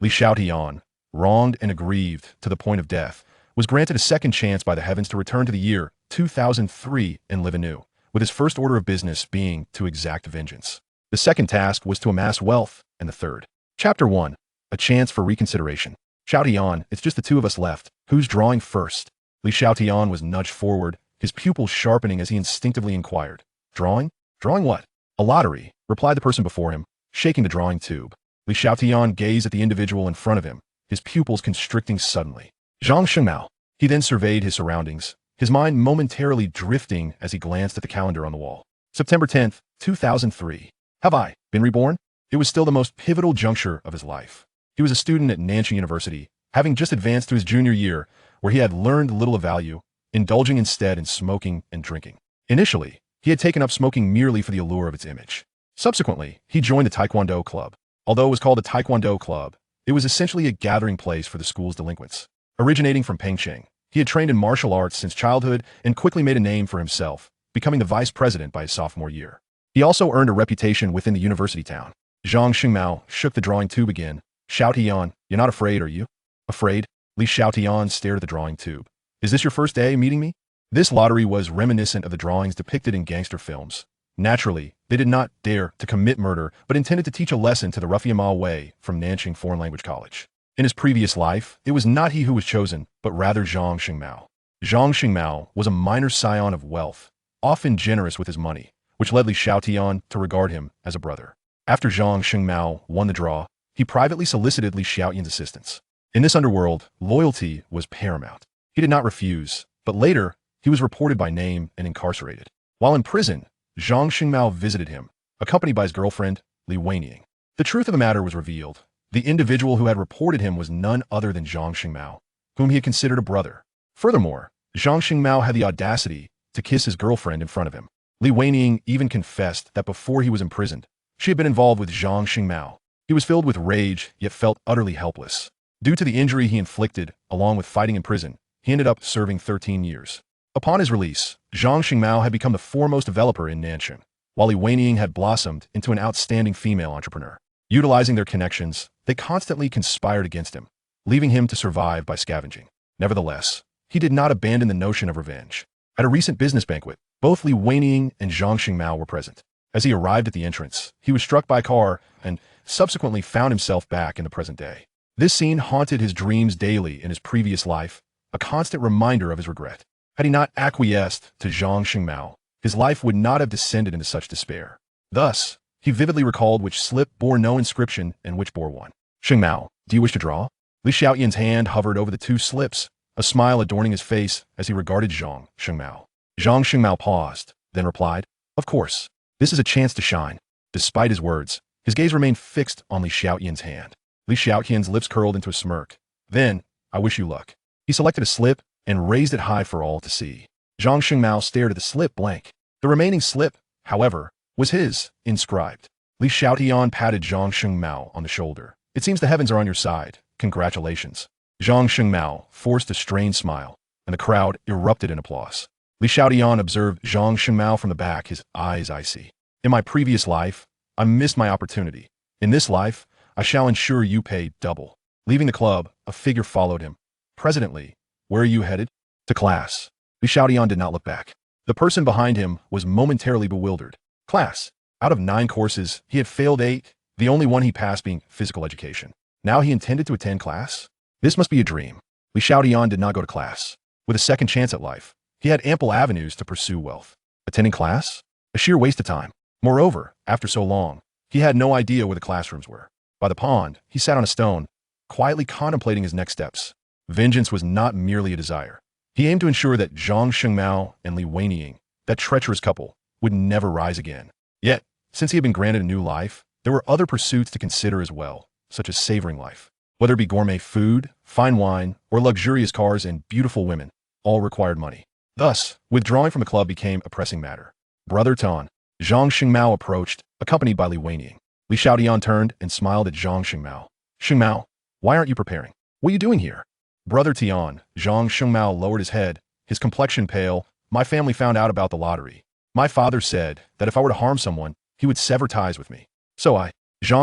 Li Xiaotian, wronged and aggrieved to the point of death, was granted a second chance by the heavens to return to the year 2003 and live anew, with his first order of business being to exact vengeance. The second task was to amass wealth, and the third. Chapter 1. A chance for reconsideration. Xiaotian, it's just the two of us left. Who's drawing first? Li Xiaotian was nudged forward, his pupils sharpening as he instinctively inquired. Drawing? Drawing what? A lottery, replied the person before him, shaking the drawing tube. Li Xiaotian gazed at the individual in front of him, his pupils constricting suddenly. Zhang Shengmao. He then surveyed his surroundings, his mind momentarily drifting as he glanced at the calendar on the wall. September 10th, 2003. Have I been reborn? It was still the most pivotal juncture of his life. He was a student at Nanjing University, having just advanced to his junior year, where he had learned little of value, indulging instead in smoking and drinking. Initially, he had taken up smoking merely for the allure of its image. Subsequently, he joined the Taekwondo club. Although it was called a Taekwondo club, it was essentially a gathering place for the school's delinquents. Originating from Pengcheng, he had trained in martial arts since childhood and quickly made a name for himself, becoming the vice president by his sophomore year. He also earned a reputation within the university town. Zhang Shengmao shook the drawing tube again. Xiaotian, you're not afraid, are you? Afraid? Li Xiaotian stared at the drawing tube. Is this your first day meeting me? This lottery was reminiscent of the drawings depicted in gangster films. Naturally, they did not dare to commit murder, but intended to teach a lesson to the ruffian Ma Wei from Nanjing Foreign Language College. In his previous life, it was not he who was chosen, but rather Zhang Shengmao. Zhang Shengmao was a minor scion of wealth, often generous with his money, which led Li Xiaotian to regard him as a brother. After Zhang Shengmao won the draw, he privately solicited Li Xiaotian's assistance. In this underworld, loyalty was paramount. He did not refuse, but later, he was reported by name and incarcerated. While in prison, Zhang Shengmao visited him, accompanied by his girlfriend, Li Weining. The truth of the matter was revealed. The individual who had reported him was none other than Zhang Shengmao, whom he had considered a brother. Furthermore, Zhang Shengmao had the audacity to kiss his girlfriend in front of him. Li Weining even confessed that before he was imprisoned, she had been involved with Zhang Shengmao. He was filled with rage, yet felt utterly helpless. Due to the injury he inflicted, along with fighting in prison, he ended up serving 13 years. Upon his release, Zhang Shengmao had become the foremost developer in Nanjing, while Li Weining had blossomed into an outstanding female entrepreneur. Utilizing their connections, they constantly conspired against him, leaving him to survive by scavenging. Nevertheless, he did not abandon the notion of revenge. At a recent business banquet, both Li Weining and Zhang Shengmao were present. As he arrived at the entrance, he was struck by a car and subsequently found himself back in the present day. This scene haunted his dreams daily in his previous life, a constant reminder of his regret. Had he not acquiesced to Zhang Shengmao, his life would not have descended into such despair. Thus, he vividly recalled which slip bore no inscription and which bore one. Shengmao, do you wish to draw? Li Xiaotian's hand hovered over the two slips, a smile adorning his face as he regarded Zhang Shengmao. Zhang Shengmao paused, then replied, of course, this is a chance to shine. Despite his words, his gaze remained fixed on Li Xiaotian's hand. Li Xiaotian's lips curled into a smirk. Then, I wish you luck. He selected a slip and raised it high for all to see. Zhang Shengmao stared at the slip blank. The remaining slip, however, was his, inscribed. Li Xiaotian patted Zhang Shengmao on the shoulder. It seems the heavens are on your side. Congratulations. Zhang Shengmao forced a strained smile, and the crowd erupted in applause. Li Xiaotian observed Zhang Shengmao from the back, his eyes icy. In my previous life, I missed my opportunity. In this life, I shall ensure you pay double. Leaving the club, a figure followed him. Presently, where are you headed? To class. Li Xiaotian did not look back. The person behind him was momentarily bewildered. Class. Out of 9 courses, he had failed 8, the only one he passed being physical education. Now he intended to attend class? This must be a dream. Li Xiaotian did not go to class. With a second chance at life, he had ample avenues to pursue wealth. Attending class? A sheer waste of time. Moreover, after so long, he had no idea where the classrooms were. By the pond, he sat on a stone, quietly contemplating his next steps. Vengeance was not merely a desire. He aimed to ensure that Zhang Shengmao and Li Weining, that treacherous couple, would never rise again. Yet, since he had been granted a new life, there were other pursuits to consider as well, such as savoring life. Whether it be gourmet food, fine wine, or luxurious cars and beautiful women, all required money. Thus, withdrawing from the club became a pressing matter. Brother Tan, Zhang Shengmao approached, accompanied by Li Weining. Li Xiaotian turned and smiled at Zhang Shengmao. Shengmao, why aren't you preparing? What are you doing here? Brother Tian, Zhang Shengmao lowered his head, his complexion pale. My family found out about the lottery. My father said that if I were to harm someone, he would sever ties with me. So Zhang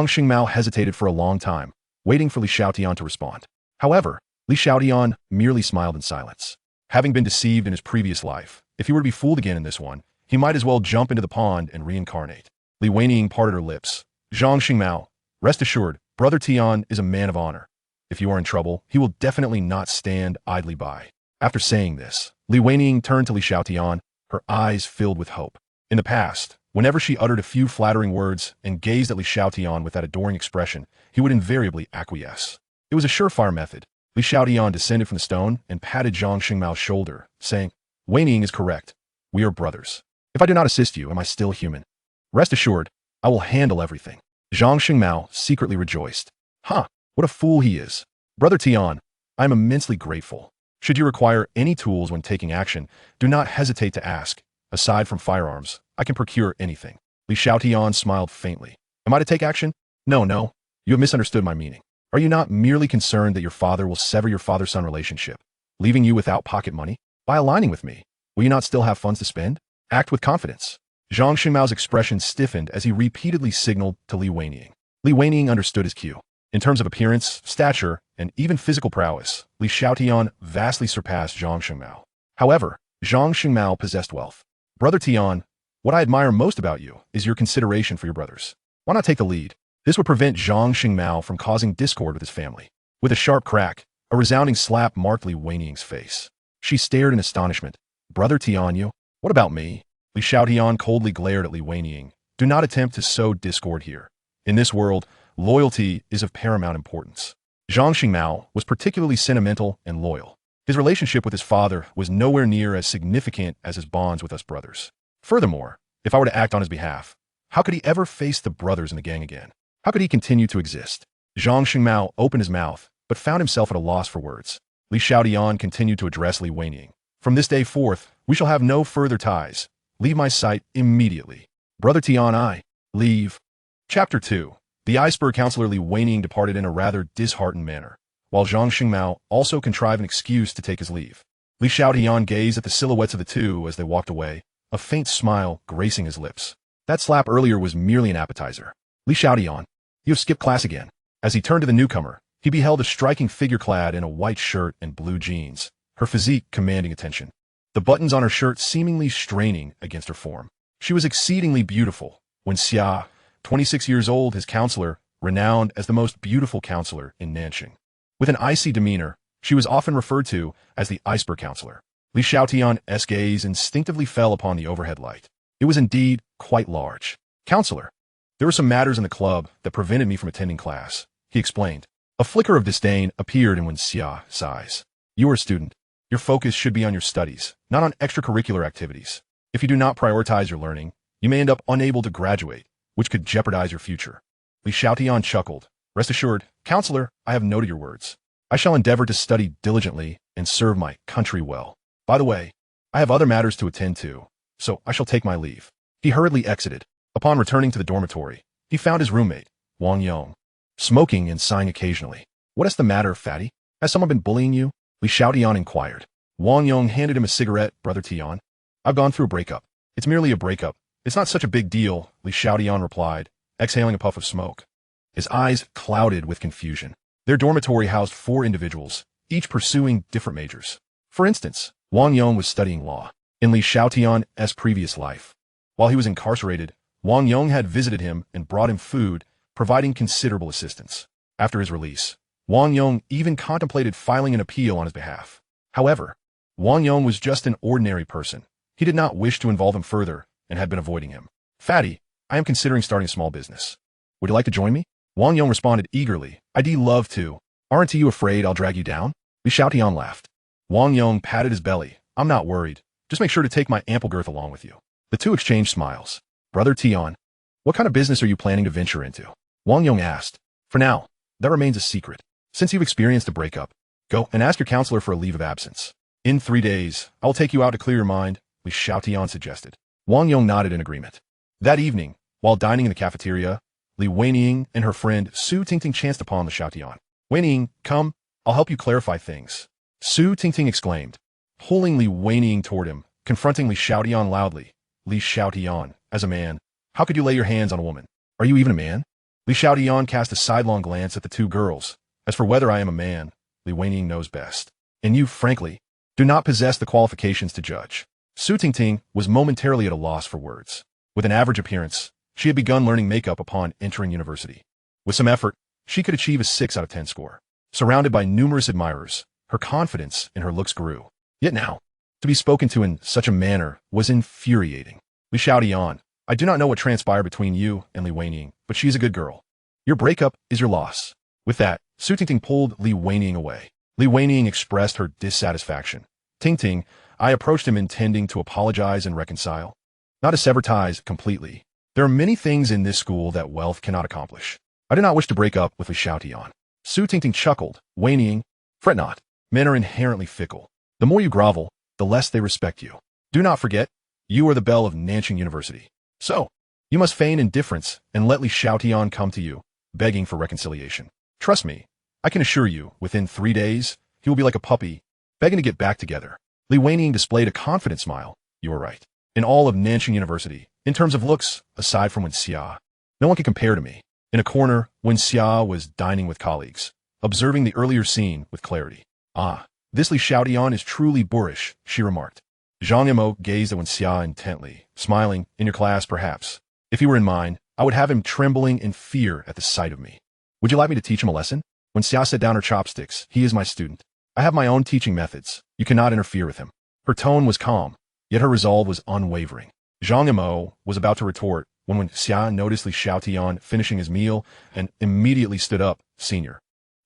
Shengmao hesitated for a long time, waiting for Li Xiaotian to respond. However, Li Xiaotian merely smiled in silence. Having been deceived in his previous life, if he were to be fooled again in this one, he might as well jump into the pond and reincarnate. Li Weining parted her lips. Zhang Xingmao, rest assured, Brother Tian is a man of honor. If you are in trouble, he will definitely not stand idly by. After saying this, Li Weining turned to Li Xiaotian, her eyes filled with hope. In the past, whenever she uttered a few flattering words and gazed at Li Xiaotian with that adoring expression, he would invariably acquiesce. It was a surefire method. Li Xiaotian descended from the stone and patted Zhang Xingmao's shoulder, saying, Weining is correct. We are brothers. If I do not assist you, am I still human? Rest assured, I will handle everything. Zhang Xingmao secretly rejoiced. What a fool he is. Brother Tian, I am immensely grateful. Should you require any tools when taking action, do not hesitate to ask. Aside from firearms, I can procure anything. Li Xiaotian smiled faintly. Am I to take action? No, you have misunderstood my meaning. Are you not merely concerned that your father will sever your father-son relationship, leaving you without pocket money? By aligning with me, will you not still have funds to spend? Act with confidence. Zhang Xingmao's expression stiffened as he repeatedly signaled to Li Weining. Li Weining understood his cue. In terms of appearance, stature, and even physical prowess, Li Xiaotian vastly surpassed Zhang Xingmao. However, Zhang Xingmao possessed wealth. Brother Tian, what I admire most about you is your consideration for your brothers. Why not take the lead? This would prevent Zhang Xingmao from causing discord with his family. With a sharp crack, a resounding slap marked Li Weining's face. She stared in astonishment. Brother Tian, you? What about me? Li Xiaotian coldly glared at Li Weining. Do not attempt to sow discord here. In this world, loyalty is of paramount importance. Zhang Xingmao was particularly sentimental and loyal. His relationship with his father was nowhere near as significant as his bonds with us brothers. Furthermore, if I were to act on his behalf, how could he ever face the brothers in the gang again? How could he continue to exist? Zhang Xingmao opened his mouth, but found himself at a loss for words. Li Xiaotian continued to address Li Weining. From this day forth, we shall have no further ties. Leave my sight immediately. Brother Tian, I leave. Chapter 2. The iceberg counselor Li Weining departed in a rather disheartened manner, while Zhang Xingmao also contrived an excuse to take his leave. Li Xiaotian gazed at the silhouettes of the two as they walked away, a faint smile gracing his lips. That slap earlier was merely an appetizer. Li Xiaotian, you have skipped class again. As he turned to the newcomer, he beheld a striking figure clad in a white shirt and blue jeans, her physique commanding attention. The buttons on her shirt seemingly straining against her form. She was exceedingly beautiful when Xia, 26 years old, his counselor, renowned as the most beautiful counselor in Nanxing. With an icy demeanor, she was often referred to as the iceberg counselor. Li Xiaotian's gaze instinctively fell upon the overhead light. It was indeed quite large. Counselor, there were some matters in the club that prevented me from attending class, he explained. A flicker of disdain appeared in Xia's eyes. You are a student. Your focus should be on your studies, not on extracurricular activities. If you do not prioritize your learning, you may end up unable to graduate, which could jeopardize your future. Li Xiaotian chuckled. Rest assured, counselor, I have noted your words. I shall endeavor to study diligently and serve my country well. By the way, I have other matters to attend to, so I shall take my leave. He hurriedly exited. Upon returning to the dormitory, he found his roommate, Wang Yong, smoking and sighing occasionally. What is the matter, fatty? Has someone been bullying you? Li Xiaotian inquired. Wang Yong handed him a cigarette. Brother Tian, I've gone through a breakup. It's merely a breakup. It's not such a big deal, Li Xiaotian replied, exhaling a puff of smoke. His eyes clouded with confusion. Their dormitory housed 4 individuals, each pursuing different majors. For instance, Wang Yong was studying law in Li Xiaotian's previous life. While he was incarcerated, Wang Yong had visited him and brought him food, providing considerable assistance. After his release, Wang Yong even contemplated filing an appeal on his behalf. However, Wang Yong was just an ordinary person. He did not wish to involve him further and had been avoiding him. Fatty, I am considering starting a small business. Would you like to join me? Wang Yong responded eagerly. I'd love to. Aren't you afraid I'll drag you down? Li Xiaotian laughed. Wang Yong patted his belly. I'm not worried. Just make sure to take my ample girth along with you. The two exchanged smiles. Brother Tian, what kind of business are you planning to venture into? Wang Yong asked. For now, that remains a secret. Since you've experienced a breakup, go and ask your counselor for a leave of absence. In 3 days, I'll take you out to clear your mind, Li Xiaotian suggested. Wang Yong nodded in agreement. That evening, while dining in the cafeteria, Li Weining and her friend Su Tingting chanced upon Li Xiaotian. Weining, come, I'll help you clarify things. Su Tingting exclaimed, pulling Li Weining toward him, confronting Li Xiaotian loudly. Li Xiaotian, as a man, how could you lay your hands on a woman? Are you even a man? Li Xiaotian cast a sidelong glance at the two girls. As for whether I am a man, Li Weining knows best. And you, frankly, do not possess the qualifications to judge. Su Tingting was momentarily at a loss for words. With an average appearance, she had begun learning makeup upon entering university. With some effort, she could achieve a 6 out of 10 score. Surrounded by numerous admirers, her confidence in her looks grew. Yet now, to be spoken to in such a manner was infuriating. Li Xiaotian, I do not know what transpired between you and Li Weining, but she's a good girl. Your breakup is your loss. With that, Su Tingting pulled Li Weining away. Li Weining expressed her dissatisfaction. Tingting, I approached him intending to apologize and reconcile. Not to sever ties completely. There are many things in this school that wealth cannot accomplish. I do not wish to break up with Li Xiaotian. Su Tingting chuckled, Weining, fret not. Men are inherently fickle. The more you grovel, the less they respect you. Do not forget, you are the belle of Nanjing University. So, you must feign indifference and let Li Xiaotian come to you, begging for reconciliation. Trust me, I can assure you, within 3 days, he will be like a puppy, begging to get back together. Li Weining displayed a confident smile. You are right. In all of Nanjing University, in terms of looks, aside from Wen Xia, no one can compare to me. In a corner, Wen Xia was dining with colleagues, observing the earlier scene with clarity. Ah, this Li Xiaotian is truly boorish, she remarked. Zhang Yimou gazed at Wen Xia intently, smiling. In your class, perhaps. If he were in mine, I would have him trembling in fear at the sight of me. Would you like me to teach him a lesson? Wen Xia set down her chopsticks. He is my student. I have my own teaching methods. You cannot interfere with him. Her tone was calm, yet her resolve was unwavering. Zhang Yimou was about to retort when Wen Xia noticed Li Xiaotian finishing his meal and immediately stood up. Senior,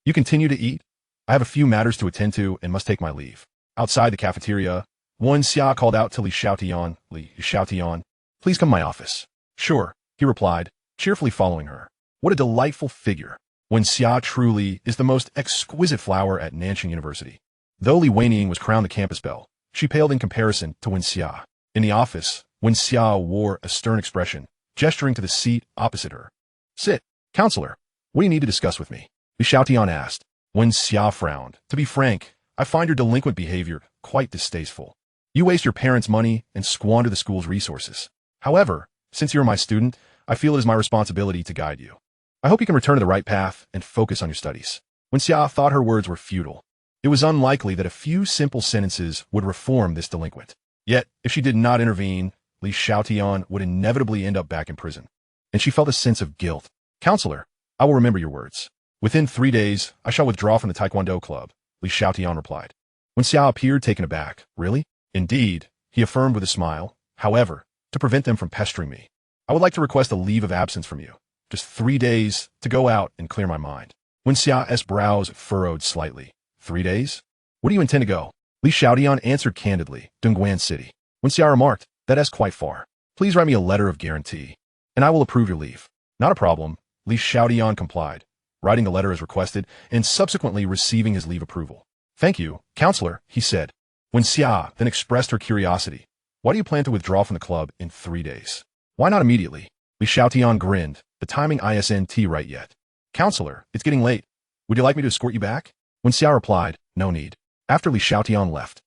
you continue to eat? I have a few matters to attend to and must take my leave. Outside the cafeteria, Wen Xia called out to Li Xiaotian, Li Xiaotian, please come to my office. Sure, he replied, cheerfully following her. What a delightful figure. Wen Xia truly is the most exquisite flower at Nanjing University. Though Li Weining was crowned the campus belle, she paled in comparison to Wen Xia. In the office, Wen Xia wore a stern expression, gesturing to the seat opposite her. Sit, counselor. What do you need to discuss with me? Li Xiaotian asked. Wen Xia frowned. To be frank, I find your delinquent behavior quite distasteful. You waste your parents' money and squander the school's resources. However, since you're my student, I feel it is my responsibility to guide you. I hope you can return to the right path and focus on your studies. Wen Xia thought her words were futile. It was unlikely that a few simple sentences would reform this delinquent. Yet, if she did not intervene, Li Xiaotian would inevitably end up back in prison. And she felt a sense of guilt. Counselor, I will remember your words. Within 3 days, I shall withdraw from the Taekwondo club, Li Xiaotian replied. Wen Xia appeared taken aback. Really? Indeed, he affirmed with a smile. However, to prevent them from pestering me, I would like to request a leave of absence from you. Just 3 days to go out and clear my mind. Wen Xia's brows furrowed slightly. 3 days? Where do you intend to go? Li Xiaotian answered candidly, Dongguan City. Wen Xia remarked, that is quite far. Please write me a letter of guarantee, and I will approve your leave. Not a problem. Li Xiaotian complied, writing the letter as requested and subsequently receiving his leave approval. Thank you, counselor, he said. Wen Xia then expressed her curiosity. Why do you plan to withdraw from the club in 3 days? Why not immediately? Li Xiaotian grinned. The timing isn't right yet. Counselor, it's getting late. Would you like me to escort you back? Wen Xia replied, no need. After Li Xiaotian left,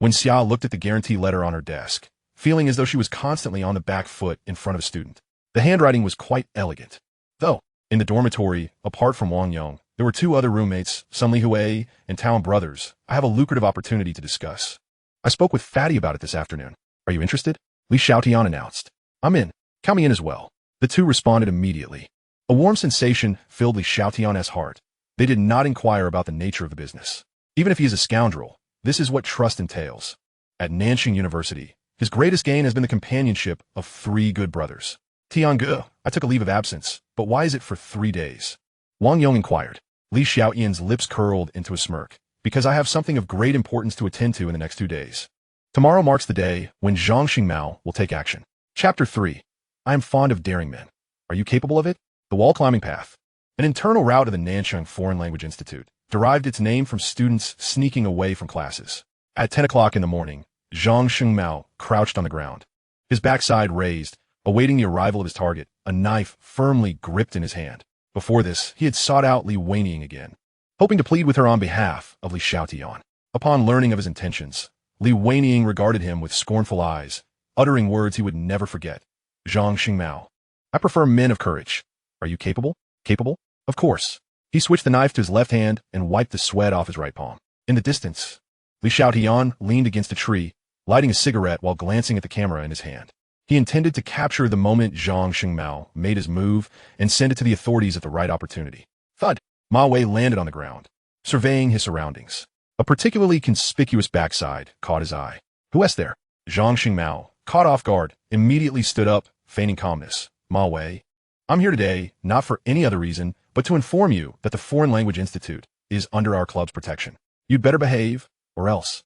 Wen Xia looked at the guarantee letter on her desk, feeling as though she was constantly on the back foot in front of a student. The handwriting was quite elegant. Though, in the dormitory, apart from Wang Yong, there were 2 other roommates, Sun Li Hui and Town brothers. I have a lucrative opportunity to discuss. I spoke with Fatty about it this afternoon. Are you interested? Li Xiaotian announced. I'm in. Count me in as well. The 2 responded immediately. A warm sensation filled Li Xiaotian's heart. They did not inquire about the nature of the business. Even if he is a scoundrel, this is what trust entails. At Nanjing University, his greatest gain has been the companionship of 3 good brothers. Tiange, I took a leave of absence, but why is it for 3 days? Wang Yong inquired. Li Xiaotian's lips curled into a smirk. Because I have something of great importance to attend to in the next 2 days. Tomorrow marks the day when Zhang Xingmao will take action. Chapter 3. I am fond of daring men. Are you capable of it? The wall climbing path. An internal route of the Nanjing Foreign Language Institute derived its name from students sneaking away from classes. At 10 o'clock in the morning, Zhang Xingmao crouched on the ground, his backside raised, awaiting the arrival of his target, a knife firmly gripped in his hand. Before this, he had sought out Li Weining again, hoping to plead with her on behalf of Li Xiaotian. Upon learning of his intentions, Li Weining regarded him with scornful eyes, uttering words he would never forget. Zhang Xingmao, I prefer men of courage. Are you capable? Capable? Of course. He switched the knife to his left hand and wiped the sweat off his right palm. In the distance, Xiaotian leaned against a tree, lighting a cigarette while glancing at the camera in his hand. He intended to capture the moment Zhang Xingmao made his move and send it to the authorities at the right opportunity. Thud! Ma Wei landed on the ground, surveying his surroundings. A particularly conspicuous backside caught his eye. Who is there? Zhang Xingmao, caught off guard, immediately stood up, feigning calmness. Ma Wei, I'm here today, not for any other reason, but to inform you that the Foreign Language Institute is under our club's protection. You'd better behave, or else.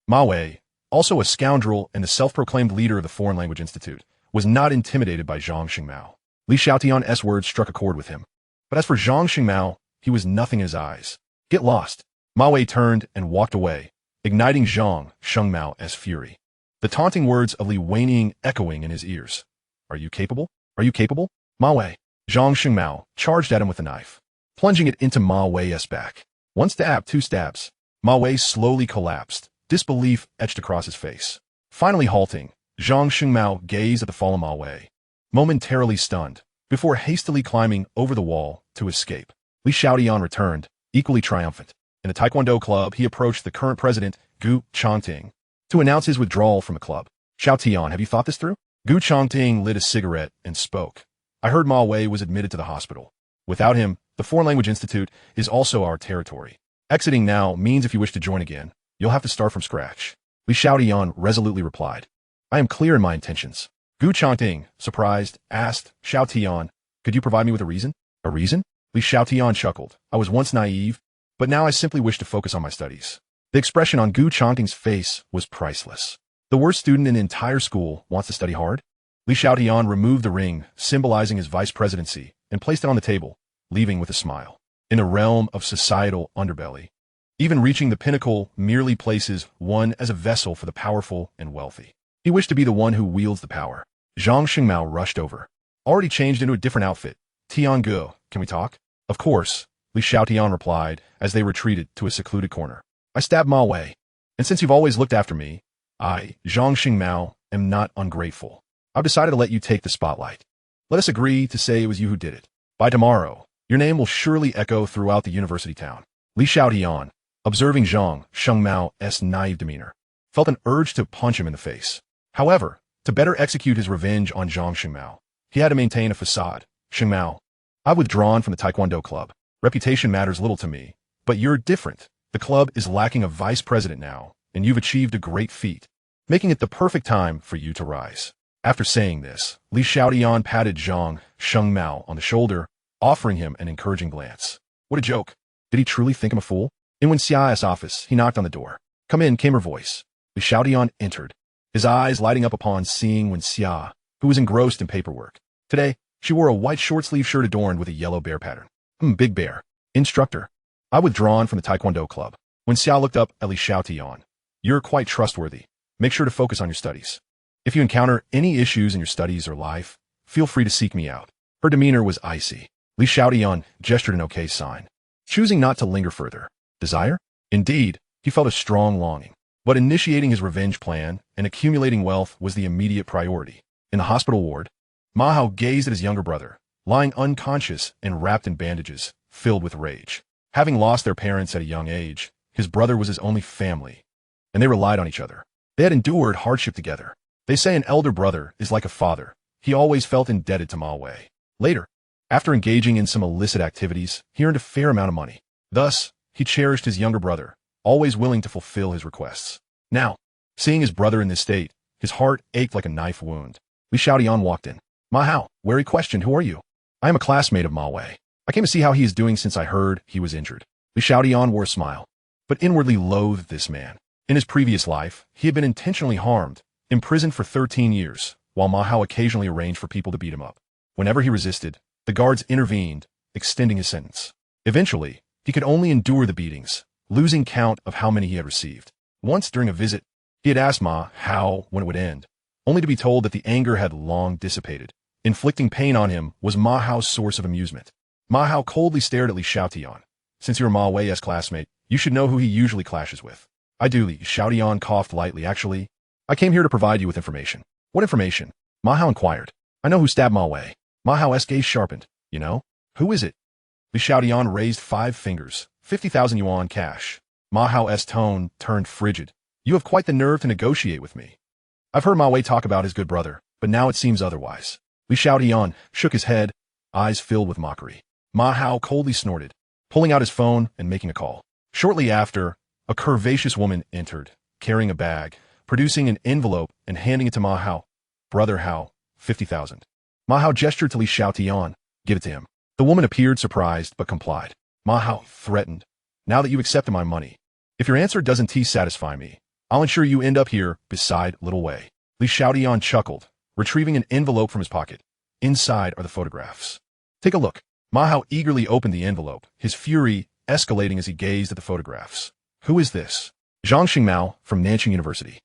Ma Wei, also a scoundrel and the self-proclaimed leader of the Foreign Language Institute, was not intimidated by Zhang Xingmao. Xiaotian's words struck a chord with him. But as for Zhang Xingmao, he was nothing in his eyes. Get lost. Ma Wei turned and walked away, igniting Zhang Xingmao's fury. The taunting words of Li Weining echoing in his ears. Are you capable? Are you capable? Ma Wei. Zhang Xingmao charged at him with a knife, plunging it into Ma Wei's back. One stab, two stabs. Ma Wei slowly collapsed, disbelief etched across his face. Finally halting, Zhang Xingmao gazed at the fallen Ma Wei, momentarily stunned, before hastily climbing over the wall to escape. Xiaotian returned, equally triumphant. In the Taekwondo club, he approached the current president, Gu Chongting, to announce his withdrawal from the club. Xiaotian, have you thought this through? Gu Chongting lit a cigarette and spoke. I heard Ma Wei was admitted to the hospital. Without him, the Foreign Language Institute is also our territory. Exiting now means if you wish to join again, you'll have to start from scratch. Xiaotian resolutely replied. I am clear in my intentions. Gu Chongting, surprised, asked, Xiaotian, could you provide me with a reason? A reason? Xiaotian chuckled. I was once naive, but now I simply wish to focus on my studies. The expression on Gu Chongting's face was priceless. The worst student in the entire school wants to study hard? Xiaotian removed the ring, symbolizing his vice presidency, and placed it on the table, leaving with a smile. In the realm of societal underbelly, even reaching the pinnacle merely places one as a vessel for the powerful and wealthy. He wished to be the one who wields the power. Zhang Xingmao rushed over. Already changed into a different outfit. Tiangu, can we talk? Of course, Xiaotian replied as they retreated to a secluded corner. I stabbed Ma Wei, and since you've always looked after me, I, Zhang Xingmao, am not ungrateful. I've decided to let you take the spotlight. Let us agree to say it was you who did it. By tomorrow, your name will surely echo throughout the university town. Xiaotian, observing Zhang Xingmao's naive demeanor, felt an urge to punch him in the face. However, to better execute his revenge on Zhang Xingmao, he had to maintain a facade. Xingmao, I've withdrawn from the Taekwondo club. Reputation matters little to me, but you're different. The club is lacking a vice president now, and you've achieved a great feat, making it the perfect time for you to rise. After saying this, Xiaotian patted Zhang Xingmao on the shoulder, offering him an encouraging glance. What a joke. Did he truly think him a fool? In Wen Xia's office, he knocked on the door. Come in, came her voice. Xiaotian entered, his eyes lighting up upon seeing Wen Xia, who was engrossed in paperwork. Today, she wore a white short-sleeve shirt adorned with a yellow bear pattern. Big bear. Instructor. I withdrawn from the Taekwondo club. Wen Xia looked up at Xiaotian. You're quite trustworthy. Make sure to focus on your studies. If you encounter any issues in your studies or life, feel free to seek me out. Her demeanor was icy. Xiaotian gestured an okay sign, choosing not to linger further. Desire? Indeed, he felt a strong longing. But initiating his revenge plan and accumulating wealth was the immediate priority. In the hospital ward, Ma Hao gazed at his younger brother, lying unconscious and wrapped in bandages, filled with rage. Having lost their parents at a young age, his brother was his only family, and they relied on each other. They had endured hardship together. They say an elder brother is like a father. He always felt indebted to Ma Wei. Later, after engaging in some illicit activities, he earned a fair amount of money. Thus, he cherished his younger brother, always willing to fulfill his requests. Now, seeing his brother in this state, his heart ached like a knife wound. Xiaotian walked in. Ma Hao, wary questioned, who are you? I am a classmate of Ma Wei. I came to see how he is doing since I heard he was injured. Xiaotian wore a smile, but inwardly loathed this man. In his previous life, he had been intentionally harmed, imprisoned for 13 years, while Ma Hao occasionally arranged for people to beat him up. Whenever he resisted, the guards intervened, extending his sentence. Eventually, he could only endure the beatings, losing count of how many he had received. Once during a visit, he had asked Ma Hao when it would end, only to be told that the anger had long dissipated. Inflicting pain on him was Ma Hao's source of amusement. Ma Hao coldly stared at Xiaotian. Since you're Ma Wei's classmate, you should know who he usually clashes with. I do. Xiaotian coughed lightly. Actually, I came here to provide you with information. What information? Ma Hao inquired. I know who stabbed Ma Wei. Ma Hao's gaze sharpened. You know? Who is it? Li Xiaotian raised 5 fingers, 50,000 yuan cash. Ma Hao's tone turned frigid. You have quite the nerve to negotiate with me. I've heard Ma Wei talk about his good brother, but now it seems otherwise. Li Xiaotian shook his head, eyes filled with mockery. Ma Hao coldly snorted, pulling out his phone and making a call. Shortly after, a curvaceous woman entered, carrying a bag, producing an envelope and handing it to Ma Hao. Brother Hao, 50,000. Ma Hao gestured to Li Xiaotian. Give it to him. The woman appeared surprised but complied. Ma Hao threatened. Now that you accepted my money, if your answer doesn't satisfy me, I'll ensure you end up here beside Little Wei. Li Xiaotian chuckled, retrieving an envelope from his pocket. Inside are the photographs. Take a look. Ma Hao eagerly opened the envelope, his fury escalating as he gazed at the photographs. Who is this? Zhang Xingmao from Nanjing University.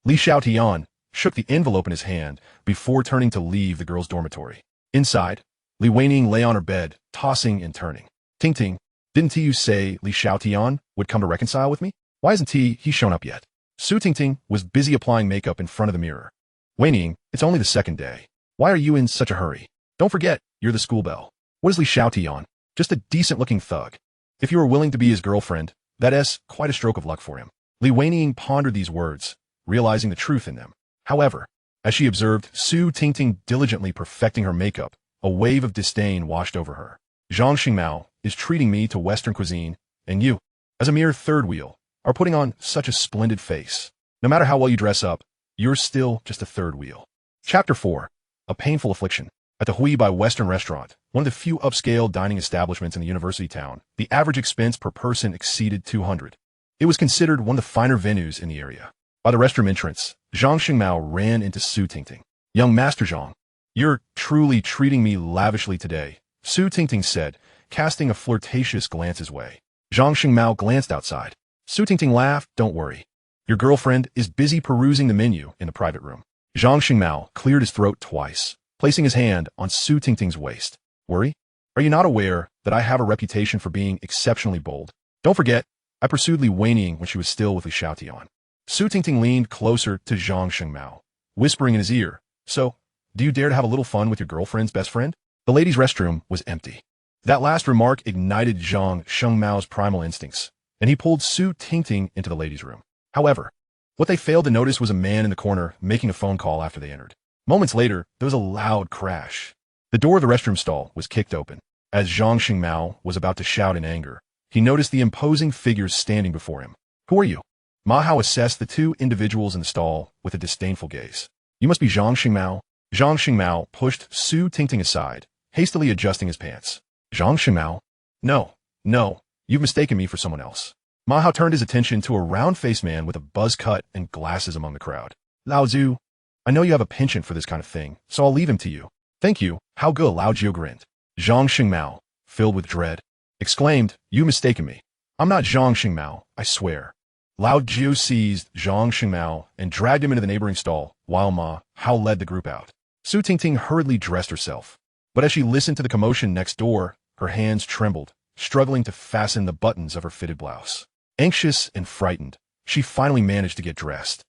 Li Xiaotian shook the envelope in his hand before turning to leave the girls' dormitory. Inside, Li Weining lay on her bed, tossing and turning. Ting Ting, didn't you say Li Xiaotian would come to reconcile with me? Why hasn't he shown up yet? Su Tingting was busy applying makeup in front of the mirror. Weining, it's only the second day. Why are you in such a hurry? Don't forget, you're the school belle. What is Li Xiaotian? Just a decent-looking thug. If you were willing to be his girlfriend, that's quite a stroke of luck for him. Li Weining pondered these words, realizing the truth in them. However, as she observed Su Tingting diligently perfecting her makeup, a wave of disdain washed over her. Zhang Xingmao is treating me to Western cuisine, and you, as a mere third wheel, are putting on such a splendid face. No matter how well you dress up, you're still just a third wheel. Chapter 4. A Painful Affliction. At the Hui by Western restaurant, one of the few upscale dining establishments in the university town, the average expense per person exceeded 200. It was considered one of the finer venues in the area. By the restroom entrance, Zhang Xingmao ran into Su Tingting. Young Master Zhang, you're truly treating me lavishly today, Su Tingting said, casting a flirtatious glance his way. Zhang Xingmao glanced outside. Su Tingting laughed. Don't worry. Your girlfriend is busy perusing the menu in the private room. Zhang Xingmao cleared his throat twice, placing his hand on Su Tingting's waist. Worry? Are you not aware that I have a reputation for being exceptionally bold? Don't forget, I pursued Li Weining when she was still with Li Xiaotian. Su Tingting leaned closer to Zhang Xingmao, whispering in his ear, So, do you dare to have a little fun with your girlfriend's best friend? The ladies' restroom was empty. That last remark ignited Zhang Xingmao's primal instincts, and he pulled Su Tingting into the ladies' room. However, what they failed to notice was a man in the corner making a phone call after they entered. Moments later, there was a loud crash. The door of the restroom stall was kicked open. As Zhang Xingmao was about to shout in anger, he noticed the imposing figures standing before him. Who are you? Ma Hao assessed the two individuals in the stall with a disdainful gaze. You must be Zhang Xingmao. Zhang Xingmao pushed Su Tingting aside, hastily adjusting his pants. Zhang Xingmao? No, you've mistaken me for someone else. Ma Hao turned his attention to a round-faced man with a buzz cut and glasses among the crowd. Lao Zhu, I know you have a penchant for this kind of thing, so I'll leave him to you. Thank you. How good, Lao Jiu grinned. Zhang Xingmao, filled with dread, exclaimed, You mistaken me. I'm not Zhang Xingmao, I swear. Lao Jiu seized Zhang Xingmao and dragged him into the neighboring stall, while Ma Hao led the group out. Su Tingting hurriedly dressed herself, but as she listened to the commotion next door, her hands trembled, struggling to fasten the buttons of her fitted blouse. Anxious and frightened, she finally managed to get dressed,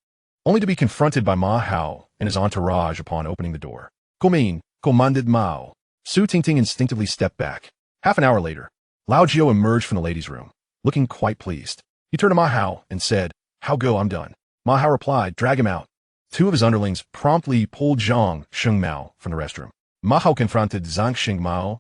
only to be confronted by Ma Hao and his entourage upon opening the door. Come commanded Mao. Su Tingting instinctively stepped back. Half an hour later, Lao Jiu emerged from the ladies' room, looking quite pleased. He turned to Ma Hao and said, How go, I'm done. Ma Hao replied, Drag him out. Two of his underlings promptly pulled Zhang Xingmao from the restroom. Ma Hao confronted Zhang Xingmao.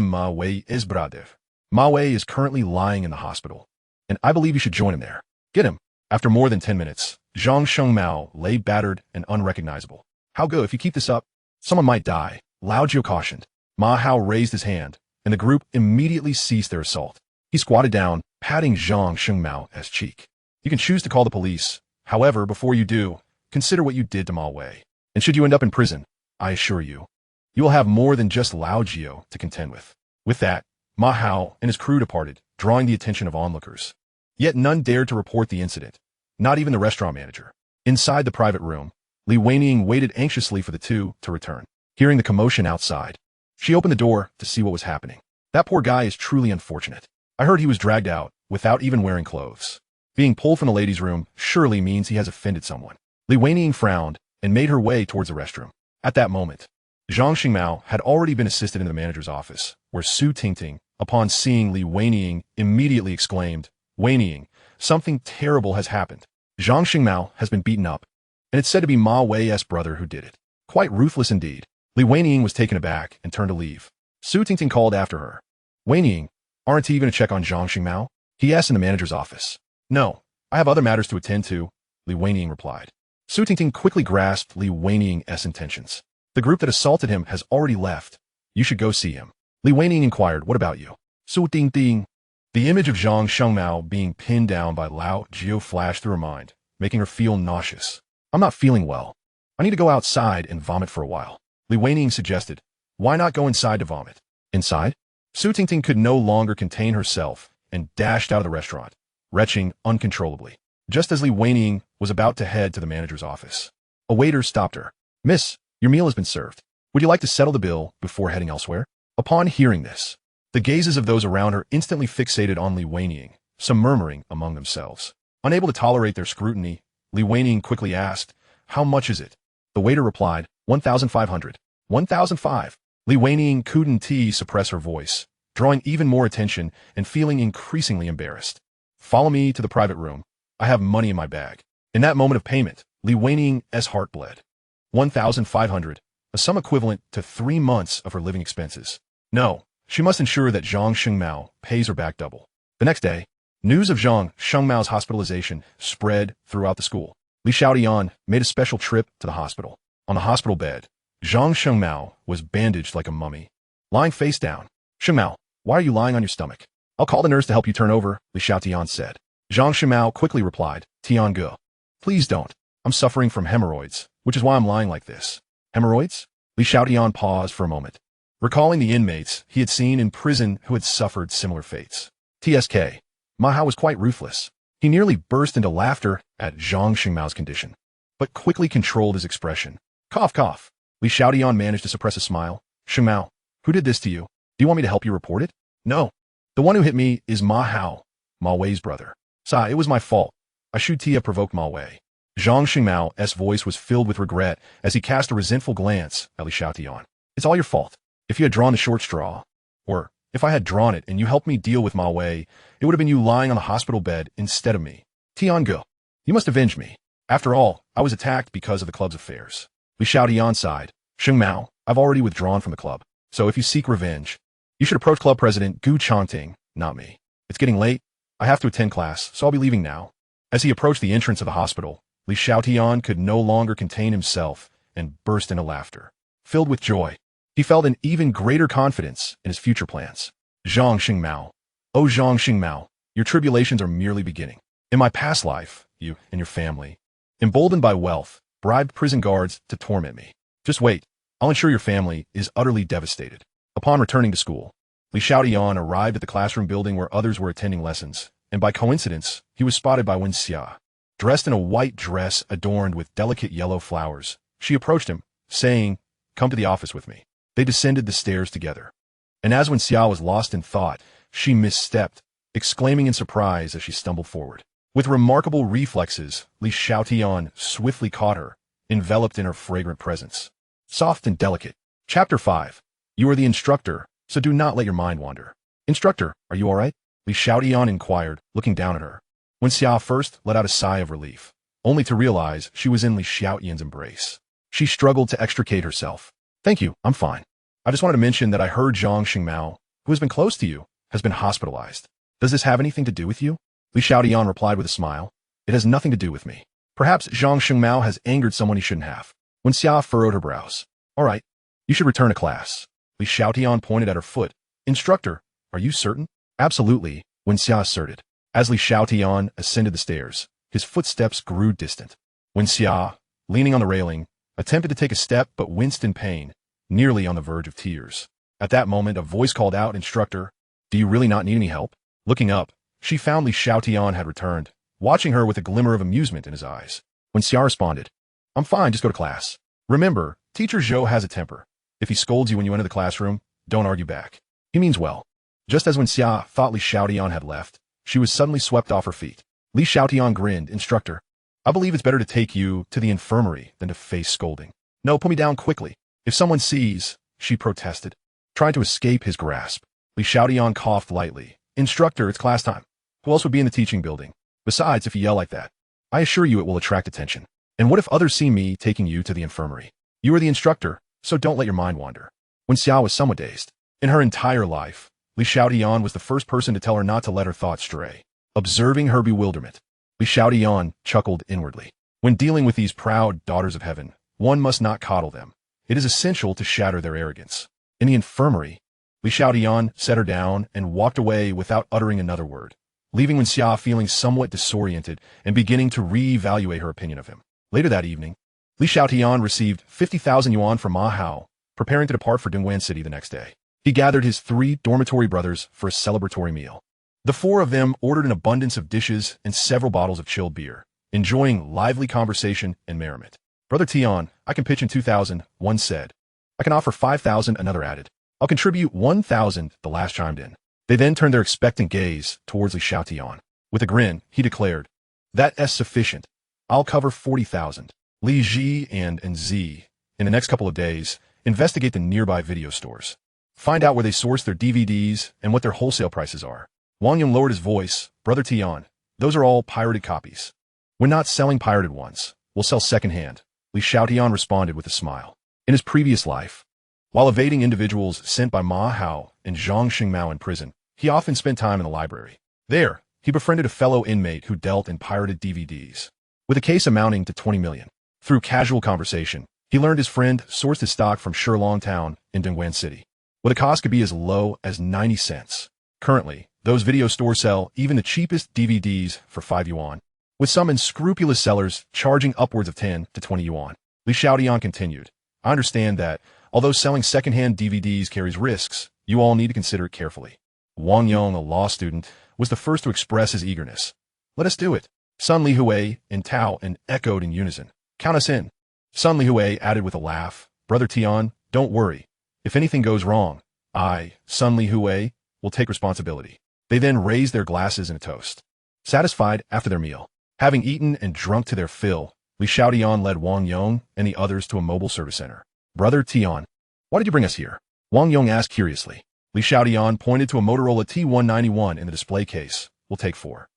Ma Wei is bradev. Ma Wei is currently lying in the hospital, and I believe you should join him there. Get him. After more than 10 minutes, Zhang Xingmao lay battered and unrecognizable. How go, if you keep this up, someone might die, Lao Jiu cautioned. Ma Hao raised his hand, and the group immediately ceased their assault. He squatted down, patting Zhang Xingmao's cheek. You can choose to call the police. However, before you do, consider what you did to Ma Wei. And should you end up in prison, I assure you, you will have more than just Lao Jiu to contend with. With that, Ma Hao and his crew departed, drawing the attention of onlookers. Yet none dared to report the incident, not even the restaurant manager. Inside the private room, Li Weining waited anxiously for the two to return. Hearing the commotion outside, she opened the door to see what was happening. That poor guy is truly unfortunate. I heard he was dragged out without even wearing clothes. Being pulled from the ladies' room surely means he has offended someone. Li Weining frowned and made her way towards the restroom. At that moment, Zhang Xingmao had already been assisted in the manager's office, where Su Tingting, upon seeing Li Weining, immediately exclaimed, Weining, something terrible has happened. Zhang Xingmao has been beaten up, and it's said to be Ma Wei's brother who did it. Quite ruthless indeed. Li Weining was taken aback and turned to leave. Su Tingting called after her. Weining, aren't you going to check on Zhang Xingmao? He asked in the manager's office. No, I have other matters to attend to, Li Weining replied. Su Tingting quickly grasped Li Weining's intentions. The group that assaulted him has already left. You should go see him. Li Weining inquired, what about you? Su Tingting. The image of Zhang Shengmao being pinned down by Lao Jiu flashed through her mind, making her feel nauseous. I'm not feeling well. I need to go outside and vomit for a while. Li Weining suggested, why not go inside to vomit? Inside? Su Tingting could no longer contain herself and dashed out of the restaurant, retching uncontrollably. Just as Li Weining was about to head to the manager's office, a waiter stopped her. Miss, your meal has been served. Would you like to settle the bill before heading elsewhere? Upon hearing this, the gazes of those around her instantly fixated on Li Weining, some murmuring among themselves. Unable to tolerate their scrutiny, Li Weining quickly asked, how much is it? The waiter replied, 1,500. 1,005. Li Weining couldn't suppress her voice, drawing even more attention and feeling increasingly embarrassed. Follow me to the private room. I have money in my bag. In that moment of payment, Li Weining's heart bled. 1,500, a sum equivalent to 3 months of her living expenses. No, she must ensure that Zhang Shengmao pays her back double. The next day, news of Zhang Shengmao's hospitalization spread throughout the school. Li Xiaotian made a special trip to the hospital. On the hospital bed, Zhang Shengmao was bandaged like a mummy, lying face down. Shengmao, why are you lying on your stomach? I'll call the nurse to help you turn over, Li Xiaotian said. Zhang Shengmao quickly replied, Tiange. Please don't. I'm suffering from hemorrhoids, which is why I'm lying like this. Hemorrhoids? Li Xiaotian paused for a moment, recalling the inmates he had seen in prison who had suffered similar fates. TSK. Ma Hao was quite ruthless. He nearly burst into laughter at Zhang Shengmao's condition, but quickly controlled his expression. Cough, cough. Li Xiaotian managed to suppress a smile. Shengmao, who did this to you? Do you want me to help you report it? No. The one who hit me is Ma Hao, Ma Wei's brother. Sa, it was my fault. I should have provoked Ma Wei. Zhang Shengmao's voice was filled with regret as he cast a resentful glance at Li Xiaotian. It's all your fault. If you had drawn the short straw, or if I had drawn it and you helped me deal with Ma Wei, it would have been you lying on the hospital bed instead of me. Tiange, you must avenge me. After all, I was attacked because of the club's affairs. Li Xiaotian sighed. Shengmao, I've already withdrawn from the club, so if you seek revenge, you should approach club president Gu Changting, not me. It's getting late. I have to attend class, so I'll be leaving now. As he approached the entrance of the hospital, Li Xiaotian could no longer contain himself and burst into laughter. Filled with joy, he felt an even greater confidence in his future plans. Zhang Xingmao. Oh Zhang Xingmao, your tribulations are merely beginning. In my past life, you and your family, emboldened by wealth, bribed prison guards to torment me. Just wait. I'll ensure your family is utterly devastated. Upon returning to school, Li Xiaotian arrived at the classroom building where others were attending lessons, and by coincidence, he was spotted by Wen Xia. Dressed in a white dress adorned with delicate yellow flowers, she approached him, saying, come to the office with me. They descended the stairs together. And as Wen Xia was lost in thought, she misstepped, exclaiming in surprise as she stumbled forward. With remarkable reflexes, Li Xiaotian swiftly caught her, enveloped in her fragrant presence. Soft and delicate. Chapter 5. You are the instructor, so do not let your mind wander. Instructor, are you all right? Li Xiaotian inquired, looking down at her. Wen Xia first let out a sigh of relief, only to realize she was in Li Xiaotian's embrace. She struggled to extricate herself. Thank you, I'm fine. I just wanted to mention that I heard Zhang Xingmao, who has been close to you, has been hospitalized. Does this have anything to do with you? Li Xiaotian replied with a smile. It has nothing to do with me. Perhaps Zhang Xingmao has angered someone he shouldn't have. Wen Xia furrowed her brows. All right, you should return to class. Li Xiaotian pointed at her foot. Instructor, are you certain? Absolutely, Wen Xia asserted. As Li Xiaotian ascended the stairs, his footsteps grew distant. Wen Xia, leaning on the railing, attempted to take a step but winced in pain, nearly on the verge of tears. At that moment, a voice called out, Instructor, do you really not need any help? Looking up, she found Li Xiaotian had returned, watching her with a glimmer of amusement in his eyes. Wen Xia responded, I'm fine, just go to class. Remember, Teacher Zhou has a temper. If he scolds you when you enter the classroom, don't argue back. He means well. Just as Wen Xia thought Li Xiaotian had left, she was suddenly swept off her feet. Li Xiaotian grinned. Instructor, I believe it's better to take you to the infirmary than to face scolding. No, put me down quickly. If someone sees, she protested, trying to escape his grasp. Xiaotian coughed lightly. Instructor, it's class time. Who else would be in the teaching building? Besides, if you yell like that, I assure you it will attract attention. And what if others see me taking you to the infirmary? You are the instructor, so don't let your mind wander. When Xiao was somewhat dazed. In her entire life, Xiaotian was the first person to tell her not to let her thoughts stray. Observing her bewilderment, Xiaotian chuckled inwardly. When dealing with these proud daughters of heaven, one must not coddle them. It is essential to shatter their arrogance. In the infirmary, Xiaotian set her down and walked away without uttering another word, leaving Wen Xia feeling somewhat disoriented and beginning to re-evaluate her opinion of him. Later that evening, Xiaotian received 50,000 yuan from Ma Hao, preparing to depart for Dongguan City the next day. He gathered his 3 dormitory brothers for a celebratory meal. The 4 of them ordered an abundance of dishes and several bottles of chilled beer, enjoying lively conversation and merriment. Brother Tian, I can pitch in 2,000, one said. I can offer 5,000, another added. I'll contribute 1,000, the last chimed in. They then turned their expectant gaze towards Xiaotian. With a grin, he declared, That's sufficient. I'll cover 40,000. Li Ji and Z, in the next couple of days, investigate the nearby video stores. Find out where they source their DVDs and what their wholesale prices are. Wang Yong lowered his voice. Brother Tian, those are all pirated copies. We're not selling pirated ones. We'll sell secondhand. Xiaotian responded with a smile. In his previous life, while evading individuals sent by Ma Hao and Zhang Xingmao in prison, he often spent time in the library. There, he befriended a fellow inmate who dealt in pirated DVDs. With a case amounting to 20 million. Through casual conversation, he learned his friend sourced his stock from Shilong Town in Dongguan City, where the cost could be as low as 90 cents. Currently, those video stores sell even the cheapest DVDs for 5 yuan, with some unscrupulous sellers charging upwards of 10 to 20 yuan. Xiaotian continued, I understand that, although selling secondhand DVDs carries risks, you all need to consider it carefully. Wang Yong, a law student, was the first to express his eagerness. Let us do it. Sun Lihui and Tao and echoed in unison. Count us in. Sun Lihui added with a laugh, Brother Tian, don't worry. If anything goes wrong, I, Sun Lihui, will take responsibility. They then raised their glasses in a toast. Satisfied after their meal, having eaten and drunk to their fill, Xiaotian led Wang Yong and the others to a mobile service center. Brother Tian, why did you bring us here? Wang Yong asked curiously. Xiaotian pointed to a Motorola T191 in the display case. We'll take 4.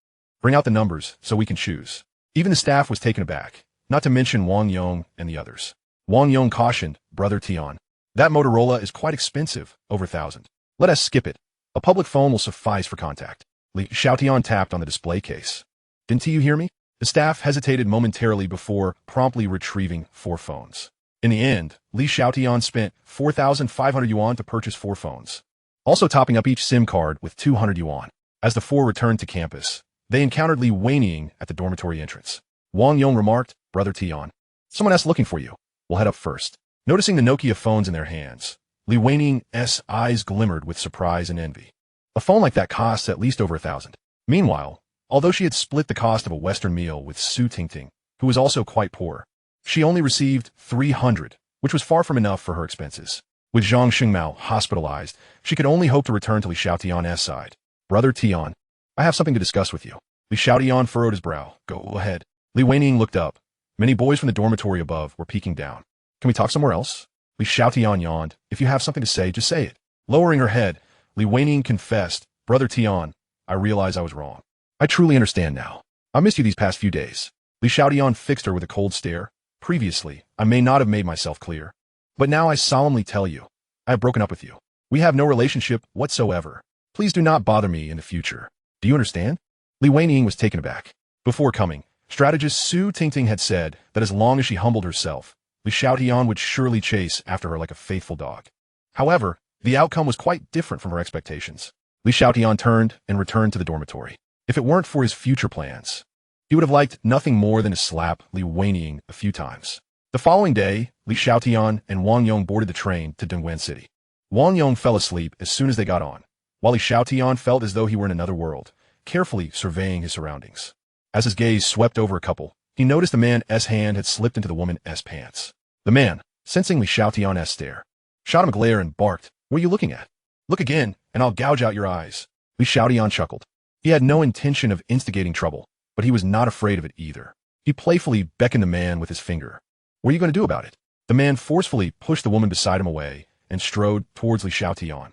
Bring out the numbers so we can choose. Even the staff was taken aback, not to mention Wang Yong and the others. Wang Yong cautioned, Brother Tian, that Motorola is quite expensive, over 1,000. Let us skip it. A public phone will suffice for contact. Xiaotian tapped on the display case. Didn't you hear me? The staff hesitated momentarily before promptly retrieving 4 phones. In the end, Xiaotian spent 4,500 yuan to purchase 4 phones, also topping up each SIM card with 200 yuan. As the 4 returned to campus, they encountered Li Weining at the dormitory entrance. Wang Yong remarked, Brother Tian, someone else looking for you. We'll head up first. Noticing the Nokia phones in their hands, Li Weining's eyes glimmered with surprise and envy. A phone like that costs at least over 1,000. Meanwhile, although she had split the cost of a Western meal with Su Tingting, who was also quite poor, she only received 300, which was far from enough for her expenses. With Zhang Xingmao hospitalized, she could only hope to return to Li Xiaotian's side. Brother Tian, I have something to discuss with you. Li Xiaotian furrowed his brow. Go ahead. Li Weining looked up. Many boys from the dormitory above were peeking down. Can we talk somewhere else? Li Xiaotian yawned. If you have something to say, just say it. Lowering her head, Li Weining confessed, Brother Tian, I realize I was wrong. I truly understand now. I missed you these past few days. Li Xiaotian fixed her with a cold stare. Previously, I may not have made myself clear, but now I solemnly tell you, I have broken up with you. We have no relationship whatsoever. Please do not bother me in the future. Do you understand? Li Weining was taken aback. Before coming, strategist Su Tingting had said that as long as she humbled herself, Li Xiaotian would surely chase after her like a faithful dog. However, the outcome was quite different from her expectations. Li Xiaotian turned and returned to the dormitory. If it weren't for his future plans, he would have liked nothing more than to slap Li Weining a few times. The following day, Li Xiaotian and Wang Yong boarded the train to Dongguan City. Wang Yong fell asleep as soon as they got on, while Li Xiaotian felt as though he were in another world, carefully surveying his surroundings. As his gaze swept over a couple, he noticed the man's hand had slipped into the woman's pants. The man, sensing Li Xiaotian's stare, shot him a glare and barked, What are you looking at? Look again, and I'll gouge out your eyes. Li Xiaotian chuckled. He had no intention of instigating trouble, but he was not afraid of it either. He playfully beckoned the man with his finger. What are you going to do about it? The man forcefully pushed the woman beside him away and strode towards Li Xiaotian.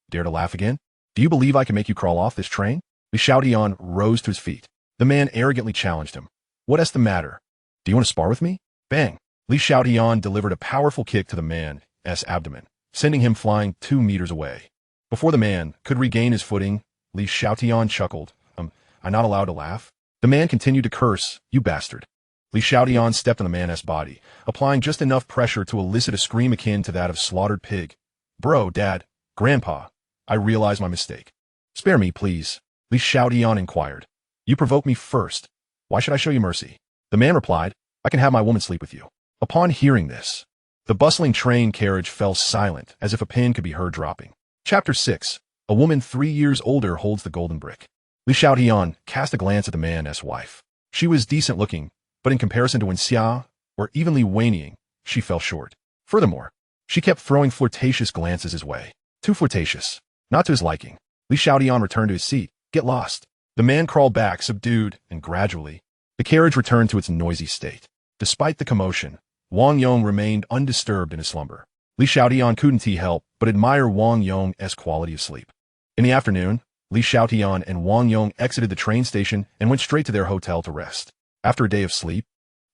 Dare to laugh again? Do you believe I can make you crawl off this train? Li Xiaotian rose to his feet. The man arrogantly challenged him. What's the matter? Do you want to spar with me? Bang! Li Xiaotian delivered a powerful kick to the man's abdomen, sending him flying 2 meters away. Before the man could regain his footing, Li Xiaotian chuckled. I'm not allowed to laugh? The man continued to curse. You bastard. Li Xiaotian stepped on the man's body, applying just enough pressure to elicit a scream akin to that of slaughtered pig. Bro, Dad, Grandpa, I realize my mistake. Spare me, please, Li Xiaotian inquired. You provoked me first. Why should I show you mercy? The man replied, I can have my woman sleep with you. Upon hearing this, the bustling train carriage fell silent as if a pin could be heard dropping. Chapter 6. A woman 3 years older holds the golden brick. Li Xiaotian cast a glance at the man's wife. She was decent looking, but in comparison to Wen Xia, or even Li Weining, she fell short. Furthermore, she kept throwing flirtatious glances his way. Too flirtatious. Not to his liking. Li Xiaotian returned to his seat. Get lost. The man crawled back, subdued, and gradually, the carriage returned to its noisy state. Despite the commotion, Wang Yong remained undisturbed in his slumber. Li Xiaotian couldn't help but admire Wang Yong's quality of sleep. In the afternoon, Li Xiaotian and Wang Yong exited the train station and went straight to their hotel to rest. After a day of sleep,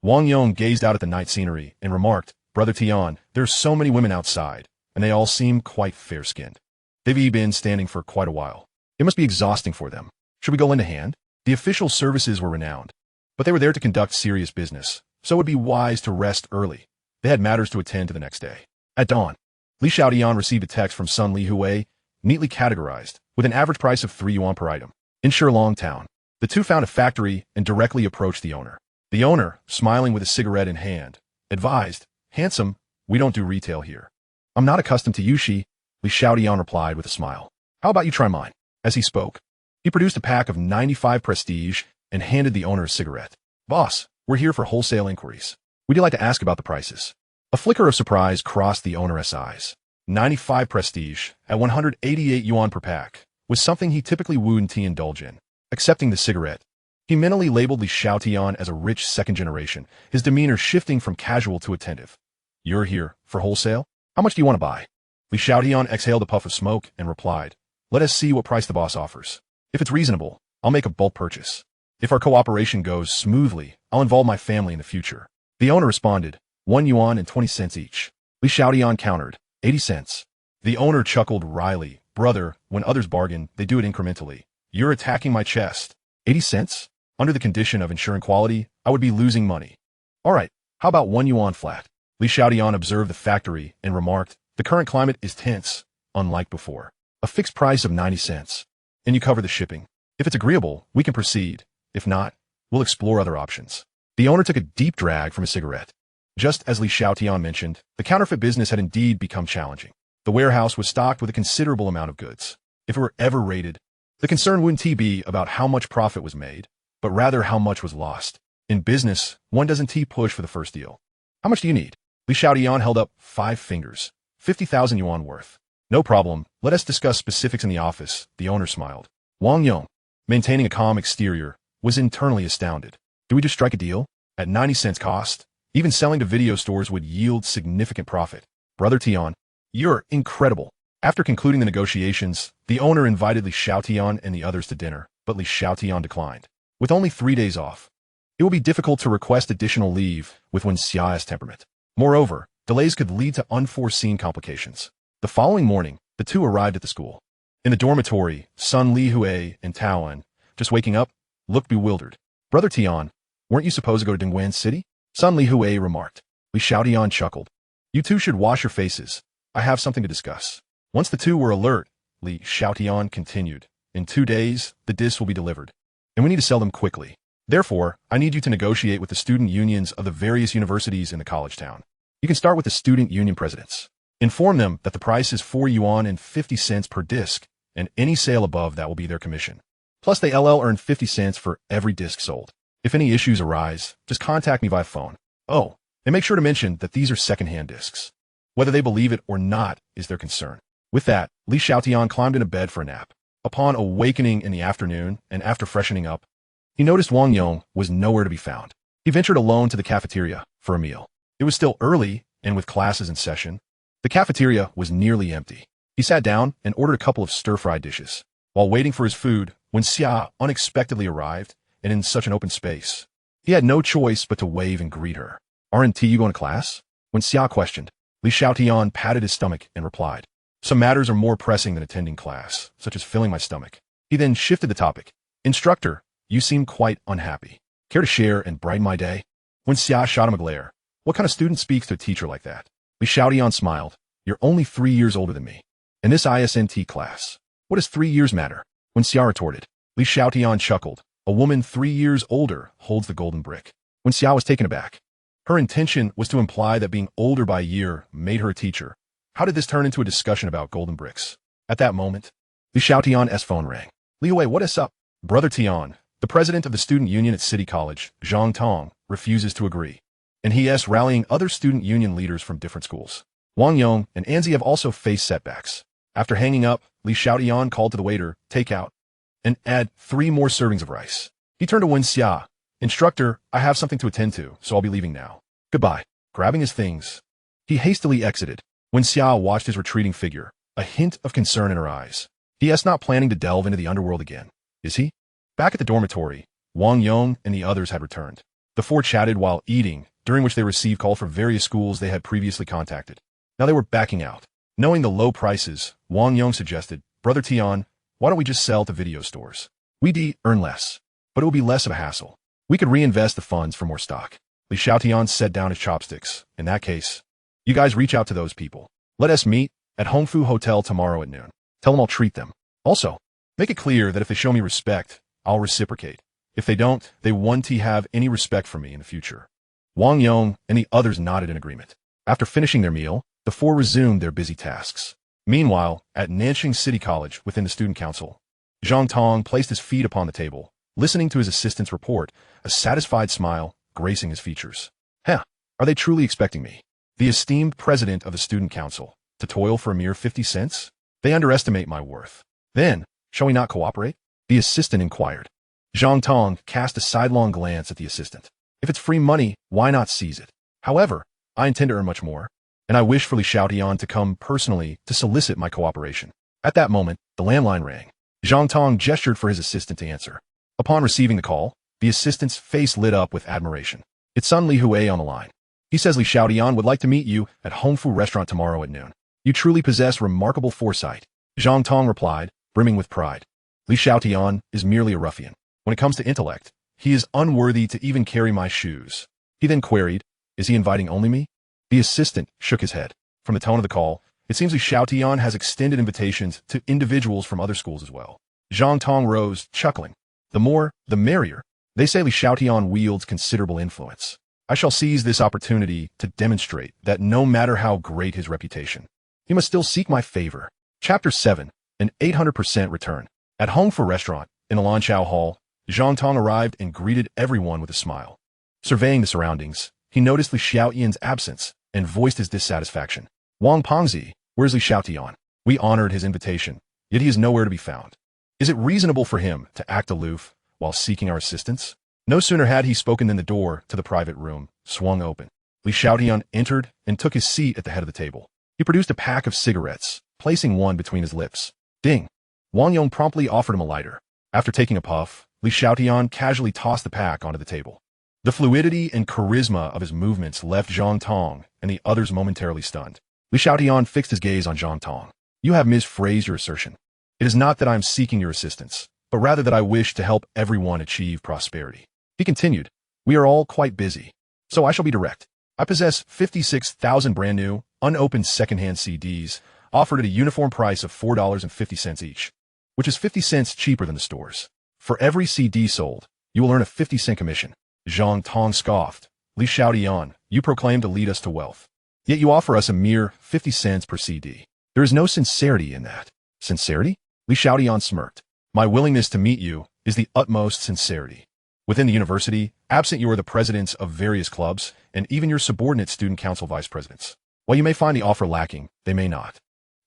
Wang Yong gazed out at the night scenery and remarked, Brother Tian, there's so many women outside, and they all seem quite fair-skinned. They've been standing for quite a while. It must be exhausting for them. Should we go lend a hand? The official services were renowned, but they were there to conduct serious business, so it would be wise to rest early. They had matters to attend to the next day. At dawn, Li Xiaotian received a text from Sun Li Hui, neatly categorized, with an average price of 3 yuan per item. In Shilong Town, the two found a factory and directly approached the owner. The owner, smiling with a cigarette in hand, advised, Handsome, we don't do retail here. I'm not accustomed to Yushi, Li Xiaotian replied with a smile. How about you try mine? As he spoke, he produced a pack of 95 prestige and handed the owner a cigarette. Boss, we're here for wholesale inquiries. Would you like to ask about the prices? A flicker of surprise crossed the owner's eyes. 95 prestige, at 188 yuan per pack, was something he typically wouldn't indulge in. Accepting the cigarette, he mentally labeled Li Xiaotian as a rich second generation, his demeanor shifting from casual to attentive. You're here for wholesale? How much do you want to buy? Li Xiaotian exhaled a puff of smoke and replied, Let us see what price the boss offers. If it's reasonable, I'll make a bulk purchase. If our cooperation goes smoothly, I'll involve my family in the future. The owner responded, 1 yuan and 20 cents each. Li Xiaotian countered, 80 cents. The owner chuckled wryly, Brother, when others bargain, they do it incrementally. You're attacking my chest. 80 cents? Under the condition of ensuring quality, I would be losing money. All right, how about 1 yuan flat? Li Xiaotian observed the factory and remarked, The current climate is tense, unlike before. A fixed price of 90 cents. And you cover the shipping. If it's agreeable, we can proceed. If not, we'll explore other options. The owner took a deep drag from his cigarette. Just as Li Xiaotian mentioned, the counterfeit business had indeed become challenging. The warehouse was stocked with a considerable amount of goods. If it were ever raided, the concern wouldn't be about how much profit was made, but rather how much was lost. In business, one doesn't push for the first deal. How much do you need? Li Xiaotian held up 5 fingers. 50,000 yuan worth. No problem, let us discuss specifics in the office, the owner smiled. Wang Yong, maintaining a calm exterior, was internally astounded. Do we just strike a deal? At 90 cents cost, even selling to video stores would yield significant profit. Brother Tian, you're incredible. After concluding the negotiations, the owner invited Li Xiaotian and the others to dinner, but Li Xiaotian declined. With only 3 days off, it will be difficult to request additional leave with Wen Xia's temperament. Moreover, delays could lead to unforeseen complications. The following morning, the two arrived at the school. In the dormitory, Sun Li Hui and Taoan, just waking up, looked bewildered. Brother Tian, weren't you supposed to go to Dongguan City? Sun Li Hui remarked. Li Xiaotian chuckled. You two should wash your faces. I have something to discuss. Once the two were alert, Li Xiaotian continued. In 2 days, the discs will be delivered, and we need to sell them quickly. Therefore, I need you to negotiate with the student unions of the various universities in the college town. You can start with the student union presidents. Inform them that the price is 4 yuan and 50 cents per disc, and any sale above that will be their commission. Plus, they earn 50 cents for every disc sold. If any issues arise, just contact me via phone. Oh, and make sure to mention that these are second-hand discs. Whether they believe it or not is their concern. With that, Li Xiaotian climbed into bed for a nap. Upon awakening in the afternoon, and after freshening up, he noticed Wang Yong was nowhere to be found. He ventured alone to the cafeteria for a meal. It was still early, and with classes in session, the cafeteria was nearly empty. He sat down and ordered a couple of stir-fried dishes. While waiting for his food, when Xia unexpectedly arrived, and in such an open space, he had no choice but to wave and greet her. "Aren't you going to class?" When Xia questioned, Xiaotian patted his stomach and replied, "Some matters are more pressing than attending class, such as filling my stomach." He then shifted the topic. "Instructor, you seem quite unhappy. Care to share and brighten my day?" When Xia shot him a glare, "What kind of student speaks to a teacher like that?" Xiaotian smiled. "You're only 3 years older than me. In this ISNT class, what does 3 years matter?" When Xia retorted, Xiaotian chuckled. "A woman 3 years older holds the golden brick." When Xia was taken aback, her intention was to imply that being older by a year made her a teacher. How did this turn into a discussion about golden bricks? At that moment, Xiaotian's phone rang. "Liuwei, what is up?" "Brother Tian, the president of the student union at City College, Zhang Tong, refuses to agree, and he is rallying other student union leaders from different schools. Wang Yong and Anzi have also faced setbacks." After hanging up, Xiaotian called to the waiter, "Take out, and add 3 more servings of rice." He turned to Wen Xia. "Instructor, I have something to attend to, so I'll be leaving now. Goodbye." Grabbing his things, he hastily exited. Wen Xia watched his retreating figure, a hint of concern in her eyes. He is not planning to delve into the underworld again, is he? Back at the dormitory, Wang Yong and the others had returned. The 4 chatted while eating, during which they received calls from various schools they had previously contacted. Now they were backing out. Knowing the low prices, Wang Yong suggested, "Brother Tian, why don't we just sell to video stores? We'd earn less, but it will be less of a hassle. We could reinvest the funds for more stock." Xiaotian set down his chopsticks. "In that case, you guys reach out to those people. Let us meet at Hongfu Hotel tomorrow at noon. Tell them I'll treat them. Also, make it clear that if they show me respect, I'll reciprocate. If they don't, they won't have any respect for me in the future." Wang Yong and the others nodded in agreement. After finishing their meal, the 4 resumed their busy tasks. Meanwhile, at Nanxing City College within the student council, Zhang Tong placed his feet upon the table, listening to his assistant's report, a satisfied smile gracing his features. "Heh, are they truly expecting me, the esteemed president of the student council, to toil for a mere 50 cents? They underestimate my worth. Then, shall we not cooperate?" the assistant inquired. Zhang Tong cast a sidelong glance at the assistant. "If it's free money, why not seize it? However, I intend to earn much more, and I wish for Xiaotian to come personally to solicit my cooperation." At that moment, the landline rang. Zhang Tong gestured for his assistant to answer. Upon receiving the call, the assistant's face lit up with admiration. "It's Sun Li Hui on the line. He says Xiaotian would like to meet you at Hongfu Restaurant tomorrow at noon. You truly possess remarkable foresight." Zhang Tong replied, brimming with pride. "Xiaotian is merely a ruffian. When it comes to intellect, he is unworthy to even carry my shoes." He then queried, "Is he inviting only me?" The assistant shook his head. From the tone of the call, it seems Xiaotian has extended invitations to individuals from other schools as well. Zhang Tong rose, chuckling. "The more, the merrier. They say Xiaotian wields considerable influence. I shall seize this opportunity to demonstrate that no matter how great his reputation, he must still seek my favor." Chapter 7, an 800% return. At Hongfu Restaurant, in the Lanchao Hall, Zhang Tong arrived and greeted everyone with a smile. Surveying the surroundings, he noticed Xiaotian's absence and voiced his dissatisfaction. "Wang Pengzi, where's Xiaotian? We honored his invitation, yet he is nowhere to be found. Is it reasonable for him to act aloof while seeking our assistance?" No sooner had he spoken than the door to the private room swung open. Xiaotian entered and took his seat at the head of the table. He produced a pack of cigarettes, placing one between his lips. Ding! Wang Yong promptly offered him a lighter. After taking a puff, Xiaotian casually tossed the pack onto the table. The fluidity and charisma of his movements left Zhang Tong and the others momentarily stunned. Xiaotian fixed his gaze on Zhang Tong. "You have misphrased your assertion. It is not that I am seeking your assistance, but rather that I wish to help everyone achieve prosperity." He continued, "We are all quite busy, so I shall be direct. I possess 56,000 brand new, unopened secondhand CDs, offered at a uniform price of $4.50 each, which is 50 cents cheaper than the stores. For every CD sold, you will earn a 50-cent commission." Zhang Tong scoffed. "Xiaotian, you proclaim to lead us to wealth, yet you offer us a mere 50 cents per CD. There is no sincerity in that." "Sincerity?" Xiaotian smirked. "My willingness to meet you is the utmost sincerity. Within the university, absent you are the presidents of various clubs, and even your subordinate student council vice presidents. While you may find the offer lacking, they may not."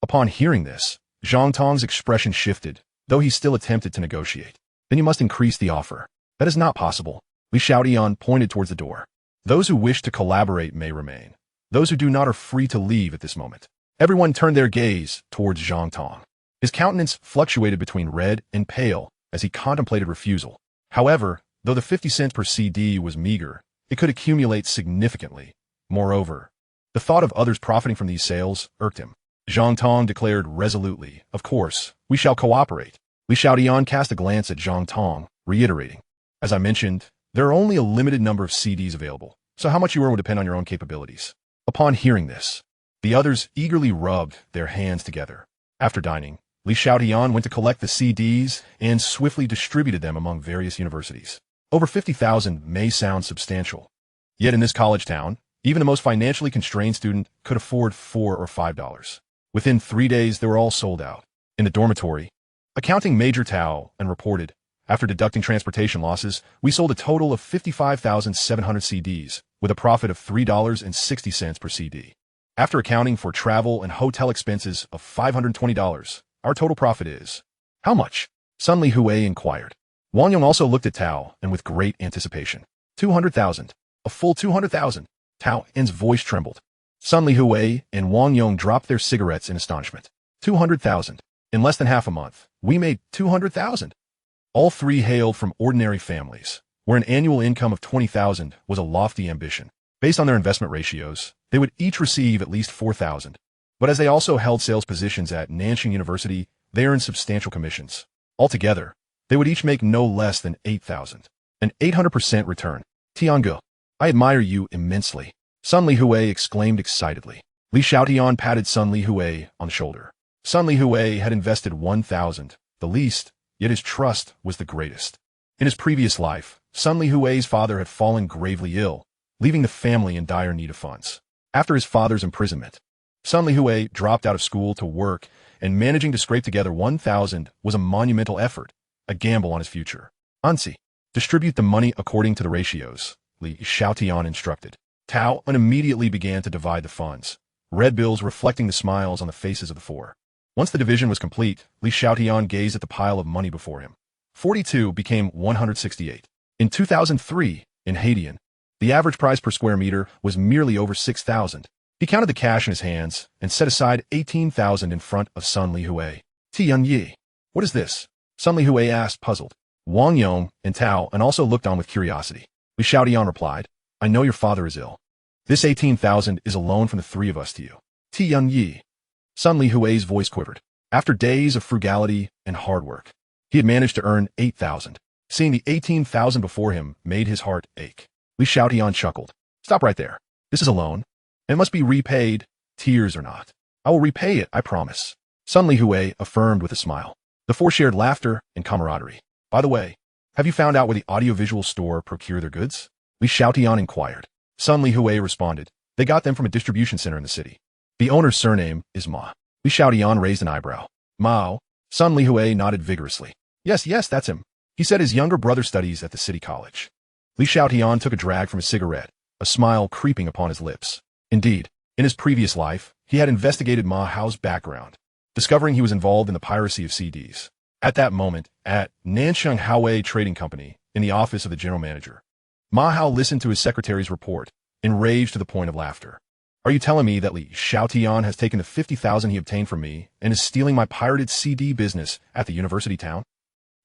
Upon hearing this, Zhang Tong's expression shifted, though he still attempted to negotiate. "Then you must increase the offer." "That is not possible." Xiaotian pointed towards the door. "Those who wish to collaborate may remain. Those who do not are free to leave at this moment. Everyone turned their gaze towards Zhang Tong. His countenance fluctuated between red and pale as he contemplated refusal. However, though the 50 cents per CD was meager, it could accumulate significantly. Moreover, the thought of others profiting from these sales irked him. Zhang Tong declared resolutely, "Of course, we shall cooperate." Li Xiaotian cast a glance at Zhang Tong, reiterating, "As I mentioned, there are only a limited number of CDs available, so how much you earn will depend on your own capabilities." Upon hearing this, the others eagerly rubbed their hands together. After dining, Li Xiaotian went to collect the CDs and swiftly distributed them among various universities. Over 50,000 may sound substantial. Yet in this college town, even the most financially constrained student could afford $4 or $5. Within 3 days, they were all sold out. In the dormitory, accounting Major Tao and reported, "After deducting transportation losses, we sold a total of 55,700 CDs, with a profit of $3.60 per CD. After accounting for travel and hotel expenses of $520, our total profit is..." "How much?" Sun Li Hui inquired. Wang Yong also looked at Tao and with great anticipation. 200,000. A full 200,000. Tao En's voice trembled. Sun Li Hui and Wang Yong dropped their cigarettes in astonishment. 200,000. In less than half a month, we made 200,000. All three hailed from ordinary families, where an annual income of 20,000 was a lofty ambition. Based on their investment ratios, they would each receive at least 4,000. But as they also held sales positions at Nanxing University, they earned substantial commissions. Altogether, they would each make no less than 8,000. An 800% return. Tiange, I admire you immensely. Sun Li Hui exclaimed excitedly. Li Xiaotian patted Sun Li Hui on the shoulder. Sun Li Hui had invested 1,000, the least, yet his trust was the greatest. In his previous life, Sun Li Hui's father had fallen gravely ill, leaving the family in dire need of funds. After his father's imprisonment, Sun Li Hui dropped out of school to work, and managing to scrape together 1,000 was a monumental effort, a gamble on his future. "Ansi, distribute the money according to the ratios," Li Xiaotian instructed. Tao immediately began to divide the funds, red bills reflecting the smiles on the faces of the four. Once the division was complete, Li Xiaotian gazed at the pile of money before him. 42 became 168. In 2003, in Haitian, the average price per square meter was merely over 6,000. He counted the cash in his hands and set aside 18,000 in front of Sun Li Hui. "Tian Yi, what is this?" Sun Li Hui asked, puzzled. Wang Yong and Tao and also looked on with curiosity. Li Xiaotian replied, "I know your father is ill. This 18,000 is a loan from the three of us to you." "Tian Yi." Sun Li Hui's voice quivered. After days of frugality and hard work, he had managed to earn 8,000. Seeing the 18,000 before him made his heart ache. Li Xiaotian chuckled. "Stop right there. This is a loan. It must be repaid, tears or not. I will repay it, I promise." Sun Li Hui affirmed with a smile. The four shared laughter and camaraderie. "By the way, have you found out where the audiovisual store procure their goods?" Li Xiaotian inquired. Sun Li Hui responded, "They got them from a distribution center in the city. The owner's surname is Ma." Li Xiaotian raised an eyebrow. "Mao?" Sun Li Hui nodded vigorously. Yes, that's him. He said his younger brother studies at the city college." Li Xiaotian took a drag from his cigarette, a smile creeping upon his lips. Indeed, in his previous life, he had investigated Ma Hao's background, discovering he was involved in the piracy of CDs. At that moment, at Nanxing Haowei Trading Company, in the office of the general manager, Ma Hao listened to his secretary's report, enraged to the point of laughter. "Are you telling me that Li Xiaotian has taken the 50,000 he obtained from me and is stealing my pirated CD business at the university town?"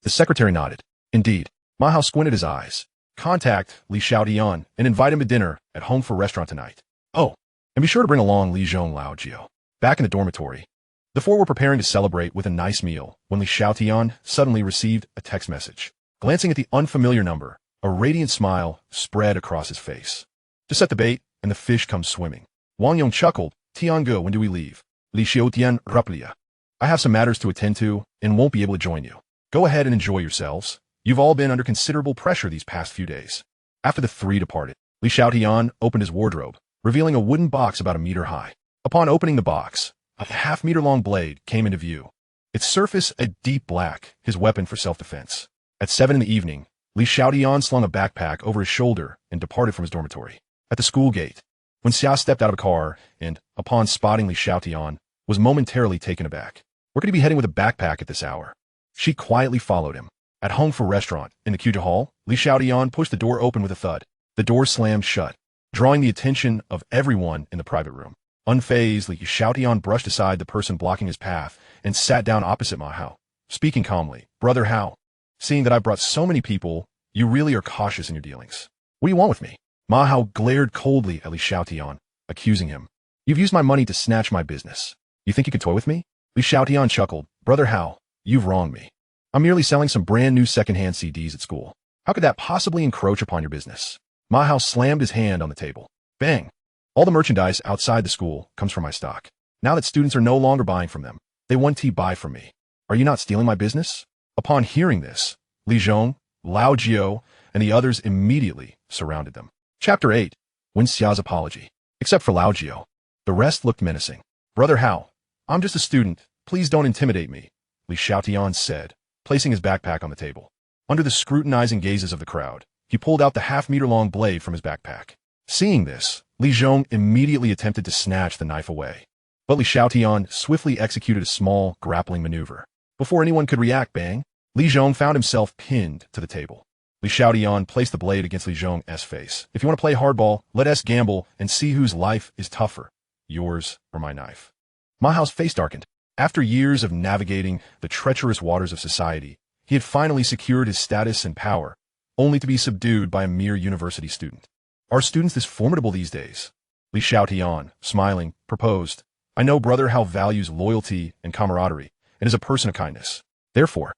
The secretary nodded. "Indeed." Ma Hao squinted his eyes. "Contact Li Xiaotian and invite him to dinner at home for restaurant tonight. Oh, and be sure to bring along Li Zhong Lao Jiao." Back in the dormitory, the four were preparing to celebrate with a nice meal when Li Xiaotian suddenly received a text message. Glancing at the unfamiliar number, a radiant smile spread across his face. "To set the bait, and the fish comes swimming." Wang Yong chuckled. "Tiange, when do we leave?" Li Xiaotian replia. "I have some matters to attend to and won't be able to join you. Go ahead and enjoy yourselves. You've all been under considerable pressure these past few days." After the three departed, Li Xiaotian opened his wardrobe, revealing a wooden box about a meter high. Upon opening the box, a half-meter-long blade came into view, its surface a deep black, his weapon for self-defense. At 7 in the evening, Li Xiaotian slung a backpack over his shoulder and departed from his dormitory. At the school gate, when Xia stepped out of a car and, upon spotting Li Xiaotian, was momentarily taken aback. Where could he be heading with a backpack at this hour? She quietly followed him. At home for restaurant, in the Kuja Hall, Li Xiaotian pushed the door open with a thud. The door slammed shut. drawing the attention of everyone in the private room. Unfazed, Li Xiaotian brushed aside the person blocking his path and sat down opposite Ma Hao, speaking calmly. Brother Hao, seeing that I brought so many people, you really are cautious in your dealings. What do you want with me? Ma Hao glared coldly at Li Xiaotian, accusing him. You've used my money to snatch my business. You think you can toy with me? Li Xiaotian chuckled. Brother Hao, you've wronged me. I'm merely selling some brand new secondhand CDs at school. How could that possibly encroach upon your business? Ma Hao slammed his hand on the table. Bang! All the merchandise outside the school comes from my stock. Now that students are no longer buying from them, they want to buy from me. Are you not stealing my business? Upon hearing this, Li Zhong, Lao Jiao, and the others immediately surrounded them. Chapter 8. Wen Xia's Apology. Except for Lao Jiao, the rest looked menacing. Brother Hao, I'm just a student. Please don't intimidate me, Li Xiaotian said, placing his backpack on the table. Under the scrutinizing gazes of the crowd, he pulled out the half-meter-long blade from his backpack. Seeing this, Li Zhong immediately attempted to snatch the knife away. But Li Xiaotian swiftly executed a small, grappling maneuver. Before anyone could react, bang, Li Zhong found himself pinned to the table. Li Xiaotian placed the blade against Li Zhong's face. If you want to play hardball, let us gamble and see whose life is tougher, yours or my knife. Ma Hao's face darkened. After years of navigating the treacherous waters of society, he had finally secured his status and power, only to be subdued by a mere university student. Are students this formidable these days? Li Xiaotian, smiling, proposed. I know Brother Hao values loyalty and camaraderie, and is a person of kindness. Therefore,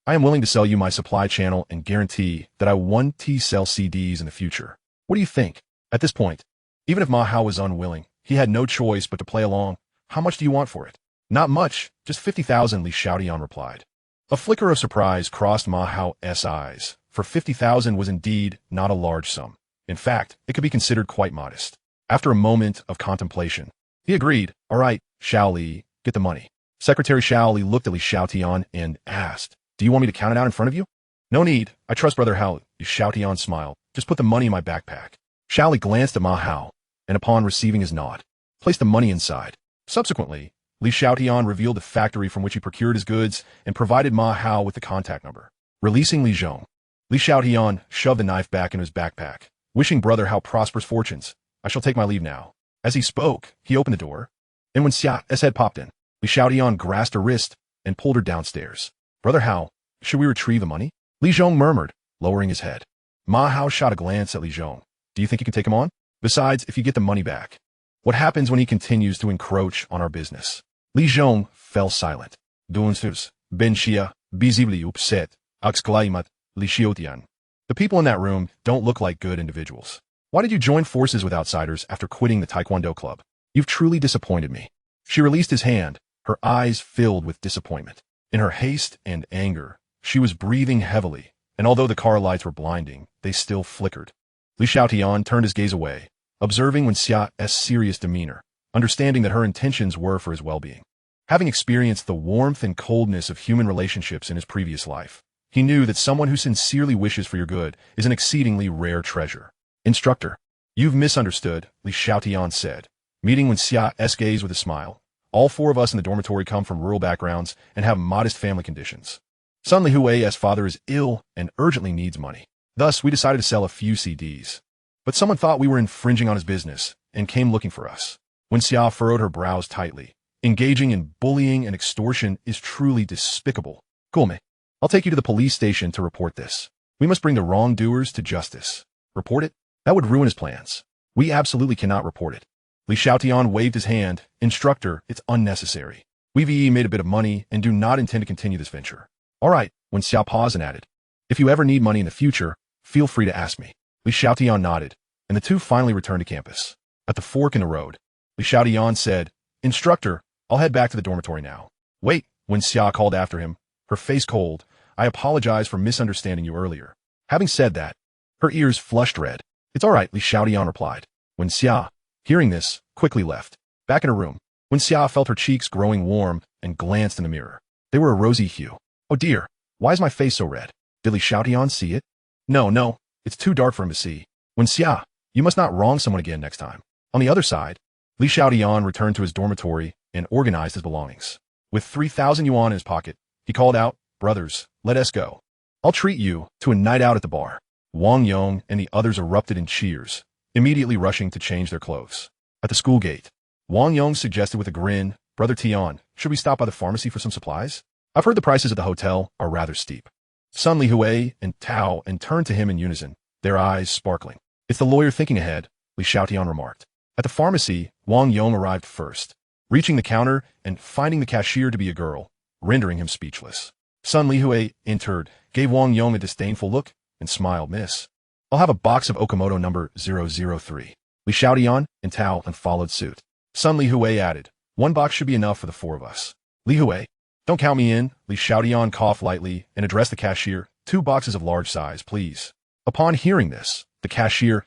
I am willing to sell you my supply channel and guarantee that I want to sell CDs in the future. What do you think? At this point, even if Ma Hao was unwilling, he had no choice but to play along. How much do you want for it? Not much, just 50,000, Li Xiaotian replied. A flicker of surprise crossed Ma Hao's eyes, for 50,000 was indeed not a large sum. In fact, it could be considered quite modest. After a moment of contemplation, he agreed. All right, Xiao Li, get the money. Secretary Xiao Li looked at Li Xiaotian and asked, do you want me to count it out in front of you? No need. I trust Brother Hao. Li Xiaotian smiled. Just put the money in my backpack. Xiao Li glanced at Ma Hao, and upon receiving his nod, placed the money inside. Subsequently, Li Xiaotian revealed the factory from which he procured his goods and provided Ma Hao with the contact number. Releasing Li Zhong, Li Xiaotian shoved the knife back into his backpack, wishing Brother Hao prosperous fortunes. I shall take my leave now. As he spoke, he opened the door, and when Xia's head popped in, Li Xiaotian grasped her wrist and pulled her downstairs. Brother Hao, should we retrieve the money? Li Zhong murmured, lowering his head. Ma Hao shot a glance at Li Zhong. Do you think you can take him on? Besides, if you get the money back, what happens when he continues to encroach on our business? Li Zhong fell silent. Dunsters, Ben Xia, visibly upset, exclaimed Li Xiaotian. The people in that room don't look like good individuals. Why did you join forces with outsiders after quitting the Taekwondo club? You've truly disappointed me. She released his hand, her eyes filled with disappointment. In her haste and anger, she was breathing heavily, and although the car lights were blinding, they still flickered. Li Xiaotian turned his gaze away, observing Wen Xia's serious demeanor, understanding that her intentions were for his well-being. Having experienced the warmth and coldness of human relationships in his previous life, he knew that someone who sincerely wishes for your good is an exceedingly rare treasure. Instructor, you've misunderstood, Li Xiaotian said, meeting Wen Xia's gaze with a smile. All four of us in the dormitory come from rural backgrounds and have modest family conditions. Son Li Hui's father is ill and urgently needs money. Thus, we decided to sell a few CDs. But someone thought we were infringing on his business and came looking for us. Wen Xia furrowed her brows tightly. Engaging in bullying and extortion is truly despicable. Gulme, I'll take you to the police station to report this. We must bring the wrongdoers to justice. Report it? That would ruin his plans. We absolutely cannot report it. Li Xiaotian waved his hand. Instructor, it's unnecessary. We've made a bit of money and do not intend to continue this venture. All right, Wen Xia paused and added, if you ever need money in the future, feel free to ask me. Li Xiaotian nodded, and the two finally returned to campus. At the fork in the road, Li Xiaotian said, Instructor, I'll head back to the dormitory now. Wait, Wen Xia called after him, her face cold. I apologize for misunderstanding you earlier. Having said that, her ears flushed red. It's all right, Li Xiaotian replied. Wen Xia, hearing this, quickly left. Back in her room, Wen Xia felt her cheeks growing warm and glanced in the mirror. They were a rosy hue. Oh dear, why is my face so red? Did Li Xiaotian see it? No, it's too dark for him to see. Wen Xia, you must not wrong someone again next time. On the other side, Li Xiaotian returned to his dormitory and organized his belongings. With 3,000 yuan in his pocket, he called out, Brothers, let us go. I'll treat you to a night out at the bar. Wang Yong and the others erupted in cheers, immediately rushing to change their clothes. At the school gate, Wang Yong suggested with a grin, "Brother Tian, should we stop by the pharmacy for some supplies? I've heard the prices at the hotel are rather steep." Sun Li Hui and Tao and turned to him in unison, their eyes sparkling. "It's the lawyer thinking ahead," Li Xiaotian remarked. At the pharmacy, Wang Yong arrived first, reaching the counter and finding the cashier to be a girl, rendering him speechless. Sun Li Hui entered, gave Wang Yong a disdainful look, and smiled. "Miss, I'll have a box of Okamoto number 003. Li Xiaotian and Tao and followed suit. Sun Li Hui added, "One box should be enough for the four of us." "Li Hui, don't count me in." Li Xiaotian coughed lightly and addressed the cashier. "2 boxes of large size, please." Upon hearing this, the cashier's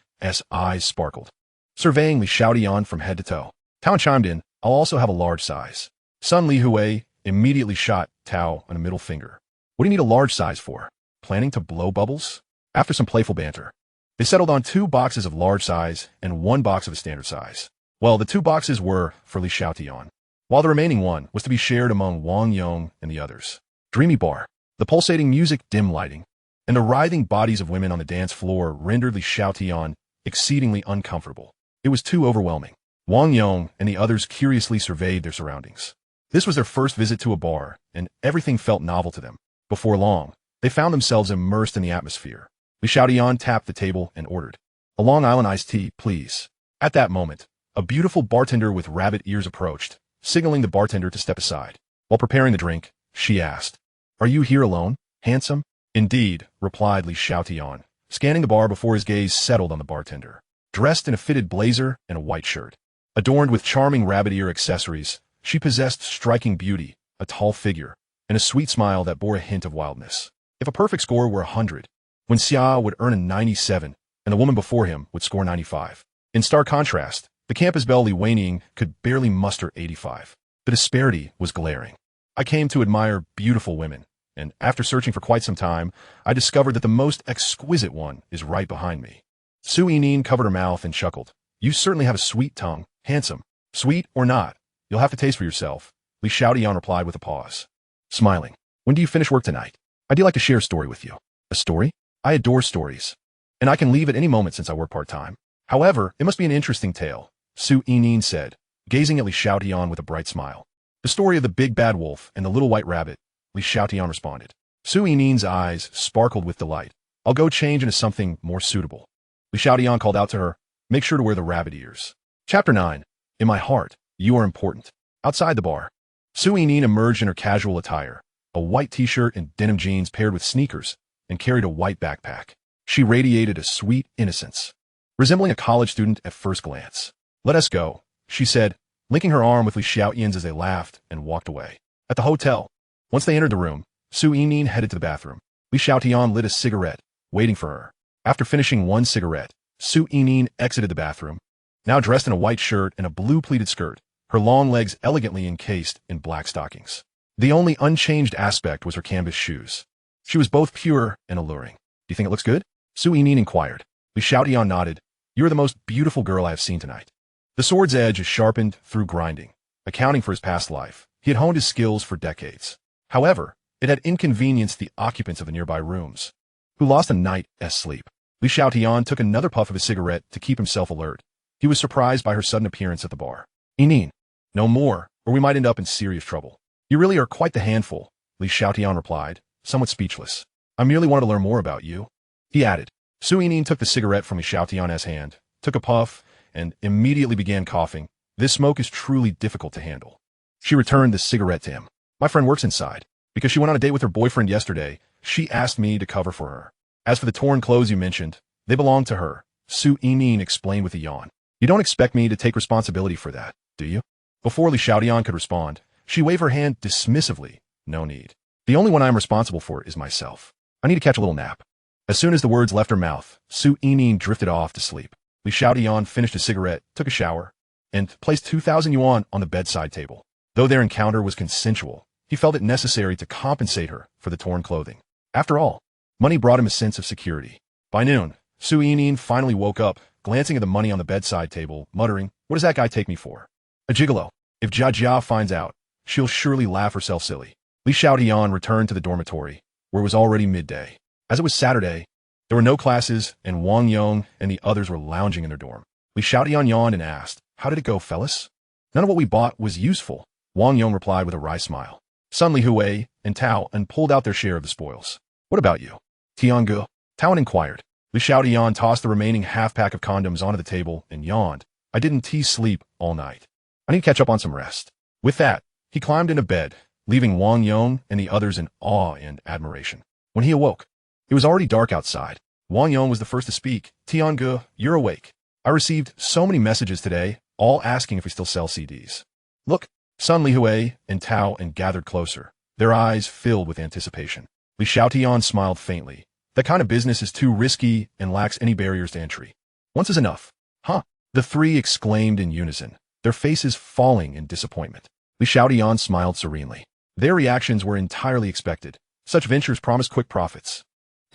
eyes sparkled, surveying Li Xiaotian from head to toe. Tao chimed in, "I'll also have a large size." Sun Li Hui immediately shot Tao on a middle finger. "What do you need a large size for? Planning to blow bubbles?" After some playful banter, they settled on 2 boxes of large size and 1 box of a standard size. Well, the 2 boxes were for Li Xiaotian, while the remaining one was to be shared among Wang Yong and the others. Dreamy bar, the pulsating music, dim lighting, and the writhing bodies of women on the dance floor rendered Li Xiaotian exceedingly uncomfortable. It was too overwhelming. Wang Yong and the others curiously surveyed their surroundings. This was their first visit to a bar, and everything felt novel to them. Before long, they found themselves immersed in the atmosphere. Li Xiaotian tapped the table and ordered, "A Long Island iced tea, please." At that moment, a beautiful bartender with rabbit ears approached, signaling the bartender to step aside. While preparing the drink, she asked, "Are you here alone, handsome?" "Indeed," replied Li Xiaotian, scanning the bar before his gaze settled on the bartender. Dressed in a fitted blazer and a white shirt, adorned with charming rabbit ear accessories, she possessed striking beauty, a tall figure, and a sweet smile that bore a hint of wildness. If a perfect score were 100, Wen Xia would earn a 97, and the woman before him would score 95. In stark contrast, the campus belle Li Weining could barely muster 85. The disparity was glaring. "I came to admire beautiful women, and after searching for quite some time, I discovered that the most exquisite one is right behind me." Su Yinin covered her mouth and chuckled. "You certainly have a sweet tongue, handsome." "Sweet or not, you'll have to taste for yourself," Li Xiaotian replied with a pause. Smiling, "When do you finish work tonight? I'd like to share a story with you." "A story? I adore stories, and I can leave at any moment since I work part-time. However, it must be an interesting tale," Su Yinin said, gazing at Li Xiaotian with a bright smile. "The story of the big bad wolf and the little white rabbit," Li Xiaotian responded. Su Yinin's eyes sparkled with delight. "I'll go change into something more suitable." Li Xiaotian called out to her, "Make sure to wear the rabbit ears." Chapter 9. In my heart, you are important. Outside the bar, Su Yinin emerged in her casual attire, a white t-shirt and denim jeans paired with sneakers, and carried a white backpack. She radiated a sweet innocence, resembling a college student at first glance. "Let us go," she said, linking her arm with Li Xiaotian's as they laughed and walked away. At the hotel, once they entered the room, Su Yinin headed to the bathroom. Li Xiaotian lit a cigarette, waiting for her. After finishing 1 cigarette, Su Yinin exited the bathroom. Now dressed in a white shirt and a blue pleated skirt, her long legs elegantly encased in black stockings. The only unchanged aspect was her canvas shoes. She was both pure and alluring. "Do you think it looks good?" Su Yinin inquired. Li Xiaotian nodded. "You are the most beautiful girl I have seen tonight." The sword's edge is sharpened through grinding. Accounting for his past life, he had honed his skills for decades. However, it had inconvenienced the occupants of the nearby rooms, who lost a night's sleep. Li Xiaotian took another puff of his cigarette to keep himself alert. He was surprised by her sudden appearance at the bar. "Yinin, no more, or we might end up in serious trouble." "You really are quite the handful," Li Xiaotian replied, somewhat speechless. "I merely wanted to learn more about you," he added. Su Yinin took the cigarette from Li Xiaotian's hand, took a puff, and immediately began coughing. "This smoke is truly difficult to handle." She returned the cigarette to him. "My friend works inside. Because she went on a date with her boyfriend yesterday, she asked me to cover for her. As for the torn clothes you mentioned, they belong to her," Su Yinin explained with a yawn. "You don't expect me to take responsibility for that, do you?" Before Li Xiaotian could respond, she waved her hand dismissively. "No need. The only one I am responsible for is myself. I need to catch a little nap." As soon as the words left her mouth, Su Yinin drifted off to sleep. Li Xiaotian finished his cigarette, took a shower, and placed 2,000 yuan on the bedside table. Though their encounter was consensual, he felt it necessary to compensate her for the torn clothing. After all, money brought him a sense of security. By noon, Su Yinin finally woke up, glancing at the money on the bedside table, muttering, "What does that guy take me for? A gigolo. If Jia Jia finds out, she'll surely laugh herself silly." Li Xiaotian returned to the dormitory, where it was already midday. As it was Saturday, There were no classes, and Wang Yong and the others were lounging in their dorm. Li Xiaotian yawned and asked, "How did it go, fellas?" "None of what we bought was useful," Wang Yong replied with a wry smile. Sun Li Hui and Tao and pulled out their share of the spoils. "What about you?" Tiangu, Tao inquired. Li Xiaotian tossed the remaining half-pack of condoms onto the table and yawned. "I didn't sleep all night. I need to catch up on some rest." With that, he climbed into bed, leaving Wang Yong and the others in awe and admiration. When he awoke, it was already dark outside. Wang Yong was the first to speak. "Tiangu, you're awake. I received so many messages today, all asking if we still sell CDs." "Look," Sun Li Hui and Tao and gathered closer, their eyes filled with anticipation. Li Xiaotian smiled faintly. "That kind of business is too risky and lacks any barriers to entry. Once is enough." "Huh?" the three exclaimed in unison, their faces falling in disappointment. Li Xiaotian smiled serenely. Their reactions were entirely expected. Such ventures promised quick profits.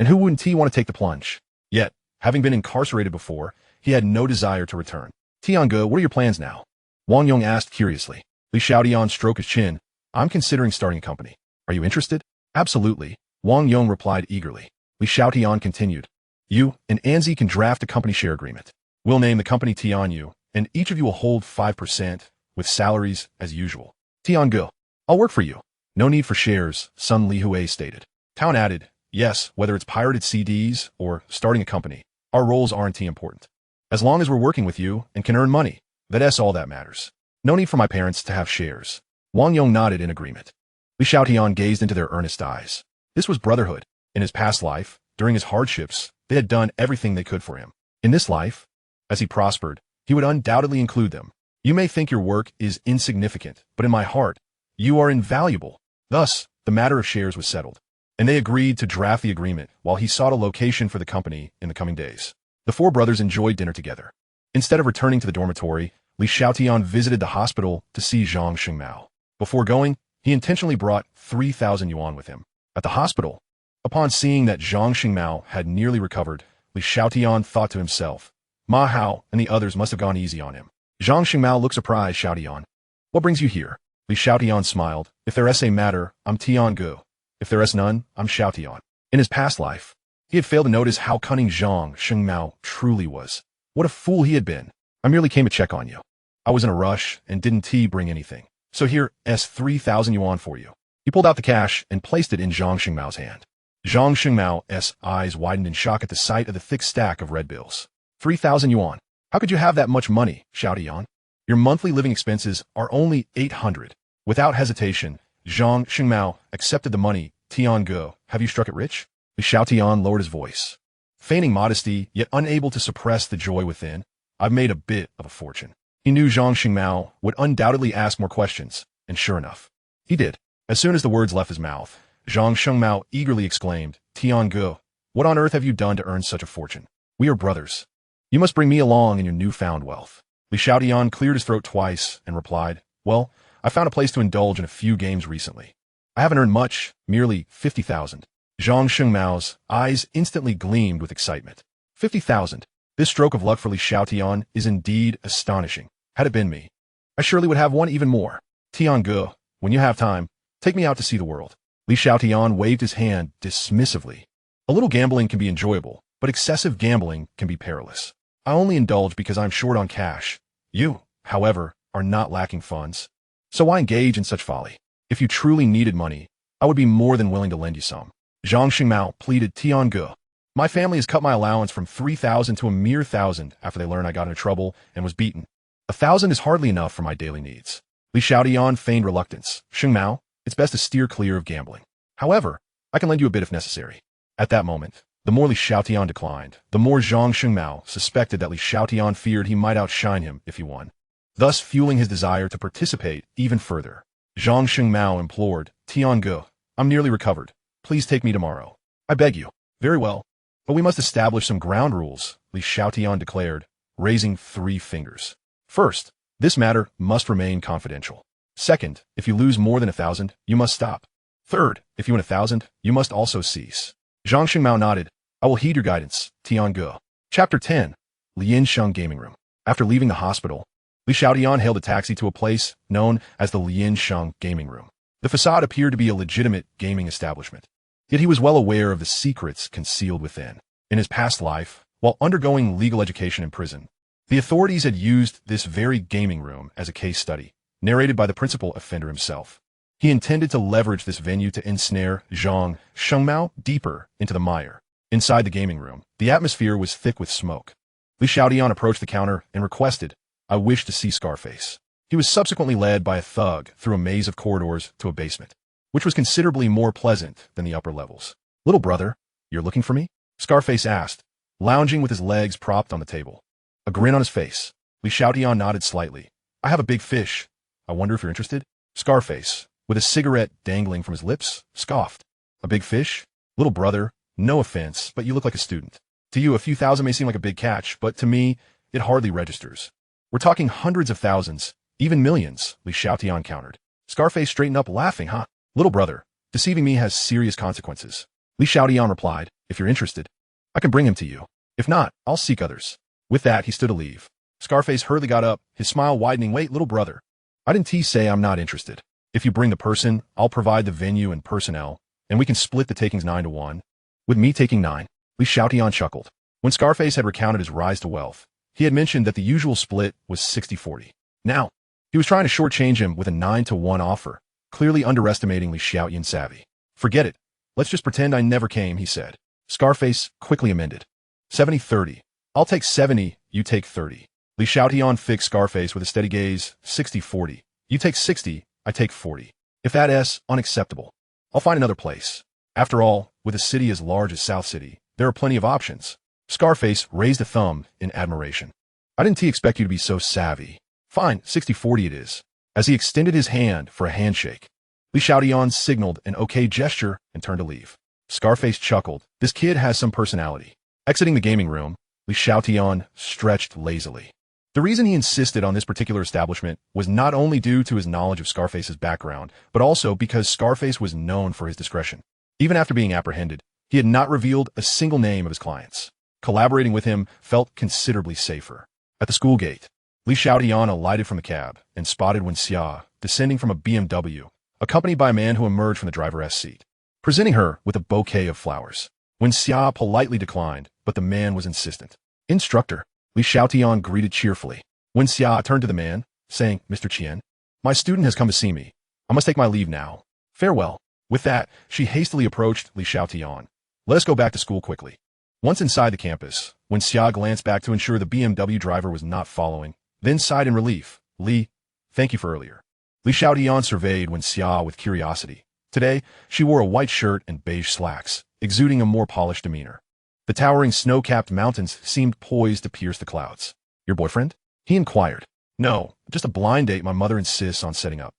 And who wouldn't want to take the plunge? Yet, having been incarcerated before, he had no desire to return. "Tiangu, what are your plans now?" Wang Yong asked curiously. Li Xiaotian stroked his chin. "I'm considering starting a company. Are you interested?" "Absolutely," Wang Yong replied eagerly. Li Xiaotian continued. "You and Anzi can draft a company share agreement. We'll name the company Tianyu, and each of you will hold 5%, with salaries as usual." "Tiangu, I'll work for you." "No need for shares," Sun Li Hui stated. Town added, "Yes, whether it's pirated CDs or starting a company, our roles aren't important. As long as we're working with you and can earn money, that's all that matters. No need for my parents to have shares." Wang Yong nodded in agreement. Li Xiaotian gazed into their earnest eyes. This was brotherhood. In his past life, during his hardships, they had done everything they could for him. In this life, as he prospered, he would undoubtedly include them. "You may think your work is insignificant, but in my heart, you are invaluable." Thus, the matter of shares was settled, and they agreed to draft the agreement while he sought a location for the company in the coming days. The four brothers enjoyed dinner together. Instead of returning to the dormitory, Li Xiaotian visited the hospital to see Zhang Xingmao. Before going, he intentionally brought 3,000 yuan with him. At the hospital, upon seeing that Zhang Xingmao had nearly recovered, Li Xiaotian thought to himself, "Ma Hao and the others must have gone easy on him." Zhang Xingmao looked surprised. "Xiaotian, what brings you here?" Li Xiaotian smiled. "If there is a matter, I'm Tiangu. If there is none, I'm Xiaotian." In his past life, he had failed to notice how cunning Zhang Xingmao truly was. What a fool he had been. "I merely came to check on you. I was in a rush and didn't bring anything. So here is 3,000 yuan for you." He pulled out the cash and placed it in Zhang Xingmao's hand. Zhang Xingmao's eyes widened in shock at the sight of the thick stack of red bills. 3,000 yuan. How could you have that much money, Xiaotian? Your monthly living expenses are only 800. Without hesitation, Zhang Xingmao accepted the money. "Tiangu, have you struck it rich?" Li Xiaotian lowered his voice, feigning modesty, yet unable to suppress the joy within. "I've made a bit of a fortune." He knew Zhang Xingmao would undoubtedly ask more questions, and sure enough, he did. As soon as the words left his mouth, Zhang Xingmao eagerly exclaimed, "Tiangu, what on earth have you done to earn such a fortune? We are brothers. You must bring me along in your newfound wealth." Li Xiaotian cleared his throat twice and replied, "Well, I found a place to indulge in a few games recently. I haven't earned much, merely 50,000. Zhang Xingmao's eyes instantly gleamed with excitement. 50,000. This stroke of luck for Li Xiaotian is indeed astonishing. Had it been me, I surely would have won even more. "Tiangu, when you have time, take me out to see the world." Li Xiaotian waved his hand dismissively. "A little gambling can be enjoyable, but excessive gambling can be perilous. I only indulge because I'm short on cash. You, however, are not lacking funds. So why engage in such folly? If you truly needed money, I would be more than willing to lend you some." Zhang Xingmao pleaded. "Tiangu, my family has cut my allowance from 3,000 to a mere 1,000 after they learned I got into trouble and was beaten. 1,000 is hardly enough for my daily needs." Li Xiaotian feigned reluctance. "Xingmao, it's best to steer clear of gambling. However, I can lend you a bit if necessary." At that moment, the more Li Xiaotian declined, the more Zhang Xingmao suspected that Li Xiaotian feared he might outshine him if he won, thus fueling his desire to participate even further. Zhang Xingmao implored, "Tiangu, I'm nearly recovered. Please take me tomorrow. I beg you." "Very well, but we must establish some ground rules," Li Xiaotian declared, raising 3 fingers. "First, this matter must remain confidential. Second, if you lose more than 1,000, you must stop. Third, if you win 1,000, you must also cease." Zhang Xingmao nodded. "I will heed your guidance, Tiangu." Chapter 10. Liansheng Gaming Room. After leaving the hospital, Li Xiaotian hailed a taxi to a place known as the Liansheng Gaming Room. The facade appeared to be a legitimate gaming establishment, yet he was well aware of the secrets concealed within. In his past life, while undergoing legal education in prison, the authorities had used this very gaming room as a case study, narrated by the principal offender himself. He intended to leverage this venue to ensnare Zhang Shengmao deeper into the mire. Inside the gaming room, the atmosphere was thick with smoke. Xiaotian approached the counter and requested, "I wish to see Scarface." He was subsequently led by a thug through a maze of corridors to a basement, which was considerably more pleasant than the upper levels. "Little brother, you're looking for me?" Scarface asked, lounging with his legs propped on the table. A grin on his face, Xiaotian nodded slightly. "I have a big fish. I wonder if you're interested?" Scarface, with a cigarette dangling from his lips, scoffed. "A big fish? Little brother, no offense, but you look like a student. To you, a few thousand may seem like a big catch, but to me, it hardly registers. We're talking hundreds of thousands, even millions," Xiaotian countered. Scarface straightened up, laughing. "Huh? Little brother, deceiving me has serious consequences." Xiaotian replied, "If you're interested, I can bring him to you. If not, I'll seek others." With that, he stood to leave. Scarface hurriedly got up, his smile widening. "Wait, little brother. I didn't say I'm not interested. If you bring the person, I'll provide the venue and personnel, and we can split the takings 9-1. With me taking 9, Xiaotian chuckled. When Scarface had recounted his rise to wealth, he had mentioned that the usual split was 60-40. Now, he was trying to shortchange him with a 9-1 offer, clearly underestimating Xiaotian's savvy. "Forget it. Let's just pretend I never came," he said. Scarface quickly amended. 70-30. I'll take 70, you take 30. Xiaotian fixed Scarface with a steady gaze. 60-40. You take 60, I take 40. If that's unacceptable, I'll find another place. After all, with a city as large as South City, there are plenty of options. Scarface raised a thumb in admiration. "I didn't expect you to be so savvy. Fine, 60-40 it is." As he extended his hand for a handshake, Xiaotian signaled an okay gesture and turned to leave. Scarface chuckled. This kid has some personality. Exiting the gaming room, Xiaotian stretched lazily. The reason he insisted on this particular establishment was not only due to his knowledge of Scarface's background, but also because Scarface was known for his discretion. Even after being apprehended, he had not revealed a single name of his clients. Collaborating with him felt considerably safer. At the school gate, Xiaotian alighted from the cab and spotted Wen Xia descending from a BMW, accompanied by a man who emerged from the driver's seat, presenting her with a bouquet of flowers. Wen Xia politely declined, but the man was insistent. "Instructor," Xiaotian greeted cheerfully. Wen Xia turned to the man, saying, "Mr. Qian, my student has come to see me. I must take my leave now. Farewell." With that, she hastily approached Xiaotian. "Let us go back to school quickly." Once inside the campus, Wen Xia glanced back to ensure the BMW driver was not following, then sighed in relief. "Li, thank you for earlier." Xiaotian surveyed Wen Xia with curiosity. Today, she wore a white shirt and beige slacks, exuding a more polished demeanor. The towering snow-capped mountains seemed poised to pierce the clouds. "Your boyfriend?" he inquired. "No, just a blind date my mother insists on setting up."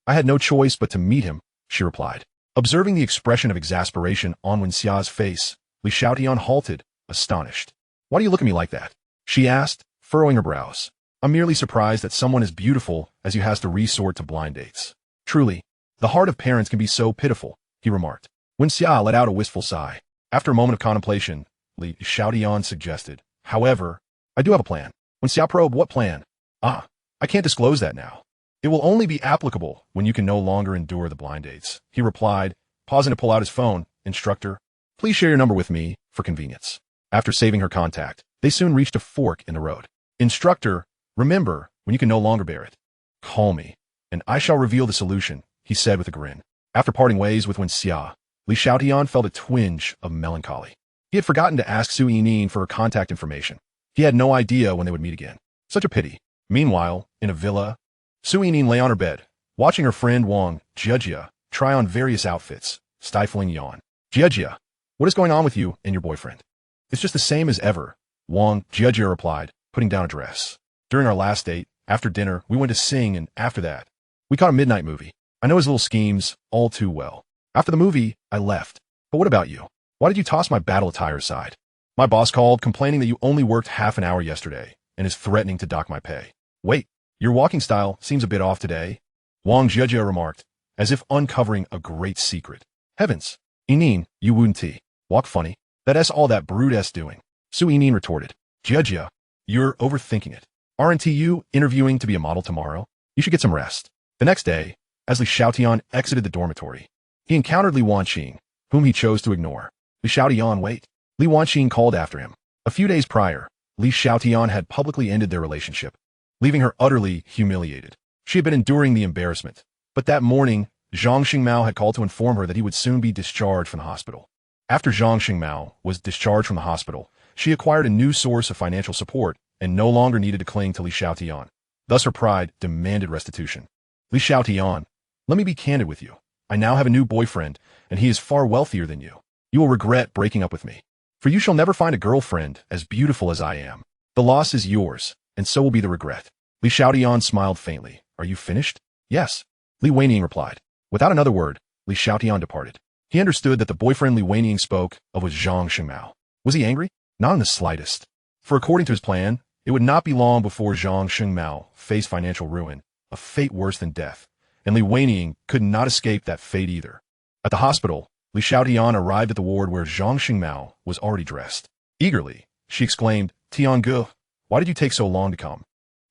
"I had no choice but to meet him," she replied. Observing the expression of exasperation on Wen Xia's face, Xiaotian halted, astonished. "Why do you look at me like that?" she asked, furrowing her brows. "I'm merely surprised that someone as beautiful as you has to resort to blind dates." "Truly, the heart of parents can be so pitiful," he remarked. Wen Xia let out a wistful sigh. After a moment of contemplation, Xiaotian suggested, "However, I do have a plan." Wen Xia probed, "What plan?" "Ah, I can't disclose that now. It will only be applicable when you can no longer endure the blind dates," he replied, pausing to pull out his phone. "Instructor, please share your number with me for convenience." After saving her contact, they soon reached a fork in the road. "Instructor, remember, when you can no longer bear it, call me, and I shall reveal the solution," he said with a grin. After parting ways with Wen Xia, Xiaotian felt a twinge of melancholy. He had forgotten to ask Su Yinin for her contact information. He had no idea when they would meet again. Such a pity. Meanwhile, in a villa, Su Yinin lay on her bed, watching her friend Wang Jiejia try on various outfits, stifling yawn. "Jiejia, what is going on with you and your boyfriend?" "It's just the same as ever," Wang Jiejia replied, putting down a dress. "During our last date, after dinner, we went to sing, and after that, we caught a midnight movie. I know his little schemes all too well. After the movie, I left. But what about you? Why did you toss my battle attire aside?" "My boss called, complaining that you only worked half an hour yesterday, and is threatening to dock my pay." "Wait, your walking style seems a bit off today," Wang Jiejia remarked, as if uncovering a great secret. "Heavens, Yinin, you wouldn't walk funny. That's all that brood-s doing." Su Yinin retorted. "Jiejia, you're overthinking it. Aren't you interviewing to be a model tomorrow? You should get some rest." The next day, as Xiaotian exited the dormitory, he encountered Li Wanqing, whom he chose to ignore. "Xiaotian, wait." Li Wanqing called after him. A few days prior, Li Xiaotian had publicly ended their relationship, leaving her utterly humiliated. She had been enduring the embarrassment, but that morning, Zhang Xingmao had called to inform her that he would soon be discharged from the hospital. After Zhang Xingmao was discharged from the hospital, she acquired a new source of financial support and no longer needed to cling to Li Xiaotian. Thus her pride demanded restitution. Li Xiaotian, let me be candid with you. I now have a new boyfriend, and he is far wealthier than you. You will regret breaking up with me, for you shall never find a girlfriend as beautiful as I am. The loss is yours, and so will be the regret. Li Xiaotian smiled faintly. Are you finished? Yes. Li Wanqing replied. Without another word, Li Xiaotian departed. He understood that the boyfriend Li Wanqing spoke of was Zhang Xingmao. Was he angry? Not in the slightest. For according to his plan, it would not be long before Zhang Xingmao faced financial ruin, a fate worse than death, and Li Wanqing could not escape that fate either. At the hospital, Li Xiaotian arrived at the ward where Zhang Xingmao was already dressed. Eagerly, she exclaimed, Tiange, why did you take so long to come?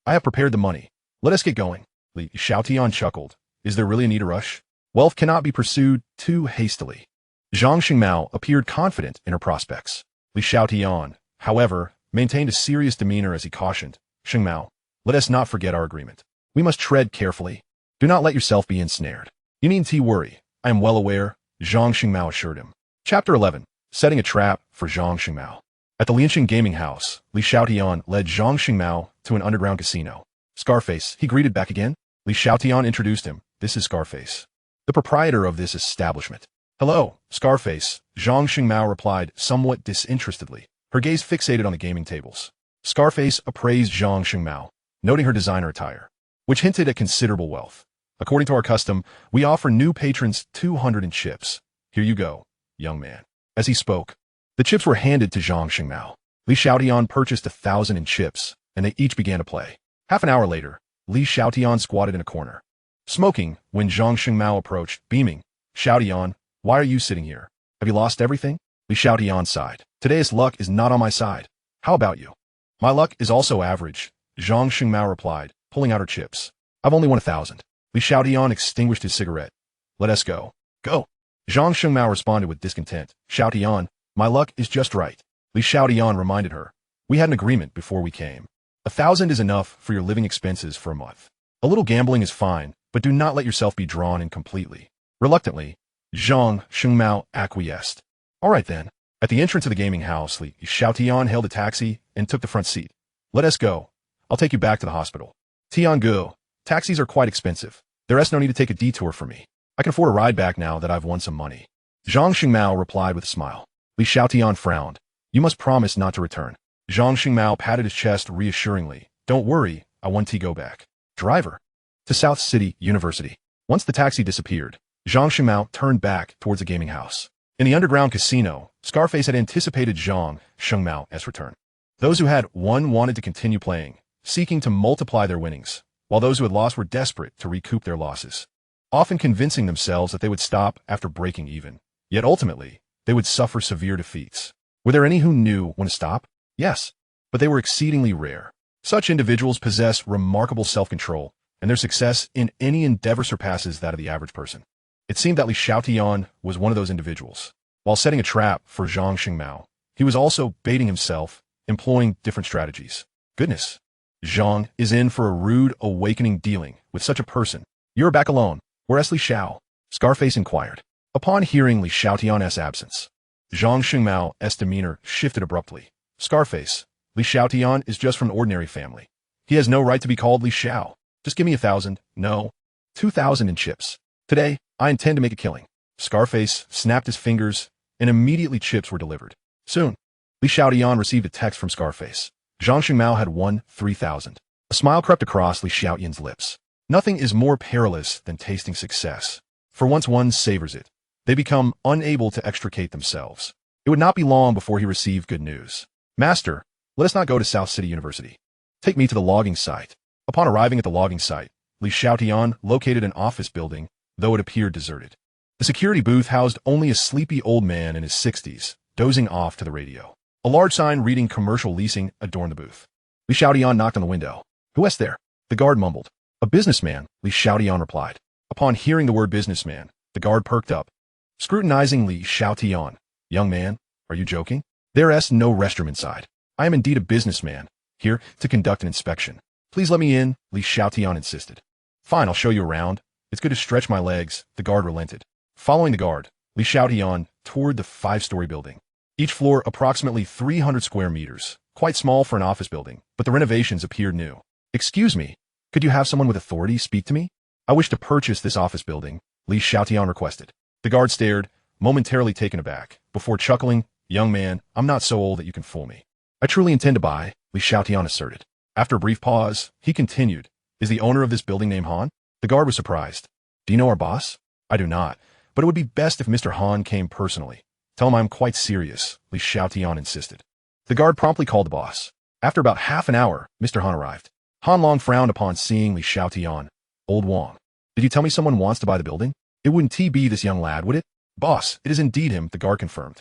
I have prepared the money. Let us get going. Li Xiaotian chuckled. Is there really a need to rush? Wealth cannot be pursued too hastily. Zhang Xingmao appeared confident in her prospects. Li Xiaotian, however, maintained a serious demeanor as he cautioned, Xingmao, let us not forget our agreement. We must tread carefully. Do not let yourself be ensnared. You needn't worry. I am well aware, Zhang Xingmao assured him. Chapter 11. Setting a Trap for Zhang Xingmao. At the Lianxing Gaming House, Li Xiaotian led Zhang Xingmao to an underground casino. Scarface, he greeted back again. Li Xiaotian introduced him. This is Scarface, the proprietor of this establishment. Hello, Scarface, Zhang Xingmao replied somewhat disinterestedly, her gaze fixated on the gaming tables. Scarface appraised Zhang Xingmao, noting her designer attire, which hinted at considerable wealth. According to our custom, we offer new patrons 200 in chips. Here you go, young man. As he spoke, the chips were handed to Zhang Xingmao. Li Xiaotian purchased 1,000 in chips, and they each began to play. Half an hour later, Li Xiaotian squatted in a corner, smoking, when Zhang Xingmao approached, beaming. Xiaotian, why are you sitting here? Have you lost everything? Li Xiaotian sighed. Today's luck is not on my side. How about you? My luck is also average, Zhang Xingmao replied, pulling out her chips. I've only won 1,000. Li Xiaotian extinguished his cigarette. Let us go. Go. Zhang Xingmao responded with discontent. Xiaotian, my luck is just right. Li Xiaotian reminded her. We had an agreement before we came. 1,000 is enough for your living expenses for a month. A little gambling is fine, but do not let yourself be drawn in completely. Reluctantly, Zhang Xingmao acquiesced. All right then. At the entrance of the gaming house, Li Xiaotian hailed a taxi and took the front seat. Let us go. I'll take you back to the hospital. Tiange, taxis are quite expensive. There is no need to take a detour for me. I can afford a ride back now that I've won some money. Zhang Xingmao replied with a smile. Li Xiaotian frowned. You must promise not to return. Zhang Xingmao patted his chest reassuringly. Don't worry, I want to go back. Driver. To South City University. Once the taxi disappeared, Zhang Xingmao turned back towards the gaming house. In the underground casino, Scarface had anticipated Zhang Xingmao's return. Those who had won wanted to continue playing, seeking to multiply their winnings, while those who had lost were desperate to recoup their losses, often convincing themselves that they would stop after breaking even. Yet ultimately, they would suffer severe defeats. Were there any who knew when to stop? Yes, but they were exceedingly rare. Such individuals possess remarkable self-control, and their success in any endeavor surpasses that of the average person. It seemed that Li Xiaotian was one of those individuals. While setting a trap for Zhang Xingmao, he was also baiting himself, employing different strategies. Goodness, Zhang is in for a rude awakening dealing with such a person. You're back alone. Where's Li Xiao? Scarface inquired. Upon hearing Li Xiaotian's absence, Zhang Xingmao's demeanor shifted abruptly. Scarface, Li Xiaotian is just from an ordinary family. He has no right to be called Li Xiao. Just give me 1,000, no, 2,000 in chips. Today, I intend to make a killing. Scarface snapped his fingers, and immediately chips were delivered. Soon, Li Xiaotian received a text from Scarface. Zhang Xingmao had won 3,000. A smile crept across Li Xiaotian's lips. Nothing is more perilous than tasting success. For once one savors it, they become unable to extricate themselves. It would not be long before he received good news. Master, let us not go to South City University. Take me to the logging site. Upon arriving at the logging site, Li Xiaotian located an office building, though it appeared deserted. The security booth housed only a sleepy old man in his 60s, dozing off to the radio. A large sign reading commercial leasing adorned the booth. Li Xiaotian knocked on the window. Who is there? The guard mumbled. A businessman, Li Xiaotian replied. Upon hearing the word businessman, the guard perked up, scrutinizing Li Xiaotian. Young man, are you joking? There's no restroom inside. I am indeed a businessman, here to conduct an inspection. Please let me in, Li Xiaotian insisted. Fine, I'll show you around. It's good to stretch my legs, the guard relented. Following the guard, Li Xiaotian toured the 5-story building. Each floor approximately 300 square meters, quite small for an office building, but the renovations appeared new. Excuse me, could you have someone with authority speak to me? I wish to purchase this office building, Li Xiaotian requested. The guard stared, momentarily taken aback, before chuckling, young man, I'm not so old that you can fool me. I truly intend to buy, Li Xiaotian asserted. After a brief pause, he continued, is the owner of this building named Han? The guard was surprised. Do you know our boss? I do not, but it would be best if Mr. Han came personally. Tell him I'm quite serious, Li Xiaotian insisted. The guard promptly called the boss. After about half an hour, Mr. Han arrived. Han Long frowned upon seeing Li Xiaotian. Old Wong. Did you tell me someone wants to buy the building? It wouldn't be this young lad, would it? Boss, it is indeed him, the guard confirmed.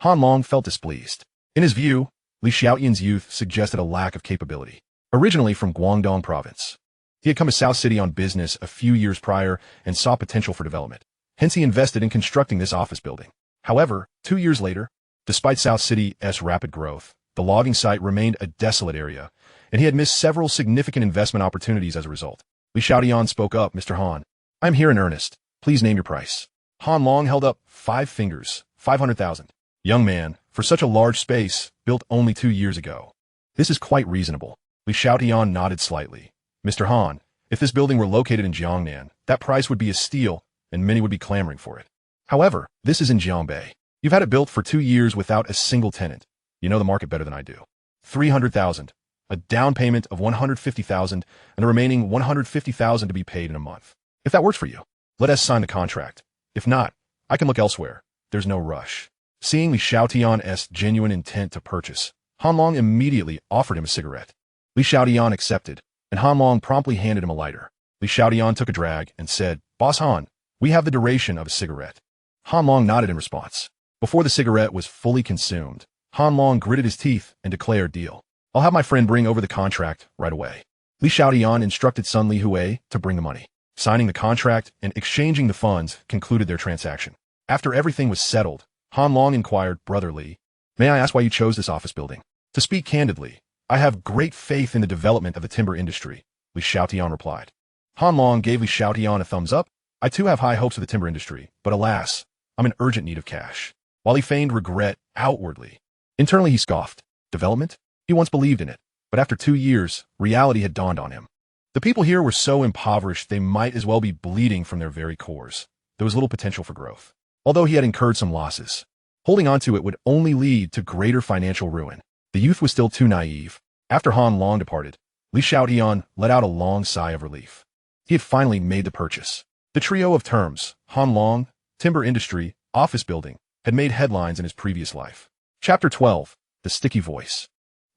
Han Long felt displeased. In his view, Li Xiaotian's youth suggested a lack of capability. Originally from Guangdong province, he had come to South City on business a few years prior and saw potential for development. Hence he invested in constructing this office building. However, 2 years later, despite South City's rapid growth, the logging site remained a desolate area, and he had missed several significant investment opportunities as a result. Li Xiaotian spoke up, Mr. Han. I'm here in earnest. Please name your price. Han Long held up 5 fingers, 500,000. Young man, for such a large space, built only 2 years ago. This is quite reasonable. Li Xiaotian nodded slightly. Mr. Han, if this building were located in Jiangnan, that price would be a steal, and many would be clamoring for it. However, this is in Jiangbei. You've had it built for 2 years without a single tenant. You know the market better than I do. 300,000. A down payment of 150,000 and the remaining 150,000 to be paid in a month. If that works for you, let us sign the contract. If not, I can look elsewhere. There's no rush. Seeing Li Xiaotian's genuine intent to purchase, Han Long immediately offered him a cigarette. Li Xiaotian accepted, and Han Long promptly handed him a lighter. Li Xiaotian took a drag and said, Boss Han, we have the duration of a cigarette. Han Long nodded in response. Before the cigarette was fully consumed, Han Long gritted his teeth and declared deal. I'll have my friend bring over the contract right away. Li Xiaotian instructed Sun Li Hui to bring the money. Signing the contract and exchanging the funds concluded their transaction. After everything was settled, Han Long inquired, Brother Li, may I ask why you chose this office building? To speak candidly, I have great faith in the development of the timber industry, Li Xiaotian replied. Han Long gave Li Xiaotian a thumbs up. I too have high hopes of the timber industry, but alas, I'm in urgent need of cash. While he feigned regret outwardly, internally he scoffed. Development? He once believed in it, but after 2 years, reality had dawned on him. The people here were so impoverished they might as well be bleeding from their very cores. There was little potential for growth. Although he had incurred some losses, holding on to it would only lead to greater financial ruin. The youth was still too naive. After Han Long departed, Li Xiaotian let out a long sigh of relief. He had finally made the purchase. The trio of terms, Han Long, timber industry, office building, had made headlines in his previous life. Chapter 12, The Sticky Voice.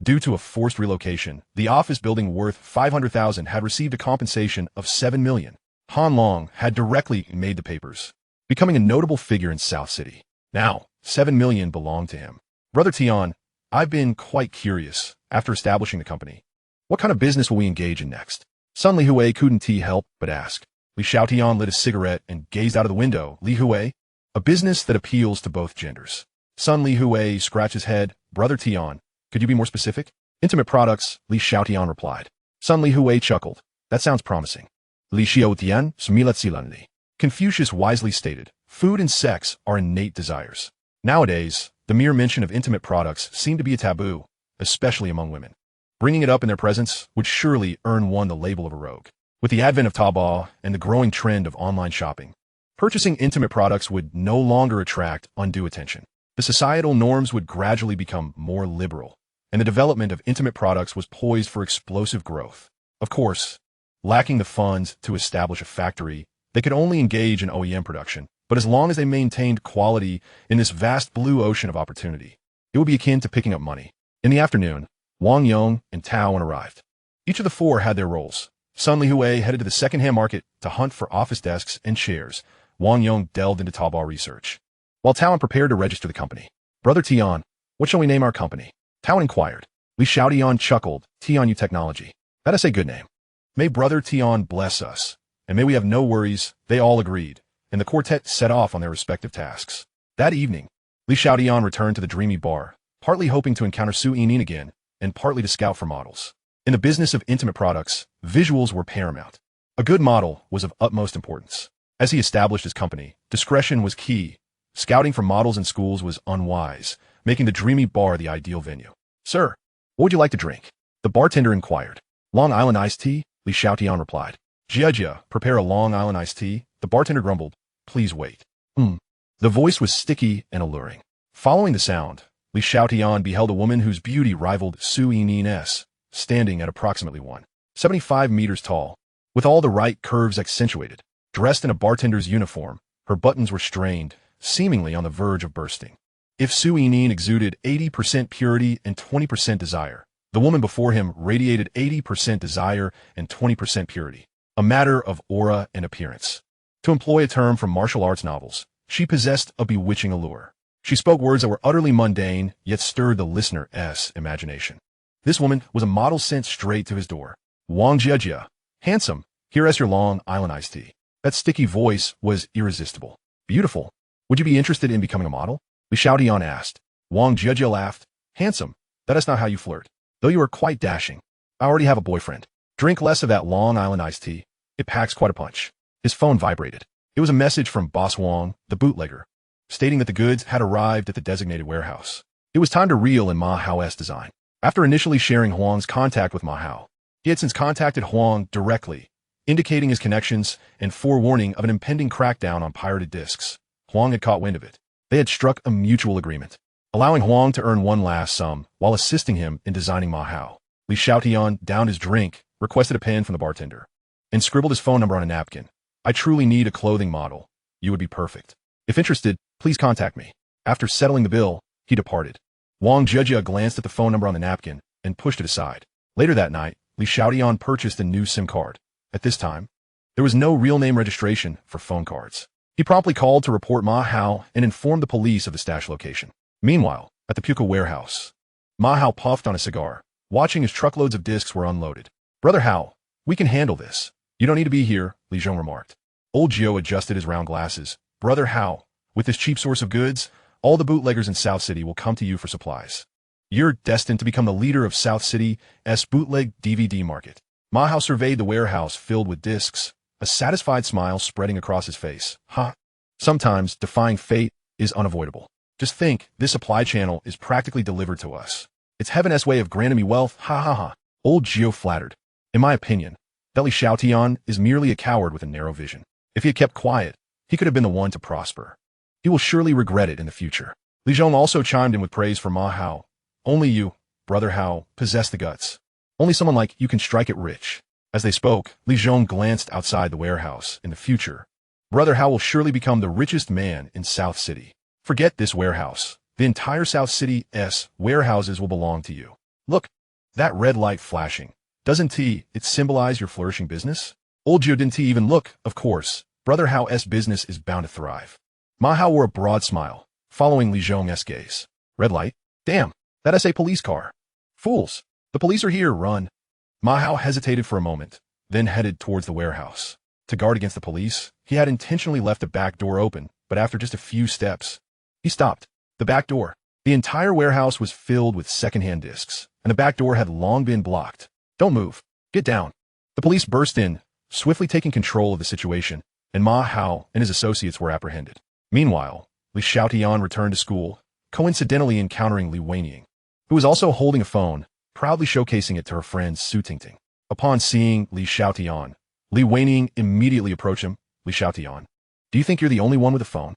Due to a forced relocation, the office building worth 500,000 had received a compensation of 7 million. Han Long had directly made the papers, becoming a notable figure in South City. Now, 7 million belonged to him. Brother Tian, I've been quite curious, after establishing the company. What kind of business will we engage in next? Sun Li Hui couldn't help but ask. Li Xiaotian lit a cigarette and gazed out of the window. Li Hui, a business that appeals to both genders. Sun Li Hui scratched his head. Brother Tian, could you be more specific? Intimate products, Li Xiaotian replied. Sun Li Hui chuckled. That sounds promising. Li Xiaotian, smilat silanli. Confucius wisely stated, food and sex are innate desires. Nowadays, the mere mention of intimate products seemed to be a taboo, especially among women. Bringing it up in their presence would surely earn one the label of a rogue. With the advent of Taobao and the growing trend of online shopping, purchasing intimate products would no longer attract undue attention. The societal norms would gradually become more liberal, and the development of intimate products was poised for explosive growth. Of course, lacking the funds to establish a factory, they could only engage in OEM production, but as long as they maintained quality in this vast blue ocean of opportunity, it would be akin to picking up money. In the afternoon, Wang Yong and Tao Wen arrived. Each of the four had their roles. Sun Li Hui headed to the second-hand market to hunt for office desks and chairs. Wang Yong delved into Taobao research, while Tao Wen prepared to register the company. Brother Tian, what shall we name our company? Tao Wen inquired. Li Xiaotian chuckled. Tian Technology. That is a good name. May Brother Tian bless us, and may we have no worries. They all agreed, and the quartet set off on their respective tasks. That evening, Li Xiaotian returned to the dreamy bar, partly hoping to encounter Su Yining again, and partly to scout for models. In the business of intimate products, visuals were paramount. A good model was of utmost importance. As he established his company, discretion was key. Scouting for models in schools was unwise, making the dreamy bar the ideal venue. "Sir, what would you like to drink?" the bartender inquired. "Long Island iced tea," Li Xiaotian replied. "Jia, prepare a Long Island iced tea," the bartender grumbled. "Please wait." The voice was sticky and alluring. Following the sound, Li Xiaotian beheld a woman whose beauty rivaled Su Yining's, standing at approximately 175 meters tall, with all the right curves accentuated. Dressed in a bartender's uniform, her buttons were strained, seemingly on the verge of bursting. If Su Yining exuded 80% purity and 20% desire, the woman before him radiated 80% desire and 20% purity, a matter of aura and appearance. To employ a term from martial arts novels, she possessed a bewitching allure. She spoke words that were utterly mundane, yet stirred the listener's imagination. This woman was a model sent straight to his door. "Wang Jia, handsome, here is your Long Island iced tea." That sticky voice was irresistible. "Beautiful. Would you be interested in becoming a model?" Li Xiaotian asked. Wang Jia laughed. "Handsome, that is not how you flirt. Though you are quite dashing. I already have a boyfriend. Drink less of that Long Island iced tea. It packs quite a punch." His phone vibrated. It was a message from Boss Wang, the bootlegger, stating that the goods had arrived at the designated warehouse. It was time to reel in Ma Hao's design. After initially sharing Huang's contact with Ma Hao, he had since contacted Huang directly, indicating his connections and forewarning of an impending crackdown on pirated discs. Huang had caught wind of it. They had struck a mutual agreement, allowing Huang to earn one last sum while assisting him in designing Ma Hao. Li Xiaotian downed his drink, requested a pen from the bartender, and scribbled his phone number on a napkin. "I truly need a clothing model. You would be perfect. If interested, please contact me." After settling the bill, he departed. Wang Jia glanced at the phone number on the napkin and pushed it aside. Later that night, Li Xiaotian purchased a new SIM card. At this time, there was no real name registration for phone cards. He promptly called to report Ma Hao and informed the police of the stash location. Meanwhile, at the Puka warehouse, Ma Hao puffed on a cigar, watching as truckloads of discs were unloaded. "Brother Hao, we can handle this. You don't need to be here," Li Zhong remarked. Old Gio adjusted his round glasses. "Brother Hao, with this cheap source of goods, all the bootleggers in South City will come to you for supplies. You're destined to become the leader of South City's bootleg DVD market." Ma Hao surveyed the warehouse filled with discs, a satisfied smile spreading across his face. Sometimes defying fate is unavoidable. Just think, this supply channel is practically delivered to us. It's heaven's way of granting me wealth, Old Gio flattered. "In my opinion, that Li Xiaotian is merely a coward with a narrow vision. If he had kept quiet, he could have been the one to prosper. He will surely regret it in the future." Li Zhong also chimed in with praise for Ma Hao. "Only you, Brother Hao, possess the guts. Only someone like you can strike it rich." As they spoke, Li Zhong glanced outside the warehouse. "In the future, Brother Hao will surely become the richest man in South City. Forget this warehouse. The entire South City's warehouses will belong to you. Look, that red light flashing. Doesn't it symbolize your flourishing business?" Old Gio didn't even look. Of course, Brother Hao's business is bound to thrive. Ma Hao wore a broad smile, following Li Zhong's gaze. "Red light? Damn, that is a police car. Fools, the police are here, run." Ma Hao hesitated for a moment, then headed towards the warehouse. To guard against the police, he had intentionally left the back door open, but after just a few steps, he stopped. The back door. The entire warehouse was filled with secondhand discs, and the back door had long been blocked. "Don't move. Get down." The police burst in, swiftly taking control of the situation, and Ma Hao and his associates were apprehended. Meanwhile, Li Xiaotian returned to school, coincidentally encountering Li Weining, who was also holding a phone, proudly showcasing it to her friend Su Tingting. Upon seeing Li Xiaotian, Li Weining immediately approached him. "Li Xiaotian, do you think you're the only one with a phone?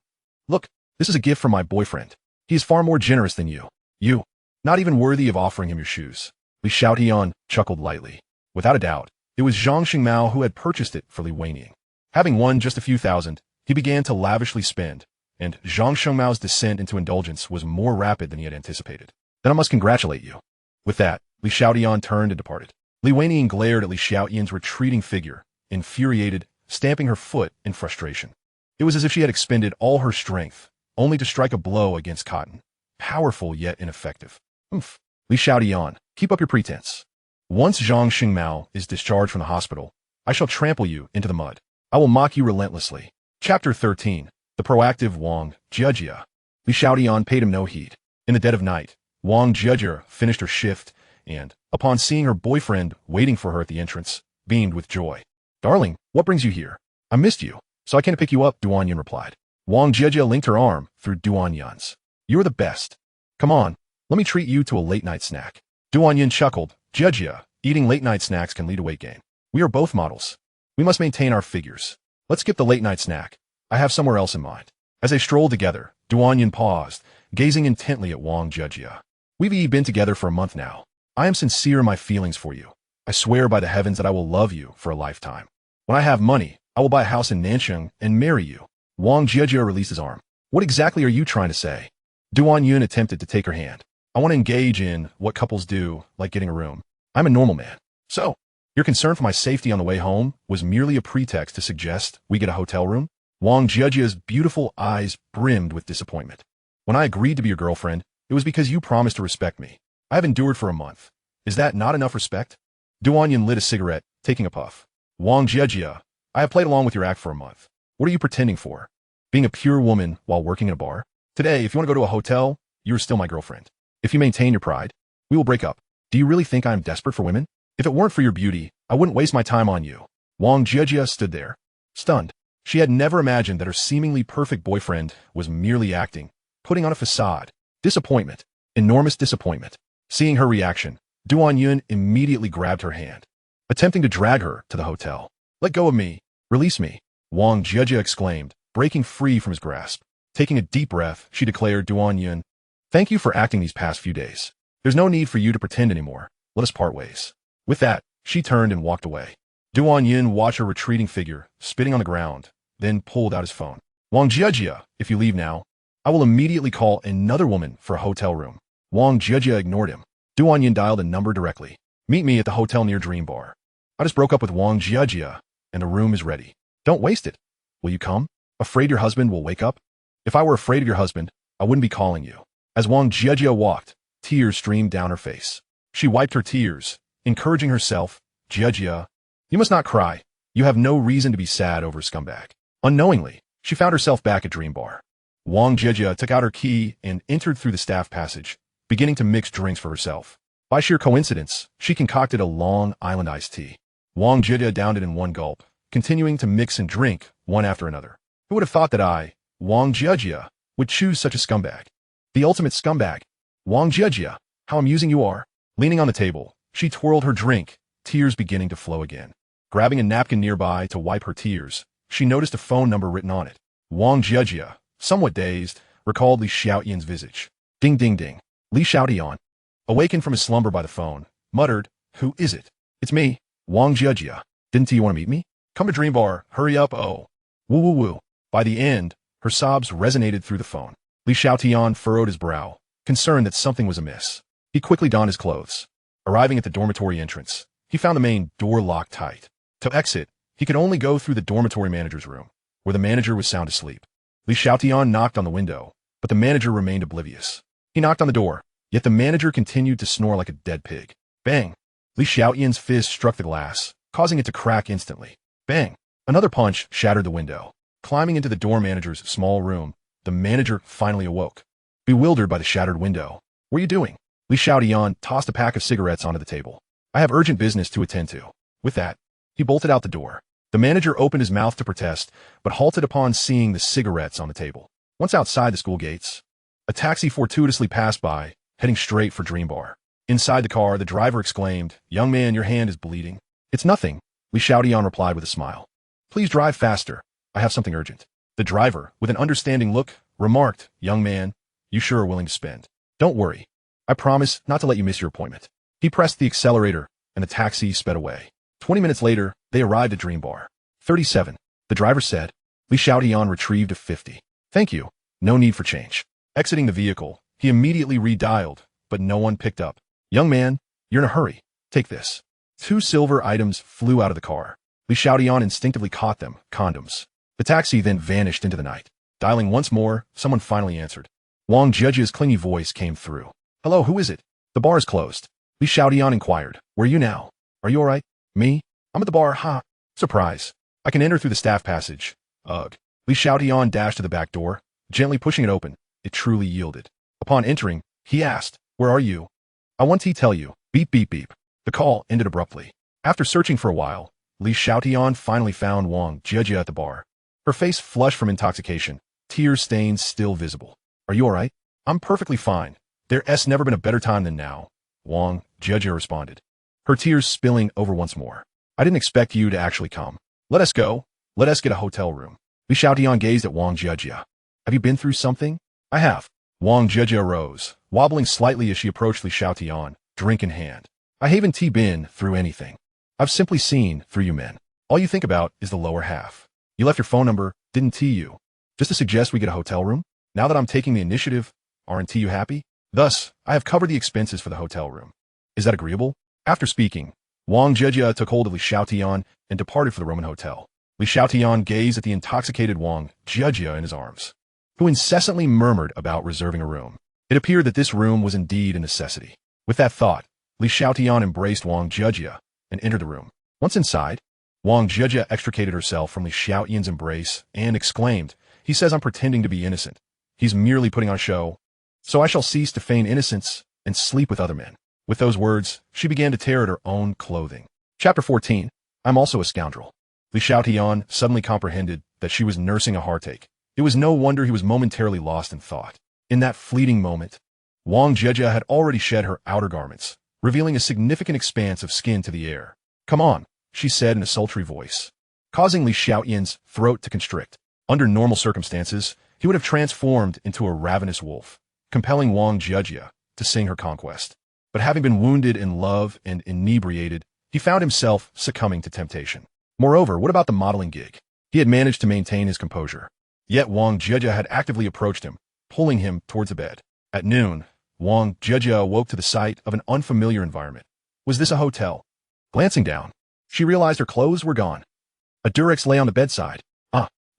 Look, this is a gift from my boyfriend. He is far more generous than you. You, not even worthy of offering him your shoes." Li Xiaotian chuckled lightly. Without a doubt, it was Zhang Xingmao who had purchased it for Li Weining. Having won just a few thousand, he began to lavishly spend, and Zhang Shengmao's descent into indulgence was more rapid than he had anticipated. "Then I must congratulate you." With that, Li Xiaotian turned and departed. Li Weining glared at Li Xiaotian's retreating figure, infuriated, stamping her foot in frustration. It was as if she had expended all her strength, only to strike a blow against cotton, powerful yet ineffective. Li Xiaotian, keep up your pretense. Once Zhang Xingmao is discharged from the hospital, I shall trample you into the mud. I will mock you relentlessly. Chapter 13. The proactive Wang Jia. Li Xiaotian paid him no heed. In the dead of night, Wang Jia finished her shift and, upon seeing her boyfriend waiting for her at the entrance, beamed with joy. Darling, what brings you here? I missed you, so I came to pick you up, Duan Yun replied. Wang Jia linked her arm through Duan Yun's. You're the best. Come on, let me treat you to a late-night snack. Duan Yun chuckled. Jia, eating late-night snacks can lead to weight gain. We are both models. We must maintain our figures. Let's skip the late-night snack. I have somewhere else in mind. As they strolled together, Duan Yun paused, gazing intently at Wang Jia. We've been together for a month now. I am sincere in my feelings for you. I swear by the heavens that I will love you for a lifetime. When I have money, I will buy a house in Nancheng and marry you. Wang Jia released his arm. What exactly are you trying to say? Duan Yun attempted to take her hand. I want to engage in what couples do, like getting a room. I'm a normal man. So, your concern for my safety on the way home was merely a pretext to suggest we get a hotel room? Wang Jiajia's beautiful eyes brimmed with disappointment. When I agreed to be your girlfriend, it was because you promised to respect me. I have endured for a month. Is that not enough respect? Duan Yun lit a cigarette, taking a puff. Wang Jiajia, I have played along with your act for a month. What are you pretending for? Being a pure woman while working in a bar? Today, if you want to go to a hotel, you're still my girlfriend. If you maintain your pride, we will break up. Do you really think I am desperate for women? If it weren't for your beauty, I wouldn't waste my time on you. Wang Jiajia stood there, stunned. She had never imagined that her seemingly perfect boyfriend was merely acting, putting on a facade. Disappointment. Enormous disappointment. Seeing her reaction, Duan Yun immediately grabbed her hand, attempting to drag her to the hotel. Let go of me. Release me. Wang Jiajia exclaimed, breaking free from his grasp. Taking a deep breath, she declared, Duan Yun, thank you for acting these past few days. There's no need for you to pretend anymore. Let us part ways. With that, she turned and walked away. Duan Yun watched her retreating figure, spitting on the ground, then pulled out his phone. Wang Jiajia, if you leave now, I will immediately call another woman for a hotel room. Wang Jiajia ignored him. Duan Yun dialed a number directly. Meet me at the hotel near Dream Bar. I just broke up with Wang Jiajia, and the room is ready. Don't waste it. Will you come? Afraid your husband will wake up? If I were afraid of your husband, I wouldn't be calling you. As Wang Jiajia walked, tears streamed down her face. She wiped her tears, encouraging herself, Jiajia, you must not cry. You have no reason to be sad over a scumbag. Unknowingly, she found herself back at Dream Bar. Wang Jiajia took out her key and entered through the staff passage, beginning to mix drinks for herself. By sheer coincidence, she concocted a Long Island iced tea. Wang Jiajia downed it in one gulp, continuing to mix and drink one after another. Who would have thought that I, Wang Jiajia, would choose such a scumbag? The ultimate scumbag. Wang Jiajia, how amusing you are. Leaning on the table, she twirled her drink, tears beginning to flow again. Grabbing a napkin nearby to wipe her tears, she noticed a phone number written on it. Wang Jiajia, somewhat dazed, recalled Li Xiaotian's visage. Ding ding ding. Li Xiaotian, awakened from his slumber by the phone, muttered, who is it? It's me, Wang Jiajia. Didn't you want to meet me? Come to Dream Bar, hurry up, oh. Woo woo woo. By the end, her sobs resonated through the phone. Li Xiaotian furrowed his brow, concerned that something was amiss. He quickly donned his clothes. Arriving at the dormitory entrance, he found the main door locked tight. To exit, he could only go through the dormitory manager's room, where the manager was sound asleep. Li Xiaotian knocked on the window, but the manager remained oblivious. He knocked on the door, yet the manager continued to snore like a dead pig. Bang! Li Xiaotian's fist struck the glass, causing it to crack instantly. Bang! Another punch shattered the window. Climbing into the door manager's small room, the manager finally awoke. Bewildered by the shattered window. What are you doing? Li Xiaotian tossed a pack of cigarettes onto the table. I have urgent business to attend to. With that, he bolted out the door. The manager opened his mouth to protest, but halted upon seeing the cigarettes on the table. Once outside the school gates, a taxi fortuitously passed by, heading straight for Dream Bar. Inside the car, the driver exclaimed, young man, your hand is bleeding. It's nothing, Li Xiaotian replied with a smile. Please drive faster. I have something urgent. The driver, with an understanding look, remarked, young man, you sure are willing to spend. Don't worry. I promise not to let you miss your appointment. He pressed the accelerator, and the taxi sped away. 20 minutes later, they arrived at Dream Bar. 37. The driver said. Li Xiaotian retrieved a 50. Thank you. No need for change. Exiting the vehicle, he immediately redialed, but no one picked up. Young man, you're in a hurry. Take this. 2 silver items flew out of the car. Li Xiaotian instinctively caught them, condoms. The taxi then vanished into the night. Dialing once more, someone finally answered. Wang Jiajia's clingy voice came through. Hello, who is it? The bar is closed. Li Xiaotian inquired. Where are you now? Are you all right? Me? I'm at the bar, ha. Surprise. I can enter through the staff passage. Ugh. Li Xiaotian dashed to the back door, gently pushing it open. It truly yielded. Upon entering, he asked, Where are you? I want to tell you. Beep, beep, beep. The call ended abruptly. After searching for a while, Xiaotian finally found Wang Jia at the bar. Her face flushed from intoxication, tear stains still visible. Are you alright? I'm perfectly fine. There's never been a better time than now, Wang Jia responded, her tears spilling over once more. I didn't expect you to actually come. Let us go. Let us get a hotel room. Xiaotian gazed at Wang Jia. Have you been through something? I have. Wang Jia rose, wobbling slightly as she approached Xiaotian, drink in hand. I haven't been through anything. I've simply seen through you men. All you think about is the lower half. You left your phone number, didn't you? Just to suggest we get a hotel room? Now that I'm taking the initiative, aren't you happy? Thus, I have covered the expenses for the hotel room. Is that agreeable? After speaking, Wang Jia took hold of Xiaotian and departed for the Roman hotel. Xiaotian gazed at the intoxicated Wang Jia in his arms, who incessantly murmured about reserving a room. It appeared that this room was indeed a necessity. With that thought, Xiaotian embraced Wang Jia and entered the room. Once inside, Wang Jia extricated herself from Xiaotian's embrace and exclaimed, "He says I'm pretending to be innocent. He's merely putting on a show. So I shall cease to feign innocence and sleep with other men." With those words, she began to tear at her own clothing. Chapter 14. I'm also a scoundrel. Xiaotian suddenly comprehended that she was nursing a heartache. It was no wonder he was momentarily lost in thought. In that fleeting moment, Wang Jia had already shed her outer garments, revealing a significant expanse of skin to the air. "Come on," she said in a sultry voice, causing Xiaotian's throat to constrict. Under normal circumstances, he would have transformed into a ravenous wolf, compelling Wang Jia to sing her conquest. But having been wounded in love and inebriated, he found himself succumbing to temptation. Moreover, what about the modeling gig? He had managed to maintain his composure. Yet Wang Jia had actively approached him, pulling him towards the bed. At noon, Wang Jia awoke to the sight of an unfamiliar environment. Was this a hotel? Glancing down, she realized her clothes were gone. A Durex lay on the bedside.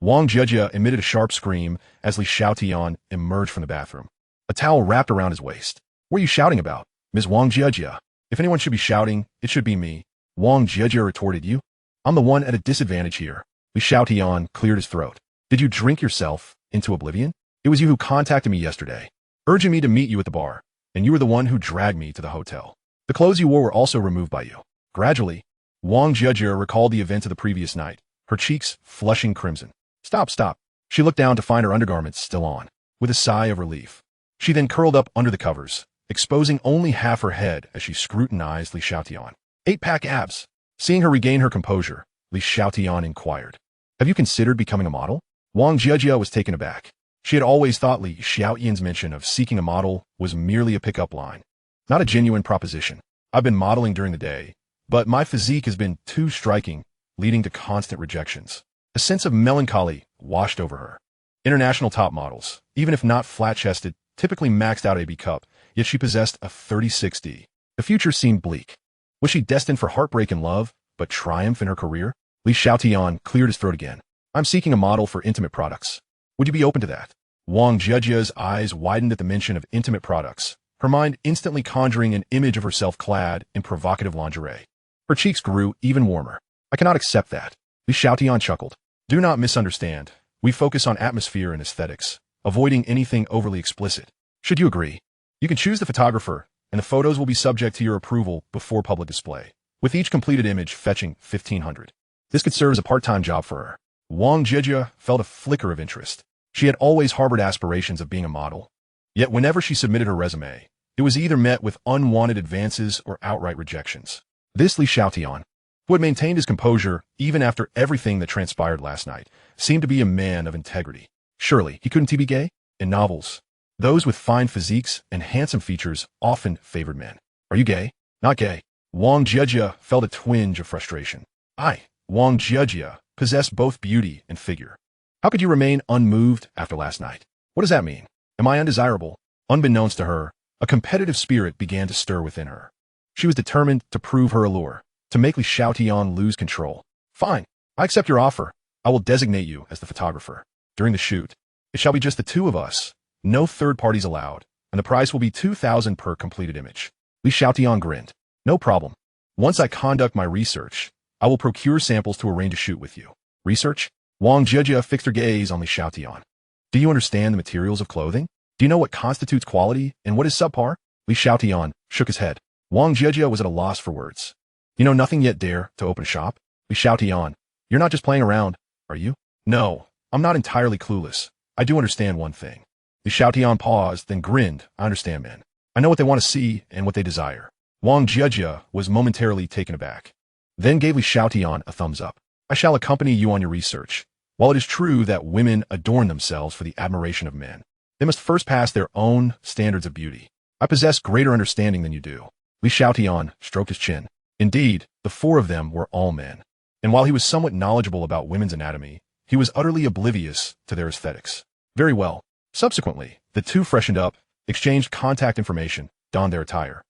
Wang Jia emitted a sharp scream as Xiaotian emerged from the bathroom, a towel wrapped around his waist. "What are you shouting about, Ms. Wang Jia? If anyone should be shouting, it should be me," Wang Jia retorted. "You? I'm the one at a disadvantage here." Xiaotian cleared his throat. "Did you drink yourself into oblivion? It was you who contacted me yesterday, urging me to meet you at the bar, and you were the one who dragged me to the hotel. The clothes you wore were also removed by you." Gradually, Wang Jia recalled the events of the previous night, her cheeks flushing crimson. Stop. She looked down to find her undergarments still on, with a sigh of relief. She then curled up under the covers, exposing only half her head as she scrutinized Xiaotian. "Eight-pack abs." Seeing her regain her composure, Xiaotian inquired, "Have you considered becoming a model?" Wang Jia was taken aback. She had always thought Xiaotian's mention of seeking a model was merely a pickup line, not a genuine proposition. "I've been modeling during the day, but my physique has been too striking, leading to constant rejections." A sense of melancholy washed over her. International top models, even if not flat-chested, typically maxed out a B cup, yet she possessed a 36D. The future seemed bleak. Was she destined for heartbreak in love, but triumph in her career? Xiaotian cleared his throat again. "I'm seeking a model for intimate products. Would you be open to that?" Wang Jiajia's eyes widened at the mention of intimate products, her mind instantly conjuring an image of herself clad in provocative lingerie. Her cheeks grew even warmer. "I cannot accept that." Xiaotian chuckled. "Do not misunderstand. We focus on atmosphere and aesthetics, avoiding anything overly explicit. Should you agree, you can choose the photographer, and the photos will be subject to your approval before public display, with each completed image fetching 1,500. This could serve as a part-time job for her." Wang Jia felt a flicker of interest. She had always harbored aspirations of being a model. Yet whenever she submitted her resume, it was either met with unwanted advances or outright rejections. This Xiaotian, who had maintained his composure even after everything that transpired last night, seemed to be a man of integrity. Surely he couldn't be gay? In novels, those with fine physiques and handsome features often favored men. "Are you gay?" "Not gay." Wang Jia felt a twinge of frustration. Wang Jia possessed both beauty and figure. How could you remain unmoved after last night? What does that mean? Am I undesirable? Unbeknownst to her, a competitive spirit began to stir within her. She was determined to prove her allure, to make Xiaotian lose control. "Fine, I accept your offer. I will designate you as the photographer. During the shoot, it shall be just the two of us, no third parties allowed, and the price will be 2,000 per completed image." Xiaotian grinned. "No problem. Once I conduct my research, I will procure samples to arrange a shoot with you." "Research?" Wang Jia fixed her gaze on Xiaotian. "Do you understand the materials of clothing? Do you know what constitutes quality and what is subpar?" Li Xiaotian shook his head. Wang Jiejia was at a loss for words. You know nothing yet dare to open a shop? Li Xiaotian, you're not just playing around, are you? No, I'm not entirely clueless. I do understand one thing. Li Xiaotian paused, then grinned. I understand, man. I know what they want to see and what they desire. Wang Jiejia was momentarily taken aback. Then gave Li Xiaotian a thumbs up. I shall accompany you on your research. While it is true that women adorn themselves for the admiration of men, they must first pass their own standards of beauty. I possess greater understanding than you do. Li Xiaotian stroked his chin. Indeed, the four of them were all men. And while he was somewhat knowledgeable about women's anatomy, he was utterly oblivious to their aesthetics. Very well. Subsequently, the two freshened up, exchanged contact information, donned their attire,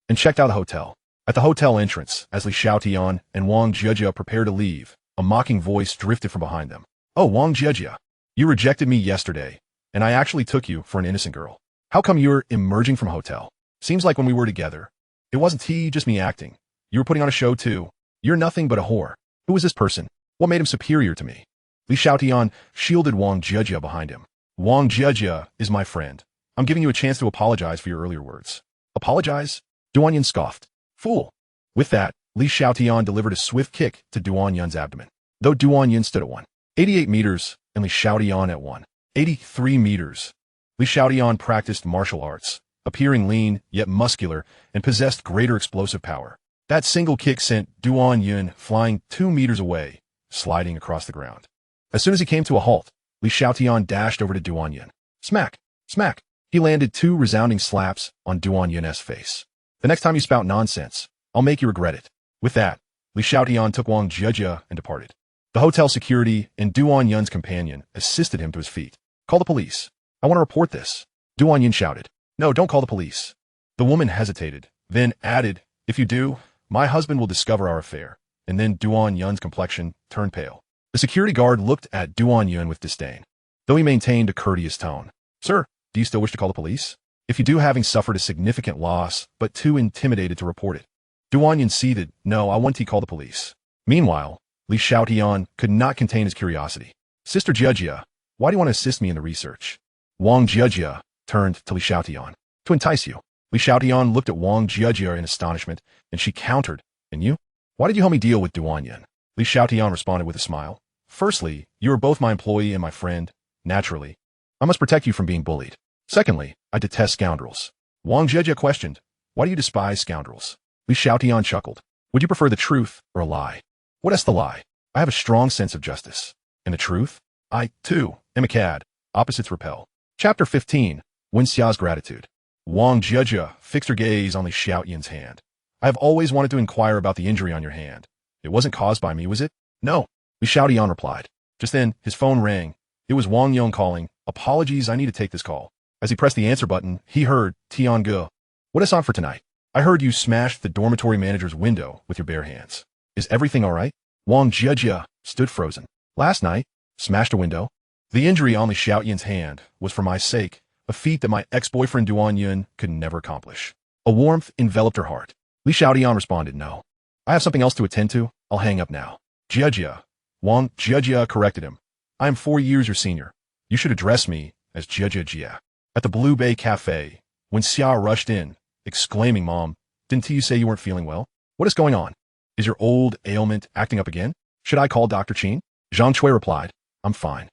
and checked out the hotel. At the hotel entrance, as Li Xiaotian and Wang Jiejia prepared to leave, a mocking voice drifted from behind them. Oh, Wang Jiejia, you rejected me yesterday, and I actually took you for an innocent girl. How come you're emerging from hotel? Seems like when we were together, it wasn't just me acting. You were putting on a show too. You're nothing but a whore. Who is this person? What made him superior to me? Li Xiaotian shielded Wang Jiejia behind him. Wang Jiejia is my friend. I'm giving you a chance to apologize for your earlier words. Apologize? Duan Yin scoffed. Fool. With that, Li Xiaotian delivered a swift kick to Duan Yin's abdomen. Though Duan Yin stood at 188 meters and Li Xiaotian at 183 meters, Li Xiaotian practiced martial arts, appearing lean yet muscular and possessed greater explosive power. That single kick sent Duan Yin flying 2 meters away, sliding across the ground. As soon as he came to a halt, Li Xiaotian dashed over to Duan Yin. Smack! Smack! He landed 2 resounding slaps on Duan Yin's face. The next time you spout nonsense, I'll make you regret it. With that, Li Xiaotian took Wang Jiejia and departed. The hotel security and Duan Yin's companion assisted him to his feet. Call the police. I want to report this. Duan Yin shouted. No, don't call the police. The woman hesitated, then added, if you do, my husband will discover our affair. And then Duan Yin's complexion turned pale. The security guard looked at Duan Yin with disdain, though he maintained a courteous tone. Sir, do you still wish to call the police? If you do, having suffered a significant loss, but too intimidated to report it. Duan Yin seethed. No, I want to call the police. Meanwhile, Li Xiaotian could not contain his curiosity. Sister Jiejia, why do you want to assist me in the research? Wang Jiejia turned to Li Xiaotian. To entice you. Li Xiaotian looked at Wang Jiejia in astonishment, and she countered. And you? Why did you help me deal with Duan Yin? Li Xiaotian responded with a smile. Firstly, you are both my employee and my friend. Naturally, I must protect you from being bullied. Secondly, I detest scoundrels. Wang Jiejia questioned. Why do you despise scoundrels? Li Xiaotian chuckled. Would you prefer the truth or a lie? What is the lie? I have a strong sense of justice. And the truth? I, too, am a cad. Opposites repel. Chapter 15. Wen Xia's Gratitude. Wang Jiejia fixed her gaze on Li Xiaotian's hand. I have always wanted to inquire about the injury on your hand. It wasn't caused by me, was it? No. Li Xiaotian replied. Just then, his phone rang. It was Wang Yong calling. Apologies, I need to take this call. As he pressed the answer button, he heard, Tiange. What is on for tonight? I heard you smashed the dormitory manager's window with your bare hands. Is everything all right? Wang Jiejia stood frozen. Last night, smashed a window. The injury on Li Xiaotian's hand was for my sake, a feat that my ex-boyfriend Duan Yin could never accomplish. A warmth enveloped her heart. Li Xiaotian responded, no. I have something else to attend to. I'll hang up now. Jiejia. Wang Jiejia corrected him. I am 4 years your senior. You should address me as Jiejia. At the Blue Bay Cafe, when Xia rushed in, exclaiming, Mom, didn't you say you weren't feeling well? What is going on? Is your old ailment acting up again? Should I call Dr. Qin? Zhang Chui replied, I'm fine.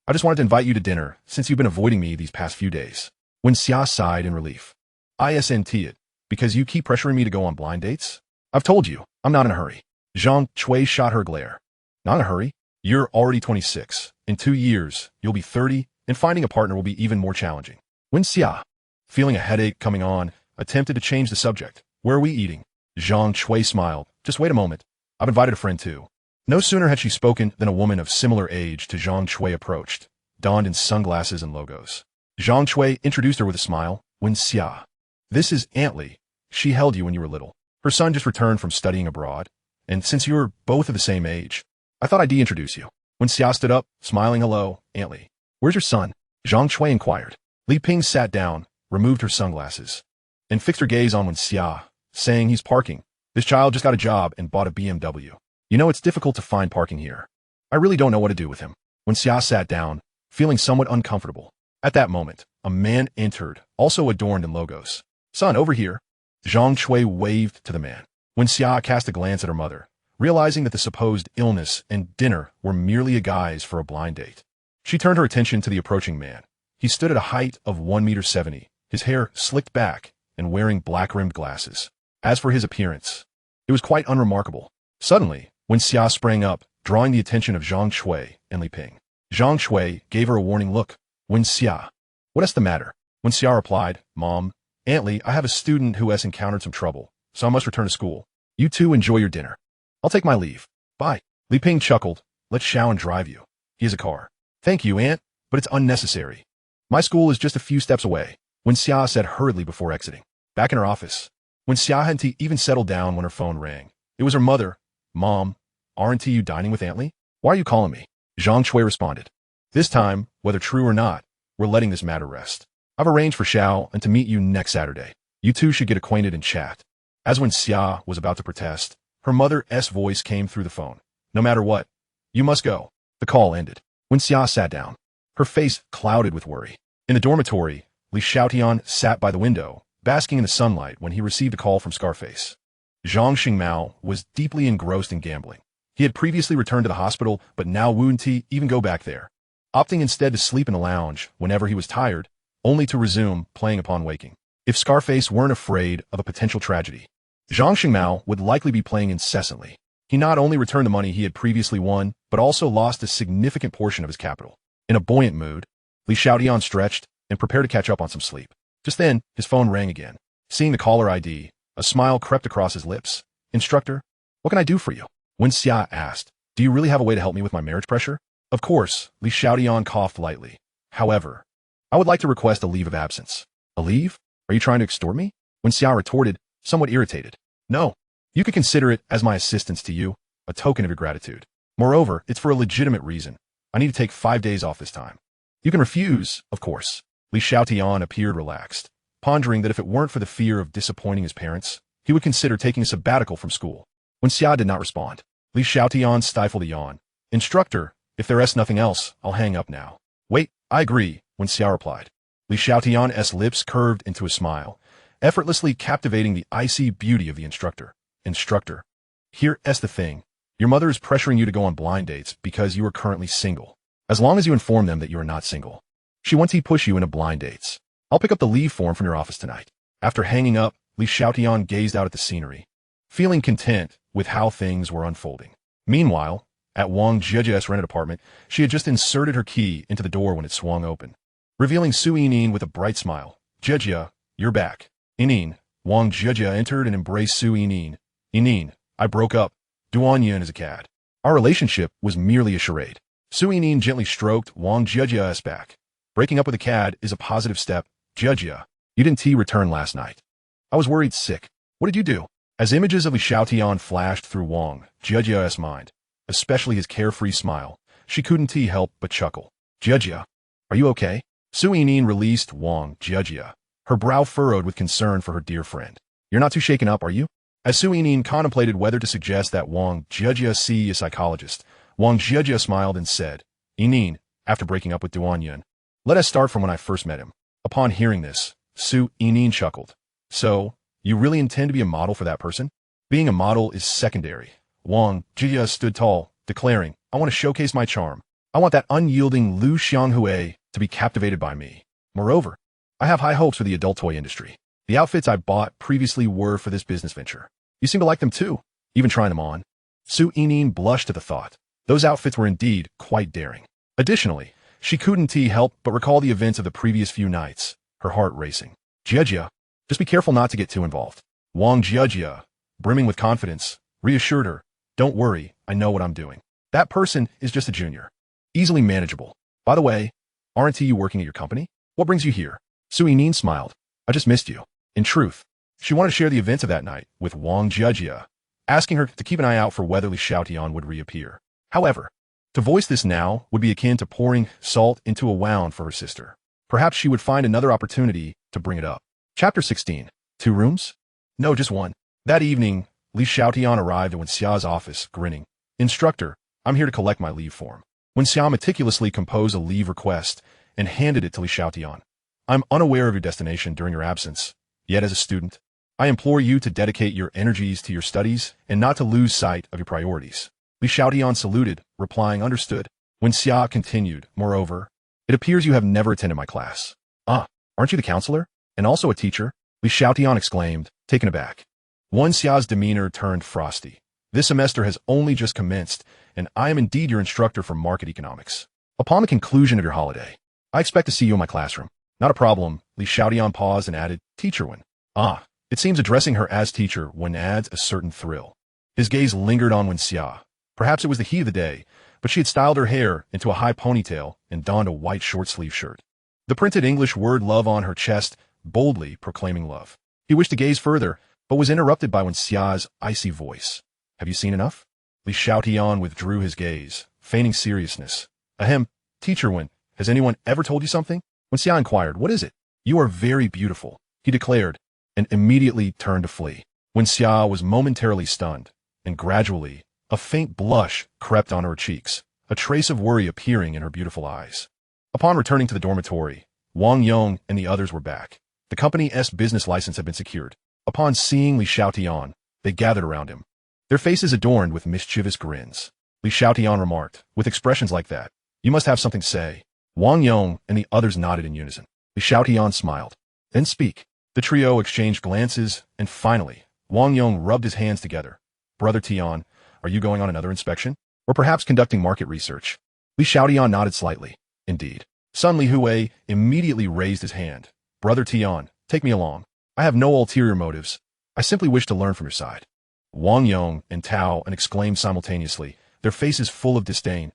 I just wanted to invite you to dinner since you've been avoiding me these past few days. When Xia sighed in relief. ISNT it, because you keep pressuring me to go on blind dates? I've told you, I'm not in a hurry. Zhang Chui shot her glare. Not in a hurry. You're already 26. In 2 years, you'll be 30, and finding a partner will be even more challenging. When Xia, feeling a headache coming on, attempted to change the subject. Where are we eating? Zhang Chui smiled. Just wait a moment. I've invited a friend too. No sooner had she spoken than a woman of similar age to Zhang Chui approached, donned in sunglasses and logos. Zhang Chui introduced her with a smile. Wen Xia. This is Aunt Li. She held you when you were little. Her son just returned from studying abroad, and since you're both of the same age, I thought I'd de-introduce you. When Xia stood up, smiling, hello, Aunt Li. Where's your son? Zhang Chui inquired. Li Ping sat down, removed her sunglasses, and fixed her gaze on Wen Xia, saying he's parking. This child just got a job and bought a BMW. You know, it's difficult to find parking here. I really don't know what to do with him. When Xia sat down, feeling somewhat uncomfortable. At that moment, a man entered, also adorned in logos. Son, over here. Zhang Shui waved to the man. When Xia cast a glance at her mother, realizing that the supposed illness and dinner were merely a guise for a blind date, she turned her attention to the approaching man. He stood at a height of 1.70 meters, his hair slicked back and wearing black-rimmed glasses. As for his appearance, it was quite unremarkable. Suddenly, when Xia sprang up, drawing the attention of Zhang Shui and Li Ping, Zhang Shui gave her a warning look. When Xia, "What's the matter?" When Xia replied, "Mom, Aunt Li, I have a student who has encountered some trouble, so I must return to school. You two enjoy your dinner. I'll take my leave. Bye." Li Ping chuckled. "Let Xiaotian drive you. He has a car." "Thank you, Aunt, but it's unnecessary. My school is just a few steps away," when Xia said hurriedly before exiting. Back in her office, when Xia hadn't even settled down when her phone rang, it was her mother. "Mom, aren't you dining with Aunt Li? Why are you calling me?" Zhang Shui responded. "This time, whether true or not, we're letting this matter rest. I've arranged for Xiao and to meet you next Saturday. You two should get acquainted and chat." As when Xia was about to protest, her mother's voice came through the phone. "No matter what, you must go." The call ended. When Xia sat down, her face clouded with worry. In the dormitory, Li Xiaotian sat by the window, basking in the sunlight when he received a call from Scarface. Zhang Xingmao was deeply engrossed in gambling. He had previously returned to the hospital, but now wouldn't he even go back there, opting instead to sleep in the lounge whenever he was tired, only to resume playing upon waking. If Scarface weren't afraid of a potential tragedy, Zhang Xingmao would likely be playing incessantly. He not only returned the money he had previously won, but also lost a significant portion of his capital. In a buoyant mood, Li Xiaotian stretched and prepared to catch up on some sleep. Just then, his phone rang again. Seeing the caller ID, a smile crept across his lips. "Instructor, what can I do for you?" When Xia asked, "Do you really have a way to help me with my marriage pressure?" "Of course," Li Xiaotian coughed lightly. "However, I would like to request a leave of absence." "A leave? Are you trying to extort me?" When Xia retorted, somewhat irritated. "No. You could consider it as my assistance to you, a token of your gratitude. Moreover, it's for a legitimate reason. I need to take 5 days off this time." "You can refuse, of course." Li Xiaotian appeared relaxed, pondering that if it weren't for the fear of disappointing his parents, he would consider taking a sabbatical from school. When Xia did not respond, Li Xiaotian stifled a yawn. "Instructor, if there's nothing else, I'll hang up now." "Wait, I agree," when Xia replied. Li Xiaotian's lips curved into a smile, effortlessly captivating the icy beauty of the instructor. "Instructor, here's the thing. Your mother is pressuring you to go on blind dates because you are currently single. As long as you inform them that you are not single, she won't push you into blind dates. I'll pick up the leave form from your office tonight." After hanging up, Li Xiaotian gazed out at the scenery, feeling content with how things were unfolding. Meanwhile, at Wang Jiejia's rented apartment, she had just inserted her key into the door when it swung open, revealing Su Yinin with a bright smile. "Jiejia, you're back." "Yinin." Wang Jiejia entered and embraced Su Yinin. "Yinin, I broke up. Duanyan is a cad. Our relationship was merely a charade." Su Yinin gently stroked Wang Jiejia's back. "Breaking up with a cad is a positive step. Jiejia, you didn't return last night. I was worried sick. What did you do?" As images of Li Xiaotian flashed through Wang Jiejia's mind, especially his carefree smile, she couldn't help but chuckle. "Jiejia, are you okay?" Su Yinin released Wang Jiejia, her brow furrowed with concern for her dear friend. "You're not too shaken up, are you?" As Su Yinin contemplated whether to suggest that Wang Jiejia see a psychologist, Wang Jiejia smiled and said, "Yinin, after breaking up with Duanyan, let us start from when I first met him." Upon hearing this, Su Yinin chuckled. "So, you really intend to be a model for that person?" "Being a model is secondary." Wang Jiejia stood tall, declaring, "I want to showcase my charm. I want that unyielding Lu Xianghui to be captivated by me. Moreover, I have high hopes for the adult toy industry. The outfits I bought previously were for this business venture. You seem to like them too, even trying them on." Su Yinin blushed at the thought. Those outfits were indeed quite daring. Additionally, she couldn't help but recall the events of the previous few nights, her heart racing. "Jiejia, just be careful not to get too involved." Wang Jiejia, brimming with confidence, reassured her, "Don't worry, I know what I'm doing. That person is just a junior. Easily manageable. By the way, aren't you working at your company? What brings you here?" Su Yinin smiled. "I just missed you." In truth, she wanted to share the events of that night with Wang Jiejia, asking her to keep an eye out for whether Li Xiaotian would reappear. However, to voice this now would be akin to pouring salt into a wound for her sister. Perhaps she would find another opportunity to bring it up. Chapter 16. 2 rooms? No, just one. That evening, Li Xiaotian arrived at Wen Xia's office, grinning. "Instructor, I'm here to collect my leave form." Wen Xia meticulously composed a leave request and handed it to Li Xiaotian. "I'm unaware of your destination during your absence, Yet as a student, I implore you to dedicate your energies to your studies and not to lose sight of your priorities. Li Xiaotian saluted, replying understood. When Xia continued, moreover, it appears you have never attended my class. Ah, aren't you the counselor? And also a teacher? Li Xiaotian exclaimed, taken aback. Xia's demeanor turned frosty. This semester has only just commenced, and I am indeed your instructor for market economics. Upon the conclusion of your holiday, I expect to see you in my classroom. Not a problem. Li Xiaotian paused and added, Teacher Wen. Ah, it seems addressing her as teacher Wen adds a certain thrill. His gaze lingered on Wen Xia. Perhaps it was the heat of the day, but she had styled her hair into a high ponytail and donned a white short-sleeve shirt. The printed English word love on her chest, boldly proclaiming love. He wished to gaze further, but was interrupted by Wen Xia's icy voice. Have you seen enough? Li Xiaotian withdrew his gaze, feigning seriousness. Ahem, Teacher Wen, has anyone ever told you something? Wen Xia inquired, what is it? You are very beautiful, he declared, and immediately turned to flee. Wen Xia was momentarily stunned, and gradually, a faint blush crept on her cheeks, a trace of worry appearing in her beautiful eyes. Upon returning to the dormitory, Wang Yong and the others were back. The company's business license had been secured. Upon seeing Li Xiaotian, they gathered around him, their faces adorned with mischievous grins. Li Xiaotian remarked, with expressions like that, you must have something to say. Wang Yong and the others nodded in unison. Li Xiaotian smiled. Then speak. The trio exchanged glances, and finally, Wang Yong rubbed his hands together. Brother Tian, are you going on another inspection? Or perhaps conducting market research? Li Xiaotian nodded slightly. Indeed. Son Li Hui immediately raised his hand. Brother Tian, take me along. I have no ulterior motives. I simply wish to learn from your side. Wang Yong and Tao exclaimed simultaneously, their faces full of disdain.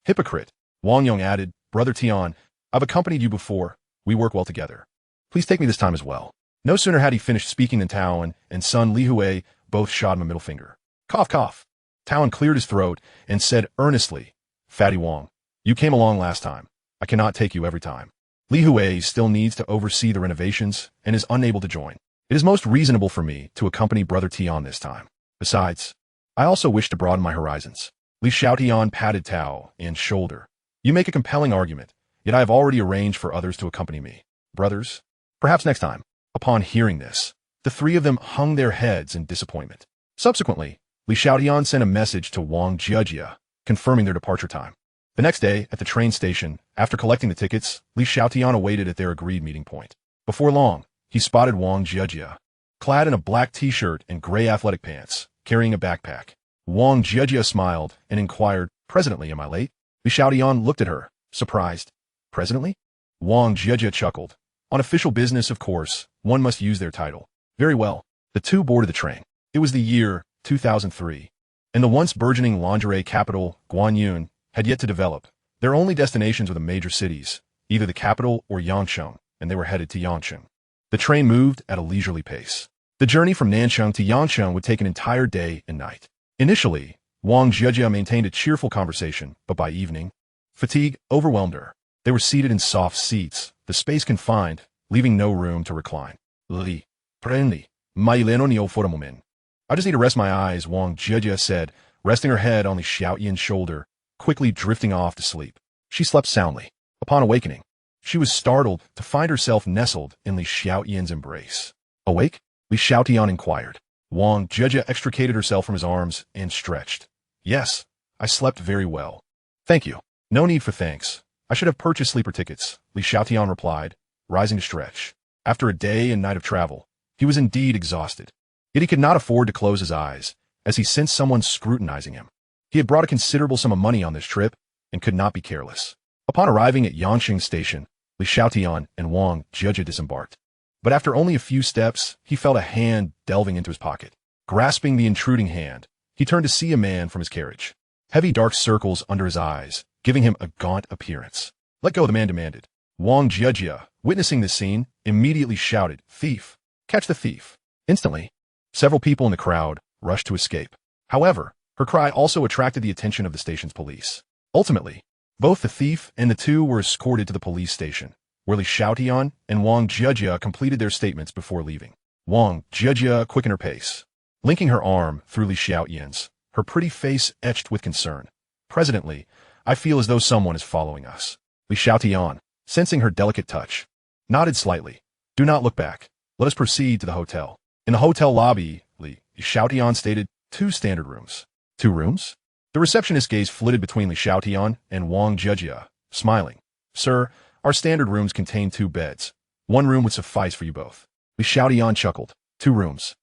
Hypocrite. Wang Yong added, Brother Tian, I've accompanied you before. We work well together. Please take me this time as well. No sooner had he finished speaking than Tao and son Li Hui both shot him a middle finger. Cough, cough. Tao cleared his throat and said earnestly, Fatty Wang, you came along last time. I cannot take you every time. Li Hui still needs to oversee the renovations and is unable to join. It is most reasonable for me to accompany Brother Tian this time. Besides, I also wish to broaden my horizons. Li Xiaotian patted Tao and shoulder. You make a compelling argument, yet I have already arranged for others to accompany me. Brothers? Perhaps next time. Upon hearing this, the three of them hung their heads in disappointment. Subsequently, Li Xiaotian sent a message to Wang Jiejia, confirming their departure time. The next day, at the train station, after collecting the tickets, Li Xiaotian awaited at their agreed meeting point. Before long, he spotted Wang Jiejia, clad in a black t-shirt and gray athletic pants, carrying a backpack. Wang Jiejia smiled and inquired, Presently, am I late? Li Xiaotian looked at her, surprised. Presently? Wang Jiejia chuckled. On official business, of course, one must use their title. Very well. The two boarded the train. It was the year 2003, and the once burgeoning lingerie capital, Guanyun, had yet to develop. Their only destinations were the major cities, either the capital or Yangcheng, and they were headed to Yangcheng. The train moved at a leisurely pace. The journey from Nancheng to Yangcheng would take an entire day and night. Initially, Wang Jiejia maintained a cheerful conversation, but by evening, fatigue overwhelmed her. They were seated in soft seats, the space confined, leaving no room to recline. Li, prendi, maileno nio for a moment. I just need to rest my eyes, Wang Jiejia said, resting her head on Li Xiaotian's shoulder, quickly drifting off to sleep. She slept soundly. Upon awakening, she was startled to find herself nestled in Li Xiaotian's embrace. Awake? Li Xiaotian inquired. Wang Jiejia extricated herself from his arms and stretched. Yes, I slept very well. Thank you. No need for thanks. I should have purchased sleeper tickets, Li Xiaotian replied, rising to stretch. After a day and night of travel, he was indeed exhausted. Yet he could not afford to close his eyes, as he sensed someone scrutinizing him. He had brought a considerable sum of money on this trip, and could not be careless. Upon arriving at Yangcheng Station, Li Xiaotian and Wang Jiejia disembarked. But after only a few steps, he felt a hand delving into his pocket. Grasping the intruding hand, he turned to see a man from his carriage. Heavy dark circles under his eyes, giving him a gaunt appearance. Let go, the man demanded. Wang Jiejia, witnessing this scene, immediately shouted, Thief! Catch the thief! Instantly, several people in the crowd rushed to escape. However, her cry also attracted the attention of the station's police. Ultimately, both the thief and the two were escorted to the police station, where Li Xiaotian and Wang Jiejia completed their statements before leaving. Wang Jiejia quickened her pace, linking her arm through Li Xiaotian's, her pretty face etched with concern. Presently, I feel as though someone is following us. Li Xiaotian, sensing her delicate touch, nodded slightly. Do not look back. Let us proceed to the hotel. In the hotel lobby, Li Xiaotian stated 2 standard rooms. 2 rooms? The receptionist gaze flitted between Li Xiaotian and Wang Jejia, smiling. Sir, our standard rooms contain 2 beds. 1 room would suffice for you both. Li Xiaotian chuckled. 2 rooms.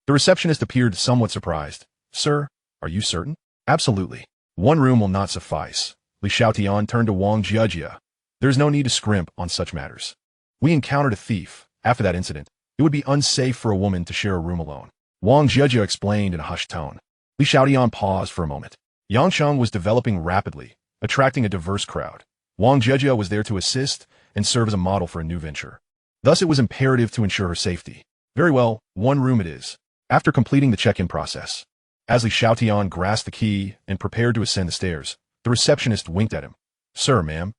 The receptionist appeared somewhat surprised. Sir, are you certain? Absolutely. 1 room will not suffice. Li Xiaotian turned to Wang Jejia. There is no need to scrimp on such matters. We encountered a thief. After that incident, it would be unsafe for a woman to share a room alone. Wang Jejia explained in a hushed tone. Li Xiaotian paused for a moment. Yangcheng was developing rapidly, attracting a diverse crowd. Wang Jejia was there to assist and serve as a model for a new venture. Thus it was imperative to ensure her safety. Very well, 1 room it is. After completing the check-in process, as Li Xiaotian grasped the key and prepared to ascend the stairs, the receptionist winked at him. Sir, ma'am,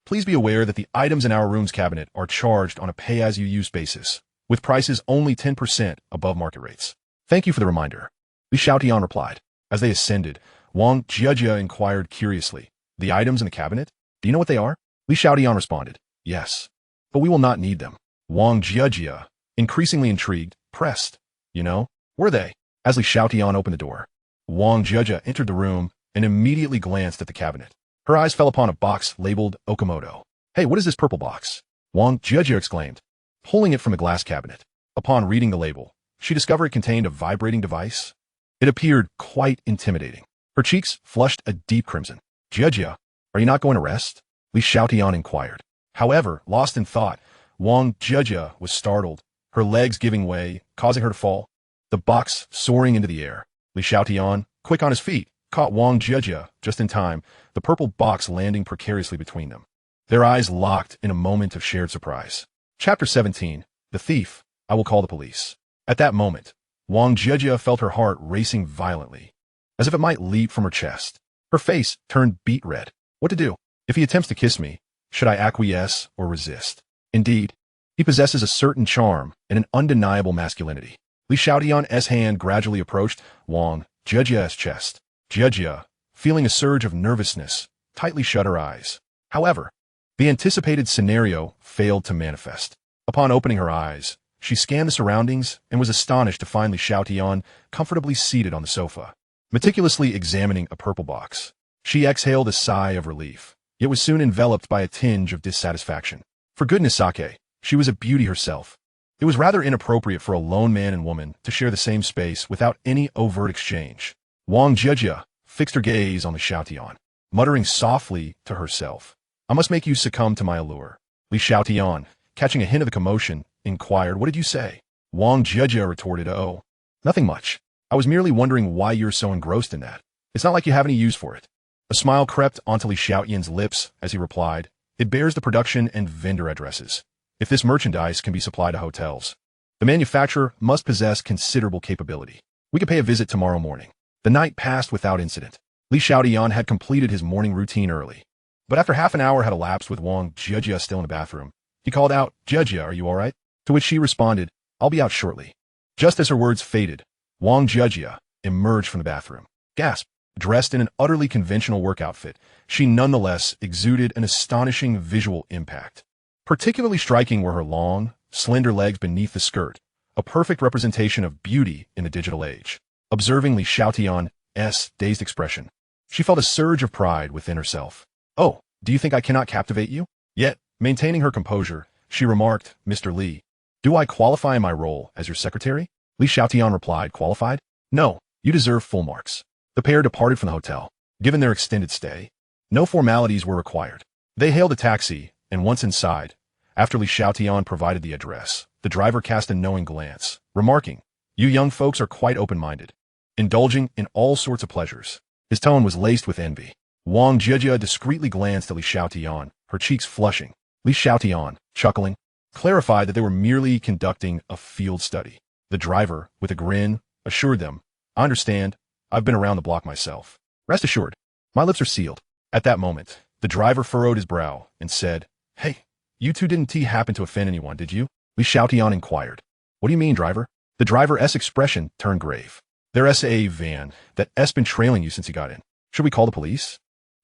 please be aware that the items in our room's cabinet are charged on a pay-as-you-use basis, with prices only 10% above market rates. Thank you for the reminder. Li Xiaotian replied. As they ascended, Wang Jejia inquired curiously. The items in the cabinet? Do you know what they are? Li Xiaotian responded. Yes. But we will not need them. Wang Jejia, increasingly intrigued, pressed. You know, were they? As Li Xiaotian opened the door, Wang Jejia entered the room and immediately glanced at the cabinet. Her eyes fell upon a box labeled Okamoto. Hey, what is this purple box? Wang Jejia exclaimed, pulling it from the glass cabinet. Upon reading the label, she discovered it contained a vibrating device. It appeared quite intimidating. Her cheeks flushed a deep crimson. Jejia, are you not going to rest? Li Xiaotian inquired. However, lost in thought, Wang Jejia was startled, her legs giving way, causing her to fall. The box soaring into the air. Li Xiaotian, quick on his feet, caught Wang Jejia just in time, the purple box landing precariously between them. Their eyes locked in a moment of shared surprise. Chapter 17. The Thief. I will call the police. At that moment, Wang Jejia felt her heart racing violently, as if it might leap from her chest. Her face turned beet red. What to do? If he attempts to kiss me, should I acquiesce or resist? Indeed, he possesses a certain charm and an undeniable masculinity. Li Xiaotian's hand gradually approached Wang Jejia's chest. Jejia, feeling a surge of nervousness, tightly shut her eyes. However, the anticipated scenario failed to manifest. Upon opening her eyes, she scanned the surroundings and was astonished to find Li Xiaotian comfortably seated on the sofa, meticulously examining a purple box. She exhaled a sigh of relief, yet was soon enveloped by a tinge of dissatisfaction. For goodness sake, she was a beauty herself. It was rather inappropriate for a lone man and woman to share the same space without any overt exchange. Wang Jejia fixed her gaze on Li Xiaotian, muttering softly to herself, I must make you succumb to my allure. Li Xiaotian, catching a hint of the commotion, inquired, What did you say? Wang Jejia retorted, Oh, nothing much. I was merely wondering why you're so engrossed in that. It's not like you have any use for it. A smile crept onto Li Xiaotian's lips as he replied, It bears the production and vendor addresses. If this merchandise can be supplied to hotels, the manufacturer must possess considerable capability. We could pay a visit tomorrow morning. The night passed without incident. Li Xiaotian had completed his morning routine early. But after half an hour had elapsed with Wang Jejia still in the bathroom, he called out, Jejia, are you all right? To which she responded, I'll be out shortly. Just as her words faded, Wang Jejia emerged from the bathroom. Gasp! Dressed in an utterly conventional work outfit, she nonetheless exuded an astonishing visual impact. Particularly striking were her long, slender legs beneath the skirt, a perfect representation of beauty in the digital age. Observing Li Xiaotian's dazed expression, she felt a surge of pride within herself. Oh, do you think I cannot captivate you? Yet, maintaining her composure, she remarked, Mr. Li, do I qualify in my role as your secretary? Li Xiaotian replied, Qualified? No, you deserve full marks. The pair departed from the hotel. Given their extended stay, no formalities were required. They hailed a taxi, and once inside, after Li Xiaotian provided the address, the driver cast a knowing glance, remarking, You young folks are quite open-minded, indulging in all sorts of pleasures. His tone was laced with envy. Wang Jejia discreetly glanced at Li Xiaotian, her cheeks flushing. Li Xiaotian, chuckling, clarified that they were merely conducting a field study. The driver, with a grin, assured them, I understand, I've been around the block myself. Rest assured, my lips are sealed. At that moment, the driver furrowed his brow and said, Hey, you two didn't happen to offend anyone, did you? Li Xiaotian inquired. What do you mean, driver? The driver's expression turned grave. There's a van that's been trailing you since you got in. Should we call the police?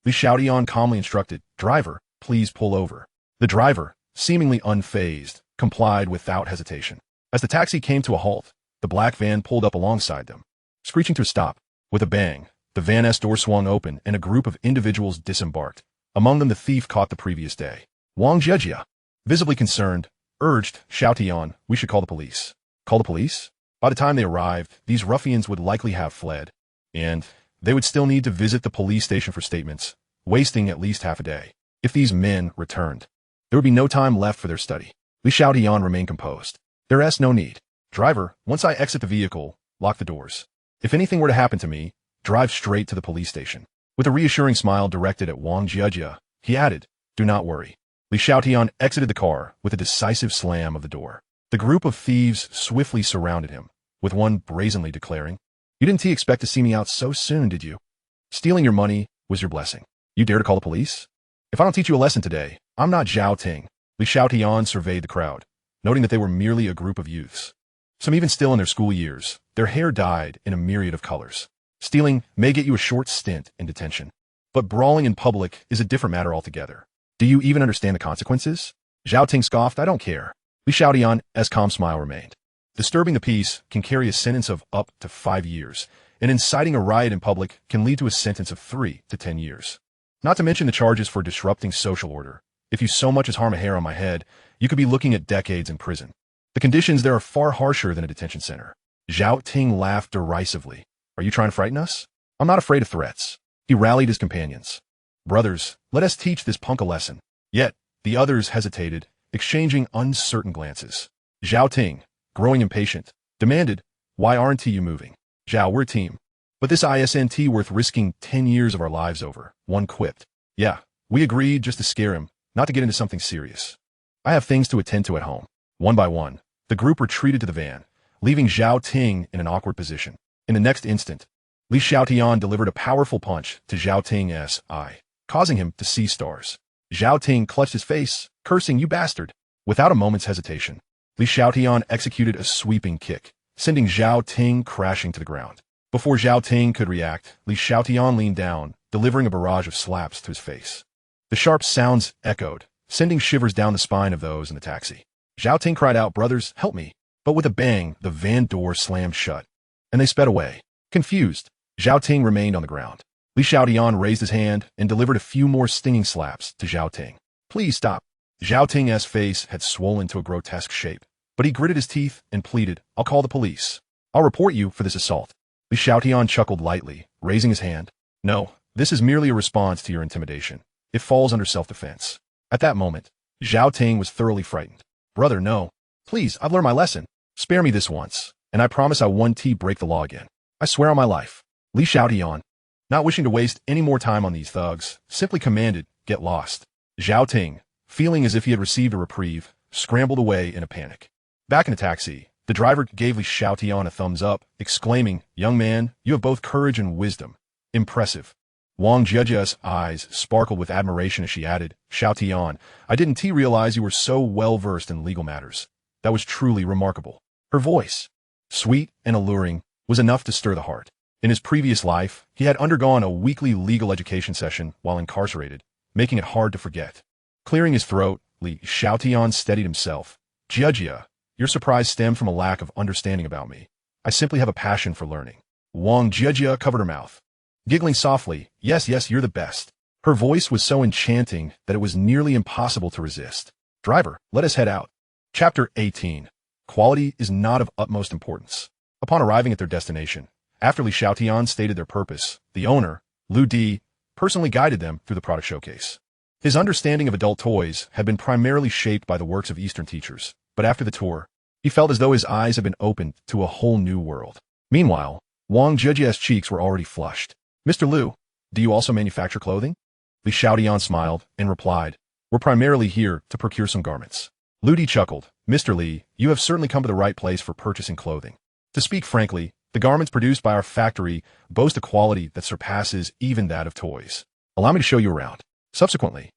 Li Xiaotian calmly instructed, Driver, please pull over. The driver, seemingly unfazed, complied without hesitation. As the taxi came to a halt, the black van pulled up alongside them, screeching to a stop. With a bang, the van's door swung open and a group of individuals disembarked, among them the thief caught the previous day. Wang Jejia, visibly concerned, urged Xiaotian, "We should call the police." Call the police? By the time they arrived, these ruffians would likely have fled, and they would still need to visit the police station for statements, wasting at least half a day. If these men returned, there would be no time left for their study. Li Xiaotian remained composed. There is no need. Driver, once I exit the vehicle, lock the doors. If anything were to happen to me, drive straight to the police station. With a reassuring smile directed at Wang Jejia, he added, "Do not worry." Li Xiaotian exited the car with a decisive slam of the door. The group of thieves swiftly surrounded him, with one brazenly declaring, "You didn't expect to see me out so soon, did you? Stealing your money was your blessing. You dare to call the police? If I don't teach you a lesson today, I'm not Zhao Ting." Li Xiaotian surveyed the crowd, noting that they were merely a group of youths. Some even still in their school years, their hair dyed in a myriad of colors. Stealing may get you a short stint in detention, but brawling in public is a different matter altogether. Do you even understand the consequences? Zhao Ting scoffed, "I don't care." Li Xiaotian's calm smile remained. Disturbing the peace can carry a sentence of up to 5 years, and inciting a riot in public can lead to a sentence of 3 to 10 years. Not to mention the charges for disrupting social order. If you so much as harm a hair on my head, you could be looking at decades in prison. The conditions there are far harsher than a detention center. Zhao Ting laughed derisively. "Are you trying to frighten us? I'm not afraid of threats." He rallied his companions. "Brothers, let us teach this punk a lesson." Yet, the others hesitated, exchanging uncertain glances. Zhao Ting, growing impatient, demanded, "Why aren't you moving?" "Zhao, we're a team. But this isn't worth risking 10 years of our lives over," one quipped. "Yeah, we agreed just to scare him, not to get into something serious. I have things to attend to at home." One by one, the group retreated to the van, leaving Zhao Ting in an awkward position. In the next instant, Li Xiaotian delivered a powerful punch to Zhao Ting's eye, causing him to see stars. Zhao Ting clutched his face, cursing, "You bastard." Without a moment's hesitation, Li Xiaotian executed a sweeping kick, sending Zhao Ting crashing to the ground. Before Zhao Ting could react, Li Xiaotian leaned down, delivering a barrage of slaps to his face. The sharp sounds echoed, sending shivers down the spine of those in the taxi. Zhao Ting cried out, "Brothers, help me." But with a bang, the van door slammed shut, and they sped away. Confused, Zhao Ting remained on the ground. Li Xiaotian raised his hand and delivered a few more stinging slaps to Zhao Ting. "Please stop." Zhao Ting's face had swollen to a grotesque shape, but he gritted his teeth and pleaded, "I'll call the police. I'll report you for this assault." Li Xiaotian chuckled lightly, raising his hand. "No, this is merely a response to your intimidation. It falls under self-defense." At that moment, Zhao Ting was thoroughly frightened. "Brother, no. Please, I've learned my lesson. Spare me this once, and I promise I won't break the law again. I swear on my life." Li Xiaotian, not wishing to waste any more time on these thugs, simply commanded, "Get lost." Zhao Ting, feeling as if he had received a reprieve, scrambled away in a panic. Back in the taxi, the driver gave Li Xiaotian a thumbs up, exclaiming, "Young man, you have both courage and wisdom. Impressive." Wang Jejia's eyes sparkled with admiration as she added, "Xiaotian, I didn't realize you were so well-versed in legal matters. That was truly remarkable." Her voice, sweet and alluring, was enough to stir the heart. In his previous life, he had undergone a weekly legal education session while incarcerated, making it hard to forget. Clearing his throat, Li Xiaotian steadied himself. "Jejia, your surprise stemmed from a lack of understanding about me. I simply have a passion for learning." Wang Jejia covered her mouth, giggling softly, "Yes, you're the best." Her voice was so enchanting that it was nearly impossible to resist. "Driver, let us head out." Chapter 18. Quality is not of utmost importance. Upon arriving at their destination, after Li Xiaotian stated their purpose, the owner, Lu Di, personally guided them through the product showcase. His understanding of adult toys had been primarily shaped by the works of Eastern teachers, but after the tour, he felt as though his eyes had been opened to a whole new world. Meanwhile, Wang Jejia's cheeks were already flushed. "Mr. Lu, do you also manufacture clothing?" Li Xiaotian smiled and replied, "We're primarily here to procure some garments." Lu Di chuckled, "Mr. Li, you have certainly come to the right place for purchasing clothing. To speak frankly, the garments produced by our factory boast a quality that surpasses even that of toys. Allow me to show you around." Subsequently,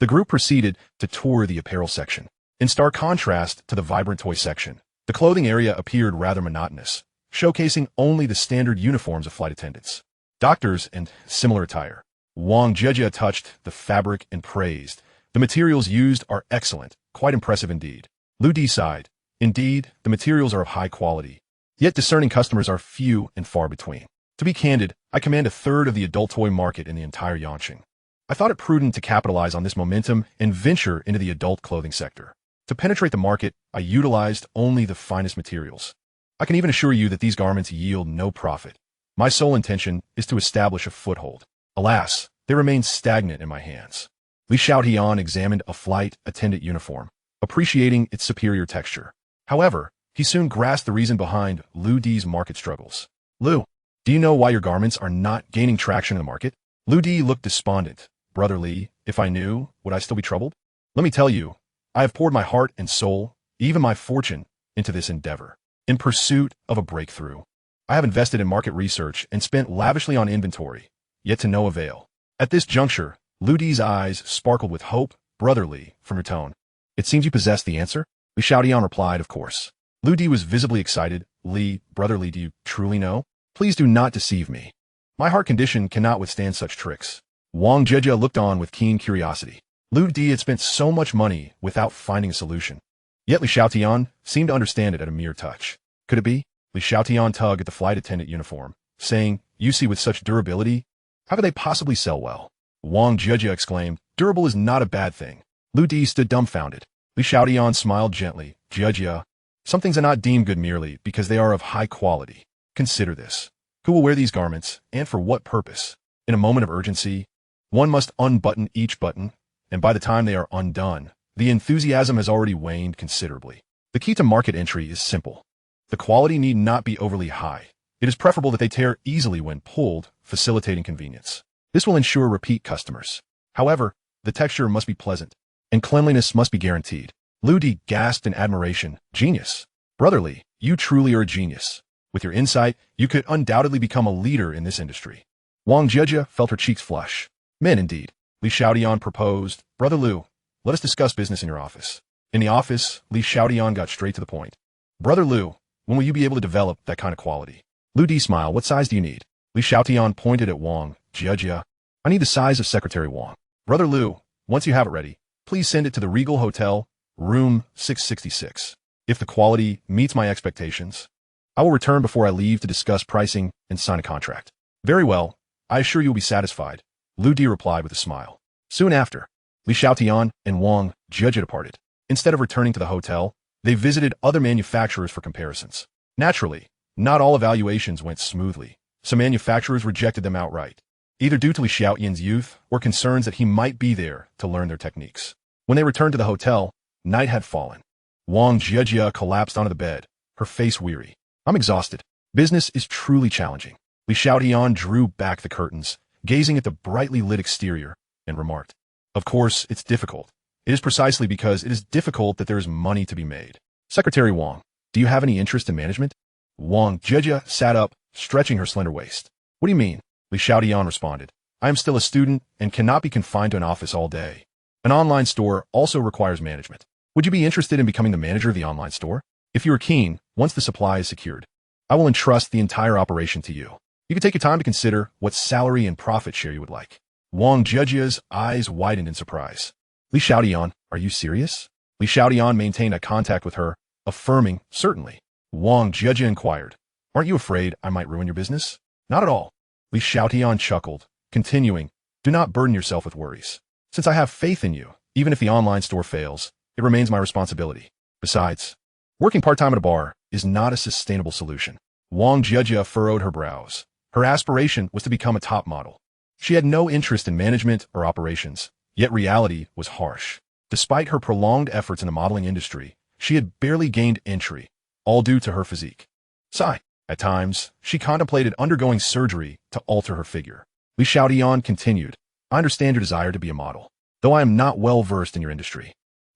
the group proceeded to tour the apparel section. In stark contrast to the vibrant toy section, the clothing area appeared rather monotonous, showcasing only the standard uniforms of flight attendants, doctors, and similar attire. Wang Jejia touched the fabric and praised, "The materials used are excellent, quite impressive indeed." Lu Di sighed, Indeed, the materials are of high quality, yet discerning customers are few and far between. To be candid, I command a third of the adult toy market in the entire Yanqing. I thought it prudent to capitalize on this momentum and venture into the adult clothing sector. To penetrate the market, I utilized only the finest materials. I can even assure you that these garments yield no profit. My sole intention is to establish a foothold. Alas, they remain stagnant in my hands. Li Xiaotian examined a flight attendant uniform, appreciating its superior texture. However, he soon grasped the reason behind Lu Di's market struggles. Lu, do you know why your garments are not gaining traction in the market? Lu Di looked despondent. Brother Li, if I knew, would I still be troubled? Let me tell you, I have poured my heart and soul, even my fortune, into this endeavor. In pursuit of a breakthrough, I have invested in market research and spent lavishly on inventory, yet to no avail. At this juncture, Lu Di's eyes sparkled with hope. Brother Li, from your tone, it seems you possess the answer? Li Xiaotian replied, of course. Lu Di was visibly excited. Li, Brother Li, do you truly know? Please do not deceive me. My heart condition cannot withstand such tricks. Wang Jejia looked on with keen curiosity. Lu Di had spent so much money without finding a solution. Yet Li Xiaotian seemed to understand it at a mere touch. Could it be? Li Xiaotian tugged at the flight attendant uniform, saying, you see, with such durability, how could they possibly sell well? Wang Jejia exclaimed, durable is not a bad thing. Lu Di stood dumbfounded. Li Xiaotian smiled gently. Jejia, some things are not deemed good merely because they are of high quality. Consider this. Who will wear these garments, and for what purpose? In a moment of urgency, one must unbutton each button, and by the time they are undone, the enthusiasm has already waned considerably. The key to market entry is simple. The quality need not be overly high. It is preferable that they tear easily when pulled, facilitating convenience. This will ensure repeat customers. However, the texture must be pleasant, and cleanliness must be guaranteed. Lu Di gasped in admiration. Genius. Brother Li, you truly are a genius. With your insight, you could undoubtedly become a leader in this industry. Wang Jejia felt her cheeks flush. Men indeed. Li Xiaotian proposed. Brother Lu, let us discuss business in your office. In the office, Li Xiaotian got straight to the point. Brother Lu, when will you be able to develop that kind of quality? Lu Di smiled. What size do you need? Li Xiaotian pointed at Wang Jejia. I need the size of Secretary Wang. Brother Lu, once you have it ready, please send it to the Regal Hotel, room 666. If the quality meets my expectations, I will return before I leave to discuss pricing and sign a contract. Very well, I assure you will be satisfied, Lu Di replied with a smile. Soon after, Li Xiaotian and Wang Jejia departed. Instead of returning to the hotel, they visited other manufacturers for comparisons. Naturally, not all evaluations went smoothly. Some manufacturers rejected them outright, either due to Li Xiaotian's youth or concerns that he might be there to learn their techniques. When they returned to the hotel, night had fallen. Wang Jejia collapsed onto the bed, her face weary. I'm exhausted. Business is truly challenging. Li Xiaotian drew back the curtains, gazing at the brightly lit exterior, and remarked, of course, it's difficult. It is precisely because it is difficult that there is money to be made. Secretary Wang, do you have any interest in management? Wang Jejia sat up, stretching her slender waist. What do you mean? Li Xiaotian responded. I am still a student and cannot be confined to an office all day. An online store also requires management. Would you be interested in becoming the manager of the online store? If you are keen, once the supply is secured, I will entrust the entire operation to you. You can take your time to consider what salary and profit share you would like. Wang Jejia's eyes widened in surprise. Li Xiaotian, are you serious? Li Xiaotian maintained eye contact with her, affirming, certainly. Wang Jejia inquired, aren't you afraid I might ruin your business? Not at all. Li Xiaotian chuckled, continuing, do not burden yourself with worries. Since I have faith in you, even if the online store fails, it remains my responsibility. Besides, working part-time at a bar is not a sustainable solution. Wang Jejia furrowed her brows. Her aspiration was to become a top model. She had no interest in management or operations, yet reality was harsh. Despite her prolonged efforts in the modeling industry, she had barely gained entry, all due to her physique. Sigh. At times, she contemplated undergoing surgery to alter her figure. Li Xiaotian continued, I understand your desire to be a model, though I am not well versed in your industry.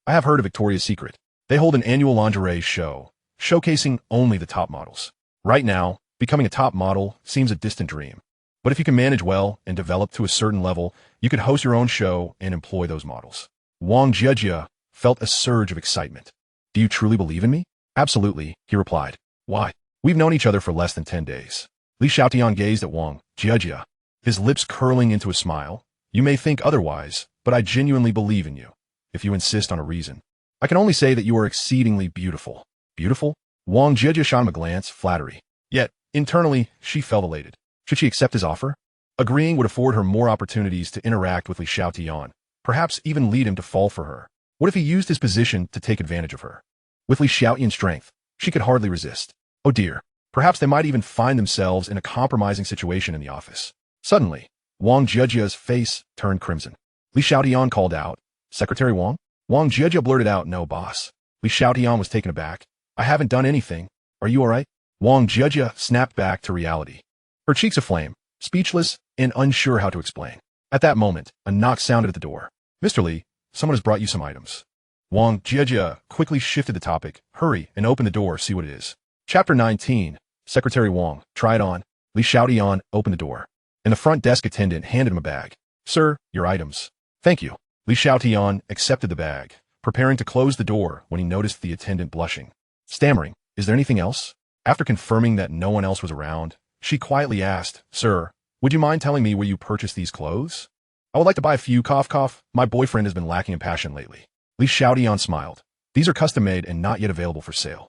I have heard of Victoria's Secret. They hold an annual lingerie show, showcasing only the top models. Right now, becoming a top model seems a distant dream. But if you can manage well and develop to a certain level, you could host your own show and employ those models. Wang Jejia felt a surge of excitement. Do you truly believe in me? Absolutely, he replied. Why? We've known each other for less than 10 days. Li Xiaotian gazed at Wang Jejia, his lips curling into a smile. You may think otherwise, but I genuinely believe in you. If you insist on a reason, I can only say that you are exceedingly beautiful. Beautiful? Wang Jie shot him a glance, flattery. Yet, internally, she felt elated. Should she accept his offer? Agreeing would afford her more opportunities to interact with Xiaotian, perhaps even lead him to fall for her. What if he used his position to take advantage of her? With Xiaotian's strength, she could hardly resist. Oh dear, perhaps they might even find themselves in a compromising situation in the office. Suddenly, Wang Jie's face turned crimson. Xiaotian called out, Secretary Wang? Wang Jie blurted out, no, boss. Xiaotian was taken aback. I haven't done anything. Are you all right? Wang Jie snapped back to reality. Her cheeks aflame, speechless and unsure how to explain. At that moment, a knock sounded at the door. Mr. Li, someone has brought you some items. Wang Jie quickly shifted the topic. Hurry and open the door, see what it is. Chapter 19. Secretary Wang, try it on. Xiaotian opened the door, and the front desk attendant handed him a bag. Sir, your items. Thank you. Xiaotian accepted the bag, preparing to close the door when he noticed the attendant blushing. Stammering, is there anything else? After confirming that no one else was around, she quietly asked, Sir, would you mind telling me where you purchased these clothes? I would like to buy a few, cough cough. My boyfriend has been lacking in passion lately. Xiaotian smiled. These are custom-made and not yet available for sale.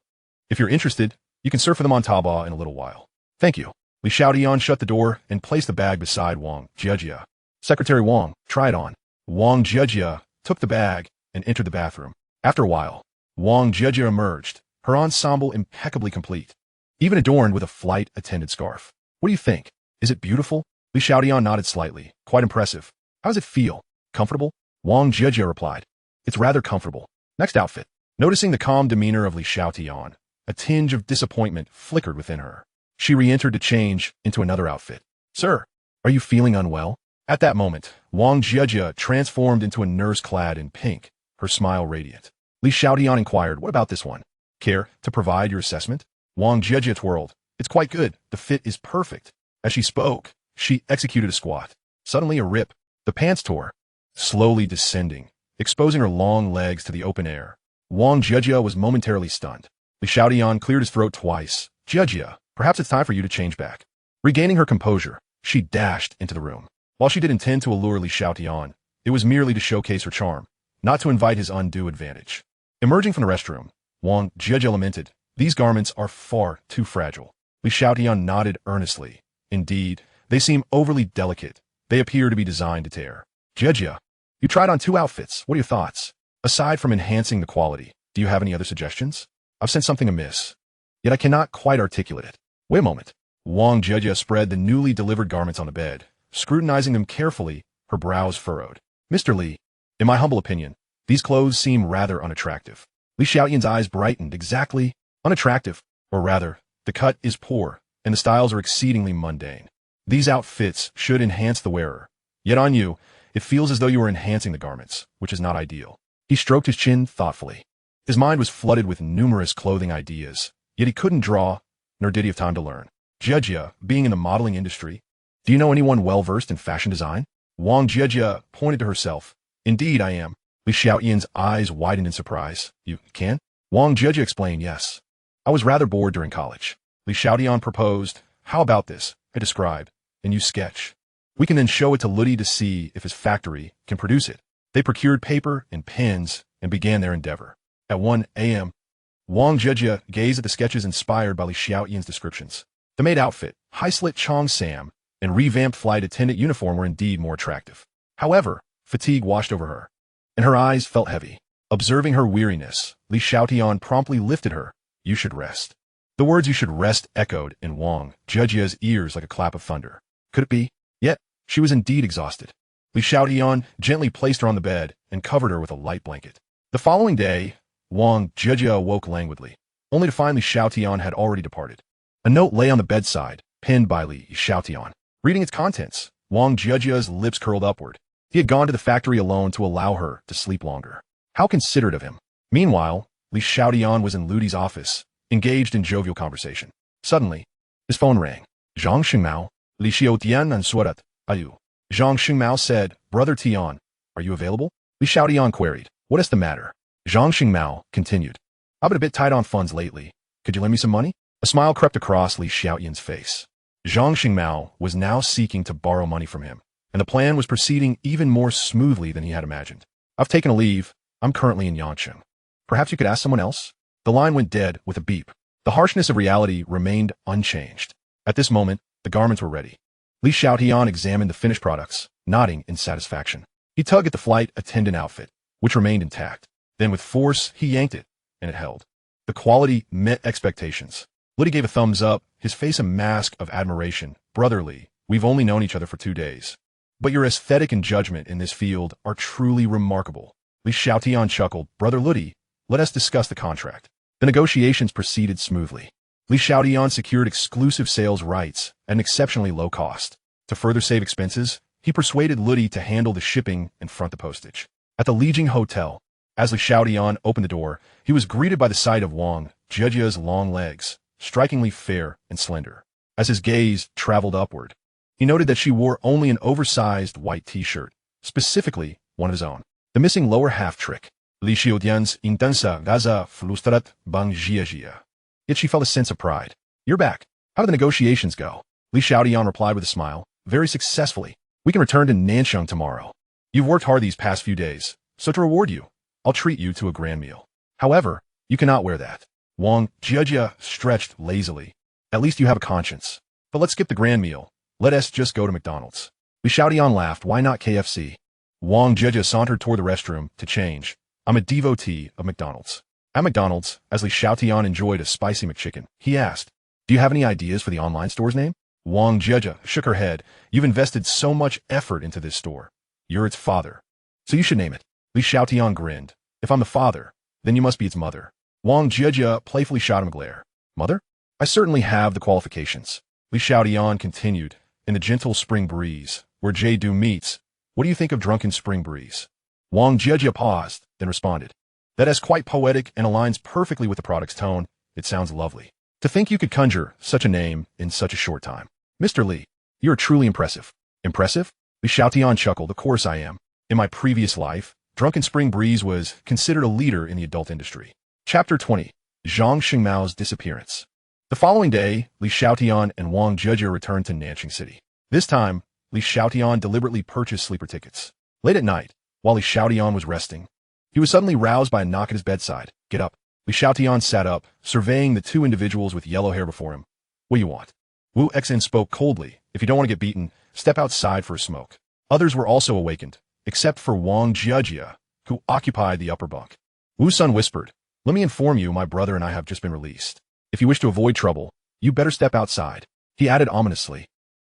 If you're interested, you can surf for them on Taobao in a little while. Thank you. Xiaotian shut the door and placed the bag beside Wang Jie. Secretary Wang, try it on. Wang Jie took the bag and entered the bathroom. After a while, Wang Jie emerged, her ensemble impeccably complete, even adorned with a flight attendant scarf. What do you think? Is it beautiful? Xiaotian nodded slightly. Quite impressive. How does it feel? Comfortable? Wang Jie replied. It's rather comfortable. Next outfit. Noticing the calm demeanor of Xiaotian, a tinge of disappointment flickered within her. She re-entered to change into another outfit. Sir, are you feeling unwell? At that moment, Wang Jie transformed into a nurse clad in pink, her smile radiant. Xiaotian inquired, what about this one? Care to provide your assessment? Wang Jie twirled. It's quite good. The fit is perfect. As she spoke, she executed a squat. Suddenly a rip. The pants tore, slowly descending, exposing her long legs to the open air. Wang Jie was momentarily stunned. Xiaotian cleared his throat twice. Jie, perhaps it's time for you to change back. Regaining her composure, she dashed into the room. While she did intend to allure Xiaotian, it was merely to showcase her charm, not to invite his undue advantage. Emerging from the restroom, Wang Jie lamented, these garments are far too fragile. Xiaotian nodded earnestly. Indeed, they seem overly delicate. They appear to be designed to tear. Jie, you tried on 2 outfits. What are your thoughts? Aside from enhancing the quality, do you have any other suggestions? I've sent something amiss, yet I cannot quite articulate it. Wait a moment. Wang Jie spread the newly delivered garments on the bed, scrutinizing them carefully, her brows furrowed. Mr. Li, in my humble opinion, these clothes seem rather unattractive. Xiaotian's eyes brightened. Exactly. Unattractive. Or rather, the cut is poor, and the styles are exceedingly mundane. These outfits should enhance the wearer. Yet on you, it feels as though you are enhancing the garments, which is not ideal. He stroked his chin thoughtfully. His mind was flooded with numerous clothing ideas, yet he couldn't draw, nor did he have time to learn. Jie, being in the modeling industry, do you know anyone well-versed in fashion design? Wang Jie pointed to herself. Indeed, I am. Xiaotian's eyes widened in surprise. You can? Wang Jie explained, yes. I was rather bored during college. Xiaotian proposed, how about this? I described, and you sketch. We can then show it to Ludi to see if his factory can produce it. They procured paper and pens and began their endeavor. At 1 a.m., Wang Jie gazed at the sketches inspired by Xiaotian's descriptions. The maid outfit, high-slit Chong Sam, and revamped flight attendant uniform were indeed more attractive. However, fatigue washed over her, and her eyes felt heavy. Observing her weariness, Xiaotian promptly lifted her. You should rest. The words you should rest echoed in Wang Jie's ears like a clap of thunder. Could it be? Yet, she was indeed exhausted. Xiaotian gently placed her on the bed and covered her with a light blanket. The following day, Wang Jie awoke languidly, only to find Xiaotian had already departed. A note lay on the bedside, penned by Xiaotian. Reading its contents, Wang Jie's lips curled upward. He had gone to the factory alone to allow her to sleep longer. How considerate of him. Meanwhile, Xiaotian was in Ludi's office, engaged in jovial conversation. Suddenly, his phone rang. Zhang Xingmao, Xiaotian answered. Ayu. Zhang Xingmao said, Brother Tian, are you available? Xiaotian queried, what is the matter? Zhang Xingmao continued, I've been a bit tight on funds lately. Could you lend me some money? A smile crept across Xiaotian's face. Zhang Xingmao was now seeking to borrow money from him, and the plan was proceeding even more smoothly than he had imagined. I've taken a leave. I'm currently in Yancheng. Perhaps you could ask someone else? The line went dead with a beep. The harshness of reality remained unchanged. At this moment, the garments were ready. Li Xiaotian examined the finished products, nodding in satisfaction. He tugged at the flight attendant outfit, which remained intact. Then with force, he yanked it, and it held. The quality met expectations. Liddy gave a thumbs up, his face a mask of admiration. Brother Li, we've only known each other for 2 days. But your aesthetic and judgment in this field are truly remarkable. Li Xiaotian chuckled. Brother Liddy, let us discuss the contract. The negotiations proceeded smoothly. Li Xiaotian secured exclusive sales rights at an exceptionally low cost. To further save expenses, he persuaded Liddy to handle the shipping and front the postage. At the Lijing Hotel, as Li Xiaotian opened the door, he was greeted by the sight of Wang Jiajia's long legs, strikingly fair and slender. As his gaze traveled upward, he noted that she wore only an oversized white t-shirt, specifically one of his own. The missing lower half trick. Li Xiaotian's intensa gaza flustrat bang jiajia. Yet she felt a sense of pride. You're back. How did the negotiations go? Li Xiaotian replied with a smile. Very successfully. We can return to Nansheng tomorrow. You've worked hard these past few days, so to reward you, I'll treat you to a grand meal. However, you cannot wear that. Wang Jiajia stretched lazily. At least you have a conscience. But let's skip the grand meal. Let us just go to McDonald's. Li Xiaotian laughed. Why not KFC? Wang Jiajia sauntered toward the restroom to change. I'm a devotee of McDonald's. At McDonald's, as Li Xiaotian enjoyed a spicy McChicken, he asked, do you have any ideas for the online store's name? Wang Jiajia shook her head. You've invested so much effort into this store. You're its father. So you should name it. Li Xiaotian grinned. If I'm the father, then you must be its mother. Wang Jiajia playfully shot him a glare. Mother? I certainly have the qualifications. Li Xiaotian continued. In the gentle spring breeze, where Jade meets, what do you think of drunken spring breeze? Wang Jiajia paused, then responded. That is quite poetic and aligns perfectly with the product's tone. It sounds lovely. To think you could conjure such a name in such a short time. Mr. Li, you are truly impressive. Impressive? Li Xiaotian chuckled. Of course I am. In my previous life, Drunken Spring Breeze was considered a leader in the adult industry. Chapter 20. Zhang Xingmao's Disappearance. The following day, Li Xiaotian and Wang Jiajia returned to Nanjing City. This time, Li Xiaotian deliberately purchased sleeper tickets. Late at night, while Li Xiaotian was resting, he was suddenly roused by a knock at his bedside. Get up. Li Xiaotian sat up, surveying the 2 individuals with yellow hair before him. What do you want? Wu Xen spoke coldly. If you don't want to get beaten, step outside for a smoke. Others were also awakened, except for Wang Jiajia, who occupied the upper bunk. Wu Sun whispered, let me inform you, my brother and I have just been released. If you wish to avoid trouble, you better step outside. He added ominously,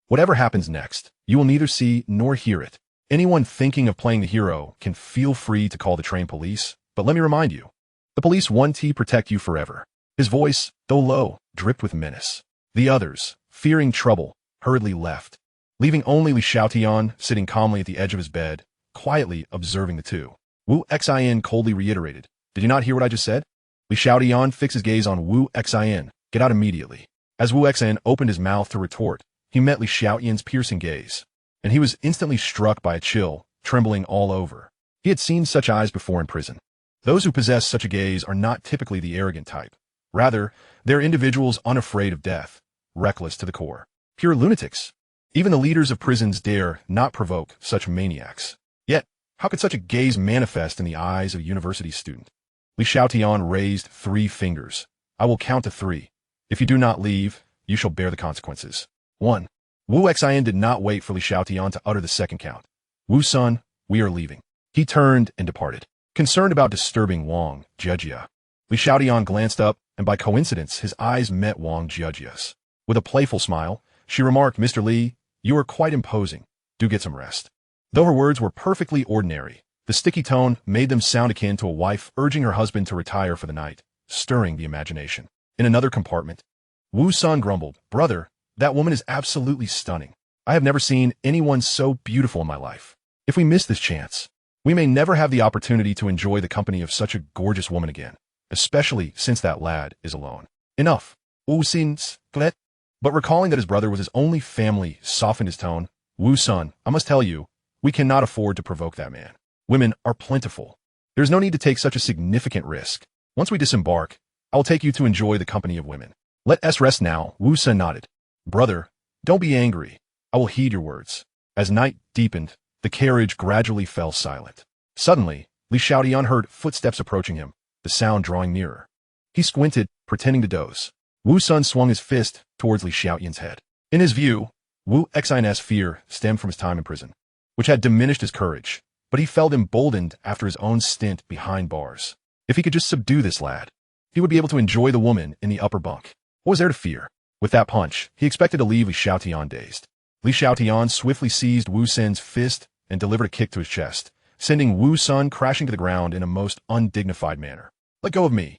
whatever happens next, you will neither see nor hear it. Anyone thinking of playing the hero can feel free to call the train police, but let me remind you, the police want to protect you forever. His voice, though low, dripped with menace. The others, fearing trouble, hurriedly left, leaving only Li Xiaotian sitting calmly at the edge of his bed, quietly observing the two. Wu Xin coldly reiterated, did you not hear what I just said? Li Xiaotian fixed his gaze on Wu Xin. Get out immediately. As Wu Xin opened his mouth to retort, he met Li Xiaotian's piercing gaze, and he was instantly struck by a chill, trembling all over. He had seen such eyes before in prison. Those who possess such a gaze are not typically the arrogant type. Rather, they're individuals unafraid of death, reckless to the core. Pure lunatics. Even the leaders of prisons dare not provoke such maniacs. Yet, how could such a gaze manifest in the eyes of a university student? Li Xiaotian raised 3 fingers. I will count to 3. If you do not leave, you shall bear the consequences. 1. Wu Xin did not wait for Li Xiaotian to utter the second count. Wu Sun, we are leaving. He turned and departed. Concerned about disturbing Wang Jiajia, Li Xiaotian glanced up, and by coincidence, his eyes met Wang Jiajia's. With a playful smile, she remarked, Mr. Li, you are quite imposing. Do get some rest. Though her words were perfectly ordinary, the sticky tone made them sound akin to a wife urging her husband to retire for the night, stirring the imagination. In another compartment, Wu Sun grumbled, brother, that woman is absolutely stunning. I have never seen anyone so beautiful in my life. If we miss this chance, we may never have the opportunity to enjoy the company of such a gorgeous woman again, especially since that lad is alone. Enough. Wu Sin's glet. But recalling that his brother was his only family softened his tone. Wu Sun, I must tell you, we cannot afford to provoke that man. Women are plentiful. There's no need to take such a significant risk. Once we disembark, I will take you to enjoy the company of women. Let us rest now. Wu Sun nodded. Brother, don't be angry. I will heed your words. As night deepened, the carriage gradually fell silent. Suddenly, Li Xiaotian heard footsteps approaching him, the sound drawing nearer. He squinted, pretending to doze. Wu Sun swung his fist towards Li Xiaotian's head. In his view, Wu Xin's fear stemmed from his time in prison, which had diminished his courage, but he felt emboldened after his own stint behind bars. If he could just subdue this lad, he would be able to enjoy the woman in the upper bunk. What was there to fear? With that punch, he expected to leave Li Xiaotian dazed. Li Xiaotian swiftly seized Wu Sun's fist and delivered a kick to his chest, sending Wu Sun crashing to the ground in a most undignified manner. Let go of me!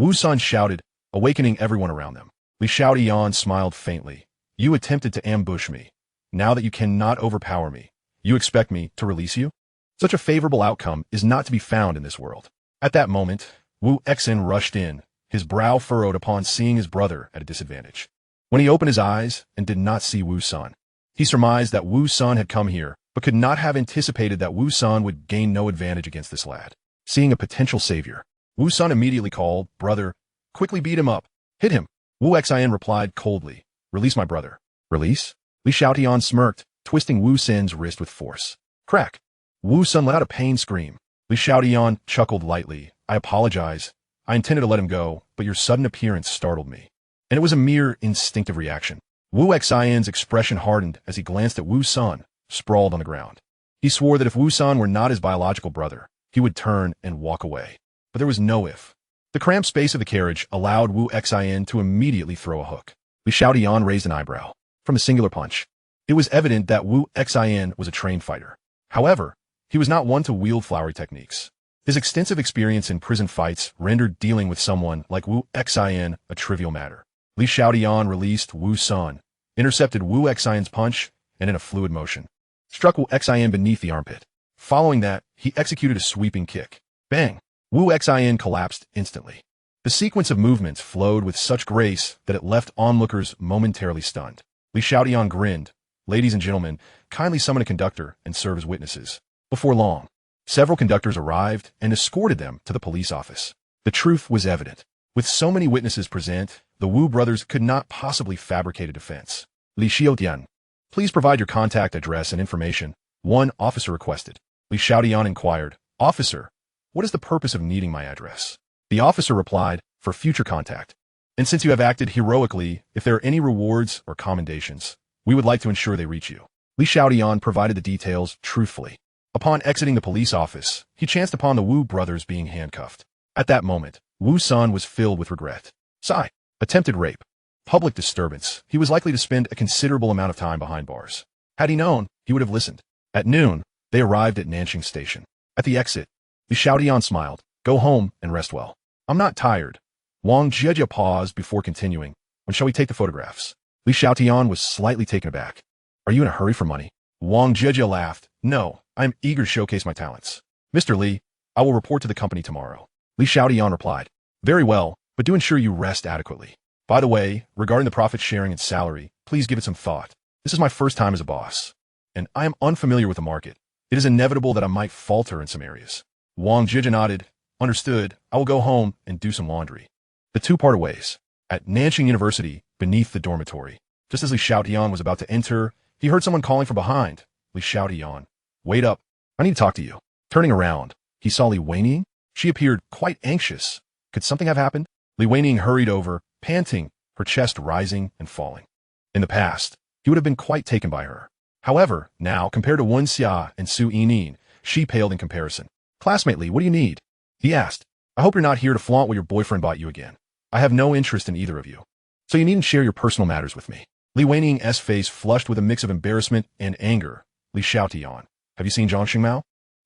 Wu Sun shouted, awakening everyone around them. Li Xiaotian smiled faintly. You attempted to ambush me. Now that you cannot overpower me, you expect me to release you? Such a favorable outcome is not to be found in this world. At that moment, Wu Xin rushed in, his brow furrowed upon seeing his brother at a disadvantage. When he opened his eyes and did not see Wu Sun, he surmised that Wu Sun had come here, but could not have anticipated that Wu Sun would gain no advantage against this lad. Seeing a potential savior, Wu Sun immediately called, Brother, quickly beat him up. Hit him. Wu Xin replied coldly, Release my brother. Release? Li Xiaotian smirked, twisting Wu Sun's wrist with force. Crack. Wu Sun let out a pained scream. Li Xiaotian chuckled lightly. I apologize. I intended to let him go, but your sudden appearance startled me. And it was a mere instinctive reaction. Wu Xin's expression hardened as he glanced at Wu Sun, sprawled on the ground. He swore that if Wu Sun were not his biological brother, he would turn and walk away. But there was no if. The cramped space of the carriage allowed Wu Xin to immediately throw a hook. Li Xiaotian raised an eyebrow. From a singular punch, it was evident that Wu Xin was a trained fighter. However, he was not one to wield flowery techniques. His extensive experience in prison fights rendered dealing with someone like Wu Xin a trivial matter. Li Xiaotian released Wu Sun, intercepted Wu Xin's punch, and in a fluid motion, struck Wu Xin beneath the armpit. Following that, he executed a sweeping kick. Bang! Wu Xin collapsed instantly. The sequence of movements flowed with such grace that it left onlookers momentarily stunned. Li Xiaotian grinned. Ladies and gentlemen, kindly summon a conductor and serve as witnesses. Before long, several conductors arrived and escorted them to the police office. The truth was evident. With so many witnesses present, the Wu brothers could not possibly fabricate a defense. Li Xiaotian, please provide your contact address and information, one officer requested. Li Xiaotian inquired, Officer, what is the purpose of needing my address? The officer replied, for future contact. And since you have acted heroically, if there are any rewards or commendations, we would like to ensure they reach you. Li Xiaotian provided the details truthfully. Upon exiting the police office, he chanced upon the Wu brothers being handcuffed. At that moment, Wu Sun was filled with regret. Sigh. Attempted rape. Public disturbance. He was likely to spend a considerable amount of time behind bars. Had he known, he would have listened. At noon, they arrived at Nanjing Station. At the exit, Li Xiaotian smiled. Go home and rest well. I'm not tired. Wang Jieja paused before continuing. When shall we take the photographs? Li Xiaotian was slightly taken aback. Are you in a hurry for money? Wang Jieja laughed. No, I am eager to showcase my talents. Mr. Li, I will report to the company tomorrow. Li Xiaotian replied. Very well, but do ensure you rest adequately. By the way, regarding the profit sharing and salary, please give it some thought. This is my first time as a boss, and I am unfamiliar with the market. It is inevitable that I might falter in some areas. Wang Jieja nodded. Understood. I will go home and do some laundry. The two parted ways. At Nanjing University, beneath the dormitory, just as Li Xiaotian was about to enter, he heard someone calling from behind. Li Xiaotian. Wait up. I need to talk to you. Turning around, he saw Li Weining. She appeared quite anxious. Could something have happened? Li Weining hurried over, panting, her chest rising and falling. In the past, he would have been quite taken by her. However, now, compared to Wen Xia and Su Yining, she paled in comparison. Classmate Li, what do you need? He asked. I hope you're not here to flaunt what your boyfriend bought you again. I have no interest in either of you. So you needn't share your personal matters with me. Li Weining's face flushed with a mix of embarrassment and anger. Li Xiaotian. Have you seen Zhang Xingmao?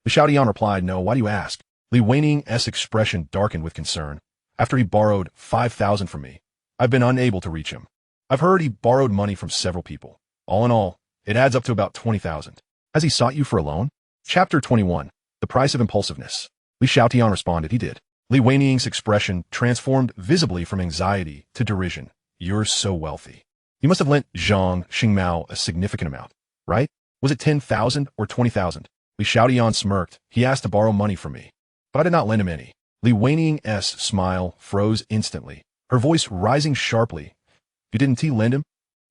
Li Xiaotian replied, no, why do you ask? Li Weining's expression darkened with concern. After he borrowed 5,000 from me, I've been unable to reach him. I've heard he borrowed money from several people. All in all, it adds up to about 20,000. Has he sought you for a loan? Chapter 21. The Price of Impulsiveness. Li Xiaotian responded, he did. Li Weining's expression transformed visibly from anxiety to derision. You're so wealthy. You must have lent Zhang Xingmao a significant amount, right? Was it 10,000 or 20,000? Li Xiaotian smirked. He asked to borrow money from me, but I did not lend him any. Li Weining's smile froze instantly, her voice rising sharply. You didn't lend him?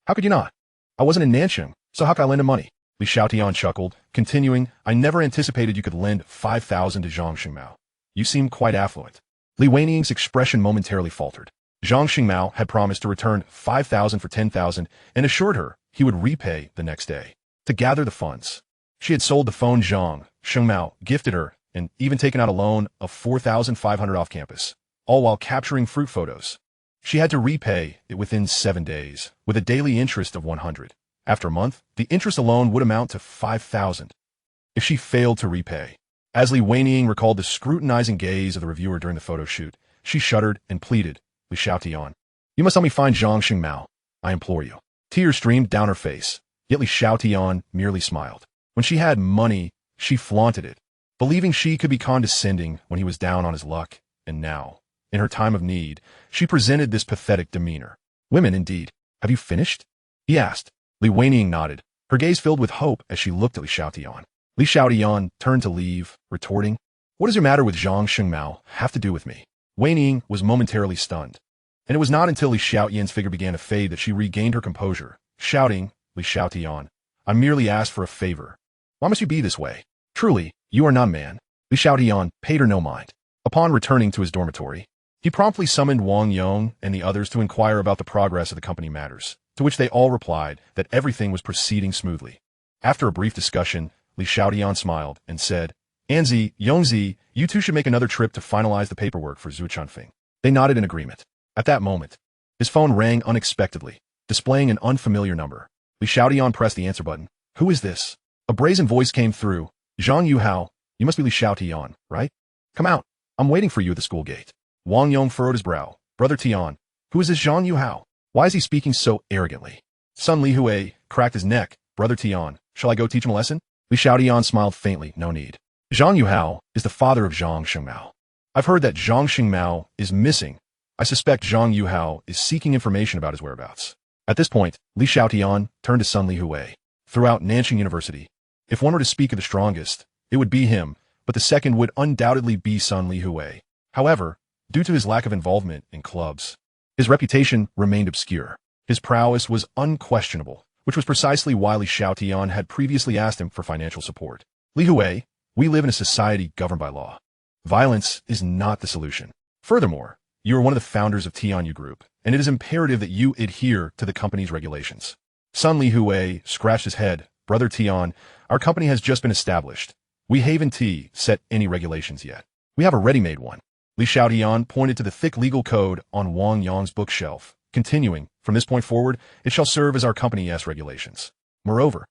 How could you not? I wasn't in Nanjing, so how could I lend him money? Li Xiaotian chuckled, continuing, I never anticipated you could lend 5,000 to Zhang Xingmao. You seem quite affluent. Li Weiniang's expression momentarily faltered. Zhang Xingmao had promised to return 5,000 for 10,000 and assured her he would repay the next day. To gather the funds, she had sold the phone Zhang Xingmao gifted her and even taken out a loan of 4,500 off campus, all while capturing fruit photos. She had to repay it within 7 days, with a daily interest of 100. After a month, the interest alone would amount to 5,000. If she failed to repay. As Li Weiniang recalled the scrutinizing gaze of the reviewer during the photo shoot, she shuddered and pleaded, Li Xiaotian, you must help me find Zhang Xingmao. I implore you. Tears streamed down her face, yet Li Xiaotian merely smiled. When she had money, she flaunted it, believing she could be condescending when he was down on his luck, and now, in her time of need, she presented this pathetic demeanor. Women, indeed. Have you finished? He asked. Li Weiniang nodded, her gaze filled with hope as she looked at Li Xiaotian. Li Xiaotian turned to leave, retorting, What does your matter with Zhang Xingmao have to do with me? Weiniang was momentarily stunned, and it was not until Li Xiaotian's figure began to fade that she regained her composure, shouting, Li Xiaotian, I merely asked for a favor. Why must you be this way? Truly, you are not a man. Li Xiaotian paid her no mind. Upon returning to his dormitory, he promptly summoned Wang Yong and the others to inquire about the progress of the company matters, to which they all replied that everything was proceeding smoothly. After a brief discussion, Li Xiaotian smiled and said, Anzi, Yongzi, you two should make another trip to finalize the paperwork for Zhu Chunfeng. They nodded in agreement. At that moment, his phone rang unexpectedly, displaying an unfamiliar number. Li Xiaotian pressed the answer button. Who is this? A brazen voice came through. Zhang Yuhao, you must be Li Xiaotian, right? Come out. I'm waiting for you at the school gate. Wang Yong furrowed his brow. Brother Tian, who is this Zhang Yuhao? Why is he speaking so arrogantly? Sun Li Hui cracked his neck. Brother Tian, shall I go teach him a lesson? Li Xiaotian smiled faintly. No need. Zhang Yuhao is the father of Zhang Xingmao. I've heard that Zhang Xingmao is missing. I suspect Zhang Yuhao is seeking information about his whereabouts. At this point, Li Xiaotian turned to Sun Li Hui. Throughout Nanjing University, if one were to speak of the strongest, it would be him, but the second would undoubtedly be Sun Li Hui. However, due to his lack of involvement in clubs, his reputation remained obscure. His prowess was unquestionable, which was precisely why Li Xiaotian had previously asked him for financial support. Li Hui, we live in a society governed by law. Violence is not the solution. Furthermore, you are one of the founders of Tianyu Group, and it is imperative that you adhere to the company's regulations. Sun Li Hui scratched his head. Brother Tian, our company has just been established. We haven't set any regulations yet. We have a ready-made one. Li Xiaotian pointed to the thick legal code on Wang Yong's bookshelf, continuing, from this point forward, it shall serve as our company's regulations. Moreover,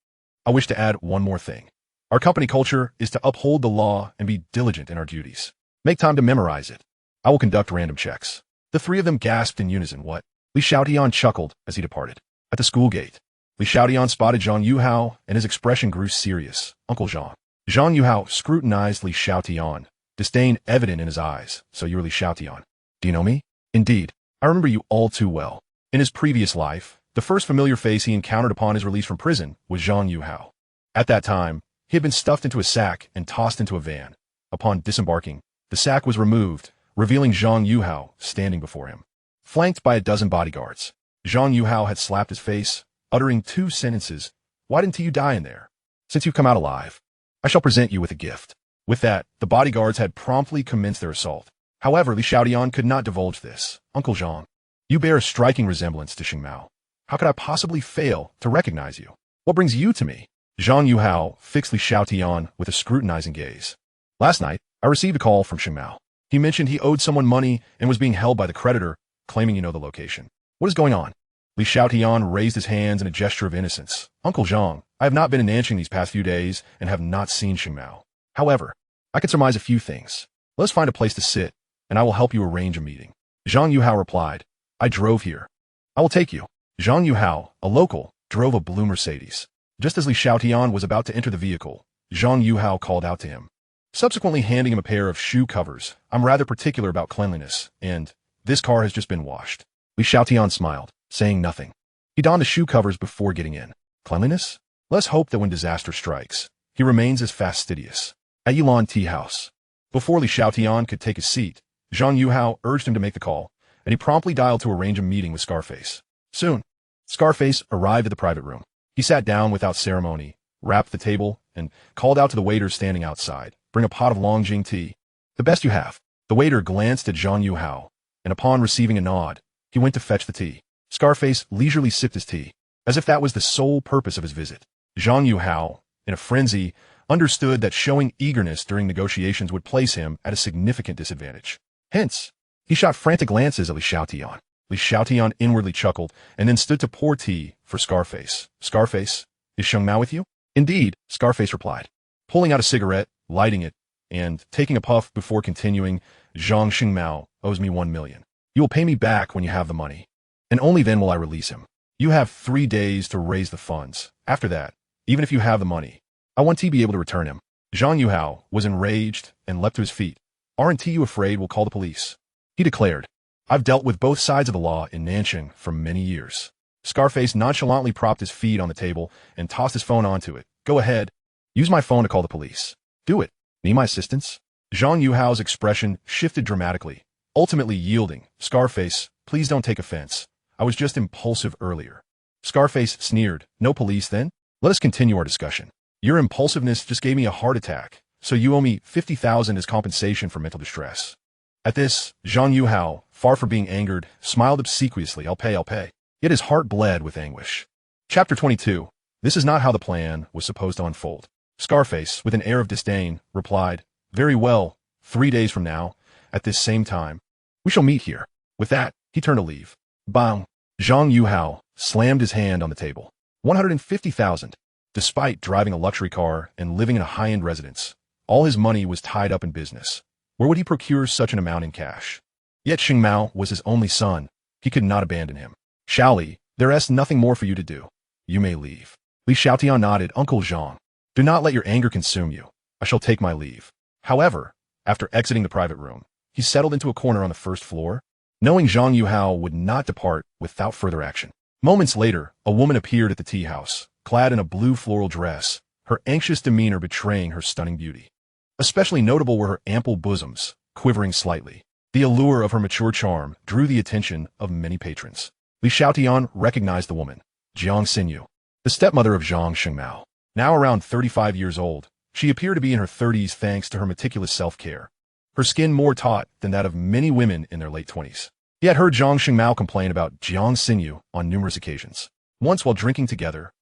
I wish to add one more thing. Our company culture is to uphold the law and be diligent in our duties. Make time to memorize it. I will conduct random checks. The three of them gasped in unison. What? Li Xiaotian chuckled as he departed. At the school gate, Li Xiaotian spotted Zhang Yuhao, and his expression grew serious. Uncle Zhang. Zhang Yuhao scrutinized Li Xiaotian, disdain evident in his eyes. So you're Li Xiaotian. Do you know me? Indeed, I remember you all too well. In his previous life, the first familiar face he encountered upon his release from prison was Zhang Yuhao. At that time, he had been stuffed into a sack and tossed into a van. Upon disembarking, the sack was removed, revealing Zhang Yuhao standing before him. Flanked by a dozen bodyguards, Zhang Yuhao had slapped his face, uttering two sentences. Why didn't you die in there? Since you've come out alive, I shall present you with a gift. With that, the bodyguards had promptly commenced their assault. However, Li Xiaotian could not divulge this. Uncle Zhang, you bear a striking resemblance to Xingmao. How could I possibly fail to recognize you? What brings you to me? Zhang Yuhao fixed Li Xiaotian with a scrutinizing gaze. Last night, I received a call from Xingmao. He mentioned he owed someone money and was being held by the creditor, claiming you know the location. What is going on? Li Xiaotian raised his hands in a gesture of innocence. Uncle Zhang, I have not been in Nanjing these past few days and have not seen Xingmao. However, I can surmise a few things. Let us find a place to sit, and I will help you arrange a meeting. Zhang Yuhao replied, I drove here. I will take you. Zhang Yuhao, a local, drove a blue Mercedes. Just as Li Xiaotian was about to enter the vehicle, Zhang Yuhao called out to him, subsequently handing him a pair of shoe covers. I'm rather particular about cleanliness, and this car has just been washed. Li Xiaotian smiled, saying nothing. He donned the shoe covers before getting in. Cleanliness? Let's hope that when disaster strikes, he remains as fastidious. At Yilan Tea House. Before Li Xiaotian could take his seat, Zhang Yuhao urged him to make the call, and he promptly dialed to arrange a meeting with Scarface. Soon, Scarface arrived at the private room. He sat down without ceremony, rapped the table, and called out to the waiters standing outside, bring a pot of Longjing tea. The best you have. The waiter glanced at Zhang Yuhao, and upon receiving a nod, he went to fetch the tea. Scarface leisurely sipped his tea, as if that was the sole purpose of his visit. Zhang Yuhao, in a frenzy, understood that showing eagerness during negotiations would place him at a significant disadvantage. Hence, he shot frantic glances at Li Xiaotian. Li Xiaotian inwardly chuckled and then stood to pour tea for Scarface. Scarface, is Sheng Mao with you? Indeed, Scarface replied, pulling out a cigarette, lighting it, and taking a puff before continuing, Zhang Shengmao owes me 1 million. You will pay me back when you have the money, and only then will I release him. You have 3 days to raise the funds. After that, even if you have the money, I want to be able to return him. Zhang Yuhao was enraged and leapt to his feet. Aren't you afraid we'll call the police? He declared, I've dealt with both sides of the law in Nanjing for many years. Scarface nonchalantly propped his feet on the table and tossed his phone onto it. Go ahead. Use my phone to call the police. Do it. Need my assistance? Zhang Yuhao's expression shifted dramatically, ultimately yielding. Scarface, please don't take offense. I was just impulsive earlier. Scarface sneered. No police then? Let us continue our discussion. Your impulsiveness just gave me a heart attack, so you owe me 50,000 as compensation for mental distress. At this, Zhang Yuhao, far from being angered, smiled obsequiously. I'll pay. Yet his heart bled with anguish. Chapter 22. This is not how the plan was supposed to unfold. Scarface, with an air of disdain, replied, Very well, 3 days from now, at this same time, we shall meet here. With that, he turned to leave. Bang! Zhang Yuhao slammed his hand on the table. 150,000. Despite driving a luxury car and living in a high-end residence, all his money was tied up in business. Where would he procure such an amount in cash? Yet Xing Mao was his only son. He could not abandon him. Xiaoli, there is nothing more for you to do. You may leave. Li Xiaotian nodded. Uncle Zhang, do not let your anger consume you. I shall take my leave. However, after exiting the private room, he settled into a corner on the first floor, knowing Zhang Yuhao would not depart without further action. Moments later, a woman appeared at the tea house, clad in a blue floral dress, her anxious demeanor betraying her stunning beauty. Especially notable were her ample bosoms, quivering slightly. The allure of her mature charm drew the attention of many patrons. Li Xiaotian recognized the woman, Jiang Xinyu, the stepmother of Zhang Shengmao. Now around 35 years old, she appeared to be in her 30s thanks to her meticulous self-care, her skin more taut than that of many women in their late 20s. He had heard Zhang Shengmao complain about Jiang Xinyu on numerous occasions. Once while drinking together,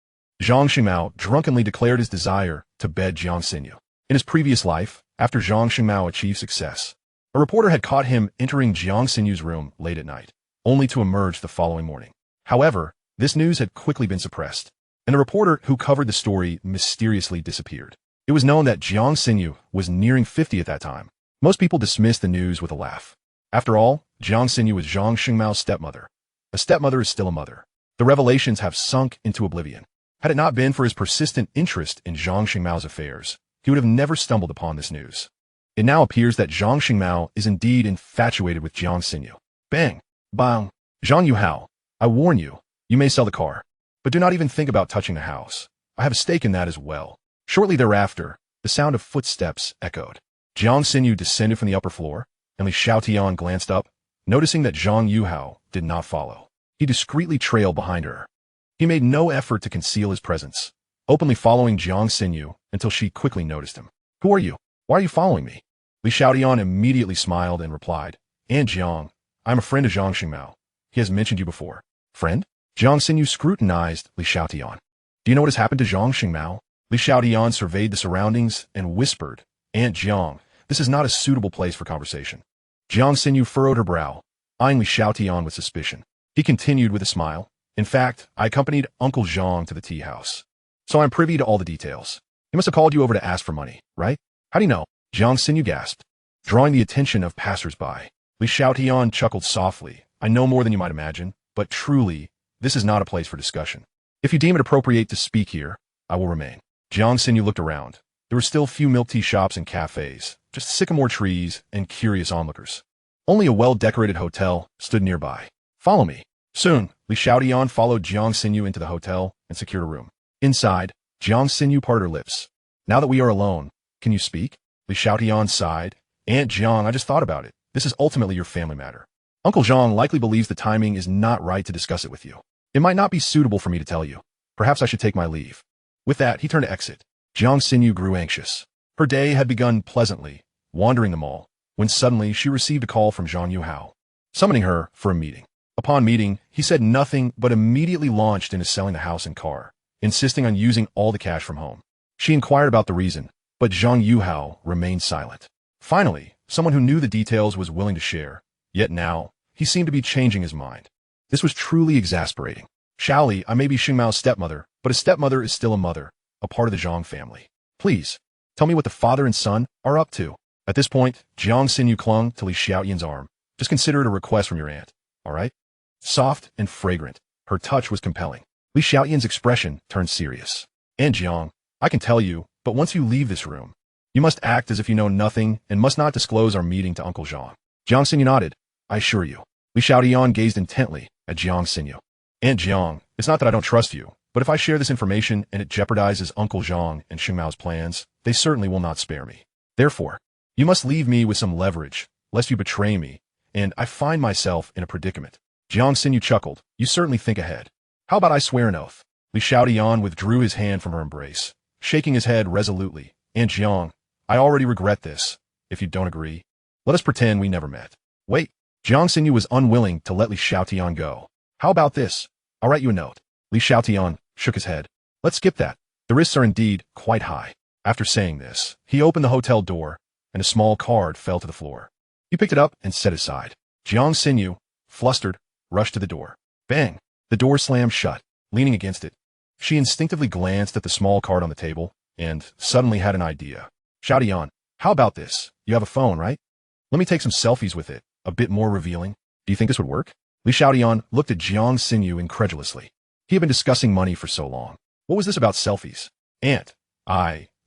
Zhang Shengmao drunkenly declared his desire to bed Jiang Xinyu. In his previous life, after Zhang Shengmao achieved success, a reporter had caught him entering Jiang Xinyu's room late at night, only to emerge the following morning. However, this news had quickly been suppressed, and the reporter who covered the story mysteriously disappeared. It was known that Jiang Xinyu was nearing 50 at that time. Most people dismissed the news with a laugh. After all, Jiang Xinyu was Zhang Shengmao's stepmother. A stepmother is still a mother. The revelations have sunk into oblivion. Had it not been for his persistent interest in Zhang Shengmao's affairs, he would have never stumbled upon this news. It now appears that Zhang Shengmao is indeed infatuated with Jiang Xinyu. Bang! Bang! Zhang Yuhao, I warn you, you may sell the car, but do not even think about touching the house. I have a stake in that as well. Shortly thereafter, the sound of footsteps echoed. Jiang Xinyu descended from the upper floor, and Li Xiaotian glanced up, noticing that Zhang Yuhao did not follow. He discreetly trailed behind her. He made no effort to conceal his presence, openly following Jiang Xinyu until she quickly noticed him. Who are you? Why are you following me? Li Xiaotian immediately smiled and replied, And Jiang, I'm a friend of Zhang Shengmao. He has mentioned you before. Friend? Jiang Xinyu scrutinized Li Xiaotian. Do you know what has happened to Zhang Shengmao? Li Xiaotian surveyed the surroundings and whispered, Aunt Jiang, this is not a suitable place for conversation. Jiang Xinyu furrowed her brow, eyeing Li Xiaotian with suspicion. He continued with a smile. In fact, I accompanied Uncle Zhang to the tea house, so I'm privy to all the details. He must have called you over to ask for money, right? How do you know? Jiang Xinyu gasped, drawing the attention of passers-by. Li Xiaotian chuckled softly. I know more than you might imagine, but truly, this is not a place for discussion. If you deem it appropriate to speak here, I will remain. Jiang Xinyu looked around. There were still few milk tea shops and cafes, just sycamore trees and curious onlookers. Only a well-decorated hotel stood nearby. Follow me. Soon, Li Xiaotian followed Jiang Xinyu into the hotel and secured a room. Inside, Jiang Xinyu parted her lips. Now that we are alone, can you speak? Li Xiaotian sighed. Aunt Jiang, I just thought about it. This is ultimately your family matter. Uncle Zhang likely believes the timing is not right to discuss it with you. It might not be suitable for me to tell you. Perhaps I should take my leave. With that, he turned to exit. Jiang Xinyu grew anxious. Her day had begun pleasantly, wandering the mall, when suddenly she received a call from Zhang Yuhao, summoning her for a meeting. Upon meeting, he said nothing but immediately launched into selling the house and car, insisting on using all the cash from home. She inquired about the reason, but Zhang Yuhao remained silent. Finally, someone who knew the details was willing to share, yet now, he seemed to be changing his mind. This was truly exasperating. Xiaoli, I may be Xingmao's stepmother, but a stepmother is still a mother, a part of the Zhang family. Please, tell me what the father and son are up to. At this point, Jiang Xinyu clung to Li Xiaotian's arm. Just consider it a request from your aunt, all right? Soft and fragrant, her touch was compelling. Li Xiaotian's expression turned serious. And Jiang, I can tell you, but once you leave this room, you must act as if you know nothing and must not disclose our meeting to Uncle Zhang. Jiang Xinyu nodded. I assure you. Li Xiaotian gazed intently at Jiang Xinyu. Aunt Jiang, it's not that I don't trust you, but if I share this information and it jeopardizes Uncle Zhang and Xingmao's plans, they certainly will not spare me. Therefore, you must leave me with some leverage, lest you betray me, and I find myself in a predicament. Jiang Xinyu chuckled. You certainly think ahead. How about I swear an oath? Li Xiaotian withdrew his hand from her embrace, shaking his head resolutely. Aunt Jiang, I already regret this. If you don't agree, let us pretend we never met. Wait. Jiang Xinyu was unwilling to let Li Xiaotian go. How about this? I'll write you a note. Li Xiaotian shook his head. Let's skip that. The risks are indeed quite high. After saying this, he opened the hotel door, and a small card fell to the floor. He picked it up and set it aside. Jiang Xinyu, flustered, rushed to the door. Bang! The door slammed shut. Leaning against it, she instinctively glanced at the small card on the table, and suddenly had an idea. Xiaotian, how about this? You have a phone, right? Let me take some selfies with it, a bit more revealing. Do you think this would work? Li Xiaotian looked at Jiang Xinyu incredulously. He had been discussing money for so long. What was this about selfies? Aunt,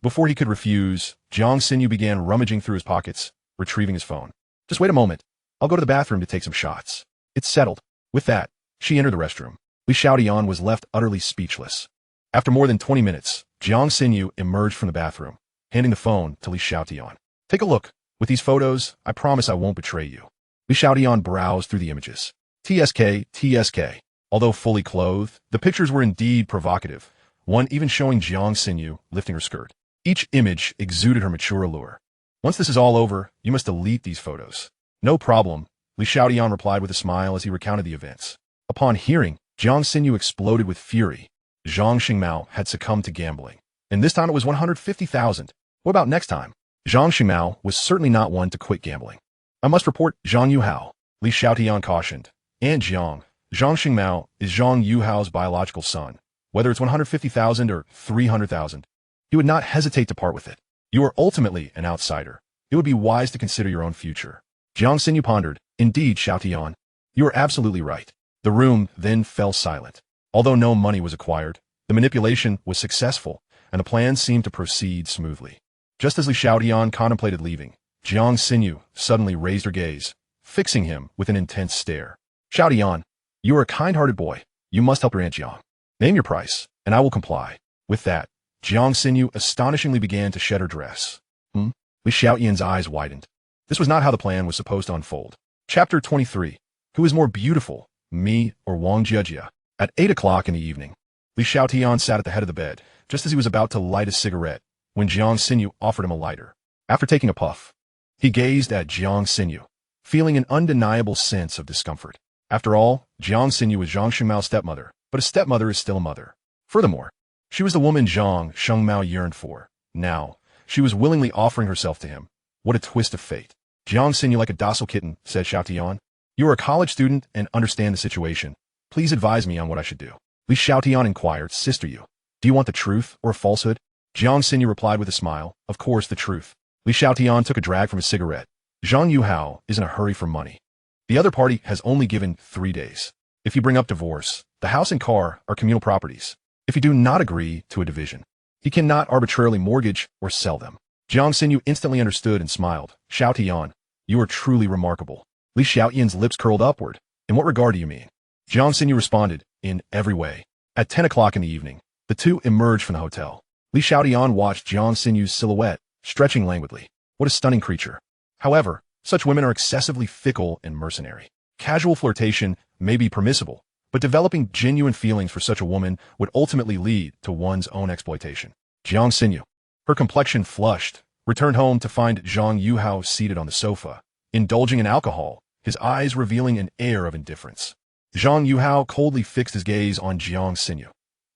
Before he could refuse, Jiang Xinyu began rummaging through his pockets, retrieving his phone. Just wait a moment. I'll go to the bathroom to take some shots. It's settled. With that, she entered the restroom. Li Xiaotian was left utterly speechless. After more than 20 minutes, Jiang Xinyu emerged from the bathroom, handing the phone to Li Xiaotian. Take a look. With these photos, I promise I won't betray you. Li Xiaotian browsed through the images. TSK. Although fully clothed, the pictures were indeed provocative, one even showing Jiang Xinyu lifting her skirt. Each image exuded her mature allure. Once this is all over, you must delete these photos. No problem, Li Xiaotian replied with a smile as he recounted the events. Upon hearing, Jiang Xinyu exploded with fury. Zhang Xingmao had succumbed to gambling, and this time it was 150,000. What about next time? Zhang Xingmao was certainly not one to quit gambling. I must report Zhang Yuhao, Li Xiaotian cautioned. And Zhang Xingmao is Zhang Yuhao's biological son. Whether it's 150,000 or 300,000, he would not hesitate to part with it. You are ultimately an outsider. It would be wise to consider your own future. Jiang Xinyu pondered. Indeed, Xiaotian. You are absolutely right. The room then fell silent. Although no money was acquired, the manipulation was successful, and the plan seemed to proceed smoothly. Just as Li Xiaotian contemplated leaving, Jiang Xinyu suddenly raised her gaze, fixing him with an intense stare. Xiaotian, you are a kind-hearted boy. You must help your Aunt Jiang. Name your price, and I will comply. With that, Jiang Xinyu astonishingly began to shed her dress. Li Xiaotian's eyes widened. This was not how the plan was supposed to unfold. Chapter 23. Who is more beautiful, me or Wang Jiejia? At 8 o'clock in the evening, Li Xiaotian sat at the head of the bed, just as he was about to light a cigarette, when Jiang Xinyu offered him a lighter. After taking a puff, he gazed at Jiang Xinyu, feeling an undeniable sense of discomfort. After all, Jiang Xinyu was Zhang Xingmao's stepmother, but a stepmother is still a mother. Furthermore, she was the woman Zhang Xingmao yearned for. Now, she was willingly offering herself to him. What a twist of fate. Jiang Xinyu, like a docile kitten, said Xiaotian. You are a college student and understand the situation. Please advise me on what I should do. Li Xiaotian inquired, Sister Yu, do you want the truth or a falsehood? Jiang Xinyu replied with a smile, Of course, the truth. Li Xiaotian took a drag from his cigarette. Zhang Yuhao is in a hurry for money. The other party has only given 3 days. If you bring up divorce, the house and car are communal properties. If you do not agree to a division, he cannot arbitrarily mortgage or sell them. Jiang Xinyu instantly understood and smiled. Xiaotian, you are truly remarkable. Li Xiaotian's lips curled upward. In what regard do you mean? Jiang Xinyu responded, in every way. At 10 o'clock in the evening, the two emerged from the hotel. Li Xiaotian watched Jiang Xinyu's silhouette, stretching languidly. What a stunning creature. However, such women are excessively fickle and mercenary. Casual flirtation may be permissible, but developing genuine feelings for such a woman would ultimately lead to one's own exploitation. Jiang Xinyu, her complexion flushed, returned home to find Zhang Yuhao seated on the sofa, indulging in alcohol, his eyes revealing an air of indifference. Zhang Yuhao coldly fixed his gaze on Jiang Xinyu.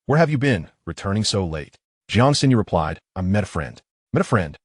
"Where have you been, returning so late?" Jiang Xinyu replied, "I met a friend." "Met a friend?"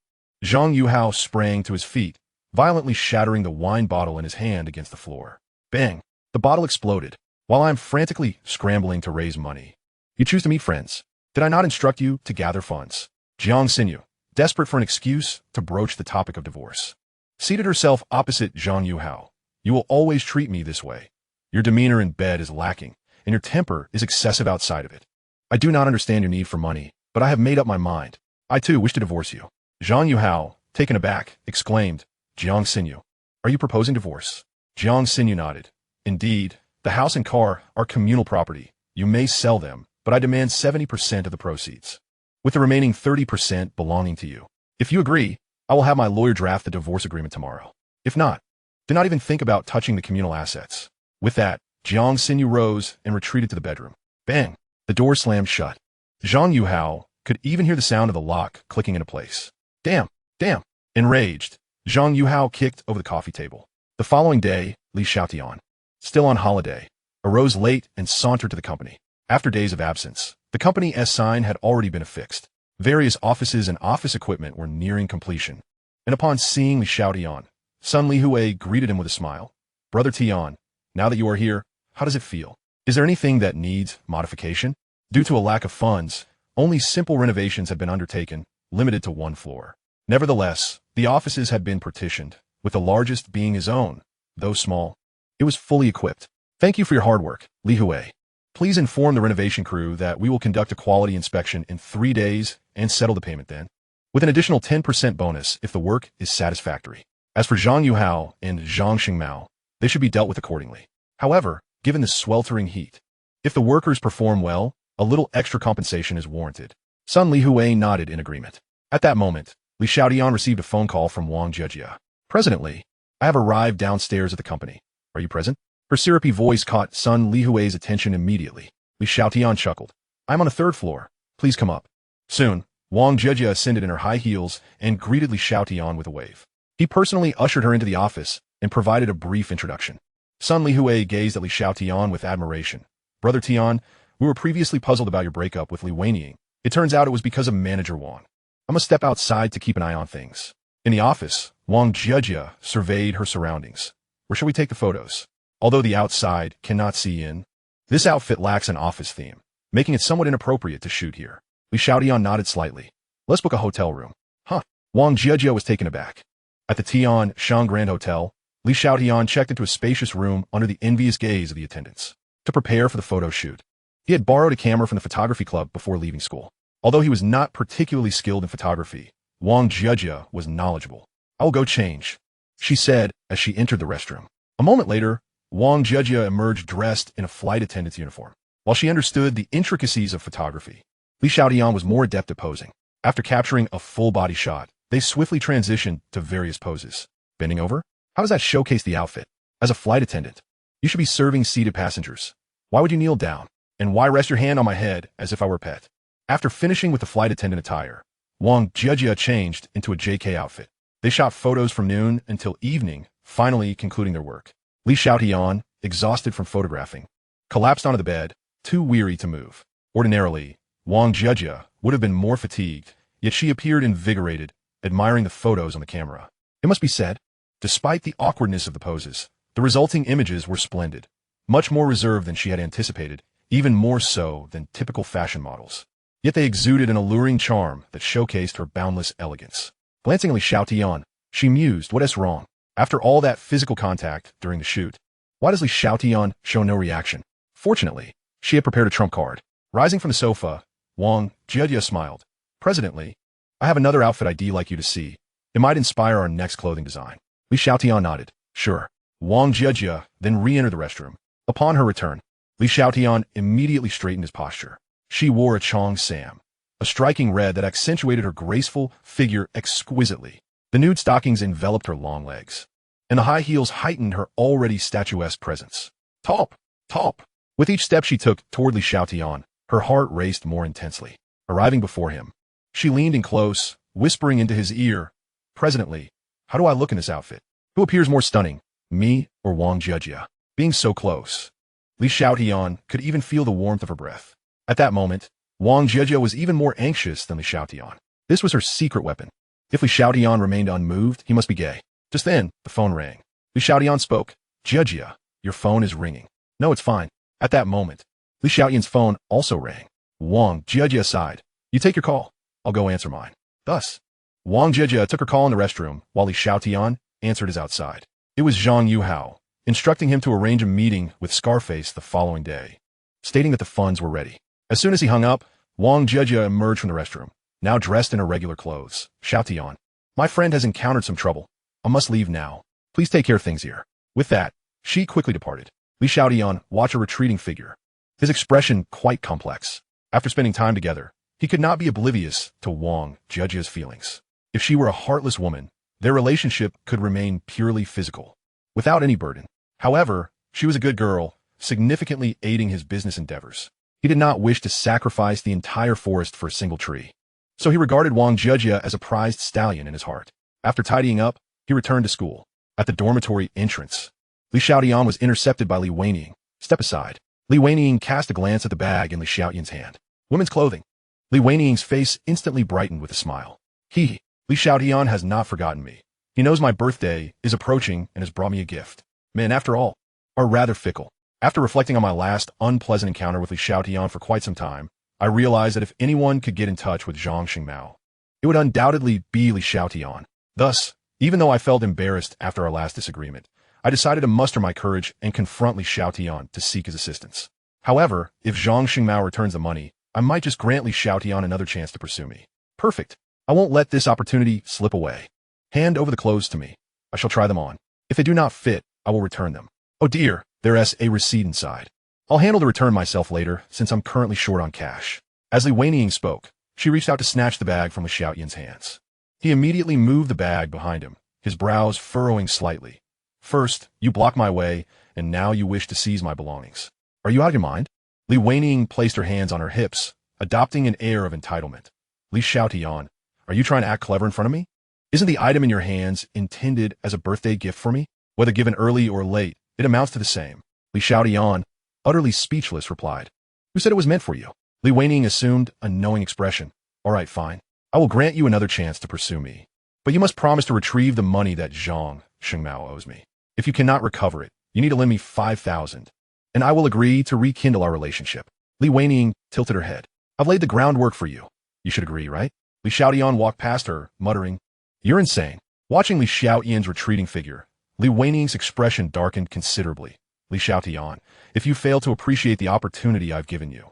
Zhang Yuhao sprang to his feet, violently shattering the wine bottle in his hand against the floor. Bang! The bottle exploded, while I am frantically scrambling to raise money. "You choose to meet friends. Did I not instruct you to gather funds?" Jiang Xinyu, desperate for an excuse to broach the topic of divorce, seated herself opposite Zhang Yuhao. "You will always treat me this way. Your demeanor in bed is lacking, and your temper is excessive outside of it. I do not understand your need for money, but I have made up my mind. I too wish to divorce you." Zhang Yuhao, taken aback, exclaimed, "Jiang Xinyu, are you proposing divorce?" Jiang Xinyu nodded. "Indeed, the house and car are communal property. You may sell them, but I demand 70% of the proceeds, with the remaining 30% belonging to you. If you agree, I will have my lawyer draft the divorce agreement tomorrow. If not, do not even think about touching the communal assets." With that, Jiang Xinyu rose and retreated to the bedroom. Bang! The door slammed shut. Zhang Yuhao could even hear the sound of the lock clicking into place. Damn! Damn! Enraged, Zhang Yuhao kicked over the coffee table. The following day, Li Xiaotian, still on holiday, arose late and sauntered to the company. After days of absence, the company's sign had already been affixed. Various offices and office equipment were nearing completion. And upon seeing Li Xiaotian, son Li Hui greeted him with a smile. "Brother Tian, now that you are here, how does it feel? Is there anything that needs modification?" Due to a lack of funds, only simple renovations had been undertaken, limited to one floor. Nevertheless, the offices had been partitioned, with the largest being his own, though small. It was fully equipped. "Thank you for your hard work, Li Hui. Please inform the renovation crew that we will conduct a quality inspection in 3 days and settle the payment then, with an additional 10% bonus if the work is satisfactory. As for Zhang Yuhao and Zhang Xingmao, they should be dealt with accordingly. However, given the sweltering heat, if the workers perform well, a little extra compensation is warranted." Son Li Hui nodded in agreement. At that moment, Li Xiaotian received a phone call from Wang Jejia. "President Li, I have arrived downstairs at the company. Are you present?" Her syrupy voice caught son Li Hui's attention immediately. Li Xiaotian chuckled. "I'm on the 3rd floor. Please come up." Soon, Wang Jejia ascended in her high heels and greeted Li Xiaotian with a wave. He personally ushered her into the office and provided a brief introduction. Son Li Hui gazed at Li Xiaotian with admiration. "Brother Tian, we were previously puzzled about your breakup with Li Wenying. It turns out it was because of Manager Wang. I must step outside to keep an eye on things." In the office, Wang Jejia surveyed her surroundings. "Where shall we take the photos? Although the outside cannot see in, this outfit lacks an office theme, making it somewhat inappropriate to shoot here." Li Xiaotian nodded slightly. "Let's book a hotel room." "Huh?" Wang Jejia was taken aback. At the Tian Shan Grand Hotel, Li Xiaotian checked into a spacious room under the envious gaze of the attendants. To prepare for the photo shoot, he had borrowed a camera from the photography club before leaving school. Although he was not particularly skilled in photography, Wang Jejia was knowledgeable. "I will go change," she said as she entered the restroom. A moment later, Wang Jejia emerged dressed in a flight attendant's uniform. While she understood the intricacies of photography, Li Xiaotian was more adept at posing. After capturing a full-body shot, they swiftly transitioned to various poses. Bending over? How does that showcase the outfit? As a flight attendant, you should be serving seated passengers. Why would you kneel down? And why rest your hand on my head as if I were a pet? After finishing with the flight attendant attire, Wang Jejia changed into a JK outfit. They shot photos from noon until evening, finally concluding their work. Li Xiaotian, exhausted from photographing, collapsed onto the bed, too weary to move. Ordinarily, Wang Jejia would have been more fatigued, yet she appeared invigorated, admiring the photos on the camera. It must be said, despite the awkwardness of the poses, the resulting images were splendid, much more reserved than she had anticipated, even more so than typical fashion models. Yet they exuded an alluring charm that showcased her boundless elegance. Glancing at Li Xiaotian, she mused, what is wrong? After all that physical contact during the shoot, why does Li Xiaotian show no reaction? Fortunately, she had prepared a trump card. Rising from the sofa, Wang Jejia smiled. "President Li, I have another outfit I'd like you to see. It might inspire our next clothing design." Li Xiaotian nodded. "Sure." Wang Jejia then re-entered the restroom. Upon her return, Li Xiaotian immediately straightened his posture. She wore a Chong Sam, a striking red that accentuated her graceful figure exquisitely. The nude stockings enveloped her long legs, and the high heels heightened her already statuesque presence. Top! Top! With each step she took toward Li Xiaotian, her heart raced more intensely. Arriving before him, she leaned in close, whispering into his ear, "President Li, how do I look in this outfit?" Who appears more stunning, me or Wang Jejia? Being so close. Li Xiaotian could even feel the warmth of her breath. At that moment, Wang Jejia was even more anxious than Li Xiaotian. This was her secret weapon. If Li Xiaotian remained unmoved, he must be gay. Just then, the phone rang. Li Xiaotian spoke. Jejia, your phone is ringing. No, it's fine. At that moment, Li Xiaotian's phone also rang. Wang Jejia sighed. You take your call. I'll go answer mine. Thus, Wang Jejia took her call in the restroom, while Li Xiaotian answered his outside. It was Zhang Yuhao, instructing him to arrange a meeting with Scarface the following day, stating that the funds were ready. As soon as he hung up, Wang Jejia emerged from the restroom, now dressed in her regular clothes. Xiaotian, my friend has encountered some trouble. I must leave now. Please take care of things here. With that, she quickly departed. Li Xiaotian watched a retreating figure, his expression quite complex. After spending time together, he could not be oblivious to Wang Jejia's feelings. If she were a heartless woman, their relationship could remain purely physical, without any burden. However, she was a good girl, significantly aiding his business endeavors. He did not wish to sacrifice the entire forest for a single tree. So he regarded Wang Jejia as a prized stallion in his heart. After tidying up, he returned to school. At the dormitory entrance, Li Xiaotian was intercepted by Li Weining. Step aside. Li Weining cast a glance at the bag in Li Xiaotian's hand. Women's clothing. Li Weining's face instantly brightened with a smile. Li Xiaotian has not forgotten me. He knows my birthday is approaching and has brought me a gift. Men, after all, are rather fickle. After reflecting on my last unpleasant encounter with Li Xiaotian for quite some time, I realized that if anyone could get in touch with Zhang Xingmao, it would undoubtedly be Li Xiaotian. Thus, even though I felt embarrassed after our last disagreement, I decided to muster my courage and confront Li Xiaotian to seek his assistance. However, if Zhang Xingmao returns the money, I might just grant Li Xiaotian another chance to pursue me. Perfect. I won't let this opportunity slip away. Hand over the clothes to me. I shall try them on. If they do not fit, I will return them. Oh dear, there's a receipt inside. I'll handle the return myself later, since I'm currently short on cash. As Li Weining spoke, she reached out to snatch the bag from Li Xiaotian's hands. He immediately moved the bag behind him, his brows furrowing slightly. First, you block my way, and now you wish to seize my belongings. Are you out of your mind? Li Weining placed her hands on her hips, adopting an air of entitlement. Li Xiaotian, are you trying to act clever in front of me? Isn't the item in your hands intended as a birthday gift for me? Whether given early or late, it amounts to the same. Li Xiaotian, utterly speechless, replied. Who said it was meant for you? Li Weining assumed a knowing expression. All right, fine. I will grant you another chance to pursue me. But you must promise to retrieve the money that Zhang Xingmao owes me. If you cannot recover it, you need to lend me 5,000, and I will agree to rekindle our relationship. Li Weining tilted her head. I've laid the groundwork for you. You should agree, right? Li Xiaotian walked past her, muttering, You're insane. Watching Li Xiaotian's retreating figure, Li Weining's expression darkened considerably. Li Xiaotian, if you fail to appreciate the opportunity I've given you,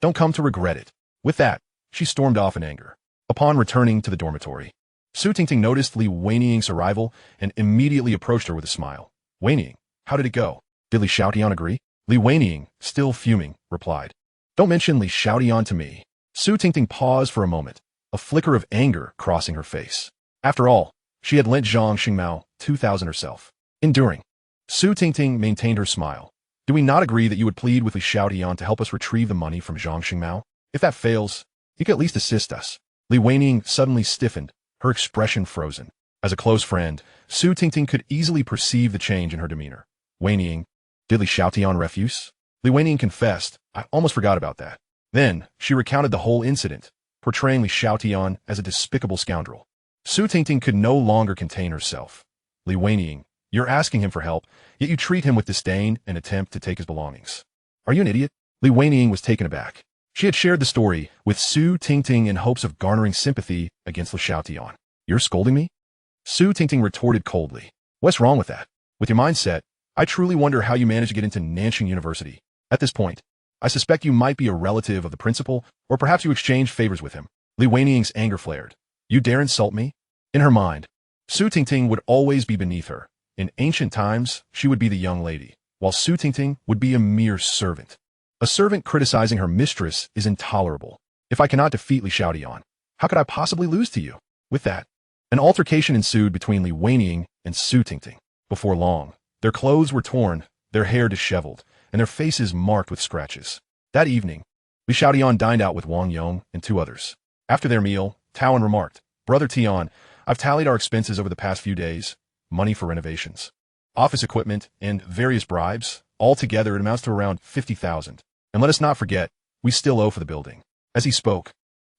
don't come to regret it. With that, she stormed off in anger. Upon returning to the dormitory, Su Tingting noticed Li Weining's arrival and immediately approached her with a smile. Weining, how did it go? Did Li Xiaotian agree? Li Weining, still fuming, replied. Don't mention Li Xiaotian to me. Su Tingting paused for a moment, a flicker of anger crossing her face. After all, she had lent Zhang Xingmao 2,000 herself. Enduring. Su Tingting maintained her smile. Do we not agree that you would plead with Li Xiaotian to help us retrieve the money from Zhang Xingmao? If that fails, you could at least assist us. Li Weining suddenly stiffened, her expression frozen. As a close friend, Su Tingting could easily perceive the change in her demeanor. Weining, did Li Xiaotian refuse? Li Weining confessed, I almost forgot about that. Then, she recounted the whole incident, portraying Li Xiaotian as a despicable scoundrel. Su Tingting could no longer contain herself. Li Weining, you're asking him for help, yet you treat him with disdain and attempt to take his belongings. Are you an idiot? Li Weining was taken aback. She had shared the story with Su Tingting in hopes of garnering sympathy against Li Xiaotian. You're scolding me? Su Tingting retorted coldly. What's wrong with that? With your mindset, I truly wonder how you managed to get into Nanxing University. At this point, I suspect you might be a relative of the principal, or perhaps you exchanged favors with him. Li Weining's anger flared. You dare insult me? In her mind, Su Tingting would always be beneath her. In ancient times, she would be the young lady, while Su Tingting would be a mere servant. A servant criticizing her mistress is intolerable. If I cannot defeat Li Xiaotian, how could I possibly lose to you? With that, an altercation ensued between Li Weining and Su Tingting. Before long, their clothes were torn, their hair disheveled, and their faces marked with scratches. That evening, Li Xiaotian dined out with Wang Yong and 2 others. After their meal, Taoan remarked, Brother Tian, I've tallied our expenses over the past few days. money for renovations, office equipment, and various bribes. Altogether, it amounts to around 50,000. And let us not forget, we still owe for the building. As he spoke,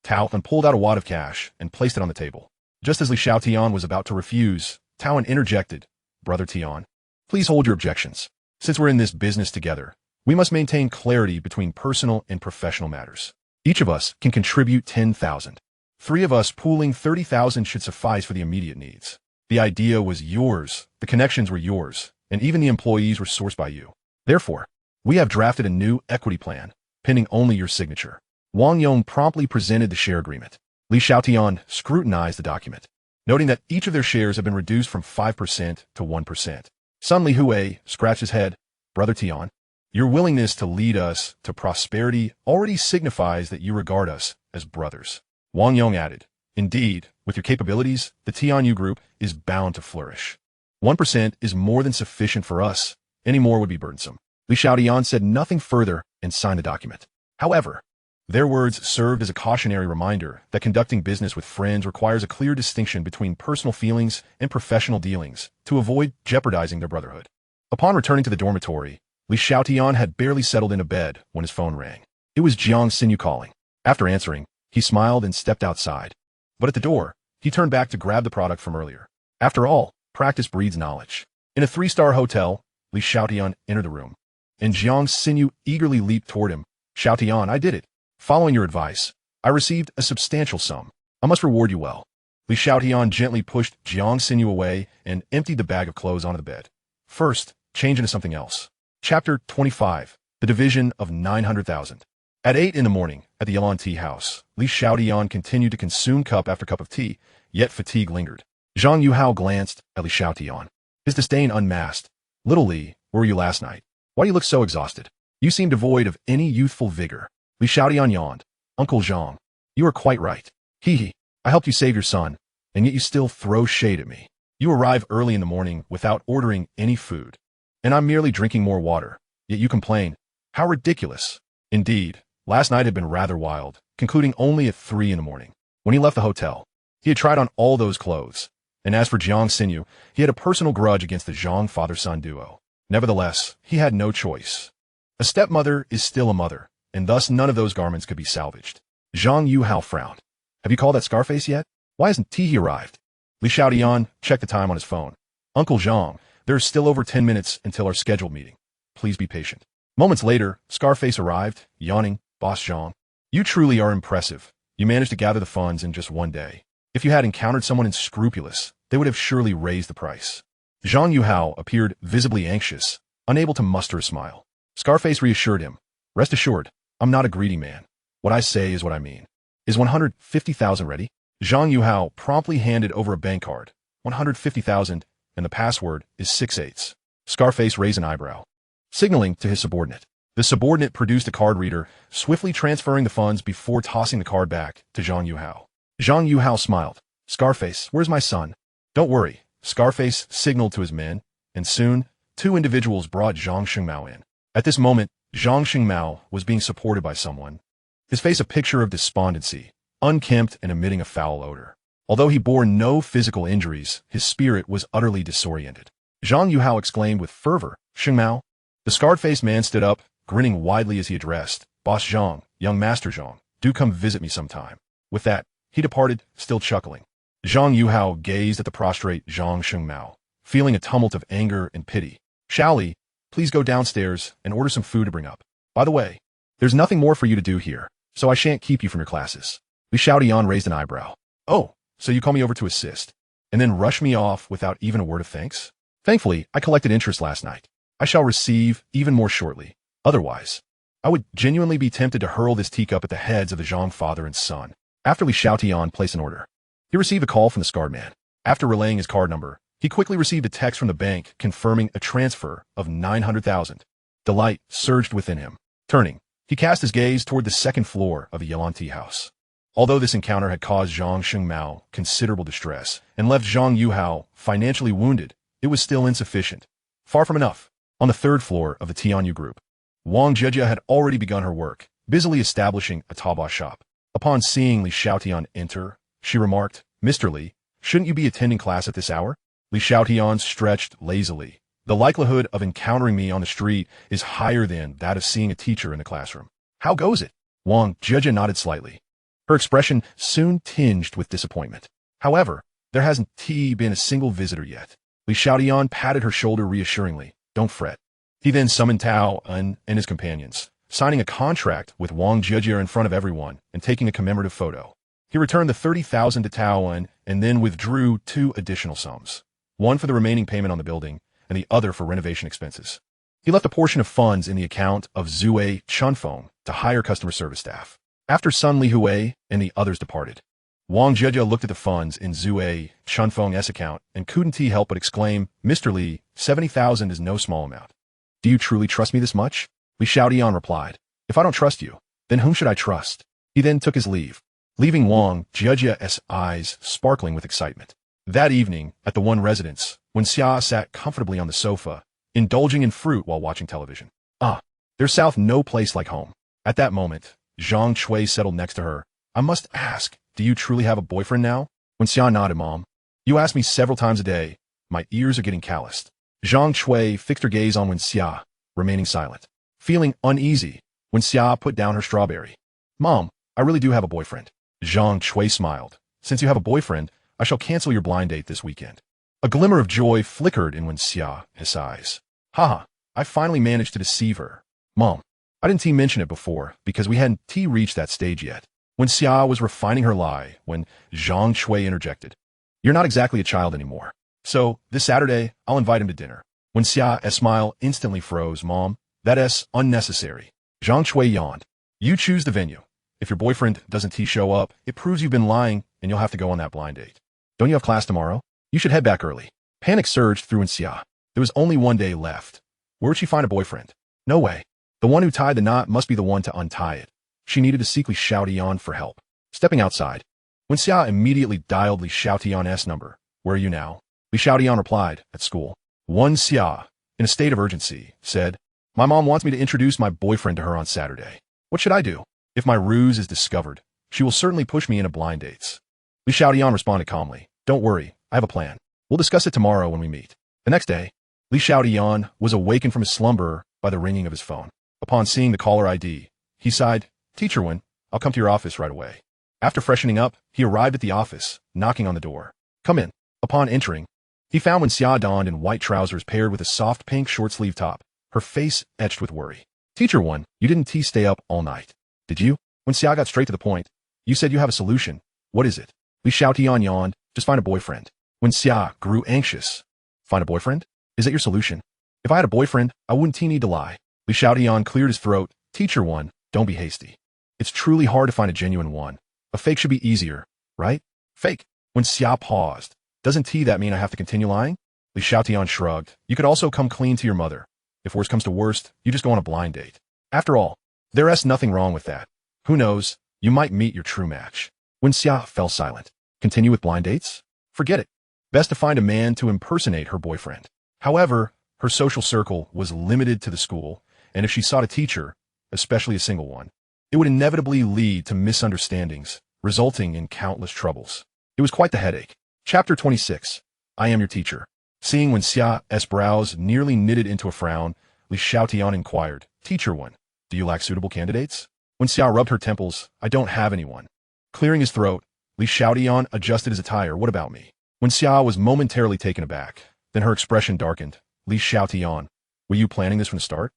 Taoan pulled out a wad of cash and placed it on the table. Just as Li Xiaotian was about to refuse, Taoan interjected, "Brother Tian, please hold your objections. Since we're in this business together, we must maintain clarity between personal and professional matters. Each of us can contribute 10,000. 3 of us pooling 30,000 should suffice for the immediate needs. The idea was yours, the connections were yours, and even the employees were sourced by you. Therefore, we have drafted a new equity plan, pending only your signature." Wang Yong promptly presented the share agreement. Li Xiaotian scrutinized the document, noting that each of their shares had been reduced from 5% to 1%. Sun Li Hui scratched his head. "Brother Tian, your willingness to lead us to prosperity already signifies that you regard us as brothers." Wang Yong added, "Indeed, with your capabilities, the Tianyu Group is bound to flourish. 1% is more than sufficient for us. Any more would be burdensome." Li Xiaotian said nothing further and signed the document. However, their words served as a cautionary reminder that conducting business with friends requires a clear distinction between personal feelings and professional dealings to avoid jeopardizing their brotherhood. Upon returning to the dormitory, Li Xiaotian had barely settled into bed when his phone rang. It was Jiang Xinyu calling. After answering, he smiled and stepped outside. But at the door, he turned back to grab the product from earlier. After all, practice breeds knowledge. In a 3-star hotel, Li Xiaotian entered the room, and Jiang Xinyu eagerly leaped toward him. "Xiaotian, I did it. Following your advice, I received a substantial sum. I must reward you well." Li Xiaotian gently pushed Jiang Xinyu away and emptied the bag of clothes onto the bed. "First, change into something else." Chapter 25. The Division of 900,000. At 8 in the morning, at the Yulon tea house, Li Xiaotian continued to consume cup after cup of tea, yet fatigue lingered. Zhang Yuhao glanced at Li Xiaotian, his disdain unmasked. "Little Li, where were you last night? Why do you look so exhausted? You seem devoid of any youthful vigor." Li Xiaotian yawned. "Uncle Zhang, you are quite right. Hee. I helped you save your son, and yet you still throw shade at me. You arrive early in the morning without ordering any food, and I'm merely drinking more water, yet you complain. How ridiculous." Indeed, last night had been rather wild, concluding only at 3 in the morning. When he left the hotel, he had tried on all those clothes, and as for Jiang Xinyu, he had a personal grudge against the Zhang father-son duo. Nevertheless, he had no choice. A stepmother is still a mother, and thus none of those garments could be salvaged. Zhang Yuhao frowned. "Have you called that Scarface yet? Why hasn't Tihi arrived?" Li Xiaotian checked the time on his phone. "Uncle Zhang, there's still over 10 minutes until our scheduled meeting. Please be patient." Moments later, Scarface arrived, yawning. "Boss Zhang, you truly are impressive. You managed to gather the funds in just one day. If you had encountered someone unscrupulous, they would have surely raised the price." Zhang Yuhao appeared visibly anxious, unable to muster a smile. Scarface reassured him. "Rest assured, I'm not a greedy man. What I say is what I mean. Is 150,000 ready?" Zhang Yuhao promptly handed over a bank card. 150,000, and the password is 6/8. Scarface raised an eyebrow, signaling to his subordinate. The subordinate produced a card reader, swiftly transferring the funds before tossing the card back to Zhang Yuhao. Zhang Yuhao smiled. "Scarface, where's my son?" "Don't worry." Scarface signaled to his men, and soon, 2 individuals brought Zhang Shengmao in. At this moment, Zhang Shengmao was being supported by someone, his face a picture of despondency, unkempt and emitting a foul odor. Although he bore no physical injuries, his spirit was utterly disoriented. Zhang Yuhao exclaimed with fervor, "Shengmao." The scarred-faced man stood up, grinning widely as he addressed, "Boss Zhang, young Master Zhang, do come visit me sometime." With that, he departed, still chuckling. Zhang Yuhao gazed at the prostrate Zhang Shengmao, feeling a tumult of anger and pity. "Xiaoli, please go downstairs and order some food to bring up. By the way, there's nothing more for you to do here, so I shan't keep you from your classes." Li Xiaotian raised an eyebrow. "Oh, so you call me over to assist, and then rush me off without even a word of thanks? Thankfully, I collected interest last night. I shall receive even more shortly. Otherwise, I would genuinely be tempted to hurl this teacup at the heads of the Zhang father and son." After Li Xiaotian placed an order, he received a call from the scarred man. After relaying his card number, he quickly received a text from the bank confirming a transfer of 900,000. Delight surged within him. Turning, he cast his gaze toward the 2nd floor of the Yulon tea house. Although this encounter had caused Zhang Shengmao considerable distress and left Zhang Yuhao financially wounded, it was still insufficient. Far from enough. On the 3rd floor of the Tianyu Group, Wang Jejia had already begun her work, busily establishing a Taobao shop. Upon seeing Li Xiaotian enter, she remarked, "Mr. Li, shouldn't you be attending class at this hour?" Li Xiaotian stretched lazily. The likelihood of encountering me on the street is higher than that of seeing a teacher in the classroom. How goes it? Wang Jia nodded slightly. Her expression soon tinged with disappointment. However, there hasn't been a single visitor yet. Li Xiaotian patted her shoulder reassuringly. Don't fret. He then summoned Tao and his companions, signing a contract with Wang Jia in front of everyone and taking a commemorative photo. He returned the 30,000 to Tao and then withdrew 2 additional sums, one for the remaining payment on the building and the other for renovation expenses. He left a portion of funds in the account of Zue Chunfeng to hire customer service staff. After Sun Li Hui and the others departed, Wang Jia looked at the funds in Zue Chunfeng's account and couldn't help but exclaim, Mr. Li, 70,000 is no small amount. Do you truly trust me this much? Li Xiaotian replied. If I don't trust you, then whom should I trust? He then took his leave, leaving Wang Jia's eyes sparkling with excitement. That evening, at the one residence, when Xia sat comfortably on the sofa, indulging in fruit while watching television. There's no place like home. At that moment, Zhang Chui settled next to her. I must ask, do you truly have a boyfriend now? When Xia nodded, Mom. You ask me several times a day. My ears are getting calloused. Zhang Chui fixed her gaze on Wen Xia, remaining silent. Feeling uneasy, Wen Xia put down her strawberry. Mom, I really do have a boyfriend. Zhang Chui smiled. Since you have a boyfriend, I shall cancel your blind date this weekend. A glimmer of joy flickered in Wen Xia's eyes. Haha, I finally managed to deceive her. Mom, I didn't mention it before because we hadn't reached that stage yet. Wen Xia was refining her lie when Zhang Chui interjected. You're not exactly a child anymore. So, this Saturday, I'll invite him to dinner. Wen Xia's smile instantly froze. Mom, that's unnecessary. Zhang Chui yawned. You choose the venue. If your boyfriend doesn't show up, it proves you've been lying and you'll have to go on that blind date. Don't you have class tomorrow? You should head back early. Panic surged through Wen Xia. There was only one day left. Where'd she find a boyfriend? No way. The one who tied the knot must be the one to untie it. She needed to seek Li Xiaotian for help. Stepping outside, Wen Xia immediately dialed Li Xiaotian's number. Where are you now? Li Xiaotian replied, at school. Wen Xia, in a state of urgency, said, My mom wants me to introduce my boyfriend to her on Saturday. What should I do? If my ruse is discovered, she will certainly push me into blind dates. Li Xiaotian responded calmly. Don't worry, I have a plan. We'll discuss it tomorrow when we meet. The next day, Li Xiaotian was awakened from his slumber by the ringing of his phone. Upon seeing the caller ID, he sighed, Teacher Wen, I'll come to your office right away. After freshening up, he arrived at the office, knocking on the door. Come in. Upon entering, he found Wen Xia donned in white trousers paired with a soft pink short-sleeve top, her face etched with worry. Teacher Wen, you didn't stay up all night, did you? Wen Xia got straight to the point. You said you have a solution. What is it? Li Xiaotian yawned. Just find a boyfriend. Wen Xia grew anxious. Find a boyfriend? Is that your solution? If I had a boyfriend, I wouldn't need to lie. Li Xiaotian cleared his throat. Teacher Wen, don't be hasty. It's truly hard to find a genuine one. A fake should be easier, right? Fake. Wen Xia paused. Doesn't that mean I have to continue lying? Li Xiaotian shrugged. You could also come clean to your mother. If worst comes to worst, you just go on a blind date. After all, there's nothing wrong with that. Who knows, you might meet your true match. Wen Xia fell silent. Continue with blind dates? Forget it. Best to find a man to impersonate her boyfriend. However, her social circle was limited to the school, and if she sought a teacher, especially a single one, it would inevitably lead to misunderstandings, resulting in countless troubles. It was quite the headache. Chapter 26. I am your teacher. Seeing Wen Xia's brows nearly knitted into a frown, Li Xiaotian inquired, Teacher Wen, do you lack suitable candidates? Wen Xia rubbed her temples. I don't have anyone. Clearing his throat, Li Xiaotian adjusted his attire. What about me? Wen Xia was momentarily taken aback. Then her expression darkened. Li Xiaotian, were you planning this from the start?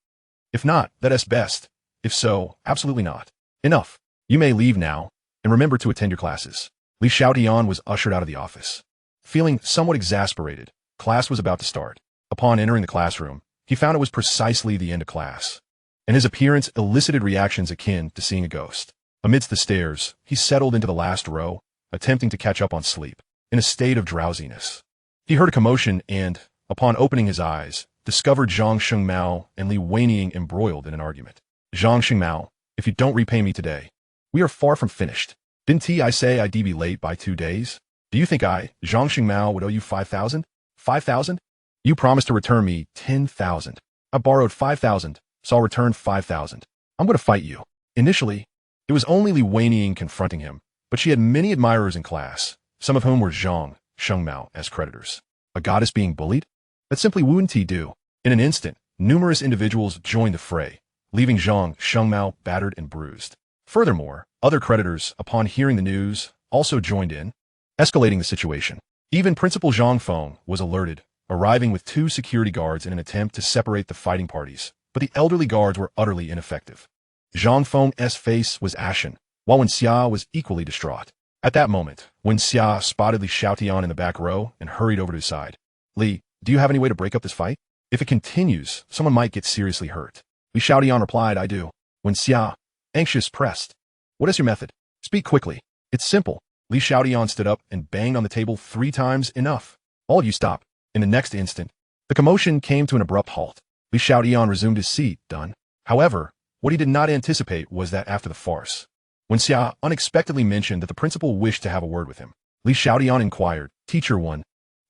If not, that's best. If so, absolutely not. Enough. You may leave now, and remember to attend your classes. Li Xiaotian was ushered out of the office. Feeling somewhat exasperated, class was about to start. Upon entering the classroom, he found it was precisely the end of class, and his appearance elicited reactions akin to seeing a ghost. Amidst the stares, he settled into the last row, attempting to catch up on sleep, in a state of drowsiness. He heard a commotion and, upon opening his eyes, discovered Zhang Shengmao and Li Weining embroiled in an argument. Zhang Shengmao, if you don't repay me today, we are far from finished. Didn't I say I'd be late by 2 days? Do you think I, Zhang Shengmao, would owe you 5,000? 5,000? You promised to return me 10,000. I borrowed 5,000, so I'll return 5,000. I'm going to fight you. Initially, it was only Li Weining confronting him, but she had many admirers in class, some of whom were Zhang Shengmao as creditors. A goddess being bullied? That simply wouldn't he do. In an instant, numerous individuals joined the fray, leaving Zhang Shengmao battered and bruised. Furthermore, other creditors, upon hearing the news, also joined in, escalating the situation. Even Principal Zhang Feng was alerted, arriving with 2 security guards in an attempt to separate the fighting parties, but the elderly guards were utterly ineffective. Zhang Feng's face was ashen, while Wen Xia was equally distraught. At that moment, Wen Xia spotted Li Xiaotian in the back row and hurried over to his side. Li, do you have any way to break up this fight? If it continues, someone might get seriously hurt. Li Xiaotian replied, I do. Wen Xia, anxious, pressed. What is your method? Speak quickly. It's simple. Li Xiaotian stood up and banged on the table 3 times. Enough. All of you stop. In the next instant, the commotion came to an abrupt halt. Li Xiaotian resumed his seat, done. However, what he did not anticipate was that after the farce, Wen Xia unexpectedly mentioned that the principal wished to have a word with him. Li Xiaotian inquired, Teacher 1,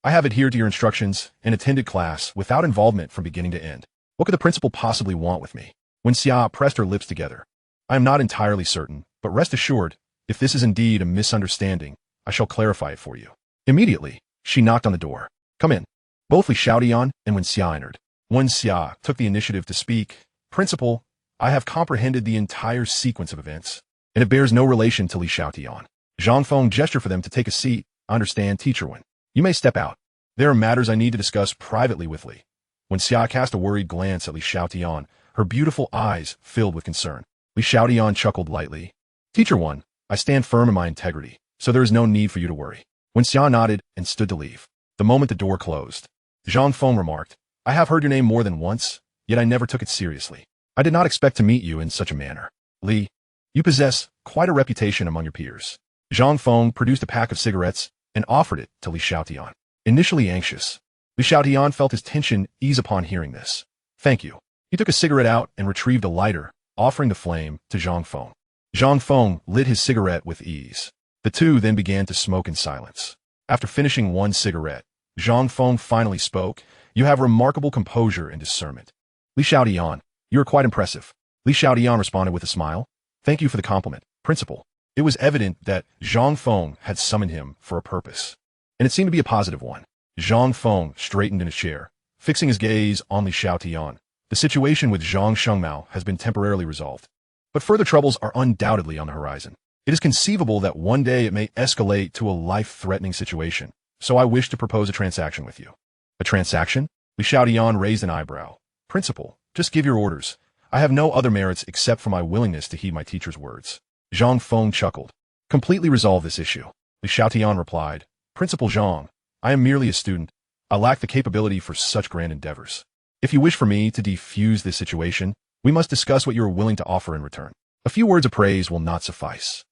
I have adhered to your instructions and attended class without involvement from beginning to end. What could the principal possibly want with me? Wen Xia pressed her lips together. I am not entirely certain, but rest assured, if this is indeed a misunderstanding, I shall clarify it for you. Immediately, she knocked on the door. Come in. Both Li Xiaotian and Wen Xia entered. Wen Xia took the initiative to speak. Principal, I have comprehended the entire sequence of events, and it bears no relation to Li Xiaotian. Zhang Feng gestured for them to take a seat. I understand, Teacher Wen. You may step out. There are matters I need to discuss privately with Li. Wen Xia cast a worried glance at Li Xiaotian, her beautiful eyes filled with concern. Li Xiaotian chuckled lightly. Teacher 1, I stand firm in my integrity, so there is no need for you to worry. Wen Xia nodded and stood to leave. The moment the door closed, Zhang Feng remarked, I have heard your name more than once, yet I never took it seriously. I did not expect to meet you in such a manner. Li, you possess quite a reputation among your peers. Zhang Feng produced a pack of cigarettes and offered it to Li Xiaotian. Initially anxious, Li Xiaotian felt his tension ease upon hearing this. Thank you. He took a cigarette out and retrieved a lighter, offering the flame to Zhang Feng. Zhang Feng lit his cigarette with ease. The two then began to smoke in silence. After finishing one cigarette, Zhang Feng finally spoke. You have remarkable composure and discernment. Li Xiaotian, you are quite impressive. Li Xiaotian responded with a smile. Thank you for the compliment, Principal. It was evident that Zhang Feng had summoned him for a purpose, and it seemed to be a positive one. Zhang Feng straightened in his chair, fixing his gaze on Li Xiaotian. The situation with Zhang Shengmao has been temporarily resolved, but further troubles are undoubtedly on the horizon. It is conceivable that one day it may escalate to a life-threatening situation, so I wish to propose a transaction with you. A transaction? Li Xiaotian raised an eyebrow. Principal, just give your orders. I have no other merits except for my willingness to heed my teacher's words. Zhang Feng chuckled. Completely resolve this issue. Li Xiaotian replied, Principal Zhang, I am merely a student. I lack the capability for such grand endeavors. If you wish for me to defuse this situation, we must discuss what you are willing to offer in return. A few words of praise will not suffice.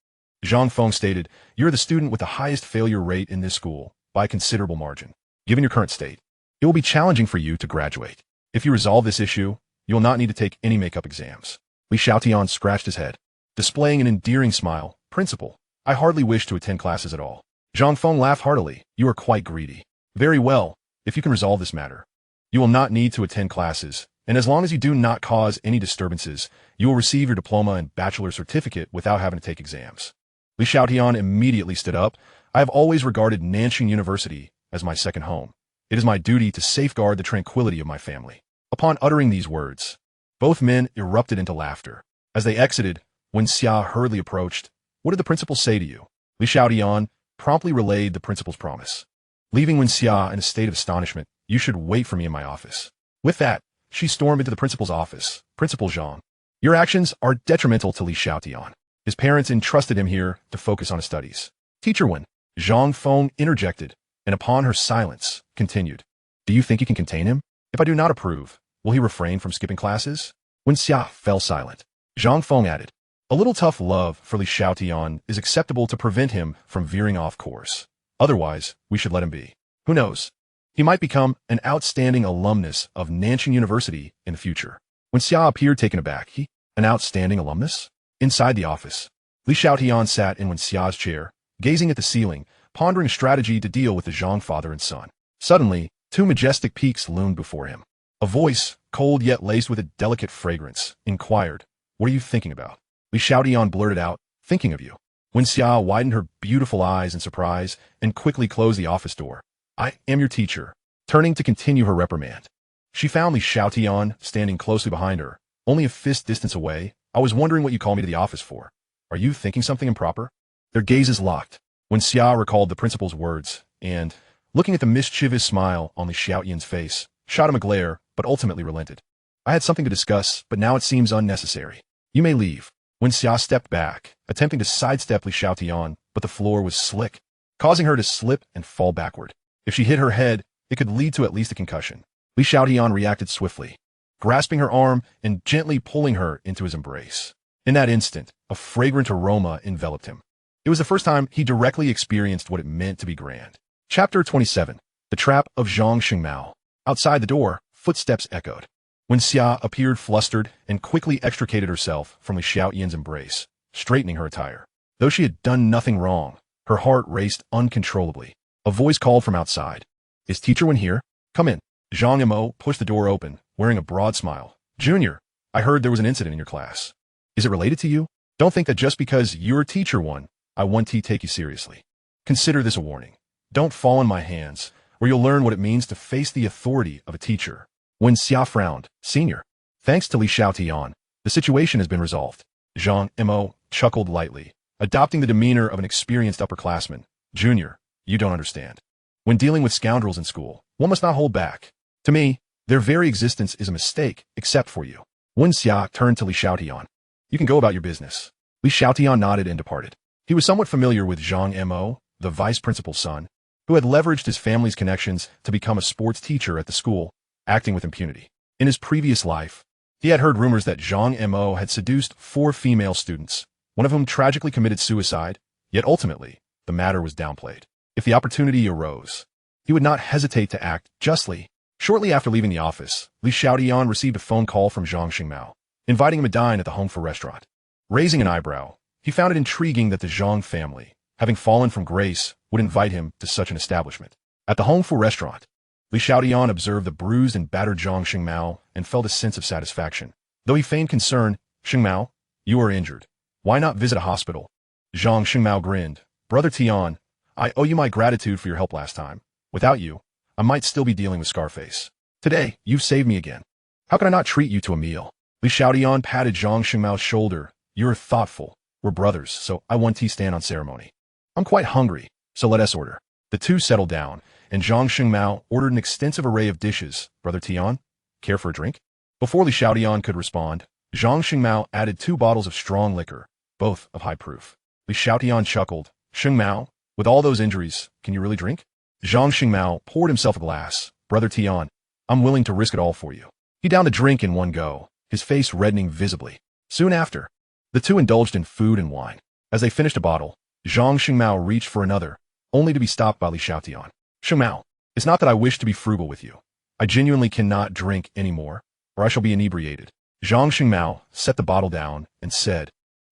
Zhang Feng stated, you're the student with the highest failure rate in this school, by a considerable margin. Given your current state, it will be challenging for you to graduate. If you resolve this issue, you will not need to take any makeup exams. Li Xiaotian scratched his head, displaying an endearing smile. Principal, I hardly wish to attend classes at all. Zhang Feng laughed heartily. You are quite greedy. Very well, if you can resolve this matter. You will not need to attend classes, and as long as you do not cause any disturbances, you will receive your diploma and bachelor certificate without having to take exams. Li Xiaotian immediately stood up. I have always regarded Nanjing University as my second home. It is my duty to safeguard the tranquility of my family. Upon uttering these words, both men erupted into laughter. As they exited, Wen Xia hurriedly approached. What did the principal say to you? Li Xiaotian promptly relayed the principal's promise. Leaving Wen Xia in a state of astonishment, you should wait for me in my office. With that, she stormed into the principal's office. Principal Zhang, your actions are detrimental to Li Xiaotian. His parents entrusted him here to focus on his studies. Teacher Wen, Zhang Feng interjected, and upon her silence, continued. Do you think you can contain him? If I do not approve, will he refrain from skipping classes? Wen Xia fell silent. Zhang Feng added, a little tough love for Li Xiaotian is acceptable to prevent him from veering off course. Otherwise, we should let him be. Who knows? He might become an outstanding alumnus of Nanjing University in the future. Wen Xia appeared taken aback. An outstanding alumnus? Inside the office, Li Xiaotian sat in Wen Xia's chair, gazing at the ceiling, pondering a strategy to deal with the Zhang father and son. Suddenly, two majestic peaks loomed before him. A voice, cold yet laced with a delicate fragrance, inquired, what are you thinking about? Li Xiaotian blurted out, thinking of you. Wen Xia widened her beautiful eyes in surprise and quickly closed the office door. I am your teacher, turning to continue her reprimand. She found Li Xiaotian standing closely behind her, only a fist distance away. I was wondering what you called me to the office for. Are you thinking something improper? Their gazes locked, when Xia recalled the principal's words, and, looking at the mischievous smile on Li Xiaotian's face, shot him a glare, but ultimately relented. I had something to discuss, but now it seems unnecessary. You may leave. When Xia stepped back, attempting to sidestep Li Xiaotian, but the floor was slick, causing her to slip and fall backward. If she hit her head, it could lead to at least a concussion. Li Xiaotian reacted swiftly, grasping her arm and gently pulling her into his embrace. In that instant, a fragrant aroma enveloped him. It was the first time he directly experienced what it meant to be grand. Chapter 27. The Trap of Zhang Xingmao. Outside the door, footsteps echoed. When Xia appeared flustered and quickly extricated herself from Li Xiaotian's embrace, straightening her attire. Though she had done nothing wrong, her heart raced uncontrollably. A voice called from outside. Is Teacher Wen here? Come in. Zhang Mo pushed the door open, wearing a broad smile. Junior, I heard there was an incident in your class. Is it related to you? Don't think that just because you're Teacher Wen, I want to take you seriously. Consider this a warning. Don't fall in my hands, or you'll learn what it means to face the authority of a teacher. When Xia frowned, Senior, thanks to Li Xiaotian, the situation has been resolved. Zhang Mo chuckled lightly, adopting the demeanor of an experienced upperclassman. Junior, you don't understand. When dealing with scoundrels in school, one must not hold back. To me, their very existence is a mistake, except for you. When Xia turned to Li Xiaotian. You can go about your business. Li Xiaotian nodded and departed. He was somewhat familiar with Zhang Mo, the vice principal's son, who had leveraged his family's connections to become a sports teacher at the school, acting with impunity. In his previous life, he had heard rumors that Zhang Mo had seduced 4 female students, one of whom tragically committed suicide, yet ultimately, the matter was downplayed. If the opportunity arose, he would not hesitate to act justly. Shortly after leaving the office, Li Xiaotian received a phone call from Zhang Xingmao, inviting him to dine at the Hongfu restaurant. Raising an eyebrow, he found it intriguing that the Zhang family, having fallen from grace, would invite him to such an establishment. At the Hongfu restaurant, Li Xiaotian observed the bruised and battered Zhang Xingmao and felt a sense of satisfaction. Though he feigned concern, Xingmao, you are injured. Why not visit a hospital? Zhang Xingmao grinned. Brother Tian, I owe you my gratitude for your help last time. Without you, I might still be dealing with Scarface. Today, you've saved me again. How can I not treat you to a meal? Li Xiaotian patted Zhang Xingmao's shoulder. You're thoughtful. We're brothers, so I want to stand on ceremony. I'm quite hungry, so let us order. The two settled down, and Zhang Xingmao ordered an extensive array of dishes. Brother Tian, care for a drink? Before Li Xiaotian could respond, Zhang Xingmao added 2 bottles of strong liquor, both of high proof. Li Xiaotian chuckled. Xingmao, with all those injuries, can you really drink? Zhang Xingmao poured himself a glass. Brother Tian, I'm willing to risk it all for you. He downed a drink in one go, his face reddening visibly. Soon after, the two indulged in food and wine. As they finished a bottle, Zhang Xingmao reached for another, only to be stopped by Li Xiaotian. Xingmao, it's not that I wish to be frugal with you. I genuinely cannot drink anymore, or I shall be inebriated. Zhang Xingmao set the bottle down and said,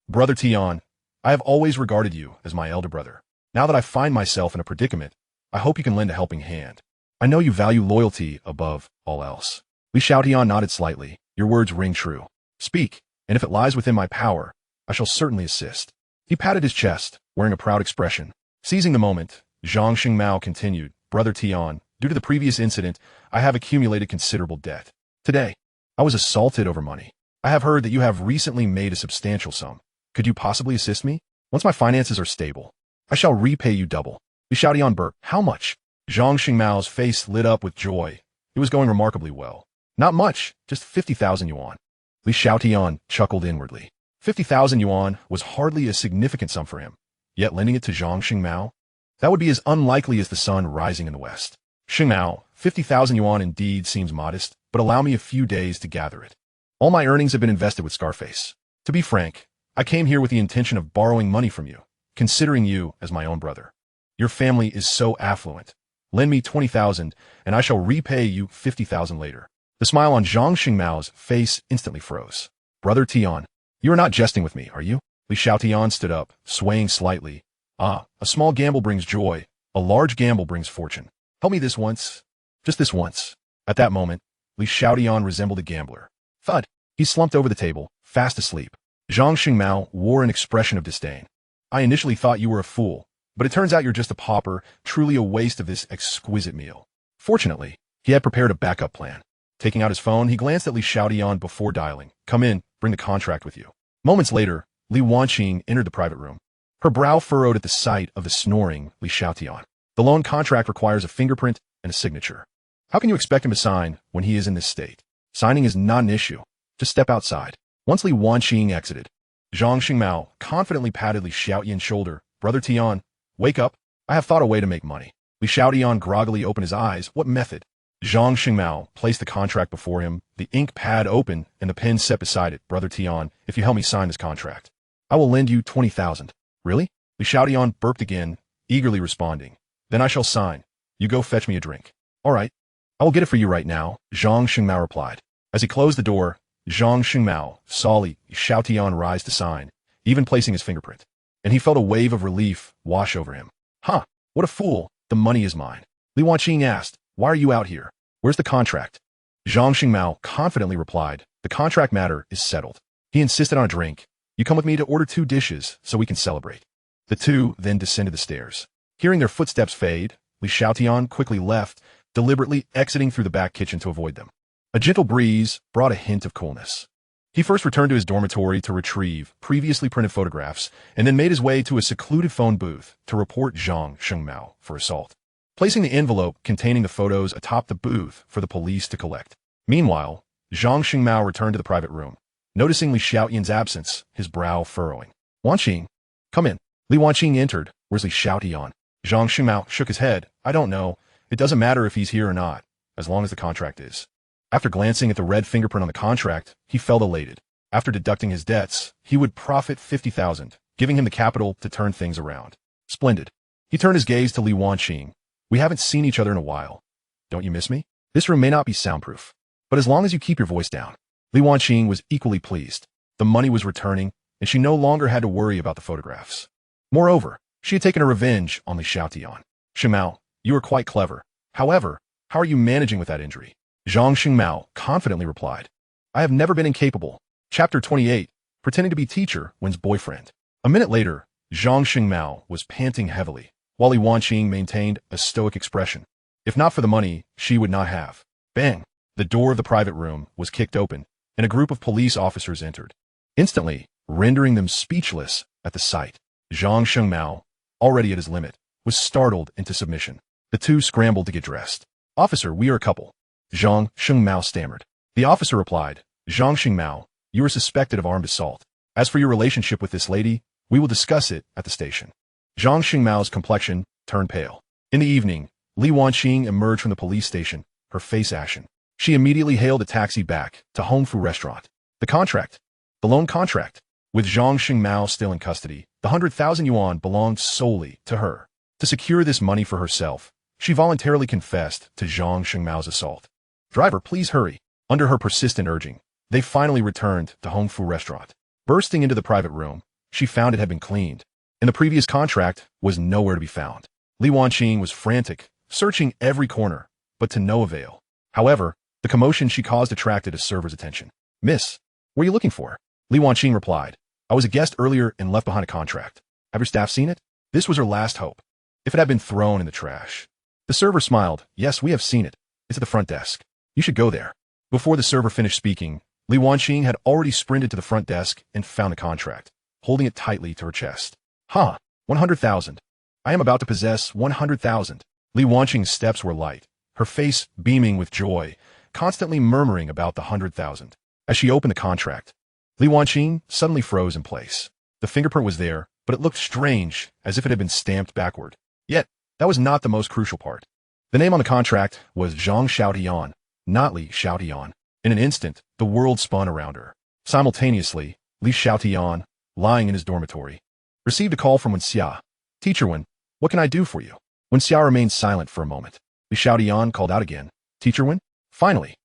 Brother Tian, I have always regarded you as my elder brother. Now that I find myself in a predicament, I hope you can lend a helping hand. I know you value loyalty above all else. Li Xiaotian nodded slightly. Your words ring true. Speak, and if it lies within my power, I shall certainly assist. He patted his chest, wearing a proud expression. Seizing the moment, Zhang Xingmao continued, Brother Tian, due to the previous incident, I have accumulated considerable debt. Today, I was assaulted over money. I have heard that you have recently made a substantial sum. Could you possibly assist me? Once my finances are stable, I shall repay you double. Li Xiaotian burped. How much? Zhang Xingmao's face lit up with joy. It was going remarkably well. Not much, just 50,000 yuan. Li Xiaotian chuckled inwardly. 50,000 yuan was hardly a significant sum for him. Yet lending it to Zhang Xingmao? That would be as unlikely as the sun rising in the west. Xingmao, 50,000 yuan indeed seems modest, but allow me a few days to gather it. All my earnings have been invested with Scarface. To be frank, I came here with the intention of borrowing money from you, considering you as my own brother. Your family is so affluent. Lend me 20,000, and I shall repay you 50,000 later. The smile on Zhang Xingmao's face instantly froze. Brother Tian, you are not jesting with me, are you? Li Xiaotian stood up, swaying slightly. A small gamble brings joy. A large gamble brings fortune. Help me this once. Just this once. At that moment, Li Xiaotian resembled a gambler. Thud. He slumped over the table, fast asleep. Zhang Xingmao wore an expression of disdain. I initially thought you were a fool, but it turns out you're just a pauper, truly a waste of this exquisite meal. Fortunately, He had prepared a backup plan. Taking out his phone, he glanced at Li Xiaotian before dialing. "Come in, bring the contract with you." Moments later, Li Wanqing entered the private room. Her brow furrowed at the sight of the snoring Li Xiaotian. "The loan contract requires a fingerprint and a signature. How can you expect him to sign when he is in this state? Signing is not an issue. Just step outside." Once Li Wanqing exited, Zhang Xingmao confidently patted Li Xiaotian's shoulder. "Brother Tian, wake up. I have thought a way to make money." Li Xiaotian groggily opened his eyes. "What method?" Zhang Xingmao placed the contract before him, the ink pad open and the pen set beside it. "Brother Tian, if you help me sign this contract, I will lend you 20,000. "Really?" Li Xiaotian burped again, eagerly responding. "Then I shall sign. You go fetch me a drink." "All right. I will get it for you right now," Zhang Xingmao replied. As he closed the door, Zhang Xingmao saw Li Xiaotian rise to sign, even placing his fingerprint. And he felt a wave of relief wash over him. "Huh, what a fool. The money is mine." Li Wanqing asked, "Why are you out here? Where's the contract?" Zhang Xingmao confidently replied, "The contract matter is settled." He insisted on a drink. "You come with me to order 2 dishes so we can celebrate." The two then descended the stairs. Hearing their footsteps fade, Li Xiaotian quickly left, deliberately exiting through the back kitchen to avoid them. A gentle breeze brought a hint of coolness. He first returned to his dormitory to retrieve previously printed photographs, and then made his way to a secluded phone booth to report Zhang Xingmao for assault, placing the envelope containing the photos atop the booth for the police to collect. Meanwhile, Zhang Xingmao returned to the private room, noticing Li Xiaotian's absence, his brow furrowing. "Wanqing, come in." Li Wanqing entered. "Where's Li Xiaotian?" Zhang Xingmao shook his head. "I don't know. It doesn't matter if he's here or not, as long as the contract is." After glancing at the red fingerprint on the contract, he felt elated. After deducting his debts, he would profit 50,000, giving him the capital to turn things around. Splendid. He turned his gaze to Li Wanqing. "We haven't seen each other in a while. Don't you miss me? This room may not be soundproof, but as long as you keep your voice down." Li Wanqing was equally pleased. The money was returning, and she no longer had to worry about the photographs. Moreover, she had taken a revenge on Li Xiaotian. "Xingmao, you are quite clever. However, how are you managing with that injury?" Zhang Xingmao confidently replied. "I have never been incapable." Chapter 28, Pretending to be Teacher Wins Boyfriend. A minute later, Zhang Xingmao was panting heavily, while Li Wanqing maintained a stoic expression. If not for the money, she would not have. Bang! The door of the private room was kicked open, and a group of police officers entered, instantly rendering them speechless at the sight. Zhang Xingmao, already at his limit, was startled into submission. The two scrambled to get dressed. "Officer, we are a couple," Zhang Xingmao stammered. The officer replied, "Zhang Xingmao, you are suspected of armed assault. As for your relationship with this lady, we will discuss it at the station." Zhang Xingmao's complexion turned pale. In the evening, Li Wanqing emerged from the police station, her face ashen. She immediately hailed a taxi back to Hongfu Restaurant. The contract. The loan contract. With Zhang Xingmao still in custody, the 100,000 yuan belonged solely to her. To secure this money for herself, she voluntarily confessed to Zhang Xingmao's assault. "Driver, please hurry." Under her persistent urging, they finally returned to Hongfu Restaurant. Bursting into the private room, she found it had been cleaned, and the previous contract was nowhere to be found. Li Wanqing was frantic, searching every corner, but to no avail. However, the commotion she caused attracted a server's attention. "Miss, what are you looking for?" Li Wanqing replied, "I was a guest earlier and left behind a contract. Have your staff seen it?" This was her last hope. If it had been thrown in the trash. The server smiled. "Yes, we have seen it. It's at the front desk. You should go there." Before the server finished speaking, Li Wanqing had already sprinted to the front desk and found the contract, holding it tightly to her chest. "Huh, 100,000. I am about to possess 100,000. Li Wanqing's steps were light, her face beaming with joy, constantly murmuring about the 100,000. As she opened the contract, Li Wanqing suddenly froze in place. The fingerprint was there, but it looked strange, as if it had been stamped backward. Yet, that was not the most crucial part. The name on the contract was Zhang Xiaotian, not Li Xiaotian. In an instant, the world spun around her. Simultaneously, Li Xiaotian, lying in his dormitory, received a call from Wenxia. "Teacher Wen, what can I do for you?" Wenxia remained silent for a moment. Li Xiaotian called out again, "Teacher Wen?" Finally,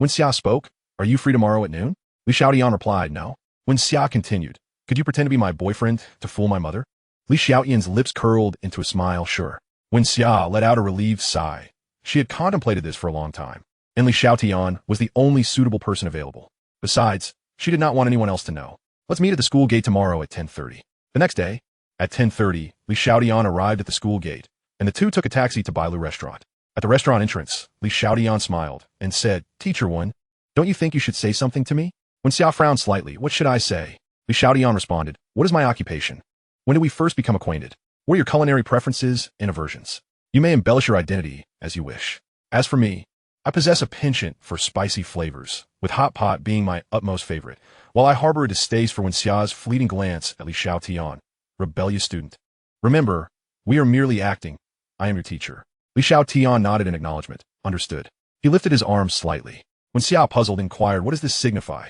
Wenxia spoke. "Are you free tomorrow at noon?" Li Xiaotian replied, "No." Wenxia continued, "Could you pretend to be my boyfriend to fool my mother?" Li Xiaotian's lips curled into a smile. "Sure." Wenxia let out a relieved sigh. She had contemplated this for a long time, and Li Xiaotian was the only suitable person available. Besides, she did not want anyone else to know. "Let's meet at the school gate tomorrow at 10:30. The next day, at 10:30, Li Xiaotian arrived at the school gate, and the two took a taxi to Bailu Restaurant. At the restaurant entrance, Li Xiaotian smiled and said, Teacher 1, don't you think you should say something to me? When Xia frowned slightly, what should I say? Li Xiaotian responded, what is my occupation? When did we first become acquainted? What are your culinary preferences and aversions? You may embellish your identity as you wish. As for me, I possess a penchant for spicy flavors, with hot pot being my utmost favorite, while I harbor a distaste for Wen Xia's fleeting glance at Li Xiaotian, rebellious student. Remember, we are merely acting. I am your teacher. Li Xiaotian nodded in acknowledgement. Understood. He lifted his arms slightly. Wen Xia, puzzled, inquired, what does this signify?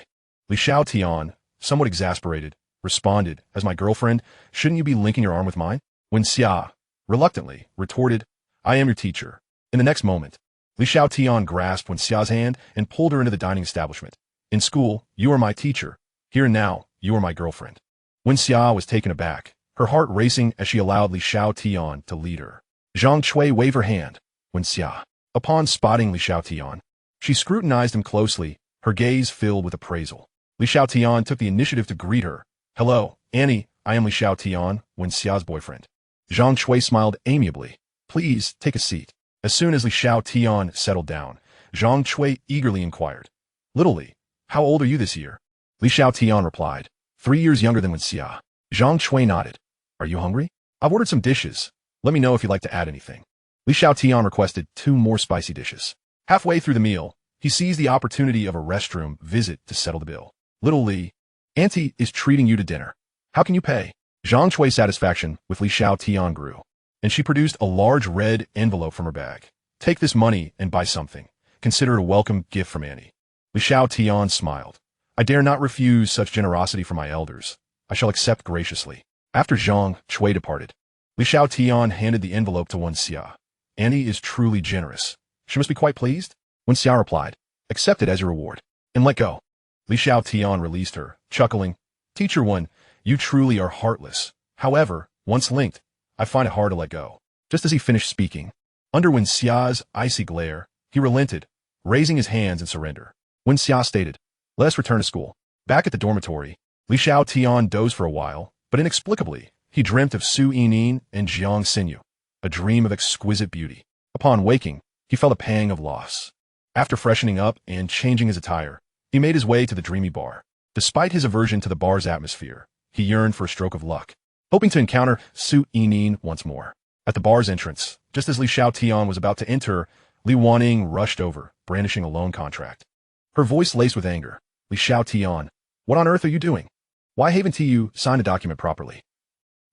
Li Xiaotian, somewhat exasperated, responded, as my girlfriend, shouldn't you be linking your arm with mine? Wen Xia, reluctantly, retorted, I am your teacher. In the next moment, Li Xiaotian grasped Wen Xia's hand and pulled her into the dining establishment. In school, you are my teacher. Here and now, you are my girlfriend. Wen Xia was taken aback, her heart racing as she allowed Li Xiaotian to lead her. Zhang Chui waved her hand. Wen Xia. Upon spotting Li Xiaotian, she scrutinized him closely, her gaze filled with appraisal. Li Xiaotian took the initiative to greet her. Hello, Annie, I am Li Xiaotian, Wen Xia's boyfriend. Zhang Chui smiled amiably. Please, take a seat. As soon as Li Xiaotian settled down, Zhang Chui eagerly inquired, Little Li, how old are you this year? Li Xiaotian replied, 3 years younger than Wen Xia. Zhang Chui nodded. Are you hungry? I've ordered some dishes. Let me know if you'd like to add anything. Li Xiaotian requested 2 more spicy dishes. Halfway through the meal, he seized the opportunity of a restroom visit to settle the bill. Little Li, Auntie is treating you to dinner. How can you pay? Zhang Chui's satisfaction with Li Xiaotian grew, and she produced a large red envelope from her bag. Take this money and buy something. Consider it a welcome gift from Annie. Li Xiaotian smiled. I dare not refuse such generosity from my elders. I shall accept graciously. After Zhang Chui departed, Li Xiaotian handed the envelope to Wen Xia. Annie is truly generous. She must be quite pleased. Wen Xia replied, accept it as your reward, and let go. Li Xiaotian released her, chuckling, Teacher 1, you truly are heartless. However, once linked, I find it hard to let go. Just as he finished speaking, under Wen Xia's icy glare, he relented, raising his hands in surrender. Wen Xia stated, let us return to school. Back at the dormitory, Li Xiaotian dozed for a while, but inexplicably, he dreamt of Su Yining and Jiang Xinyu, a dream of exquisite beauty. Upon waking, he felt a pang of loss. After freshening up and changing his attire, he made his way to the dreamy bar. Despite his aversion to the bar's atmosphere, he yearned for a stroke of luck, hoping to encounter Su Yining once more. At the bar's entrance, just as Li Xiaotian was about to enter, Li Wanning rushed over, brandishing a loan contract. Her voice laced with anger. Li Xiaotian, what on earth are you doing? Why haven't you signed the document properly?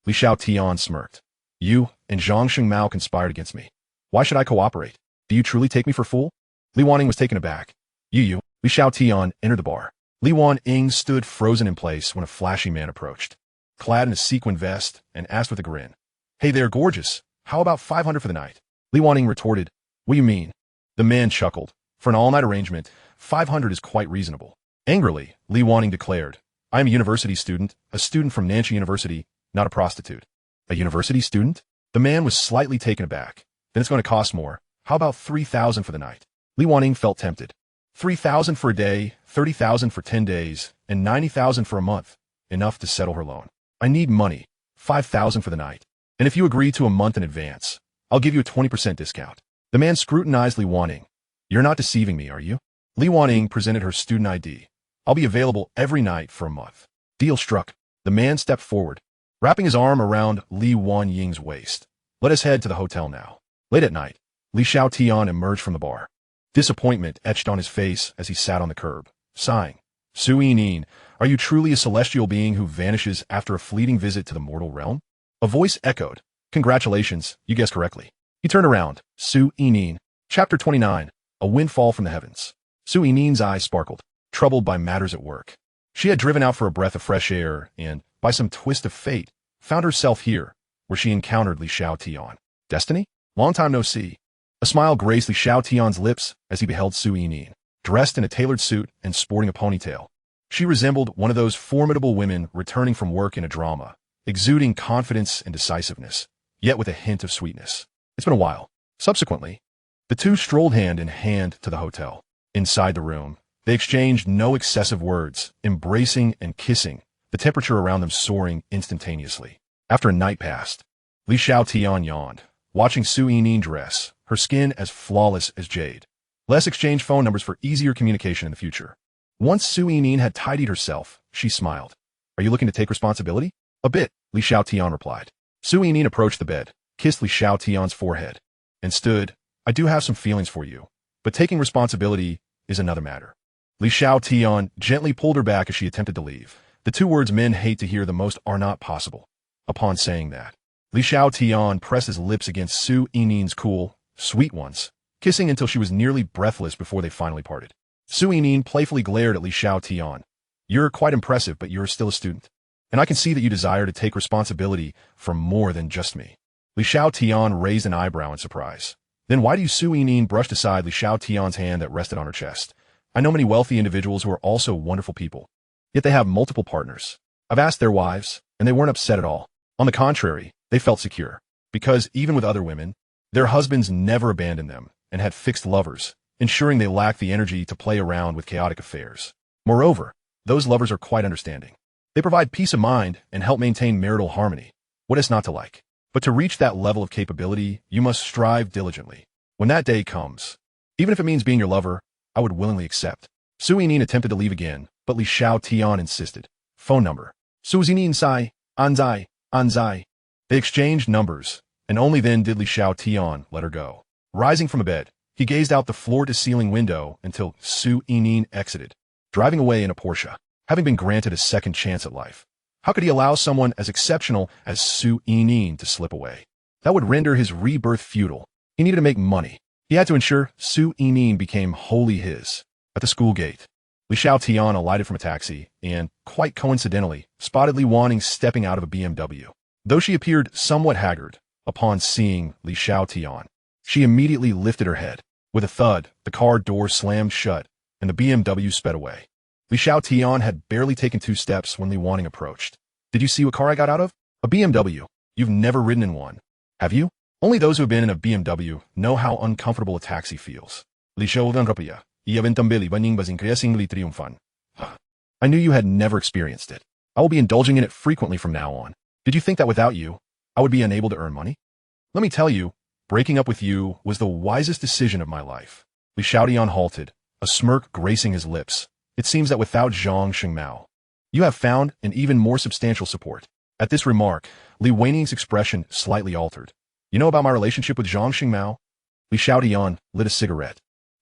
Li Xiaotian smirked. You and Zhang Xingmao conspired against me. Why should I cooperate? Do you truly take me for a fool? Li Wanning was taken aback. You, Li Xiaotian entered the bar. Li Wanning stood frozen in place when a flashy man approached, clad in a sequin vest, and asked with a grin, Hey there, gorgeous. How about 500 for the night? Li Wanning retorted, What do you mean? The man chuckled. For an all-night arrangement, 500 is quite reasonable. Angrily, Li Wanning declared, I am a university student, a student from Nancy University, not a prostitute. A university student? The man was slightly taken aback. Then it's going to cost more. How about 3,000 for the night? Li Wanning felt tempted. 3,000 for a day, 30,000 for 10 days, and 90,000 for a month. Enough to settle her loan. I need money. 5,000 for the night. And if you agree to a month in advance, I'll give you a 20% discount. The man scrutinized Li Wanning. You're not deceiving me, are you? Li Wanning presented her student ID. I'll be available every night for a month. Deal struck. The man stepped forward, wrapping his arm around Li Wanying's waist. Let us head to the hotel now. Late at night, Li Xiaotian emerged from the bar. Disappointment etched on his face as he sat on the curb, sighing. Su Yining, are you truly a celestial being who vanishes after a fleeting visit to the mortal realm? A voice echoed. Congratulations, you guessed correctly. He turned around. Su Yining. Chapter 29. A windfall from the heavens. Su Yining's eyes sparkled, troubled by matters at work. She had driven out for a breath of fresh air and, by some twist of fate, found herself here, where she encountered Li Xiaotian. Destiny? Long time no see. A smile graced Li Xiaotian's lips as he beheld Su Yining, dressed in a tailored suit and sporting a ponytail. She resembled one of those formidable women returning from work in a drama, exuding confidence and decisiveness, yet with a hint of sweetness. It's been a while. Subsequently, the two strolled hand in hand to the hotel. Inside the room, they exchanged no excessive words, embracing and kissing, the temperature around them soaring instantaneously. After a night passed, Li Xiaotian yawned, watching Su Yining dress, her skin as flawless as jade. Let's exchange phone numbers for easier communication in the future. Once Su Yining had tidied herself, she smiled. Are you looking to take responsibility? A bit, Li Xiaotian replied. Su Yining approached the bed, kissed Li Xiaotian's forehead, and stood. I do have some feelings for you, but taking responsibility is another matter. Li Xiaotian gently pulled her back as she attempted to leave. The two words men hate to hear the most are not possible. Upon saying that, Li Xiaotian pressed his lips against Su Yining's cool, sweet ones, kissing until she was nearly breathless before they finally parted. Su Yining playfully glared at Li Xiaotian. You're quite impressive, but you're still a student. And I can see that you desire to take responsibility for more than just me. Li Xiaotian raised an eyebrow in surprise. Then why do you? Su Yining brushed aside Li Xiaotian's hand that rested on her chest. I know many wealthy individuals who are also wonderful people. Yet they have multiple partners. I've asked their wives, and they weren't upset at all. On the contrary, they felt secure. Because even with other women, their husbands never abandoned them and had fixed lovers, ensuring they lacked the energy to play around with chaotic affairs. Moreover, those lovers are quite understanding. They provide peace of mind and help maintain marital harmony. What is not to like? But to reach that level of capability, you must strive diligently. When that day comes, even if it means being your lover, I would willingly accept. Su Yining attempted to leave again, but Li Xiaotian insisted. Phone number. Su Yining sai, anzai, anzai. They exchanged numbers, and only then did Li Xiaotian let her go. Rising from a bed, he gazed out the floor-to-ceiling window until Su Yining exited, driving away in a Porsche, having been granted a second chance at life. How could he allow someone as exceptional as Su Yining to slip away? That would render his rebirth futile. He needed to make money. He had to ensure Su Yining became wholly his. At the school gate, Li Xiaotian alighted from a taxi and, quite coincidentally, spotted Li Wanning stepping out of a BMW. Though she appeared somewhat haggard, upon seeing Li Xiaotian, she immediately lifted her head. With a thud, the car door slammed shut, and the BMW sped away. Li Xiaotian had barely taken 2 steps when Li Wanning approached. Did you see what car I got out of? A BMW. You've never ridden in one, have you? Only those who have been in a BMW know how uncomfortable a taxi feels. Li Xiaotian, I knew you had never experienced it. I will be indulging in it frequently from now on. Did you think that without you, I would be unable to earn money? Let me tell you, breaking up with you was the wisest decision of my life. Li Xiaotian halted, a smirk gracing his lips. It seems that without Zhang Xingmao, you have found an even more substantial support. At this remark, Li Waning's expression slightly altered. You know about my relationship with Zhang Xingmao? Li Xiaotian lit a cigarette,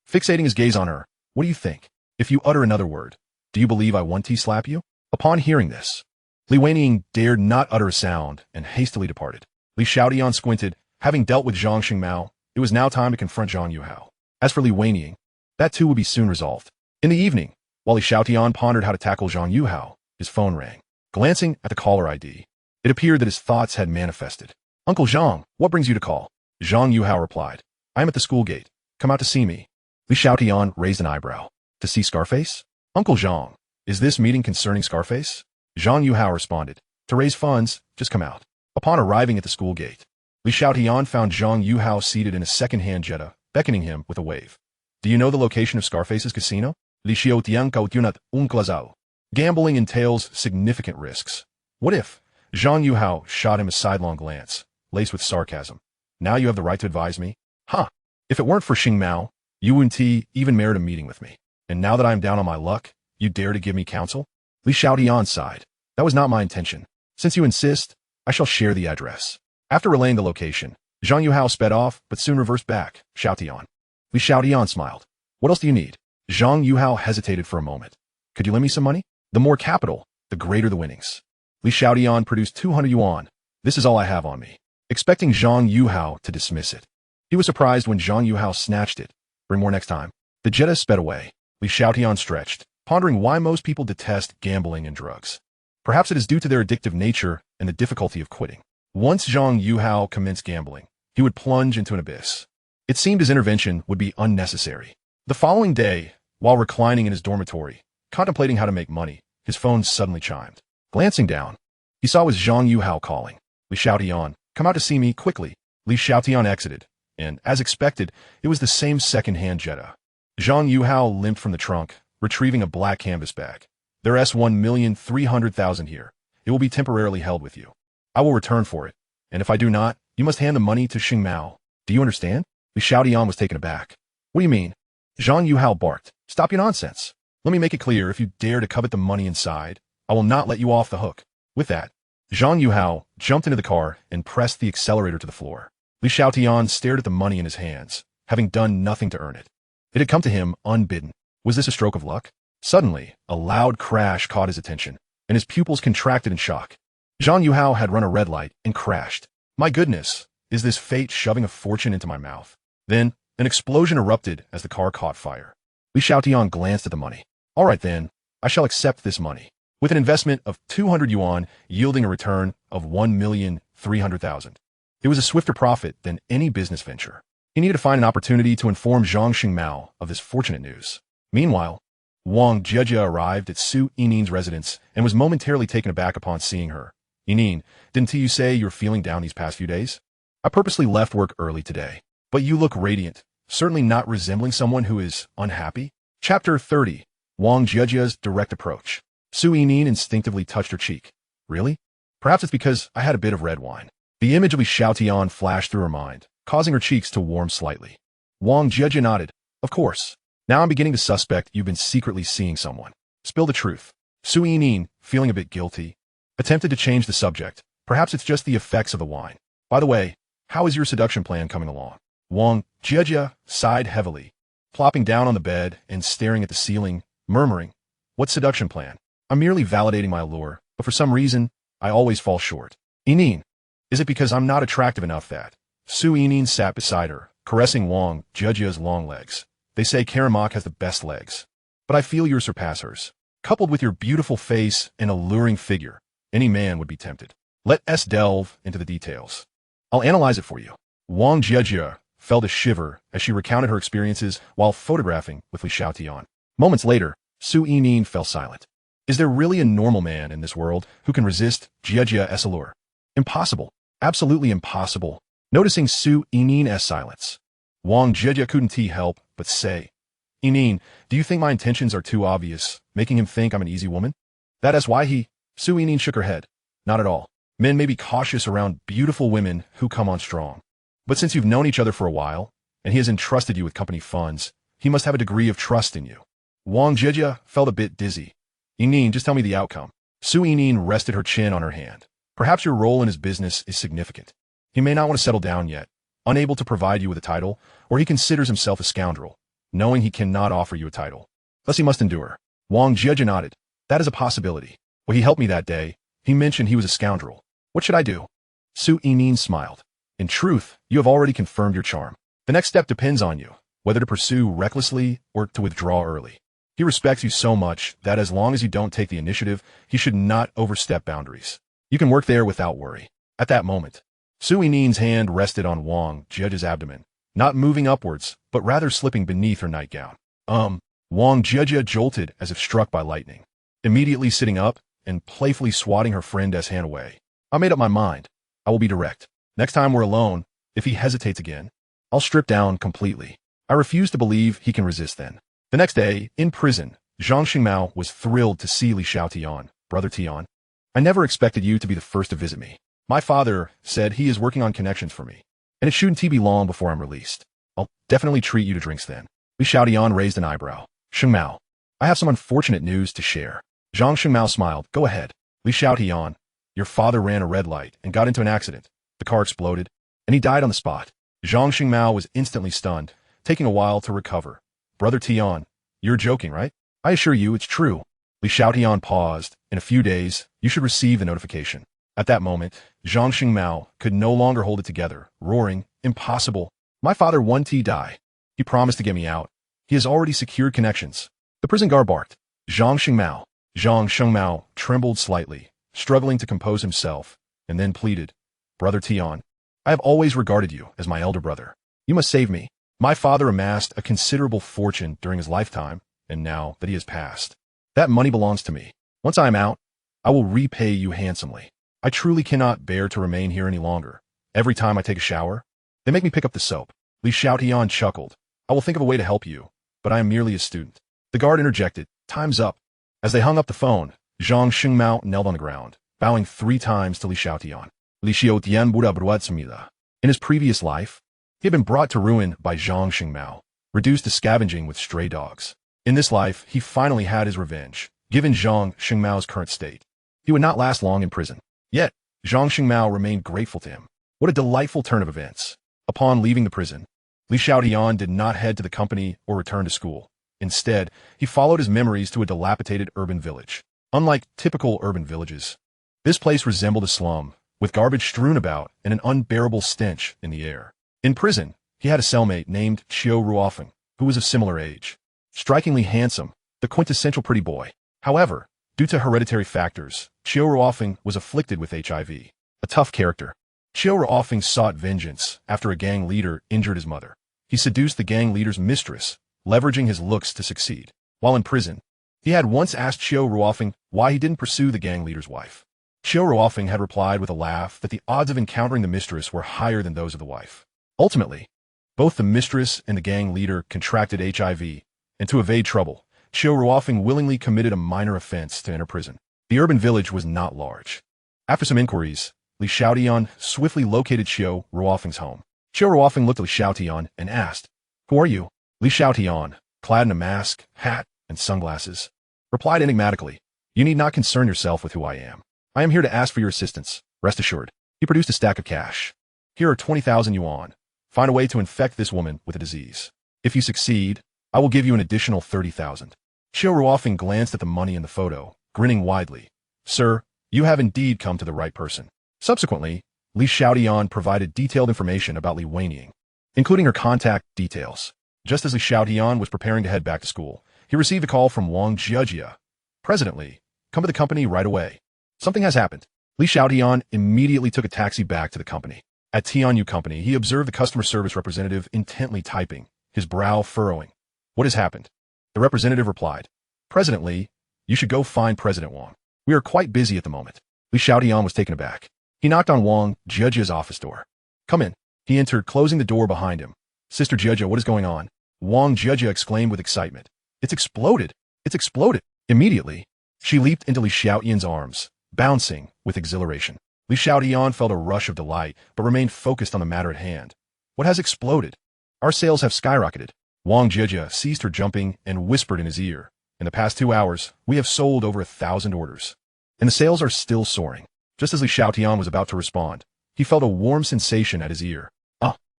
fixating his gaze on her. What do you think? If you utter another word, do you believe I one-slap you? Upon hearing this, Li Waning dared not utter a sound and hastily departed. Li Xiaotian squinted. Having dealt with Zhang Xingmao, it was now time to confront Zhang Yuhao. As for Li Waning, that too would be soon resolved. In the evening, while Li Xiaotian pondered how to tackle Zhang Yuhao, his phone rang. Glancing at the caller ID, it appeared that his thoughts had manifested. Uncle Zhang, what brings you to call? Zhang Yuhao replied. I am at the school gate. Come out to see me. Li Xiaotian raised an eyebrow. To see Scarface? Uncle Zhang, is this meeting concerning Scarface? Zhang Yuhao responded. To raise funds, just come out. Upon arriving at the school gate, Li Xiaotian found Zhang Yuhao seated in a second-hand Jetta, beckoning him with a wave. Do you know the location of Scarface's casino? Li Xiaotian cautionat un clazao. Gambling entails significant risks. What if? Zhang Yuhao shot him a sidelong glance, laced with sarcasm. Now you have the right to advise me? Huh. If it weren't for Xingmao, you wouldn't even merit a meeting with me. And now that I am down on my luck, you dare to give me counsel? Li Xiaotian sighed. That was not my intention. Since you insist, I shall share the address. After relaying the location, Zhang Yuhao sped off, but soon reversed back. Xiaotian. Li Xiaotian smiled. What else do you need? Zhang Yuhao hesitated for a moment. Could you lend me some money? The more capital, the greater the winnings. Li Xiaotian produced 200 yuan. This is all I have on me. Expecting Zhang Yuhao to dismiss it. He was surprised when Zhang Yuhao snatched it. Bring more next time. The Jetta sped away. Li Xiaotian stretched, pondering why most people detest gambling and drugs. Perhaps it is due to their addictive nature and the difficulty of quitting. Once Zhang Yuhao commenced gambling, he would plunge into an abyss. It seemed his intervention would be unnecessary. The following day, while reclining in his dormitory, contemplating how to make money, his phone suddenly chimed. Glancing down, he saw it was Zhang Yuhao calling. Li Xiaotian, come out to see me quickly. Li Xiaotian exited, and, as expected, it was the same second-hand Jetta. Zhang Yuhao limped from the trunk, retrieving a black canvas bag. There's 1,300,000 here. It will be temporarily held with you. I will return for it, and if I do not, you must hand the money to Xingmao. Do you understand? Li Xiaotian was taken aback. What do you mean? Zhang Yuhao barked. Stop your nonsense. Let me make it clear, if you dare to covet the money inside, I will not let you off the hook. With that, Zhang Yuhao jumped into the car and pressed the accelerator to the floor. Li Xiaotian stared at the money in his hands, having done nothing to earn it. It had come to him unbidden. Was this a stroke of luck? Suddenly, a loud crash caught his attention, and his pupils contracted in shock. Zhang Yuhao had run a red light and crashed. My goodness, is this fate shoving a fortune into my mouth? Then, an explosion erupted as the car caught fire. Li Xiaotian glanced at the money. All right then, I shall accept this money. With an investment of 200 yuan yielding a return of 1,300,000. It was a swifter profit than any business venture. He needed to find an opportunity to inform Zhang Xingmao of this fortunate news. Meanwhile, Wang Jejia arrived at Su Yinin's residence and was momentarily taken aback upon seeing her. Yinin, didn't you say you're feeling down these past few days? I purposely left work early today. But you look radiant, certainly not resembling someone who is unhappy. Chapter 30. Wang Jejia's direct approach. Su Yinin instinctively touched her cheek. Really? Perhaps it's because I had a bit of red wine. The image of Li Xiaotian flashed through her mind, causing her cheeks to warm slightly. Wang Jejia nodded. Of course. Now I'm beginning to suspect you've been secretly seeing someone. Spill the truth. Su Yinin, feeling a bit guilty, attempted to change the subject. Perhaps it's just the effects of the wine. By the way, how is your seduction plan coming along? Wang Jejia sighed heavily, plopping down on the bed and staring at the ceiling, murmuring, what seduction plan? I'm merely validating my allure, but for some reason, I always fall short. Yinin, is it because I'm not attractive enough that? Su Yinin sat beside her, caressing Wang Jejia's long legs. They say Karamak has the best legs. But I feel you surpass hers. Coupled with your beautiful face and alluring figure, any man would be tempted. Let us delve into the details. I'll analyze it for you. Wang Jejia felt a shiver as she recounted her experiences while photographing with Li Xiaotian. Moments later, Su Yinin fell silent. Is there really a normal man in this world who can resist Jejia's allure? Impossible. Absolutely impossible. Noticing Su Yinin's silence, Wang Jejia couldn't help but say, Yinin, do you think my intentions are too obvious, making him think I'm an easy woman? That is why he... Su Yinin shook her head. Not at all. Men may be cautious around beautiful women who come on strong. But since you've known each other for a while, and he has entrusted you with company funds, he must have a degree of trust in you. Wang Jejia felt a bit dizzy. Yinin, just tell me the outcome. Su Yinin rested her chin on her hand. Perhaps your role in his business is significant. He may not want to settle down yet, unable to provide you with a title, or he considers himself a scoundrel, knowing he cannot offer you a title. Thus he must endure. Wang Jejia nodded. That is a possibility. When he helped me that day, he mentioned he was a scoundrel. What should I do? Su Yinin smiled. In truth, you have already confirmed your charm. The next step depends on you, whether to pursue recklessly or to withdraw early. He respects you so much that as long as you don't take the initiative, he should not overstep boundaries. You can work there without worry. At that moment, Su Yinin's hand rested on Wang Jejia's abdomen, not moving upwards, but rather slipping beneath her nightgown. Wang Jejia jolted as if struck by lightning, immediately sitting up and playfully swatting her friend's hand away. I made up my mind. I will be direct. Next time we're alone, if he hesitates again, I'll strip down completely. I refuse to believe he can resist then. The next day, in prison, Zhang Xingmao was thrilled to see Li Xiaotian. Brother Tian, I never expected you to be the first to visit me. My father said he is working on connections for me, and it shouldn't be long before I'm released. I'll definitely treat you to drinks then. Li Xiaotian raised an eyebrow. Xingmao, I have some unfortunate news to share. Zhang Xingmao smiled. Go ahead. Li Xiaotian, your father ran a red light and got into an accident. The car exploded, and he died on the spot. Zhang Xingmao was instantly stunned, taking a while to recover. Brother Tian, you're joking, right? I assure you it's true. Li Xiaotian paused. In a few days, you should receive the notification. At that moment, Zhang Xingmao could no longer hold it together, roaring, impossible. My father won't die. He promised to get me out. He has already secured connections. The prison guard barked. Zhang Xingmao. Zhang Xingmao trembled slightly, struggling to compose himself, and then pleaded. Brother Tian, I have always regarded you as my elder brother. You must save me. My father amassed a considerable fortune during his lifetime, and now that he has passed, that money belongs to me. Once I am out, I will repay you handsomely. I truly cannot bear to remain here any longer. Every time I take a shower, they make me pick up the soap. Li Xiaotian chuckled. I will think of a way to help you, but I am merely a student. The guard interjected. Time's up. As they hung up the phone, Zhang Xingmao knelt on the ground, bowing 3 times to Li Xiaotian. Li Xiaotian Buddha Bruatsmida. In his previous life, He had been brought to ruin by Zhang Xingmao, reduced to scavenging with stray dogs. In this life, he finally had his revenge, given Zhang Xingmao's current state. He would not last long in prison. Yet, Zhang Xingmao remained grateful to him. What a delightful turn of events. Upon leaving the prison, Li Xiaotian did not head to the company or return to school. Instead, he followed his memories to a dilapidated urban village. Unlike typical urban villages, this place resembled a slum, with garbage strewn about and an unbearable stench in the air. In prison, he had a cellmate named Qiu Ruofeng, who was of similar age. Strikingly handsome, the quintessential pretty boy. However, due to hereditary factors, Qiu Ruofeng was afflicted with HIV. A tough character. Qiu Ruofeng sought vengeance after a gang leader injured his mother. He seduced the gang leader's mistress, leveraging his looks to succeed. While in prison, he had once asked Qiu Ruofeng why he didn't pursue the gang leader's wife. Qiu Ruofeng had replied with a laugh that the odds of encountering the mistress were higher than those of the wife. Ultimately, both the mistress and the gang leader contracted HIV, and to evade trouble, Qiu Ruofeng willingly committed a minor offense to enter prison. The urban village was not large. After some inquiries, Li Xiaotian swiftly located Qiu Ruofeng's home. Qiu Ruofeng looked at Li Xiaotian and asked, "Who are you?" Li Xiaotian, clad in a mask, hat, and sunglasses, replied enigmatically, "You need not concern yourself with who I am. I am here to ask for your assistance, rest assured." He produced a stack of cash. "Here are 20,000 yuan. Find a way to infect this woman with a disease. If you succeed, I will give you an additional 30,000. Qiu Ruofeng glanced at the money in the photo, grinning widely. "Sir, you have indeed come to the right person." Subsequently, Li Xiaotian provided detailed information about Li Weining, including her contact details. Just as Li Xiaotian was preparing to head back to school, he received a call from Wang Jia. "President Li, come to the company right away. Something has happened." Li Xiaotian immediately took a taxi back to the company. At Tianyu Company, he observed the customer service representative intently typing, his brow furrowing. "What has happened?" The representative replied, "President Li, you should go find President Wang. We are quite busy at the moment." Li Xiaotian was taken aback. He knocked on Wang Jiajia's office door. "Come in." He entered, closing the door behind him. "Sister Jiajia, what is going on?" Wang Jiajia exclaimed with excitement. "It's exploded! It's exploded!" Immediately, she leaped into Li Xiaotian's arms, bouncing with exhilaration. Li Xiaotian felt a rush of delight, but remained focused on the matter at hand. "What has exploded?" "Our sales have skyrocketed." Wang Jiajia seized her jumping and whispered in his ear, "In the past 2 hours, we have sold over 1,000 orders. And the sales are still soaring." Just as Li Xiaotian was about to respond, he felt a warm sensation at his ear.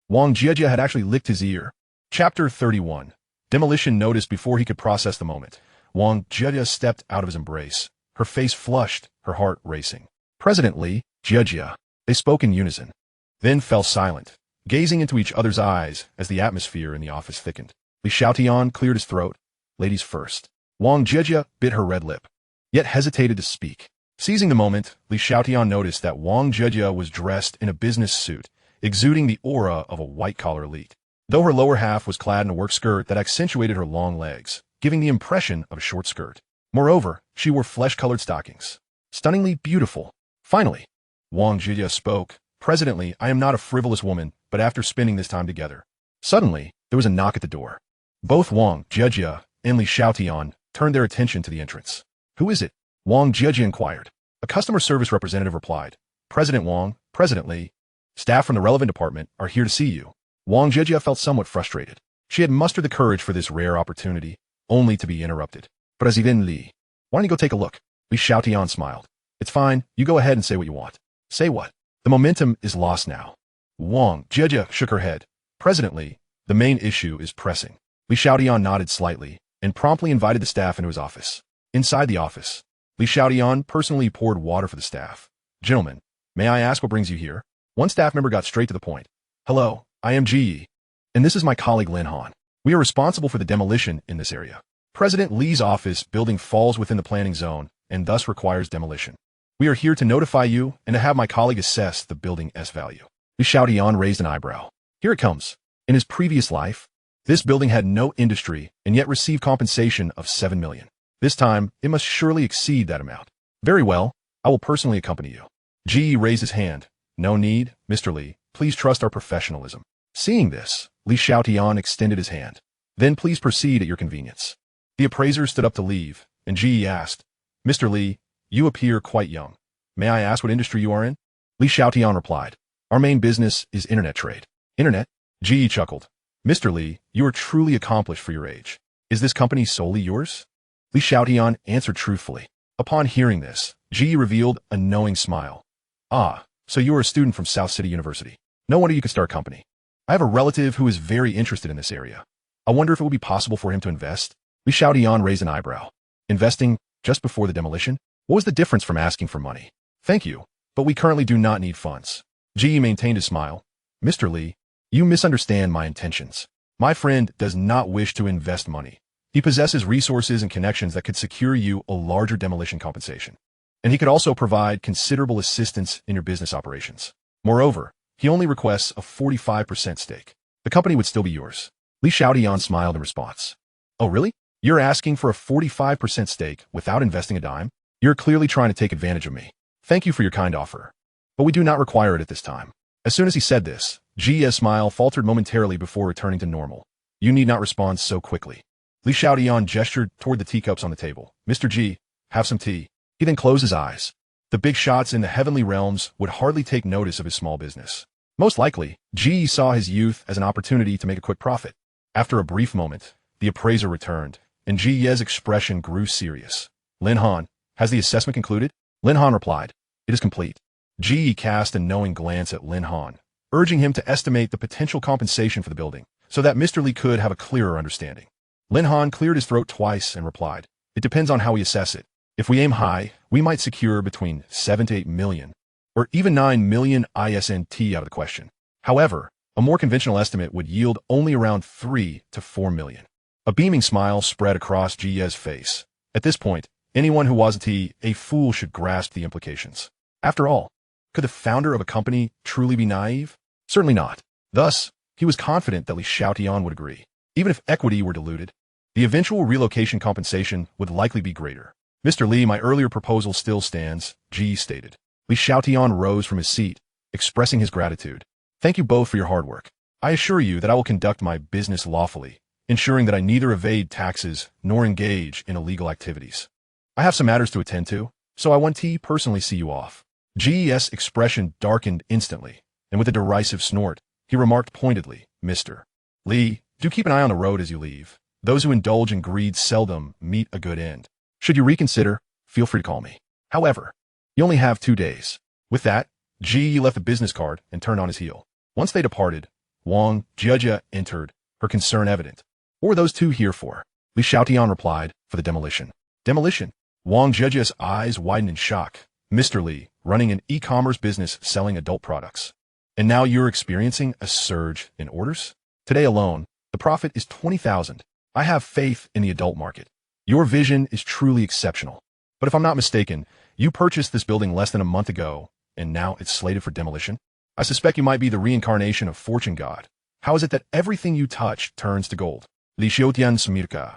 Wang Jiajia had actually licked his ear. Chapter 31. Demolition noticed before he could process the moment. Wang Jiajia stepped out of his embrace, her face flushed, her heart racing. "President Li, Jiajia." They spoke in unison, then fell silent, gazing into each other's eyes as the atmosphere in the office thickened. Li Xiaotian cleared his throat. "Ladies first." Wang Jiajia bit her red lip, yet hesitated to speak. Seizing the moment, Li Xiaotian noticed that Wang Jiajia was dressed in a business suit, exuding the aura of a white-collar elite, though her lower half was clad in a work skirt that accentuated her long legs, giving the impression of a short skirt. Moreover, she wore flesh-colored stockings. Stunningly beautiful. Finally, Wang Jiajia spoke. "President Li, I am not a frivolous woman, but after spending this time together." Suddenly, there was a knock at the door. Both Wang Jiajia and Li Xiaotian turned their attention to the entrance. "Who is it?" Wang Jiajia inquired. A customer service representative replied, "President Wang, President Li, staff from the relevant department are here to see you." Wang Jiajia felt somewhat frustrated. She had mustered the courage for this rare opportunity, only to be interrupted. "President Li, why don't you go take a look?" Li Xiaotian smiled. "It's fine, you go ahead and say what you want." "Say what?" "The momentum is lost now." Wang Jiajia shook her head. "President Li, the main issue is pressing." Li Xiaotian nodded slightly and promptly invited the staff into his office. Inside the office, Li Xiaotian personally poured water for the staff. "Gentlemen, may I ask what brings you here?" One staff member got straight to the point. "Hello, I am Ji, and this is my colleague Lin Han. We are responsible for the demolition in this area. President Li's office building falls within the planning zone and thus requires demolition. We are here to notify you and to have my colleague assess the building's value." Li Xiaotian raised an eyebrow. Here it comes. In his previous life, this building had no industry and yet received compensation of 7 million. This time, it must surely exceed that amount. "Very well, I will personally accompany you." Ji raised his hand. "No need, Mr. Li. Please trust our professionalism." Seeing this, Li Xiaotian extended his hand. "Then please proceed at your convenience." The appraiser stood up to leave, and Ji asked, "Mr. Li, you appear quite young. May I ask what industry you are in?" Li Xiaotian replied, "Our main business is internet trade." "Internet?" Ji chuckled. Mr. Li, you are truly accomplished for your age. Is this company solely yours? Li Xiaotian answered truthfully. Upon hearing this, Ji revealed a knowing smile. Ah, so you are a student from South City University. No wonder you could start a company. I have a relative who is very interested in this area. I wonder if it would be possible for him to invest? Li Xiaotian raised an eyebrow. Investing just before the demolition? What was the difference from asking for money? Thank you, but we currently do not need funds. Ji maintained his smile. Mr. Li, you misunderstand my intentions. My friend does not wish to invest money. He possesses resources and connections that could secure you a larger demolition compensation. And he could also provide considerable assistance in your business operations. Moreover, he only requests a 45% stake. The company would still be yours. Li Xiaotian smiled in response. Oh really? You're asking for a 45% stake without investing a dime? You're clearly trying to take advantage of me. Thank you for your kind offer. But we do not require it at this time. As soon as he said this, Ji's smile faltered momentarily before returning to normal. You need not respond so quickly. Li Xiaotian gestured toward the teacups on the table. Mr. Ji, have some tea. He then closed his eyes. The big shots in the heavenly realms would hardly take notice of his small business. Most likely, Ji saw his youth as an opportunity to make a quick profit. After a brief moment, the appraiser returned, and Ji's expression grew serious. Lin Han, has the assessment concluded? Lin Han replied, it is complete. Ji cast a knowing glance at Lin Han, urging him to estimate the potential compensation for the building, so that Mr. Li could have a clearer understanding. Lin Han cleared his throat twice and replied, it depends on how we assess it. If we aim high, we might secure between 7 to 8 million, or even 9 million ISNT out of the question. However, a more conventional estimate would yield only around 3 to 4 million. A beaming smile spread across Ji's face. At this point, anyone who wasn't a fool should grasp the implications. After all, could the founder of a company truly be naive? Certainly not. Thus, he was confident that Li Xiaotian would agree. Even if equity were diluted, the eventual relocation compensation would likely be greater. Mr. Li, my earlier proposal still stands, Ji stated. Li Xiaotian rose from his seat, expressing his gratitude. Thank you both for your hard work. I assure you that I will conduct my business lawfully, ensuring that I neither evade taxes nor engage in illegal activities. I have some matters to attend to, so I want to personally see you off. Ji's expression darkened instantly, and with a derisive snort, he remarked pointedly, Mr. Li, do keep an eye on the road as you leave. Those who indulge in greed seldom meet a good end. Should you reconsider, feel free to call me. However, you only have 2 days. With that, Ji left the business card and turned on his heel. Once they departed, Wang Jia entered, her concern evident. What were those two here for? Li Xiaotian replied, for the demolition. Demolition? Wang Jia's eyes widened in shock. Mr. Li, running an e-commerce business selling adult products. And now you're experiencing a surge in orders? Today alone, the profit is 20,000. I have faith in the adult market. Your vision is truly exceptional. But if I'm not mistaken, you purchased this building less than a month ago, and now it's slated for demolition? I suspect you might be the reincarnation of Fortune God. How is it that everything you touch turns to gold? Li Xiaotian smirka.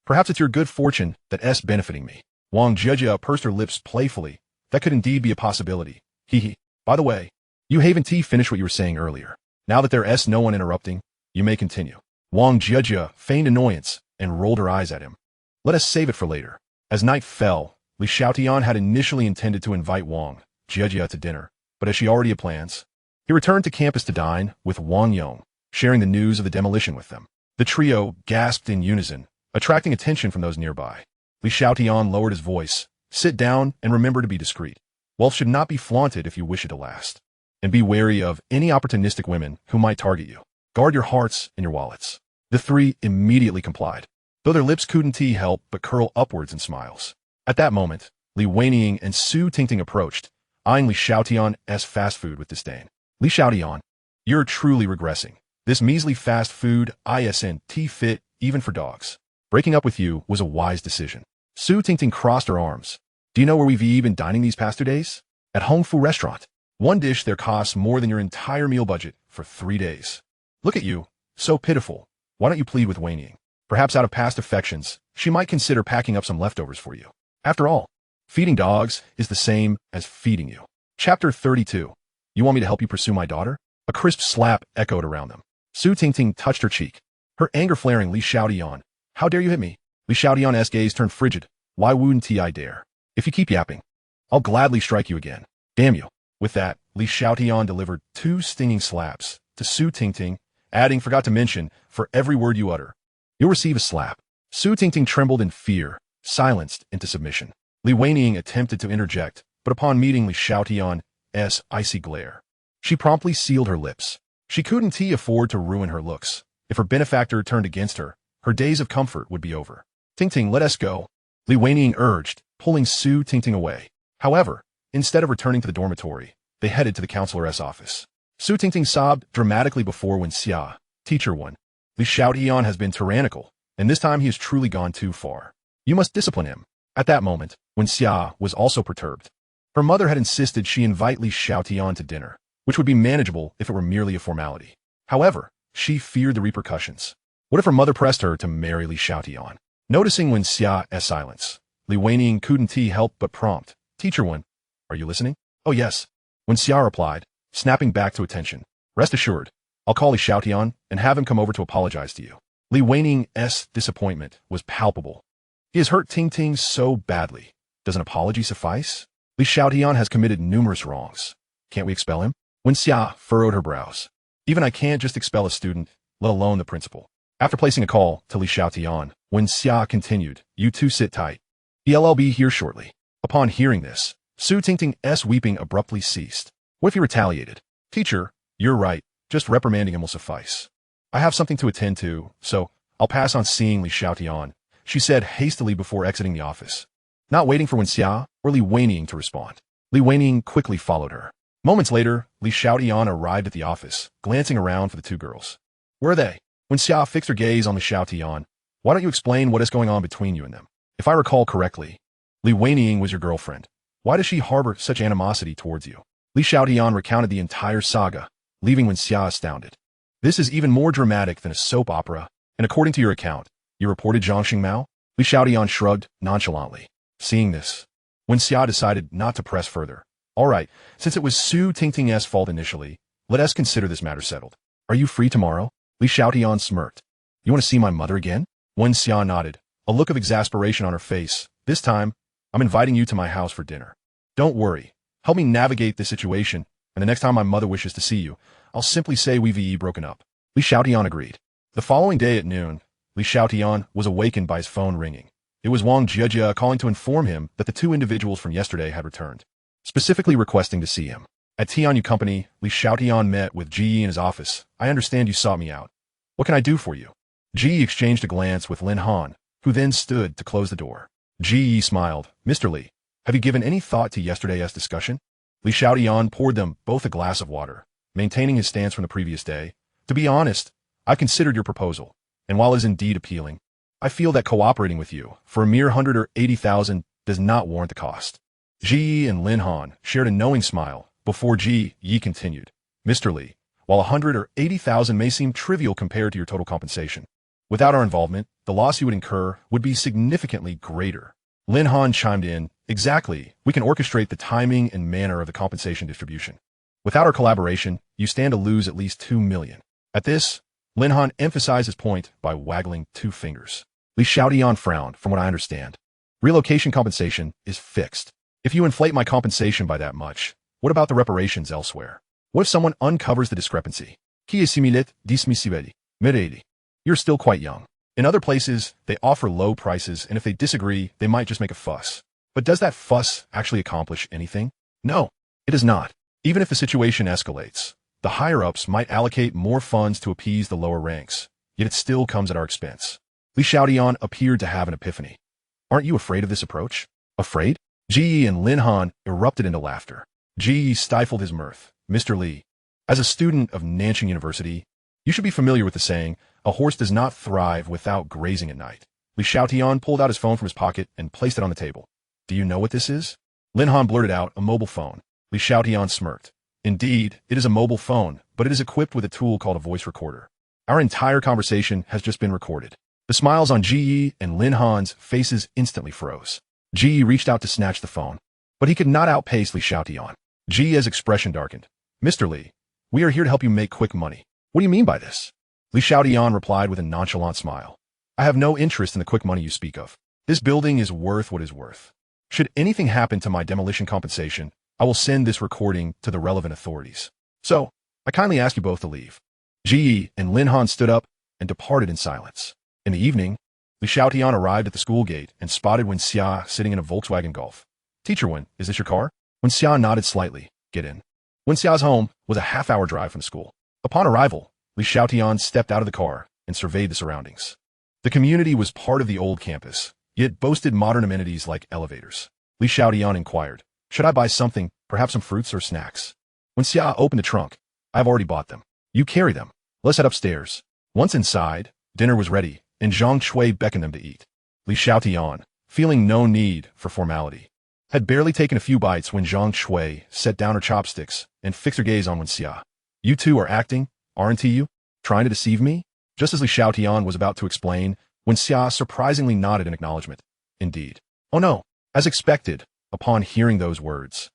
Perhaps it's your good fortune that's benefiting me. Wang Jia pursed her lips playfully. That could indeed be a possibility. Hee. By the way, you haven't finished what you were saying earlier. Now that there's no one interrupting, you may continue. Wang Jia feigned annoyance and rolled her eyes at him. Let us save it for later. As night fell, Li Xiaotian had initially intended to invite Wang Jia to dinner, but as she already had plans, he returned to campus to dine with Wang Yong, sharing the news of the demolition with them. The trio gasped in unison, attracting attention from those nearby. Li Xiaotian lowered his voice. Sit down and remember to be discreet. Wealth should not be flaunted if you wish it to last. And be wary of any opportunistic women who might target you. Guard your hearts and your wallets. The three immediately complied, though their lips couldn't help but curl upwards in smiles. At that moment, Li Weining and Su Tingting approached, eyeing Li Xiaotian's fast food with disdain. Li Xiaotian, you're truly regressing. This measly fast food isn't fit even for dogs. Breaking up with you was a wise decision. Su Tingting crossed her arms. Do you know where we've been dining these past 2 days? At Hong Fu Restaurant. One dish there costs more than your entire meal budget for 3 days. Look at you, so pitiful. Why don't you plead with Weining? Perhaps out of past affections, she might consider packing up some leftovers for you. After all, feeding dogs is the same as feeding you. Chapter 32. You want me to help you pursue my daughter? A crisp slap echoed around them. Su Tingting touched her cheek, her anger flaring. Li Xiaotian, how dare you hit me? Li Xiaotian's gaze turned frigid. Why wouldn't I dare? If you keep yapping, I'll gladly strike you again. Damn you. With that, Li Xiaotian delivered 2 stinging slaps to Su Tingting adding, forgot to mention, for every word you utter, you'll receive a slap. Su Tingting trembled in fear, silenced into submission. Li Weining attempted to interject, but upon meeting Li Xiaotian's icy glare, she promptly sealed her lips. She couldn't afford to ruin her looks. If her benefactor turned against her, her days of comfort would be over. Tingting, let us go, Li Weining urged, pulling Su Tingting away. However, instead of returning to the dormitory, they headed to the counselor's office. Su Tingting sobbed dramatically before Wen Xia, Teacher 1. Li Xiaotian has been tyrannical, and this time he has truly gone too far. You must discipline him. At that moment, Wen Xia was also perturbed. Her mother had insisted she invite Li Xiaotian to dinner, which would be manageable if it were merely a formality. However, she feared the repercussions. What if her mother pressed her to marry Li Xiaotian? Noticing Wen Xia's silence, Li Weining couldn't help but prompt, Teacher 1, are you listening? Oh yes, Wen Xia replied, snapping back to attention. Rest assured, I'll call Li Xiaotian and have him come over to apologize to you. Li Weining's disappointment was palpable. He has hurt Tingting so badly. Does an apology suffice? Li Xiaotian has committed numerous wrongs. Can't we expel him? Wen Xia furrowed her brows. Even I can't just expel a student, let alone the principal. After placing a call to Li Xiaotian, Wen Xia continued, you two sit tight. I'll be here shortly. Upon hearing this, Su Tingting's weeping abruptly ceased. What if he retaliated? Teacher, you're right. Just reprimanding him will suffice. I have something to attend to, so I'll pass on seeing Li Xiaotian, she said hastily before exiting the office. Not waiting for Wen Xia or Li Weining to respond, Li Weining quickly followed her. Moments later, Li Xiaotian arrived at the office, glancing around for the two girls. Where are they? Wen Xia fixed her gaze on Li Xiaotian. Why don't you explain what is going on between you and them? If I recall correctly, Li Weining was your girlfriend. Why does she harbor such animosity towards you? Li Xiaotian recounted the entire saga, leaving Wen Xia astounded. This is even more dramatic than a soap opera, and according to your account, you reported Zhang Xingmao? Li Xiaotian shrugged nonchalantly. Seeing this, Wen Xia decided not to press further. All right, since it was Su Tingting's fault initially, let us consider this matter settled. Are you free tomorrow? Li Xiaotian smirked. You want to see my mother again? Wen Xia nodded, a look of exasperation on her face. This time, I'm inviting you to my house for dinner. Don't worry. Help me navigate this situation, and the next time my mother wishes to see you, I'll simply say we've broken up. Li Xiaotian agreed. The following day at noon, Li Xiaotian was awakened by his phone ringing. It was Wang Jiejia calling to inform him that the two individuals from yesterday had returned, specifically requesting to see him. At Tianyu Company, Li Xiaotian met with Ji in his office. I understand you sought me out. What can I do for you? Ji exchanged a glance with Lin Han, who then stood to close the door. Ji smiled. Mr. Li, have you given any thought to yesterday's discussion? Li Xiaotian poured them both a glass of water, maintaining his stance from the previous day. To be honest, I considered your proposal, and while it is indeed appealing, I feel that cooperating with you for a mere 180,000 does not warrant the cost. Ji and Lin Han shared a knowing smile before Ji continued. Mr. Li, while 180,000 may seem trivial compared to your total compensation, without our involvement, the loss you would incur would be significantly greater. Lin Han chimed in, exactly, we can orchestrate the timing and manner of the compensation distribution. Without our collaboration, you stand to lose at least 2 million. At this, Lin Han emphasized his point by waggling 2 fingers. Li Xiaotian frowned, from what I understand. Relocation compensation is fixed. If you inflate my compensation by that much, what about the reparations elsewhere? What if someone uncovers the discrepancy? Qui est similet dismissibili. Miredi. You're still quite young. In other places, they offer low prices, and if they disagree, they might just make a fuss. But does that fuss actually accomplish anything? No, it does not. Even if the situation escalates, the higher-ups might allocate more funds to appease the lower ranks, yet it still comes at our expense. Li Xiaotian appeared to have an epiphany. Aren't you afraid of this approach? Afraid? Ji and Lin Han erupted into laughter. Ji stifled his mirth. Mr. Li, as a student of Nanjing University, you should be familiar with the saying, a horse does not thrive without grazing at night. Li Xiaotian pulled out his phone from his pocket and placed it on the table. Do you know what this is? Lin Han blurted out, a mobile phone. Li Xiaotian smirked. Indeed, it is a mobile phone, but it is equipped with a tool called a voice recorder. Our entire conversation has just been recorded. The smiles on Ji and Lin Han's faces instantly froze. Ji reached out to snatch the phone, but he could not outpace Li Xiaotian. Ji's expression darkened. Mr. Li, we are here to help you make quick money. What do you mean by this? Li Xiaotian replied with a nonchalant smile. I have no interest in the quick money you speak of. This building is worth what is worth. Should anything happen to my demolition compensation, I will send this recording to the relevant authorities. So, I kindly ask you both to leave. Ji and Lin Han stood up and departed in silence. In the evening, Li Xiaotian arrived at the school gate and spotted Wen Xia sitting in a Volkswagen Golf. "Teacher Wen, is this your car?" Wen Xia nodded slightly. "Get in." Wen Xia's home was a half-hour drive from the school. Upon arrival, Li Xiaotian stepped out of the car and surveyed the surroundings. The community was part of the old campus, yet boasted modern amenities like elevators. Li Xiaotian inquired, "Should I buy something, perhaps some fruits or snacks?" Wen Xia opened the trunk. "I have already bought them. You carry them. Let's head upstairs." Once inside, dinner was ready, and Zhang Shui beckoned them to eat. Li Xiaotian, feeling no need for formality, had barely taken a few bites when Zhang Shui set down her chopsticks and fixed her gaze on Wen Xia. "You two are acting, aren't you? Trying to deceive me?" Just as Li Xiaotian was about to explain, Wen Xia surprisingly nodded in acknowledgement. "Indeed." "Oh no." As expected, upon hearing those words,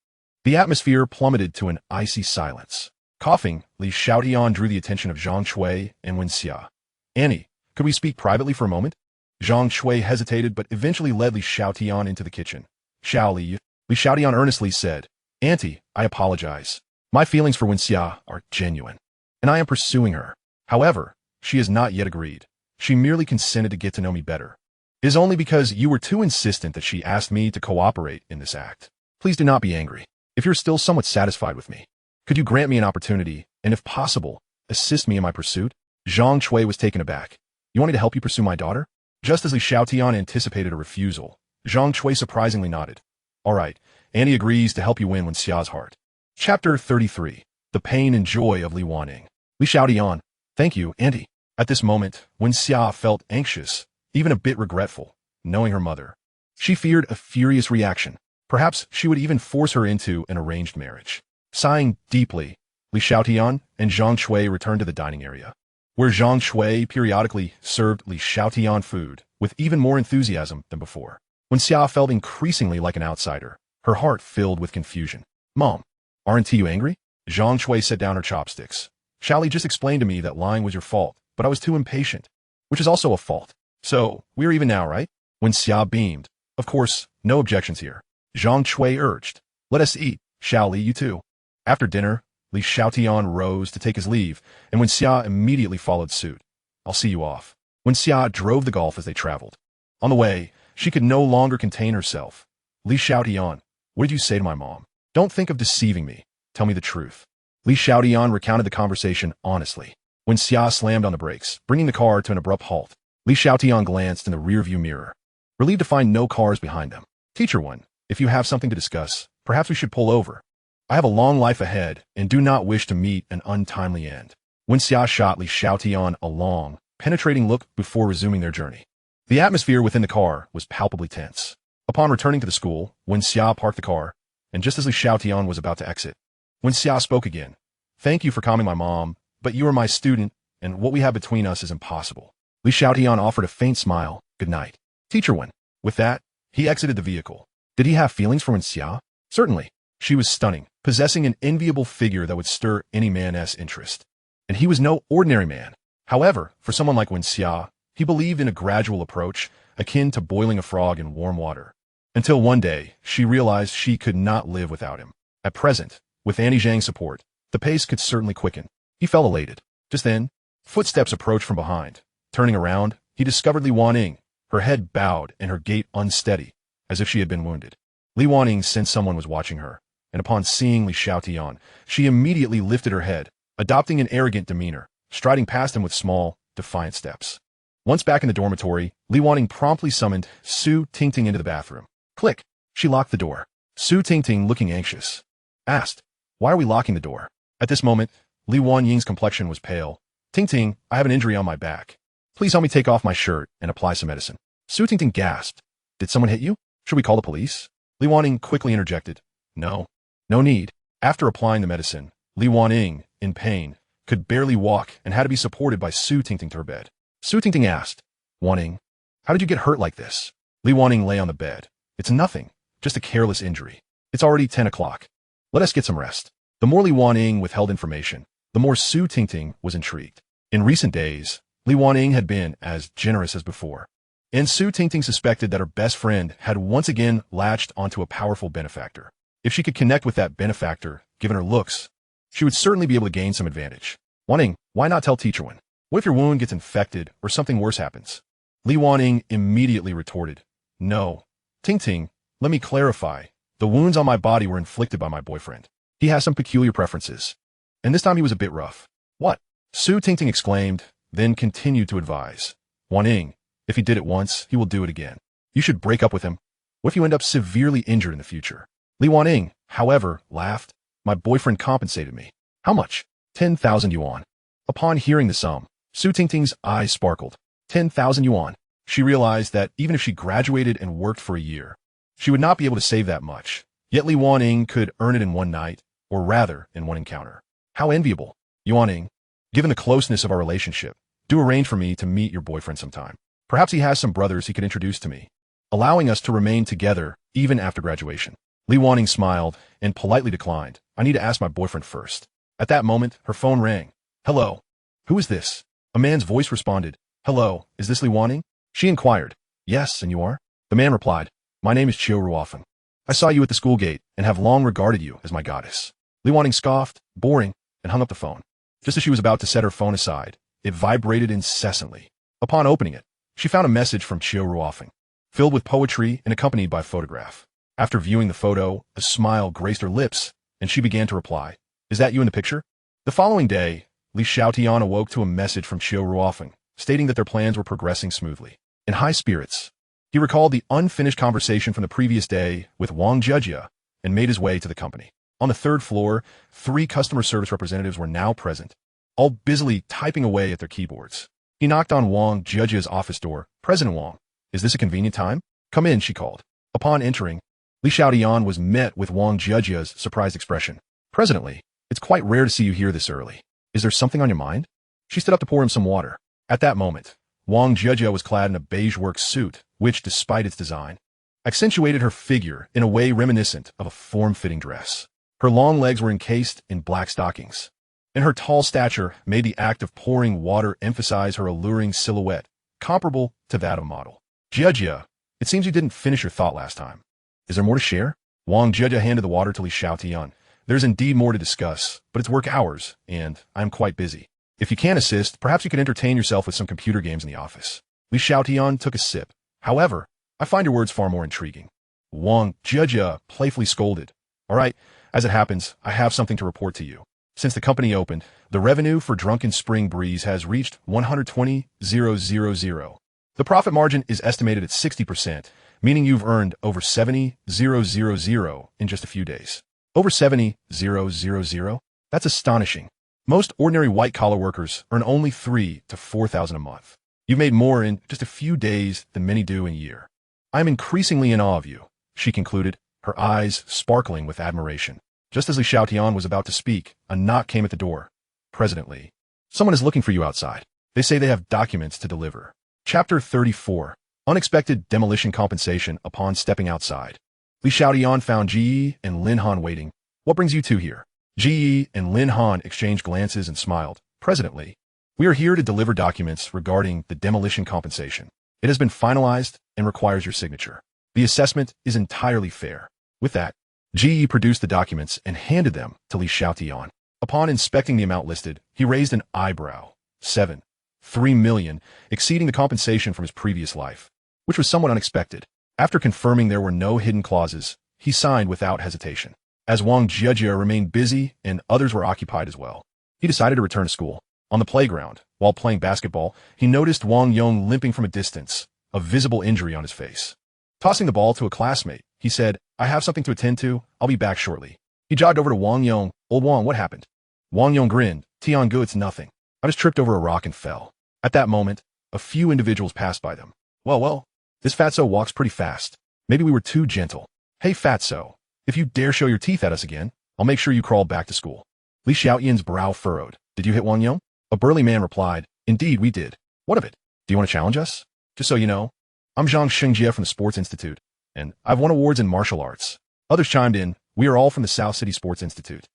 the atmosphere plummeted to an icy silence. Coughing, Li Xiaotian drew the attention of Zhang Shui and Wen Xia. "Annie, could we speak privately for a moment?" Zhang Shui hesitated but eventually led Li Xiaotian into the kitchen. "Xiao Li," Li Xiaotian earnestly said, "Auntie, I apologize. My feelings for Wen Xia are genuine, and I am pursuing her. However, she has not yet agreed. She merely consented to get to know me better. It is only because you were too insistent that she asked me to cooperate in this act. Please do not be angry. If you're still somewhat satisfied with me, could you grant me an opportunity, and if possible, assist me in my pursuit?" Zhang Shui was taken aback. "You want me to help you pursue my daughter?" Just as Li Xiaotian anticipated a refusal, Zhang Shui surprisingly nodded. "All right, Annie agrees to help you win Wen Xia's heart." Chapter 33. The Pain and Joy of Li Wanning. Li Xiaotian, "Thank you, Auntie." At this moment, Wen Xia felt anxious, even a bit regretful, knowing her mother. She feared a furious reaction. Perhaps she would even force her into an arranged marriage. Sighing deeply, Li Xiaotian and Zhang Shui returned to the dining area, where Zhang Shui periodically served Li Xiaotian food with even more enthusiasm than before. Wen Xia felt increasingly like an outsider, her heart filled with confusion. "Mom, aren't you angry?" Zhang Shui set down her chopsticks. "Xiaoli just explained to me that lying was your fault, but I was too impatient, which is also a fault. So, we're even now, right?" Wen Xia beamed. "Of course, no objections here." Zhang Shui urged, "Let us eat. Xiaoli, you too." After dinner, Li Xiaotian rose to take his leave, and Wen Xia immediately followed suit. "I'll see you off." Wen Xia drove the Golf as they traveled. On the way, she could no longer contain herself. "Li Xiaotian, what did you say to my mom? Don't think of deceiving me. Tell me the truth." Li Xiaotian recounted the conversation honestly. Wen Xia slammed on the brakes, bringing the car to an abrupt halt. Li Xiaotian glanced in the rearview mirror, relieved to find no cars behind them. "Teacher Wen, if you have something to discuss, perhaps we should pull over. I have a long life ahead and do not wish to meet an untimely end." Wen Xia shot Li Xiaotian a long, penetrating look before resuming their journey. The atmosphere within the car was palpably tense. Upon returning to the school, Wen Xia parked the car, and just as Li Xiaotian was about to exit, Wen Xia spoke again. "Thank you for calming my mom, but you are my student, and what we have between us is impossible." Li Xiaotian offered a faint smile. "Good night, Teacher Wen." With that, he exited the vehicle. Did he have feelings for Wen Xia? Certainly. She was stunning, possessing an enviable figure that would stir any man's interest. And he was no ordinary man. However, for someone like Wen Xia, he believed in a gradual approach, akin to boiling a frog in warm water. Until one day, she realized she could not live without him. At present, with Annie Zhang's support, the pace could certainly quicken. He felt elated. Just then, footsteps approached from behind. Turning around, he discovered Li Wanning, her head bowed and her gait unsteady, as if she had been wounded. Li Wanning sensed someone was watching her, and upon seeing Li Xiaotian, she immediately lifted her head, adopting an arrogant demeanor, striding past him with small, defiant steps. Once back in the dormitory, Li Wanning promptly summoned Su Tingting into the bathroom. Click! She locked the door. Su Tingting, looking anxious, asked, "Why are we locking the door?" At this moment, Li Wanying's complexion was pale. "Tingting, I have an injury on my back. Please help me take off my shirt and apply some medicine." Su Tingting gasped. "Did someone hit you? Should we call the police?" Li Wanning quickly interjected. "No. No need." After applying the medicine, Li Wanning, in pain, could barely walk and had to be supported by Su Tingting to her bed. Su Tingting asked, "Wanning, how did you get hurt like this?" Li Wanning lay on the bed. "It's nothing, just a careless injury. It's already 10 o'clock. Let us get some rest." The more Li Wanning withheld information, the more Su Tingting was intrigued. In recent days, Li Wanning had been as generous as before, and Su Tingting suspected that her best friend had once again latched onto a powerful benefactor. If she could connect with that benefactor, given her looks, she would certainly be able to gain some advantage. "Wanning, Why not tell teacher Wen? What if your wound gets infected or something worse happens? Li Waning immediately retorted, No. Ting Ting, let me clarify. The wounds on my body were inflicted by my boyfriend. He has some peculiar preferences. And this time he was a bit rough. What? Su Tingting exclaimed, then continued to advise. Waning, if he did it once, he will do it again. You should break up with him. What if you end up severely injured in the future? Li Waning, however, laughed. My boyfriend compensated me. How much? 10,000 yuan. Upon hearing the sum, Su Tingting's eyes sparkled. 10,000 yuan. She realized that even if she graduated and worked for a year, she would not be able to save that much. Yet Li Waning could earn it in one night, or rather, in one encounter. How enviable. Yuaning, given the closeness of our relationship, do arrange for me to meet your boyfriend sometime. Perhaps he has some brothers he could introduce to me, allowing us to remain together even after graduation. Li Waning smiled and politely declined. I need to ask my boyfriend first. At that moment, her phone rang. Hello. Who is this? A man's voice responded. Hello, is this Li Waning? She inquired. Yes, and you are? The man replied. My name is Chiu Ruofeng. I saw you at the school gate and have long regarded you as my goddess. Li Waning scoffed, boring, and hung up the phone. Just as she was about to set her phone aside, it vibrated incessantly. Upon opening it, she found a message from Chiu Ruofeng, filled with poetry and accompanied by a photograph. After viewing the photo, a smile graced her lips, and she began to reply. Is that you in the picture? The following day, Li Xiaotian awoke to a message from Chiu Ruofeng, stating that their plans were progressing smoothly. In high spirits, he recalled the unfinished conversation from the previous day with Wang Jia and made his way to the company. On the third floor, 3 customer service representatives were now present, all busily typing away at their keyboards. He knocked on Wang Jia's office door. President Wang, is this a convenient time? Come in, she called. Upon entering, Li Xiaotian was met with Wang Jia's surprised expression. President Li, it's quite rare to see you here this early. Is there something on your mind? She stood up to pour him some water. At that moment, Wang Jia was clad in a beige work suit, which, despite its design, accentuated her figure in a way reminiscent of a form-fitting dress. Her long legs were encased in black stockings, and her tall stature made the act of pouring water emphasize her alluring silhouette, comparable to that of a model. Jia, it seems you didn't finish your thought last time. Is there more to share? Wang Jia handed the water to Li Xiaotian. There's indeed more to discuss, but it's work hours, and I'm quite busy. If you can't assist, perhaps you could entertain yourself with some computer games in the office. Li Xiaotian took a sip. However, I find your words far more intriguing. Wang Jia playfully scolded. All right, as it happens, I have something to report to you. Since the company opened, the revenue for Drunken Spring Breeze has reached 120,000. The profit margin is estimated at 60%, meaning you've earned over 70,000 in just a few days. Over 70,000? That's astonishing. Most ordinary white-collar workers earn only 3,000 to 4,000 a month. You've made more in just a few days than many do in a year. I am increasingly in awe of you, she concluded, her eyes sparkling with admiration. Just as Li Xiaotian was about to speak, a knock came at the door. President Li, someone is looking for you outside. They say they have documents to deliver. Chapter 34. Unexpected demolition compensation upon stepping outside. Li Xiaotian found Ji and Lin Han waiting. What brings you two here? Ji and Lin Han exchanged glances and smiled. President Li, we are here to deliver documents regarding the demolition compensation. It has been finalized and requires your signature. The assessment is entirely fair. With that, Ji produced the documents and handed them to Li Xiaotian. Upon inspecting the amount listed, he raised an eyebrow. 3 million, exceeding the compensation from his previous life, which was somewhat unexpected. After confirming there were no hidden clauses, he signed without hesitation. As Wang Jia remained busy and others were occupied as well, he decided to return to school. On the playground, while playing basketball, he noticed Wang Yong limping from a distance, a visible injury on his face. Tossing the ball to a classmate, he said, I have something to attend to, I'll be back shortly. He jogged over to Wang Yong. Old Wang, what happened? Wang Yong grinned. Tiangu, it's nothing. I just tripped over a rock and fell. At that moment, a few individuals passed by them. Well, this fatso walks pretty fast. Maybe we were too gentle. Hey fatso, if you dare show your teeth at us again, I'll make sure you crawl back to school. Li Xiaotian's brow furrowed. Did you hit Wang Yong? A burly man replied, Indeed, we did. What of it? Do you want to challenge us? Just so you know, I'm Zhang Shengjie from the Sports Institute, and I've won awards in martial arts. Others chimed in, we are all from the South City Sports Institute.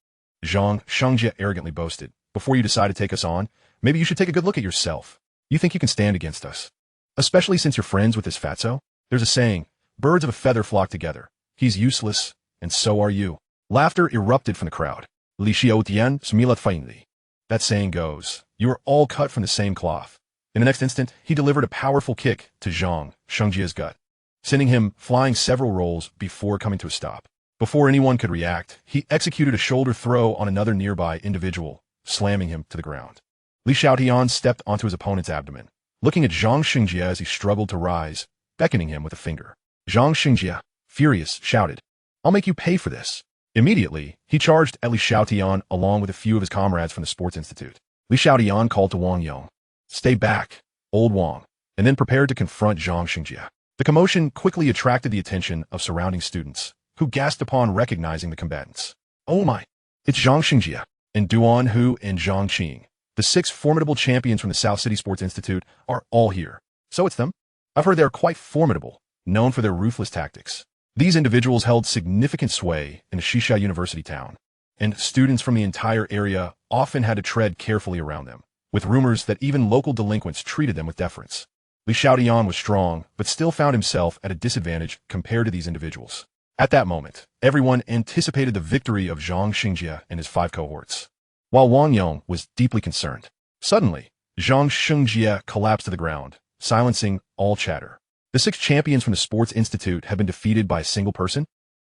Zhang Shengjie arrogantly boasted, before you decide to take us on, maybe you should take a good look at yourself. You think you can stand against us? Especially since you're friends with this fatso? There's a saying, birds of a feather flock together. He's useless, and so are you. Laughter erupted from the crowd. Li Xiaotian smilat faintly. that saying goes, you are all cut from the same cloth. In the next instant, he delivered a powerful kick to Zhang Shengjia's gut, sending him flying several rolls before coming to a stop. Before anyone could react, he executed a shoulder throw on another nearby individual, slamming him to the ground. Xiaotian stepped onto his opponent's abdomen, looking at Zhang Shengjia as he struggled to rise, beckoning him with a finger. Zhang Shengjia, furious, shouted, "I'll make you pay for this." Immediately, he charged at Xiaotian along with a few of his comrades from the Sports Institute. Xiaotian called to Wang Yong, "Stay back, old Wang," and then prepared to confront Zhang Shengjia. The commotion quickly attracted the attention of surrounding students, who gasped upon recognizing the combatants. "Oh my, it's Zhang Shengjia, and Duan Hu and Zhang Qing. The 6 formidable champions from the South City Sports Institute are all here." "So it's them? I've heard they're quite formidable, known for their ruthless tactics." These individuals held significant sway in the Xisha University town, and students from the entire area often had to tread carefully around them, with rumors that even local delinquents treated them with deference. Xiaotian was strong, but still found himself at a disadvantage compared to these individuals. At that moment, everyone anticipated the victory of Zhang Shengjia and his 5 cohorts, while Wang Yong was deeply concerned. Suddenly, Zhang Shengjia collapsed to the ground, silencing all chatter. The 6 champions from the Sports Institute had been defeated by a single person?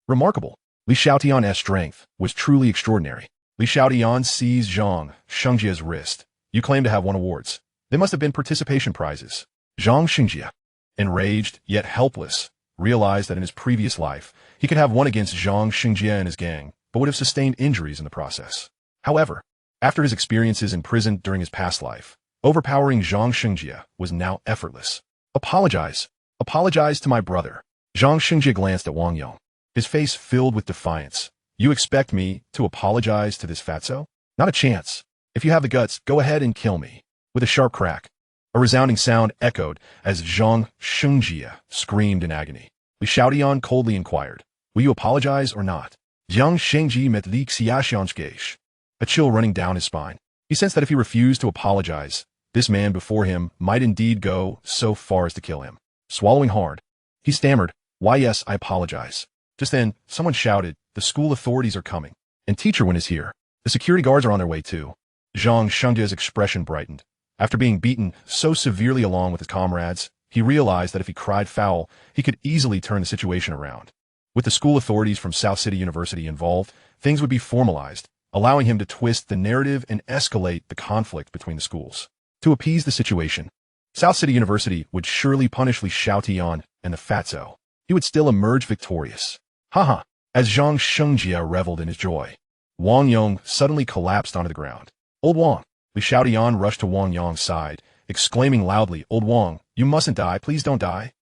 Remarkable. Xiaotian's strength was truly extraordinary. Xiaotian seized Zhang Shengjia's wrist. "You claim to have won awards. They must have been participation prizes." Zhang Shengjia, enraged yet helpless, realized that in his previous life, he could have won against Zhang Shengjia and his gang, but would have sustained injuries in the process. However, after his experiences in prison during his past life, overpowering Zhang Shengjia was now effortless. "Apologize. Apologize to my brother." Zhang Shengjia glanced at Wang Yong, his face filled with defiance. "You expect me to apologize to this fatso? Not a chance. If you have the guts, go ahead and kill me." With a sharp crack, a resounding sound echoed as Zhang Shengjia screamed in agony. Xiaotian coldly inquired, "Will you apologize or not?" Zhang Shengji met Li Xiaxian's, a chill running down his spine. He sensed that if he refused to apologize, this man before him might indeed go so far as to kill him. Swallowing hard, he stammered, "Why yes, I apologize." Just then, someone shouted, "The school authorities are coming, and Teacher Wen is here. The security guards are on their way too." Zhang Shengjia's expression brightened. After being beaten so severely along with his comrades, he realized that if he cried foul, he could easily turn the situation around. With the school authorities from South City University involved, things would be formalized, allowing him to twist the narrative and escalate the conflict between the schools. To appease the situation, South City University would surely punish Xiaotian and the fatso. He would still emerge victorious. Haha. As Zhang Shengjia reveled in his joy, Wang Yong suddenly collapsed onto the ground. "Old Wang." Xiaotian rushed to Wang Yong's side, exclaiming loudly, "Old Wang, you mustn't die, please don't die."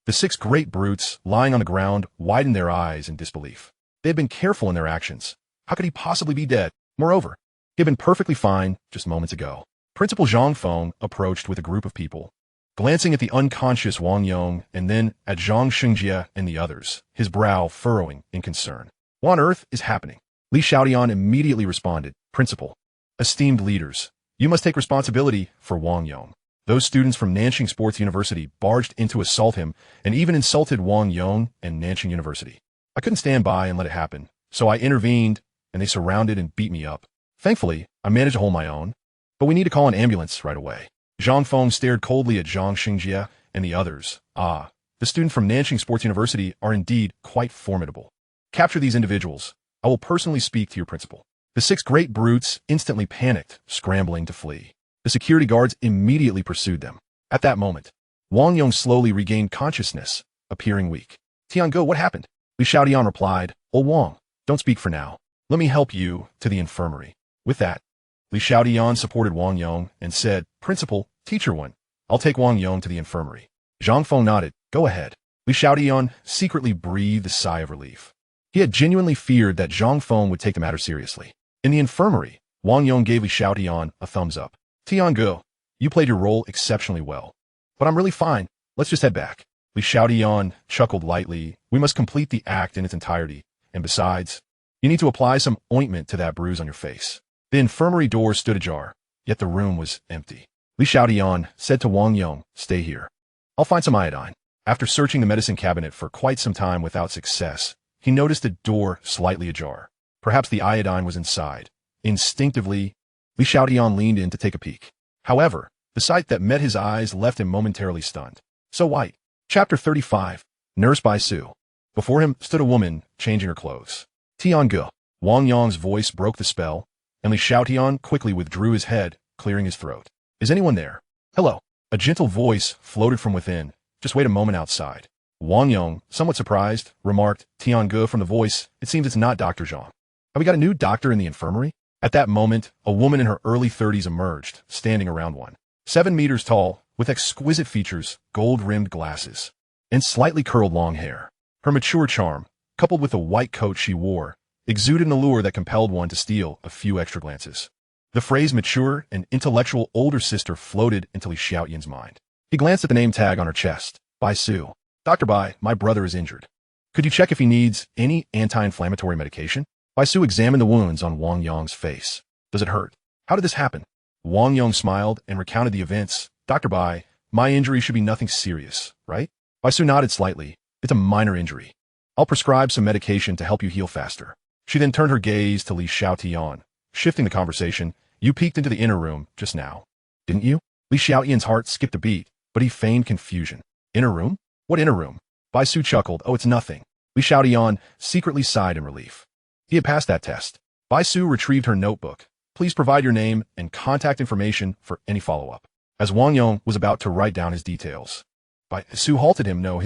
The 6 great brutes, lying on the ground, widened their eyes in disbelief. They had been careful in their actions. How could he possibly be dead? Moreover, he had been perfectly fine just moments ago. Principal Zhang Feng approached with a group of people, glancing at the unconscious Wang Yong and then at Zhang Shengjia and the others, his brow furrowing in concern. "What on earth is happening?" Xiaotian immediately responded, "Principal, esteemed leaders, you must take responsibility for Wang Yong." Those students from Nanjing Sports University barged in to assault him and even insulted Wang Yong and Nanjing University. I couldn't stand by and let it happen, so I intervened and they surrounded and beat me up. Thankfully, I managed to hold my own. But we need to call an ambulance right away. Zhang Feng stared coldly at Zhang Shengjia and the others. "Ah, the students from Nanjing Sports University are indeed quite formidable. Capture these individuals. I will personally speak to your principal." The 6 great brutes instantly panicked, scrambling to flee. The security guards immediately pursued them. At that moment, Wang Yong slowly regained consciousness, appearing weak. "Tiango, what happened?" Xiaotian replied, "Old Wang, don't speak for now. Let me help you to the infirmary." With that, Xiaotian supported Wang Yong and said, "Principal, Teacher Wen, I'll take Wang Yong to the infirmary." Zhang Feng nodded, "Go ahead." Xiaotian secretly breathed a sigh of relief. He had genuinely feared that Zhang Feng would take the matter seriously. In the infirmary, Wang Yong gave Xiaotian a thumbs up. "Tiango, you played your role exceptionally well. But I'm really fine. Let's just head back." Xiaotian chuckled lightly. "We must complete the act in its entirety. And besides, you need to apply some ointment to that bruise on your face." The infirmary door stood ajar, yet the room was empty. Xiaotian said to Wang Yong, "Stay here. I'll find some iodine." After searching the medicine cabinet for quite some time without success, he noticed the door slightly ajar. Perhaps the iodine was inside. Instinctively, Li Xiaotian leaned in to take a peek. However, the sight that met his eyes left him momentarily stunned. So white. Chapter 35. Nursed by Su. Before him stood a woman, changing her clothes. Tiange. Wang Yong's voice broke the spell, and Li Xiaotian quickly withdrew his head, clearing his throat. Is anyone there? Hello. A gentle voice floated from within. Just wait a moment outside. Wang Yong, somewhat surprised, remarked, Tiange from the voice, it seems it's not Dr. Zhang. Have we got a new doctor in the infirmary? At that moment, a woman in her early 30s emerged, standing around 7 meters tall, with exquisite features, gold-rimmed glasses, and slightly curled long hair. Her mature charm, coupled with the white coat she wore, exuded an allure that compelled one to steal a few extra glances. The phrase mature and intellectual older sister floated into Li Xiaotian's mind. He glanced at the name tag on her chest. Bai Su. Dr. Bai, my brother is injured. Could you check if he needs any anti-inflammatory medication? Bai Su examined the wounds on Wang Yong's face. Does it hurt? How did this happen? Wang Yong smiled and recounted the events. Dr. Bai, my injury should be nothing serious, right? Bai Su nodded slightly. It's a minor injury. I'll prescribe some medication to help you heal faster. She then turned her gaze to Li Xiaotian, shifting the conversation. You peeked into the inner room just now, didn't you? Li Xiaotian's heart skipped a beat, but he feigned confusion. Inner room? What inner room? Bai Su chuckled. Oh, it's nothing. Li Xiaotian secretly sighed in relief. He had passed that test. Bai Su retrieved her notebook. Please provide your name and contact information for any follow-up. As Wang Yong was about to write down his details, Bai Su halted him. No,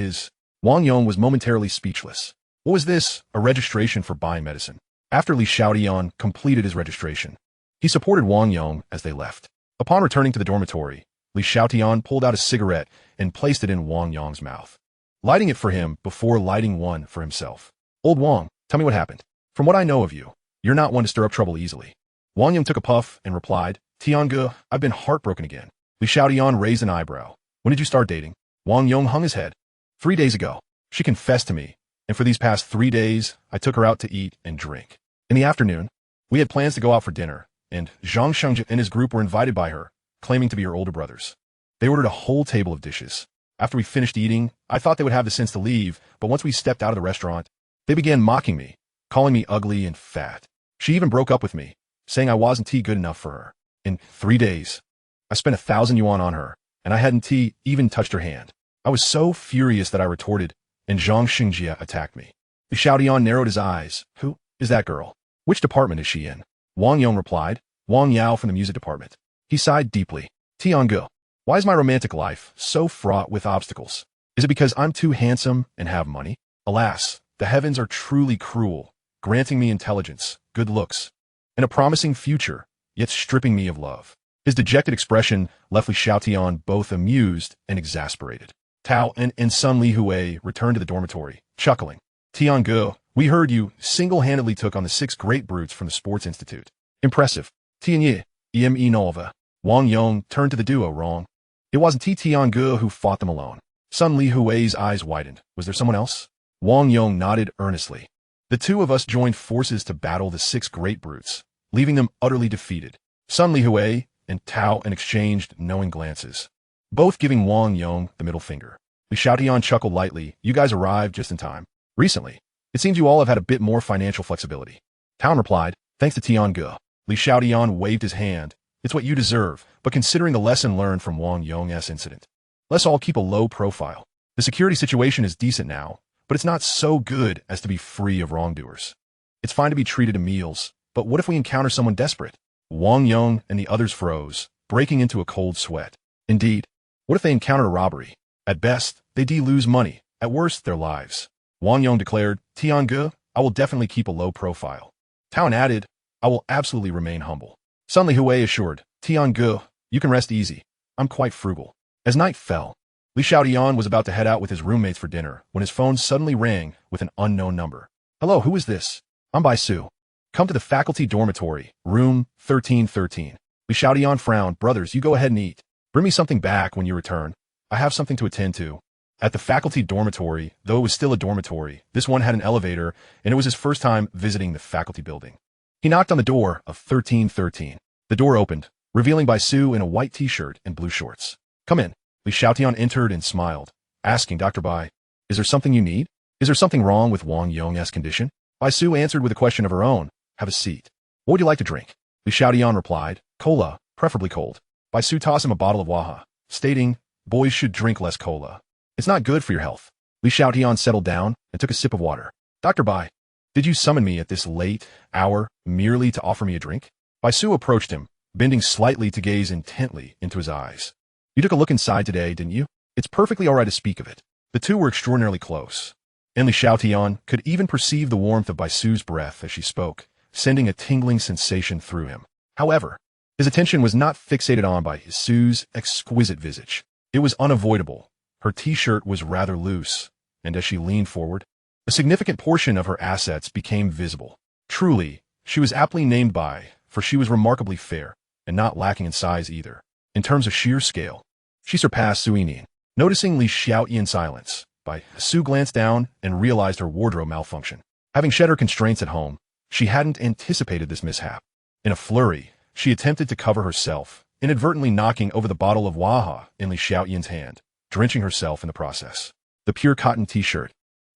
Wang Yong was momentarily speechless. What was this? A registration for buying medicine. After Li Xiaotian completed his registration, he supported Wang Yong as they left. Upon returning to the dormitory, Li Xiaotian pulled out a cigarette and placed it in Wang Yong's mouth, lighting it for him before lighting one for himself. Old Wang, tell me what happened. From what I know of you, you're not one to stir up trouble easily. Wang Yong took a puff and replied, Tiange, I've been heartbroken again. Li Xiaotian raised an eyebrow. When did you start dating? Wang Yong hung his head. 3 days ago. She confessed to me, and for these past 3 days, I took her out to eat and drink. In the afternoon, we had plans to go out for dinner, and Zhang Shengji and his group were invited by her, claiming to be her older brothers. They ordered a whole table of dishes. After we finished eating, I thought they would have the sense to leave, but once we stepped out of the restaurant, they began mocking me, calling me ugly and fat. She even broke up with me, saying I wasn't good enough for her. In 3 days, I spent 1,000 yuan on her, and I hadn't even touched her hand. I was so furious that I retorted, and Zhang Xingjia attacked me. Li Xiaotian narrowed his eyes. Who is that girl? Which department is she in? Wang Yong replied, Wang Yao from the music department. He sighed deeply. Tiange, why is my romantic life so fraught with obstacles? Is it because I'm too handsome and have money? Alas, the heavens are truly cruel, granting me intelligence, good looks, and a promising future, yet stripping me of love. His dejected expression left Li Xiaotian both amused and exasperated. Tao and Sun Li Hui returned to the dormitory, chuckling. Tiange, we heard you single-handedly took on the 6 great brutes from the Sports Institute. Impressive. Tianyi, Eme Nova. Wang Yong turned to the duo. Wrong. It wasn't Tiange who fought them alone. Sun Li Hui's eyes widened. Was there someone else? Wang Yong nodded earnestly. The two of us joined forces to battle the 6 great brutes, leaving them utterly defeated. Sun Li Hui and Tao exchanged knowing glances, both giving Wang Yong the middle finger. Li Xiaotian chuckled lightly. You guys arrived just in time. Recently, it seems you all have had a bit more financial flexibility. Tao replied, thanks to Tiange. Li Xiaotian waved his hand. It's what you deserve, but considering the lesson learned from Wang Yong's incident, let's all keep a low profile. The security situation is decent now, but it's not so good as to be free of wrongdoers. It's fine to be treated to meals, but what if we encounter someone desperate? Wang Yong and the others froze, breaking into a cold sweat. Indeed, what if they encountered a robbery? At best, they lose money, at worst, their lives. Wang Yong declared, Tiange, I will definitely keep a low profile. Tao added, I will absolutely remain humble. Sun Li Hui assured, Tiange, you can rest easy. I'm quite frugal. As night fell, Li Xiaotian was about to head out with his roommates for dinner when his phone suddenly rang with an unknown number. Hello, who is this? I'm Bai Su. Come to the faculty dormitory, room 1313. Li Xiaotian frowned. Brothers, you go ahead and eat. Bring me something back when you return. I have something to attend to. At the faculty dormitory, though it was still a dormitory, this one had an elevator, and it was his first time visiting the faculty building. He knocked on the door of 1313. The door opened, revealing Bai Su in a white t-shirt and blue shorts. Come in. Li Xiaotian entered and smiled, asking Dr. Bai, is there something you need? Is there something wrong with Wang Yong's condition? Bai Su answered with a question of her own. Have a seat. What would you like to drink? Li Xiaotian replied, Cola, preferably cold. Bai Su tossed him a bottle of Waha, stating, boys should drink less cola. It's not good for your health. Li Xiaotian settled down and took a sip of water. Dr. Bai, did you summon me at this late hour merely to offer me a drink? Bai Su approached him, bending slightly to gaze intently into his eyes. You took a look inside today, didn't you? It's perfectly all right to speak of it. The two were extraordinarily close. And Li Xiaotian could even perceive the warmth of Bai Su's breath as she spoke, sending a tingling sensation through him. However, his attention was not fixated on Bai Su's exquisite visage. It was unavoidable. Her t-shirt was rather loose, and as she leaned forward, a significant portion of her assets became visible. Truly, she was aptly named Bai, for she was remarkably fair, and not lacking in size either. In terms of sheer scale, she surpassed Suinian. Noticing Li Xiaotian's silence, Bai Su glanced down and realized her wardrobe malfunction. Having shed her constraints at home, she hadn't anticipated this mishap. In a flurry, she attempted to cover herself, inadvertently knocking over the bottle of Waha in Li Xiaotian's hand, drenching herself in the process. The pure cotton t-shirt,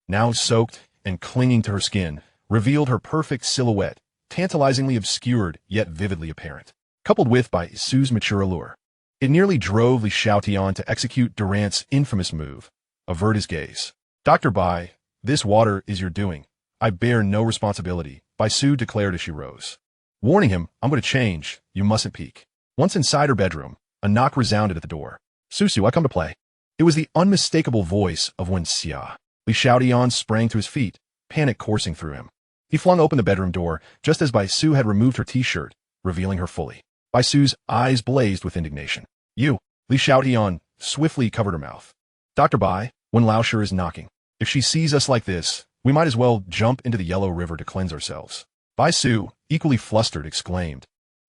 now soaked and clinging to her skin, revealed her perfect silhouette, tantalizingly obscured yet vividly apparent. Coupled with Bai Su's mature allure, it nearly drove Li Xiaotian to execute Durant's infamous move, avert his gaze. Dr. Bai, this water is your doing. I bear no responsibility, Bai Su declared as she rose. Warning him, I'm going to change, you mustn't peek. Once inside her bedroom, a knock resounded at the door. Susu, I come to play. It was the unmistakable voice of Wen Xia. Li Xiaotian sprang to his feet, panic coursing through him. He flung open the bedroom door, just as Bai Su had removed her t-shirt, revealing her fully. Bai Su's eyes blazed with indignation. You, Li Xiaotian, swiftly covered her mouth. Dr. Bai, Wen Laosher is knocking. If she sees us like this, we might as well jump into the Yellow River to cleanse ourselves. Bai Su, equally flustered, exclaimed.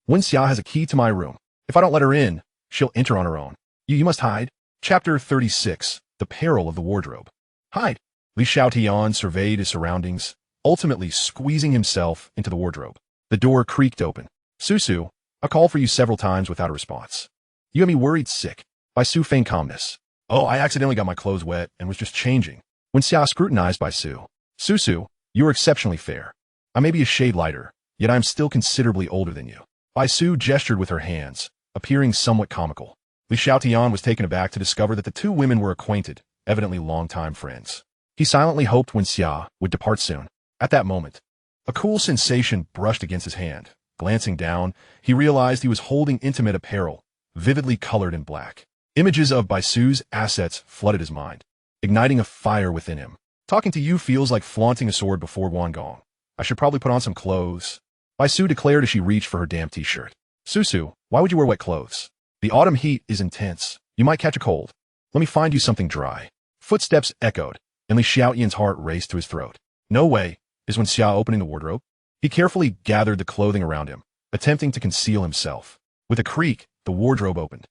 Wen Xia has a key to my room. If I don't let her in, she'll enter on her own. You must hide. Chapter 36, The Peril of the Wardrobe. Hide. Li Xiaotian surveyed his surroundings, ultimately squeezing himself into the wardrobe. The door creaked open. Susu, I called for you several times without a response. You had me worried sick. Bai Su feigned calmness. Oh, I accidentally got my clothes wet and was just changing. Wen Xia scrutinized Bai Su. Susu, you are exceptionally fair. I may be a shade lighter, yet I am still considerably older than you. Bai Su gestured with her hands, appearing somewhat comical. Li Xiaotian was taken aback to discover that the two women were acquainted, evidently longtime friends. He silently hoped Wen Xia would depart soon. At that moment, a cool sensation brushed against his hand. Glancing down, he realized he was holding intimate apparel, vividly colored in black. Images of Bai Su's assets flooded his mind, igniting a fire within him. Talking to you feels like flaunting a sword before Guangong. I should probably put on some clothes. Bai Su declared as she reached for her damp t-shirt. Susu, why would you wear wet clothes? The autumn heat is intense. You might catch a cold. Let me find you something dry. Footsteps echoed, and Li Xiaotian's heart raced to his throat. No way, is Wen Xia opening the wardrobe? He carefully gathered the clothing around him, attempting to conceal himself. With a creak, the wardrobe opened.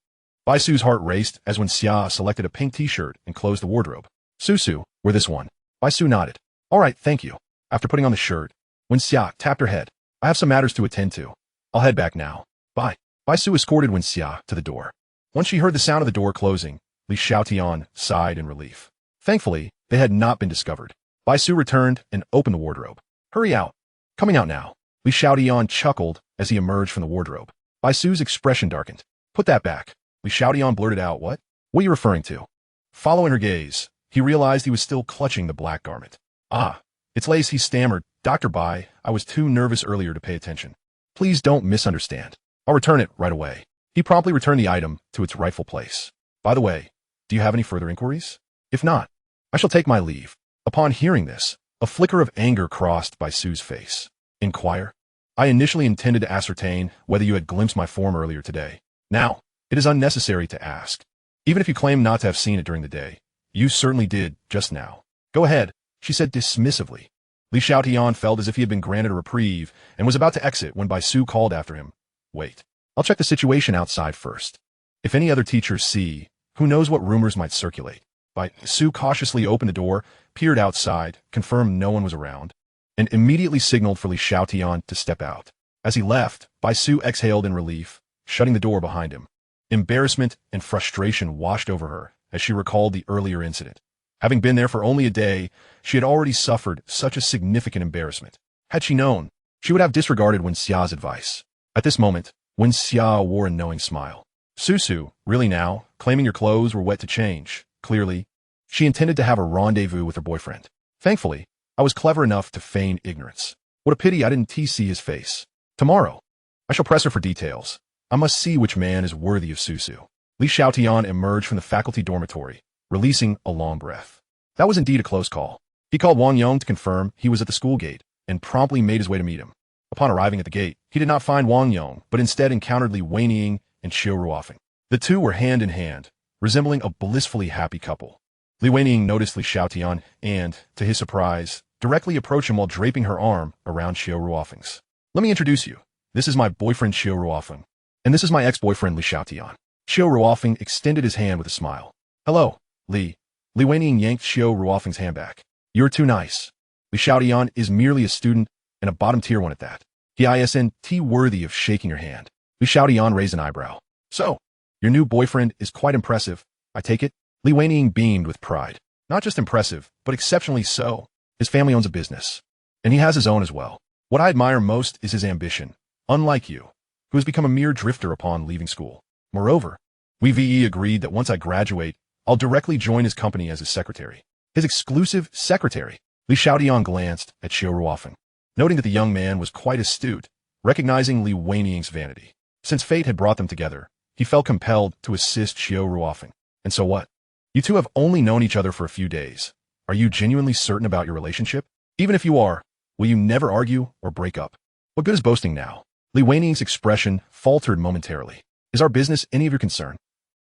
Bai Su's heart raced as Wen Xia selected a pink t-shirt and closed the wardrobe. Susu, wear this one. Bai Su nodded. All right, thank you. After putting on the shirt, Wen Xia tapped her head. I have some matters to attend to. I'll head back now. Bye. Bai Su escorted Wen Xia to the door. Once she heard the sound of the door closing, Li Xiaotian sighed in relief. Thankfully, they had not been discovered. Bai Su returned and opened the wardrobe. Hurry out. Coming out now. Li Xiaotian chuckled as he emerged from the wardrobe. Bai Su's expression darkened. Put that back. Li Xiaotian blurted out, what? What are you referring to? Following her gaze, he realized he was still clutching the black garment. Ah, it's lace, he stammered. Dr. Bai, I was too nervous earlier to pay attention. Please don't misunderstand. I'll return it right away. He promptly returned the item to its rightful place. By the way, do you have any further inquiries? If not, I shall take my leave. Upon hearing this, a flicker of anger crossed Bai Su's face. Inquire? I initially intended to ascertain whether you had glimpsed my form earlier today. Now, it is unnecessary to ask. Even if you claim not to have seen it during the day, you certainly did just now. Go ahead, she said dismissively. Li Xiaotian felt as if he had been granted a reprieve and was about to exit when Bai Su called after him. Wait, I'll check the situation outside first. If any other teachers see, who knows what rumors might circulate. Bai Su cautiously opened the door, peered outside, confirmed no one was around, and immediately signaled for Li Xiaotian to step out. As he left, Bai Su exhaled in relief, shutting the door behind him. Embarrassment and frustration washed over her as she recalled the earlier incident. Having been there for only a day, she had already suffered such a significant embarrassment. Had she known, she would have disregarded Wen Xia's advice. At this moment, Wen Xia wore a knowing smile. Susu, really now, claiming your clothes were wet to change. Clearly, she intended to have a rendezvous with her boyfriend. Thankfully, I was clever enough to feign ignorance. What a pity I didn't see his face. Tomorrow, I shall press her for details. I must see which man is worthy of Susu. Li Xiaotian emerged from the faculty dormitory, releasing a long breath. That was indeed a close call. He called Wang Yong to confirm he was at the school gate and promptly made his way to meet him. Upon arriving at the gate, he did not find Wang Yong, but instead encountered Li Weining and Xiao Ruofeng. The two were hand in hand, resembling a blissfully happy couple. Li Weining noticed Li Xiaotian and, to his surprise, directly approached him while draping her arm around Xiao Ruofeng's. Let me introduce you. This is my boyfriend Xiao Ruofeng, and this is my ex-boyfriend Li Xiaotian. Xiao Ruofeng extended his hand with a smile. Hello, Li. Li Weining yanked Xiao Ruofeng's hand back. You're too nice. Li Xiaotian is merely a student, and a bottom-tier one at that. He isn't worthy of shaking your hand. Li Xiaotian raised an eyebrow. So, your new boyfriend is quite impressive, I take it? Li Weining beamed with pride. Not just impressive, but exceptionally so. His family owns a business, and he has his own as well. What I admire most is his ambition, unlike you, who has become a mere drifter upon leaving school. Moreover, we agreed that once I graduate, I'll directly join his company as his secretary. His exclusive secretary. Li Xiaotian glanced at Xiao Ruofeng, noting that the young man was quite astute, recognizing Li Weining's vanity. Since fate had brought them together, he felt compelled to assist Xiao Ruofeng. And so what? You two have only known each other for a few days. Are you genuinely certain about your relationship? Even if you are, will you never argue or break up? What good is boasting now? Li Weining's expression faltered momentarily. Is our business any of your concern?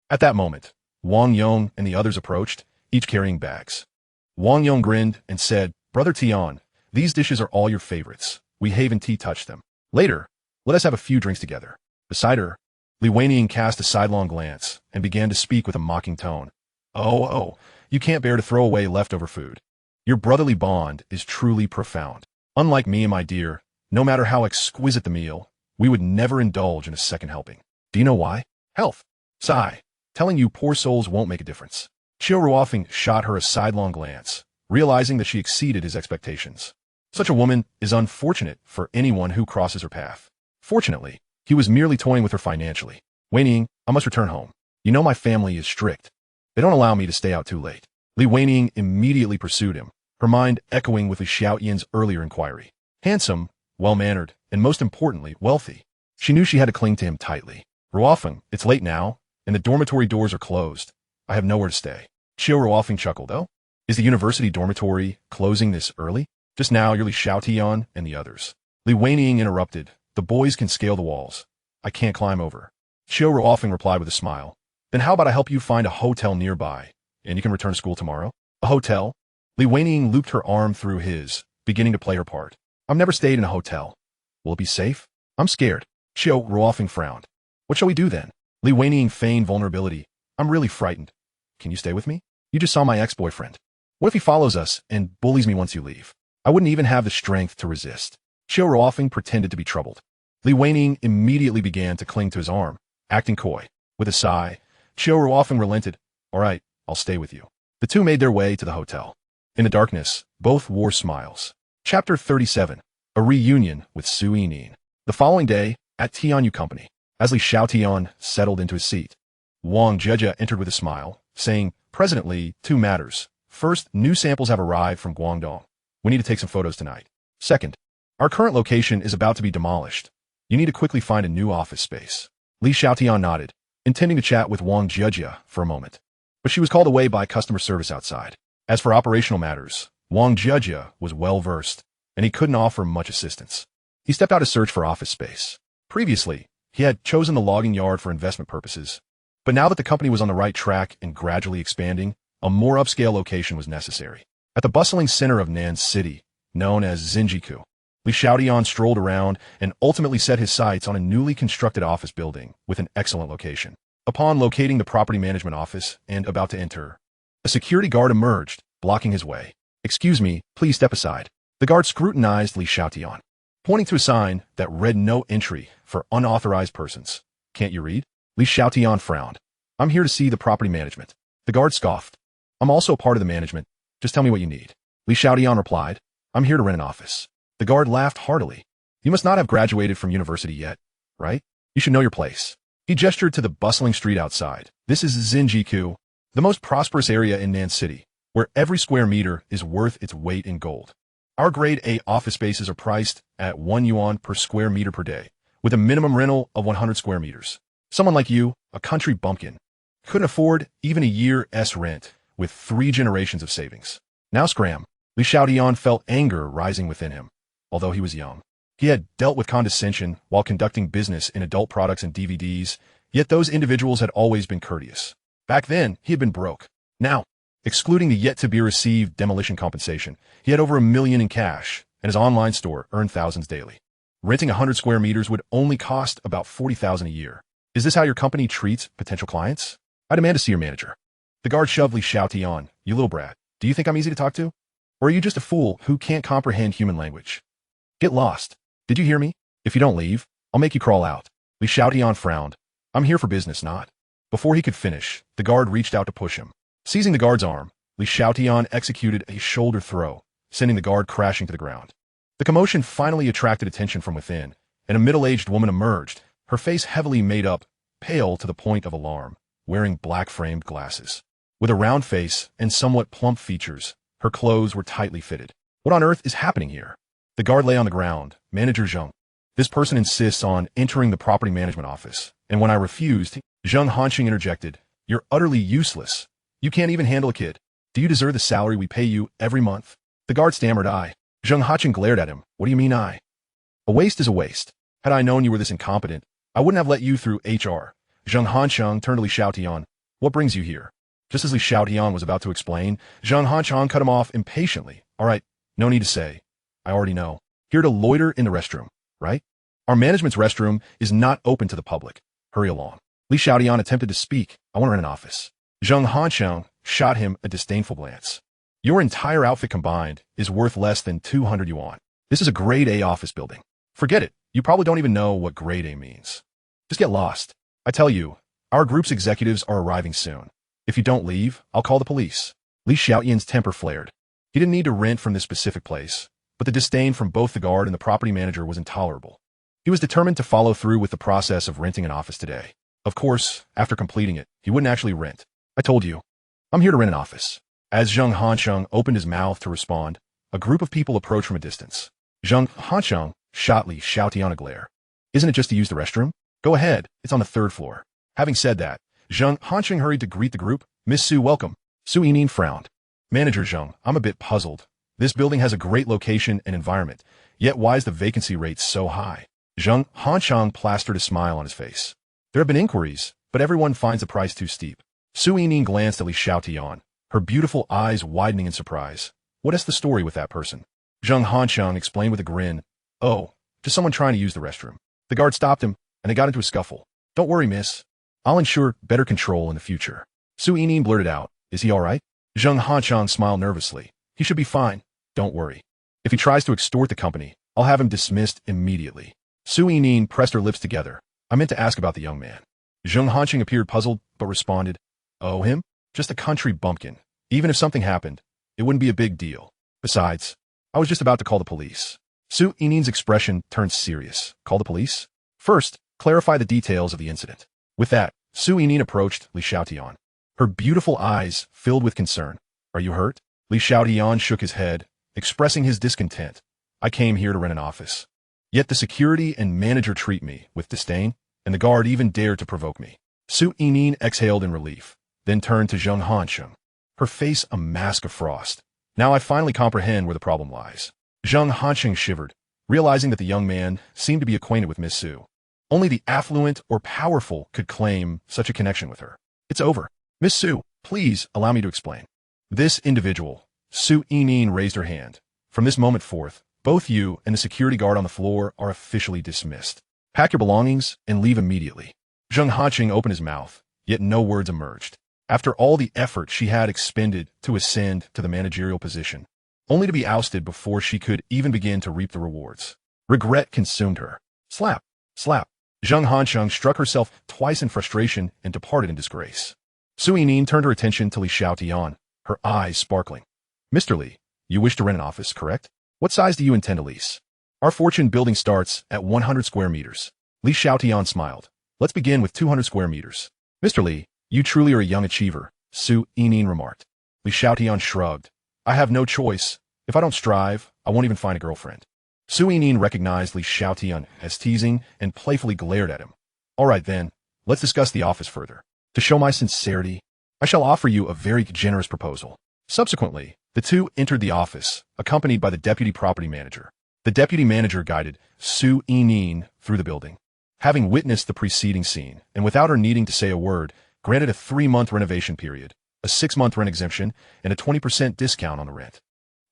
At that moment, Wang Yong and the others approached, each carrying bags. Wang Yong grinned and said, Brother Tian, these dishes are all your favorites. We haven't touched them. Later, let us have a few drinks together. Beside her, Li Weining cast a sidelong glance and began to speak with a mocking tone. Oh, you can't bear to throw away leftover food. Your brotherly bond is truly profound. Unlike me and my dear, no matter how exquisite the meal, we would never indulge in a second helping. Do you know why? Health. Sigh. Telling you poor souls won't make a difference. Xiao Ruofeng shot her a sidelong glance, realizing that she exceeded his expectations. Such a woman is unfortunate for anyone who crosses her path. Fortunately, he was merely toying with her financially. Weining, I must return home. You know my family is strict. They don't allow me to stay out too late. Li Weining immediately pursued him, her mind echoing with Li Xiaotian's earlier inquiry. Handsome, well-mannered, and most importantly, wealthy. She knew she had to cling to him tightly. Ruofeng, it's late now, and the dormitory doors are closed. I have nowhere to stay. Xiao Ruofeng chuckled, oh? Is the university dormitory closing this early? Just now, you're Li Xiaotian and the others. Li Weining interrupted. The boys can scale the walls. I can't climb over. Xiao Ruofeng replied with a smile. Then how about I help you find a hotel nearby, and you can return to school tomorrow? A hotel? Li Weining looped her arm through his, beginning to play her part. I've never stayed in a hotel. Will it be safe? I'm scared. Xiao Ruofeng frowned. What shall we do then? Li Weining feigned vulnerability. I'm really frightened. Can you stay with me? You just saw my ex-boyfriend. What if he follows us and bullies me once you leave? I wouldn't even have the strength to resist. Xiao Ruofeng pretended to be troubled. Li Weining immediately began to cling to his arm, acting coy. With a sigh, Xiao Ruofeng relented. All right, I'll stay with you. The two made their way to the hotel. In the darkness, both wore smiles. Chapter 37. A reunion with Su Yining. The following day, at Tianyu Company, as Li Xiaotian settled into his seat, Wang Jieja entered with a smile, saying, President Li, two matters. First, new samples have arrived from Guangdong. We need to take some photos tonight. Second, our current location is about to be demolished. You need to quickly find a new office space. Li Xiaotian nodded, intending to chat with Wang Jieja for a moment, but she was called away by customer service outside. As for operational matters, Wang Jieja was well-versed, and he couldn't offer much assistance. He stepped out to search for office space. Previously, he had chosen the logging yard for investment purposes, but now that the company was on the right track and gradually expanding, a more upscale location was necessary. At the bustling center of Nan City, known as Xinjiku, Li Xiaotian strolled around and ultimately set his sights on a newly constructed office building with an excellent location. Upon locating the property management office and about to enter, a security guard emerged, blocking his way. Excuse me, please step aside. The guard scrutinized Li Xiaotian, pointing to a sign that read no entry for unauthorized persons. Can't you read? Li Xiaotian frowned. I'm here to see the property management. The guard scoffed. I'm also part of the management. Just tell me what you need. Li Xiaotian replied. I'm here to rent an office. The guard laughed heartily. You must not have graduated from university yet, right? You should know your place. He gestured to the bustling street outside. This is Xinjiku, the most prosperous area in Nan City, where every square meter is worth its weight in gold. Our grade A office spaces are priced at 1 yuan per square meter per day, with a minimum rental of 100 square meters. Someone like you, a country bumpkin, couldn't afford even a year's rent with 3 generations of savings. Now scram. Xiaotian felt anger rising within him. Although he was young, he had dealt with condescension while conducting business in adult products and DVDs, yet those individuals had always been courteous. Back then, he had been broke. Now, excluding the yet-to-be-received demolition compensation, he had over $1 million in cash, and his online store earned thousands daily. Renting 100 square meters would only cost about $40,000 a year. Is this how your company treats potential clients? I demand to see your manager. The guard shoved Xiaotian. You little brat. Do you think I'm easy to talk to? Or are you just a fool who can't comprehend human language? Get lost. Did you hear me? If you don't leave, I'll make you crawl out. Xiaotian frowned. I'm here for business, not. Before he could finish, the guard reached out to push him. Seizing the guard's arm, Xiaotian executed a shoulder throw, sending the guard crashing to the ground. The commotion finally attracted attention from within, and a middle-aged woman emerged, her face heavily made up, pale to the point of alarm, wearing black-framed glasses. With a round face and somewhat plump features, her clothes were tightly fitted. What on earth is happening here? The guard lay on the ground. Manager Zheng. This person insists on entering the property management office, and when I refused, Zheng Hanqing interjected. You're utterly useless. You can't even handle a kid. Do you deserve the salary we pay you every month? The guard stammered. I. Zheng Hanqing glared at him. What do you mean I? A waste is a waste. Had I known you were this incompetent, I wouldn't have let you through HR. Zheng Hanqing turned to Xiaotian. What brings you here? Just as Xiaotian was about to explain, Zheng Hanqing cut him off impatiently. All right, no need to say. I already know. Here to loiter in the restroom, right? Our management's restroom is not open to the public. Hurry along. Xiaotian attempted to speak. I want to rent an office. Zheng Hanqing shot him a disdainful glance. Your entire outfit combined is worth less than 200 yuan. This is a grade A office building. Forget it. You probably don't even know what grade A means. Just get lost. I tell you, our group's executives are arriving soon. If you don't leave, I'll call the police. Xiaotian's temper flared. He didn't need to rent from this specific place, but the disdain from both the guard and the property manager was intolerable. He was determined to follow through with the process of renting an office today. Of course, after completing it, he wouldn't actually rent. I told you. I'm here to rent an office. As Zheng Hanqing opened his mouth to respond, a group of people approached from a distance. Zheng Hanqing shot Xiaotian a glare. Isn't it just to use the restroom? Go ahead, it's on the 3rd floor. Having said that, Zheng Hanqing hurried to greet the group. Miss Su, welcome. Su Yining frowned. Manager Zheng, I'm a bit puzzled. This building has a great location and environment, yet why is the vacancy rate so high? Zheng Hanqing plastered a smile on his face. There have been inquiries, but everyone finds the price too steep. Su Yining glanced at Xiaotian, her beautiful eyes widening in surprise. What is the story with that person? Zheng Hanqing explained with a grin. Oh, just someone trying to use the restroom. The guard stopped him, and they got into a scuffle. Don't worry, miss. I'll ensure better control in the future. Su Yining blurted out. Is he all right? Zheng Hanqing smiled nervously. He should be fine. Don't worry. If he tries to extort the company, I'll have him dismissed immediately. Su Yining pressed her lips together. I meant to ask about the young man. Zheng Hanqing appeared puzzled, but responded. Oh, him? Just a country bumpkin. Even if something happened, it wouldn't be a big deal. Besides, I was just about to call the police. Su Yining's expression turned serious. Call the police? First, clarify the details of the incident. With that, Su Yining approached Xiaotian. Her beautiful eyes filled with concern. Are you hurt? Xiaotian shook his head, expressing his discontent. I came here to rent an office. Yet the security and manager treat me with disdain, and the guard even dared to provoke me. Su Yining exhaled in relief, then turned to Zheng Hanqing, her face a mask of frost. Now I finally comprehend where the problem lies. Zheng Hanqing shivered, realizing that the young man seemed to be acquainted with Miss Su. Only the affluent or powerful could claim such a connection with her. It's over. Miss Su, please allow me to explain. This individual, Su Yining raised her hand. From this moment forth, both you and the security guard on the floor are officially dismissed. Pack your belongings and leave immediately. Zheng Hanqing opened his mouth, yet no words emerged. After all the effort she had expended to ascend to the managerial position, only to be ousted before she could even begin to reap the rewards. Regret consumed her. Slap, slap. Zheng Hanqing struck herself twice in frustration and departed in disgrace. Su Yining turned her attention to Xiaotian, her eyes sparkling. Mr. Li, you wish to rent an office, correct? What size do you intend to lease? Our fortune building starts at 100 square meters. Li Xiaotian smiled. Let's begin with 200 square meters. Mr. Li, you truly are a young achiever, Su Yining remarked. Li Xiaotian shrugged. I have no choice. If I don't strive, I won't even find a girlfriend. Su Yining recognized Li Xiaotian as teasing and playfully glared at him. All right then, let's discuss the office further. To show my sincerity, I shall offer you a very generous proposal. Subsequently, the two entered the office, accompanied by the deputy property manager. The deputy manager guided Su Yining through the building. Having witnessed the preceding scene, and without her needing to say a word, granted a 3-month renovation period, a 6-month rent exemption, and a 20% discount on the rent,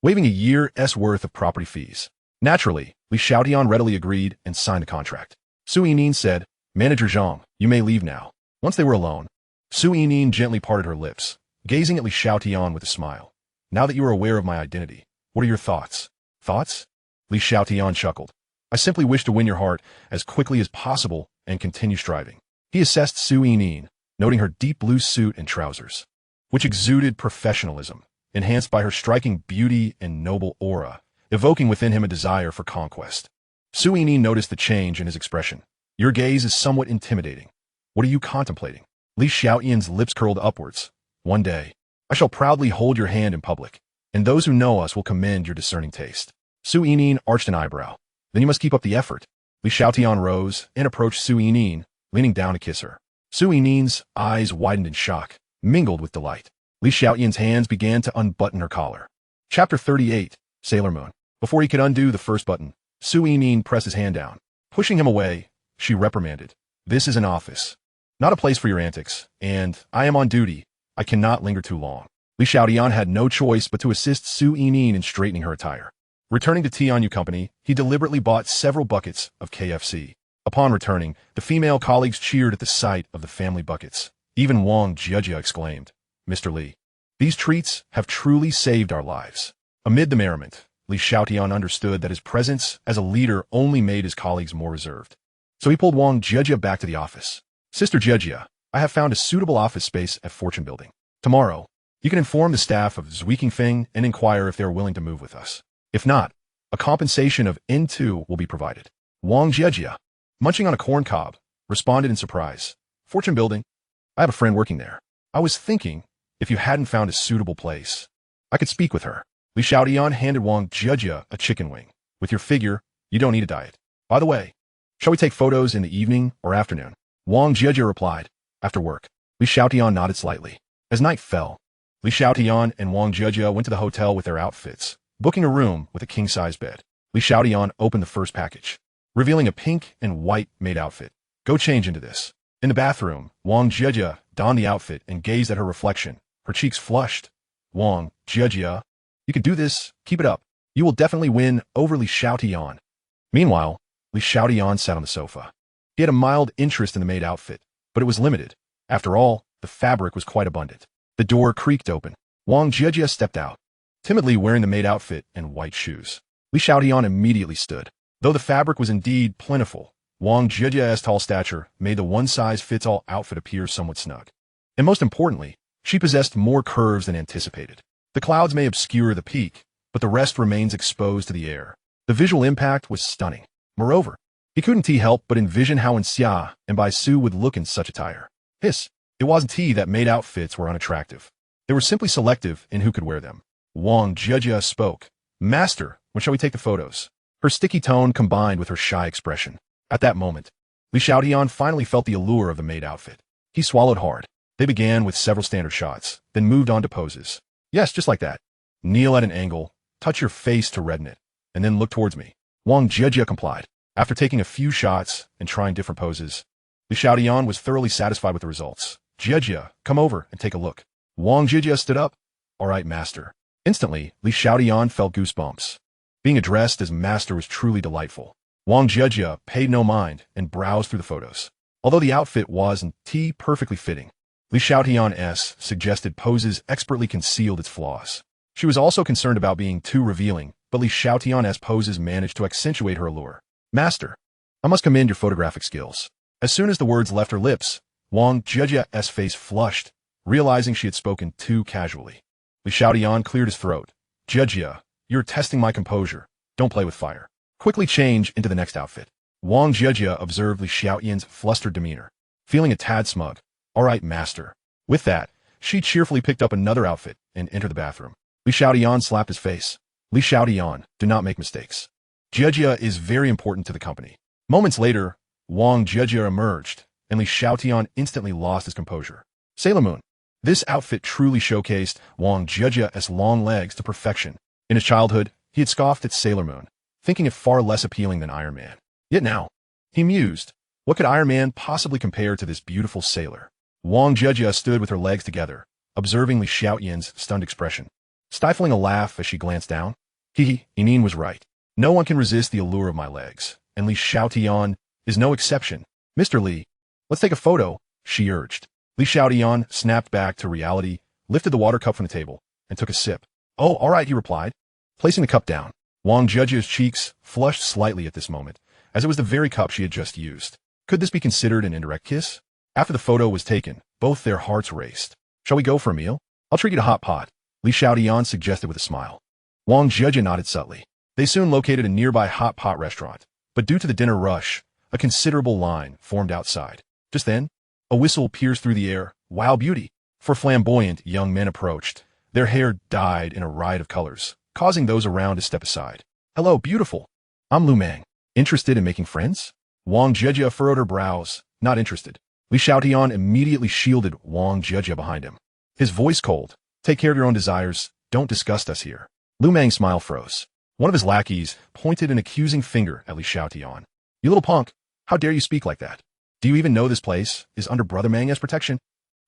waiving a year's worth of property fees. Naturally, Li Xiaotian readily agreed and signed the contract. Su Yining said, Manager Zhang, you may leave now. Once they were alone, Su Yining gently parted her lips, gazing at Li Xiaotian with a smile. Now that you are aware of my identity, what are your thoughts? Thoughts? Li Xiaotian chuckled. I simply wish to win your heart as quickly as possible and continue striving. He assessed Su Yining, noting her deep blue suit and trousers, which exuded professionalism, enhanced by her striking beauty and noble aura, evoking within him a desire for conquest. Su Yining noticed the change in his expression. Your gaze is somewhat intimidating. What are you contemplating? Li Xiaotian's lips curled upwards. One day, I shall proudly hold your hand in public, and those who know us will commend your discerning taste. Su Yining arched an eyebrow. Then you must keep up the effort. Li Xiaotian rose and approached Su Yining, leaning down to kiss her. Su Yining's eyes widened in shock, mingled with delight. Li Xiaotian's hands began to unbutton her collar. Chapter 38, Sailor Moon. Before he could undo the first button, Su Yining pressed his hand down. Pushing him away, she reprimanded. This is an office, not a place for your antics, and I am on duty. I cannot linger too long. Li Xiaotian had no choice but to assist Su Yining in straightening her attire. Returning to Tianyu Company, he deliberately bought several buckets of KFC. Upon returning, the female colleagues cheered at the sight of the family buckets. Even Wang Jiejia exclaimed, Mr. Li, these treats have truly saved our lives. Amid the merriment, Li Xiaotian understood that his presence as a leader only made his colleagues more reserved. So he pulled Wang Jiejia back to the office. Sister Jiejia, I have found a suitable office space at Fortune Building. Tomorrow, you can inform the staff of Zhuikingfeng and inquire if they are willing to move with us. If not, a compensation of N2 will be provided. Wang Jiejia, munching on a corn cob, responded in surprise. Fortune Building? I have a friend working there. I was thinking, if you hadn't found a suitable place, I could speak with her. Li Xiaotian handed Wang Jiejia a chicken wing. With your figure, you don't need a diet. By the way, shall we take photos in the evening or afternoon? Wang Jiejia replied, after work. Li Xiaotian nodded slightly. As night fell, Li Xiaotian and Wang Jiejia went to the hotel with their outfits, booking a room with a king-size bed. Li Xiaotian opened the first package, revealing a pink and white maid outfit. Go change into this. In the bathroom, Wang Jiejia donned the outfit and gazed at her reflection. Her cheeks flushed. Wang Jiejia, you can do this. Keep it up. You will definitely win over Li Xiaotian. Meanwhile, Li Xiaotian sat on the sofa. He had a mild interest in the maid outfit, but it was limited. After all, the fabric was quite abundant. The door creaked open. Wang Jiejia stepped out, timidly wearing the maid outfit and white shoes. Li Xiaotian immediately stood. Though the fabric was indeed plentiful, Wang Jiejia's tall stature made the one-size-fits-all outfit appear somewhat snug. And most importantly, she possessed more curves than anticipated. The clouds may obscure the peak, but the rest remains exposed to the air. The visual impact was stunning. Moreover, he couldn't help but envision how Xia and Bai Su would look in such attire. It wasn't that maid outfits were unattractive. They were simply selective in who could wear them. Wang Jiejia spoke. Master, when shall we take the photos? Her sticky tone combined with her shy expression. At that moment, Li Xiaotian finally felt the allure of the maid outfit. He swallowed hard. They began with several standard shots, then moved on to poses. Yes, just like that. Kneel at an angle, touch your face to redden it, and then look towards me. Wang Jiejia complied. After taking a few shots and trying different poses, Li Xiaotian was thoroughly satisfied with the results. Jiejia, come over and take a look. Wang Jiejia stood up. All right, master. Instantly, Li Xiaotian felt goosebumps. Being addressed as master was truly delightful. Wang Jiejia paid no mind and browsed through the photos. Although the outfit was indeed perfectly fitting, Li Xiaotian's suggested poses expertly concealed its flaws. She was also concerned about being too revealing, but Li Xiaotian's poses managed to accentuate her allure. Master, I must commend your photographic skills. As soon as the words left her lips, Wang Jiejia's face flushed, realizing she had spoken too casually. Li Xiaotian cleared his throat. Jiejia, you're testing my composure. Don't play with fire. Quickly change into the next outfit. Wang Jejia observed Li Xiaotian's flustered demeanor, feeling a tad smug. All right, master. With that, she cheerfully picked up another outfit and entered the bathroom. Li Xiaotian slapped his face. Li Xiaotian, do not make mistakes. Jejia is very important to the company. Moments later, Wang Jejia emerged, and Li Xiaotian instantly lost his composure. Sailor Moon. This outfit truly showcased Wang Jejia's long legs to perfection. In his childhood, he had scoffed at Sailor Moon, thinking it far less appealing than Iron Man. Yet now, he mused, what could Iron Man possibly compare to this beautiful sailor? Wang Jejia stood with her legs together, observing Li Xiaotian's stunned expression. Stifling a laugh as she glanced down, Inin was right. No one can resist the allure of my legs, and Li Xiaotian is no exception. Mr. Li, let's take a photo, she urged. Li Xiaotian snapped back to reality, lifted the water cup from the table, and took a sip. Oh, all right, he replied, placing the cup down. Wang Jejia's cheeks flushed slightly at this moment, as it was the very cup she had just used. Could this be considered an indirect kiss? After the photo was taken, both their hearts raced. Shall we go for a meal? I'll treat you to hot pot, Li Xiaotian suggested with a smile. Wang Jejia nodded subtly. They soon located a nearby hot pot restaurant, but due to the dinner rush, a considerable line formed outside. Just then, a whistle pierced through the air. Wow, beauty! Four flamboyant young men approached, their hair dyed in a riot of colors, causing those around to step aside. Hello, beautiful. I'm Lu Mang. Interested in making friends? Wang Jejia furrowed her brows. Not interested. Li Xiaotian immediately shielded Wang Jejia behind him. His voice cold. Take care of your own desires. Don't disgust us here. Lu Mang's smile froze. One of his lackeys pointed an accusing finger at Li Xiaotian. You little punk. How dare you speak like that? Do you even know this place is under Brother Mang's protection?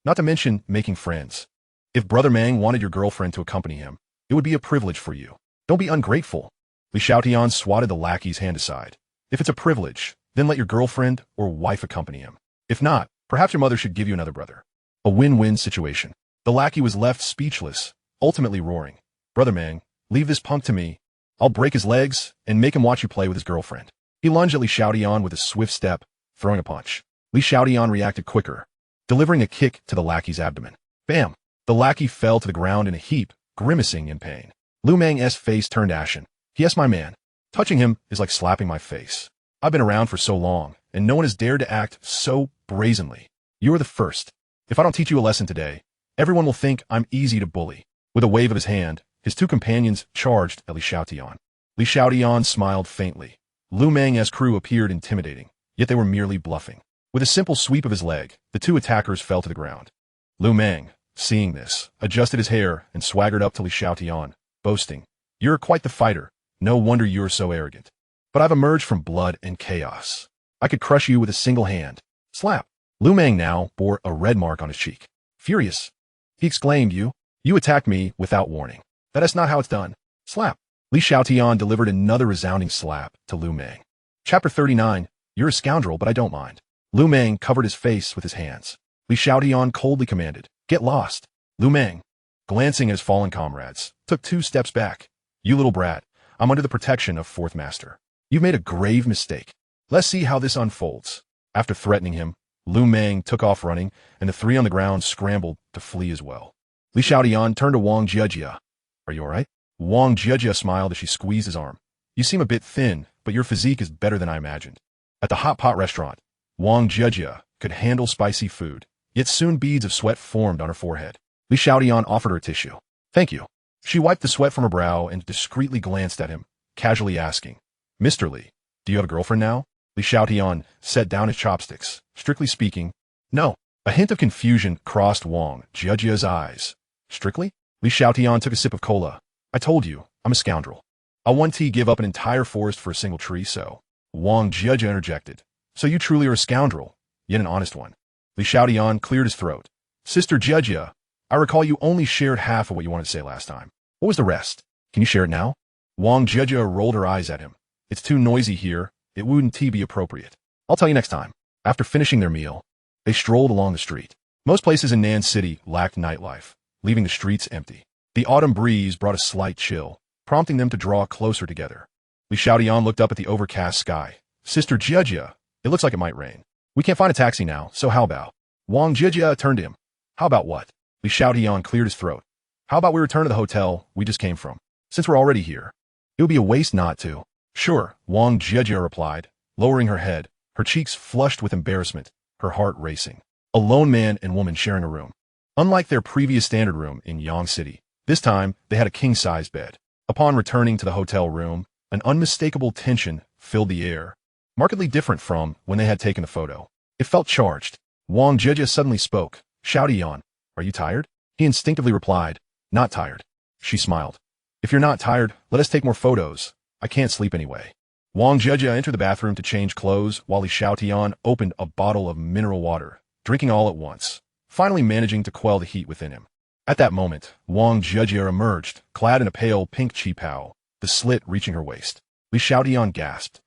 Not to mention making friends. If Brother Mang wanted your girlfriend to accompany him, it would be a privilege for you. Don't be ungrateful. Li Xiaotian swatted the lackey's hand aside. If it's a privilege, then let your girlfriend or wife accompany him. If not, perhaps your mother should give you another brother. A win-win situation. The lackey was left speechless, ultimately roaring. Brother Mang, leave this punk to me. I'll break his legs and make him watch you play with his girlfriend. He lunged at Li Xiaotian with a swift step, throwing a punch. Li Xiaotian reacted quicker, delivering a kick to the lackey's abdomen. Bam! The lackey fell to the ground in a heap, grimacing in pain. Lu Mang's face turned ashen. Yes, my man. Touching him is like slapping my face. I've been around for so long, and no one has dared to act so brazenly. You are the first. If I don't teach you a lesson today, everyone will think I'm easy to bully. With a wave of his hand, his two companions charged at Li Xiaotian. Li Xiaotian smiled faintly. Lu Mang's crew appeared intimidating, yet they were merely bluffing. With a simple sweep of his leg, the two attackers fell to the ground. Lu Mang, seeing this, adjusted his hair and swaggered up to Li Xiaotian, boasting, You're quite the fighter. No wonder you're so arrogant. But I've emerged from blood and chaos. I could crush you with a single hand. Slap. Lu Mang now bore a red mark on his cheek. Furious, he exclaimed, You attacked me without warning. That is not how it's done. Slap. Li Xiaotian delivered another resounding slap to Lu Mang. Chapter 39. You're a scoundrel, but I don't mind. Lu Mang covered his face with his hands. Li Xiaotian coldly commanded, Get lost. Lu Mang, glancing at his fallen comrades, took 2 steps back. You little brat, I'm under the protection of Fourth Master. You've made a grave mistake. Let's see how this unfolds. After threatening him, Lu Mang took off running, and the 3 on the ground scrambled to flee as well. Li Xiaotian turned to Wang Jejia. Are you all right? Wang Jejia smiled as she squeezed his arm. You seem a bit thin, but your physique is better than I imagined. At the hot pot restaurant, Wang Jejia could handle spicy food, yet soon beads of sweat formed on her forehead. Li Xiaotian offered her a tissue. Thank you. She wiped the sweat from her brow and discreetly glanced at him, casually asking, Mr. Li, do you have a girlfriend now? Li Xiaotian set down his chopsticks. Strictly speaking, no. A hint of confusion crossed Wang Jejia's eyes. Strictly? Li Xiaotian took a sip of cola. I told you, I'm a scoundrel. I'll one tea give up an entire forest for a single tree, so. Wang Jejia interjected. So you truly are a scoundrel, yet an honest one. Li Xiaotian cleared his throat. Sister Jejia, I recall you only shared half of what you wanted to say last time. What was the rest? Can you share it now? Wang Jejia rolled her eyes at him. It's too noisy here. It wouldn't be appropriate. I'll tell you next time. After finishing their meal, they strolled along the street. Most places in Nan City lacked nightlife, leaving the streets empty. The autumn breeze brought a slight chill, prompting them to draw closer together. Li Xiaotian looked up at the overcast sky. Sister Jejia, it looks like it might rain. We can't find a taxi now, so how about? Wang Jejia turned to him. How about what? Li Xiaotian cleared his throat. How about we return to the hotel we just came from? Since we're already here, it would be a waste not to. Sure, Wang Jejia replied, lowering her head, her cheeks flushed with embarrassment, her heart racing. A lone man and woman sharing a room. Unlike their previous standard room in Yang City, this time they had a king-size bed. Upon returning to the hotel room, an unmistakable tension filled the air, markedly different from when they had taken the photo. It felt charged. Wang Jieja suddenly spoke. Xiaotian, are you tired? He instinctively replied, not tired. She smiled. If you're not tired, let us take more photos. I can't sleep anyway. Wang Jieja entered the bathroom to change clothes while Xiaotian opened a bottle of mineral water, drinking all at once, finally managing to quell the heat within him. At that moment, Wang Jieja emerged, clad in a pale pink qipao, the slit reaching her waist. Xiaotian gasped.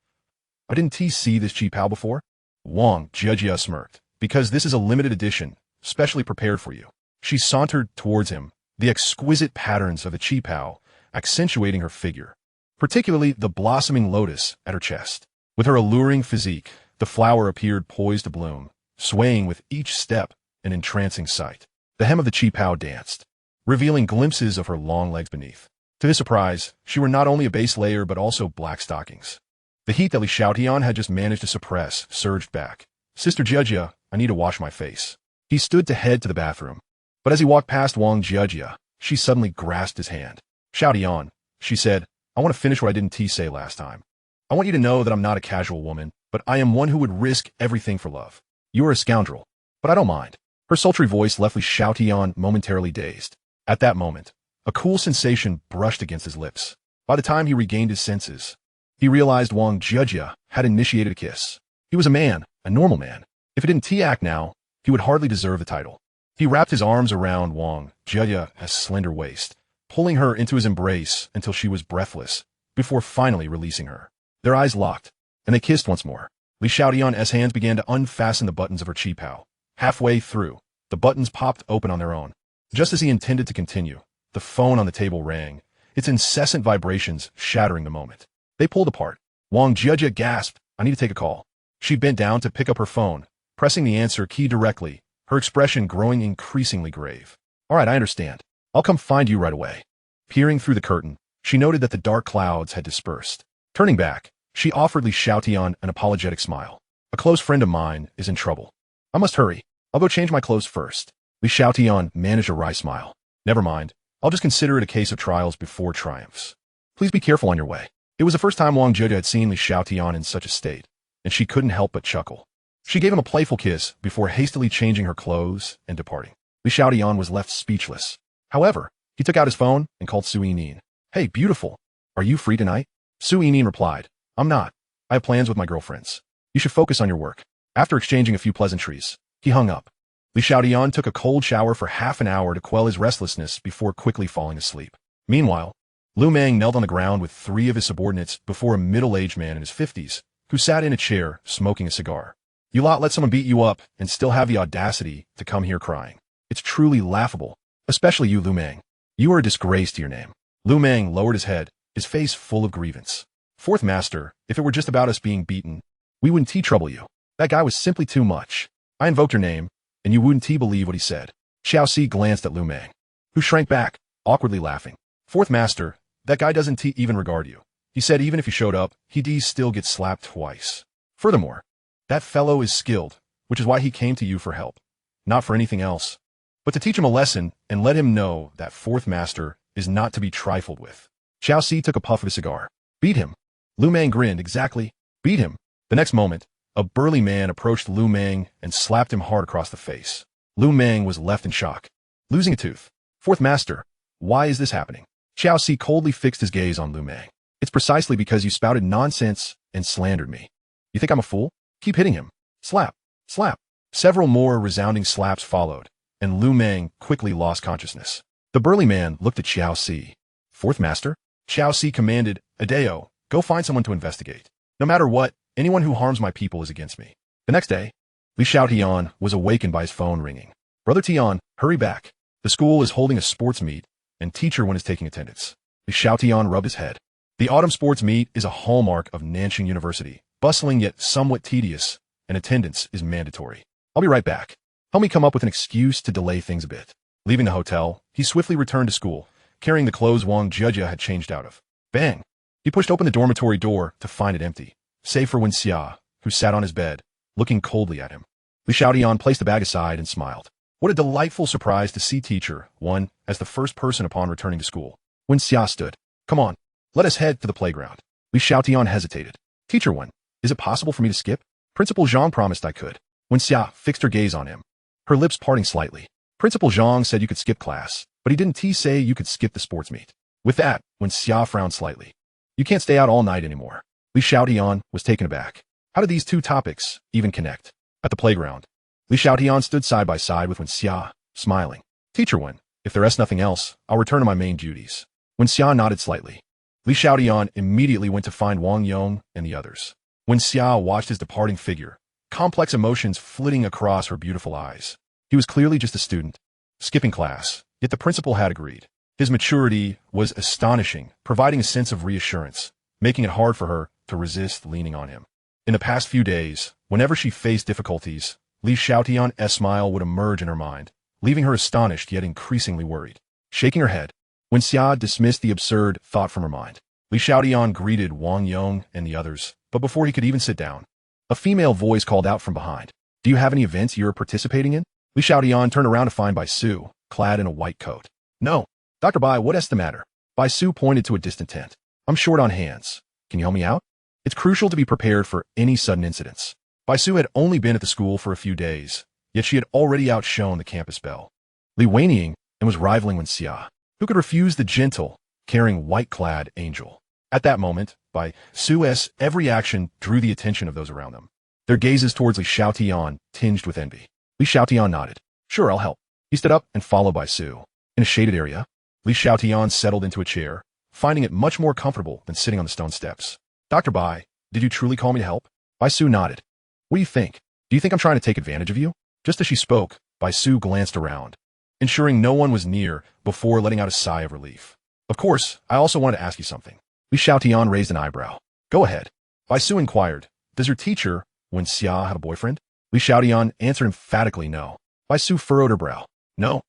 I didn't see this qipao before? Wang Jieja smirked. Because this is a limited edition, specially prepared for you. She sauntered towards him, the exquisite patterns of the qipao accentuating her figure, particularly the blossoming lotus at her chest. With her alluring physique, the flower appeared poised to bloom, swaying with each step, an entrancing sight. The hem of the qipao danced, revealing glimpses of her long legs beneath. To his surprise, she wore not only a base layer but also black stockings. The heat that Xiaotian had just managed to suppress surged back. Sister Jieja, I need to wash my face. He stood to head to the bathroom. But as he walked past Wang Jieja, she suddenly grasped his hand. Xiaotian, she said, I want to finish what I didn't say last time. I want you to know that I'm not a casual woman, but I am one who would risk everything for love. You are a scoundrel, but I don't mind. Her sultry voice left Xiaotian momentarily dazed. At that moment, a cool sensation brushed against his lips. By the time he regained his senses, he realized Wang Jieja had initiated a kiss. He was a man, a normal man. If he didn't act now, he would hardly deserve the title. He wrapped his arms around Wang Jieja's slender waist, pulling her into his embrace until she was breathless, before finally releasing her. Their eyes locked, and they kissed once more. Xiaotian's hands began to unfasten the buttons of her qipao. Halfway through, the buttons popped open on their own. Just as he intended to continue, the phone on the table rang, its incessant vibrations shattering the moment. They pulled apart. Wang Jieja gasped, I need to take a call. She bent down to pick up her phone, pressing the answer key directly, her expression growing increasingly grave. All right, I understand. I'll come find you right away. Peering through the curtain, she noted that the dark clouds had dispersed. Turning back, she offered Xiaotian an apologetic smile. A close friend of mine is in trouble. I must hurry. I'll go change my clothes first. Xiaotian managed a wry smile. Never mind. I'll just consider it a case of trials before triumphs. Please be careful on your way. It was the first time Wang Jieja had seen Xiaotian in such a state, and she couldn't help but chuckle. She gave him a playful kiss before hastily changing her clothes and departing. Xiaotian was left speechless. However, he took out his phone and called Su Yinin. Hey, beautiful. Are you free tonight? Su Yinin replied, I'm not. I have plans with my girlfriends. You should focus on your work. After exchanging a few pleasantries, he hung up. Xiaotian took a cold shower for half an hour to quell his restlessness before quickly falling asleep. Meanwhile, Lu Meng knelt on the ground with 3 of his subordinates before a middle-aged man in his 50s, who sat in a chair smoking a cigar. You lot let someone beat you up and still have the audacity to come here crying. It's truly laughable, especially you, Lu Meng. You are a disgrace to your name. Lu Meng lowered his head, his face full of grievance. Fourth Master, if it were just about us being beaten, we wouldn't trouble you. That guy was simply too much. I invoked your name, and you wouldn't believe what he said. Xiaoxi glanced at Lu Meng, who shrank back, awkwardly laughing. Fourth Master, that guy doesn't even regard you. He said even if you showed up, he'd still get slapped twice. Furthermore, that fellow is skilled, which is why he came to you for help. Not for anything else, but to teach him a lesson and let him know that Fourth Master is not to be trifled with. Xiaoxi took a puff of his cigar. Beat him. Lu Meng grinned. Exactly. Beat him. The next moment, a burly man approached Lu Meng and slapped him hard across the face. Lu Meng was left in shock, losing a tooth. Fourth Master, why is this happening? Xiaoxi coldly fixed his gaze on Lu Meng. It's precisely because you spouted nonsense and slandered me. You think I'm a fool? Keep hitting him. Slap. Slap. Several more resounding slaps followed, and Lu Meng quickly lost consciousness. The burly man looked at Xiaoxi. Fourth Master? Xiaoxi commanded, Adeo, go find someone to investigate. No matter what, anyone who harms my people is against me. The next day, Xiaotian was awakened by his phone ringing. Brother Tian, hurry back. The school is holding a sports meet, and teacher one is taking attendance. Xiaotian rubbed his head. The autumn sports meet is a hallmark of Nanxing University, bustling yet somewhat tedious, and attendance is mandatory. I'll be right back. Help me come up with an excuse to delay things a bit. Leaving the hotel, he swiftly returned to school, carrying the clothes Wang Jieja had changed out of. Bang! He pushed open the dormitory door to find it empty. save for Wen Xia, who sat on his bed, looking coldly at him. Li Xiaotian placed the bag aside and smiled. What a delightful surprise to see teacher Wen as the first person upon returning to school. Wen Xia stood. Come on, let us head to the playground. Li Xiaotian hesitated. Teacher Wen, is it possible for me to skip? Principal Zhang promised I could. Wen Xia fixed her gaze on him, her lips parting slightly. Principal Zhang said you could skip class, but he didn't say you could skip the sports meet. With that, Wen Xia frowned slightly. You can't stay out all night anymore. Li Xiaotian was taken aback. How did these two topics even connect? At the playground, Li Xiaotian stood side by side with Wen Xia, smiling. Teacher Wen, if there is nothing else, I'll return to my main duties. Wen Xia nodded slightly. Li Xiaotian immediately went to find Wang Yong and the others. Wen Xia watched his departing figure, complex emotions flitting across her beautiful eyes. He was clearly just a student, skipping class, yet the principal had agreed. His maturity was astonishing, providing a sense of reassurance, making it hard for her to resist leaning on him. In the past few days, whenever she faced difficulties, Li Xiaotian's smile would emerge in her mind, leaving her astonished yet increasingly worried. Shaking her head, Wen Xia dismissed the absurd thought from her mind. Li Xiaotian greeted Wang Yong and the others, but before he could even sit down, a female voice called out from behind. Do you have any events you're participating in? Li Xiaotian turned around to find Bai Su, clad in a white coat. No. Dr. Bai, what's the matter? Bai Su pointed to a distant tent. I'm short on hands. Can you help me out? It's crucial to be prepared for any sudden incidents. Bai Su had only been at the school for a few days, yet she had already outshone the campus belle. Li Wenying and was rivaling Wen Xia, who could refuse the gentle, caring white-clad angel. At that moment, Bai Su's every action drew the attention of those around them. Their gazes towards Li Xiaotian tinged with envy. Li Xiaotian nodded. Sure, I'll help. He stood up and followed Bai Su. In a shaded area, Li Xiaotian settled into a chair, finding it much more comfortable than sitting on the stone steps. Dr. Bai, did you truly call me to help? Bai Su nodded. What do you think? Do you think I'm trying to take advantage of you? Just as she spoke, Bai Su glanced around, ensuring no one was near before letting out a sigh of relief. Of course, I also wanted to ask you something. Li Xiaotian raised an eyebrow. Go ahead. Bai Su inquired, does your teacher, Wen Xia, have a boyfriend? Li Xiaotian answered emphatically no. Bai Su furrowed her brow. No.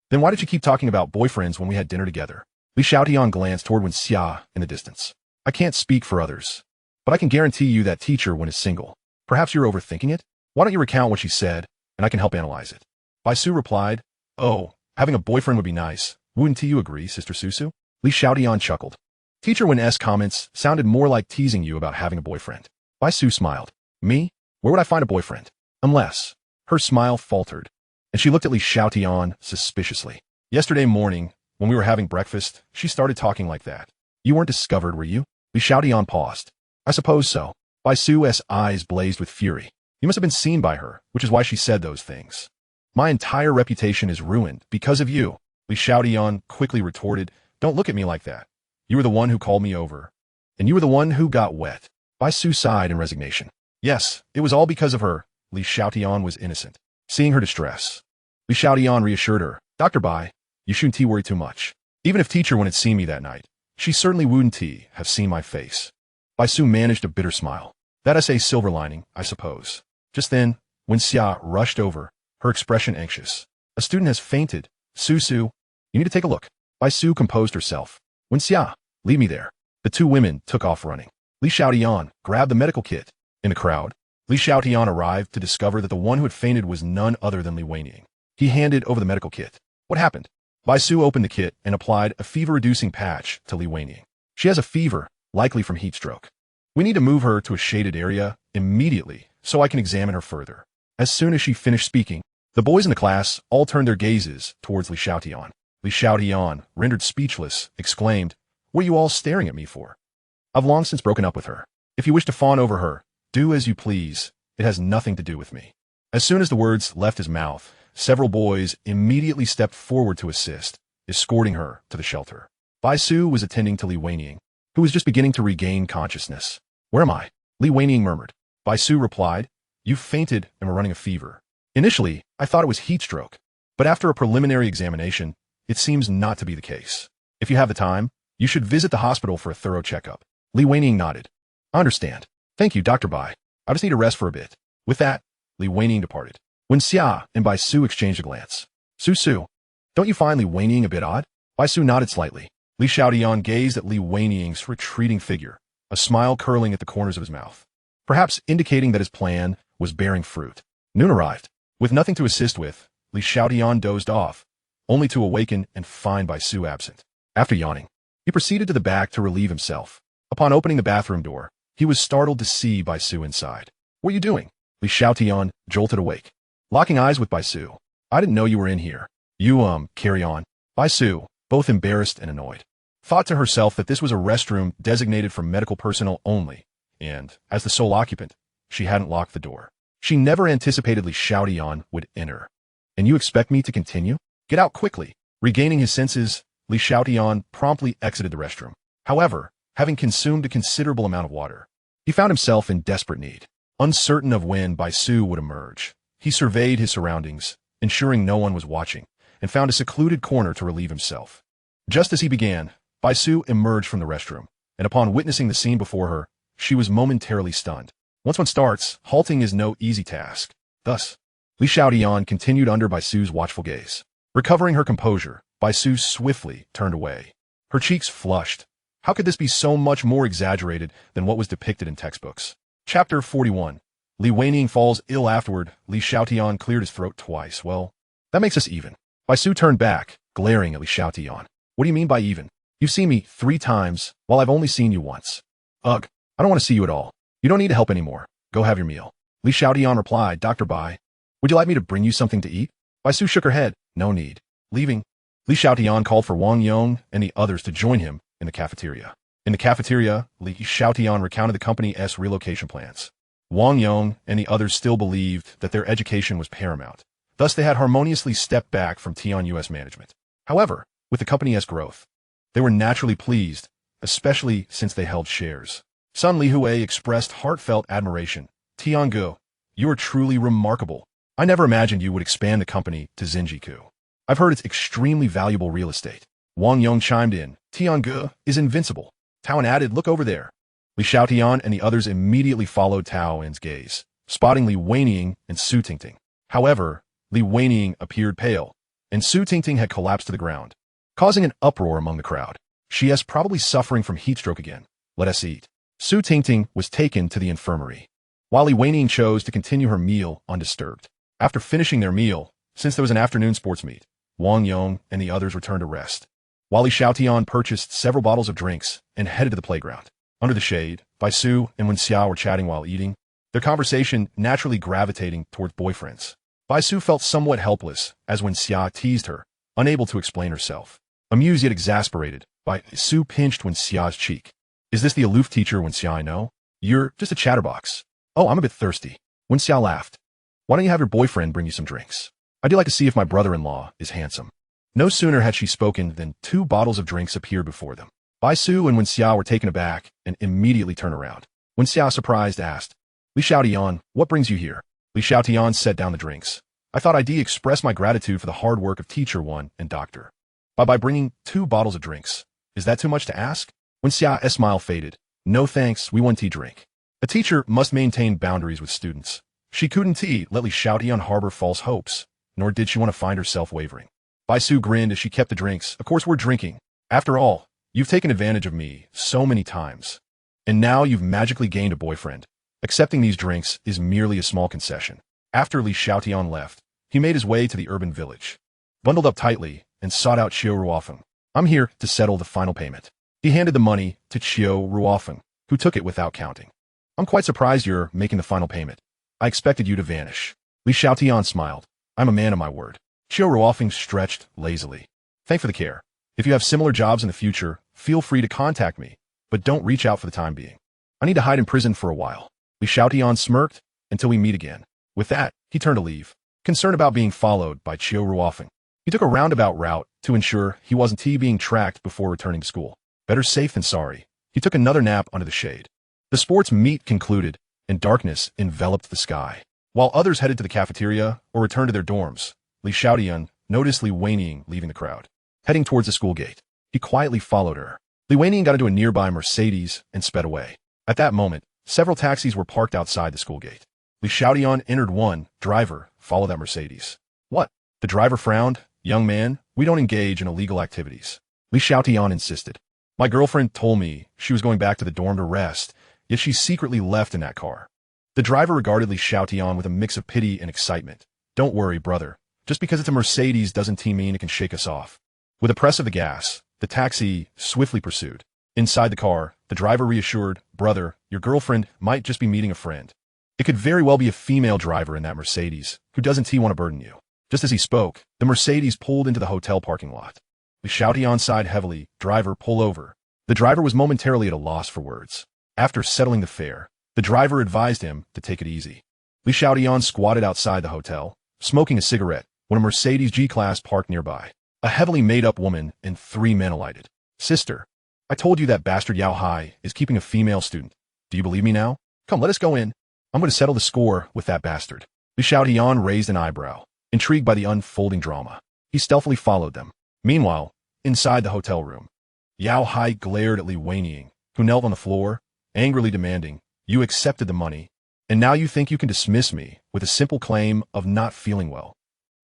Then why did you keep talking about boyfriends when we had dinner together? Li Xiaotian glanced toward Wen Xia in the distance. I can't speak for others, but I can guarantee you that teacher Wen is single. Perhaps you're overthinking it? Why don't you recount what she said, and I can help analyze it? Bai Su replied, Oh, having a boyfriend would be nice. Wouldn't you agree, Sister Susu? Li Xiaotian chuckled. Teacher Wen's comments sounded more like teasing you about having a boyfriend. Bai Su smiled. Me? Where would I find a boyfriend? Unless. Her smile faltered, and she looked at Li Xiaotian suspiciously. Yesterday morning, when we were having breakfast, she started talking like that. You weren't discovered, were you? Li Xiaotian paused. I suppose so. Bai Su's eyes blazed with fury. You must have been seen by her, which is why she said those things. My entire reputation is ruined because of you. Li Xiaotian quickly retorted, Don't look at me like that. You were the one who called me over. And you were the one who got wet. Bai Su sighed in resignation. Yes, it was all because of her. Li Xiaotian was innocent. Seeing her distress, Li Xiaotian reassured her, Dr. Bai, you shouldn't worry too much. Even if teacher wouldn't see me that night, she certainly wouldn't have seen my face. Bai Su managed a bitter smile. That's a silver lining, I suppose. Just then, Wen Xia rushed over, her expression anxious. A student has fainted. Susu, you need to take a look. Bai Su composed herself. Wen Xia, leave me there. The two women took off running. Li Xiaotian grabbed the medical kit. In the crowd, Li Xiaotian arrived to discover that the one who had fainted was none other than Li Wenying. He handed over the medical kit. What happened? Bai Su opened the kit and applied a fever-reducing patch to Li Wenying. She has a fever, likely from heat stroke. We need to move her to a shaded area immediately so I can examine her further. As soon as she finished speaking, the boys in the class all turned their gazes towards Li Xiaotian. Li Xiaotian, rendered speechless, exclaimed, What are you all staring at me for? I've long since broken up with her. If you wish to fawn over her, do as you please. It has nothing to do with me. As soon as the words left his mouth, several boys immediately stepped forward to assist, escorting her to the shelter. Bai Su was attending to Li Wenying, who was just beginning to regain consciousness. Where am I? Li Wenying murmured. Bai Su replied, You fainted and were running a fever. Initially, I thought it was heat stroke, but after a preliminary examination, it seems not to be the case. If you have the time, you should visit the hospital for a thorough checkup. Li Wenying nodded. I understand. Thank you, Dr. Bai. I just need to rest for a bit. With that, Li Wenying departed. Wen Xia and Bai Su exchanged a glance. Su, don't you find Li Wenying a bit odd? Bai Su nodded slightly. Li Xiaotian gazed at Li Wenying's retreating figure, a smile curling at the corners of his mouth. perhaps indicating that his plan was bearing fruit. Noon arrived. With nothing to assist with, Li Xiaotian dozed off, only to awaken and find Bai Su absent. After yawning, he proceeded to the back to relieve himself. Upon opening the bathroom door, he was startled to see Bai Su inside. "What are you doing?" Li Xiaotian jolted awake. Locking eyes with Bai Su. "I didn't know you were in here." You, carry on." Bai Su, both embarrassed and annoyed, thought to herself that this was a restroom designated for medical personnel only, and, as the sole occupant, she hadn't locked the door. She never anticipated Li Xiaotian would enter. "And you expect me to continue? Get out quickly." Regaining his senses, Li Xiaotian promptly exited the restroom. However, having consumed a considerable amount of water, he found himself in desperate need. Uncertain of when Bai Su would emerge, he surveyed his surroundings, ensuring no one was watching, and found a secluded corner to relieve himself. Just as he began, Bai Su emerged from the restroom, and upon witnessing the scene before her, she was momentarily stunned. Once one starts, halting is no easy task. Thus, Li Xiaotian continued under Bai Su's watchful gaze. Recovering her composure, Bai Su swiftly turned away. Her cheeks flushed. How could this be so much more exaggerated than what was depicted in textbooks? Chapter 41. Li Weining falls ill afterward. Li Xiaotian cleared his throat twice. "Well, that makes us even." Bai Su turned back, glaring at Li Xiaotian. "What do you mean by even? You've seen me 3 times, while I've only seen you once." "Ugh, I don't want to see you at all. You don't need help anymore. Go have your meal." Li Xiaotian replied, "Dr. Bai, would you like me to bring you something to eat?" Bai Su shook her head. "No need." Leaving, Li Xiaotian called for Wang Yong and the others to join him in the cafeteria. In the cafeteria, Li Xiaotian recounted the company's relocation plans. Wang Yong and the others still believed that their education was paramount. Thus, they had harmoniously stepped back from Tian U.S. management. However, with the company's growth, they were naturally pleased, especially since they held shares. Sun Lihui expressed heartfelt admiration. "Tiangu, you are truly remarkable. I never imagined you would expand the company to Xinjiku. I've heard it's extremely valuable real estate." Wang Yong chimed in. "Tiangu is invincible." Taoan added, "Look over there." Li Xiaotian and the others immediately followed Taoan's gaze, spotting Li Weining and Su Tingting. However, Li Weining appeared pale, and Su Tingting had collapsed to the ground, causing an uproar among the crowd. "She is probably suffering from heat stroke again. Let us eat." Su Tingting was taken to the infirmary, while Li Weining chose to continue her meal undisturbed. After finishing their meal, since there was an afternoon sports meet, Wang Yong and the others returned to rest, while Li Xiaotian purchased several bottles of drinks and headed to the playground. Under the shade, Bai Su and Wen Xia were chatting while eating, their conversation naturally gravitating towards boyfriends. Bai Su felt somewhat helpless as Wen Xia teased her, unable to explain herself. Amused yet exasperated, Bai Su pinched Wen Xia's cheek. "Is this the aloof teacher Wen Xia I know? You're just a chatterbox." "Oh, I'm a bit thirsty." Wen Xia laughed. "Why don't you have your boyfriend bring you some drinks? I do like to see if my brother-in-law is handsome." No sooner had she spoken than 2 bottles of drinks appeared before them. Bai Su and Wen Xia were taken aback and immediately turned around. Wen Xia, surprised, asked, "Li Xiaotian, what brings you here?" Li Xiaotian set down the drinks. "I thought I'd express my gratitude for the hard work of Teacher 1 and Doctor by bringing 2 bottles of drinks. Is that too much to ask?" Wen Xia's smile faded. "No thanks, we want tea drink." A teacher must maintain boundaries with students. She couldn't let Li Xiaotian harbor false hopes, nor did she want to find herself wavering. Bai Su grinned as she kept the drinks. "Of course we're drinking. After all, you've taken advantage of me so many times, and now you've magically gained a boyfriend. Accepting these drinks is merely a small concession." After Li Xiaotian left, he made his way to the urban village, bundled up tightly, and sought out Qiu Ruofeng. "I'm here to settle the final payment." He handed the money to Qiu Ruofeng, who took it without counting. "I'm quite surprised you're making the final payment. I expected you to vanish." Li Xiaotian smiled. "I'm a man of my word." Qiu Ruofeng stretched lazily. "Thanks for the care. If you have similar jobs in the future, feel free to contact me, but don't reach out for the time being. I need to hide in prison for a while." Li Xiaotian smirked. "Until we meet again." With that, he turned to leave, concerned about being followed by Qiu Ruofeng. He took a roundabout route to ensure he wasn't being tracked before returning to school. Better safe than sorry. He took another nap under the shade. The sports meet concluded, and darkness enveloped the sky. While others headed to the cafeteria or returned to their dorms, Li Xiaotian noticed Li Weining leaving the crowd, heading towards the school gate. He quietly followed her. Li Weining got into a nearby Mercedes and sped away. At that moment, several taxis were parked outside the school gate. Li Xiaotian entered one. Driver, follow that Mercedes. "What?" The driver frowned. "Young man, we don't engage in illegal activities." Li Xiaotian insisted. "My girlfriend told me she was going back to the dorm to rest, yet she secretly left in that car." The driver regarded Li Xiaotian with a mix of pity and excitement. Don't worry, brother. Just because it's a Mercedes doesn't mean it can shake us off. With a press of the gas, the taxi swiftly pursued. Inside the car, the driver reassured, brother, your girlfriend might just be meeting a friend. It could very well be a female driver in that Mercedes, who doesn't want to burden you. Just as he spoke, the Mercedes pulled into the hotel parking lot. Li Xiaotian sighed heavily, driver, pull over. The driver was momentarily at a loss for words. After settling the fare, the driver advised him to take it easy. Li Xiaotian squatted outside the hotel, smoking a cigarette, when a Mercedes G-Class parked nearby. A heavily made-up woman and 3 men alighted. Sister, I told you that bastard Yao Hai is keeping a female student. Do you believe me now? Come, let us go in. I'm going to settle the score with that bastard. Li Xiaotian raised an eyebrow, intrigued by the unfolding drama. He stealthily followed them. Meanwhile, inside the hotel room, Yao Hai glared at Li Weiniang, who knelt on the floor, angrily demanding, you accepted the money, and now you think you can dismiss me with a simple claim of not feeling well.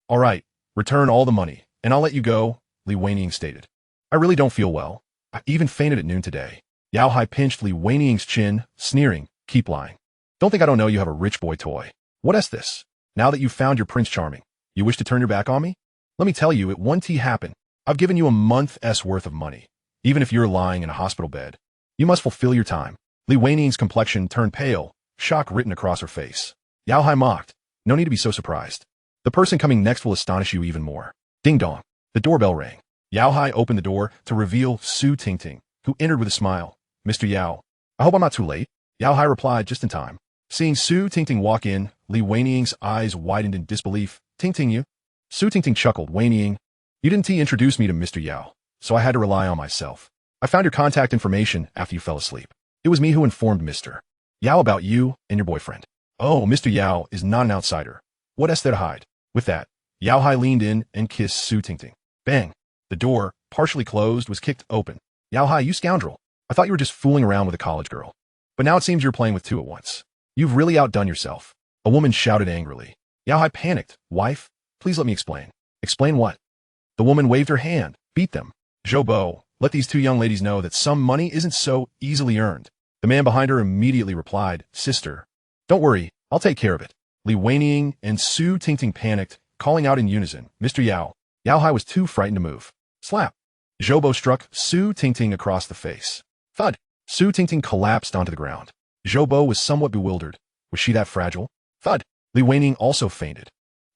All right, return all the money, and I'll let you go, Li Weiniang stated. I really don't feel well. I even fainted at noon today. Yao Hai pinched Li Weiniang's chin, sneering, keep lying. Don't think I don't know you have a rich boy toy. What is this? Now that you've found your Prince Charming, you wish to turn your back on me? Let me tell you, it won't happen. I've given you a month's worth of money. Even if you're lying in a hospital bed, you must fulfill your time. Li Weiniang's complexion turned pale, shock written across her face. Yao Hai mocked, no need to be so surprised. The person coming next will astonish you even more. Ding dong. The doorbell rang. Yao Hai opened the door to reveal Su Tingting, who entered with a smile. Mr. Yao, I hope I'm not too late. Yao Hai replied just in time. Seeing Su Tingting walk in, Li Weiniang's eyes widened in disbelief. Tingting you? Su Tingting chuckled. Weiniang, you didn't introduce me to Mr. Yao, so I had to rely on myself. I found your contact information after you fell asleep. It was me who informed Mr. Yao about you and your boyfriend. Oh, Mr. Yao is not an outsider. What is there to hide? With that, Yao Hai leaned in and kissed Su Tingting. Bang! The door, partially closed, was kicked open. Yao Hai, you scoundrel. I thought you were just fooling around with a college girl. But now it seems you're playing with 2 at once. You've really outdone yourself. A woman shouted angrily. Yao Hai panicked. Wife, please let me explain. Explain what? The woman waved her hand. Beat them. Zhou Bo, let these 2 young ladies know that some money isn't so easily earned. The man behind her immediately replied, Sister, don't worry, I'll take care of it. Li Weiniang and Su Tingting panicked, calling out in unison, Mr. Yao. Yao Hai was too frightened to move. Slap. Zhou Bo struck Su Tingting across the face. Thud. Su Tingting collapsed onto the ground. Zhou Bo was somewhat bewildered. Was she that fragile? Thud. Li Weiniang also fainted.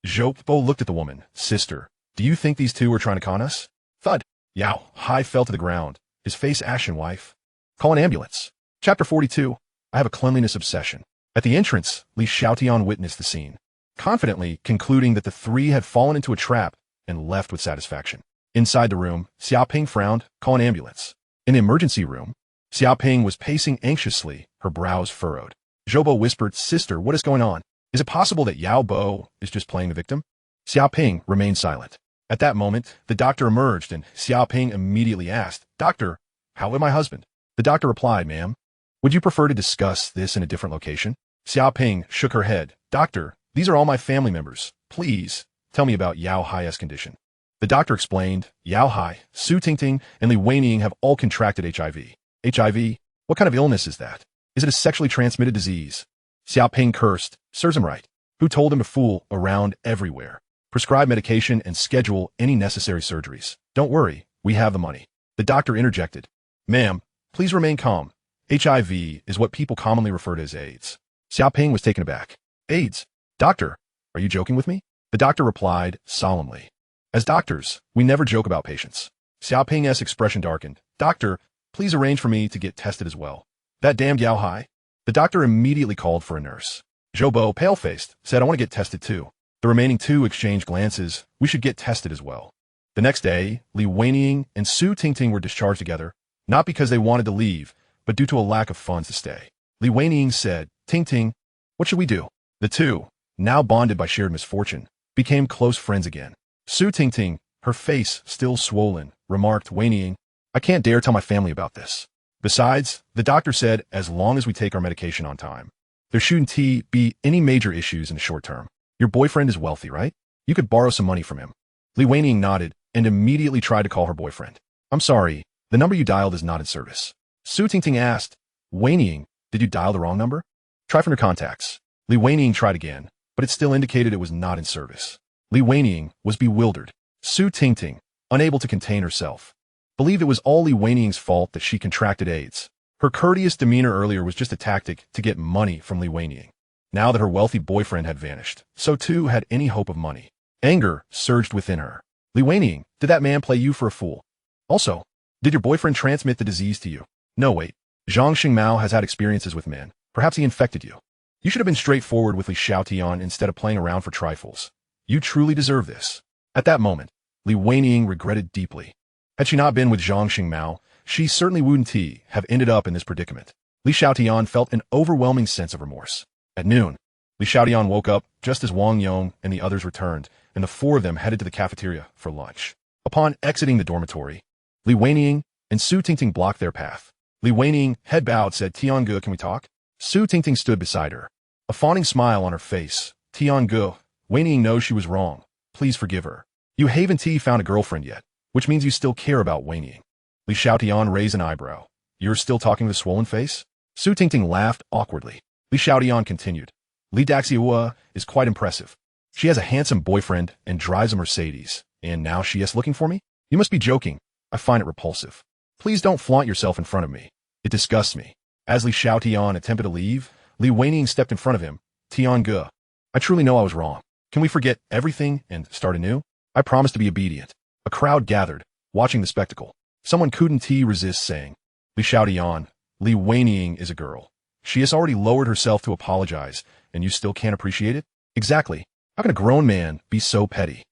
Zhou Bo looked at the woman. Sister, do you think these 2 are trying to con us? Thud. Yao Hai fell to the ground, his face ashen. Wife, call an ambulance. Chapter 42. I have a cleanliness obsession. At the entrance, Li Xiaotian witnessed the scene, confidently concluding that the 3 had fallen into a trap and left with satisfaction. Inside the room, Xiaoping frowned, call an ambulance. In the emergency room, Xiaoping was pacing anxiously, her brows furrowed. Zhou Bo whispered, Sister, what is going on? Is it possible that Yao Bo is just playing the victim? Xiaoping remained silent. At that moment, the doctor emerged and Xiaoping immediately asked, Doctor, how is my husband? The doctor replied, Ma'am, would you prefer to discuss this in a different location? Xiaoping shook her head. Doctor, these are all my family members. Please, tell me about Yao Hai's condition. The doctor explained, Yao Hai, Su Tingting, and Li Weiniang have all contracted HIV. HIV? What kind of illness is that? Is it a sexually transmitted disease? Xiaoping cursed. Serves him right. Who told him to fool around everywhere? Prescribe medication and schedule any necessary surgeries. Don't worry, we have the money. The doctor interjected. Ma'am, please remain calm. HIV is what people commonly refer to as AIDS. Xiaoping was taken aback. AIDS? Doctor, are you joking with me? The doctor replied solemnly. As doctors, we never joke about patients. Xiaoping's expression darkened. Doctor, please arrange for me to get tested as well. That damned Yao Hai? The doctor immediately called for a nurse. Zhou Bo, pale-faced, said, I want to get tested too. The remaining 2 exchanged glances. We should get tested as well. The next day, Li Weiniang and Su Tingting were discharged together, not because they wanted to leave, but due to a lack of funds to stay. Li Weiniang said, Tingting, what should we do? The 2, now bonded by shared misfortune, became close friends again. Su Tingting, her face still swollen, remarked, Weiniang, I can't dare tell my family about this. Besides, the doctor said, as long as we take our medication on time, there shouldn't be any major issues in the short term. Your boyfriend is wealthy, right? You could borrow some money from him. Li Weiniang nodded and immediately tried to call her boyfriend. I'm sorry, the number you dialed is not in service. Su Tingting asked, Weiniang, did you dial the wrong number? Try from your contacts. Li Weining tried again, but it still indicated it was not in service. Li Weining was bewildered. Su Tingting, unable to contain herself, believed it was all Li Weining's fault that she contracted AIDS. Her courteous demeanor earlier was just a tactic to get money from Li Weining. Now that her wealthy boyfriend had vanished, so too had any hope of money. Anger surged within her. Li Weining, did that man play you for a fool? Also, did your boyfriend transmit the disease to you? No, wait. Zhang Xingmao has had experiences with men. Perhaps he infected you. You should have been straightforward with Li Xiaotian instead of playing around for trifles. You truly deserve this. At that moment, Li Weining regretted deeply. Had she not been with Zhang Xingmao, she certainly wouldn't have ended up in this predicament. Li Xiaotian felt an overwhelming sense of remorse. At noon, Li Xiaotian woke up just as Wang Yong and the others returned, and the four of them headed to the cafeteria for lunch. Upon exiting the dormitory, Li Weining and Su Tingting blocked their path. Li Weining, head bowed, said, Tiange, can we talk? Su Tingting stood beside her, a fawning smile on her face. Tiange, Weining knows she was wrong. Please forgive her. You haven't found a girlfriend yet, which means you still care about Weining. Li Xiaotian raised an eyebrow. You're still talking with a swollen face? Su Tingting laughed awkwardly. Li Xiaotian continued. Li Daxiua is quite impressive. She has a handsome boyfriend and drives a Mercedes, and now she is looking for me? You must be joking. I find it repulsive. Please don't flaunt yourself in front of me. It disgusts me. As Li Xiaotian attempted to leave, Li Weining stepped in front of him. Tiange, I truly know I was wrong. Can we forget everything and start anew? I promise to be obedient. A crowd gathered, watching the spectacle. Someone couldn't resist saying, Li Xiaotian, Li Weining is a girl. She has already lowered herself to apologize, and you still can't appreciate it? Exactly. How can a grown man be so petty?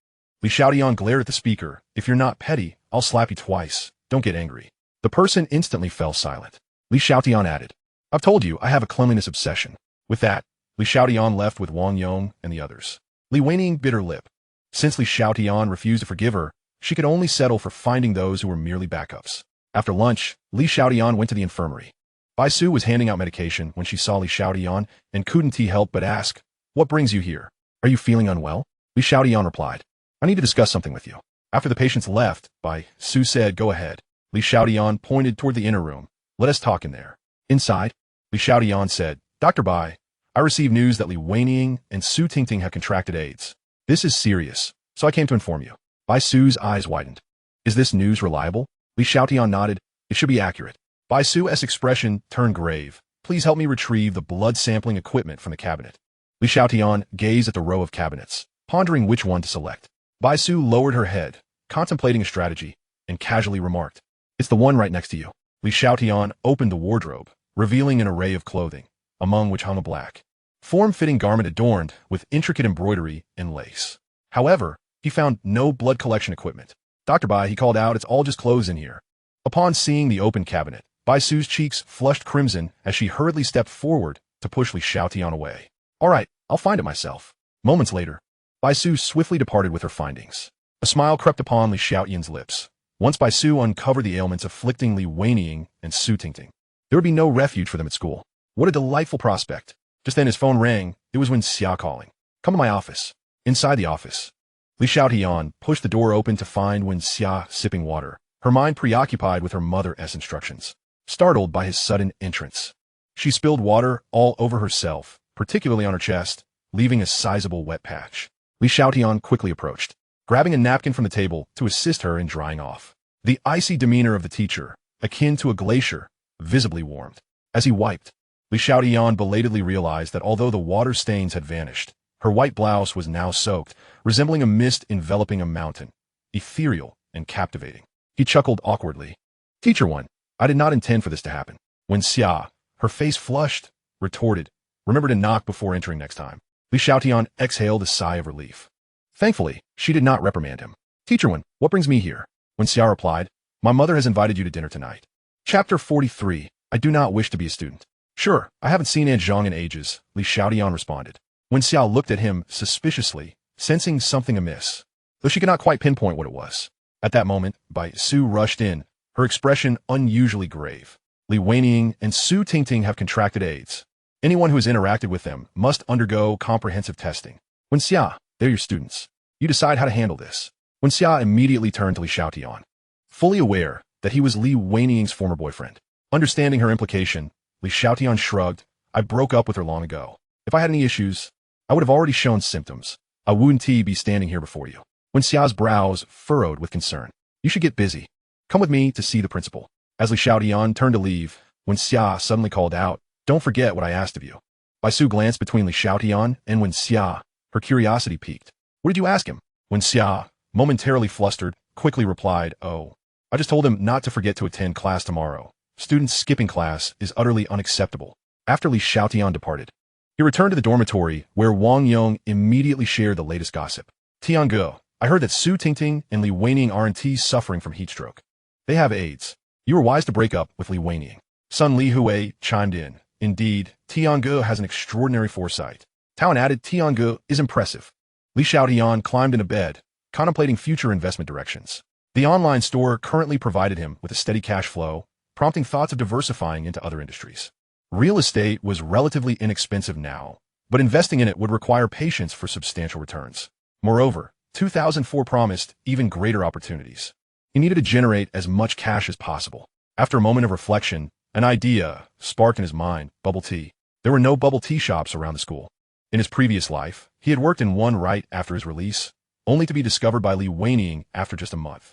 Li Xiaotian glared at the speaker. If you're not petty, I'll slap you twice. Don't get angry. The person instantly fell silent. Li Xiaotian added, I've told you I have a cleanliness obsession. With that, Li Xiaotian left with Wang Yong and the others. Li Weining bit her lip. Since Li Xiaotian refused to forgive her, she could only settle for finding those who were merely backups. After lunch, Li Xiaotian went to the infirmary. Bai Su was handing out medication when she saw Li Xiaotian and couldn't help but ask, What brings you here? Are you feeling unwell? Li Xiaotian replied, I need to discuss something with you. After the patients left, Bai Su said, Go ahead. Li Xiaotian pointed toward the inner room. Let us talk in there. Inside, Li Xiaotian said, Dr. Bai, I received news that Li Weining and Su Tingting have contracted AIDS. This is serious, so I came to inform you. Bai Su's eyes widened. Is this news reliable? Li Xiaotian nodded. It should be accurate. Bai Su's expression turned grave. Please help me retrieve the blood sampling equipment from the cabinet. Li Xiaotian gazed at the row of cabinets, pondering which one to select. Bai Su lowered her head, contemplating a strategy, and casually remarked, It's the one right next to you. Li Xiaotian opened the wardrobe, revealing an array of clothing, among which hung a black, form-fitting garment adorned with intricate embroidery and lace. However, he found no blood collection equipment. Dr. Bai, he called out, It's all just clothes in here. Upon seeing the open cabinet, Bai Su's cheeks flushed crimson as she hurriedly stepped forward to push Li Xiaotian away. All right, I'll find it myself. Moments later, Bai Su swiftly departed with her findings. A smile crept upon Li Xiaotian's lips. Once Bai Su uncovered the ailments afflicting Li Weining and Su Tingting, there would be no refuge for them at school. What a delightful prospect. Just then his phone rang. It was Wen Xia calling. Come to my office. Inside the office, Li Xiaotian pushed the door open to find Wen Xia sipping water, her mind preoccupied with her mother's instructions. Startled by his sudden entrance, she spilled water all over herself, particularly on her chest, leaving a sizable wet patch. Li Xiaotian quickly approached, grabbing a napkin from the table to assist her in drying off. The icy demeanor of the teacher, akin to a glacier, visibly warmed. As he wiped, Li Xiaotian belatedly realized that although the water stains had vanished, her white blouse was now soaked, resembling a mist enveloping a mountain, ethereal and captivating. He chuckled awkwardly. Teacher One, I did not intend for this to happen. Wen Xia, her face flushed, retorted, Remember to knock before entering next time. Li Xiaotian exhaled a sigh of relief. Thankfully, she did not reprimand him. Teacher One, what brings me here? Wen Xia replied, My mother has invited you to dinner tonight. Chapter 43, I do not wish to be a student. Sure, I haven't seen Aunt Zhang in ages, Li Xiaotian responded. Wen Xia looked at him suspiciously, sensing something amiss, though she could not quite pinpoint what it was. At that moment, Bai Su rushed in, her expression unusually grave. Li Weining and Su Tingting have contracted AIDS. Anyone who has interacted with them must undergo comprehensive testing. Wen Xia, they're your students. You decide how to handle this. Wen Xia immediately turned to Li Xiaotian, fully aware that he was Li Weining's former boyfriend. Understanding her implication, Li Xiaotian shrugged. I broke up with her long ago. If I had any issues, I would have already shown symptoms. I wouldn't be standing here before you. When Xia's brows furrowed with concern. You should get busy. Come with me to see the principal. As Li Xiaotian turned to leave, when Xia suddenly called out, don't forget what I asked of you. Bai Su glanced between Li Xiaotian and Wen Xia. Her curiosity piqued. What did you ask him? Wen Xia, momentarily flustered, quickly replied, oh, I just told him not to forget to attend class tomorrow. Students skipping class is utterly unacceptable. After Li Xiaotian departed, he returned to the dormitory where Wang Yong immediately shared the latest gossip. Tiange, I heard that Su Tingting and Li Weining aren't suffering from heat stroke. They have AIDS. You were wise to break up with Li Weining. Sun Li Hui chimed in. Indeed, Tiange has an extraordinary foresight. Town added Tiange is impressive. Li Xiaotian climbed into bed, contemplating future investment directions. The online store currently provided him with a steady cash flow, prompting thoughts of diversifying into other industries. Real estate was relatively inexpensive now, but investing in it would require patience for substantial returns. Moreover, 2004 promised even greater opportunities. He needed to generate as much cash as possible. After a moment of reflection, an idea sparked in his mind, bubble tea. There were no bubble tea shops around the school. In his previous life, he had worked in one right after his release, only to be discovered by Li Weining after just a month.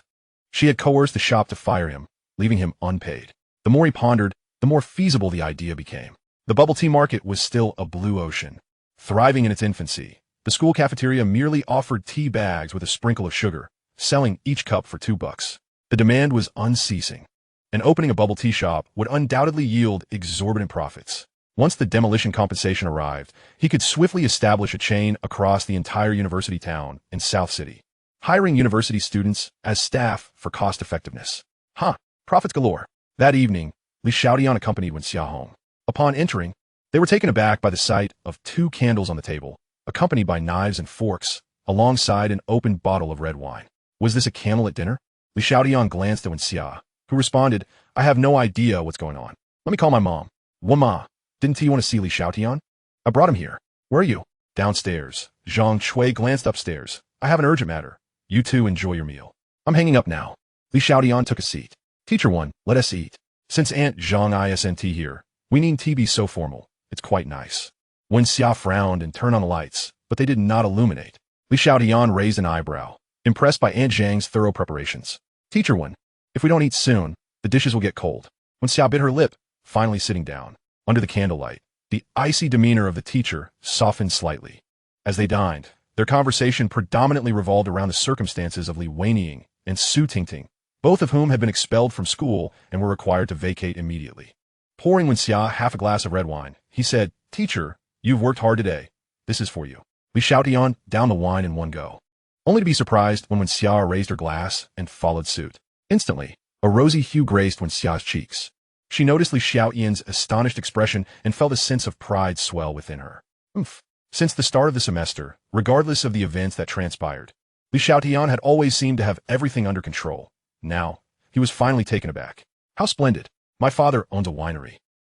She had coerced the shop to fire him, leaving him unpaid. The more he pondered, the more feasible the idea became. The bubble tea market was still a blue ocean, thriving in its infancy. The school cafeteria merely offered tea bags with a sprinkle of sugar, selling each cup for $2. The demand was unceasing, and opening a bubble tea shop would undoubtedly yield exorbitant profits. Once the demolition compensation arrived, he could swiftly establish a chain across the entire university town in South City, hiring university students as staff for cost-effectiveness. Profits galore. That evening, Li Xiaotian accompanied Wen Xia home. Upon entering, they were taken aback by the sight of 2 candles on the table, accompanied by knives and forks, alongside an open bottle of red wine. Was this a candlelit dinner? Li Xiaotian glanced at Wen Xia, who responded, I have no idea what's going on. Let me call my mom. Ma, didn't you want to see Li Xiaotian? I brought him here. Where are you? Downstairs. Zhang Chui glanced upstairs. I have an urgent matter. You two enjoy your meal. I'm hanging up now. Li Xiaotian took a seat. Teacher 1, let us eat. Since Aunt Zhang isn't here, we need to be so formal. It's quite nice. Wen Xia frowned and turned on the lights, but they did not illuminate. Li Xiaotian raised an eyebrow, impressed by Aunt Zhang's thorough preparations. Teacher 1, if we don't eat soon, the dishes will get cold. Wen Xia bit her lip, finally sitting down. Under the candlelight, the icy demeanor of the teacher softened slightly. As they dined, their conversation predominantly revolved around the circumstances of Li Weining and Su Tingting, both of whom had been expelled from school and were required to vacate immediately. Pouring Wen Xia half a glass of red wine, he said, Teacher, you've worked hard today. This is for you. Li Xiaotian downed the wine in one go, only to be surprised when Wen Xia raised her glass and followed suit. Instantly, a rosy hue graced Wen Xia's cheeks. She noticed Li Xiaotian's astonished expression and felt a sense of pride swell within her. Since the start of the semester, regardless of the events that transpired, Li Xiaotian had always seemed to have everything under control. Now, he was finally taken aback. How splendid. My father owns a winery.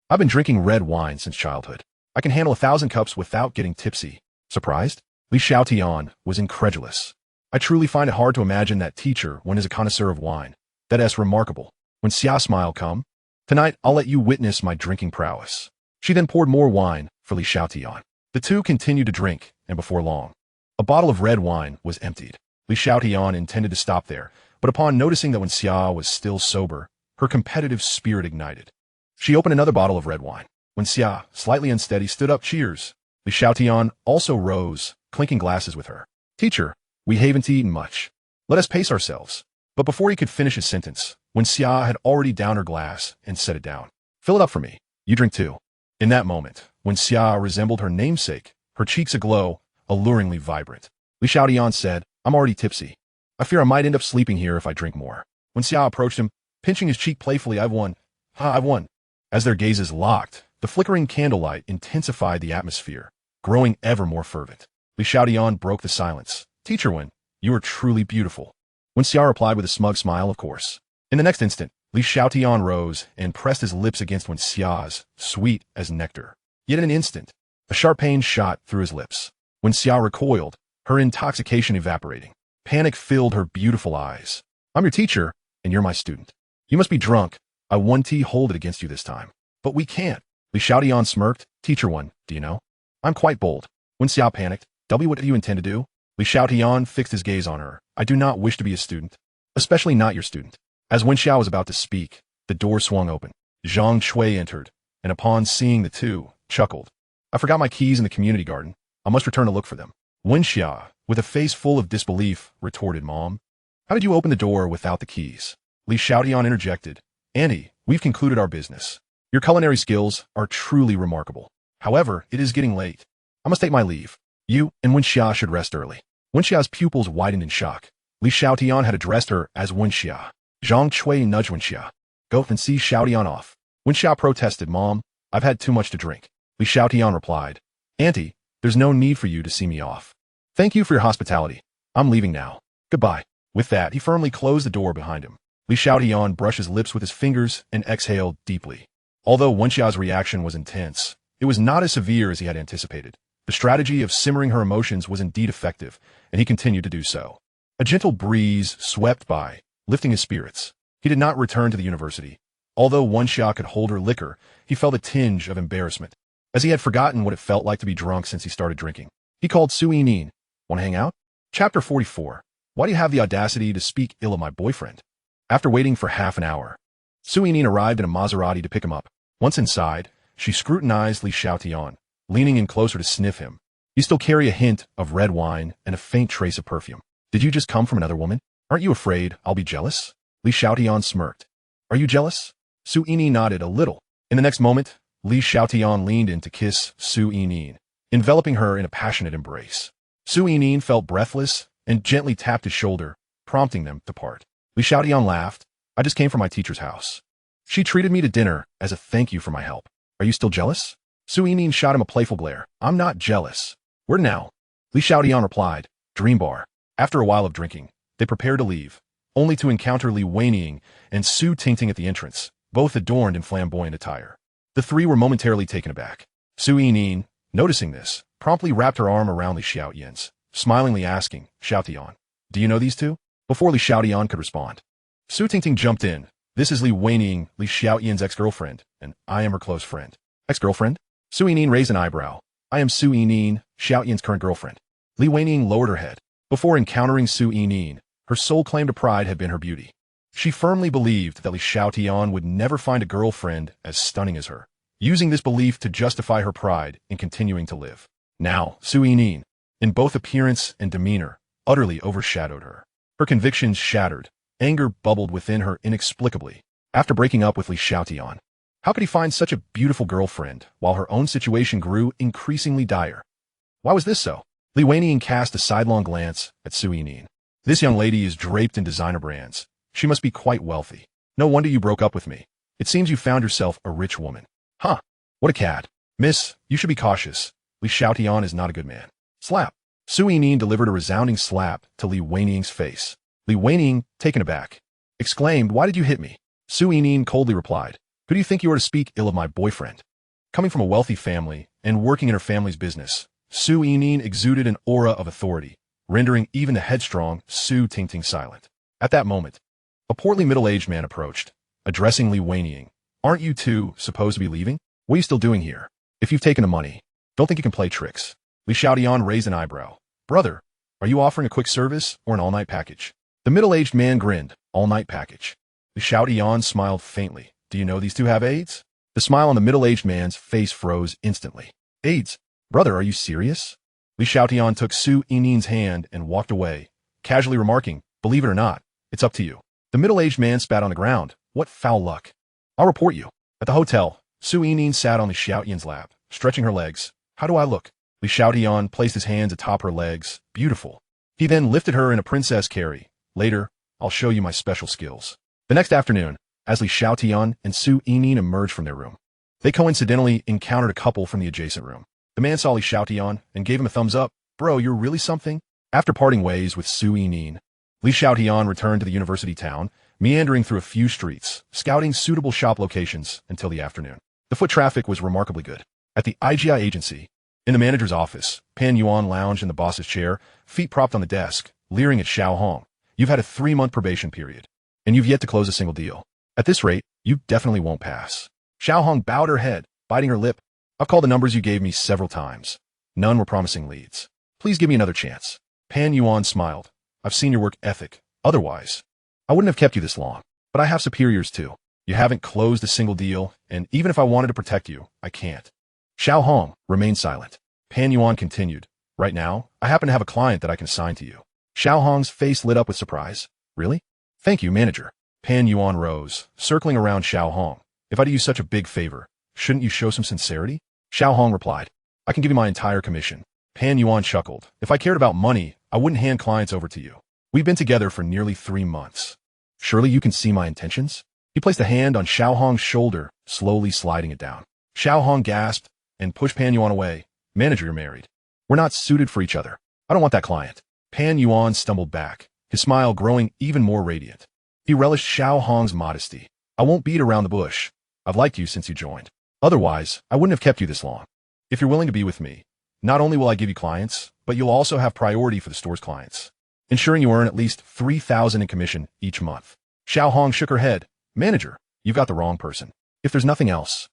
I've been drinking red wine since childhood. I can handle 1,000 cups without getting tipsy. Surprised? Li Xiaotian was incredulous. I truly find it hard to imagine that teacher when is a connoisseur of wine. That is remarkable. When Xia smiled come, tonight I'll let you witness my drinking prowess. She then poured more wine for Li Xiaotian. The two continued to drink, and before long, a bottle of red wine was emptied. Li Xiaotian intended to stop there, but upon noticing that Wen Xia was still sober, her competitive spirit ignited. She opened another bottle of red wine. Wen Xia, slightly unsteady, stood up. Cheers. Li Xiaotian also rose, clinking glasses with her. Teacher, we haven't eaten much. Let us pace ourselves. But before he could finish his sentence, Wen Xia had already downed her glass and set it down. Fill it up for me. You drink too. In that moment, Wen Xia resembled her namesake, her cheeks aglow, alluringly vibrant. Li Xiaotian said, I'm already tipsy. I fear I might end up sleeping here if I drink more. Wen Xia approached him, pinching his cheek playfully. I've won. I've won. As their gazes locked, the flickering candlelight intensified the atmosphere, growing ever more fervent. Li Xiaotian broke the silence. Teacher Wen, you are truly beautiful. Wen Xia replied with a smug smile, of course. In the next instant, Li Xiaotian rose and pressed his lips against Wen Xia's, sweet as nectar. Yet in an instant, a sharp pain shot through his lips. Wen Xia recoiled, her intoxication evaporating. Panic filled her beautiful eyes. I'm your teacher, and you're my student. You must be drunk. I want to hold it against you this time. But we can't. Li Xiaotian smirked. Teacher One, do you know? I'm quite bold. Wen Xiao panicked. What do you intend to do? Li Xiaotian fixed his gaze on her. I do not wish to be a student. Especially not your student. As Wen Xiao was about to speak, the door swung open. Zhang Chui entered, and upon seeing the two, chuckled. I forgot my keys in the community garden. I must return to look for them. Wen Xia, with a face full of disbelief, retorted, Mom. How did you open the door without the keys? Li Xiaotian interjected. Auntie, we've concluded our business. Your culinary skills are truly remarkable. However, it is getting late. I must take my leave. You and Wen Xia should rest early. Wen Xia's pupils widened in shock. Li Xiaotian had addressed her as Wen Xia. Zhang Chui nudged Wen Xia. Go and see Xiaotian off. Wen Xia protested, Mom, I've had too much to drink. Li Xiaotian replied, Auntie, there's no need for you to see me off. Thank you for your hospitality. I'm leaving now. Goodbye. With that, he firmly closed the door behind him. Li Xiaotian brushed his lips with his fingers and exhaled deeply. Although Wen Xia's reaction was intense, it was not as severe as he had anticipated. The strategy of simmering her emotions was indeed effective, and he continued to do so. A gentle breeze swept by, lifting his spirits. He did not return to the university. Although Wen Xia could hold her liquor, he felt a tinge of embarrassment, as he had forgotten what it felt like to be drunk since he started drinking. He called Su Yining. Want to hang out? Chapter 44. Why do you have the audacity to speak ill of my boyfriend? After waiting for half an hour, Su Yining arrived in a Maserati to pick him up. Once inside, she scrutinized Li Xiaotian, leaning in closer to sniff him. You still carry a hint of red wine and a faint trace of perfume. Did you just come from another woman? Aren't you afraid I'll be jealous? Li Xiaotian smirked. Are you jealous? Su Yining nodded a little. In the next moment, Li Xiaotian leaned in to kiss Su Yining, enveloping her in a passionate embrace. Su Yining felt breathless and gently tapped his shoulder, prompting them to part. Li Xiaotian laughed. I just came from my teacher's house. She treated me to dinner as a thank you for my help. Are you still jealous? Su Yining shot him a playful glare. I'm not jealous. Where now? Li Xiaotian replied. Dream bar. After a while of drinking, they prepared to leave, only to encounter Li Weining and Su Tingting at the entrance, both adorned in flamboyant attire. The three were momentarily taken aback. Su Yining, noticing this, promptly wrapped her arm around Li Xiaotian's, smilingly asking, Xiaotian, do you know these two? Before Li Xiaotian could respond, Su Tingting jumped in. This is Li Weining, Li Xiaotian's ex-girlfriend, and I am her close friend. Ex-girlfriend? Su Yining raised an eyebrow. I am Su Yining, Xiaotian's current girlfriend. Li Weining lowered her head. Before encountering Su Yining, her sole claim to pride had been her beauty. She firmly believed that Li Xiaotian would never find a girlfriend as stunning as her, using this belief to justify her pride in continuing to live. Now, Su Yining, in both appearance and demeanor, utterly overshadowed her. Her convictions shattered. Anger bubbled within her inexplicably. After breaking up with Li Xiaotian, how could he find such a beautiful girlfriend while her own situation grew increasingly dire? Why was this so? Li Weining cast a sidelong glance at Su Yining. This young lady is draped in designer brands. She must be quite wealthy. No wonder you broke up with me. It seems you found yourself a rich woman. Huh. What a cad. Miss, you should be cautious. Li Xiaotian is not a good man. Slap. Su Yining delivered a resounding slap to Li Weining's face. Li Weining, taken aback, exclaimed, Why did you hit me? Su Yining coldly replied, Who do you think you are to speak ill of my boyfriend? Coming from a wealthy family and working in her family's business, Su Yining exuded an aura of authority, rendering even the headstrong Su Tingting silent. At that moment, a portly middle-aged man approached, addressing Li Weining. Aren't you two supposed to be leaving? What are you still doing here? If you've taken the money, don't think you can play tricks. Li Xiaotian raised an eyebrow. Brother, are you offering a quick service or an all-night package? The middle-aged man grinned. All-night package. Li Xiaotian smiled faintly. Do you know these two have AIDS? The smile on the middle-aged man's face froze instantly. AIDS? Brother, are you serious? Li Xiaotian took Su Yining's hand and walked away, casually remarking, Believe it or not, it's up to you. The middle-aged man spat on the ground. What foul luck. I'll report you. At the hotel, Su Yining sat on Li Xiaotian's lap, stretching her legs. How do I look? Li Xiaotian placed his hands atop her legs. Beautiful. He then lifted her in a princess carry. Later, I'll show you my special skills. The next afternoon, as Li Xiaotian and Su Yining emerged from their room, they coincidentally encountered a couple from the adjacent room. The man saw Li Xiaotian and gave him a thumbs up. Bro, you're really something? After parting ways with Su Yining, Li Xiaotian returned to the university town, meandering through a few streets, scouting suitable shop locations until the afternoon. The foot traffic was remarkably good. At the IGI agency, in the manager's office, Pan Yuan lounged in the boss's chair, feet propped on the desk, leering at Xiao Hong. You've had a 3-month probation period, and you've yet to close a single deal. At this rate, you definitely won't pass. Xiao Hong bowed her head, biting her lip. I've called the numbers you gave me several times. None were promising leads. Please give me another chance. Pan Yuan smiled. I've seen your work ethic. Otherwise, I wouldn't have kept you this long. But I have superiors too. You haven't closed a single deal, and even if I wanted to protect you, I can't. Xiao Hong remained silent. Pan Yuan continued. Right now, I happen to have a client that I can assign to you. Xiao Hong's face lit up with surprise. Really? Thank you, manager. Pan Yuan rose, circling around Xiao Hong. If I do you such a big favor, shouldn't you show some sincerity? Xiao Hong replied. I can give you my entire commission. Pan Yuan chuckled. If I cared about money, I wouldn't hand clients over to you. We've been together for nearly 3 months. Surely you can see my intentions? He placed a hand on Xiao Hong's shoulder, slowly sliding it down. Xiao Hong gasped and pushed Pan Yuan away. Manager, you're married. We're not suited for each other. I don't want that client. Pan Yuan stumbled back, his smile growing even more radiant. He relished Xiao Hong's modesty. I won't beat around the bush. I've liked you since you joined. Otherwise, I wouldn't have kept you this long. If you're willing to be with me, not only will I give you clients, but you'll also have priority for the store's clients, ensuring you earn at least 3,000 in commission each month. Xiao Hong shook her head. Manager, you've got the wrong person. If there's nothing else,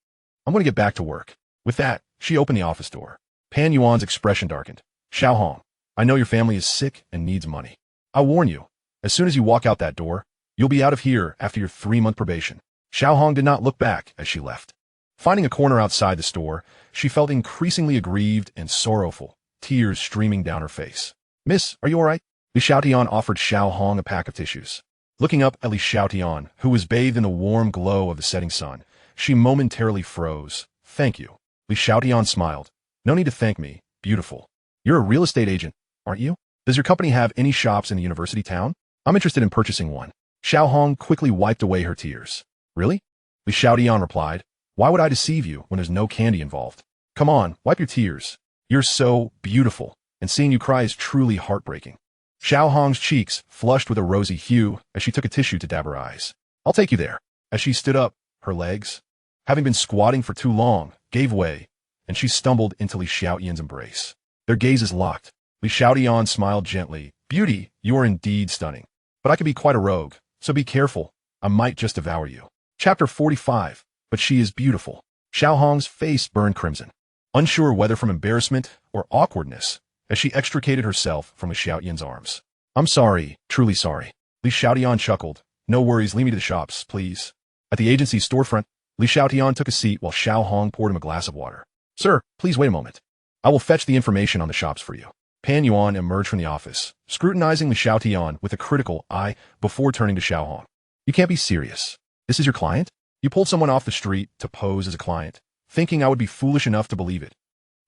I'm going to get back to work. With that, she opened the office door. Pan Yuan's expression darkened. Xiao Hong, I know your family is sick and needs money. I warn you, as soon as you walk out that door, you'll be out of here after your 3-month probation. Xiao Hong did not look back as she left. Finding a corner outside the store, she felt increasingly aggrieved and sorrowful, tears streaming down her face. Miss, are you all right? Li Xiaotian offered Xiao Hong a pack of tissues. Looking up at Li Xiaotian, who was bathed in the warm glow of the setting sun, she momentarily froze. Thank you. Li Xiaotian smiled. No need to thank me, beautiful. You're a real estate agent, aren't you? Does your company have any shops in the university town? I'm interested in purchasing one. Xiao Hong quickly wiped away her tears. Really? Li Xiaotian replied. Why would I deceive you when there's no candy involved? Come on, wipe your tears. You're so beautiful, and seeing you cry is truly heartbreaking. Xiao Hong's cheeks flushed with a rosy hue as she took a tissue to dab her eyes. I'll take you there. As she stood up, her legs, having been squatting for too long, gave way, and she stumbled into Li Xiaotian's embrace. Their gazes locked. Li Xiaotian smiled gently. Beauty, you are indeed stunning. But I can be quite a rogue, so be careful. I might just devour you. Chapter 45. But she is beautiful. Xiao Hong's face burned crimson, unsure whether from embarrassment or awkwardness, as she extricated herself from Li Xiaotian's arms. I'm sorry, truly sorry. Li Xiaotian chuckled. No worries, lead me to the shops, please. At the agency's storefront, Li Xiaotian took a seat while Xiao Hong poured him a glass of water. Sir, please wait a moment. I will fetch the information on the shops for you. Pan Yuan emerged from the office, scrutinizing Li Xiaotian with a critical eye before turning to Xiao Hong. You can't be serious. This is your client? You pulled someone off the street to pose as a client, thinking I would be foolish enough to believe it.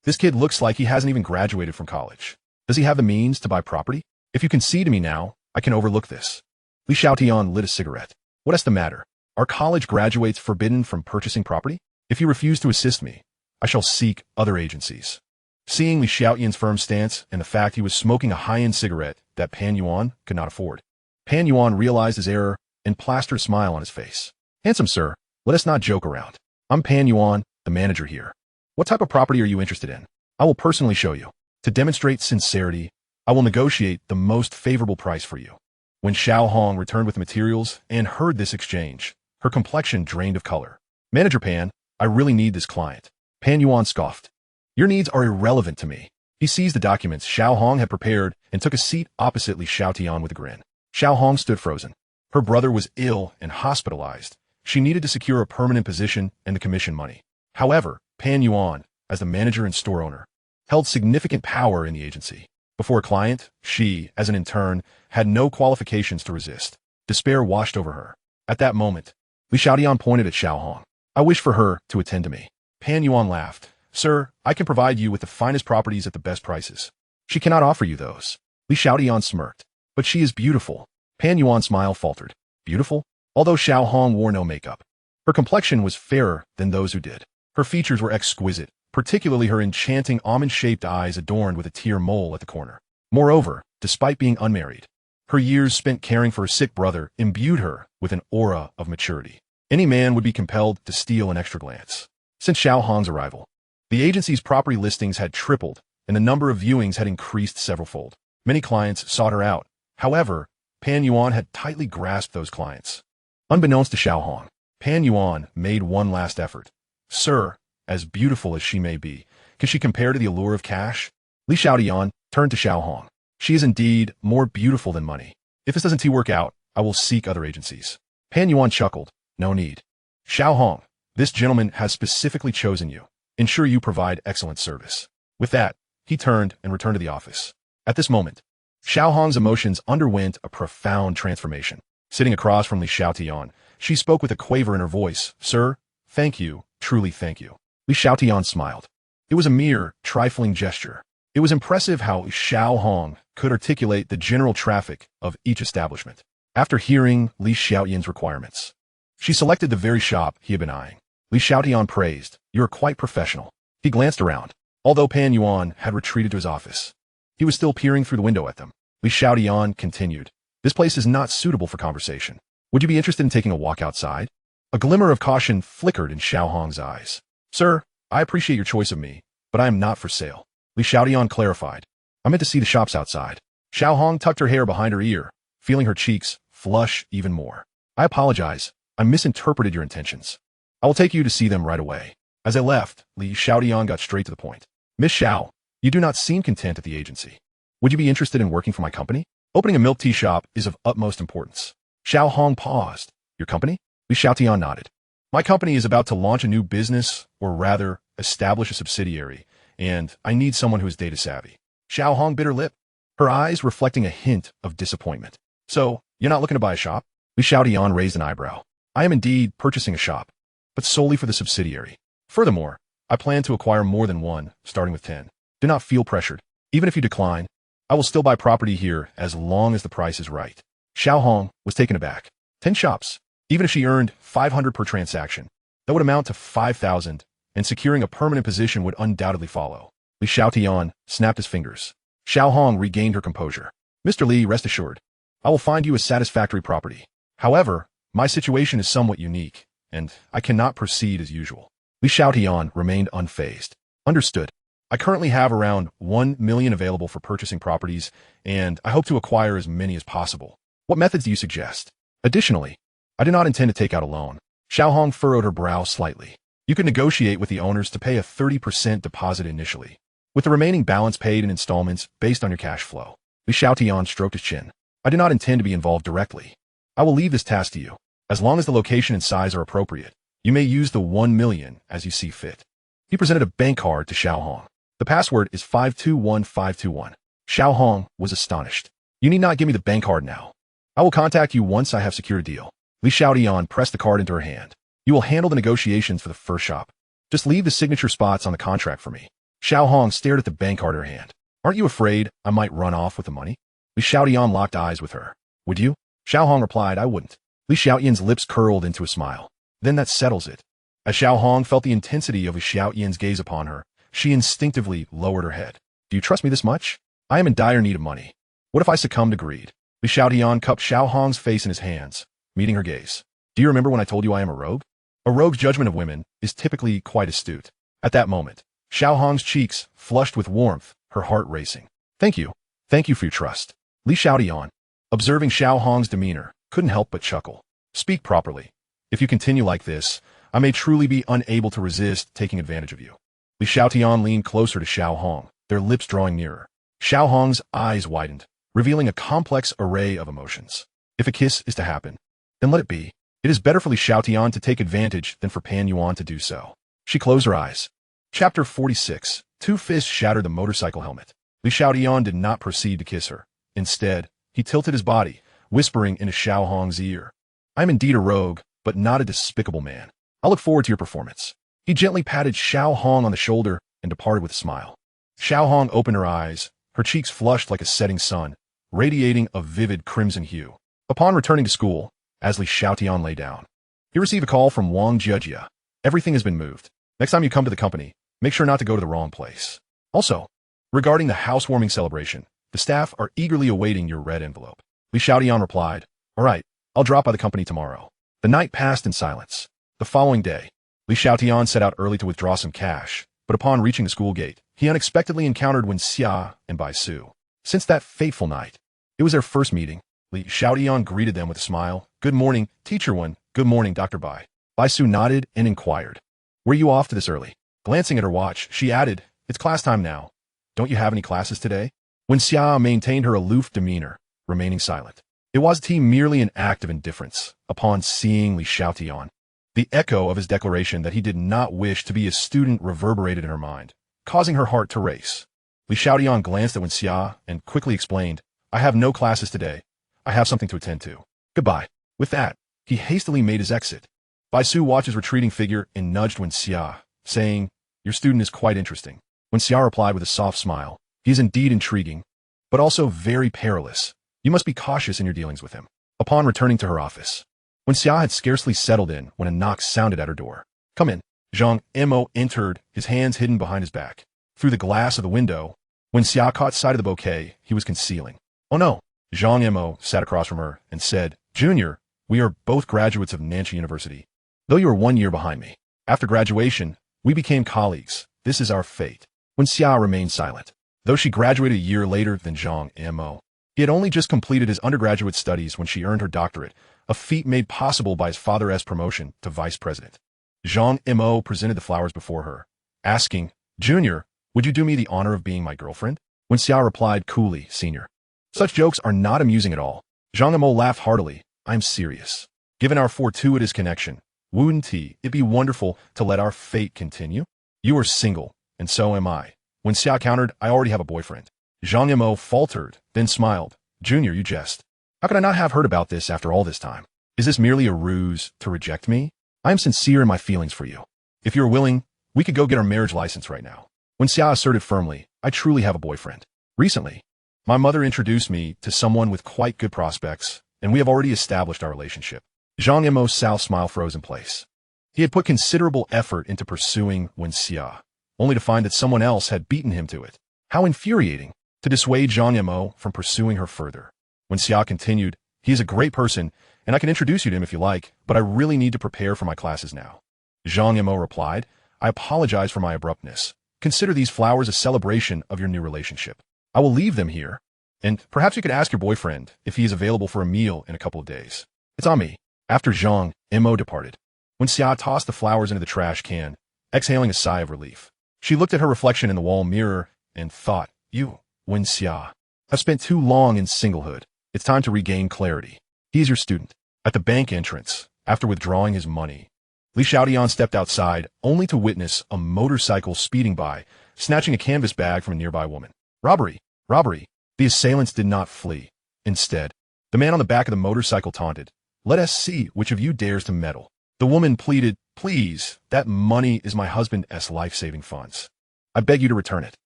This kid looks like he hasn't even graduated from college. Does he have the means to buy property? If you concede to me now, I can overlook this. Li Xiaotian lit a cigarette. What is the matter? Are college graduates forbidden from purchasing property? If you refuse to assist me, I shall seek other agencies. Seeing Li Xiaotian's firm stance and the fact he was smoking a high-end cigarette that Pan Yuan could not afford, Pan Yuan realized his error and plastered a smile on his face. Handsome sir, let us not joke around. I'm Pan Yuan, the manager here. What type of property are you interested in? I will personally show you. To demonstrate sincerity, I will negotiate the most favorable price for you. When Xiao Hong returned with the materials and heard this exchange, her complexion drained of color. Manager Pan, I really need this client. Pan Yuan scoffed. Your needs are irrelevant to me. He seized the documents Xiao Hong had prepared and took a seat opposite Li Xiaotian with a grin. Xiao Hong stood frozen. Her brother was ill and hospitalized. She needed to secure a permanent position and the commission money. However, Pan Yuan, as the manager and store owner, held significant power in the agency. Before a client, she, as an intern, had no qualifications to resist. Despair washed over her. At that moment, Li Xiaotian pointed at Xiao Hong. I wish for her to attend to me. Pan Yuan laughed. Sir, I can provide you with the finest properties at the best prices. She cannot offer you those. Li Xiaotian smirked. But she is beautiful. Pan Yuan's smile faltered. Beautiful? Although Xiao Hong wore no makeup, her complexion was fairer than those who did. Her features were exquisite, particularly her enchanting almond-shaped eyes adorned with a tear mole at the corner. Moreover, despite being unmarried, her years spent caring for a sick brother imbued her with an aura of maturity. Any man would be compelled to steal an extra glance. Since Xiao Hong's arrival, the agency's property listings had tripled, and the number of viewings had increased severalfold. Many clients sought her out. However, Pan Yuan had tightly grasped those clients. Unbeknownst to Xiao Hong, Pan Yuan made one last effort. Sir, as beautiful as she may be, Can she compare to the allure of cash? Li Xiaotian turned to Xiao Hong. She is indeed more beautiful than money. If this doesn't work out, I will seek other agencies. Pan Yuan chuckled. No need. Xiao Hong, this gentleman has specifically chosen you. Ensure you provide excellent service. With that, he turned and returned to the office. At this moment, Xiao Hong's emotions underwent a profound transformation. Sitting across from Li Xiaotian, she spoke with a quaver in her voice. Sir, thank you, truly thank you. Li Xiaotian smiled. It was a mere, trifling gesture. It was impressive how Xiao Hong could articulate the general traffic of each establishment. After hearing Li Xiaotian's requirements, she selected the very shop he had been eyeing. Li Xiaotian praised, "You are quite professional." He glanced around. Although Pan Yuan had retreated to his office, he was still peering through the window at them. Li Xiaotian continued, "This place is not suitable for conversation. Would you be interested in taking a walk outside?" A glimmer of caution flickered in Xiao Hong's eyes. "Sir, I appreciate your choice of me, but I am not for sale." Li Xiaotian clarified, "I meant to see the shops outside." Xiao Hong tucked her hair behind her ear, feeling her cheeks flush even more. "I apologize. I misinterpreted your intentions. I will take you to see them right away." As they left, Li Xiaotian got straight to the point. "Miss Xiao, you do not seem content at the agency. Would you be interested in working for my company? Opening a milk tea shop is of utmost importance." Xiao Hong paused. "Your company?" Li Xiaotian nodded. "My company is about to launch a new business, or rather, establish a subsidiary, and I need someone who is data savvy." Xiao Hong bit her lip, her eyes reflecting a hint of disappointment. "So, you're not looking to buy a shop?" Li Xiaotian raised an eyebrow. "I am indeed purchasing a shop, but solely for the subsidiary. Furthermore, I plan to acquire more than one, starting with 10. Do not feel pressured. Even if you decline, I will still buy property here as long as the price is right." Xiao Hong was taken aback. 10 shops. Even if she earned 500 per transaction, that would amount to 5,000, and securing a permanent position would undoubtedly follow. Li Xiaotian snapped his fingers. Xiao Hong regained her composure. "Mr. Li, rest assured, I will find you a satisfactory property. However, my situation is somewhat unique, and I cannot proceed as usual." Li Xiaotian remained unfazed. "Understood. I currently have around 1 million available for purchasing properties, and I hope to acquire as many as possible. What methods do you suggest? Additionally, I do not intend to take out a loan." Xiao Hong furrowed her brow slightly. "You could negotiate with the owners to pay a 30% deposit initially, with the remaining balance paid in installments based on your cash flow." Li Xiaotian stroked his chin. "I do not intend to be involved directly. I will leave this task to you. As long as the location and size are appropriate, you may use the 1 million as you see fit." He presented a bank card to Xiao Hong. "The password is 521521. Xiao Hong was astonished. "You need not give me the bank card now. I will contact you once I have secured a deal." Li Xiaotian pressed the card into her hand. "You will handle the negotiations for the first shop. Just leave the signature spots on the contract for me." Xiao Hong stared at the bank card in her hand. "Aren't you afraid I might run off with the money?" Li Xiaotian locked eyes with her. "Would you?" Xiao Hong replied, "I wouldn't." Li Xiaotian's lips curled into a smile. "Then that settles it." As Xiao Hong felt the intensity of Li Xiaotian's gaze upon her, she instinctively lowered her head. "Do you trust me this much? I am in dire need of money. What if I succumb to greed?" Li Xiaotian cupped Xiao Hong's face in his hands, meeting her gaze. "Do you remember when I told you I am a rogue?" A rogue's judgment of women is typically quite astute. At that moment, Xiao Hong's cheeks flushed with warmth, her heart racing. "Thank you. Thank you for your trust." Li Xiaotian, observing Xiao Hong's demeanor, couldn't help but chuckle. "Speak properly. If you continue like this, I may truly be unable to resist taking advantage of you." Li Xiaotian leaned closer to Xiao Hong, their lips drawing nearer. Xiao Hong's eyes widened, revealing a complex array of emotions. If a kiss is to happen, then let it be. It is better for Li Xiaotian to take advantage than for Pan Yuan to do so. She closed her eyes. Chapter 46. Two fists shattered the motorcycle helmet. Li Xiaotian did not proceed to kiss her. Instead, he tilted his body, whispering into Xiao Hong's ear. "I am indeed a rogue, but not a despicable man. I'll look forward to your performance." He gently patted Xiao Hong on the shoulder and departed with a smile. Xiao Hong opened her eyes, her cheeks flushed like a setting sun, radiating a vivid crimson hue. Upon returning to school, as Li Xiaotian lay down, he received a call from Wang Jiejia. "Everything has been moved. Next time you come to the company, make sure not to go to the wrong place. Also, regarding the housewarming celebration, the staff are eagerly awaiting your red envelope." Li Xiaotian replied, "All right, I'll drop by the company tomorrow." The night passed in silence. The following day, Li Xiaotian set out early to withdraw some cash, but upon reaching the school gate, he unexpectedly encountered Wen Xia and Bai Su. Since that fateful night, it was their first meeting. Li Xiaotian greeted them with a smile. "Good morning, Teacher Wen. Good morning, Dr. Bai." Bai Su nodded and inquired, "Were you off to this early?" Glancing at her watch, she added, It's class time now. Don't you have any classes today? When Xia maintained her aloof demeanor, remaining silent. It was merely an act of indifference upon seeing Xiaotian. The echo of his declaration that he did not wish to be a student reverberated in her mind, causing her heart to race. Xiaotian glanced at Wen Xia and quickly explained, I have no classes today. I have something to attend to. Goodbye. With that, he hastily made his exit. Bai Su watched his retreating figure and nudged Wen Xia, saying, Your student is quite interesting. Wen Xia replied with a soft smile, He is indeed intriguing, but also very perilous. You must be cautious in your dealings with him. Upon returning to her office, Wen Xia had scarcely settled in when a knock sounded at her door. Come in. Zhang Mo entered, his hands hidden behind his back. Through the glass of the window, when Xia caught sight of the bouquet he was concealing. Oh no. Zhang Mo sat across from her and said, Junior, we are both graduates of Nanchi University, though you are 1 year behind me. After graduation, we became colleagues. This is our fate. When Xia remained silent, though she graduated a year later than Zhang Mo. He had only just completed his undergraduate studies when she earned her doctorate, a feat made possible by his father's promotion to vice president. Zhang Mo presented the flowers before her, asking, Junior, would you do me the honor of being my girlfriend? When Xia replied coolly, Senior. Such jokes are not amusing at all. Zhang Mo laughed heartily. I'm serious. Given our fortuitous connection, wouldn't it be wonderful to let our fate continue? You are single, and so am I. When Xia countered, I already have a boyfriend. Zhang Mo faltered, then smiled. Junior, you jest. How could I not have heard about this after all this time? Is this merely a ruse to reject me? I am sincere in my feelings for you. If you're willing, we could go get our marriage license right now. When Xia asserted firmly, I truly have a boyfriend. Recently, my mother introduced me to someone with quite good prospects, and we have already established our relationship. Zhang Mo's south smile froze in place. He had put considerable effort into pursuing Wen Xia, only to find that someone else had beaten him to it. How infuriating! To dissuade Zhang Mo from pursuing her further. When Xia continued, he is a great person, and I can introduce you to him if you like, but I really need to prepare for my classes now. Zhang Mo replied, I apologize for my abruptness. Consider these flowers a celebration of your new relationship. I will leave them here, and perhaps you could ask your boyfriend if he is available for a meal in a couple of days. It's on me. After Zhang Mo departed, when Xia tossed the flowers into the trash can, exhaling a sigh of relief, she looked at her reflection in the wall mirror and thought, You, Wen Xia, have spent too long in singlehood. It's time to regain clarity. He is your student. At the bank entrance, after withdrawing his money, Xiaotian stepped outside, only to witness a motorcycle speeding by, snatching a canvas bag from a nearby woman. Robbery! Robbery! The assailants did not flee. Instead, the man on the back of the motorcycle taunted, Let us see which of you dares to meddle. The woman pleaded, Please, that money is my husband's life-saving funds. I beg you to return it.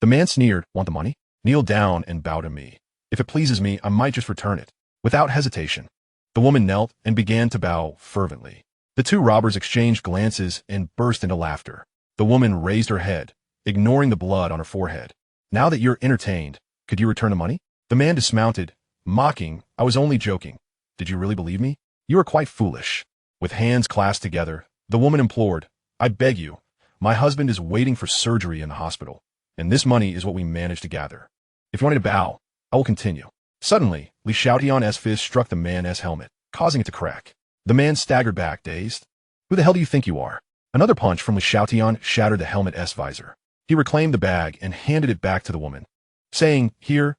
The man sneered, Want the money? Kneel down and bow to me. If it pleases me, I might just return it. Without hesitation, the woman knelt and began to bow fervently. The two robbers exchanged glances and burst into laughter. The woman raised her head, ignoring the blood on her forehead. Now that you're entertained, could you return the money? The man dismounted, mocking, I was only joking. Did you really believe me? You are quite foolish. With hands clasped together, the woman implored, I beg you. My husband is waiting for surgery in the hospital, and this money is what we managed to gather. If you want me to bow, I will continue. Suddenly, Xiaotian's fist struck the man's helmet, causing it to crack. The man staggered back, dazed. Who the hell do you think you are? Another punch from Xiaotian shattered the helmet's visor. He reclaimed the bag and handed it back to the woman, saying, Here,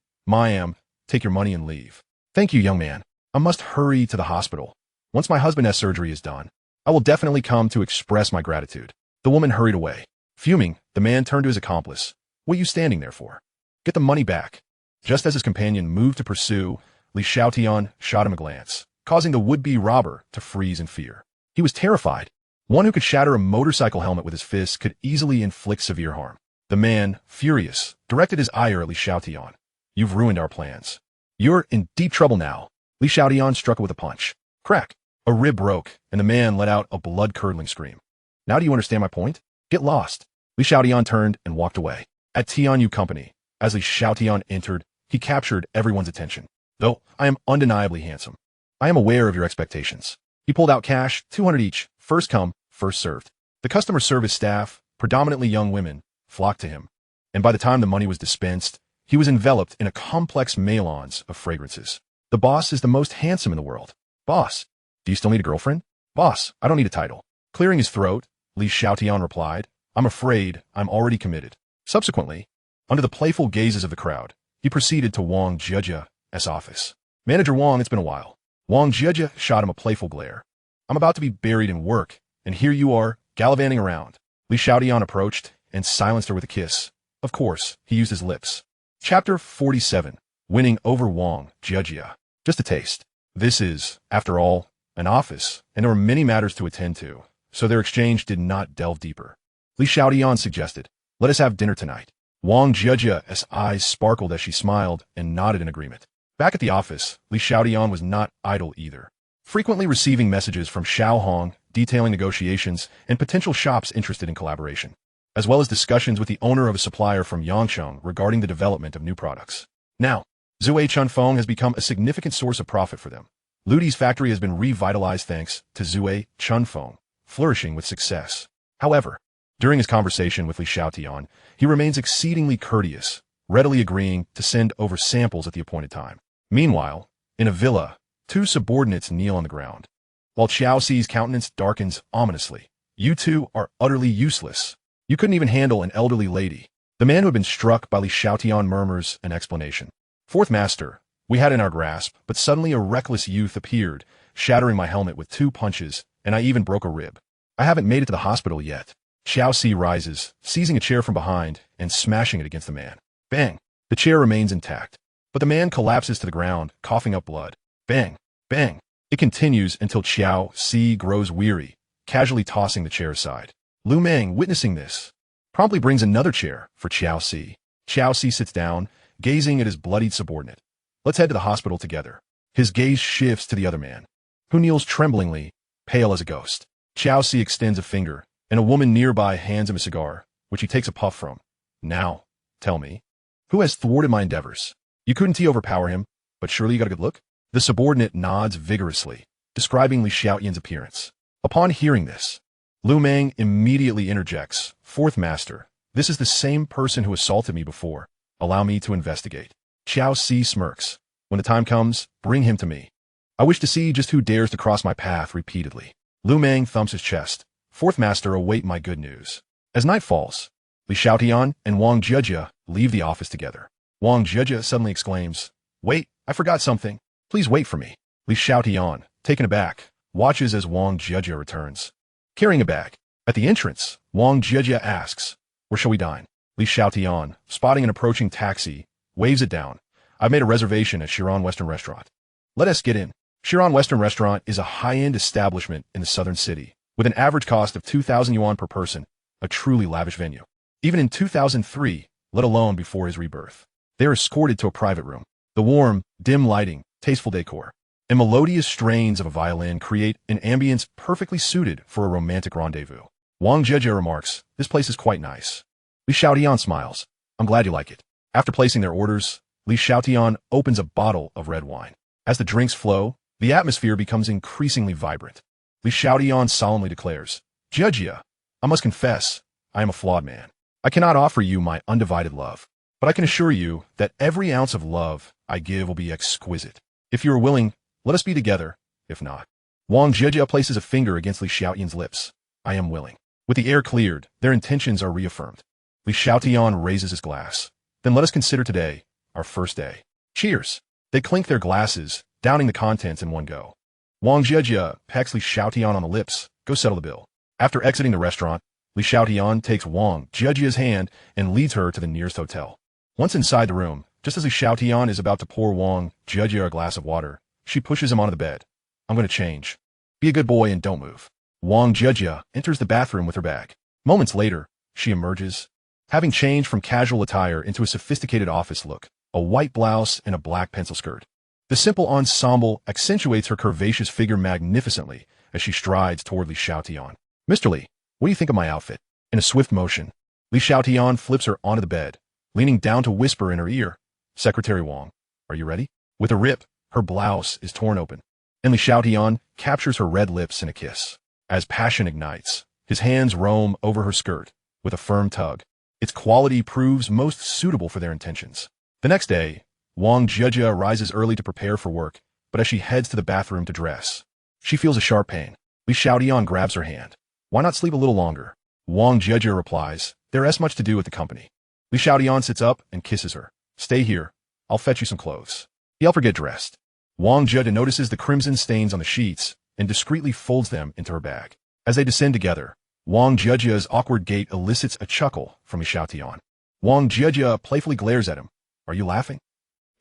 take your money and leave. Thank you, young man. I must hurry to the hospital. Once my husband's surgery is done, I will definitely come to express my gratitude. The woman hurried away. Fuming, the man turned to his accomplice. What are you standing there for? Get the money back. Just as his companion moved to pursue, Xiaotian shot him a glance, causing the would-be robber to freeze in fear. He was terrified. One who could shatter a motorcycle helmet with his fists could easily inflict severe harm. The man, furious, directed his ire at Xiaotian. You've ruined our plans. You're in deep trouble now. Xiaotian struck it with a punch. Crack! A rib broke, and the man let out a blood-curdling scream. Now do you understand my point? Get lost. Xiaotian turned and walked away. At Tianyu Company, as Xiaotian entered, he captured everyone's attention. Though I am undeniably handsome, I am aware of your expectations. He pulled out cash, 200 each, first come, first served. The customer service staff, predominantly young women, flocked to him, and by the time the money was dispensed, he was enveloped in a complex melange of fragrances. The boss is the most handsome in the world. Boss, do you still need a girlfriend? Boss, I don't need a title. Clearing his throat, Xiaotian replied, I'm afraid I'm already committed. Subsequently, under the playful gazes of the crowd, he proceeded to Wang Jiejia's office. Manager Wang, it's been a while. Wang Jiejia shot him a playful glare. I'm about to be buried in work, and here you are, gallivanting around. Li Xiaotian approached and silenced her with a kiss. Of course, he used his lips. Chapter 47. Winning over Wang Jiejia. Just a taste. This is, after all, an office, and there were many matters to attend to, so their exchange did not delve deeper. Li Xiaotian suggested, let us have dinner tonight. Wang Jiejia's eyes sparkled as she smiled and nodded in agreement. Back at the office, Li Xiaotian was not idle either. Frequently receiving messages from Xiao Hong detailing negotiations and potential shops interested in collaboration, as well as discussions with the owner of a supplier from Yangcheng regarding the development of new products. Now, Zhuai Chunfeng has become a significant source of profit for them. Ludi's factory has been revitalized thanks to Zhuai Chunfeng, flourishing with success. However, during his conversation with Li Xiaotian, he remains exceedingly courteous, readily agreeing to send over samples at the appointed time. Meanwhile, in a villa, two subordinates kneel on the ground. While Qiao Ci's countenance darkens ominously. You two are utterly useless. You couldn't even handle an elderly lady. The man who had been struck by Li Xiaotian murmurs an explanation. Fourth master, we had in our grasp, but suddenly a reckless youth appeared, shattering my helmet with 2 punches, and I even broke a rib. I haven't made it to the hospital yet. Xiao Ci rises, seizing a chair from behind and smashing it against the man. Bang! The chair remains intact, but the man collapses to the ground, coughing up blood. Bang! Bang! It continues until Xiao Ci grows weary, casually tossing the chair aside. Lu Meng, witnessing this, promptly brings another chair for Xiao Ci. Xiao Ci sits down, gazing at his bloodied subordinate. Let's head to the hospital together. His gaze shifts to the other man, who kneels tremblingly, pale as a ghost. Xiao Ci extends a finger, and a woman nearby hands him a cigar, which he takes a puff from. Now, tell me, who has thwarted my endeavors? You couldn't overpower him, but surely you got a good look? The subordinate nods vigorously, describing Li Xiaotian's appearance. Upon hearing this, Lu Meng immediately interjects, Fourth master, this is the same person who assaulted me before. Allow me to investigate. Xiao Ci smirks. When the time comes, bring him to me. I wish to see just who dares to cross my path repeatedly. Lu Meng thumps his chest. Fourth master, await my good news. As night falls, Li Xiaotian and Wang Jiejia leave the office together. Wang Jiejia suddenly exclaims, Wait, I forgot something. Please wait for me. Li Xiaotian, taken aback, watches as Wang Jiejia returns, carrying a bag. At the entrance, Wang Jiejia asks, Where shall we dine? Li Xiaotian, spotting an approaching taxi, waves it down. I've made a reservation at Chiron Western Restaurant. Let us get in. Chiron Western Restaurant is a high-end establishment in the southern city, with an average cost of 2,000 yuan per person, a truly lavish venue. Even in 2003, let alone before his rebirth, they are escorted to a private room. The warm, dim lighting, tasteful decor, and melodious strains of a violin create an ambience perfectly suited for a romantic rendezvous. Wang Jiejia remarks, This place is quite nice. Li Xiaotian smiles. I'm glad you like it. After placing their orders, Li Xiaotian opens a bottle of red wine. As the drinks flow, the atmosphere becomes increasingly vibrant. Li Xiaotian solemnly declares, Jiejia, I must confess, I am a flawed man. I cannot offer you my undivided love, but I can assure you that every ounce of love I give will be exquisite. If you are willing, let us be together. If not, Wang Jiejia places a finger against Li Xiaotian's lips. I am willing. With the air cleared, their intentions are reaffirmed. Li Xiaotian raises his glass. Then let us consider today, our first day. Cheers. They clink their glasses, downing the contents in one go. Wang Jiejia pecks Li Xiaotian on the lips. Go settle the bill. After exiting the restaurant, Li Xiaotian takes Wang Jiejia's hand and leads her to the nearest hotel. Once inside the room, just as Li Xiaotian is about to pour Wang Jiejia a glass of water, she pushes him onto the bed. I'm going to change. Be a good boy and don't move. Wang Jiejia enters the bathroom with her bag. Moments later, she emerges, having changed from casual attire into a sophisticated office look, a white blouse and a black pencil skirt. The simple ensemble accentuates her curvaceous figure magnificently as she strides toward Li Xiaotian. Mr. Li, what do you think of my outfit? In a swift motion, Li Xiaotian flips her onto the bed, leaning down to whisper in her ear, Secretary Wang, are you ready? With a rip, her blouse is torn open, and Li Xiaotian captures her red lips in a kiss. As passion ignites, his hands roam over her skirt with a firm tug. Its quality proves most suitable for their intentions. The next day, Wang Jiejia rises early to prepare for work, but as she heads to the bathroom to dress, she feels a sharp pain. Li Xiaotian grabs her hand. Why not sleep a little longer? Wang Jiejia replies, there is much to do at the company. Li Xiaotian sits up and kisses her. Stay here. I'll fetch you some clothes. He helped her get dressed. Wang Jia notices the crimson stains on the sheets and discreetly folds them into her bag. As they descend together, Wang Jiajia's awkward gait elicits a chuckle from Li Xiaotian. Wang Jiajia playfully glares at him. Are you laughing?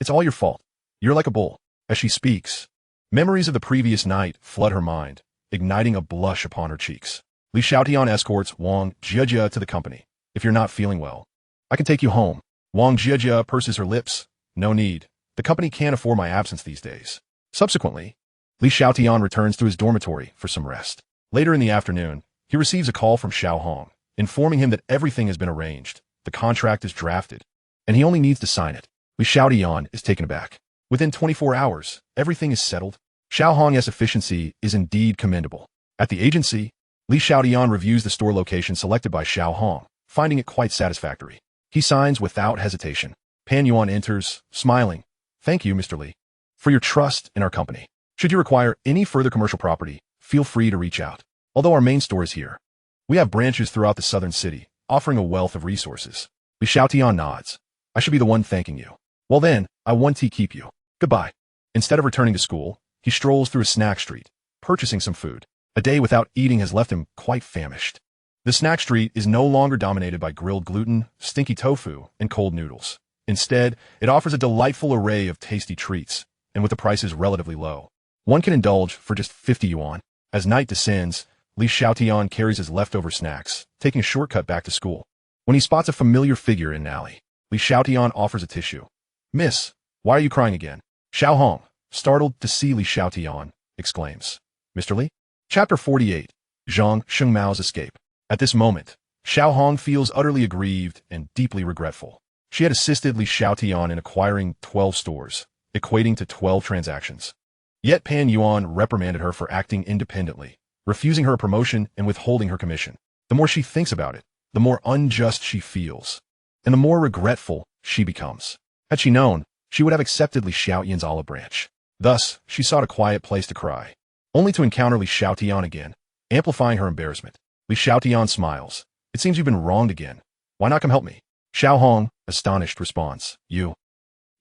It's all your fault. You're like a bull. As she speaks, memories of the previous night flood her mind, igniting a blush upon her cheeks. Li Xiaotian escorts Wang Jiajia to the company. If you're not feeling well, I can take you home. Wang Jiajia purses her lips. No need. The company can't afford my absence these days. Subsequently, Li Xiaotian returns to his dormitory for some rest. Later in the afternoon, he receives a call from Xiao Hong, informing him that everything has been arranged, the contract is drafted, and he only needs to sign it. Li Xiaotian is taken aback. Within 24 hours, everything is settled. Xiao Hong's efficiency is indeed commendable. At the agency, Li Xiaotian reviews the store location selected by Xiao Hong, finding it quite satisfactory. He signs without hesitation. Pan Yuan enters, smiling. Thank you, Mr. Li, for your trust in our company. Should you require any further commercial property, feel free to reach out. Although our main store is here, we have branches throughout the southern city, offering a wealth of resources. Li Xiaotian nods. I should be the one thanking you. Well then, I want to keep you. Goodbye. Instead of returning to school, he strolls through a snack street, purchasing some food. A day without eating has left him quite famished. The snack street is no longer dominated by grilled gluten, stinky tofu, and cold noodles. Instead, it offers a delightful array of tasty treats, and with the prices relatively low, one can indulge for just 50 yuan. As night descends, Li Xiaotian carries his leftover snacks, taking a shortcut back to school. When he spots a familiar figure in an alley, Li Xiaotian offers a tissue. Miss, why are you crying again? Xiao Hong, startled to see Li Xiaotian, exclaims. Mr. Li? Chapter 48. Zhang Shengmao's Escape. At this moment, Xiao Hong feels utterly aggrieved and deeply regretful. She had assisted Li Xiaotian in acquiring 12 stores, equating to 12 transactions. Yet Pan Yuan reprimanded her for acting independently, refusing her a promotion and withholding her commission. The more she thinks about it, the more unjust she feels, and the more regretful she becomes. Had she known, she would have accepted Li Xiaotian's olive branch. Thus, she sought a quiet place to cry, only to encounter Li Xiaotian again, amplifying her embarrassment. Li Xiaotian smiles. It seems you've been wronged again. Why not come help me? Xiao Hong, astonished, responds. You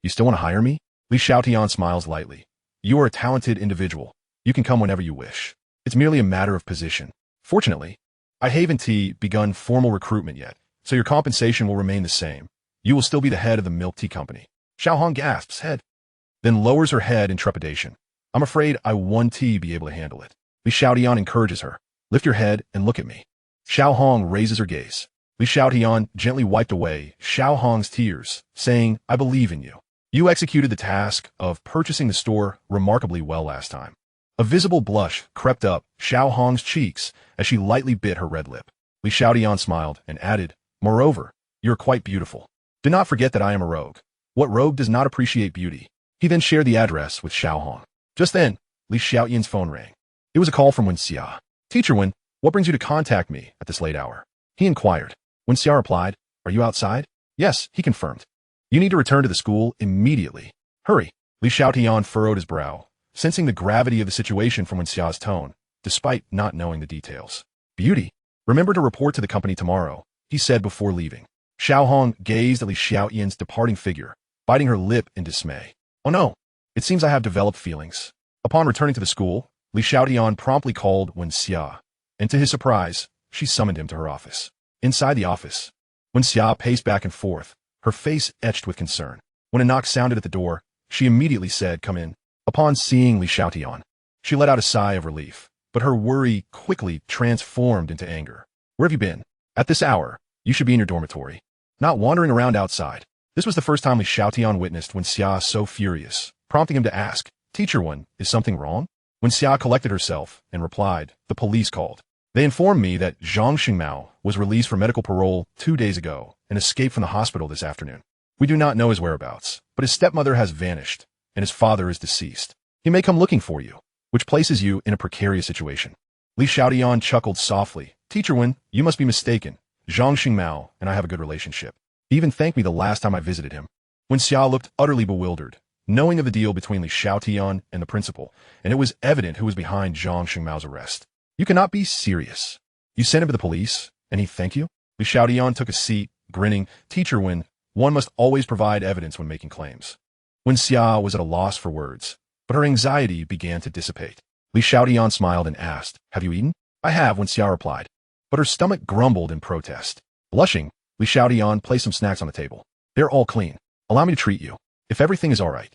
still want to hire me? Li Xiaotian smiles lightly. You are a talented individual. You can come whenever you wish. It's merely a matter of position. Fortunately, I haven't begun formal recruitment yet, so your compensation will remain the same. You will still be the head of the milk tea company. Xiao Hong gasps, head, then lowers her head in trepidation. I'm afraid I won't be able to handle it. Li Xiaotian encourages her. Lift your head and look at me. Xiao Hong raises her gaze. Li Xiaotian gently wiped away Xiao Hong's tears, saying, I believe in you. You executed the task of purchasing the store remarkably well last time. A visible blush crept up Xiao Hong's cheeks as she lightly bit her red lip. Li Xiaotian smiled and added, Moreover, you are quite beautiful. Do not forget that I am a rogue. What rogue does not appreciate beauty? He then shared the address with Xiao Hong. Just then, Li Xiaotian's phone rang. It was a call from Wen Xia. Teacher Wen, what brings you to contact me at this late hour? He inquired. Wen Xia replied, Are you outside? Yes, he confirmed. You need to return to the school immediately. Hurry. Li Xiaotian furrowed his brow, sensing the gravity of the situation from Wen Xia's tone, despite not knowing the details. Beauty. Remember to report to the company tomorrow, he said before leaving. Xiao Hong gazed at Li Xiaotian's departing figure, biting her lip in dismay. Oh no, it seems I have developed feelings. Upon returning to the school, Li Xiaotian promptly called Wen Xia, and to his surprise, she summoned him to her office. Inside the office, Wen Xia paced back and forth, her face etched with concern. When a knock sounded at the door, she immediately said, Come in. Upon seeing Li Xiaotian, she let out a sigh of relief, but her worry quickly transformed into anger. Where have you been? At this hour, you should be in your dormitory, not wandering around outside. This was the first time Li Xiaotian witnessed Wen Xia so furious, prompting him to ask, Teacher Wen, is something wrong? Wen Xia collected herself and replied, The police called. They informed me that Zhang Shengmao was released for medical parole 2 days ago and escaped from the hospital this afternoon. We do not know his whereabouts, but his stepmother has vanished, and his father is deceased. He may come looking for you, which places you in a precarious situation. Li Xiaotian chuckled softly. Teacher Wen, you must be mistaken. Zhang Shengmao and I have a good relationship. He even thanked me the last time I visited him. Wen Xia looked utterly bewildered, knowing of the deal between Li Xiaotian and the principal, and it was evident who was behind Zhang Shengmao's arrest. You cannot be serious. You sent him to the police, and he thanked you? Li Xiaotian took a seat grinning, Teacher Wen, one must always provide evidence when making claims. Wen Xia was at a loss for words, but her anxiety began to dissipate. Li Xiaotian smiled and asked, "Have you eaten?" "I have," Wen Xia replied. But her stomach grumbled in protest. Blushing, Li Xiaotian placed some snacks on the table. "They're all clean. Allow me to treat you. If everything is all right,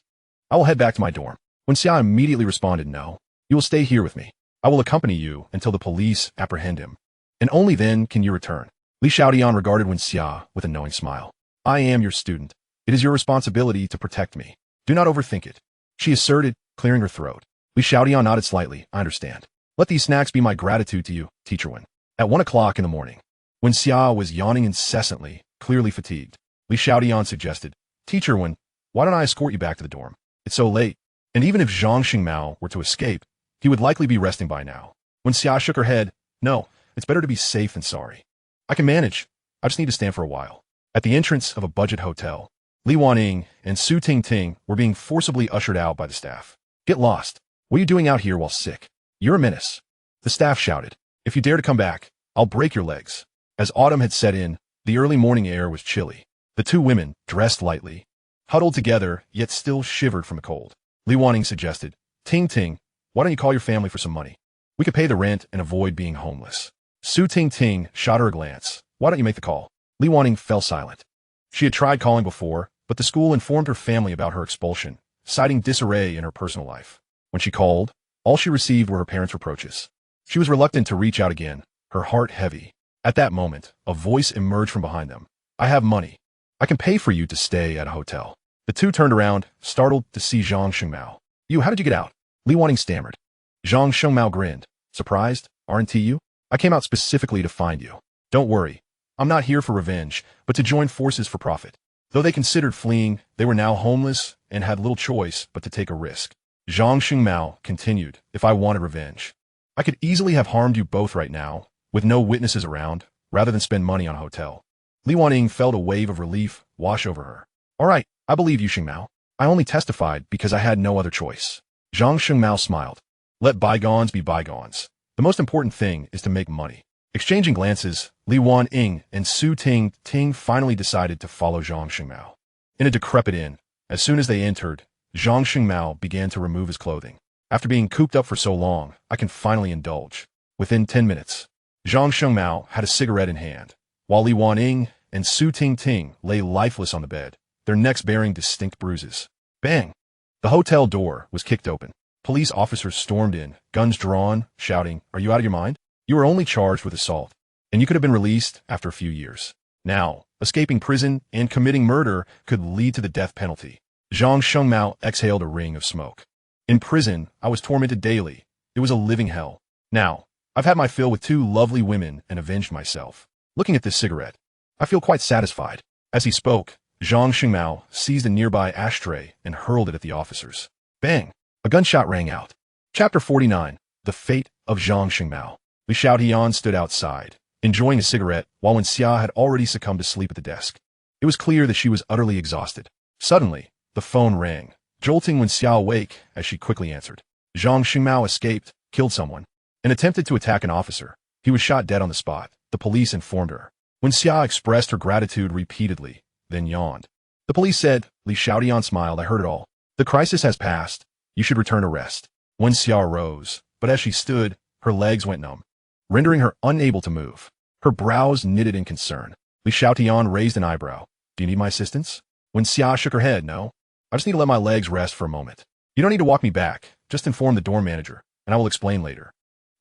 I will head back to my dorm." Wen Xia immediately responded, "No. You will stay here with me. I will accompany you until the police apprehend him. And only then can you return." Li Xiaotian regarded Wen Xia with a knowing smile. "I am your student. It is your responsibility to protect me. Do not overthink it," she asserted, clearing her throat. Li Xiaotian nodded slightly. "I understand. Let these snacks be my gratitude to you, Teacher Wen." At 1 o'clock in the morning, Wen Xia was yawning incessantly, clearly fatigued. Li Xiaotian suggested, "Teacher Wen, why don't I escort you back to the dorm? It's so late. And even if Zhang Xingmao were to escape, he would likely be resting by now." Wen Xia shook her head. "No, it's better to be safe than sorry. I can manage. I just need to stand for a while." At the entrance of a budget hotel, Li Waning and Su Tingting were being forcibly ushered out by the staff. "Get lost. What are you doing out here while sick? You're a menace." The staff shouted. "If you dare to come back, I'll break your legs." As autumn had set in, the early morning air was chilly. The two women, dressed lightly, huddled together, yet still shivered from the cold. Li Waning suggested, "Ting Ting, why don't you call your family for some money? We could pay the rent and avoid being homeless." Su Tingting shot her a glance. "Why don't you make the call?" Li Waning fell silent. She had tried calling before, but the school informed her family about her expulsion, citing disarray in her personal life. When she called, all she received were her parents' reproaches. She was reluctant to reach out again, her heart heavy. At that moment, a voice emerged from behind them. "I have money. I can pay for you to stay at a hotel." The two turned around, startled to see Zhang Xingmao. "You, how did you get out?" Li Waning stammered. Zhang Xingmao grinned. "Surprised, aren't you? I came out specifically to find you. Don't worry. I'm not here for revenge, but to join forces for profit." Though they considered fleeing, they were now homeless and had little choice but to take a risk. Zhang Xingmao continued, "If I wanted revenge, I could easily have harmed you both right now, with no witnesses around, rather than spend money on a hotel." Li Waning felt a wave of relief wash over her. "All right, I believe you, Xingmao. I only testified because I had no other choice." Zhang Xingmao smiled. "Let bygones be bygones. The most important thing is to make money." Exchanging glances, Li Waning and Su Tingting finally decided to follow Zhang Xingmao. In a decrepit inn, as soon as they entered, Zhang Xingmao began to remove his clothing. "After being cooped up for so long, I can finally indulge." Within 10 minutes, Zhang Xingmao had a cigarette in hand, while Li Waning and Su Tingting lay lifeless on the bed, their necks bearing distinct bruises. Bang! The hotel door was kicked open. Police officers stormed in, guns drawn, shouting, "Are you out of your mind? You were only charged with assault, and you could have been released after a few years. Now, escaping prison and committing murder could lead to the death penalty." Zhang Xingmao exhaled a ring of smoke. "In prison, I was tormented daily. It was a living hell. Now, I've had my fill with 2 lovely women and avenged myself. Looking at this cigarette, I feel quite satisfied." As he spoke, Zhang Xingmao seized a nearby ashtray and hurled it at the officers. Bang! A gunshot rang out. Chapter 49. The Fate of Zhang Xingmao. Li Xiaotian stood outside, enjoying a cigarette, while Wen Xia had already succumbed to sleep at the desk. It was clear that she was utterly exhausted. Suddenly, the phone rang, jolting Wen Xia awake as she quickly answered. Zhang Xingmao escaped, killed someone, and attempted to attack an officer. He was shot dead on the spot, the police informed her. Wen Xia expressed her gratitude repeatedly, then yawned. The police said, Li Xiaotian smiled, "I heard it all. The crisis has passed. You should return to rest." Wen Xia rose, but as she stood, her legs went numb, rendering her unable to move. Her brows knitted in concern. Li Xiaotian raised an eyebrow. "Do you need my assistance?" Wen Xia shook her head. "No. I just need to let my legs rest for a moment." "You don't need to walk me back. Just inform the dorm manager, and I will explain later."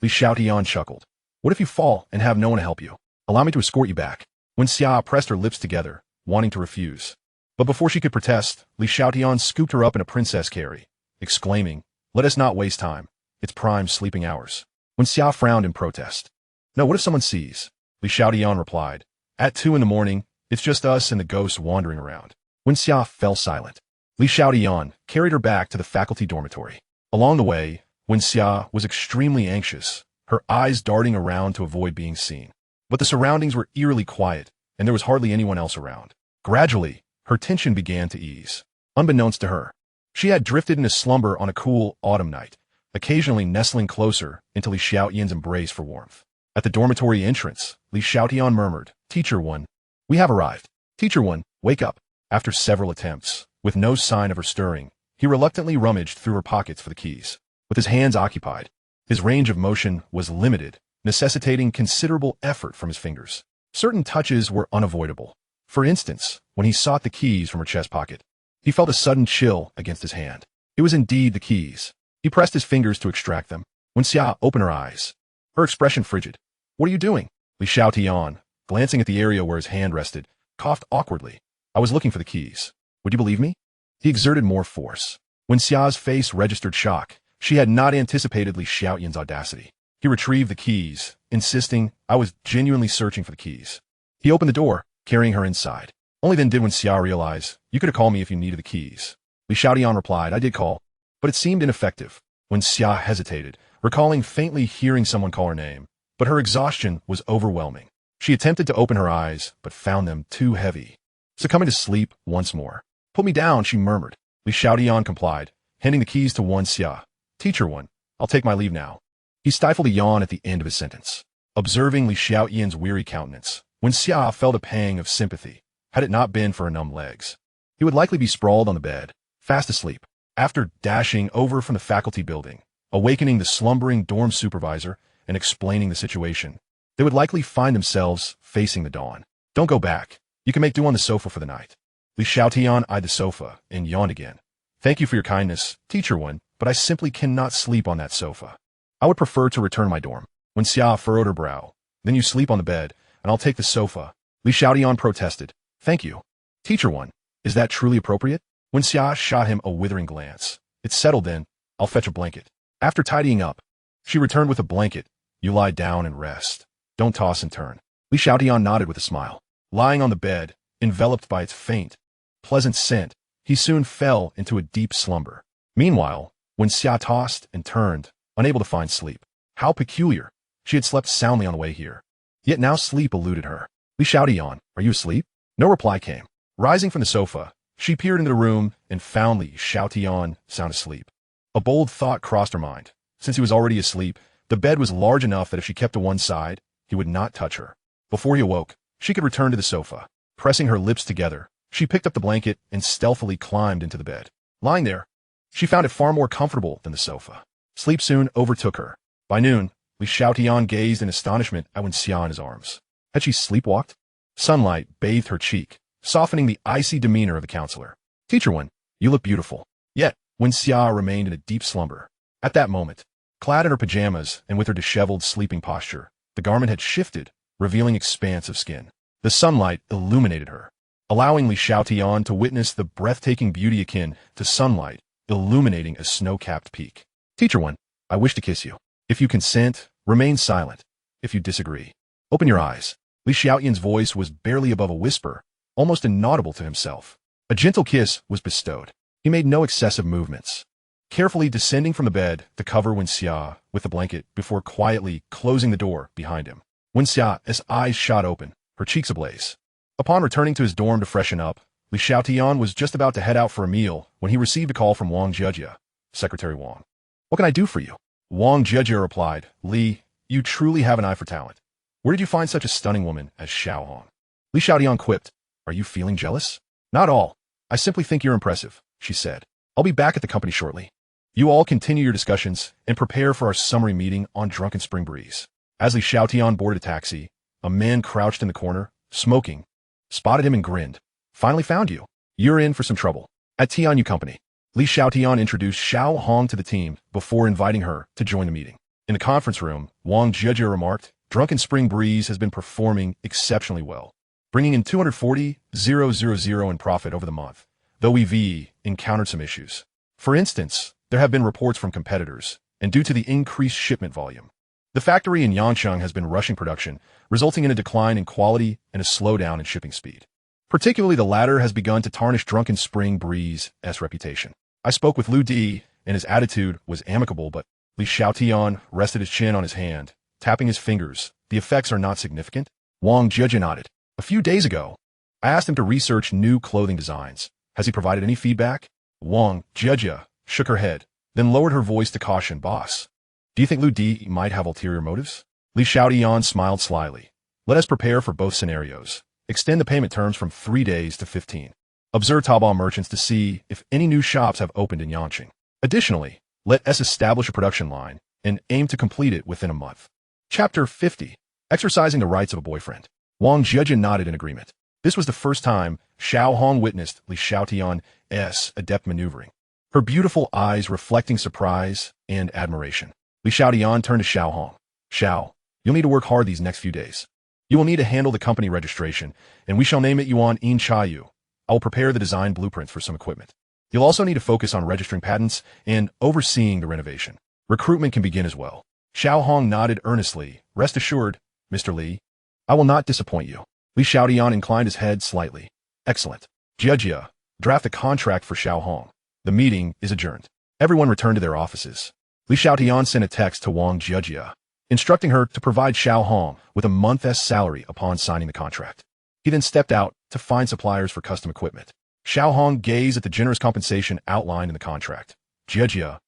Li Xiaotian chuckled. "What if you fall and have no one to help you? Allow me to escort you back." Wen Xia pressed her lips together, wanting to refuse. But before she could protest, Li Xiaotian scooped her up in a princess carry, exclaiming, "Let us not waste time. It's prime sleeping hours." Wen Xia frowned in protest. "No, what if someone sees?" Li Xiaotian replied. "At 2 in the morning, it's just us and the ghosts wandering around." Wen Xia fell silent. Li Xiaotian carried her back to the faculty dormitory. Along the way, Wen Xia was extremely anxious, her eyes darting around to avoid being seen. But the surroundings were eerily quiet, and there was hardly anyone else around. Gradually, her tension began to ease. Unbeknownst to her, she had drifted into slumber on a cool autumn night, occasionally nestling closer into Li Xiaotian's embrace for warmth. At the dormitory entrance, Li Xiaotian murmured, "Teacher One, We have arrived. Teacher 1, wake up. After several attempts, with no sign of her stirring, he reluctantly rummaged through her pockets for the keys. With his hands occupied, his range of motion was limited, necessitating considerable effort from his fingers. Certain touches were unavoidable. For instance, when he sought the keys from her chest pocket, he felt a sudden chill against his hand. It was indeed the keys. He pressed his fingers to extract them. When Xia opened her eyes, her expression frigid. "What are you doing?" Xiaotian, glancing at the area where his hand rested, coughed awkwardly. "I was looking for the keys. Would you believe me?" He exerted more force. When Xia's face registered shock, she had not anticipated Xiaotian's audacity. He retrieved the keys, insisting, "I was genuinely searching for the keys." He opened the door, carrying her inside. Only then did Xia realize, "You could have called me if you needed the keys." Xiaotian replied, "I did call, but it seemed ineffective." When Xia hesitated, recalling faintly hearing someone call her name, but her exhaustion was overwhelming. She attempted to open her eyes, but found them too heavy. Succumbing to sleep once more. "Put me down," she murmured. Xiaotian complied, handing the keys to Xia. "Teacher 1, I'll take my leave now." He stifled a yawn at the end of his sentence. Observing Xiaotian's weary countenance, Xia felt a pang of sympathy. Had it not been for her numb legs, he would likely be sprawled on the bed, fast asleep. After dashing over from the faculty building, awakening the slumbering dorm supervisor, and explaining the situation, they would likely find themselves facing the dawn. "Don't go back. You can make do on the sofa for the night." Xiaotian eyed the sofa and yawned again. "Thank you for your kindness, Teacher 1, but I simply cannot sleep on that sofa. I would prefer to return to my dorm." When Xia furrowed her brow, "Then you sleep on the bed, and I'll take the sofa." Xiaotian protested. "Thank you. Teacher 1, is that truly appropriate?" When Xia shot him a withering glance. "It's settled then. I'll fetch a blanket." After tidying up, she returned with a blanket. "You lie down and rest. Don't toss and turn." Xiaotian nodded with a smile. Lying on the bed, enveloped by its faint, pleasant scent, he soon fell into a deep slumber. Meanwhile, when Xia tossed and turned, unable to find sleep. How peculiar. She had slept soundly on the way here. Yet now sleep eluded her. "Xiaotian, are you asleep?" No reply came. Rising from the sofa, she peered into the room and found Xiaotian sound asleep. A bold thought crossed her mind. Since he was already asleep, the bed was large enough that if she kept to one side, he would not touch her. Before he awoke, she could return to the sofa. Pressing her lips together, she picked up the blanket and stealthily climbed into the bed. Lying there, she found it far more comfortable than the sofa. Sleep soon overtook her. By noon, Xiaotian gazed in astonishment at Xia in his arms. Had she sleepwalked? Sunlight bathed her cheek, softening the icy demeanor of the counselor. "Teacher 1, you look beautiful." Yet, Xia remained in a deep slumber. At that moment, clad in her pajamas and with her disheveled sleeping posture, the garment had shifted, revealing expanse of skin. The sunlight illuminated her, allowing Xiaotian to witness the breathtaking beauty akin to sunlight illuminating a snow-capped peak. "Teacher 1, I wish to kiss you. If you consent, remain silent. If you disagree, open your eyes." Xiaotian's voice was barely above a whisper, almost inaudible to himself. A gentle kiss was bestowed. He made no excessive movements, carefully descending from the bed to cover Xia with the blanket before quietly closing the door behind him. Xia's eyes shot open, her cheeks ablaze. Upon returning to his dorm to freshen up, Xiaotian was just about to head out for a meal when he received a call from Wang Jejia. "Secretary Wang, what can I do for you?" Wang Jejia replied, "Li, you truly have an eye for talent. Where did you find such a stunning woman as Xiao Hong?" Xiaotian quipped, "Are you feeling jealous?" "Not all. I simply think you're impressive," she said. "I'll be back at the company shortly. You all continue your discussions and prepare for our summary meeting on Drunken Spring Breeze." As Xiaotian boarded a taxi, a man crouched in the corner, smoking, spotted him and grinned. "Finally found you. You're in for some trouble. At Tianyu Company." Xiaotian introduced Xiao Hong to the team before inviting her to join the meeting. In the conference room, Wang Jejia remarked, "Drunken Spring Breeze has been performing exceptionally well, bringing in 240,000 in profit over the month, though we've encountered some issues. For instance, there have been reports from competitors, and due to the increased shipment volume, the factory in Yancheng has been rushing production, resulting in a decline in quality and a slowdown in shipping speed. Particularly the latter has begun to tarnish Drunken Spring Breeze's reputation." I spoke with Lu Di, and his attitude was amicable, but Xiaotian rested his chin on his hand, tapping his fingers. "The effects are not significant?" Wang Jejia nodded. "A few days ago, I asked him to research new clothing designs. Has he provided any feedback?" Wang Jejia shook her head, then lowered her voice to caution, "Boss, do you think Lu Di might have ulterior motives?" Xiaotian smiled slyly. "Let us prepare for both scenarios. Extend the payment terms from 3 days to 15. Observe Taobao merchants to see if any new shops have opened in Yanqing. Additionally, let us establish a production line and aim to complete it within a month. Chapter 50. Exercising the rights of a boyfriend. Wang Zhejian nodded in agreement. This was the first time Xiao Hong witnessed Li Xiaotian's adept maneuvering, her beautiful eyes reflecting surprise and admiration. Li Xiaotian turned to Xiao Hong. Xiao, you'll need to work hard these next few days. You will need to handle the company registration, and we shall name it Yuan In Chayu. I will prepare the design blueprints for some equipment. You'll also need to focus on registering patents and overseeing the renovation. Recruitment can begin as well. Xiao Hong nodded earnestly. Rest assured, Mr. Li, I will not disappoint you. Li Xiaotian inclined his head slightly. Excellent. Jia, draft a contract for Xiao Hong. The meeting is adjourned. Everyone returned to their offices. Li Xiaotian sent a text to Wang Jia, instructing her to provide Xiao Hong with a month's salary upon signing the contract. He then stepped out to find suppliers for custom equipment. Xiao Hong gazed at the generous compensation outlined in the contract. Jia,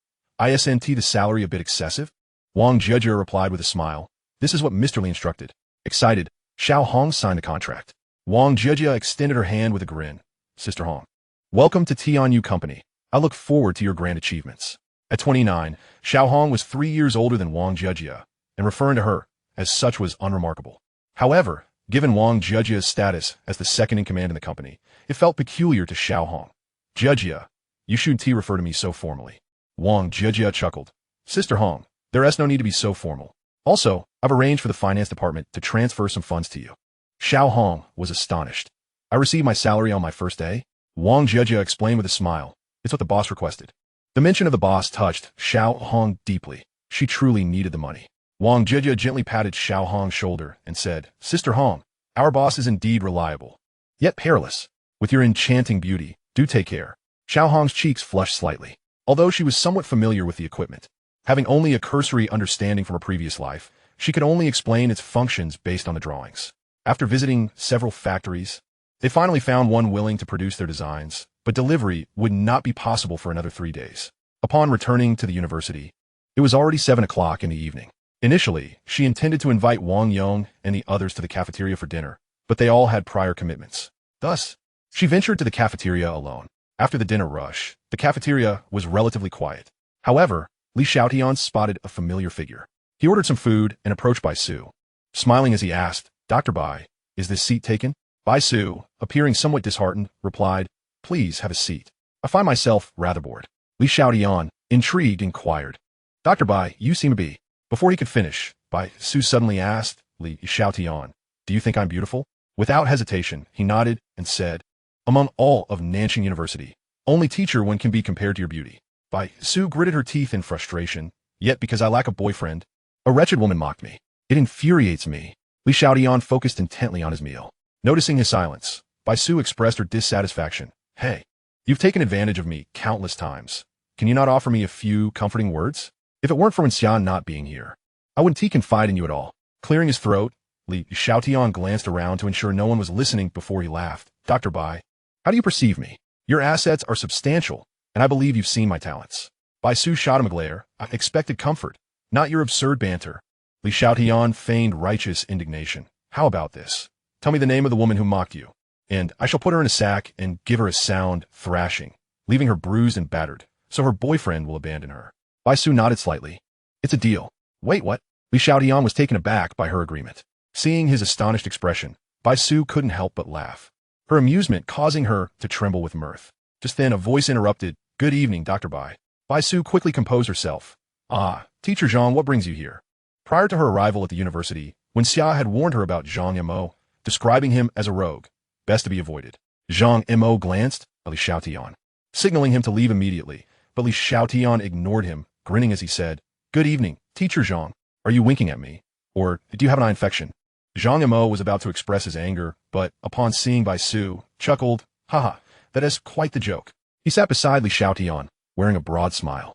isn't the salary a bit excessive? Wang Jia replied with a smile. This is what Mr. Li instructed. Excited, Xiao Hong signed the contract. Wang Jia extended her hand with a grin. Sister Hong, welcome to Tianyu Company. I look forward to your grand achievements. At 29, Xiao Hong was 3 years older than Wang Jia, and referring to her as such was unremarkable. However, given Wang Jiajia's status as the second in command in the company, it felt peculiar to Xiao Hong. Jia, you shouldn't refer to me so formally. Wang Jia chuckled. Sister Hong, there is no need to be so formal. Also, I've arranged for the finance department to transfer some funds to you. Xiao Hong was astonished. I received my salary on my first day? Wang Jia explained with a smile. It's what the boss requested. The mention of the boss touched Xiao Hong deeply. She truly needed the money. Wang Jia gently patted Xiao Hong's shoulder and said, Sister Hong, our boss is indeed reliable, yet perilous. With your enchanting beauty, do take care. Xiao Hong's cheeks flushed slightly. Although she was somewhat familiar with the equipment, having only a cursory understanding from her previous life, she could only explain its functions based on the drawings. After visiting several factories, they finally found one willing to produce their designs, but delivery would not be possible for another 3 days. Upon returning to the university, it was already 7 o'clock in the evening. Initially, she intended to invite Wang Yong and the others to the cafeteria for dinner, but they all had prior commitments. Thus, she ventured to the cafeteria alone. After the dinner rush, the cafeteria was relatively quiet. However, Li Xiaotian spotted a familiar figure. He ordered some food and approached Bai Su. Smiling as he asked, Dr. Bai, is this seat taken? Bai Su, appearing somewhat disheartened, replied, Please have a seat. I find myself rather bored. Li Xiaotian, intrigued, inquired, Dr. Bai, you seem to be. Before he could finish, Bai Su suddenly asked Li Xiaotian, Do you think I'm beautiful? Without hesitation, he nodded and said, Among all of Nanjing University, only teacher one can be compared to your beauty. Bai Su gritted her teeth in frustration, yet because I lack a boyfriend, a wretched woman mocked me. It infuriates me. Li Xiaotian focused intently on his meal. Noticing his silence, Bai Su expressed her dissatisfaction. Hey, you've taken advantage of me countless times. Can you not offer me a few comforting words? If it weren't for Xian not being here, I wouldn't confide in you at all. Clearing his throat, Li Xiaotian glanced around to ensure no one was listening before he laughed. Dr. Bai, how do you perceive me? Your assets are substantial, and I believe you've seen my talents. Bai Su shot him a glare. I expected comfort, not your absurd banter. Li Xiaotian feigned righteous indignation. How about this? Tell me the name of the woman who mocked you, and I shall put her in a sack and give her a sound thrashing, leaving her bruised and battered, so her boyfriend will abandon her. Bai Su nodded slightly. It's a deal. Wait, what? Li Xiaotian was taken aback by her agreement. Seeing his astonished expression, Bai Su couldn't help but laugh, her amusement causing her to tremble with mirth. Just then a voice interrupted. Good evening, Dr. Bai. Bai Su quickly composed herself. Ah, Teacher Zhang, what brings you here? Prior to her arrival at the university, when Xia had warned her about Zhang Mo, describing him as a rogue, best to be avoided, Zhang Mo glanced at Li Xiaotian, signaling him to leave immediately, but Li Xiaotian ignored him, grinning as he said, Good evening, Teacher Zhang. Are you winking at me? Or do you have an eye infection? Zhang Mo was about to express his anger, but upon seeing Bai Su, chuckled, Haha, that is quite the joke. He sat beside Li Xiaotian, wearing a broad smile.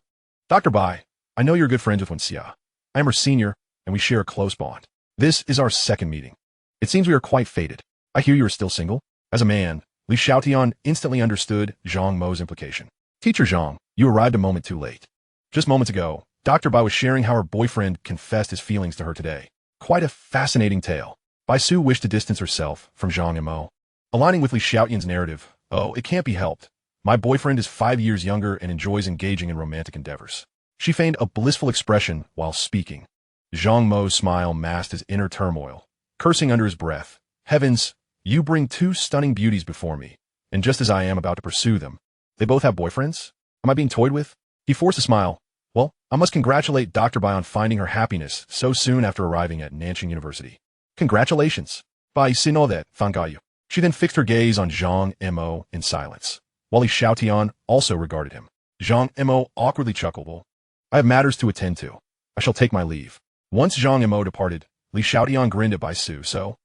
Dr. Bai, I know you're good friends with Xia. I am her senior, and we share a close bond. This is our second meeting. It seems we are quite fated. I hear you are still single. As a man, Li Xiaotian instantly understood Zhang Mo's implication. Teacher Zhang, you arrived a moment too late. Just moments ago, Dr. Bai was sharing how her boyfriend confessed his feelings to her today. Quite a fascinating tale. Bai Su wished to distance herself from Zhang Mo. Aligning with Li Xiaotian's narrative, "Oh, it can't be helped. My boyfriend is 5 years younger and enjoys engaging in romantic endeavors." She feigned a blissful expression while speaking. Zhang Mo's smile masked his inner turmoil, cursing under his breath. "Heavens, you bring two stunning beauties before me, and just as I am about to pursue them, they both have boyfriends? Am I being toyed with?" He forced a smile. "Well, I must congratulate Dr. Bai on finding her happiness so soon after arriving at Nanjing University." "Congratulations. Bai si know that, fangayu." She then fixed her gaze on Zhang Mo in silence, while Li Xiaotian also regarded him. Zhang Mo awkwardly chuckled. "Well, I have matters to attend to. I shall take my leave." Once Zhang Mo departed, Li Xiaotian grinned at Bai Su. "So,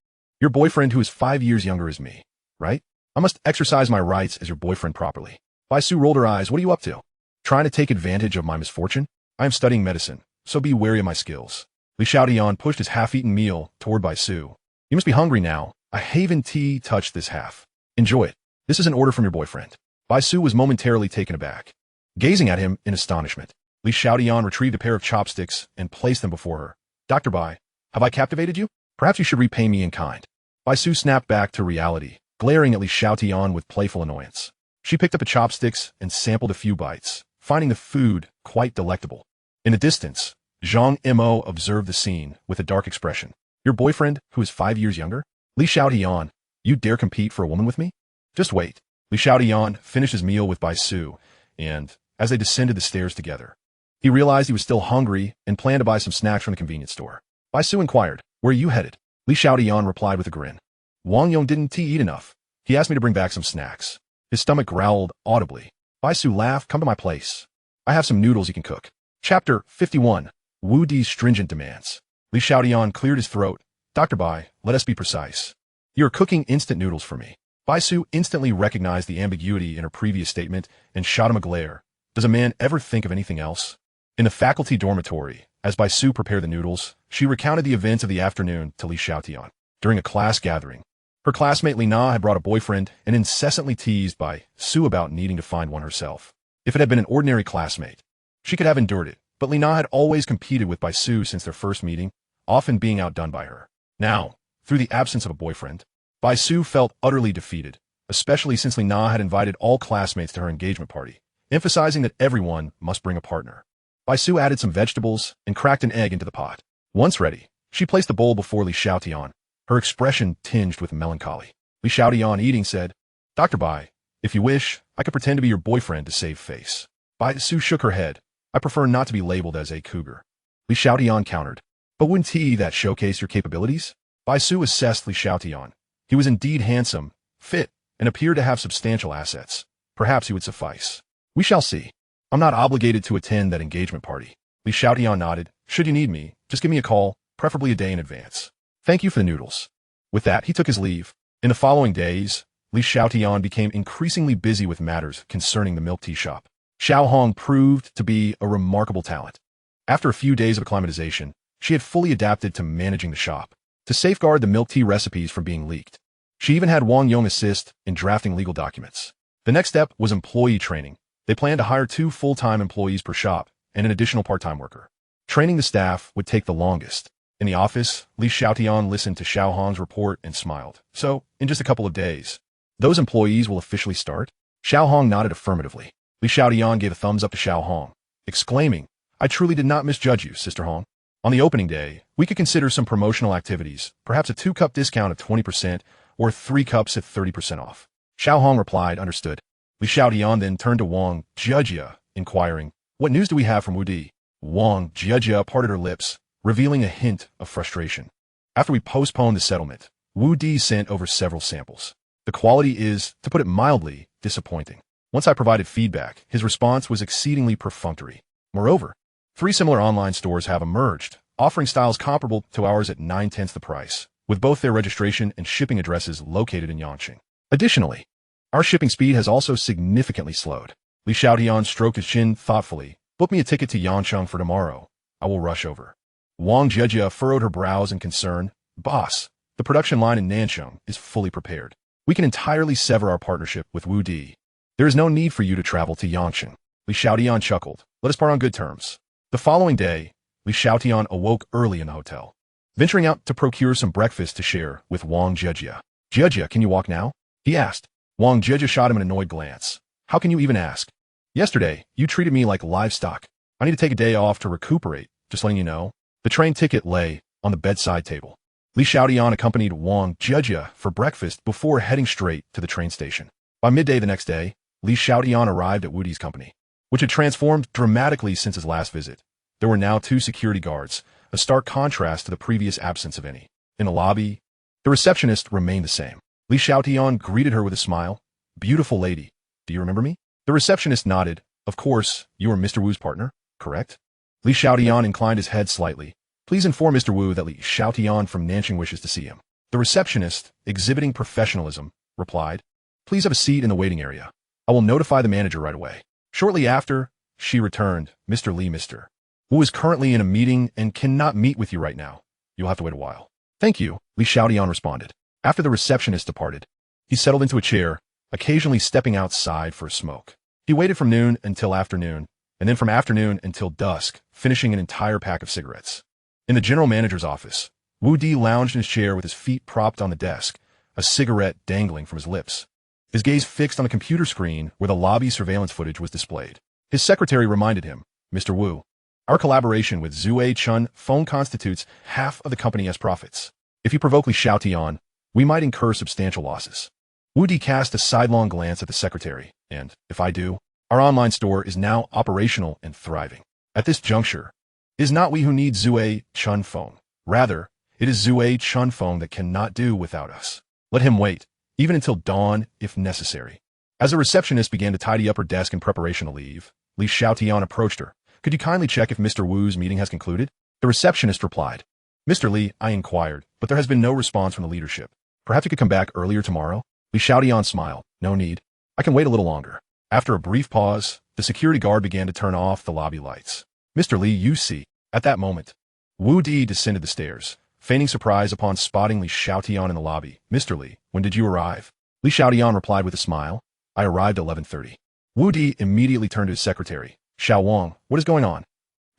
your boyfriend who is 5 years younger is me, right? I must exercise my rights as your boyfriend properly." Bai Su rolled her eyes. "What are you up to? Trying to take advantage of my misfortune? I am studying medicine, so be wary of my skills." Li Xiaotian pushed his half-eaten meal toward Bai Su. "You must be hungry now. A Haven tea touched this half. Enjoy it. This is an order from your boyfriend." Bai Su was momentarily taken aback. Gazing at him in astonishment, Li Xiaotian retrieved a pair of chopsticks and placed them before her. "Dr. Bai, have I captivated you? Perhaps you should repay me in kind." Bai Su snapped back to reality, glaring at Li Xiaotian with playful annoyance. She picked up the chopsticks and sampled a few bites, finding the food quite delectable. In the distance, Zhang Mo observed the scene with a dark expression. "Your boyfriend, who is 5 years younger? Li Xiaotian, you dare compete for a woman with me? Just wait." Li Xiaotian finished his meal with Bai Su, and, as they descended the stairs together, he realized he was still hungry and planned to buy some snacks from the convenience store. Bai Su inquired, "Where are you headed?" Li Xiaotian replied with a grin. "Wang Yong didn't eat enough. He asked me to bring back some snacks." His stomach growled audibly. Bai Su laughed. "Come to my place. I have some noodles you can cook." Chapter 51. Wu Di's Stringent Demands. Li Xiaotian cleared his throat. "Dr. Bai, let us be precise. You are cooking instant noodles for me." Bai Su instantly recognized the ambiguity in her previous statement and shot him a glare. Does a man ever think of anything else? In the faculty dormitory, as Bai Su prepared the noodles, she recounted the events of the afternoon to Li Xiaotian. During a class gathering, her classmate Li Na had brought a boyfriend and incessantly teased Bai Su about needing to find one herself. If it had been an ordinary classmate, she could have endured it, but Li Na had always competed with Bai Su since their first meeting, often being outdone by her. Now, through the absence of a boyfriend, Bai Su felt utterly defeated, especially since Li Na had invited all classmates to her engagement party, emphasizing that everyone must bring a partner. Bai Su added some vegetables and cracked an egg into the pot. Once ready, she placed the bowl before Li Xiaotian, her expression tinged with melancholy. Li Xiaotian, eating, said, "Dr. Bai, if you wish, I could pretend to be your boyfriend to save face." Bai Su shook her head. "I prefer not to be labeled as a cougar." Li Xiaotian countered, "But wouldn't that showcase your capabilities?" Bai Su assessed Li Xiaotian. He was indeed handsome, fit, and appeared to have substantial assets. Perhaps he would suffice. "We shall see. I'm not obligated to attend that engagement party." Li Xiaotian nodded. "Should you need me, just give me a call, preferably a day in advance. Thank you for the noodles." With that, he took his leave. In the following days, Li Xiaotian became increasingly busy with matters concerning the milk tea shop. Xiao Hong proved to be a remarkable talent. After a few days of acclimatization, she had fully adapted to managing the shop, to safeguard the milk tea recipes from being leaked. She even had Wang Yong assist in drafting legal documents. The next step was employee training. They planned to hire 2 full-time employees per shop and an additional part-time worker. Training the staff would take the longest. In the office, Li Xiaotian listened to Xiao Hong's report and smiled. "So, in just a couple of days, those employees will officially start?" Xiao Hong nodded affirmatively. Li Xiaotian gave a thumbs up to Xiao Hong, exclaiming, "I truly did not misjudge you, Sister Hong. On the opening day, we could consider some promotional activities, perhaps a 2-cup discount of 20% or 3 cups at 30% off." Xiao Hong replied, "Understood." Li Xiaotian then turned to Wang Jia, inquiring, "What news do we have from Wu Di?" Wang Jia parted her lips, revealing a hint of frustration. "After we postponed the settlement, Wu Di sent over several samples. The quality is, to put it mildly, disappointing. Once I provided feedback, his response was exceedingly perfunctory. Moreover, 3 similar online stores have emerged, offering styles comparable to ours at 9/10 the price, with both their registration and shipping addresses located in Yanqing. Additionally, our shipping speed has also significantly slowed." Li Xiaotian stroked his chin thoughtfully. "Book me a ticket to Yanqing for tomorrow. I will rush over." Wang Jia furrowed her brows in concern. "Boss, the production line in Nanjing is fully prepared. We can entirely sever our partnership with Wu Di. There is no need for you to travel to Yanqing." Li Xiaotian chuckled. "Let us part on good terms." The following day, Li Xiaotian awoke early in the hotel. venturing out to procure some breakfast to share with Wang Jejia. Jejia, can you walk now? He asked. Wang Jejia shot him an annoyed glance. How can you even ask? Yesterday, you treated me like livestock. I need to take a day off to recuperate, just letting you know. The train ticket lay on the bedside table. Li Xiaotian accompanied Wang Jejia for breakfast before heading straight to the train station. By midday the next day, Li Xiaotian arrived at Wu Di's company, which had transformed dramatically since his last visit. There were now 2 security guards, a stark contrast to the previous absence of any. In the lobby, the receptionist remained the same. Li Xiaotian greeted her with a smile. Beautiful lady, do you remember me? The receptionist nodded. Of course, you are Mr. Wu's partner, correct? Li Xiaotian inclined his head slightly. Please inform Mr. Wu that Li Xiaotian from Nanjing wishes to see him. The receptionist, exhibiting professionalism, replied. Please have a seat in the waiting area. I will notify the manager right away. Shortly after, she returned. Mr. Li, Mr. Wu is currently in a meeting and cannot meet with you right now. You'll have to wait a while. Thank you, Li Xiaotian responded. After the receptionist departed, he settled into a chair, occasionally stepping outside for a smoke. He waited from noon until afternoon, and then from afternoon until dusk, finishing an entire pack of cigarettes. In the general manager's office, Wu Di lounged in his chair with his feet propped on the desk, a cigarette dangling from his lips. His gaze fixed on the computer screen where the lobby surveillance footage was displayed. His secretary reminded him, Mr. Wu, our collaboration with Zue Chun Phone constitutes half of the company's profits. If you provoke Li Xiaotian, we might incur substantial losses. Wu Di cast a sidelong glance at the secretary, and, if I do, our online store is now operational and thriving. At this juncture, it is not we who need Zue Chun Phone. Rather, it is Zue Chun Phone that cannot do without us. Let him wait, even until dawn, if necessary. As the receptionist began to tidy up her desk in preparation to leave, Li Xiaotian approached her. Could you kindly check if Mr. Wu's meeting has concluded? The receptionist replied. Mr. Li, I inquired, but there has been no response from the leadership. Perhaps you could come back earlier tomorrow? Li Xiaotian smiled. No need. I can wait a little longer. After a brief pause, the security guard began to turn off the lobby lights. Mr. Li, you see. At that moment, Wu Di descended the stairs, feigning surprise upon spotting Li Xiaotian in the lobby. Mr. Li, when did you arrive? Li Xiaotian replied with a smile. I arrived at 11:30. Wu Di immediately turned to his secretary. Xiao Wang, what is going on?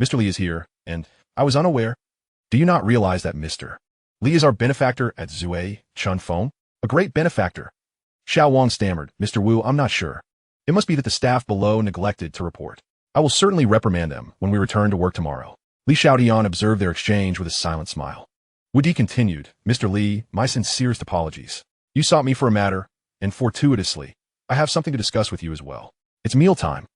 Mr. Li is here, and I was unaware. Do you not realize that Mr. Li is our benefactor at Zue Chun Phone? A great benefactor. Xiao Wang stammered. Mr. Wu, I'm not sure. It must be that the staff below neglected to report. I will certainly reprimand them when we return to work tomorrow. Li Xiaotian observed their exchange with a silent smile. Wu Di continued. Mr. Li, my sincerest apologies. You sought me for a matter, and fortuitously, I have something to discuss with you as well. It's mealtime.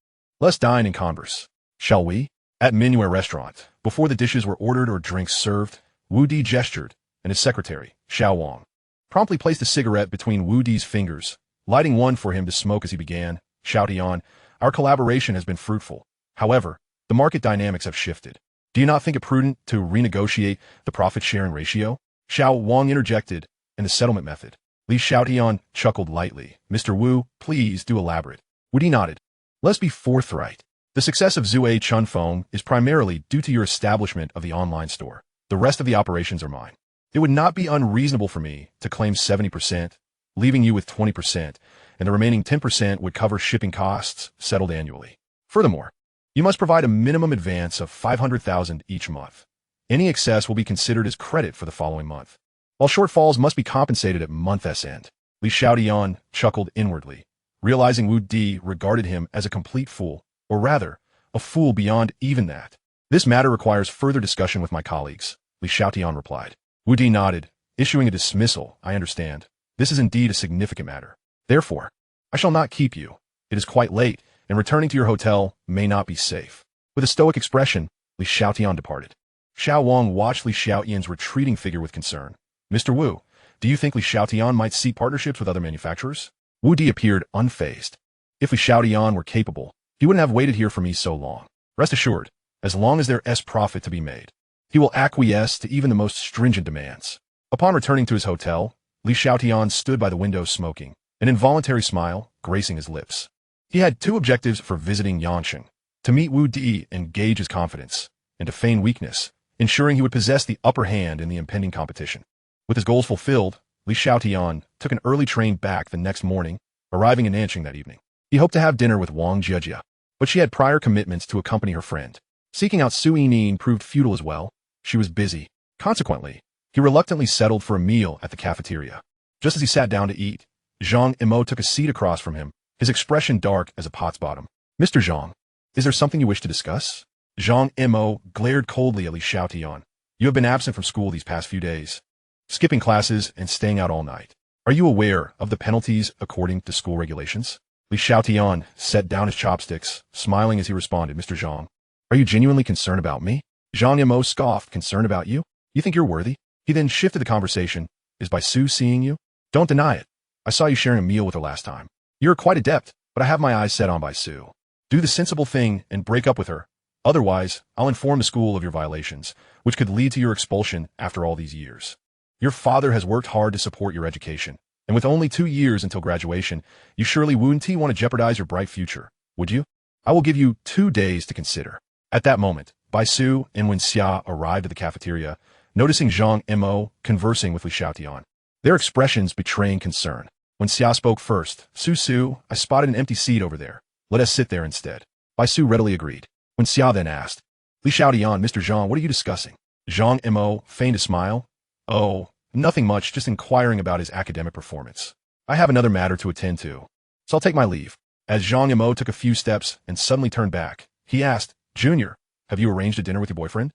Let's dine and converse. Shall we? At Minuet restaurant, before the dishes were ordered or drinks served, Wu Di gestured, and his secretary, Xiao Wang, promptly placed a cigarette between Wu Di's fingers, lighting one for him to smoke as he began. Xiaotian, our collaboration has been fruitful. However, the market dynamics have shifted. Do you not think it prudent to renegotiate the profit-sharing ratio? Xiao Wang interjected, and the settlement method. Li Xiaotian chuckled lightly. Mr. Wu, please do elaborate. Wu Di nodded. Let's be forthright. The success of Zue Chun Phone is primarily due to your establishment of the online store. The rest of the operations are mine. It would not be unreasonable for me to claim 70%, leaving you with 20%, and the remaining 10% would cover shipping costs settled annually. Furthermore, you must provide a minimum advance of 500,000 each month. Any excess will be considered as credit for the following month, while shortfalls must be compensated at month's end. Li Xiaotian chuckled inwardly, realizing Wu Di regarded him as a complete fool, or rather, a fool beyond even that. This matter requires further discussion with my colleagues, Li Xiaotian replied. Wu Di nodded, issuing a dismissal. I understand. This is indeed a significant matter. Therefore, I shall not keep you. It is quite late, and returning to your hotel may not be safe. With a stoic expression, Li Xiaotian departed. Xiao Wang watched Li Xiaotian's retreating figure with concern. Mr. Wu, do you think Li Xiaotian might seek partnerships with other manufacturers? Wu Di appeared unfazed. If Li Xiaotian were capable, he wouldn't have waited here for me so long. Rest assured, as long as there is profit to be made, he will acquiesce to even the most stringent demands. Upon returning to his hotel, Li Xiaotian stood by the window smoking, an involuntary smile gracing his lips. He had 2 objectives for visiting Yanqing: to meet Wu Di and gauge his confidence, and to feign weakness, ensuring he would possess the upper hand in the impending competition. With his goals fulfilled, Li Xiaotian took an early train back the next morning, arriving in Nanjing that evening. He hoped to have dinner with Wang Jejia, but she had prior commitments to accompany her friend. Seeking out Su Yining proved futile as well. She was busy. Consequently, He reluctantly settled for a meal at the cafeteria. Just as he sat down to eat, Zhang Imo took a seat across from him, his expression dark as a pot's bottom. Mr. Zhang, is there something you wish to discuss? Zhang Imo glared coldly at Li Xiaotian. You have been absent from school these past few days, skipping classes and staying out all night. Are you aware of the penalties according to school regulations? Li Xiaotian set down his chopsticks, smiling as he responded, Mr. Zhang, are you genuinely concerned about me? Zhang Imo scoffed, concerned about you? You think you're worthy? He then shifted the conversation. Is Baisu seeing you? Don't deny it. I saw you sharing a meal with her last time. You're quite adept, but I have my eyes set on Baisu. Do the sensible thing and break up with her. Otherwise, I'll inform the school of your violations, which could lead to your expulsion after all these years. Your father has worked hard to support your education, and with only 2 years until graduation, you surely wouldn't want to jeopardize your bright future, would you? I will give you 2 days to consider. At that moment, Baisu and Wenxia arrived at the cafeteria, noticing Zhang Imo conversing with Li Xiaotian, their expressions betraying concern. Wenxia spoke first. Su, I spotted an empty seat over there. Let us sit there instead. Baisu readily agreed. Wenxia then asked, Li Xiaotian, Mr. Zhang, what are you discussing? Zhang Imo feigned a smile. Oh, nothing much, just inquiring about his academic performance. I have another matter to attend to, so I'll take my leave. As Zhang Imo took a few steps and suddenly turned back, he asked, Junior, have you arranged a dinner with your boyfriend?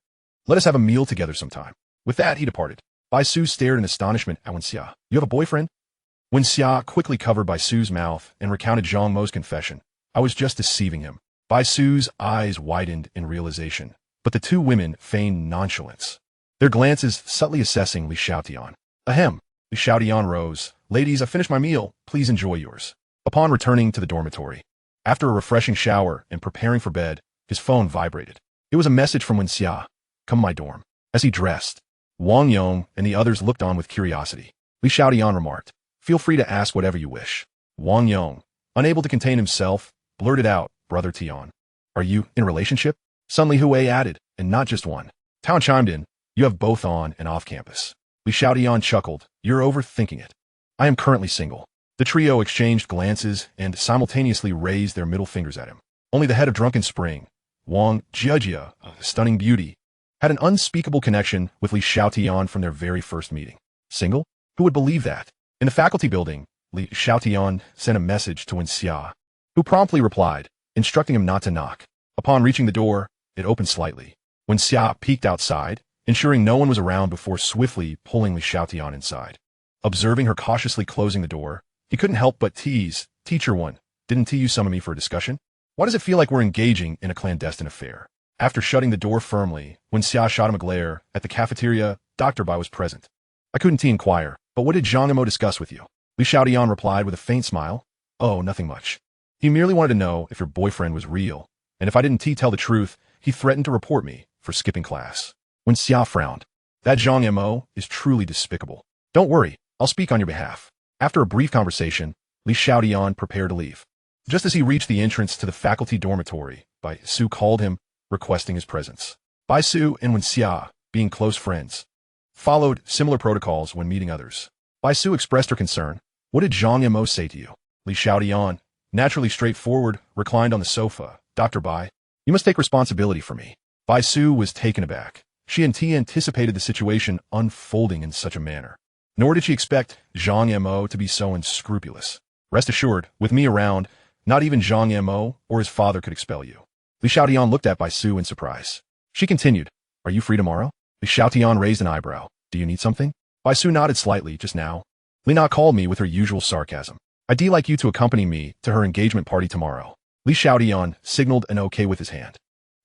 Let us have a meal together sometime. With that, he departed. Baisu stared in astonishment at Wenxia. You have a boyfriend? Wenxia quickly covered Baisu's mouth and recounted Zhang Mo's confession. I was just deceiving him. Baisu's eyes widened in realization, but the two women feigned nonchalance, their glances subtly assessing Li Xiaotian. Ahem. Li Xiaotian rose. Ladies, I finished my meal. Please enjoy yours. Upon returning to the dormitory, after a refreshing shower and preparing for bed, his phone vibrated. It was a message from Wenxia. Come to my dorm. As he dressed, Wang Yong and the others looked on with curiosity. Li Xiaotian remarked, Feel free to ask whatever you wish. Wang Yong, unable to contain himself, blurted out, Brother Tian, are you in a relationship? Suddenly Hui added, and not just one. Town chimed in, you have both on and off campus. Li Xiaotian chuckled, you're overthinking it. I am currently single. The trio exchanged glances and simultaneously raised their middle fingers at him. Only the head of Drunken Spring, Wang Jiejia, a stunning beauty, had an unspeakable connection with Li Xiaotian from their very first meeting. Single? Who would believe that? In the faculty building, Li Xiaotian sent a message to Wenxia, who promptly replied, instructing him not to knock. Upon reaching the door, it opened slightly. Wenxia peeked outside, ensuring no one was around before swiftly pulling Li Xiaotian inside. Observing her cautiously closing the door, he couldn't help but tease, Teacher One, didn't you summon me for a discussion? Why does it feel like we're engaging in a clandestine affair? After shutting the door firmly, Wenxia shot him a glare. At the cafeteria, Dr. Bai was present. I couldn't inquire, but what did Zhang Imo discuss with you? Li Xiaotian replied with a faint smile. Oh, nothing much. He merely wanted to know if your boyfriend was real, and if I didn't tell the truth, he threatened to report me for skipping class. Wenxia frowned. That Zhang Imo is truly despicable. Don't worry, I'll speak on your behalf. After a brief conversation, Li Xiaotian prepared to leave. Just as he reached the entrance to the faculty dormitory, Baisu called him, requesting his presence. Baisu and Wenxia, being close friends, followed similar protocols when meeting others. Baisu expressed her concern. What did Zhang Imo say to you? Li Xiaotian, naturally straightforward, reclined on the sofa. Dr. Bai, you must take responsibility for me. Baisu was taken aback. She anticipated the situation unfolding in such a manner. Nor did she expect Zhang Imo to be so unscrupulous. Rest assured, with me around, not even Zhang Imo or his father could expel you. Li Xiaotian looked at Baisu in surprise. She continued, Are you free tomorrow? Li Xiaotian raised an eyebrow. Do you need something? Baisu nodded slightly just now. Li Na called me with her usual sarcasm. I'd like you to accompany me to her engagement party tomorrow. Li Xiaotian signaled an okay with his hand.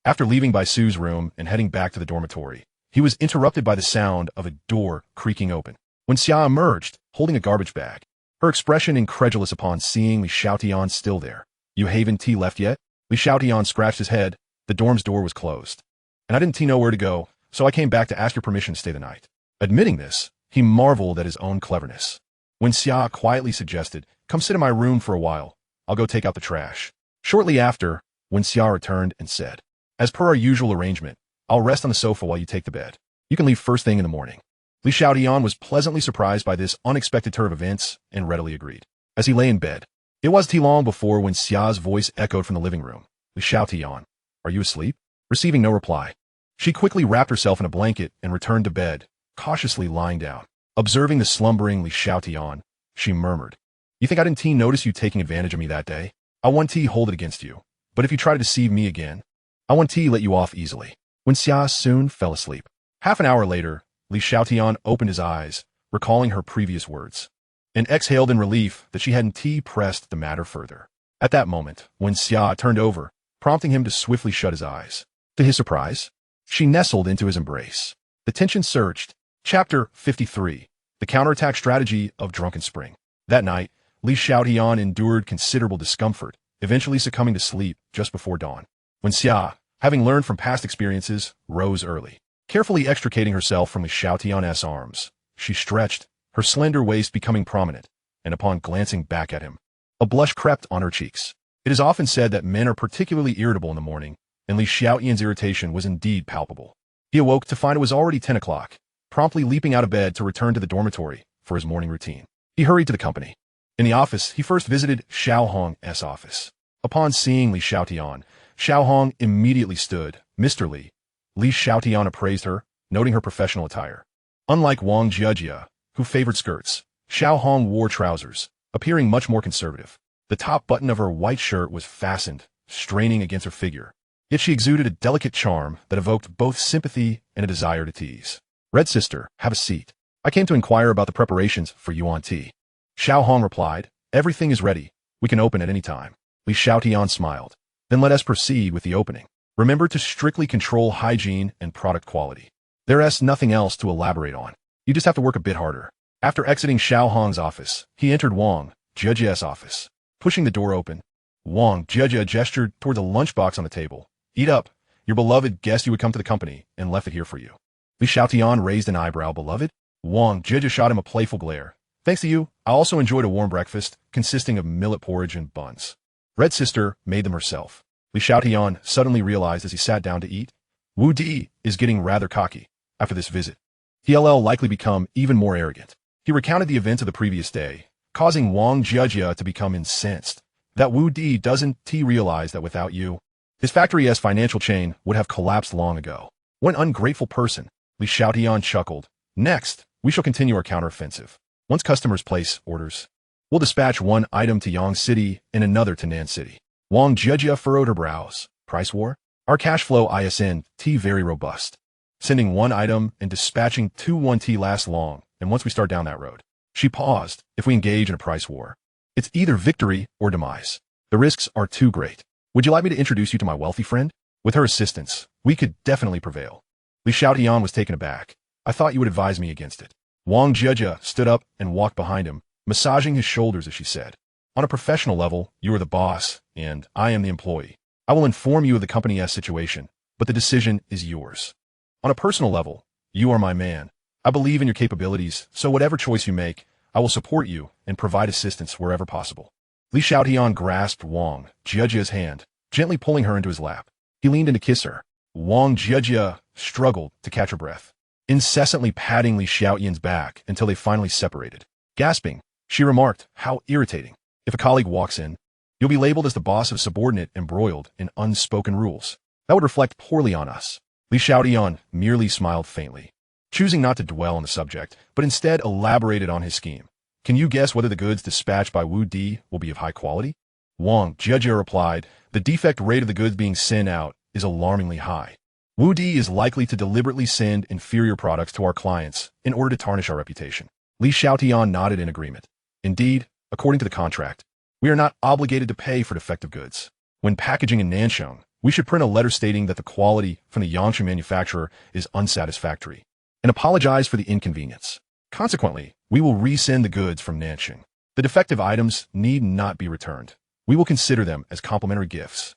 After leaving Baisu's room and heading back to the dormitory, he was interrupted by the sound of a door creaking open. Wenxia emerged, holding a garbage bag, her expression incredulous upon seeing Li Xiaotian still there. You haven't left yet? Li Xiaotian scratched his head. The dorm's door was closed. And I didn't know where to go, so I came back to ask your permission to stay the night. Admitting this, he marveled at his own cleverness. Wenxia quietly suggested, Come sit in my room for a while. I'll go take out the trash. Shortly after, Wenxia returned and said, As per our usual arrangement, I'll rest on the sofa while you take the bed. You can leave first thing in the morning. Li Xiaotian was pleasantly surprised by this unexpected turn of events and readily agreed. As he lay in bed, it wasn't long before Wenxia's voice echoed from the living room. Li Xiaotian, are you asleep? Receiving no reply, she quickly wrapped herself in a blanket and returned to bed, cautiously lying down. Observing the slumbering Li Xiaotian, she murmured, "You think I didn't notice you taking advantage of me that day? I won't hold it against you. But if you try to deceive me again, I won't let you off easily." When Xia soon fell asleep. Half an hour later, Li Xiaotian opened his eyes, recalling her previous words, and exhaled in relief that she hadn't pressed the matter further. At that moment, when Xia turned over, prompting him to swiftly shut his eyes, to his surprise, she nestled into his embrace. The tension surged. Chapter 53. The Counterattack Strategy of Drunken Spring. That night, Li Xiaotian endured considerable discomfort, eventually succumbing to sleep just before dawn. When Xia, having learned from past experiences, rose early. Carefully extricating herself from Li Xiaotian's arms, she stretched, her slender waist becoming prominent, and upon glancing back at him, a blush crept on her cheeks. It is often said that men are particularly irritable in the morning, and Li Xiaotian's irritation was indeed palpable. He awoke to find it was already 10 o'clock, promptly leaping out of bed to return to the dormitory for his morning routine. He hurried to the company. In the office, he first visited Xiao Hong's office. Upon seeing Li Xiaotian, Xiao Hong immediately stood. "Mr. Li." Li Xiaotian appraised her, noting her professional attire. Unlike Wang Jiejia, who favored skirts, Xiao Hong wore trousers, appearing much more conservative. The top button of her white shirt was fastened, straining against her figure. Yet she exuded a delicate charm that evoked both sympathy and a desire to tease. "Red sister, have a seat. I came to inquire about the preparations for yuan tea." Xiao Hong replied, "Everything is ready. We can open at any time." Li Xiaotian smiled. "Then let us proceed with the opening. Remember to strictly control hygiene and product quality. There's nothing else to elaborate on. You just have to work a bit harder." After exiting Xiao Hong's office, he entered Wang Jiejia's office. Pushing the door open, Wang Jiejia gestured toward the lunchbox on the table. "Eat up. Your beloved guessed you would come to the company and left it here for you." Li Xiaotian raised an eyebrow. "Beloved?" Wang Jiejia shot him a playful glare. "Thanks to you, I also enjoyed a warm breakfast consisting of millet porridge and buns. Red sister made them herself." Li Xiaotian suddenly realized as he sat down to eat, Wu Di is getting rather cocky. After this visit, he'll likely become even more arrogant. He recounted the events of the previous day, causing Wang Jiejia to become incensed. That Wu Di doesn't realize that without you, his factory as financial chain would have collapsed long ago. "What an ungrateful person." Li Xiaotian chuckled. "Next, we shall continue our counteroffensive. Once customers place orders, we'll dispatch one item to Yang City and another to Nan City." Wang Jiejia furrowed her brows. "Price war? Our cash flow isn't very robust. Sending one item and dispatching 1T lasts long, and once we start down that road." She paused. "If we engage in a price war, it's either victory or demise. The risks are too great. Would you like me to introduce you to my wealthy friend? With her assistance, we could definitely prevail." Li Xiaotian was taken aback. "I thought you would advise me against it." Wang Jiejia stood up and walked behind him, massaging his shoulders as she said, "On a professional level, you are the boss, and I am the employee. I will inform you of the company's situation, but the decision is yours. On a personal level, you are my man. I believe in your capabilities, so whatever choice you make, I will support you and provide assistance wherever possible." Li Xiaotian grasped Wang Jiejia's hand, gently pulling her into his lap. He leaned in to kiss her. Wang Jiejia struggled to catch her breath, incessantly patting Li Xiaotian's back until they finally separated. Gasping, she remarked, "How irritating. If a colleague walks in, you'll be labeled as the boss of a subordinate embroiled in unspoken rules. That would reflect poorly on us." Li Xiaotian merely smiled faintly, choosing not to dwell on the subject, but instead elaborated on his scheme. "Can you guess whether the goods dispatched by Wu Di will be of high quality?" Wang Jiejia replied, "The defect rate of the goods being sent out is alarmingly high. Wu Di is likely to deliberately send inferior products to our clients in order to tarnish our reputation." Li Xiaotian nodded in agreement. "Indeed, according to the contract, we are not obligated to pay for defective goods. When packaging in Nansheng, we should print a letter stating that the quality from the Yangshan manufacturer is unsatisfactory, and apologize for the inconvenience. Consequently, we will resend the goods from Nansheng. The defective items need not be returned. We will consider them as complimentary gifts,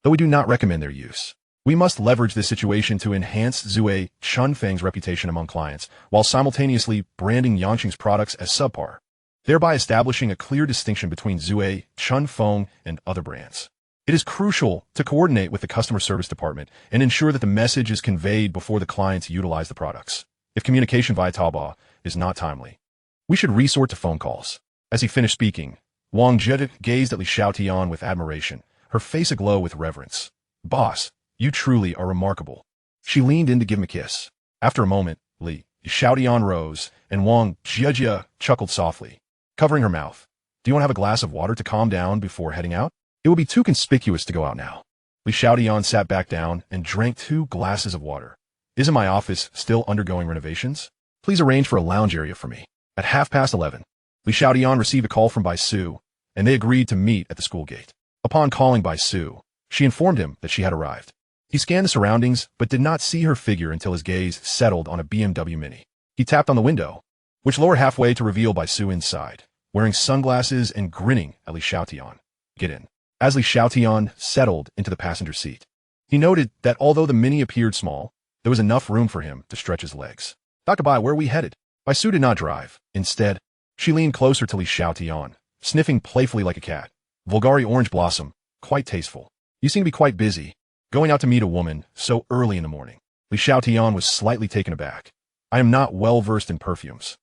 though we do not recommend their use. We must leverage this situation to enhance Zue Chunfeng's reputation among clients, while simultaneously branding Yangqing's products as subpar, thereby establishing a clear distinction between Zue Chunfeng and other brands. It is crucial to coordinate with the customer service department and ensure that the message is conveyed before the clients utilize the products. If communication via Taobao is not timely, we should resort to phone calls." As he finished speaking, Wang Jiejia gazed at Li Xiaotian with admiration, her face aglow with reverence. "Boss, you truly are remarkable." She leaned in to give him a kiss. After a moment, Li Xiaotian rose, and Wang Jiajia chuckled softly, covering her mouth. Do you want to have a glass of water to calm down before heading out? It will be too conspicuous to go out now. Li Xiaotian sat back down and drank 2 glasses of water. Isn't my office still undergoing renovations? Please arrange for a lounge area for me. At 11:30, Li Xiaotian received a call from Bai Su, and they agreed to meet at the school gate. Upon calling Bai Su, she informed him that she had arrived. He scanned the surroundings, but did not see her figure until his gaze settled on a BMW Mini. He tapped on the window, which lowered halfway to reveal Bai Su inside, wearing sunglasses and grinning at Li Xiaotian. Get in. As Li Xiaotian settled into the passenger seat, he noted that although the Mini appeared small, there was enough room for him to stretch his legs. Dr. Bai, where are we headed? Bai Su did not drive. Instead, she leaned closer to Li Xiaotian, sniffing playfully like a cat. Vulgari orange blossom, quite tasteful. You seem to be quite busy, going out to meet a woman so early in the morning. Li Xiaotian was slightly taken aback. I am not well versed in perfumes,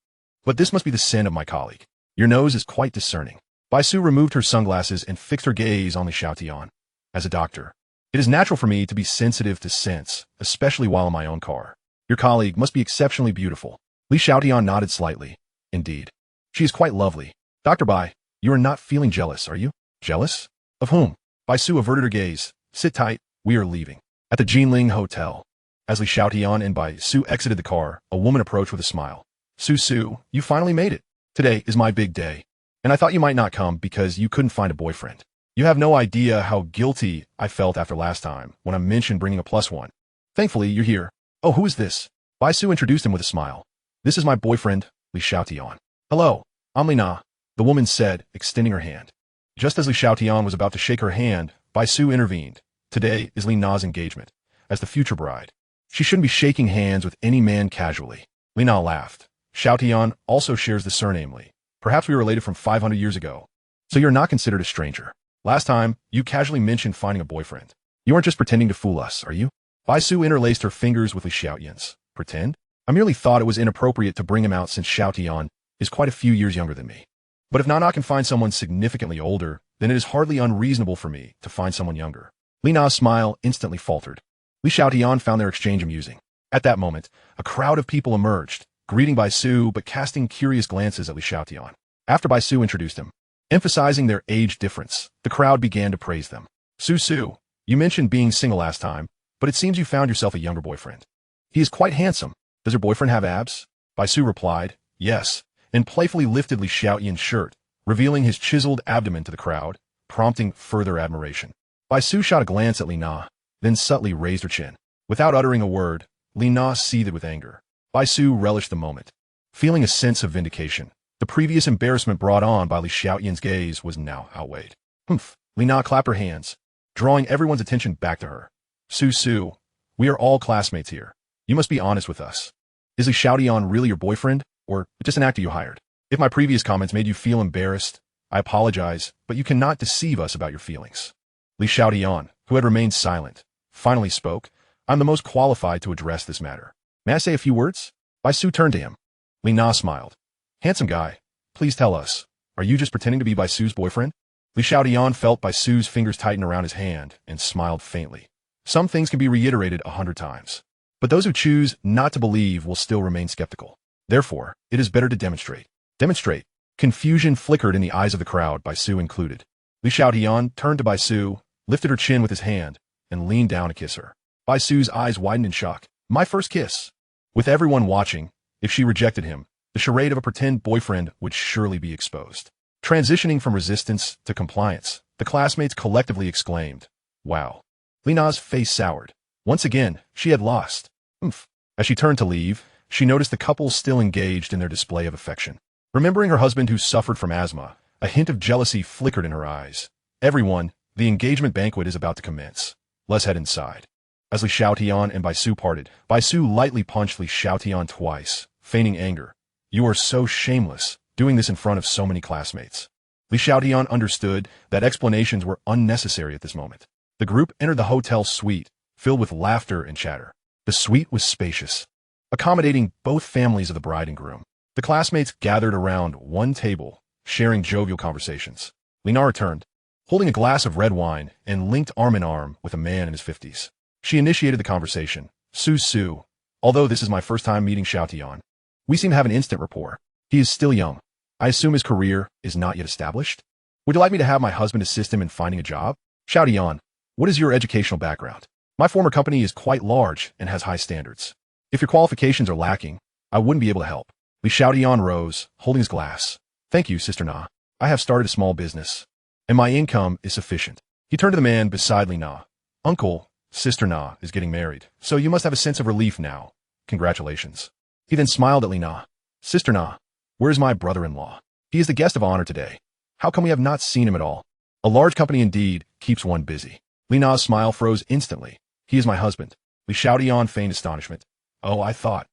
but this must be the scent of my colleague. Your nose is quite discerning. Bai Su removed her sunglasses and fixed her gaze on Li Xiaotian. As a doctor, it is natural for me to be sensitive to scents, especially while in my own car. Your colleague must be exceptionally beautiful. Li Xiaotian nodded slightly. Indeed. She is quite lovely. Dr. Bai, you are not feeling jealous, are you? Jealous? Of whom? Bai Su averted her gaze. Sit tight, we are leaving. At the Jinling Hotel. As Li Xiaotian and Bai Su exited the car, a woman approached with a smile. Su, you finally made it. Today is my big day. And I thought you might not come because you couldn't find a boyfriend. You have no idea how guilty I felt after last time when I mentioned bringing a +1. Thankfully, you're here. Oh, who is this? Bai Su introduced him with a smile. This is my boyfriend, Li Xiaotian. Hello, I'm Lina, the woman said, extending her hand. Just as Li Xiaotian was about to shake her hand, Bai Su intervened. Today is Lina's engagement. As the future bride, she shouldn't be shaking hands with any man casually. Lina laughed. Xiaotian also shares the surname Li. Perhaps we were related from 500 years ago. So you're not considered a stranger. Last time, you casually mentioned finding a boyfriend. You aren't just pretending to fool us, are you? Bai Su interlaced her fingers with Li Xiaotian's. Pretend? I merely thought it was inappropriate to bring him out since Xiaotian is quite a few years younger than me. But if Nana can find someone significantly older, then it is hardly unreasonable for me to find someone younger. Lina's smile instantly faltered. Li Xiaotian found their exchange amusing. At that moment, a crowd of people emerged, greeting Bai Su but casting curious glances at Li Xiaotian. After Bai Su introduced him, emphasizing their age difference, the crowd began to praise them. Su, you mentioned being single last time, but it seems you found yourself a younger boyfriend. He is quite handsome. Does your boyfriend have abs? Bai Su replied, yes, and playfully lifted Li Xiaotian's shirt, revealing his chiseled abdomen to the crowd, prompting further admiration. Bai Su shot a glance at Lina, then subtly raised her chin. Without uttering a word, Lina seethed with anger. Bai Su relished the moment. Feeling a sense of vindication, the previous embarrassment brought on by Li Xiaotian's gaze was now outweighed. Humph! Lina clapped her hands, drawing everyone's attention back to her. Su, we are all classmates here. You must be honest with us. Is Li Xiaotian really your boyfriend, or just an actor you hired? If my previous comments made you feel embarrassed, I apologize, but you cannot deceive us about your feelings. Li Xiaotian, who had remained silent, finally spoke. I'm the most qualified to address this matter. May I say a few words? Bai Su turned to him. Lina smiled. Handsome guy, please tell us, are you just pretending to be Bai Su's boyfriend? Li Xiaotian felt Bai Su's fingers tighten around his hand and smiled faintly. Some things can be reiterated 100 times, but those who choose not to believe will still remain skeptical. Therefore, it is better to demonstrate. Demonstrate. Confusion flickered in the eyes of the crowd, Bai Su included. Li Xiaotian turned to Bai Su, lifted her chin with his hand, and leaned down to kiss her. Bai Su's eyes widened in shock. My first kiss. With everyone watching, if she rejected him, the charade of a pretend boyfriend would surely be exposed. Transitioning from resistance to compliance, the classmates collectively exclaimed, wow. Lina's face soured. Once again, she had lost. Oomph. As she turned to leave, she noticed the couple still engaged in their display of affection. Remembering her husband who suffered from asthma, a hint of jealousy flickered in her eyes. Everyone, the engagement banquet is about to commence. Let's head inside. As Li Xiaotian and Bai Su parted, Bai Su lightly punched Li Xiaotian twice, feigning anger. You are so shameless, doing this in front of so many classmates. Li Xiaotian understood that explanations were unnecessary at this moment. The group entered the hotel suite, filled with laughter and chatter. The suite was spacious, accommodating both families of the bride and groom. The classmates gathered around one table, sharing jovial conversations. Lina returned, holding a glass of red wine and linked arm in arm with a man in his 50s. She initiated the conversation. Su, although this is my first time meeting Xiaotian, We seem to have an instant rapport. He is still young. I assume his career is not yet established? Would you like me to have my husband assist him in finding a job? Xiaotian, what is your educational background? My former company is quite large and has high standards. If your qualifications are lacking, I wouldn't be able to help. Li Xiaotian rose, holding his glass. Thank you, Sister Na. I have started a small business, and my income is sufficient. He turned to the man beside Li Na. Uncle, Sister Na is getting married, so you must have a sense of relief now. Congratulations. He then smiled at Li Na. Sister Na, where is my brother-in-law? He is the guest of honor today. How come we have not seen him at all? A large company indeed keeps one busy. Li Na's smile froze instantly. He is my husband. Li Xiaotian feigned astonishment. Oh, I thought.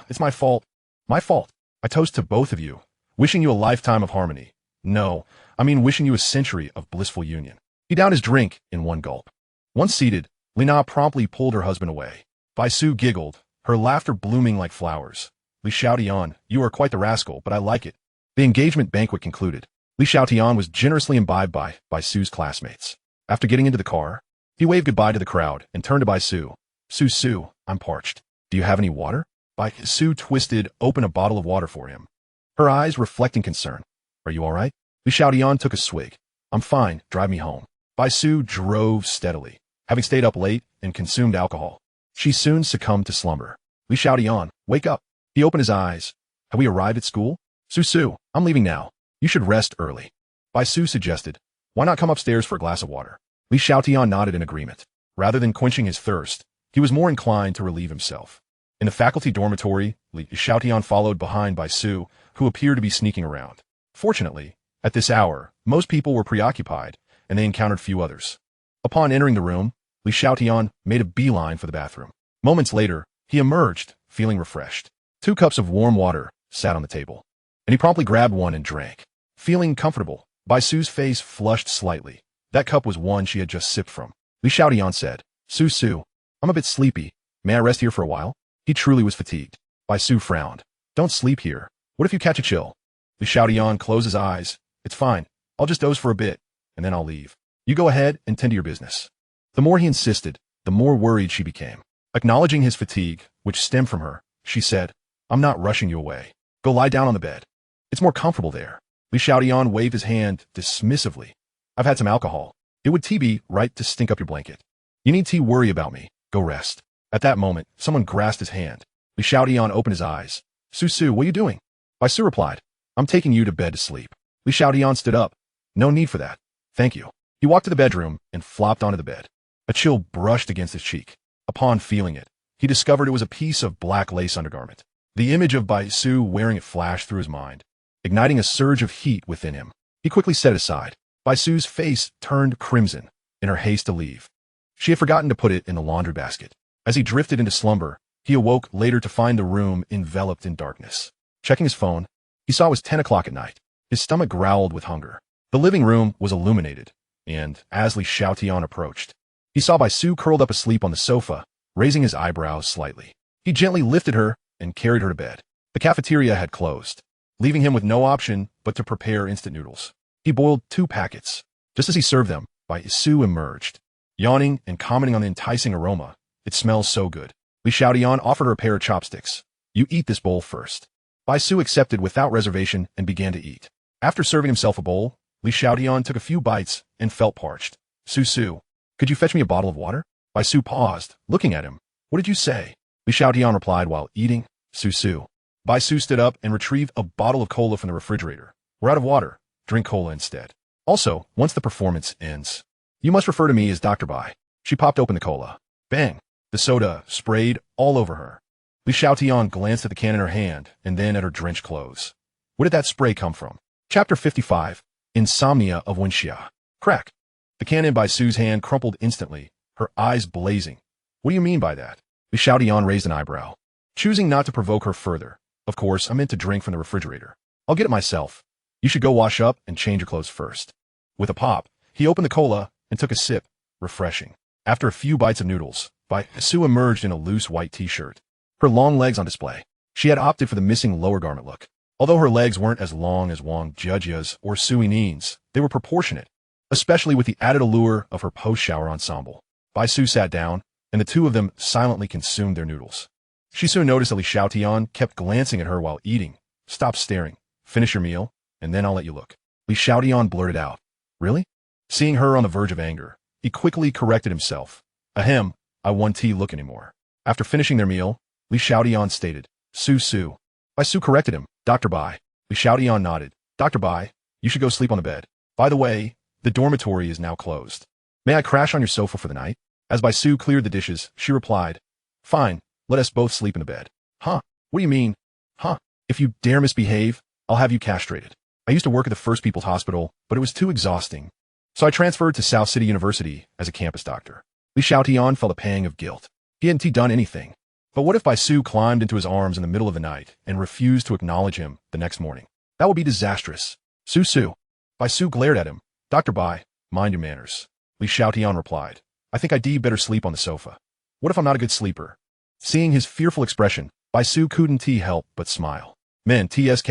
It's my fault. My fault. I toast to both of you, wishing you a lifetime of harmony. No, I mean wishing you a century of blissful union. He downed his drink in one gulp. Once seated, Li Na promptly pulled her husband away. Bai Su giggled, her laughter blooming like flowers. Li Xiaotian, you are quite the rascal, but I like it. The engagement banquet concluded. Li Xiaotian was generously imbibed by Bai Su's classmates. After getting into the car, he waved goodbye to the crowd and turned to Bai Su. Su, I'm parched. Do you have any water? Bai Su twisted open a bottle of water for him, her eyes reflecting concern. Are you all right? Li Xiaotian took a swig. I'm fine, drive me home. Bai Su drove steadily, having stayed up late and consumed alcohol. She soon succumbed to slumber. Li Xiaotian, wake up. He opened his eyes. Have we arrived at school? Su, I'm leaving now. You should rest early. Bai Su suggested. Why not come upstairs for a glass of water? Li Xiaotian nodded in agreement. Rather than quenching his thirst, he was more inclined to relieve himself. In the faculty dormitory, Li Xiaotian followed behind Bai Su, who appeared to be sneaking around. Fortunately, at this hour, most people were preoccupied, and they encountered few others. Upon entering the room, Li Xiaotian made a beeline for the bathroom. Moments later, he emerged, feeling refreshed. 2 cups of warm water sat on the table, and he promptly grabbed one and drank. Feeling comfortable, Bai Su's face flushed slightly. That cup was one she had just sipped from. Li Xiaotian said, Su, I'm a bit sleepy. May I rest here for a while? He truly was fatigued. Bai Su frowned. Don't sleep here. What if you catch a chill? Li Xiaotian closed his eyes. It's fine. I'll just doze for a bit, and then I'll leave. You go ahead and tend to your business. The more he insisted, the more worried she became. Acknowledging his fatigue, which stemmed from her, she said, I'm not rushing you away. Go lie down on the bed. It's more comfortable there. Li Xiaotian waved his hand dismissively. I've had some alcohol. It would be right to stink up your blanket. You need to worry about me. Go rest. At that moment, someone grasped his hand. Li Xiaotian opened his eyes. Su, what are you doing? Bai Su replied, I'm taking you to bed to sleep. Li Xiaotian stood up. No need for that. Thank you. He walked to the bedroom and flopped onto the bed. A chill brushed against his cheek. Upon feeling it, he discovered it was a piece of black lace undergarment. The image of Bai Su wearing it flashed through his mind, igniting a surge of heat within him. He quickly set it aside. Bai Su's face turned crimson in her haste to leave. She had forgotten to put it in the laundry basket. As he drifted into slumber, he awoke later to find the room enveloped in darkness. Checking his phone, he saw it was 10 o'clock at night. His stomach growled with hunger. The living room was illuminated, and as Li Xiaotian approached, he saw Bai Su curled up asleep on the sofa, raising his eyebrows slightly. He gently lifted her and carried her to bed. The cafeteria had closed, leaving him with no option but to prepare instant noodles. He boiled 2 packets. Just as he served them, Bai Su emerged, yawning and commenting on the enticing aroma. It smells so good. Li Xiaotian offered her a pair of chopsticks. You eat this bowl first. Bai Su accepted without reservation and began to eat. After serving himself a bowl, Li Xiaotian took a few bites and felt parched. Su, could you fetch me a bottle of water? Bai Su paused, looking at him. What did you say? Li Xiaotian replied while eating. Su. Bai Su stood up and retrieved a bottle of cola from the refrigerator. We're out of water. Drink cola instead. Also, once the performance ends, you must refer to me as Dr. Bai. She popped open the cola. Bang! The soda sprayed all over her. Li Xiaotian glanced at the can in her hand and then at her drenched clothes. Where did that spray come from? Chapter 55. Insomnia of Wenxia. Crack. The can in Bai Su's hand crumpled instantly, her eyes blazing. What do you mean by that? Li Xiaotian raised an eyebrow. Choosing not to provoke her further. Of course, I meant to drink from the refrigerator. I'll get it myself. You should go wash up and change your clothes first. With a pop, he opened the cola and took a sip. Refreshing. After a few bites of noodles, Bai Su emerged in a loose white t-shirt, her long legs on display. She had opted for the missing lower garment look. Although her legs weren't as long as Wang Jiejia's or Sui Nin's, they were proportionate, especially with the added allure of her post-shower ensemble. Bai Su sat down, and the two of them silently consumed their noodles. She soon noticed that Li Xiaotian kept glancing at her while eating. Stop staring. Finish your meal, and then I'll let you look. Li Xiaotian blurted out. Really? Seeing her on the verge of anger, he quickly corrected himself. Ahem, I won't look anymore. After finishing their meal, Li Xiaotian stated, Su. Bai Su corrected him. Dr. Bai. Li Xiaotian nodded. Dr. Bai, you should go sleep on the bed. By the way, the dormitory is now closed. May I crash on your sofa for the night? As Bai Su cleared the dishes, she replied, Fine, let us both sleep in the bed. Huh? What do you mean? Huh? If you dare misbehave, I'll have you castrated. I used to work at the First People's Hospital, but it was too exhausting. So I transferred to South City University as a campus doctor. Li Xiaotian felt a pang of guilt. He hadn't done anything. But what if Bai Su climbed into his arms in the middle of the night and refused to acknowledge him the next morning? That would be disastrous. Su. Bai Su glared at him. Dr. Bai, mind your manners. Li Xiaotian replied. I think I'd better sleep on the sofa. What if I'm not a good sleeper? Seeing his fearful expression, Bai Su couldn't help but smile. Men, TSK.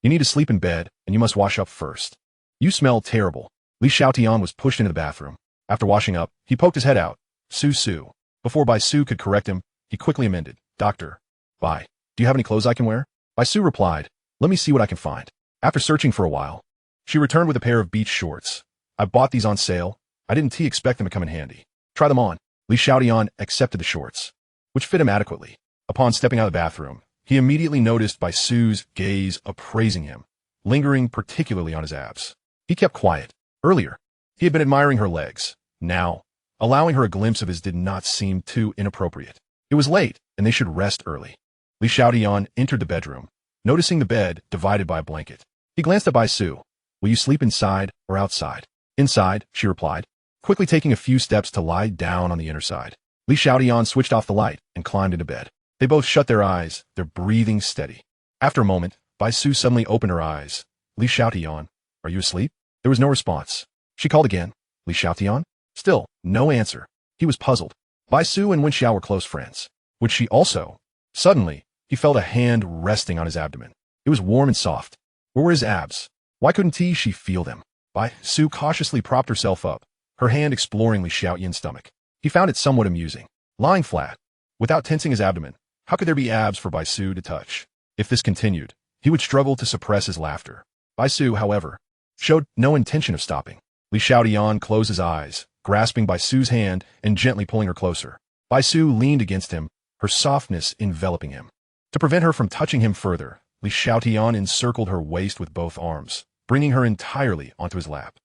You need to sleep in bed, and you must wash up first. You smell terrible. Li Xiaotian was pushed into the bathroom. After washing up, he poked his head out. Su. Before Bai Su could correct him, he quickly amended. Doctor. Bai, do you have any clothes I can wear? Bai Su replied. Let me see what I can find. After searching for a while, she returned with a pair of beach shorts. I bought these on sale. I didn't expect them to come in handy. Try them on. Li Xiaotian accepted the shorts, which fit him adequately. Upon stepping out of the bathroom, he immediately noticed Bai Su's gaze appraising him, lingering particularly on his abs. He kept quiet. Earlier, he had been admiring her legs. Now, allowing her a glimpse of his did not seem too inappropriate. It was late, and they should rest early. Li Xiaotian entered the bedroom, noticing the bed divided by a blanket. He glanced at Bai Su. Will you sleep inside or outside? Inside, she replied, quickly taking a few steps to lie down on the inner side. Li Xiaotian switched off the light and climbed into bed. They both shut their eyes, their breathing steady. After a moment, Bai Su suddenly opened her eyes. Li Xiaotian, are you asleep? There was no response. She called again. Li Xiaotian? Still, no answer. He was puzzled. Bai Su and Wen Xiao were close friends. Would she also? Suddenly, he felt a hand resting on his abdomen. It was warm and soft. Where were his abs? Why couldn't she feel them? Bai Su cautiously propped herself up, her hand exploring Li Xiaotian's stomach. He found it somewhat amusing. Lying flat, without tensing his abdomen, how could there be abs for Bai Su to touch? If this continued, he would struggle to suppress his laughter. Bai Su, however, showed no intention of stopping. Li Xiaotian closed his eyes, grasping Bai Su's hand and gently pulling her closer. Bai Su leaned against him, her softness enveloping him. To prevent her from touching him further, Li Xiaotian encircled her waist with both arms, bringing her entirely onto his lap.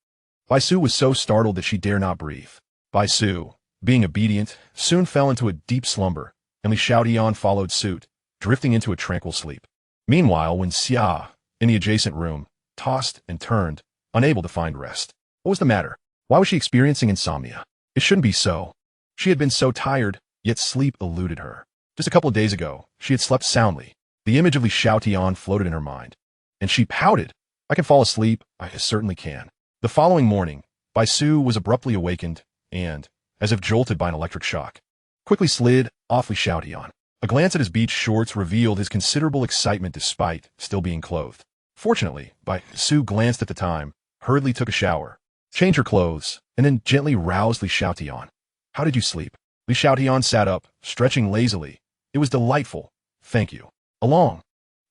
Bai Su was so startled that she dare not breathe. Bai Su, being obedient, soon fell into a deep slumber, and Li Xiaotian followed suit, drifting into a tranquil sleep. Meanwhile, Wen Xia, in the adjacent room, tossed and turned, unable to find rest. What was the matter? Why was she experiencing insomnia? It shouldn't be so. She had been so tired, yet sleep eluded her. Just a couple of days ago, she had slept soundly. The image of Li Xiaotian floated in her mind, and she pouted. I can fall asleep, I certainly can. The following morning, Bai Su was abruptly awakened and, as if jolted by an electric shock, quickly slid off Li Xiaotian. A glance at his beach shorts revealed his considerable excitement despite still being clothed. Fortunately, Bai Su glanced at the time, hurriedly took a shower, changed her clothes, and then gently roused Li Xiaotian. How did you sleep? Li Xiaotian sat up, stretching lazily. It was delightful. Thank you. A long,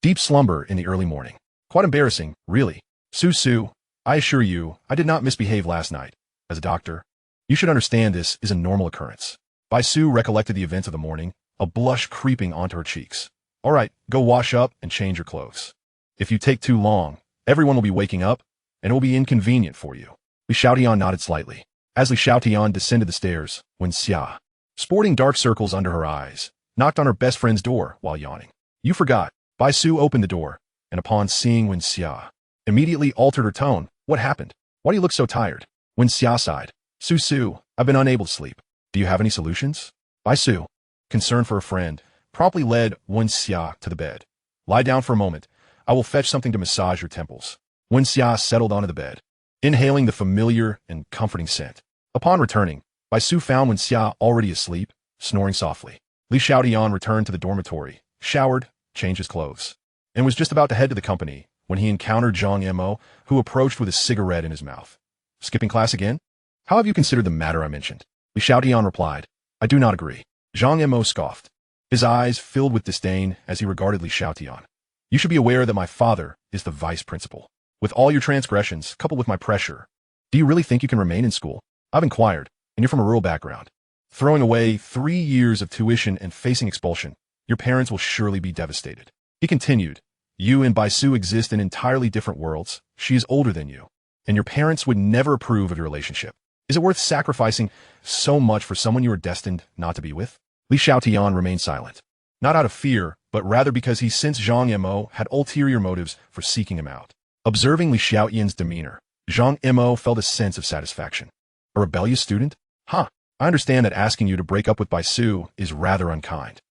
deep slumber in the early morning. Quite embarrassing, really. Su, I assure you, I did not misbehave last night. As a doctor, you should understand this is a normal occurrence. Bai Su recollected the events of the morning, a blush creeping onto her cheeks. All right, go wash up and change your clothes. If you take too long, everyone will be waking up, and it will be inconvenient for you. Li Xiaotian nodded slightly. As Li Xiaotian descended the stairs, Wen Xia, sporting dark circles under her eyes, knocked on her best friend's door while yawning. You forgot. Bai Su opened the door, and upon seeing Wen Xia, immediately altered her tone. What happened? Why do you look so tired? Wen Xia sighed. Su, I've been unable to sleep. Do you have any solutions? Bai Su, concerned for a friend, promptly led Wen Xia to the bed. Lie down for a moment. I will fetch something to massage your temples. Wen Xia settled onto the bed, inhaling the familiar and comforting scent. Upon returning, Bai Su found Wen Xia already asleep, snoring softly. Li Xiaotian returned to the dormitory, showered, changed his clothes, and was just about to head to the company when he encountered Zhang Mo, who approached with a cigarette in his mouth. Skipping class again? How have you considered the matter I mentioned? Li Xiaotian replied. I do not agree. Zhang Mo scoffed. His eyes filled with disdain as he regarded Li Xiaotian. You should be aware that my father is the vice principal. With all your transgressions, coupled with my pressure, do you really think you can remain in school? I've inquired, and you're from a rural background. Throwing away 3 years of tuition and facing expulsion, your parents will surely be devastated. He continued, you and Baisu exist in entirely different worlds. She is older than you, and your parents would never approve of your relationship. Is it worth sacrificing so much for someone you are destined not to be with? Li Xiaotian remained silent, not out of fear, but rather because he sensed Zhang Mo had ulterior motives for seeking him out. Observing Li Xiaotian's demeanor, Zhang Mo felt a sense of satisfaction. A rebellious student? Huh, I understand that asking you to break up with Baisu is rather unkind.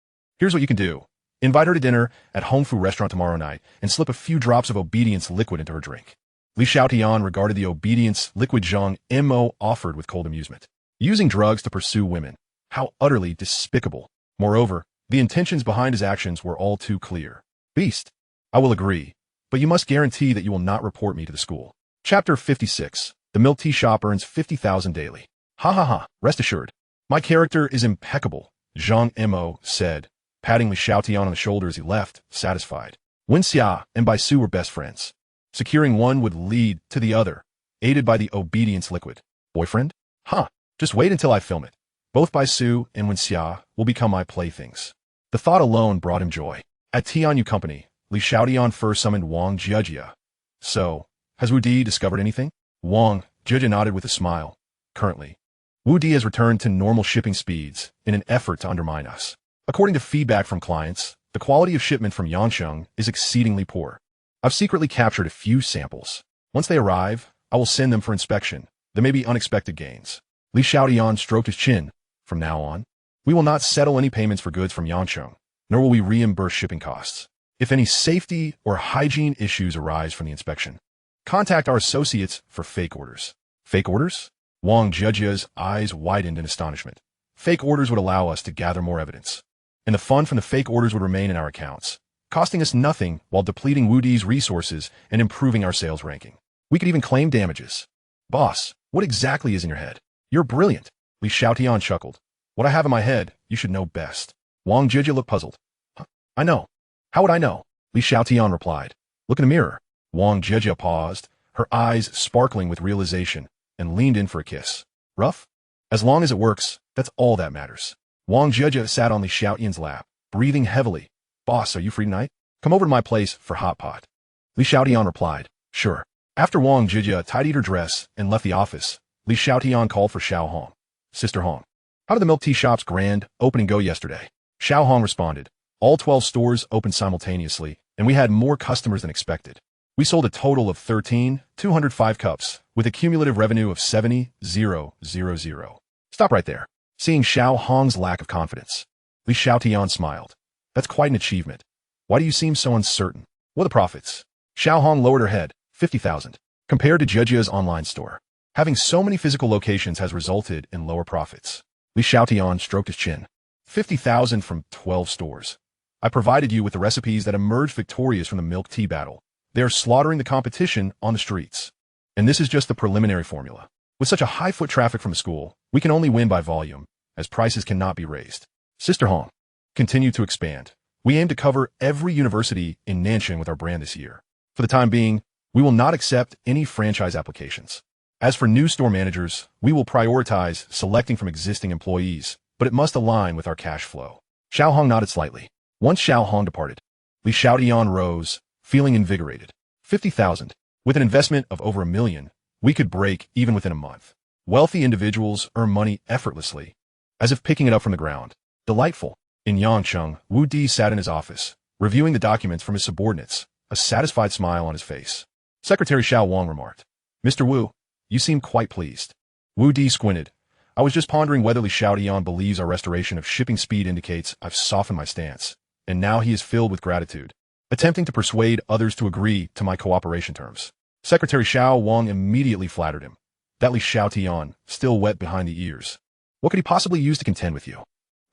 Here's what you can do. Invite her to dinner at Hongfu restaurant tomorrow night and slip a few drops of obedience liquid into her drink. Li Xiaotian regarded the obedience liquid Zhang Mo offered with cold amusement. Using drugs to pursue women. How utterly despicable. Moreover, the intentions behind his actions were all too clear. Beast. I will agree, but you must guarantee that you will not report me to the school. Chapter 56. The milk tea shop earns 50,000 daily. Ha ha ha, rest assured. My character is impeccable, Zhang Mo said, patting Li Xiaotian on the shoulder as he left, satisfied. Wen Xia and Baisu were best friends. Securing one would lead to the other, aided by the obedience liquid. Boyfriend? Huh, just wait until I film it. Both Baisu and Wen Xia will become my playthings. The thought alone brought him joy. At Tianyu Company, Li Xiaotian first summoned Wang Jia. So, has Wu Di discovered anything? Wang Jia nodded with a smile. Currently, Wu Di has returned to normal shipping speeds in an effort to undermine us. According to feedback from clients, the quality of shipment from Yancheng is exceedingly poor. I've secretly captured a few samples. Once they arrive, I will send them for inspection. There may be unexpected gains. Li Xiaotian stroked his chin. From now on, we will not settle any payments for goods from Yancheng, nor will we reimburse shipping costs. If any safety or hygiene issues arise from the inspection, contact our associates for fake orders. Fake orders? Wang Jiajia's eyes widened in astonishment. Fake orders would allow us to gather more evidence, and the fund from the fake orders would remain in our accounts, costing us nothing while depleting Wu Di's resources and improving our sales ranking. We could even claim damages. Boss, what exactly is in your head? You're brilliant. Li Xiaotian chuckled. What I have in my head, you should know best. Wang Jia looked puzzled. Huh? I know. How would I know? Li Xiaotian replied. Look in the mirror. Wang Jia paused, her eyes sparkling with realization, and leaned in for a kiss. Rough? As long as it works, that's all that matters. Wang Jia sat on Li Xiaotian's lap, breathing heavily. Boss, are you free tonight? Come over to my place for hot pot. Li Xiaotian replied. Sure. After Wang Jia tidied her dress and left the office, Li Xiaotian called for Xiao Hong. Sister Hong, how did the milk tea shop's grand opening go yesterday? Xiao Hong responded. All 12 stores opened simultaneously, and we had more customers than expected. We sold a total of 13,205 cups, with a cumulative revenue of 70,000. Stop right there. Seeing Xiao Hong's lack of confidence, Li Xiaotian smiled. That's quite an achievement. Why do you seem so uncertain? What are the profits? Xiao Hong lowered her head. 50,000. Compared to Jiajia's online store, having so many physical locations has resulted in lower profits. Li Xiaotian stroked his chin. 50,000 from 12 stores. I provided you with the recipes that emerged victorious from the milk tea battle. They are slaughtering the competition on the streets. And this is just the preliminary formula. With such a high foot traffic from the school, we can only win by volume, as prices cannot be raised. Sister Hong, continue to expand. We aim to cover every university in Nanchang with our brand this year. For the time being, we will not accept any franchise applications. As for new store managers, we will prioritize selecting from existing employees, but it must align with our cash flow. Xiao Hong nodded slightly. Once Xiao Hong departed, Li Xiaotian rose, feeling invigorated. 50,000. With an investment of over $1 million, we could break even within a month. Wealthy individuals earn money effortlessly, as if picking it up from the ground. Delightful. In Yangcheng, Wu Di sat in his office, reviewing the documents from his subordinates, a satisfied smile on his face. Secretary Xiao Wang remarked, Mr. Wu, you seem quite pleased. Wu Di squinted. I was just pondering whether Li Xiaotian believes our restoration of shipping speed indicates I've softened my stance, and now he is filled with gratitude, attempting to persuade others to agree to my cooperation terms. Secretary Xiao Wang immediately flattered him. That Li Xiaotian, still wet behind the ears. What could he possibly use to contend with you?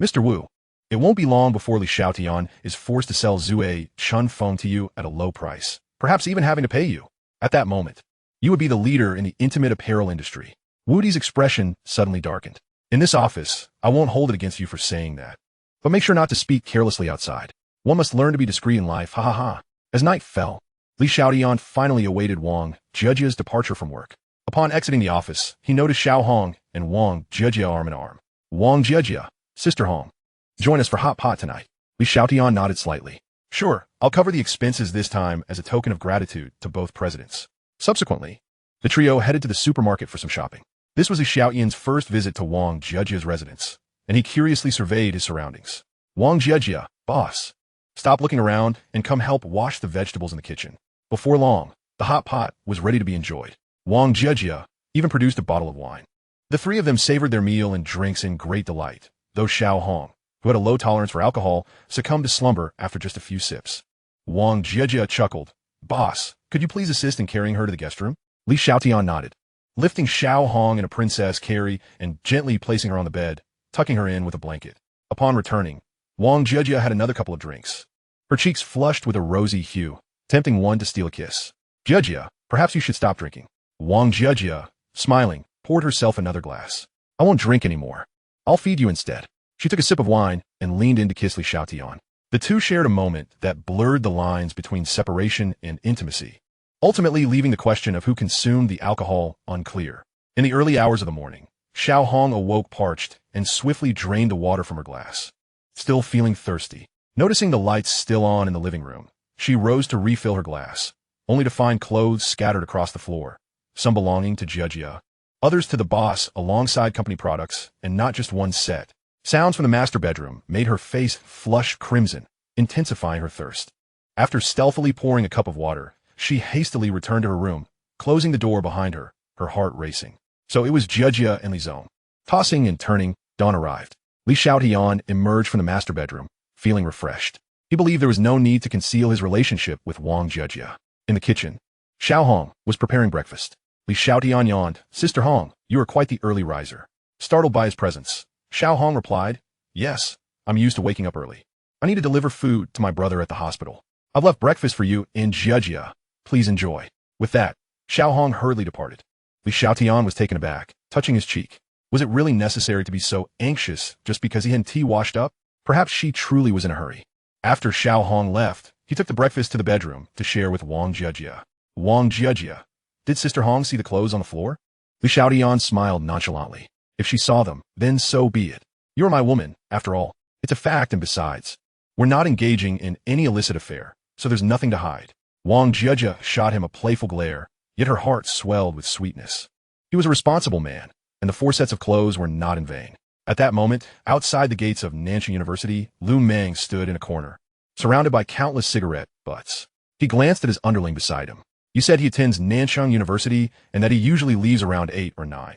Mr. Wu, it won't be long before Li Xiaotian is forced to sell Zue Chun phone to you at a low price, perhaps even having to pay you. At that moment, you would be the leader in the intimate apparel industry. Wu Di's expression suddenly darkened. In this office, I won't hold it against you for saying that. But make sure not to speak carelessly outside. One must learn to be discreet in life, ha ha ha. As night fell, Li Xiaotian finally awaited Wang Zhejia's departure from work. Upon exiting the office, he noticed Xiao Hong and Wang Zhejia arm in arm. Wang Zhejia, Sister Hong, join us for hot pot tonight. Li Xiaotian nodded slightly. Sure, I'll cover the expenses this time as a token of gratitude to both presidents. Subsequently, the trio headed to the supermarket for some shopping. This was Li Xiaotian's first visit to Wang Zhejia's residence, and he curiously surveyed his surroundings. Wang Zhejia, boss, stop looking around and come help wash the vegetables in the kitchen. Before long, the hot pot was ready to be enjoyed. Wang Zhejia even produced a bottle of wine. The three of them savored their meal and drinks in great delight, though Xiao Hong, who had a low tolerance for alcohol, succumbed to slumber after just a few sips. Wang Zhejia chuckled. Boss, could you please assist in carrying her to the guest room? Li Xiaotian nodded. Lifting Xiao Hong and a princess Carrie and gently placing her on the bed, tucking her in with a blanket. Upon returning, Wang Zhejia had another couple of drinks. Her cheeks flushed with a rosy hue, tempting one to steal a kiss. Zhejia, perhaps you should stop drinking. Wang Zhejia, smiling, poured herself another glass. I won't drink anymore. I'll feed you instead. She took a sip of wine and leaned in to kiss Li Xiaotian. The two shared a moment that blurred the lines between separation and intimacy, ultimately leaving the question of who consumed the alcohol unclear. In the early hours of the morning, Xiao Hong awoke parched and swiftly drained the water from her glass. Still feeling thirsty, noticing the lights still on in the living room, she rose to refill her glass, only to find clothes scattered across the floor, some belonging to Zhejia, others to the boss alongside company products, and not just one set. Sounds from the master bedroom made her face flush crimson, intensifying her thirst. After stealthily pouring a cup of water, she hastily returned to her room, closing the door behind her, her heart racing. So it was Zhejia and Li Zong. Tossing and turning, dawn arrived. Li Xiaotian emerged from the master bedroom, feeling refreshed. He believed there was no need to conceal his relationship with Wang Zhejia. In the kitchen, Xiao Hong was preparing breakfast. Li Xiaotian yawned. Sister Hong, you are quite the early riser. Startled by his presence, Xiao Hong replied, Yes, I'm used to waking up early. I need to deliver food to my brother at the hospital. I've left breakfast for you in Zhejia. Please enjoy. With that, Xiao Hong hurriedly departed. Li Xiaotian was taken aback, touching his cheek. Was it really necessary to be so anxious just because he hadn't tea washed up? Perhaps she truly was in a hurry. After Xiao Hong left, he took the breakfast to the bedroom to share with Wang Zhejia. Wang Zhejia, did Sister Hong see the clothes on the floor? Li Xiaotian smiled nonchalantly. If she saw them, then so be it. You're my woman, after all. It's a fact, and besides, we're not engaging in any illicit affair, so there's nothing to hide. Wang Zhejia shot him a playful glare, yet her heart swelled with sweetness. He was a responsible man, and the 4 sets of clothes were not in vain. At that moment, outside the gates of Nanchang University, Lu Meng stood in a corner, surrounded by countless cigarette butts. He glanced at his underling beside him. You said he attends Nanchang University and that he usually leaves around 8 or 9.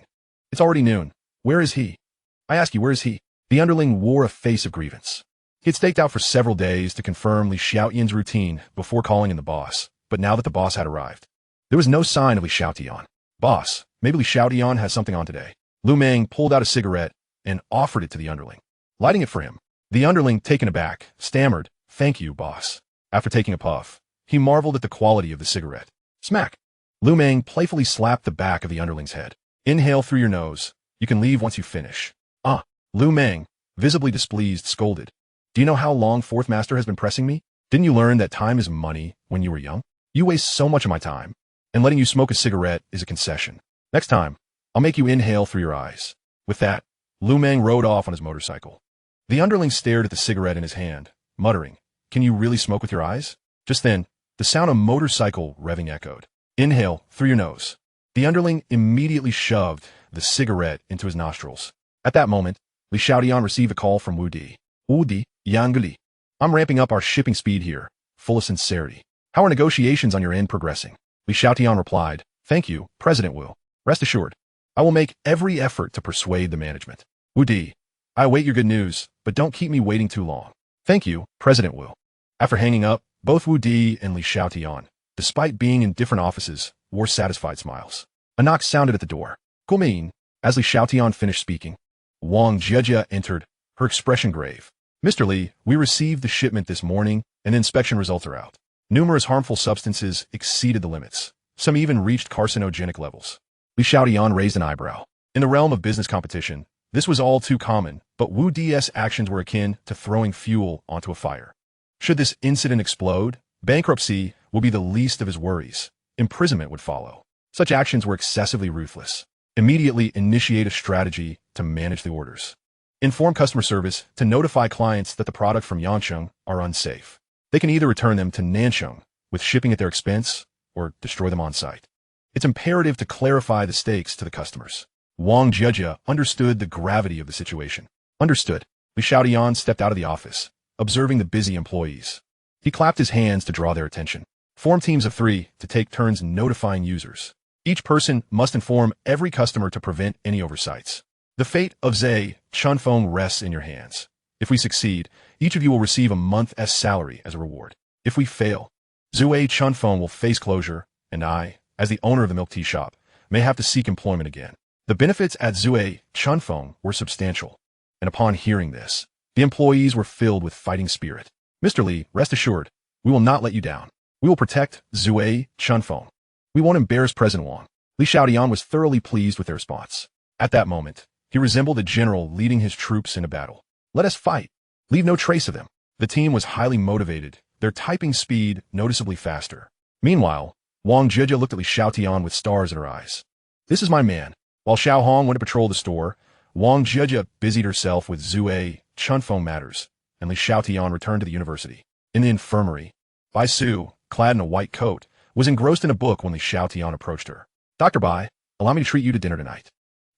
It's already noon. Where is he? I ask you, where is he? The underling wore a face of grievance. He had staked out for several days to confirm Li Xiaotian's routine before calling in the boss, but now that the boss had arrived, there was no sign of Li Xiaotian. Boss, maybe Li Xiaotian has something on today. Lu Meng pulled out a cigarette and offered it to the underling. Lighting it for him, the underling, taken aback, stammered, Thank you, boss. After taking a puff, he marveled at the quality of the cigarette. Smack! Lu Meng playfully slapped the back of the underling's head. Inhale through your nose. You can leave once you finish. Lu Meng, visibly displeased, scolded. Do you know how long Fourth Master has been pressing me? Didn't you learn that time is money when you were young? You waste so much of my time, and letting you smoke a cigarette is a concession. Next time, I'll make you inhale through your eyes. With that, Lu Meng rode off on his motorcycle. The underling stared at the cigarette in his hand, muttering, Can you really smoke with your eyes? Just then, the sound of motorcycle revving echoed. Inhale through your nose. The underling immediately shoved the cigarette into his nostrils. At that moment, Li Xiaotian received a call from Wu Di. Wu Di, Yangali. I'm ramping up our shipping speed here, full of sincerity. How are negotiations on your end progressing? Li Xiaotian replied, Thank you, President Wu. Rest assured, I will make every effort to persuade the management. Wu Di, I await your good news, but don't keep me waiting too long. Thank you, President Wu. After hanging up, both Wu Di and Li Xiaotian, despite being in different offices, wore satisfied smiles. A knock sounded at the door. Gumin, as Li Xiaotian finished speaking, Wang Zhejia entered, her expression grave. Mr. Li, we received the shipment this morning, and inspection results are out. Numerous harmful substances exceeded the limits. Some even reached carcinogenic levels. Li Xiaotian raised an eyebrow. In the realm of business competition, this was all too common, but Wu D's actions were akin to throwing fuel onto a fire. Should this incident explode, bankruptcy will be the least of his worries. Imprisonment would follow. Such actions were excessively ruthless. Immediately initiate a strategy to manage the orders. Inform customer service to notify clients that the product from Yancheng are unsafe. They can either return them to Nancheng with shipping at their expense or destroy them on site. It's imperative to clarify the stakes to the customers. Wang Jia understood the gravity of the situation. Understood. Xiaotian stepped out of the office, observing the busy employees. He clapped his hands to draw their attention. Form teams of 3 to take turns notifying users. Each person must inform every customer to prevent any oversights. The fate of Zhe Chunfeng rests in your hands. If we succeed, each of you will receive a month's salary as a reward. If we fail, Zhe Chunfeng will face closure, and I, as the owner of the milk tea shop, may have to seek employment again. The benefits at Zhe Chunfeng were substantial, and upon hearing this, the employees were filled with fighting spirit. Mr. Li, rest assured, we will not let you down. We will protect Zhe Chunfeng. We won't embarrass President Wang. Li Xiaotian was thoroughly pleased with their response. At that moment, he resembled a general leading his troops into battle. Let us fight. Leave no trace of them. The team was highly motivated, their typing speed noticeably faster. Meanwhile, Wang Jia looked at Li Xiaotian with stars in her eyes. This is my man. While Xiao Hong went to patrol the store, Wang Jia busied herself with Zhe Chunfeng matters, and Li Xiaotian returned to the university. In the infirmary, Bai Su, clad in a white coat, was engrossed in a book when Li Xiaotian approached her. Dr. Bai, allow me to treat you to dinner tonight.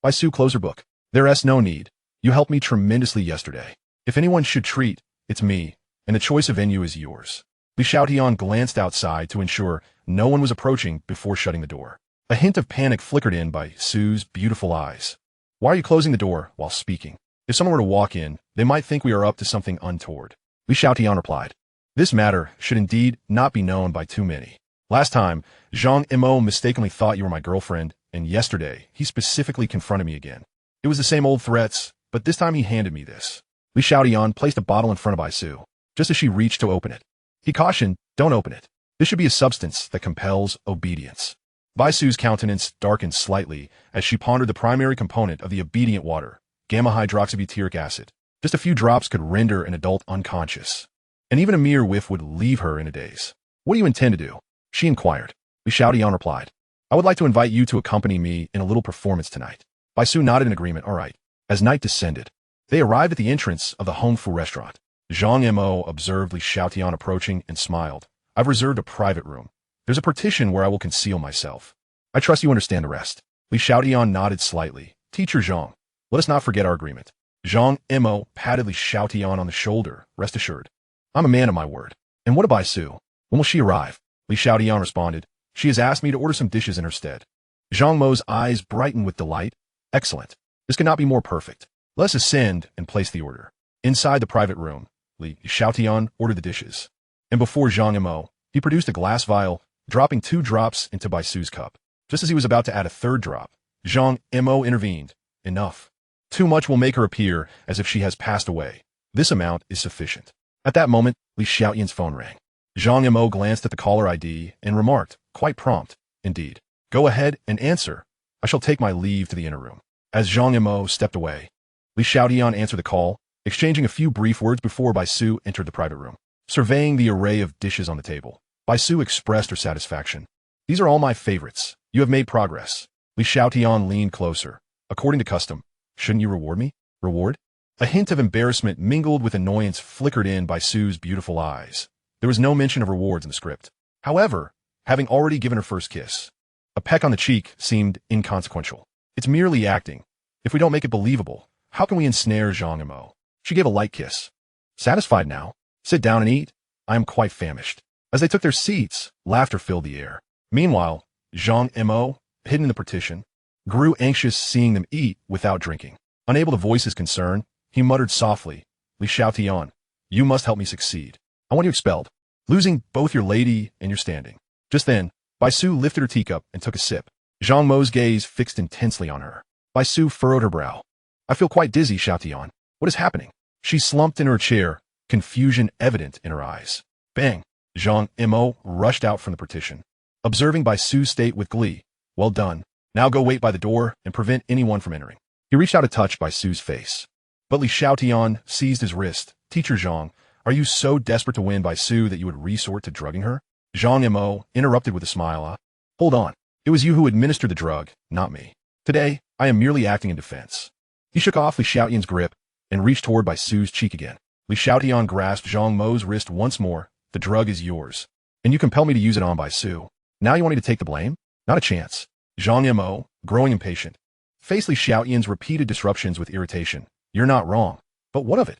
Bai Su closed her book. There's no need. You helped me tremendously yesterday. If anyone should treat, it's me, and the choice of venue is yours. Li Xiaotian glanced outside to ensure no one was approaching before shutting the door. A hint of panic flickered in Bai Su's beautiful eyes. Why are you closing the door while speaking? If someone were to walk in, they might think we are up to something untoward. Li Xiaotian replied. This matter should indeed not be known by too many. Last time, Zhang Mo mistakenly thought you were my girlfriend, and yesterday, he specifically confronted me again. It was the same old threats, but this time he handed me this. Li Xiaotian placed a bottle in front of Bai Su, just as she reached to open it. He cautioned, don't open it. This should be a substance that compels obedience. Bai Su's countenance darkened slightly as she pondered the primary component of the obedient water, gamma-hydroxybutyric acid. Just a few drops could render an adult unconscious, and even a mere whiff would leave her in a daze. What do you intend to do? She inquired. Li Xiaotian replied. I would like to invite you to accompany me in a little performance tonight. Bai Su nodded in agreement. All right. As night descended, they arrived at the entrance of the Hongfu restaurant. Zhang Mo observed Li Xiaotian approaching and smiled. I've reserved a private room. There's a partition where I will conceal myself. I trust you understand the rest. Li Xiaotian nodded slightly. Teacher Zhang, let us not forget our agreement. Zhang Mo patted Li Xiaotian on the shoulder. Rest assured. I'm a man of my word. And what of Bai Su? When will she arrive? Li Xiaotian responded. She has asked me to order some dishes in her stead. Zhang Mo's eyes brightened with delight. Excellent. This cannot be more perfect. Let us ascend and place the order. Inside the private room, Li Xiaotian ordered the dishes. And before Zhang Mo, he produced a glass vial, dropping 2 drops into Bai Su's cup. Just as he was about to add a 3rd drop, Zhang Mo intervened. Enough. Too much will make her appear as if she has passed away. This amount is sufficient. At that moment, Li Xiaotian's phone rang. Zhang Mo glanced at the caller ID and remarked, quite prompt, indeed. Go ahead and answer. I shall take my leave to the inner room. As Zhang Mo stepped away, Li Xiaotian answered the call, exchanging a few brief words before Bai Su entered the private room. Surveying the array of dishes on the table, Bai Su expressed her satisfaction. These are all my favorites. You have made progress. Li Xiaotian leaned closer. According to custom, shouldn't you reward me? Reward? A hint of embarrassment mingled with annoyance flickered in Bai Su's beautiful eyes. There was no mention of rewards in the script. However, having already given her first kiss, a peck on the cheek seemed inconsequential. It's merely acting. If we don't make it believable, how can we ensnare Zhang Mo? She gave a light kiss. Satisfied now? Sit down and eat. I am quite famished. As they took their seats, laughter filled the air. Meanwhile, Zhang Mo, hidden in the partition, grew anxious seeing them eat without drinking. Unable to voice his concern, he muttered softly, Li Xiaotian, you must help me succeed. I want you expelled, losing both your lady and your standing. Just then, Bai Su lifted her teacup and took a sip. Zhang Mo's gaze fixed intensely on her. Bai Su furrowed her brow. I feel quite dizzy, Xiaotian. What is happening? She slumped in her chair, confusion evident in her eyes. Bang! Zhang Mo rushed out from the partition, observing Bai Su's state with glee. Well done. Now go wait by the door and prevent anyone from entering. He reached out to touch Bai Su's face. But Li Xiaotian seized his wrist. Teacher Zhang, are you so desperate to win by Su that you would resort to drugging her? Zhang Mo interrupted with a smile. Hold on. It was you who administered the drug, not me. Today, I am merely acting in defense. He shook off Li Xiaotian's grip and reached toward Bai Su's cheek again. Li Xiaotian grasped Zhang Mo's wrist once more. The drug is yours, and you compel me to use it on Bai Su. Now you want me to take the blame? Not a chance. Zhang Mo, growing impatient, faced Li Xiaotian's repeated disruptions with irritation. You're not wrong. But what of it?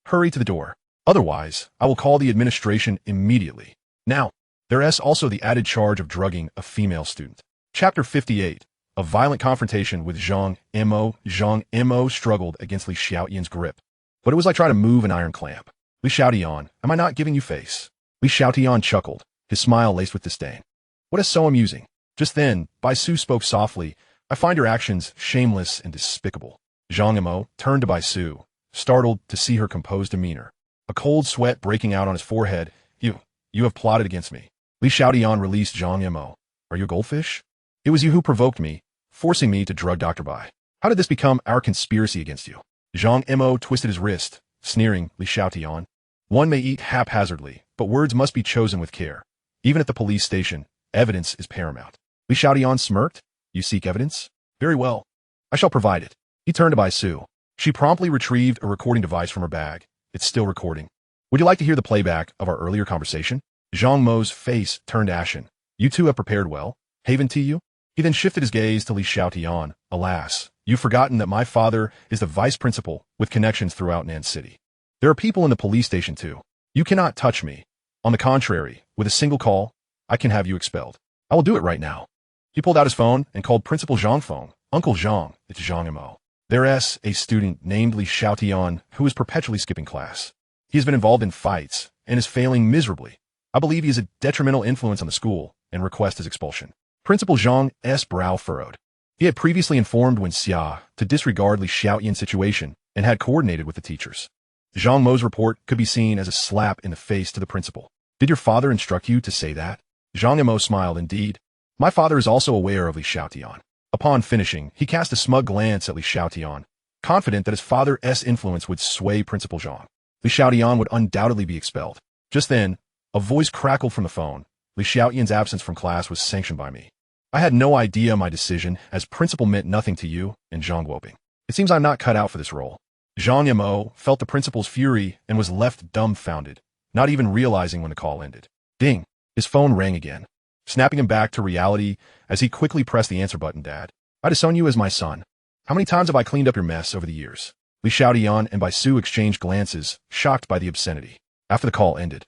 Hurry to the door. Otherwise, I will call the administration immediately. Now, there is also the added charge of drugging a female student. Chapter 58. A violent confrontation with Zhang Mo. Zhang Mo struggled against Li Xiaotian's grip, but it was like trying to move an iron clamp. Li Xiaotian, am I not giving you face? Li Xiaotian chuckled, his smile laced with disdain. What is so amusing? Just then, Bai Su spoke softly. I find your actions shameless and despicable. Zhang Mo turned to Bai Su, startled to see her composed demeanor. A cold sweat breaking out on his forehead. You have plotted against me. Li Xiaotian released Zhang Mo. Are you a goldfish? It was you who provoked me, forcing me to drug Dr. Bai. How did this become our conspiracy against you? Zhang Mo twisted his wrist, sneering. Li Xiaotian. One may eat haphazardly, but words must be chosen with care. Even at the police station, evidence is paramount. Li Xiaotian smirked. You seek evidence? Very well. I shall provide it. He turned to Bai Su. She promptly retrieved a recording device from her bag. It's still recording. Would you like to hear the playback of our earlier conversation? Zhang Mo's face turned ashen. You two have prepared well. Haven to you? He then shifted his gaze to Li Xiaotian. Alas, you've forgotten that my father is the vice principal with connections throughout Nan City. There are people in the police station too. You cannot touch me. On the contrary, with a single call, I can have you expelled. I will do it right now. He pulled out his phone and called Principal Zhang phone. Uncle Zhang, it's Zhang Mo. There's a student named Li Xiaotian who is perpetually skipping class. He has been involved in fights and is failing miserably. I believe he is a detrimental influence on the school and request his expulsion. Principal Zhang's brow furrowed. He had previously informed Wen Xia to disregard Li Xiaotian's situation and had coordinated with the teachers. Zhang Mo's report could be seen as a slap in the face to the principal. Did your father instruct you to say that? Zhang Mo smiled. Indeed. My father is also aware of Li Xiaotian. Upon finishing, he cast a smug glance at Li Xiaotian, confident that his father's influence would sway Principal Zhang. Li Xiaotian would undoubtedly be expelled. Just then, a voice crackled from the phone. Li Xiaotian's absence from class was sanctioned by me. I had no idea my decision as principal meant nothing to you and Zhang Guoping. It seems I'm not cut out for this role. Zhang Mo felt the principal's fury and was left dumbfounded, not even realizing when the call ended. Ding! His phone rang again, snapping him back to reality as he quickly pressed the answer button. Dad, I disown you as my son. How many times have I cleaned up your mess over the years? Li Xiaotian and Bai Su exchanged glances, shocked by the obscenity. After the call ended,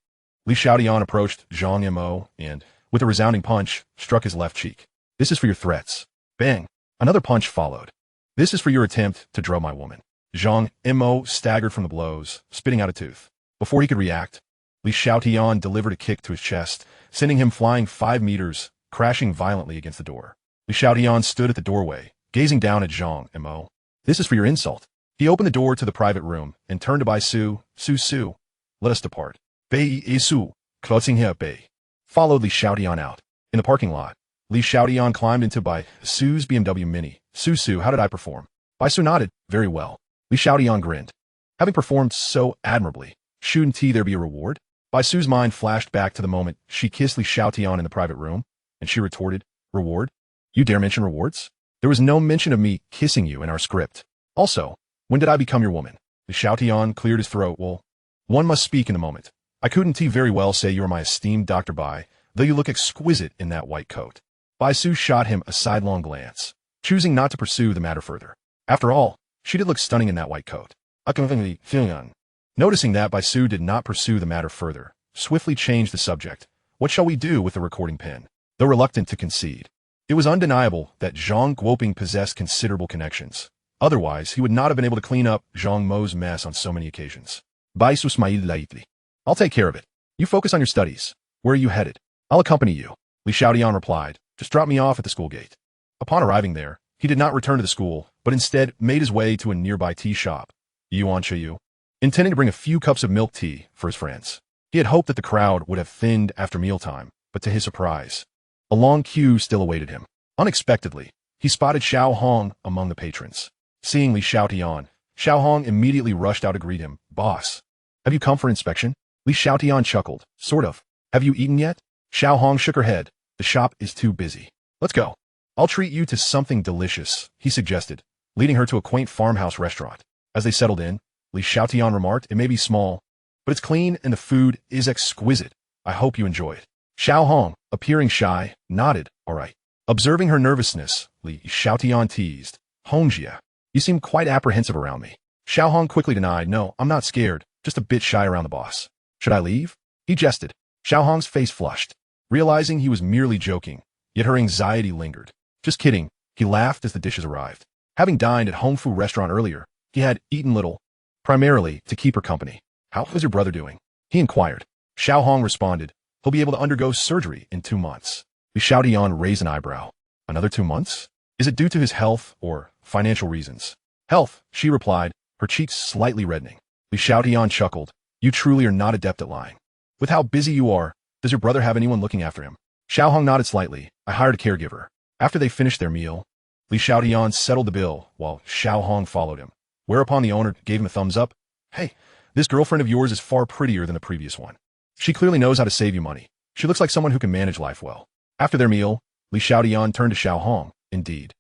Li Xiaotian approached Zhang Mo and, with a resounding punch, struck his left cheek. This is for your threats. Bang! Another punch followed. This is for your attempt to drug my woman. Zhang Mo staggered from the blows, spitting out a tooth. Before he could react, Li Xiaotian delivered a kick to his chest, sending him flying 5 meters, crashing violently against the door. Li Xiaotian stood at the doorway, gazing down at Zhang Mo. This is for your insult. He opened the door to the private room and turned to Bai Su. Su, let us depart. Bei Su, closing here Bei. Followed Li Xiaotian out. In the parking lot, Li Xiaotian climbed into Bai Su's BMW Mini. Su, how did I perform? Bai Su nodded. Very well. Li Xiaotian grinned. Having performed so admirably, shouldn't there be a reward? Bai Su's mind flashed back to the moment she kissed Li Xiaotian in the private room, and she retorted, Reward? You dare mention rewards? There was no mention of me kissing you in our script. Also, when did I become your woman? Li Xiaotian cleared his throat. Well, one must speak in the moment. I couldn't very well say you are my esteemed Dr. Bai, though you look exquisite in that white coat. Bai Su shot him a sidelong glance, choosing not to pursue the matter further. After all, she did look stunning in that white coat. Noticing that Bai Su did not pursue the matter further, swiftly changed the subject. What shall we do with the recording pen? Though reluctant to concede, it was undeniable that Zhang Guoping possessed considerable connections. Otherwise, he would not have been able to clean up Zhang Mo's mess on so many occasions. Bai Su smiled lightly. I'll take care of it. You focus on your studies. Where are you headed? I'll accompany you. Li Xiaotian replied. Just drop me off at the school gate. Upon arriving there, he did not return to the school, but instead made his way to a nearby tea shop. Yuan Chayu, intending to bring a few cups of milk tea for his friends. He had hoped that the crowd would have thinned after mealtime, but to his surprise, a long queue still awaited him. Unexpectedly, he spotted Xiao Hong among the patrons. Seeing Li Xiaotian, Xiaohong immediately rushed out to greet him. Boss, have you come for inspection? Li Xiaotian chuckled. Sort of. Have you eaten yet? Xiaohong shook her head. The shop is too busy. Let's go. I'll treat you to something delicious, he suggested, leading her to a quaint farmhouse restaurant. As they settled in, Li Xiaotian remarked, it may be small, but it's clean and the food is exquisite. I hope you enjoy it. Xiaohong, appearing shy, nodded. All right. Observing her nervousness, Li Xiaotian teased. Hongjia, you seem quite apprehensive around me. Xiaohong quickly denied, no, I'm not scared, just a bit shy around the boss. Should I leave? He jested. Xiaohong's face flushed, realizing he was merely joking, yet her anxiety lingered. Just kidding, he laughed as the dishes arrived. Having dined at Hongfu restaurant earlier, he had eaten little, primarily to keep her company. How is your brother doing? He inquired. Xiaohong responded, he'll be able to undergo surgery in 2 months. Li Xiaotian raised an eyebrow. Another 2 months? Is it due to his health or financial reasons? Health, she replied, her cheeks slightly reddening. Li Xiaotian chuckled. You truly are not adept at lying. With how busy you are, does your brother have anyone looking after him? Xiaohong nodded slightly. I hired a caregiver. After they finished their meal, Li Xiaotian settled the bill while Xiaohong followed him, whereupon the owner gave him a thumbs up. Hey, this girlfriend of yours is far prettier than the previous one. She clearly knows how to save you money. She looks like someone who can manage life well. After their meal, Li Xiaotian turned to Xiaohong. Indeed.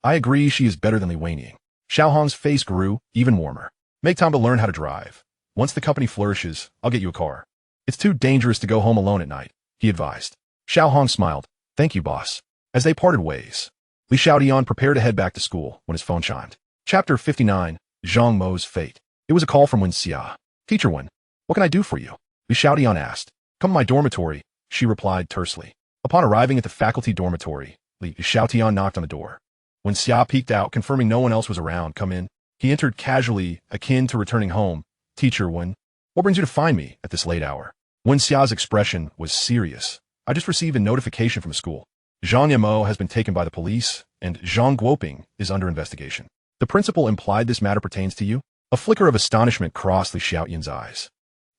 I agree she is better than Li Weiniang. Xiaohong's face grew even warmer. Make time to learn how to drive. Once the company flourishes, I'll get you a car. It's too dangerous to go home alone at night, he advised. Xiaohong smiled. Thank you, boss. As they parted ways, Li Xiaotian prepared to head back to school when his phone chimed. Chapter 59, Zhang Mo's Fate. It was a call from Wen Xia. Teacher Wen, what can I do for you? Li Xiaotian asked. Come to my dormitory, she replied tersely. Upon arriving at the faculty dormitory, Li Xiaotian knocked on the door. When Xia peeked out, confirming no one else was around, come in, he entered casually, akin to returning home. Teacher Wen, what brings you to find me at this late hour? Wen Xia's expression was serious. I just received a notification from school. Zhang Yamo has been taken by the police, and Zhang Guoping is under investigation. The principal implied this matter pertains to you? A flicker of astonishment crossed Li Xiaotian's eyes.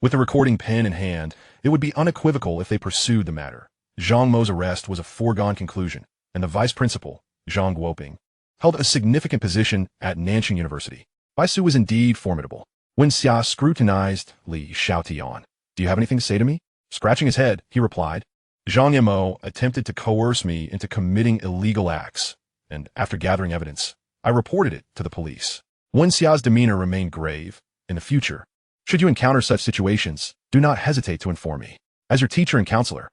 With the recording pen in hand, it would be unequivocal if they pursued the matter. Zhang Mo's arrest was a foregone conclusion, and the vice principal, Zhang Guoping, held a significant position at Nanjing University. Baisu was indeed formidable. Wen Xia scrutinized Li Xiaotian. Do you have anything to say to me? Scratching his head, he replied. Zhang Yamo attempted to coerce me into committing illegal acts, and after gathering evidence, I reported it to the police. Wen Xia's demeanor remained grave. In the future, should you encounter such situations, do not hesitate to inform me. As your teacher and counselor,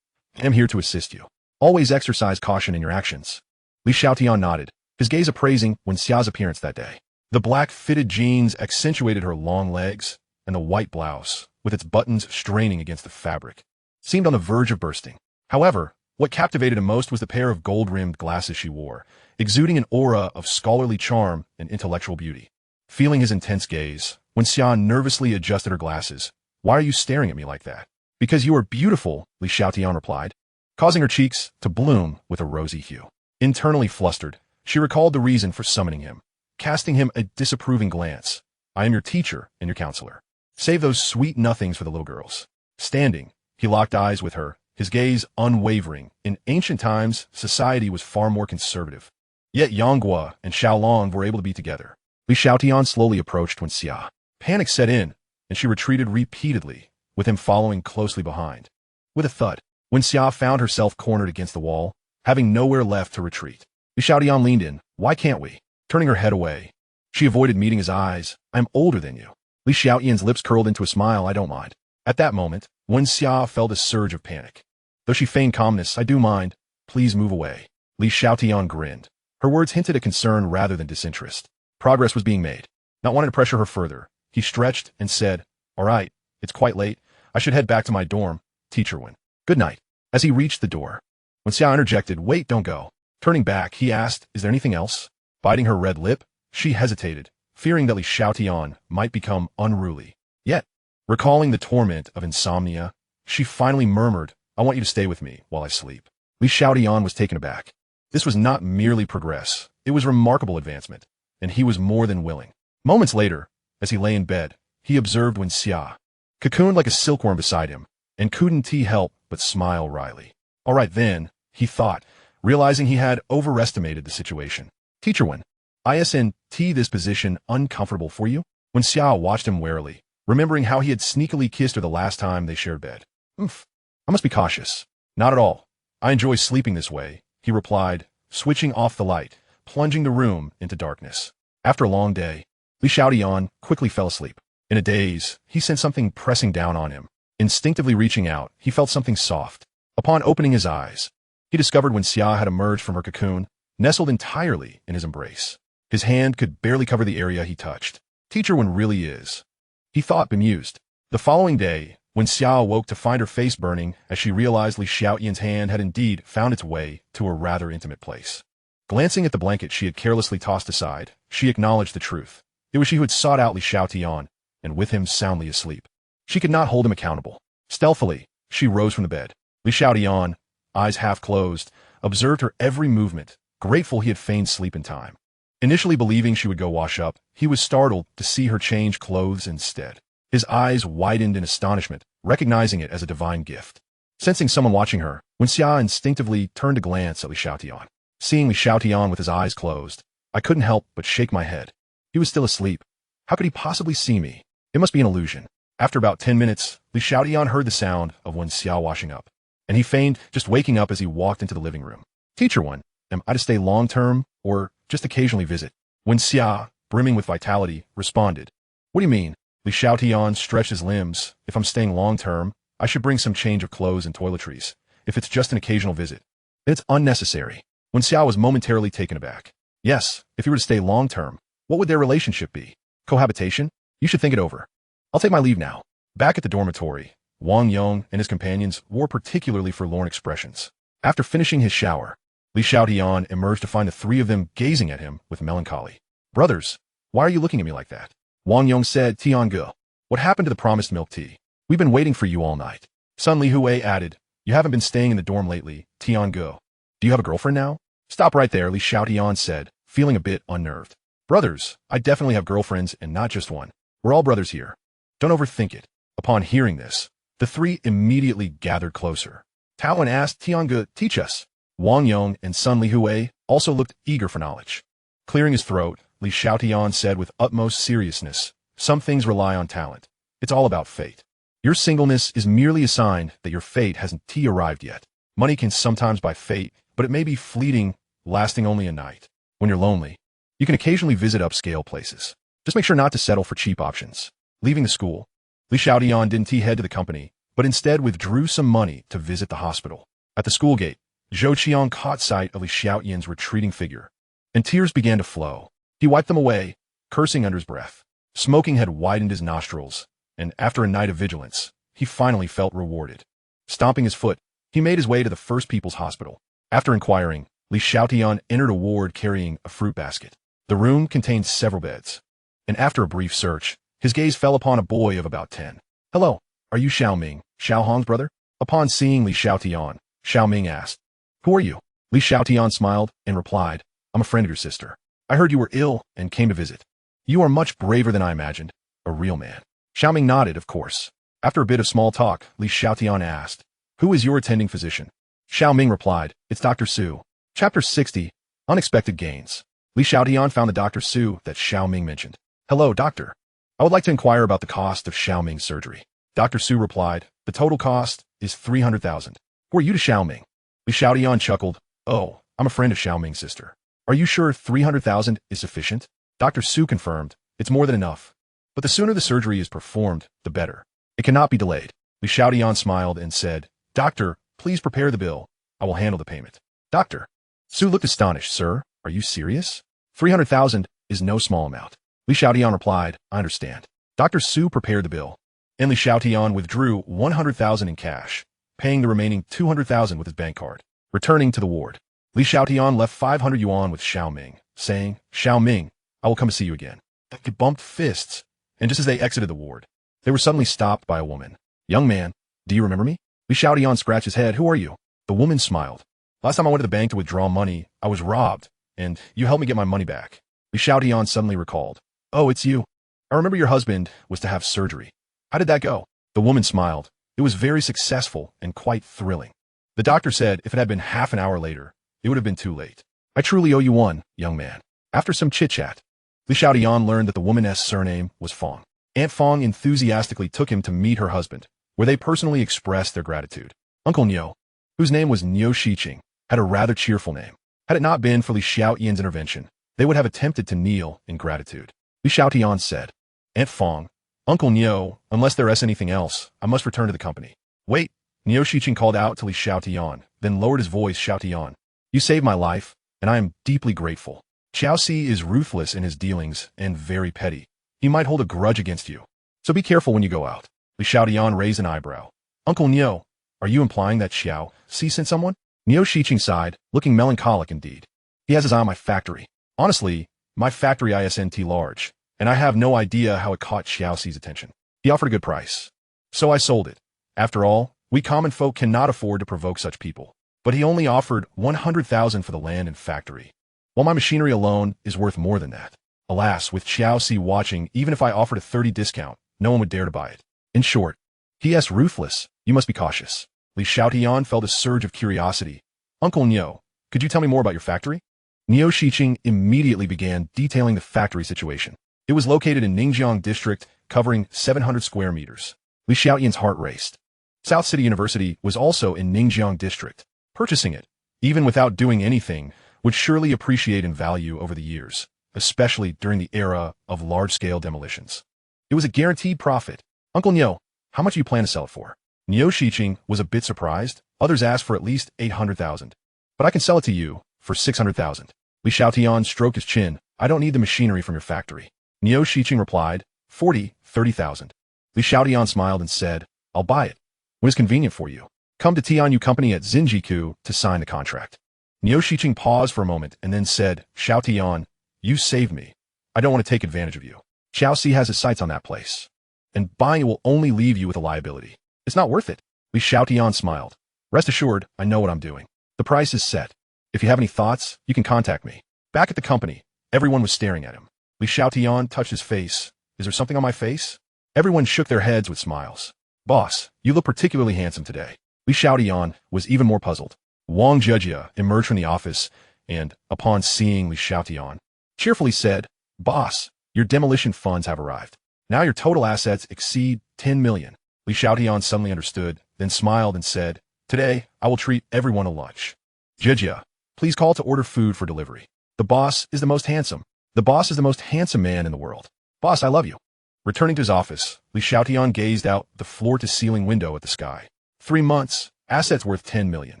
I am here to assist you. Always exercise caution in your actions. Li Xiaotian nodded, his gaze appraising Wen Xia's appearance that day. The black fitted jeans accentuated her long legs, and the white blouse, with its buttons straining against the fabric, seemed on the verge of bursting. However, what captivated him most was the pair of gold-rimmed glasses she wore, exuding an aura of scholarly charm and intellectual beauty. Feeling his intense gaze, Wen Xia nervously adjusted her glasses. Why are you staring at me like that? Because you are beautiful, Li Xiaotian replied, causing her cheeks to bloom with a rosy hue. Internally flustered, she recalled the reason for summoning him, casting him a disapproving glance. I am your teacher and your counselor. Save those sweet nothings for the little girls. Standing, he locked eyes with her, his gaze unwavering. In ancient times, society was far more conservative. Yet Yanghua and Xiaolong were able to be together. Li Xiaotian slowly approached Wen Xia. Panic set in, and she retreated repeatedly, with him following closely behind. With a thud, Wen Xia found herself cornered against the wall, having nowhere left to retreat. Li Xiaotian leaned in. Why can't we? Turning her head away. She avoided meeting his eyes. I'm older than you. Li Xiaotian's lips curled into a smile. I don't mind. At that moment, Wen Xia felt a surge of panic. Though she feigned calmness, I do mind. Please move away. Li Xiaotian grinned. Her words hinted at concern rather than disinterest. Progress was being made. Not wanting to pressure her further, he stretched and said, all right, it's quite late. I should head back to my dorm. Teacher Wen. Good night. As he reached the door, Wen Xia interjected, wait, don't go. Turning back, he asked, is there anything else? Biting her red lip, she hesitated, fearing that Li Xiaotian might become unruly. Yet, recalling the torment of insomnia, she finally murmured, I want you to stay with me while I sleep. Li Xiaotian was taken aback. This was not merely progress, it was remarkable advancement, and he was more than willing. Moments later, as he lay in bed, he observed Wen Xia, cocooned like a silkworm beside him, and couldn't he help but smile wryly. All right then, he thought, realizing he had overestimated the situation. Teacher Wen, Isn't this position uncomfortable for you? When Xiao watched him warily, remembering how he had sneakily kissed her the last time they shared bed. Oof. I must be cautious. Not at all. I enjoy sleeping this way, he replied, switching off the light, plunging the room into darkness. After a long day, Xiaotian quickly fell asleep. In a daze, he sensed something pressing down on him. Instinctively reaching out, he felt something soft. Upon opening his eyes, he discovered when Xia had emerged from her cocoon, nestled entirely in his embrace. His hand could barely cover the area he touched. Teacher one really is, he thought, bemused. The following day, when Xia awoke to find her face burning as she realized Li Xiaotian's hand had indeed found its way to a rather intimate place. Glancing at the blanket she had carelessly tossed aside, she acknowledged the truth. It was she who had sought out Li Xiaotian, and with him soundly asleep. She could not hold him accountable. Stealthily, she rose from the bed. Li Xiaotian, eyes half closed, observed her every movement, grateful he had feigned sleep in time. Initially believing she would go wash up, he was startled to see her change clothes instead. His eyes widened in astonishment, recognizing it as a divine gift. Sensing someone watching her, when Xia instinctively turned to glance at Li Xiaotian. Seeing Li Xiaotian with his eyes closed, I couldn't help but shake my head. He was still asleep. How could he possibly see me? It must be an illusion. After about 10 minutes, Li Xiaotian heard the sound of when Xia washing up, and he feigned just waking up as he walked into the living room. Teacher one, am I to stay long-term, or just occasionally visit? When Xia, brimming with vitality, responded, What do you mean? Li Xiaotian stretched his limbs. If I'm staying long-term, I should bring some change of clothes and toiletries. If it's just an occasional visit, then it's unnecessary. When Xia was momentarily taken aback. Yes, if you were to stay long-term, what would their relationship be? Cohabitation? You should think it over. I'll take my leave now. Back at the dormitory, Wang Yong and his companions wore particularly forlorn expressions. After finishing his shower, Li Xiaotian emerged to find the three of them gazing at him with melancholy. Brothers, why are you looking at me like that? Wang Yong said, Tiange, what happened to the promised milk tea? We've been waiting for you all night. Sun Li Hui added, You haven't been staying in the dorm lately, Tiange. Do you have a girlfriend now? Stop right there, Li Xiaotian said, feeling a bit unnerved. Brothers, I definitely have girlfriends and not just one. We're all brothers here. Don't overthink it. Upon hearing this, the three immediately gathered closer. Taoan asked Tiange, teach us. Wang Yong and Sun Li Hui also looked eager for knowledge. Clearing his throat, Li Xiaotian said with utmost seriousness, Some things rely on talent. It's all about fate. Your singleness is merely a sign that your fate hasn't arrived yet. Money can sometimes buy fate, but it may be fleeting, lasting only a night. When you're lonely, you can occasionally visit upscale places. Just make sure not to settle for cheap options. Leaving the school, Li Xiaotian didn't head to the company, but instead withdrew some money to visit the hospital. At the school gate, Zhou Qiang caught sight of Li Xiaotian's retreating figure, and tears began to flow. He wiped them away, cursing under his breath. Smoking had widened his nostrils, and after a night of vigilance, he finally felt rewarded. Stomping his foot, he made his way to the First People's Hospital. After inquiring, Li Xiaotian entered a ward carrying a fruit basket. The room contained several beds, and after a brief search, his gaze fell upon a boy of about 10. Hello, are you Xiao Ming, Xiao Hong's brother? Upon seeing Li Xiaotian, Xiao Ming asked, Who are you? Li Xiaotian smiled and replied, I'm a friend of your sister. I heard you were ill and came to visit. You are much braver than I imagined. A real man. Xiao Ming nodded, of course. After a bit of small talk, Li Xiaotian asked, Who is your attending physician? Xiao Ming replied, It's Dr. Su. Chapter 60, Unexpected Gains. Li Xiaotian found the Dr. Su that Xiao Ming mentioned. Hello, doctor. I would like to inquire about the cost of Xiao Ming's surgery. Dr. Su replied, The total cost is 300,000. Who are you to Xiao Ming? Li Xiaotian chuckled, Oh, I'm a friend of Xiao Ming's sister. Are you sure 300,000 is sufficient? Dr. Su confirmed, It's more than enough. But the sooner the surgery is performed, the better. It cannot be delayed. Li Xiaotian smiled and said, Doctor, please prepare the bill. I will handle the payment. Doctor. Su looked astonished. Sir, are you serious? 300,000 is no small amount. Li Xiaotian replied, I understand. Dr. Su prepared the bill, and Li Xiaotian withdrew 100,000 in cash, paying the remaining 200,000 with his bank card. Returning to the ward, Li Xiaotian left 500 yuan with Xiao Ming, saying, Xiao Ming, I will come to see you again. They bumped fists, and just as they exited the ward, they were suddenly stopped by a woman. Young man, do you remember me? Li Xiaotian scratched his head. Who are you? The woman smiled. Last time I went to the bank to withdraw money, I was robbed, and you helped me get my money back. Li Xiaotian suddenly recalled. Oh, it's you. I remember your husband was to have surgery. How did that go? The woman smiled. It was very successful and quite thrilling. The doctor said if it had been half an hour later, it would have been too late. I truly owe you one, young man. After some chit-chat, Li Xiaotian learned that the woman's surname was Fong. Aunt Fong enthusiastically took him to meet her husband, where they personally expressed their gratitude. Uncle Niu, whose name was Niu Shiqing, had a rather cheerful name. Had it not been for Li Xiaotian's intervention, they would have attempted to kneel in gratitude. Li Xiaotian said, Aunt Fong, Uncle Niu, unless there is anything else, I must return to the company. Wait, Niu Shiqing called out to Li Xiaotian, then lowered his voice. Xiaotian, you saved my life, and I am deeply grateful. Xiaoxi is ruthless in his dealings and very petty. He might hold a grudge against you. So be careful when you go out. Li Xiaotian raised an eyebrow. Uncle Niu, are you implying that Xiaoxi sent someone? Niu Shiqing sighed, looking melancholic indeed. He has his eye on my factory. Honestly, my factory isn't large, and I have no idea how it caught Xiaoxi's attention. He offered a good price. So I sold it. After all, we common folk cannot afford to provoke such people. But he only offered 100,000 for the land and factory, while my machinery alone is worth more than that. Alas, with Xiaoxi watching, even if I offered a 30 discount, no one would dare to buy it. In short, he is ruthless. You must be cautious. Li Xiaotian felt a surge of curiosity. Uncle Niu, could you tell me more about your factory? Niu Shiqing immediately began detailing the factory situation. It was located in Ningjiang district, covering 700 square meters. Li Xiaotian's heart raced. South City University was also in Ningjiang district. Purchasing it, even without doing anything, would surely appreciate in value over the years, especially during the era of large-scale demolitions. It was a guaranteed profit. Uncle Niu, how much do you plan to sell it for? Niu Shiqing was a bit surprised. Others asked for at least 800,000. But I can sell it to you for 600,000. Li Xiaotian stroked his chin. I don't need the machinery from your factory. Niu Shiqing replied, 30,000. Li Xiaotian smiled and said, I'll buy it. When it's convenient for you. Come to Tianyu Company at Xinjiku to sign the contract. Niu Shiqing paused for a moment and then said, Xiaotian, you saved me. I don't want to take advantage of you. Xiaoxi has his sights on that place. And buying it will only leave you with a liability. It's not worth it. Li Xiaotian smiled. Rest assured, I know what I'm doing. The price is set. If you have any thoughts, you can contact me. Back at the company, everyone was staring at him. Li Xiaotian touched his face. Is there something on my face? Everyone shook their heads with smiles. Boss, you look particularly handsome today. Li Xiaotian was even more puzzled. Wang Zhejia emerged from the office and, upon seeing Li Xiaotian, cheerfully said, Boss, your demolition funds have arrived. Now your total assets exceed 10 million. Li Xiaotian suddenly understood, then smiled and said, Today, I will treat everyone to lunch. Zhejia, please call to order food for delivery. The boss is the most handsome. The boss is the most handsome man in the world. Boss, I love you. Returning to his office, Li Xiaotian gazed out the floor-to-ceiling window at the sky. 3 months, assets worth 10 million.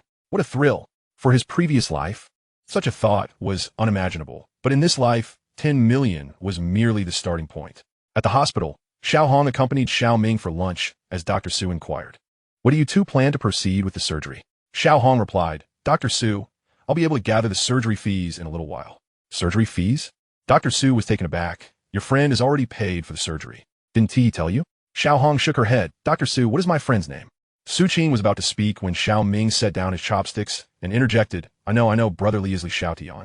What a thrill. For his previous life, such a thought was unimaginable. But in this life, 10 million was merely the starting point. At the hospital, Xiao Hong accompanied Xiao Ming for lunch as Dr. Su inquired. What do you two plan to proceed with the surgery? Xiao Hong replied, Dr. Su, I'll be able to gather the surgery fees in a little while. Surgery fees? Dr. Su was taken aback. Your friend has already paid for the surgery. Didn't he tell you? Xiao Hong shook her head. Dr. Su, what is my friend's name? Su Qing was about to speak when Xiao Ming set down his chopsticks and interjected, I know, brotherly is Li Xiaotian.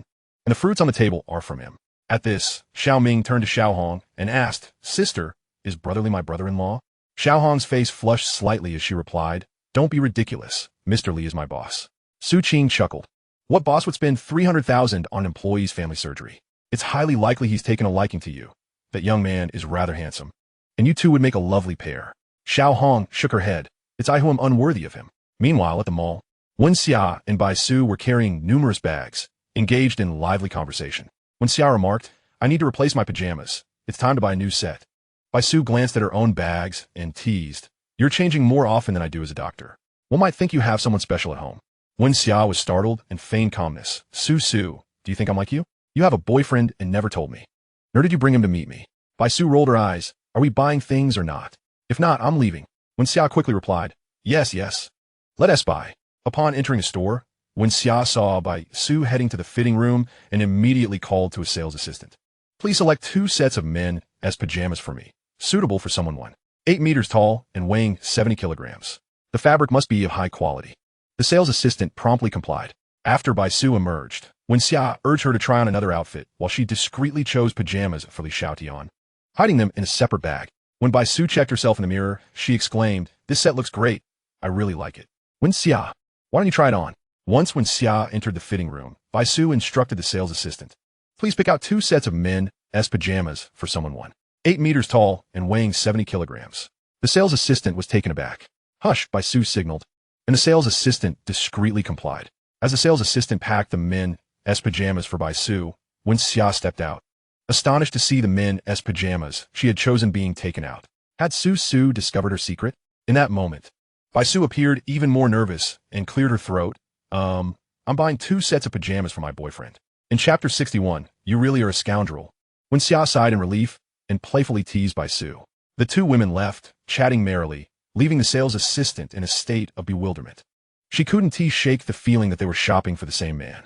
And the fruits on the table are from him. At this, Xiao Ming turned to Xiao Hong and asked, Sister, is brotherly my brother-in-law? Xiao Hong's face flushed slightly as she replied, Don't be ridiculous. Mr. Li is my boss. Su Qing chuckled. What boss would spend 300,000 on an employee's family surgery? It's highly likely he's taken a liking to you. That young man is rather handsome. And you two would make a lovely pair. Xiao Hong shook her head. It's I who am unworthy of him. Meanwhile, at the mall, Wen Xia and Bai Su were carrying numerous bags, engaged in lively conversation. Wen Xia remarked, I need to replace my pajamas. It's time to buy a new set. Bai Su glanced at her own bags and teased, You're changing more often than I do as a doctor. One might think you have someone special at home. Wen Xia was startled and feigned calmness. Su, do you think I'm like you? You have a boyfriend and never told me. Nor did you bring him to meet me. Bai Su rolled her eyes. Are we buying things or not? If not, I'm leaving. Wen Xia quickly replied, Yes. Let us buy. Upon entering the store, Wen Xia saw Bai Su heading to the fitting room and immediately called to a sales assistant. Please select 2 sets of men as pajamas for me, suitable for someone 8 meters tall and weighing 70 kilograms. The fabric must be of high quality. The sales assistant promptly complied. After Bai Su emerged, Wen Xia urged her to try on another outfit while she discreetly chose pajamas for Li Xiaotian, hiding them in a separate bag. When Bai Su checked herself in the mirror, she exclaimed, This set looks great. I really like it. Wen Xia, why don't you try it on? Once Wen Xia entered the fitting room, Bai Su instructed the sales assistant. Please pick out 2 sets of men's pajamas for someone 1. 8 meters tall and weighing 70 kilograms. The sales assistant was taken aback. Hush, Bai Su signaled, and the sales assistant discreetly complied. As the sales assistant packed the men's pajamas for Bai Su, Wen Xia stepped out, astonished to see the men's pajamas she had chosen being taken out. Had Su discovered her secret? In that moment, Bai Su appeared even more nervous and cleared her throat. I'm buying 2 sets of pajamas for my boyfriend. In chapter 61, you really are a scoundrel. Wen Xia sighed in relief and playfully teased Bai Su. The 2 women left, chatting merrily, leaving the sales assistant in a state of bewilderment. She couldn't shake the feeling that they were shopping for the same man.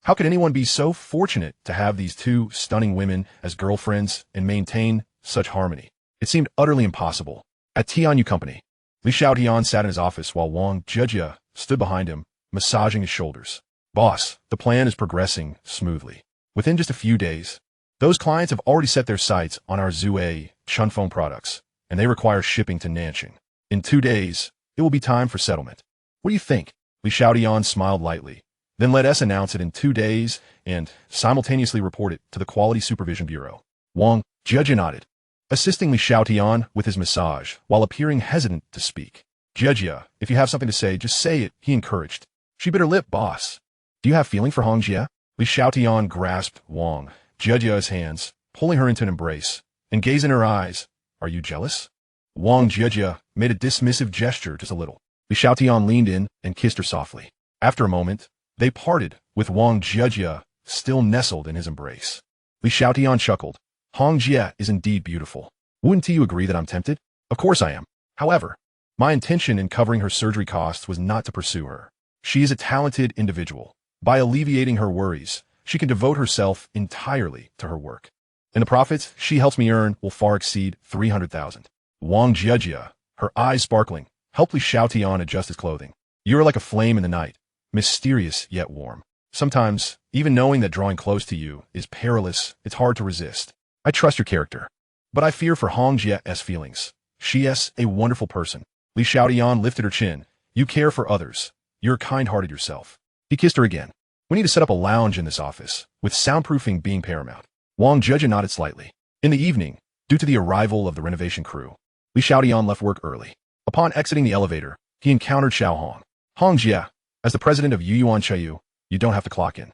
How could anyone be so fortunate to have these 2 stunning women as girlfriends and maintain such harmony? It seemed utterly impossible. At Tianyu Company, Li Xiaotian sat in his office while Wang Jejia stood behind him, massaging his shoulders. Boss, the plan is progressing smoothly. Within just a few days, those clients have already set their sights on our Zue Chunfeng products, and they require shipping to Nanjing. In 2 days, it will be time for settlement. What do you think? Li Xiaotian smiled lightly. Then let us announce it in 2 days and simultaneously report it to the Quality Supervision Bureau. Wang Jejia nodded, assisting Li Xiaotian with his massage while appearing hesitant to speak. Jejia, if you have something to say, just say it, he encouraged. She bit her lip, boss. Do you have feeling for Hong Jia? Li Xiaotian grasped Wang Jejia's hands, pulling her into an embrace, and gazed in her eyes. Are you jealous? Wang Jejia made a dismissive gesture just a little. Li Xiaotian leaned in and kissed her softly. After a moment, they parted, with Wang Jejia still nestled in his embrace. Li Xiaotian chuckled. Hong Jia is indeed beautiful. Wouldn't you agree that I'm tempted? Of course I am. However, my intention in covering her surgery costs was not to pursue her. She is a talented individual. By alleviating her worries, she can devote herself entirely to her work. And the profits she helps me earn will far exceed 300,000. Wang Jejia, her eyes sparkling, helped Li Xiaotian adjust his clothing. You are like a flame in the night, mysterious yet warm. Sometimes, even knowing that drawing close to you is perilous, it's hard to resist. I trust your character, but I fear for Hong Jia's feelings. She is a wonderful person. Li Xiaotian lifted her chin. You care for others. You're kind-hearted yourself. He kissed her again. We need to set up a lounge in this office, with soundproofing being paramount. Wang Jejia nodded slightly. In the evening, due to the arrival of the renovation crew, Li Xiaotian left work early. Upon exiting the elevator, he encountered Xiao Hong. Hong Jia, as the president of Yuyuan Chayu, you don't have to clock in.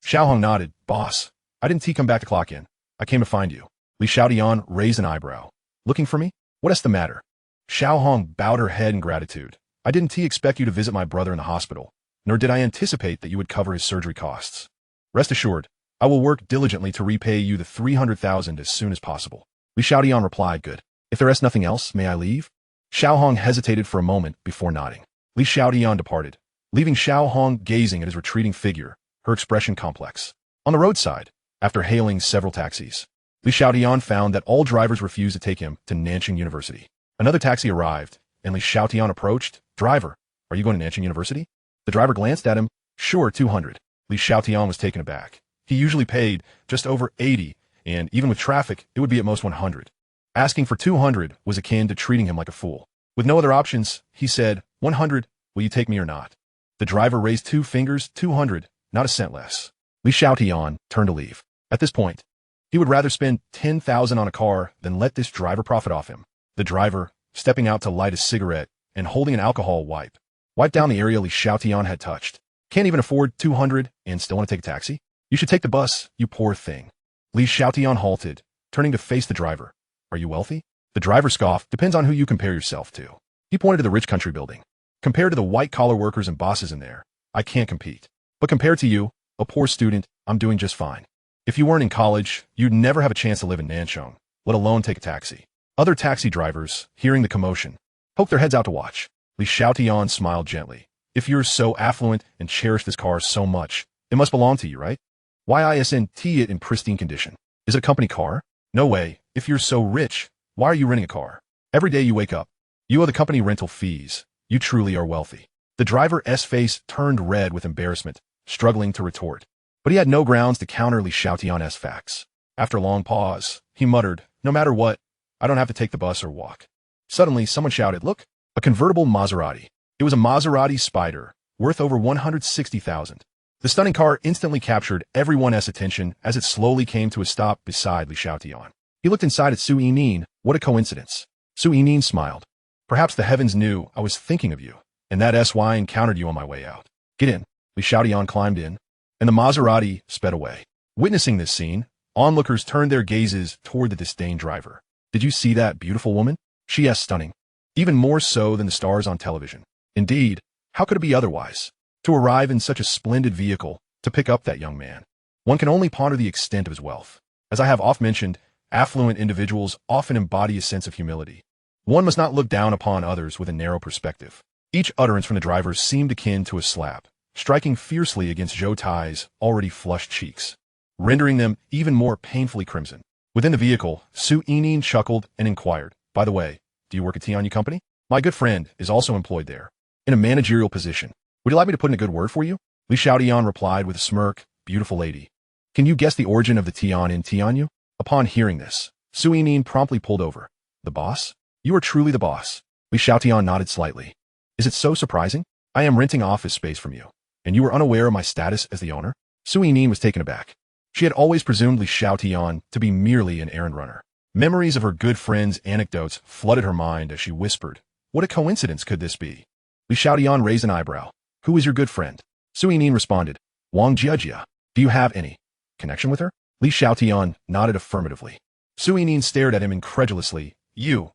Xiao Hong nodded. Boss, I didn't come back to clock in. I came to find you. Li Xiaotian raised an eyebrow. Looking for me? What is the matter? Xiao Hong bowed her head in gratitude. I didn't expect you to visit my brother in the hospital, nor did I anticipate that you would cover his surgery costs. Rest assured, I will work diligently to repay you the 300,000 as soon as possible. Li Xiaotian replied, good. If there is nothing else, may I leave? Xiao Hong hesitated for a moment before nodding. Li Xiaotian departed, leaving Xiao Hong gazing at his retreating figure, her expression complex. On the roadside, after hailing several taxis, Li Xiaotian found that all drivers refused to take him to Nanjing University. Another taxi arrived, and Li Xiaotian approached. Driver, are you going to Nanjing University? The driver glanced at him. Sure, 200. Li Xiaotian was taken aback. He usually paid just over 80, and even with traffic, it would be at most 100. Asking for 200 was akin to treating him like a fool. With no other options, he said, 100, will you take me or not? The driver raised 2 fingers, 200, not a cent less. Li Xiaotian turned to leave. At this point, he would rather spend 10,000 on a car than let this driver profit off him. The driver, stepping out to light a cigarette and holding an alcohol wipe, wiped down the area Li Xiaotian had touched. Can't even afford 200 and still want to take a taxi? You should take the bus, you poor thing. Li Xiaotian halted, turning to face the driver. Are you wealthy? The driver scoffed. Depends on who you compare yourself to. He pointed to the rich country building. Compared to the white-collar workers and bosses in there, I can't compete. But compared to you, a poor student, I'm doing just fine. If you weren't in college, you'd never have a chance to live in Nanchong, let alone take a taxi. Other taxi drivers, hearing the commotion, poked their heads out to watch. Li Xiaotian smiled gently. If you're so affluent and cherish this car so much, it must belong to you, right? Why isn't it in pristine condition? Is it a company car? No way. If you're so rich, why are you renting a car? Every day you wake up, you owe the company rental fees. You truly are wealthy. The driver's face turned red with embarrassment, struggling to retort. But he had no grounds to counter Li Xiaotian's facts. After a long pause, he muttered, no matter what, I don't have to take the bus or walk. Suddenly, someone shouted, look, a convertible Maserati. It was a Maserati Spider, worth over 160,000. The stunning car instantly captured everyone's attention as it slowly came to a stop beside Li Xiaotian. He looked inside at Su Yining. What a coincidence. Su Yining smiled. Perhaps the heavens knew I was thinking of you, and that's why I encountered you on my way out. Get in. Li Xiaotian climbed in, and the Maserati sped away. Witnessing this scene, onlookers turned their gazes toward the disdained driver. Did you see that beautiful woman? She is stunning. Even more so than the stars on television. Indeed, how could it be otherwise? To arrive in such a splendid vehicle, to pick up that young man. One can only ponder the extent of his wealth. As I have often mentioned, affluent individuals often embody a sense of humility. One must not look down upon others with a narrow perspective. Each utterance from the driver seemed akin to a slap, striking fiercely against Zhou Tai's already flushed cheeks, rendering them even more painfully crimson. Within the vehicle, Su Yining chuckled and inquired, "By the way, do you work at Tianyu Company? My good friend is also employed there, in a managerial position. Would you like me to put in a good word for you?" Li Xiaotian replied with a smirk, "Beautiful lady. Can you guess the origin of the Tian in Tianyu?" Upon hearing this, Su Yining promptly pulled over. "The boss? You are truly the boss." Li Xiaotian nodded slightly. "Is it so surprising? I am renting office space from you, and you were unaware of my status as the owner?" Su Yining was taken aback. She had always presumed Li Xiaotian to be merely an errand runner. Memories of her good friend's anecdotes flooded her mind as she whispered, "What a coincidence could this be?" Li Xiaotian raised an eyebrow. "Who is your good friend?" Su Yining responded, "Wang Jiejia. Do you have any connection with her?" Li Xiaotian nodded affirmatively. Su Yining stared at him incredulously. You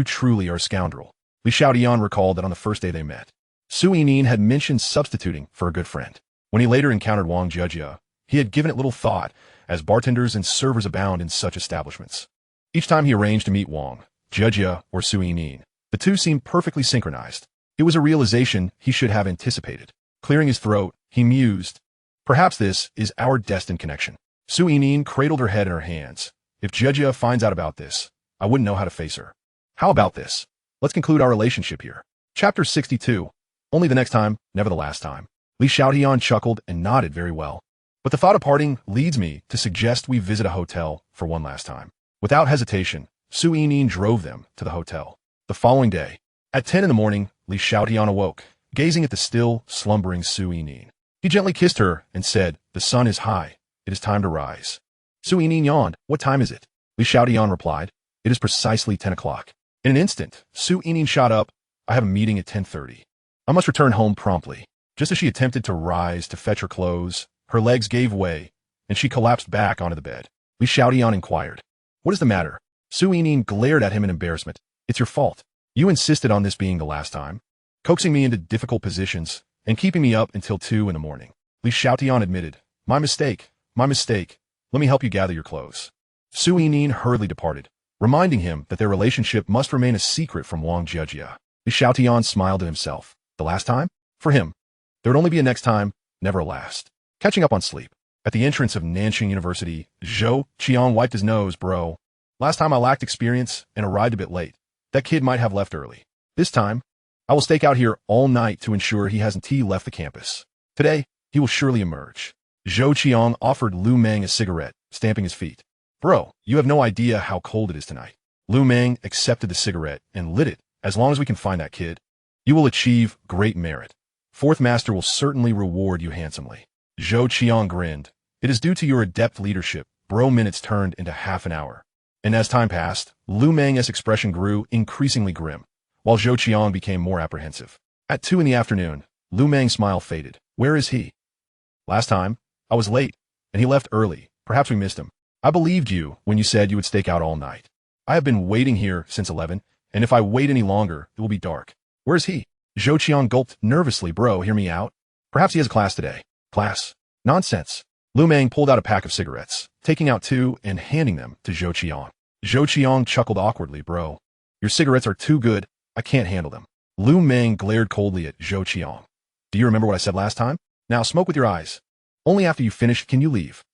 truly are a scoundrel." Li Xiaotian recalled that on the first day they met, Su Yining had mentioned substituting for a good friend. When he later encountered Wang Jiejia, he had given it little thought, as bartenders and servers abound in such establishments. Each time he arranged to meet Wang, Jiejia, or Su Yining, the two seemed perfectly synchronized. It was a realization he should have anticipated. Clearing his throat, he mused, "Perhaps this is our destined connection." Su Yining cradled her head in her hands. "If Jiejia finds out about this, I wouldn't know how to face her. How about this? Let's conclude our relationship here." Chapter 62. Only the next time, never the last time. Li Xiaotian chuckled and nodded very well. "But the thought of parting leads me to suggest we visit a hotel for one last time." Without hesitation, Su Yining drove them to the hotel. The following day, at 10 in the morning, Li Xiaotian awoke, gazing at the still, slumbering Su Yining. He gently kissed her and said, "The sun is high. It is time to rise." Su Yining yawned. "What time is it?" Li Xiaotian replied, "It is precisely 10 o'clock." In an instant, Su Yining shot up. "I have a meeting at 10:30. I must return home promptly." Just as she attempted to rise to fetch her clothes, her legs gave way, and she collapsed back onto the bed. Li Xiaotian inquired, "What is the matter?" Su Yining glared at him in embarrassment. "It's your fault. You insisted on this being the last time, coaxing me into difficult positions and keeping me up until 2 in the morning." Li Xiaotian admitted, My mistake. Let me help you gather your clothes." Su Yining hurriedly departed, reminding him that their relationship must remain a secret from Wang Jiejia. Li Xiaotian smiled at himself. The last time? For him. There would only be a next time, never a last. Catching up on sleep. At the entrance of Nanjing University, Zhou Qiang wiped his nose. "Bro, last time I lacked experience and arrived a bit late. That kid might have left early. This time, I will stake out here all night to ensure he hasn't left the campus. Today, he will surely emerge." Zhou Qiang offered Lu Meng a cigarette, stamping his feet. "Bro, you have no idea how cold it is tonight." Lu Meng accepted the cigarette and lit it. "As long as we can find that kid, you will achieve great merit. Fourth Master will certainly reward you handsomely." Zhou Qiang grinned. "It is due to your adept leadership." Bro minutes turned into half an hour. And as time passed, Lu Meng's expression grew increasingly grim, while Zhou Qiang became more apprehensive. At 2 in the afternoon, Lu Meng's smile faded. "Where is he?" "Last time, I was late, and he left early. Perhaps we missed him. I believed you when you said you would stake out all night. I have been waiting here since 11, and if I wait any longer, it will be dark. Where is he?" Zhou Qiang gulped nervously. "Bro, hear me out. Perhaps he has a class today." "Class? Nonsense." Lu Meng pulled out a pack of cigarettes, taking out 2 and handing them to Zhou Qiang. Zhou Qiang chuckled awkwardly. "Bro, your cigarettes are too good. I can't handle them." Lu Meng glared coldly at Zhou Qiang. "Do you remember what I said last time? Now smoke with your eyes. Only after you finish can you leave."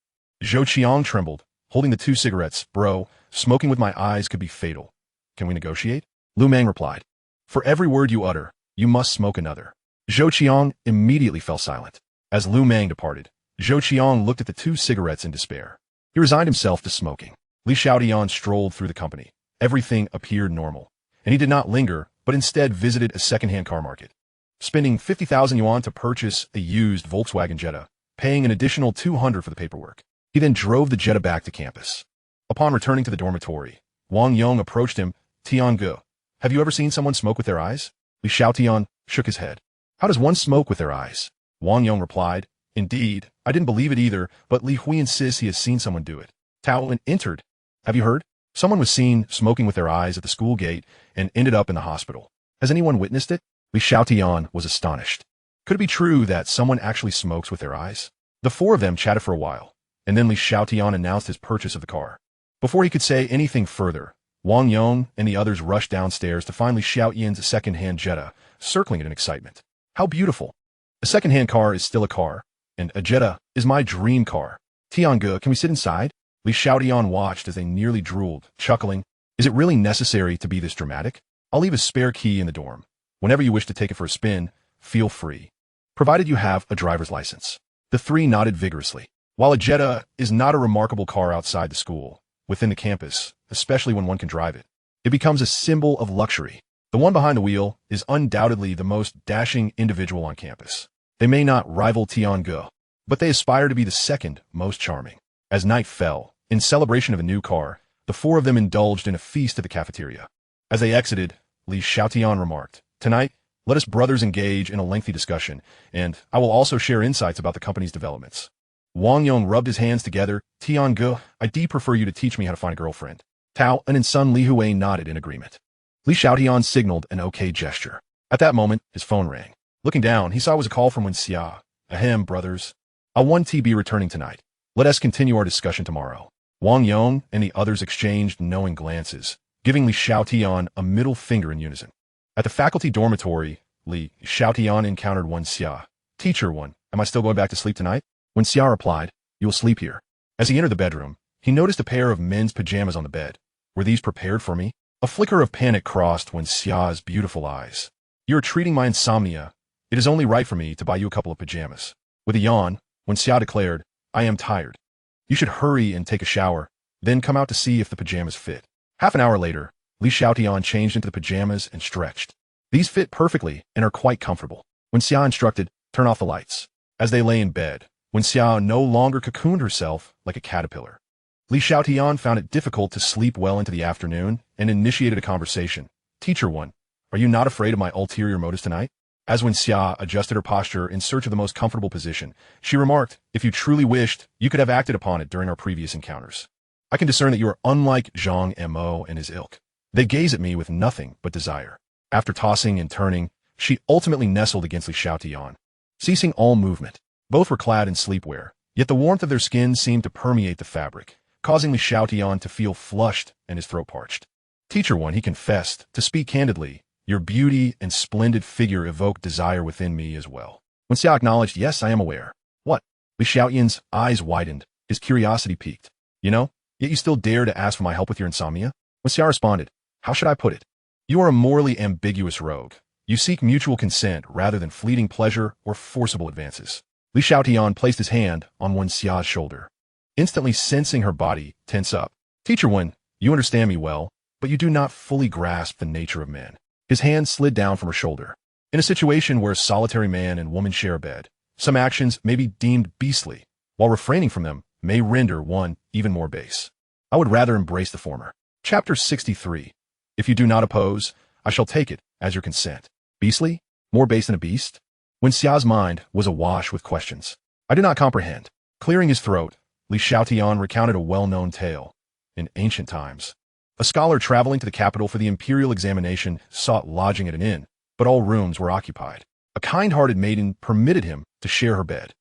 Zhou Qiang trembled, holding the 2 cigarettes. "Bro, smoking with my eyes could be fatal. Can we negotiate?" Lu Meng replied, "For every word you utter, you must smoke another." Zhou Qiang immediately fell silent. As Lu Meng departed, Zhou Qiang looked at the 2 cigarettes in despair. He resigned himself to smoking. Li Xiaotian strolled through the company. Everything appeared normal, and he did not linger, but instead visited a second-hand car market. Spending 50,000 yuan to purchase a used Volkswagen Jetta, paying an additional 200 for the paperwork. He then drove the Jetta back to campus. Upon returning to the dormitory, Wang Yong approached him. Tiange, have you ever seen someone smoke with their eyes? Xiaotian shook his head. How does one smoke with their eyes? Wang Yong replied, Indeed, I didn't believe it either, but Li Hui insists he has seen someone do it. Tao Lin entered. Have you heard? Someone was seen smoking with their eyes at the school gate and ended up in the hospital. Has anyone witnessed it? Xiaotian was astonished. Could it be true that someone actually smokes with their eyes? The four of them chatted for a while, and then Xiaotian announced his purchase of the car. Before he could say anything further, Wang Yong and the others rushed downstairs to find Xiaotian's second-hand Jetta, circling it in excitement. How beautiful! A second-hand car is still a car, and a Jetta is my dream car. Tiange, can we sit inside? Xiaotian watched as they nearly drooled, chuckling. Is it really necessary to be this dramatic? I'll leave a spare key in the dorm. Whenever you wish to take it for a spin, feel free. Provided you have a driver's license. The three nodded vigorously. While a Jetta is not a remarkable car outside the school, within the campus, especially when one can drive it, it becomes a symbol of luxury. The one behind the wheel is undoubtedly the most dashing individual on campus. They may not rival Tiange, but they aspire to be the second most charming. As night fell, in celebration of a new car, the four of them indulged in a feast at the cafeteria. As they exited, Xiaotian remarked, Tonight, let us brothers engage in a lengthy discussion, and I will also share insights about the company's developments. Wang Yong rubbed his hands together. Tiange, I prefer you to teach me how to find a girlfriend. Tao and his son Li Hui nodded in agreement. Xiaotian signaled an okay gesture. At that moment, his phone rang. Looking down, he saw it was a call from Xia. Ahem, brothers. I'll 1TB returning tonight. Let us continue our discussion tomorrow. Wang Yong and the others exchanged knowing glances, giving Xiaotian a middle finger in unison. At the faculty dormitory, Xiaotian encountered Xia. Teacher 1, am I still going back to sleep tonight? Xia replied, You will sleep here. As he entered the bedroom, he noticed a pair of men's pajamas on the bed. Were these prepared for me? A flicker of panic crossed Xia's beautiful eyes. You're treating my insomnia. It is only right for me to buy you a couple of pajamas. With a yawn, Xia declared, I am tired. You should hurry and take a shower, then come out to see if the pajamas fit. Half an hour later, Xiaotian changed into the pajamas and stretched. These fit perfectly and are quite comfortable. Xia instructed, turn off the lights. As they lay in bed, Xia no longer cocooned herself like a caterpillar. Xiaotian found it difficult to sleep well into the afternoon and initiated a conversation. Teacher 1, are you not afraid of my ulterior motives tonight? As Xia adjusted her posture in search of the most comfortable position, she remarked, if you truly wished, you could have acted upon it during our previous encounters. I can discern that you are unlike Zhang Mo and his ilk. They gaze at me with nothing but desire. After tossing and turning, she ultimately nestled against Xiaotian, ceasing all movement. Both were clad in sleepwear, yet the warmth of their skin seemed to permeate the fabric, causing Xiaotian to feel flushed and his throat parched. Teacher 1, he confessed, to speak candidly, your beauty and splendid figure evoke desire within me as well. Xia acknowledged, yes, I am aware. What? Xiaotian's eyes widened, his curiosity piqued. You know, yet you still dare to ask for my help with your insomnia? Xia responded, how should I put it? You are a morally ambiguous rogue. You seek mutual consent rather than fleeting pleasure or forcible advances. Xiaotian placed his hand on Xia's shoulder, instantly sensing her body tense up. Teacher 1, you understand me well, but you do not fully grasp the nature of men. His hand slid down from her shoulder. In a situation where a solitary man and woman share a bed, some actions may be deemed beastly, while refraining from them may render one even more base. I would rather embrace the former. Chapter 63. If you do not oppose, I shall take it as your consent. Beastly? More base than a beast? Xia's mind was awash with questions. I do not comprehend. Clearing his throat, Xiaotian recounted a well-known tale. In ancient times, a scholar traveling to the capital for the imperial examination sought lodging at an inn, but all rooms were occupied. A kind-hearted maiden permitted him to share her bed,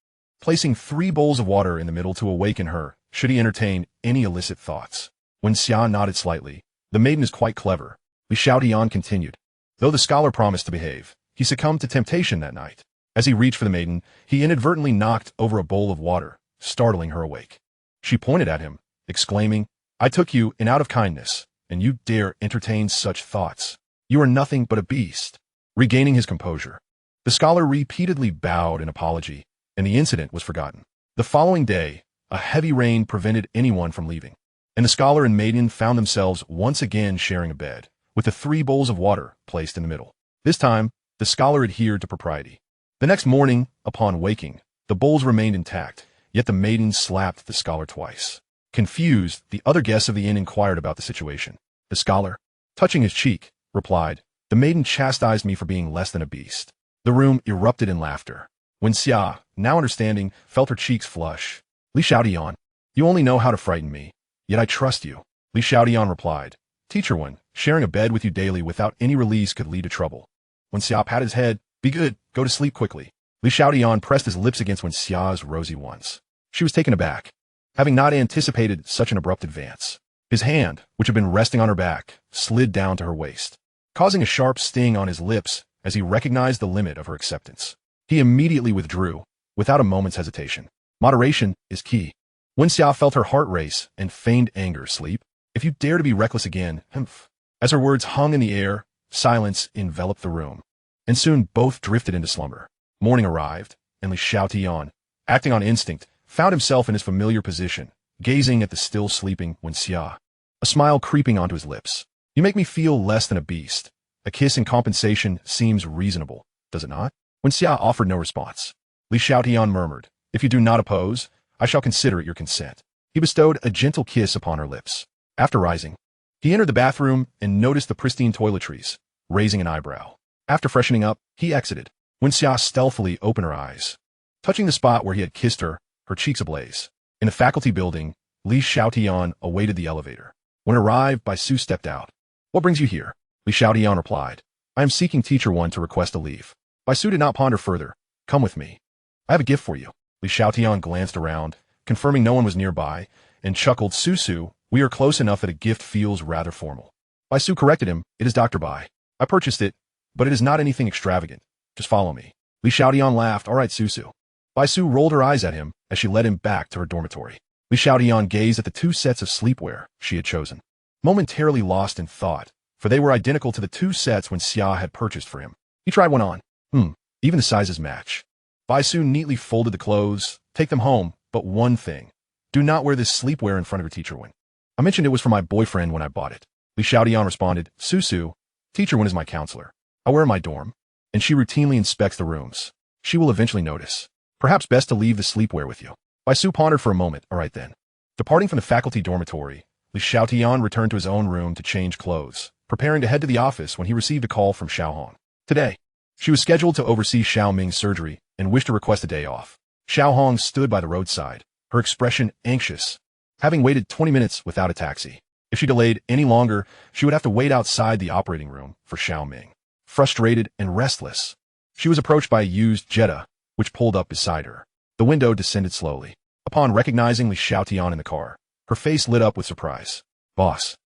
placing 3 bowls of water in the middle to awaken her should he entertain any illicit thoughts. Xia nodded slightly. The maiden is quite clever. Xiaotian continued. Though the scholar promised to behave, he succumbed to temptation that night. As he reached for the maiden, he inadvertently knocked over a bowl of water, startling her awake. She pointed at him, exclaiming, I took you in out of kindness, and you dare entertain such thoughts. You are nothing but a beast. Regaining his composure, the scholar repeatedly bowed in apology, and the incident was forgotten. The following day, a heavy rain prevented anyone from leaving, and the scholar and maiden found themselves once again sharing a bed, with the 3 bowls of water placed in the middle. This time, the scholar adhered to propriety. The next morning, upon waking, The bowls remained intact, yet the maiden slapped the scholar twice. Confused, the other guests of the inn inquired about the situation. The scholar, touching his cheek, replied, "The maiden chastised me for being less than a beast." The room erupted in laughter. When Xia, now understanding, felt her cheeks flush. "Li Xiaotian, you only know how to frighten me, yet I trust you." Li Xiaotian replied, "Teacher one, sharing a bed with you daily without any release could lead to trouble." When Xia patted his head, "Be good, go to sleep quickly." Li Xiaotian pressed his lips against Wen Xia's rosy ones. She was taken aback, having not anticipated such an abrupt advance. His hand, which had been resting on her back, slid down to her waist, causing a sharp sting on his lips as he recognized the limit of her acceptance. He immediately withdrew, without a moment's hesitation. Moderation is key. Wen Xia felt her heart race and feigned anger. "Sleep? If you dare to be reckless again, humph." As her words hung in the air, silence enveloped the room, and soon both drifted into slumber. Morning arrived, and Li Xiaotian, acting on instinct, found himself in his familiar position, gazing at the still sleeping Wen Xia, a smile creeping onto his lips. "You make me feel less than a beast. A kiss in compensation seems reasonable, does it not?" Wen Xia offered no response. Li Xiaotian murmured, "If you do not oppose, I shall consider it your consent." He bestowed a gentle kiss upon her lips. After rising, he entered the bathroom and noticed the pristine toiletries, raising an eyebrow. After freshening up, he exited. Wen Xia stealthily opened her eyes, touching the spot where he had kissed her, her cheeks ablaze. In the faculty building, Li Xiaotian awaited the elevator. When it arrived, Bai Su stepped out. "What brings you here?" Li Xiaotian replied, "I am seeking teacher one to request a leave." Bai Su did not ponder further. "Come with me. I have a gift for you." Li Xiaotian glanced around, confirming no one was nearby, and chuckled, "Su, we are close enough that a gift feels rather formal." Bai Su corrected him, "It is Dr. Bai. I purchased it, but it is not anything extravagant. Just follow me." Li Xiaotian laughed, "All right, Su." Bai Su rolled her eyes at him as she led him back to her dormitory. Li Xiaotian gazed at the 2 sets of sleepwear she had chosen, momentarily lost in thought, for they were identical to the 2 sets Wen Xia had purchased for him. He tried one on. Even the sizes match. Bai Su neatly folded the clothes. "Take them home, but one thing. Do not wear this sleepwear in front of your teacher one. I mentioned it was for my boyfriend when I bought it." Li Xiaotian responded, "Su, teacher one is my counselor. I wear in my dorm, and she routinely inspects the rooms. She will eventually notice. Perhaps best to leave the sleepwear with you." Bai Su pondered for a moment. "All right then." Departing from the faculty dormitory, Li Xiaotian returned to his own room to change clothes, preparing to head to the office when he received a call from Xiao Hong. Today, she was scheduled to oversee Xiao Ming's surgery and wished to request a day off. Xiao Hong stood by the roadside, her expression anxious, having waited 20 minutes without a taxi. If she delayed any longer, she would have to wait outside the operating room for Xiao Ming. Frustrated and restless, she was approached by a used Jetta, which pulled up beside her. The window descended slowly. Upon recognizing Li Xiaotian in the car, her face lit up with surprise. "Boss."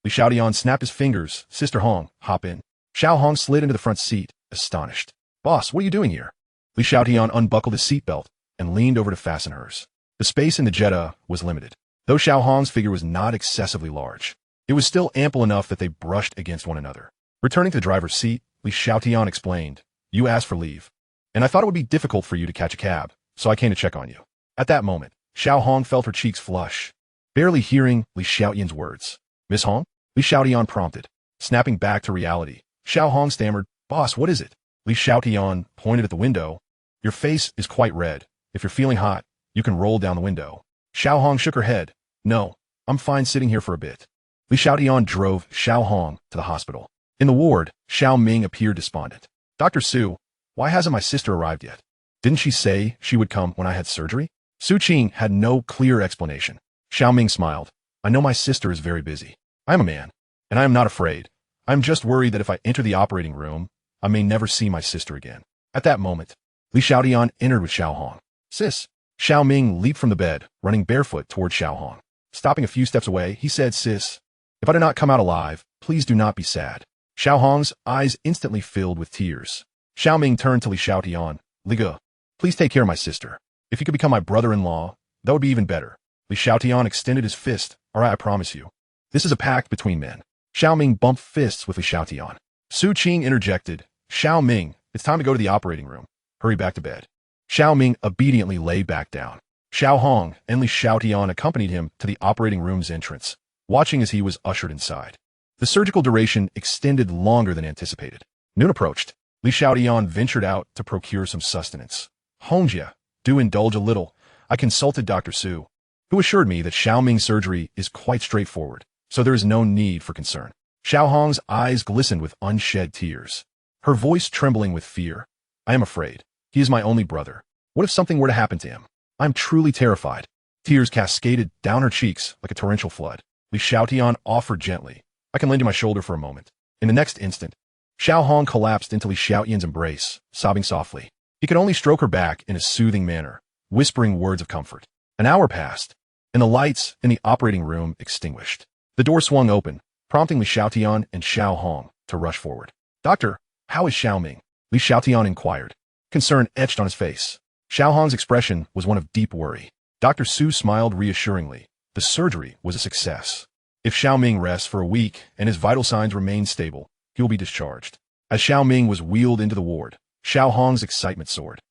Li Xiaotian snapped his fingers. "Sister Hong, hop in." Xiao Hong slid into the front seat, astonished. "Boss, what are you doing here?" Li Xiaotian unbuckled his seatbelt and leaned over to fasten hers. The space in the Jetta was limited. Though Xiao Hong's figure was not excessively large, it was still ample enough that they brushed against one another. Returning to the driver's seat, Li Xiaotian explained, "You asked for leave, and I thought it would be difficult for you to catch a cab, so I came to check on you." At that moment, Xiao Hong felt her cheeks flush, barely hearing Li Xiaotian's words. "Miss Hong?" Li Xiaotian prompted. Snapping back to reality, Xiao Hong stammered, "Boss, what is it?" Li Xiaotian pointed at the window. "Your face is quite red. If you're feeling hot, you can roll down the window." Xiao Hong shook her head. "No, I'm fine sitting here for a bit." Li Xiaotian drove Xiao Hong to the hospital. In the ward, Xiao Ming appeared despondent. "Dr. Su, why hasn't my sister arrived yet? Didn't she say she would come when I had surgery?" Su Qing had no clear explanation. Xiao Ming smiled. "I know my sister is very busy. I am a man, and I am not afraid. I am just worried that if I enter the operating room, I may never see my sister again." At that moment, Li Xiaotian entered with Xiao Hong. "Sis." Xiao Ming leaped from the bed, running barefoot toward Xiao Hong. Stopping a few steps away, he said, "Sis, if I do not come out alive, please do not be sad." Xiao Hong's eyes instantly filled with tears. Xiao Ming turned to Li Xiaotian. "Li Ge, please take care of my sister. If you could become my brother-in-law, that would be even better." Li Xiaotian extended his fist. "All right, I promise you. This is a pact between men." Xiao Ming bumped fists with Li Xiaotian. Su Qing interjected, "Xiao Ming, it's time to go to the operating room. Hurry back to bed." Xiao Ming obediently lay back down. Xiao Hong and Li Xiaotian accompanied him to the operating room's entrance, watching as he was ushered inside. The surgical duration extended longer than anticipated. Noon approached. Li Xiaotian ventured out to procure some sustenance. "Hongjia, Do indulge a little. I consulted Dr. Su, who assured me that Xiaoming's surgery is quite straightforward, so there is no need for concern. Xiao Hong's eyes glistened with unshed tears, her voice trembling with fear. I am afraid. He is my only brother. What if something were to happen to him? I am truly terrified. Tears cascaded down her cheeks like a torrential flood. Xiaotian offered gently. I can lend you my shoulder for a moment. In the next instant, Xiao Hong collapsed into Xiaotian's embrace, sobbing softly. He could only stroke her back in a soothing manner, whispering words of comfort. An hour passed, and the lights in the operating room extinguished. The door swung open, prompting Xiaotian and Xiao Hong to rush forward. Doctor, how is Xiaoming? Xiaotian inquired. Concern etched on his face. Xiao Hong's expression was one of deep worry. Dr. Su smiled reassuringly. The surgery was a success. If Xiaoming rests for a week and his vital signs remain stable, he will be discharged. As Xiaoming was wheeled into the ward, Xiao Hong's excitement soared,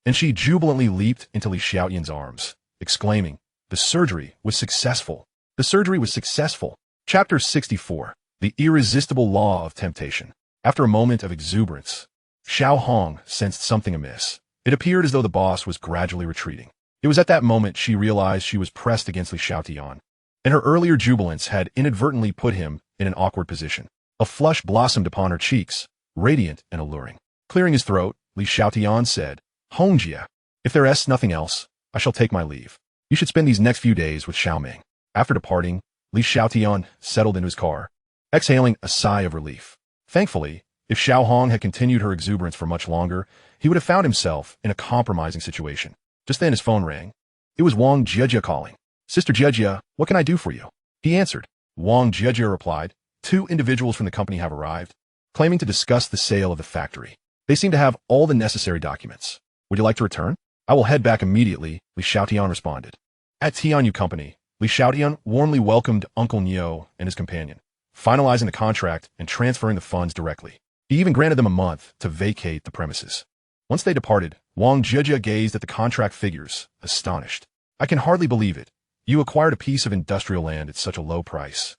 and she jubilantly leaped into Xiaotian's arms, exclaiming, "The surgery was successful! The surgery was successful!" Chapter 64. The Irresistible Law of Temptation. After a moment of exuberance, Xiao Hong sensed something amiss. It appeared as though the boss was gradually retreating. It was at that moment she realized she was pressed against Xiaotian, and her earlier jubilance had inadvertently put him in an awkward position. A flush blossomed upon her cheeks, radiant and alluring. Clearing his throat, Xiaotian said, "Hongjia, if there is nothing else, I shall take my leave. You should spend these next few days with Xiaoming." After departing, Xiaotian settled into his car, exhaling a sigh of relief. Thankfully, if Xiao Hong had continued her exuberance for much longer, he would have found himself in a compromising situation. Just then his phone rang. It was Wang Jiejia calling. "Sister Jiejia, what can I do for you?" He answered. Wang Jiejia replied, "Two individuals from the company have arrived, claiming to discuss the sale of the factory. They seem to have all the necessary documents. Would you like to return?" "I will head back immediately," Xiaotian responded. At Tianyu Company, Xiaotian warmly welcomed Uncle Neo and his companion, finalizing the contract and transferring the funds directly. He even granted them a month to vacate the premises. Once they departed, Wang Jiejia gazed at the contract figures, astonished. "I can hardly believe it. You acquired a piece of industrial land at such a low price.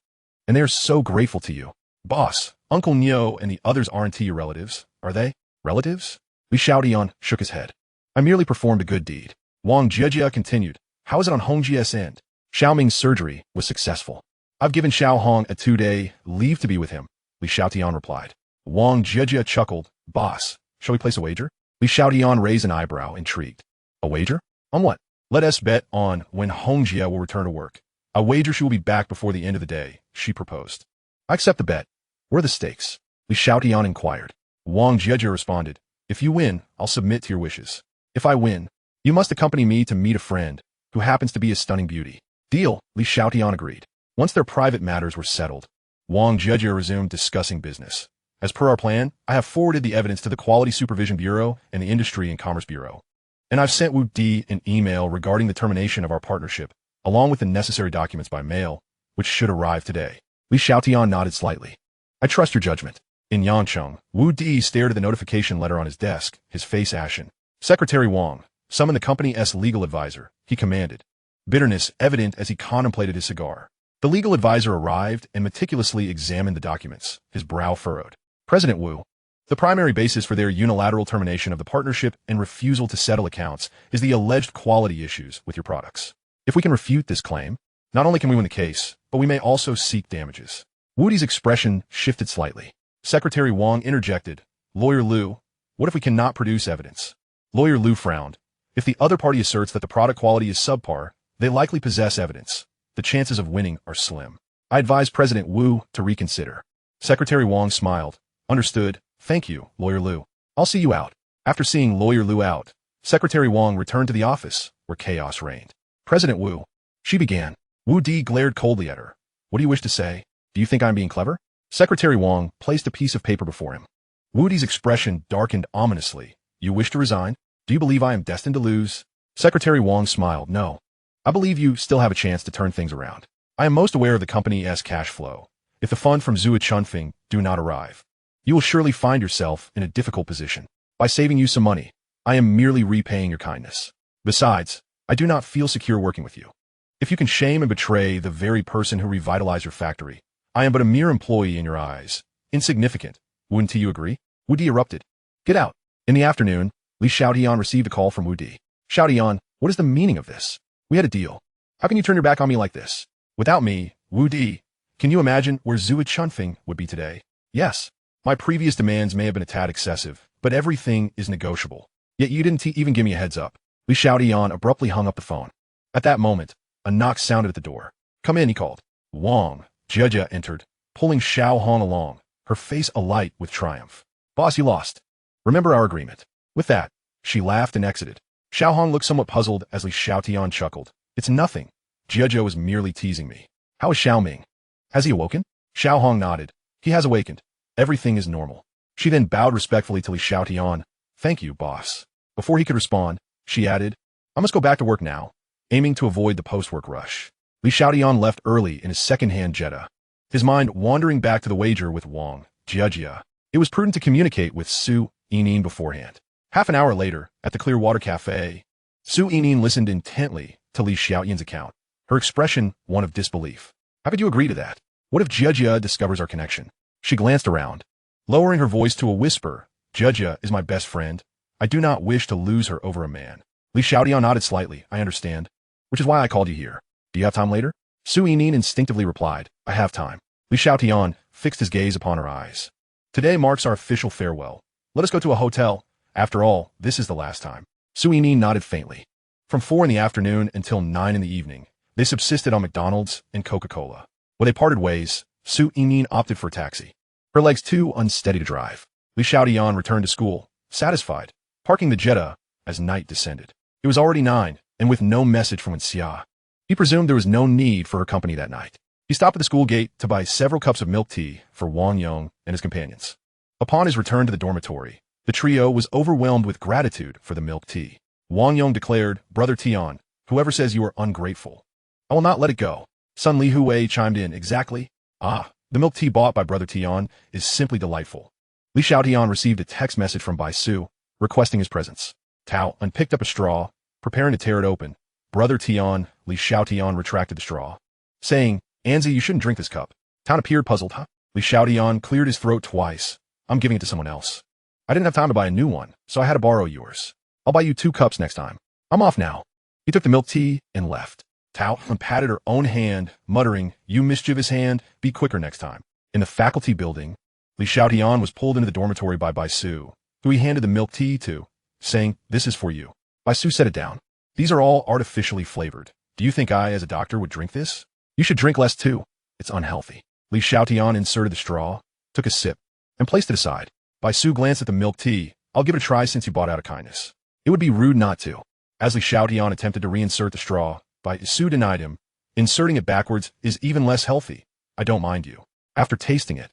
And they are so grateful to you." "Boss, Uncle Neo and the others aren't your relatives, are they?" "Relatives?" Xiaotian shook his head. "I merely performed a good deed." Wang Jiejia continued. "How is it on Hongjia's end?" "Xiaoming's surgery was successful. I've given Xiao Hong a 2-day leave to be with him," Xiaotian replied. Wang Jiejia chuckled. "Boss, shall we place a wager?" Xiaotian raised an eyebrow, intrigued. "A wager? On what?" "Let us bet on when Hongjia will return to work. I wager she will be back before the end of the day," she proposed. "I accept the bet. What are the stakes?" Xiaotian inquired. Wang Jiejia responded, "If you win, I'll submit to your wishes. If I win, you must accompany me to meet a friend who happens to be a stunning beauty." "Deal," Xiaotian agreed. Once their private matters were settled, Wang Jiejia resumed discussing business. "As per our plan, I have forwarded the evidence to the Quality Supervision Bureau and the Industry and Commerce Bureau. And I've sent Wu Di an email regarding the termination of our partnership, along with the necessary documents by mail, which should arrive today." Xiaotian nodded slightly. "I trust your judgment." In Yangcheng, Wu Di stared at the notification letter on his desk, his face ashen. "Secretary Wang, summon the company's legal advisor," he commanded, bitterness evident as he contemplated his cigar. The legal advisor arrived and meticulously examined the documents, his brow furrowed. "President Wu, the primary basis for their unilateral termination of the partnership and refusal to settle accounts is the alleged quality issues with your products. If we can refute this claim, not only can we win the case, but we may also seek damages." Wu Di's expression shifted slightly. Secretary Wang interjected, "Lawyer Liu, what if we cannot produce evidence?" Lawyer Liu frowned. "If the other party asserts that the product quality is subpar, they likely possess evidence. The chances of winning are slim. I advise President Wu to reconsider." Secretary Wang smiled. "Understood. Thank you, Lawyer Liu. I'll see you out." After seeing Lawyer Liu out, Secretary Wang returned to the office, where chaos reigned. "President Wu," she began. Wu Di glared coldly at her. "What do you wish to say? Do you think I'm being clever?" Secretary Wang placed a piece of paper before him. Wu Di's expression darkened ominously. "You wish to resign? Do you believe I am destined to lose?" Secretary Wang smiled. "No. I believe you still have a chance to turn things around. I am most aware of the company's cash flow. If the fund from Zhou Chunfeng do not arrive, you will surely find yourself in a difficult position. By saving you some money, I am merely repaying your kindness. Besides, I do not feel secure working with you. If you can shame and betray the very person who revitalized your factory, I am but a mere employee in your eyes. Insignificant. Wouldn't you agree?" Wu Di erupted. "Get out." In the afternoon, Xiaotian received a call from Wu Di. Xiaotian, what is the meaning of this? We had a deal. How can you turn your back on me like this? Without me, Wu Di, can you imagine where Zhu Chunfeng would be today? Yes. My previous demands may have been a tad excessive, but everything is negotiable. Yet you didn't even give me a heads up. Li Xiaotian abruptly hung up the phone. At that moment, a knock sounded at the door. Come in, he called. Wang, Jia entered, pulling Xiao Hong along, her face alight with triumph. Boss, you lost. Remember our agreement. With that, she laughed and exited. Xiao Hong looked somewhat puzzled as Li Xiaotian chuckled. It's nothing. Jia was merely teasing me. How is Xiao Ming? Has he awoken? Xiao Hong nodded. He has awakened. Everything is normal. She then bowed respectfully to Li Xiaotian. Thank you, boss. Before he could respond, she added, I must go back to work now, aiming to avoid the post-work rush. Li Xiaotian left early in his second-hand Jetta, his mind wandering back to the wager with Wang, Jia. It was prudent to communicate with Su Yining beforehand. Half an hour later, at the Clearwater Cafe, Su Yining listened intently to Li Xiaotian's account, her expression one of disbelief. How could you agree to that? What if Jia discovers our connection? She glanced around, lowering her voice to a whisper. Jia is my best friend. I do not wish to lose her over a man. Li Xiaotian nodded slightly. I understand. Which is why I called you here. Do you have time later? Su Yining instinctively replied, I have time. Li Xiaotian fixed his gaze upon her eyes. Today marks our official farewell. Let us go to a hotel. After all, this is the last time. Su Yining nodded faintly. From 4 in the afternoon until 9 in the evening, they subsisted on McDonald's and Coca-Cola. When they parted ways, Su Yining opted for a taxi. Her legs too unsteady to drive. Li Xiaotian returned to school, satisfied, parking the Jetta as night descended. It was already 9, and with no message from Xia, he presumed there was no need for her company that night. He stopped at the school gate to buy several cups of milk tea for Wang Yong and his companions. Upon his return to the dormitory, the trio was overwhelmed with gratitude for the milk tea. Wang Yong declared, Brother Tian, whoever says you are ungrateful, I will not let it go. Son Li Huwei chimed in, exactly. Ah, the milk tea bought by Brother Tian is simply delightful. Li Xiaotian received a text message from Bai Su, requesting his presence. Tao picked up a straw, preparing to tear it open. Brother Tian, Li Xiaotian retracted the straw, saying, Anzi, you shouldn't drink this cup. Tao appeared puzzled. Huh? Li Xiaotian cleared his throat twice. I'm giving it to someone else. I didn't have time to buy a new one, so I had to borrow yours. I'll buy you 2 cups next time. I'm off now. He took the milk tea and left. Tao patted her own hand, muttering, You mischievous hand, be quicker next time. In the faculty building, Li Xiaotian was pulled into the dormitory by Bai Su, who he handed the milk tea to, saying, This is for you. Bai Su set it down. These are all artificially flavored. Do you think I, as a doctor, would drink this? You should drink less too. It's unhealthy. Li Xiaotian inserted the straw, took a sip, and placed it aside. Bai Su glanced at the milk tea. I'll give it a try since you bought out of kindness. It would be rude not to. As Li Xiaotian attempted to reinsert the straw, Bai Su denied him. Inserting it backwards is even less healthy. I don't mind you. After tasting it,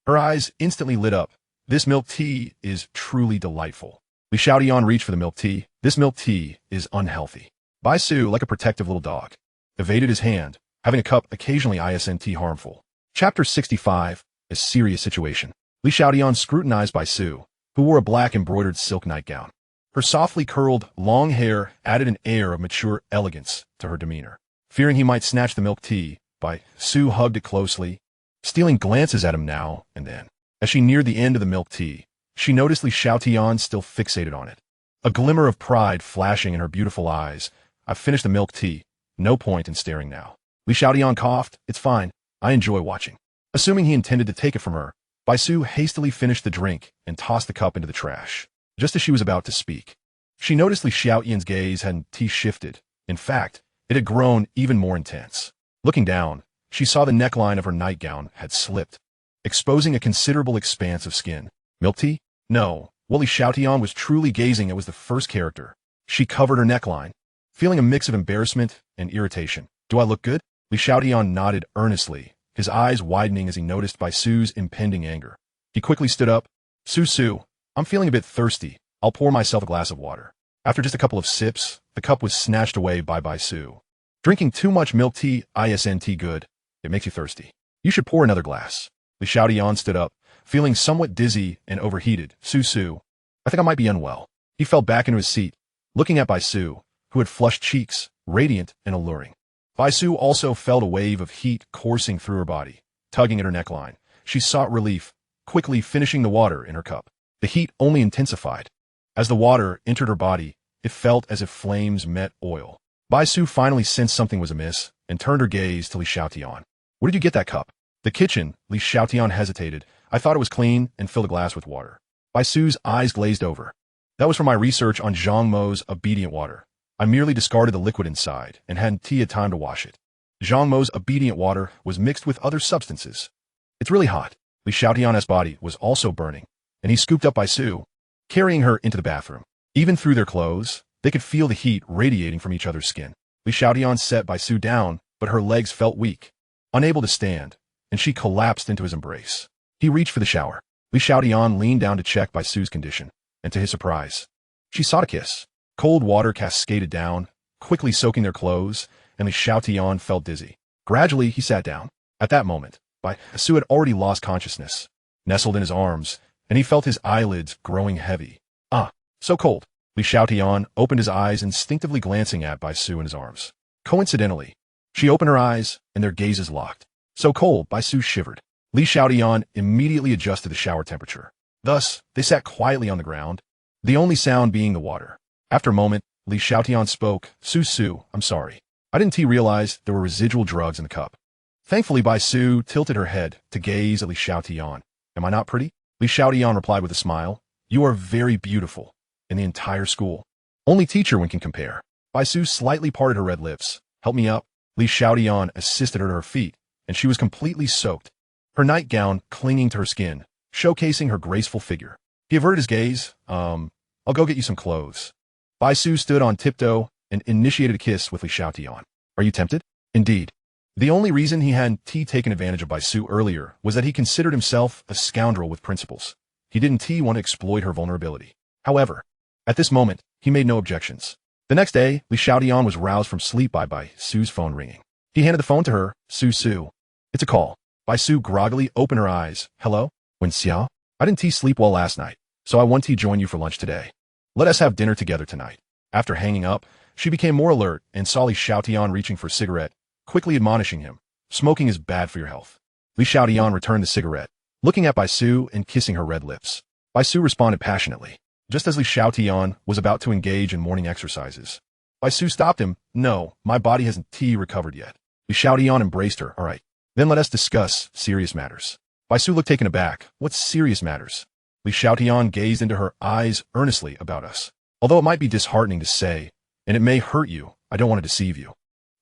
her eyes instantly lit up. This milk tea is truly delightful. Li Xiaotian reached for the milk tea. This milk tea is unhealthy. Bai Su, like a protective little dog, evaded his hand, having a cup occasionally isn't harmful. Chapter 65, A Serious Situation. Li Xiaotian scrutinized Bai Su, who wore a black embroidered silk nightgown. Her softly curled, long hair added an air of mature elegance to her demeanor. Fearing he might snatch the milk tea, Bai Su hugged it closely, stealing glances at him now and then. As she neared the end of the milk tea, she noticed Li Xiaotian still fixated on it. A glimmer of pride flashing in her beautiful eyes. I've finished the milk tea. No point in staring now. Li Xiaotian coughed. It's fine. I enjoy watching. Assuming he intended to take it from her, Bai Su hastily finished the drink and tossed the cup into the trash. Just as she was about to speak, she noticed Li Xiaotian's gaze hadn't shifted. In fact, it had grown even more intense. Looking down, she saw the neckline of her nightgown had slipped, exposing a considerable expanse of skin. Milk tea? No. What Li Xiaotian was truly gazing at was the first character. She covered her neckline, feeling a mix of embarrassment and irritation. Do I look good? Li Xiaotian nodded earnestly, his eyes widening as he noticed Bai Su's impending anger. He quickly stood up. Su, I'm feeling a bit thirsty. I'll pour myself a glass of water. After just a couple of sips, the cup was snatched away by Bai Su. Drinking too much milk tea isn't good. It makes you thirsty. You should pour another glass. Li Xiaotian stood up, feeling somewhat dizzy and overheated. Su, I think I might be unwell. He fell back into his seat, looking at Bai Su, who had flushed cheeks, radiant and alluring. Bai Su also felt a wave of heat coursing through her body, tugging at her neckline. She sought relief, quickly finishing the water in her cup. The heat only intensified. As the water entered her body, it felt as if flames met oil. Bai Su finally sensed something was amiss and turned her gaze to Li Xiaotian. Where did you get that cup? The kitchen. Li Xiaotian hesitated. I thought it was clean and filled a glass with water. Bai Su's eyes glazed over. That was from my research on Zhang Mo's obedient water. I merely discarded the liquid inside and hadn't had time to wash it. Zhang Mo's obedient water was mixed with other substances. It's really hot. Li Xiaotian's body was also burning, and he scooped up Bai Su, carrying her into the bathroom. Even through their clothes, they could feel the heat radiating from each other's skin. Li Xiaotian set Bai Su down, but her legs felt weak, unable to stand, and she collapsed into his embrace. He reached for the shower. Li Xiaotian leaned down to check Bai Su's condition, and to his surprise, she sought a kiss. Cold water cascaded down, quickly soaking their clothes, and Li Xiaotian felt dizzy. Gradually, he sat down. At that moment, Bai Su had already lost consciousness, nestled in his arms, and he felt his eyelids growing heavy. Ah, so cold. Li Xiaotian opened his eyes, instinctively glancing at Bai Su in his arms. Coincidentally, she opened her eyes, and their gazes locked. So cold, Bai Su shivered. Li Xiaotian immediately adjusted the shower temperature. Thus, they sat quietly on the ground, the only sound being the water. After a moment, Li Xiaotian spoke. Su, I'm sorry. I didn't realize there were residual drugs in the cup. Thankfully, Bai Su tilted her head to gaze at Li Xiaotian. Am I not pretty? Li Xiaotian replied with a smile. You are very beautiful. In the entire school. Only teacher one can compare. Bai Su slightly parted her red lips. Help me up. Li Xiaotian assisted her to her feet, and she was completely soaked, her nightgown clinging to her skin, showcasing her graceful figure. He averted his gaze. I'll go get you some clothes. Bai Su stood on tiptoe and initiated a kiss with Li Xiaotian. Are you tempted? Indeed. The only reason he hadn't taken advantage of Bai Su earlier was that he considered himself a scoundrel with principles. He didn't want to exploit her vulnerability. However, at this moment, he made no objections. The next day, Li Xiaotian was roused from sleep by Bai Su's phone ringing. He handed the phone to her. Su. It's a call. Bai Su groggily opened her eyes. Hello? Wen Xiao? I didn't sleep well last night, so I want to join you for lunch today. Let us have dinner together tonight. After hanging up, she became more alert and saw Li Xiaotian reaching for a cigarette, quickly admonishing him. Smoking is bad for your health. Li Xiaotian returned the cigarette, looking at Bai Su and kissing her red lips. Bai Su responded passionately. Just as Li Xiaotian was about to engage in morning exercises, Bai Su stopped him. No, my body hasn't recovered yet. Li Xiaotian embraced her. All right, then let us discuss serious matters. Bai Su looked taken aback. What serious matters? Li Xiaotian gazed into her eyes earnestly. About us. Although it might be disheartening to say, and it may hurt you, I don't want to deceive you.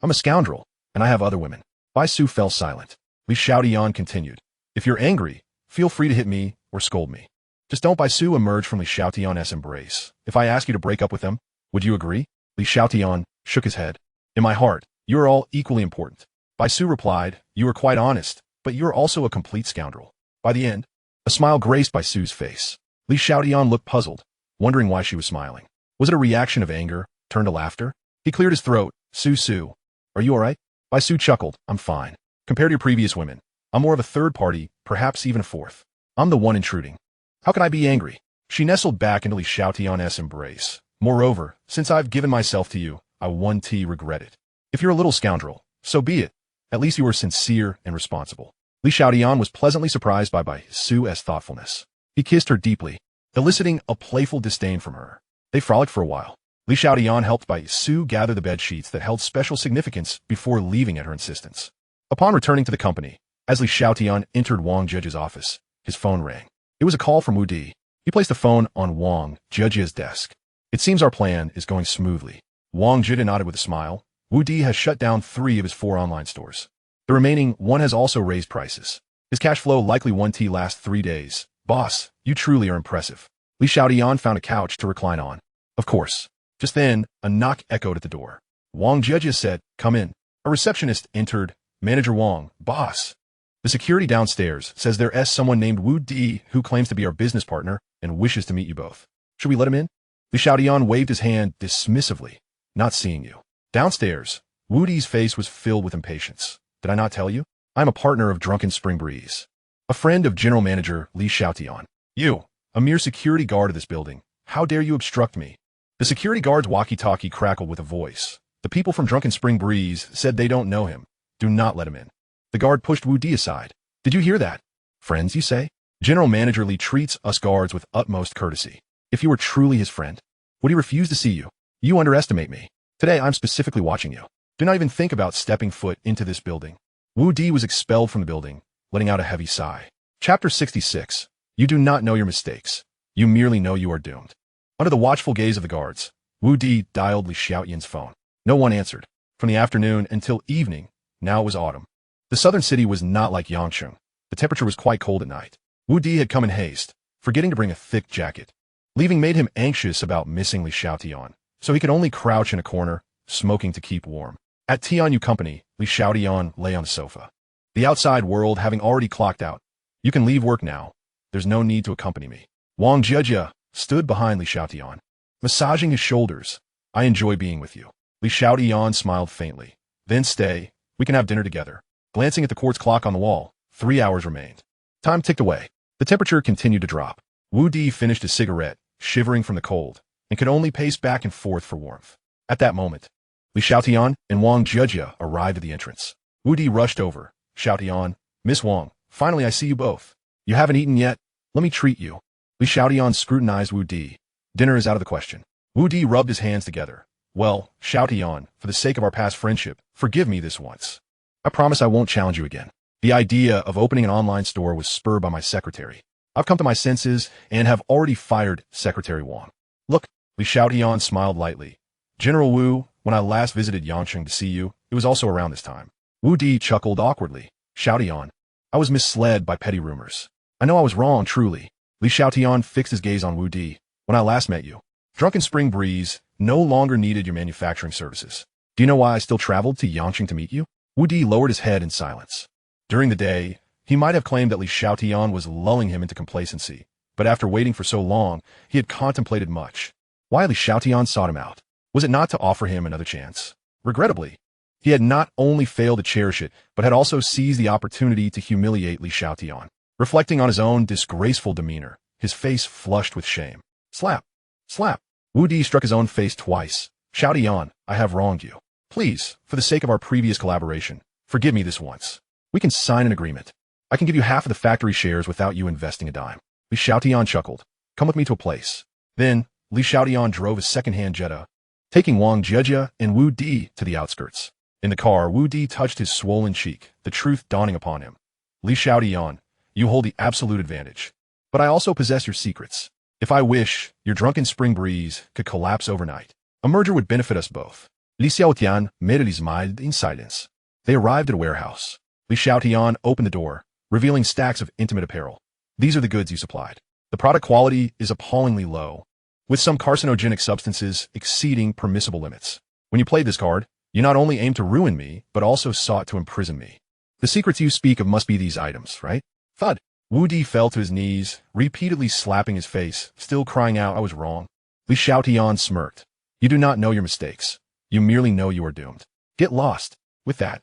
I'm a scoundrel, and I have other women. Bai Su fell silent. Li Xiaotian continued. If you're angry, feel free to hit me or scold me. Just don't. Bai Su emerged from Li Xiaotian's embrace. If I ask you to break up with them, would you agree? Li Xiaotian shook his head. In my heart, you are all equally important. Bai Su replied, you are quite honest, but you are also a complete scoundrel. By the end, a smile graced Bai Su's face. Li Xiaotian looked puzzled, wondering why she was smiling. Was it a reaction of anger, turned to laughter? He cleared his throat. Su, are you all right? Bai Su chuckled. I'm fine. Compared to your previous women, I'm more of a third party, perhaps even a fourth. I'm the one intruding. How can I be angry? She nestled back into Li Xiaotian's embrace. Moreover, since I've given myself to you, I won't regret it. If you're a little scoundrel, so be it. At least you are sincere and responsible. Li Xiaotian was pleasantly surprised by Bai Su's thoughtfulness. He kissed her deeply, eliciting a playful disdain from her. They frolicked for a while. Li Xiaotian helped Bai Su gather the bed sheets that held special significance before leaving at her insistence. Upon returning to the company, as Li Xiaotian entered Wang Jie's office, his phone rang. It was a call from Wu Di. He placed the phone on Wang Jie's desk. It seems our plan is going smoothly. Wang Jie nodded with a smile. Wu Di has shut down 3 of his 4 online stores. The remaining 1 has also raised prices. His cash flow likely won't last 3 days. Boss, you truly are impressive. Li Xiaotian found a couch to recline on. Of course. Just then, a knock echoed at the door. Wang Jie said, come in. A receptionist entered. Manager Wang, boss. The security downstairs says there's someone named Wu Di who claims to be our business partner and wishes to meet you both. Should we let him in? Li Xiaotian waved his hand dismissively. Not seeing you. Downstairs, Wu Di's face was filled with impatience. Did I not tell you? I'm a partner of Drunken Spring Breeze. A friend of General Manager Li Xiaotian. You, a mere security guard of this building. How dare you obstruct me? The security guard's walkie-talkie crackled with a voice. The people from Drunken Spring Breeze said they don't know him. Do not let him in. The guard pushed Wu Di aside. Did you hear that? Friends, you say? General Manager Li treats us guards with utmost courtesy. If you were truly his friend, would he refuse to see you? You underestimate me. Today I'm specifically watching you. Do not even think about stepping foot into this building. Wu Di was expelled from the building, letting out a heavy sigh. Chapter 66. You do not know your mistakes. You merely know you are doomed. Under the watchful gaze of the guards, Wu Di dialed Li Xiaotian's phone. No one answered. From the afternoon until evening, now it was autumn. The southern city was not like Yangcheng. The temperature was quite cold at night. Wu Di had come in haste, forgetting to bring a thick jacket. Leaving made him anxious about missing Li Xiaotian, so he could only crouch in a corner, smoking to keep warm. At Tianyu Company, Li Xiaotian lay on the sofa. The outside world having already clocked out. You can leave work now. There's no need to accompany me. Wang Jejia stood behind Li Xiaotian, massaging his shoulders. I enjoy being with you. Li Xiaotian smiled faintly. Then stay. We can have dinner together. Glancing at the quartz clock on the wall, 3 hours remained. Time ticked away. The temperature continued to drop. Wu Di finished his cigarette, shivering from the cold, and could only pace back and forth for warmth. At that moment, Li Xiaotian and Wang Jejia arrived at the entrance. Wu Di rushed over. Xiaotian, Miss Wang, finally I see you both. You haven't eaten yet? Let me treat you. Li Xiaotian scrutinized Wu Di. Dinner is out of the question. Wu Di rubbed his hands together. Well, Xiaotian, for the sake of our past friendship, forgive me this once. I promise I won't challenge you again. The idea of opening an online store was spurred by my secretary. I've come to my senses and have already fired Secretary Wang. Look, Li Xiaotian smiled lightly. General Wu, when I last visited Yangcheng to see you, it was also around this time. Wu Di chuckled awkwardly. Xiaotian, I was misled by petty rumors. I know I was wrong, truly. Li Xiaotian fixed his gaze on Wu Di. When I last met you, Drunken Spring Breeze no longer needed your manufacturing services. Do you know why I still traveled to Yangcheng to meet you? Wu Di lowered his head in silence. During the day, he might have claimed that Li Xiaotian was lulling him into complacency, but after waiting for so long, he had contemplated much. Why Li Xiaotian sought him out? Was it not to offer him another chance? Regrettably, he had not only failed to cherish it, but had also seized the opportunity to humiliate Li Xiaotian. Reflecting on his own disgraceful demeanor, his face flushed with shame. Slap! Slap! Wu Di struck his own face twice. Xiaotian, I have wronged you. Please, for the sake of our previous collaboration, forgive me this once. We can sign an agreement. I can give you half of the factory shares without you investing a dime. Li Xiaotian chuckled. Come with me to a place. Then, Li Xiaotian drove a second-hand Jetta, taking Wang Jejia and Wu Di to the outskirts. In the car, Wu Di touched his swollen cheek, the truth dawning upon him. Li Xiaotian, you hold the absolute advantage. But I also possess your secrets. If I wish, your Drunken Spring Breeze could collapse overnight. A merger would benefit us both. Li Xiaotian made his mind in silence. They arrived at a warehouse. Li Xiaotian opened the door, revealing stacks of intimate apparel. These are the goods you supplied. The product quality is appallingly low, with some carcinogenic substances exceeding permissible limits. When you played this card, you not only aimed to ruin me, but also sought to imprison me. The secrets you speak of must be these items, right? Thud. Wu Di fell to his knees, repeatedly slapping his face, still crying out, I was wrong. Li Xiaotian smirked. You do not know your mistakes. You merely know you are doomed. Get lost. With that,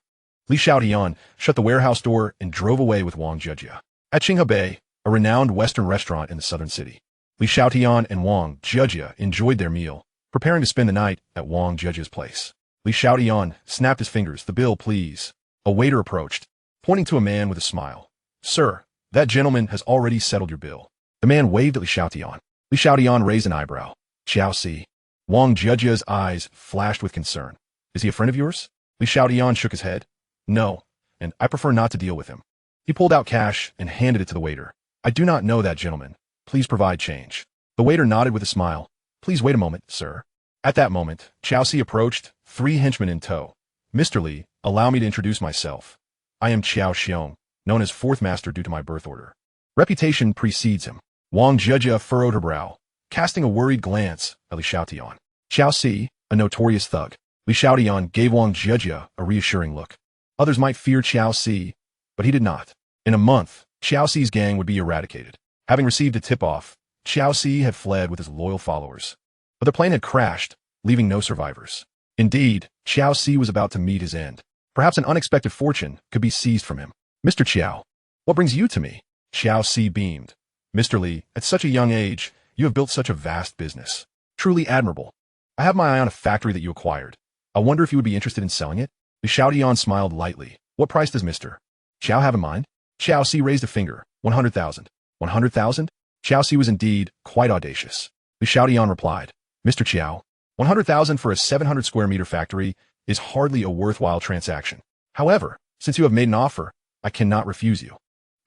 Li Xiaotian shut the warehouse door and drove away with Wang Jejia. At Qinghe Bay, a renowned Western restaurant in the southern city, Li Xiaotian and Wang Jejia enjoyed their meal, preparing to spend the night at Wang Jejia's place. Li Xiaotian snapped his fingers. The bill, please. A waiter approached, pointing to a man with a smile. Sir, that gentleman has already settled your bill. The man waved at Li Xiaotian. Li Xiaotian raised an eyebrow. Xiaosi. Wang Jejia's eyes flashed with concern. Is he a friend of yours? Li Xiaotian shook his head. No, and I prefer not to deal with him. He pulled out cash and handed it to the waiter. I do not know that gentleman. Please provide change. The waiter nodded with a smile. Please wait a moment, sir. At that moment, Xiaosi approached, 3 henchmen in tow. Mr. Li, allow me to introduce myself. I am Qiao Xiong, known as Fourth Master due to my birth order. Reputation precedes him. Wang Jejia furrowed her brow, casting a worried glance at Li Xiaotian. Xiaosi, a notorious thug. Li Xiaotian gave Wang Jejia a reassuring look. Others might fear Xiaosi, but he did not. In a month, Xiaosi's gang would be eradicated. Having received a tip-off, Xiaosi had fled with his loyal followers. But the plane had crashed, leaving no survivors. Indeed, Xiaosi was about to meet his end. Perhaps an unexpected fortune could be seized from him. Mr. Qiao, what brings you to me? Xiaosi beamed. Mr. Li, at such a young age, you have built such a vast business. Truly admirable. I have my eye on a factory that you acquired. I wonder if you would be interested in selling it? Li Xiaotian smiled lightly. What price does Mr. Qiao have in mind? Xiaosi raised a finger. 100,000. 100,000? Xiaosi was indeed quite audacious. Li Xiaotian replied. Mr. Qiao, 100,000 for a 700 square meter factory is hardly a worthwhile transaction. However, since you have made an offer, I cannot refuse you.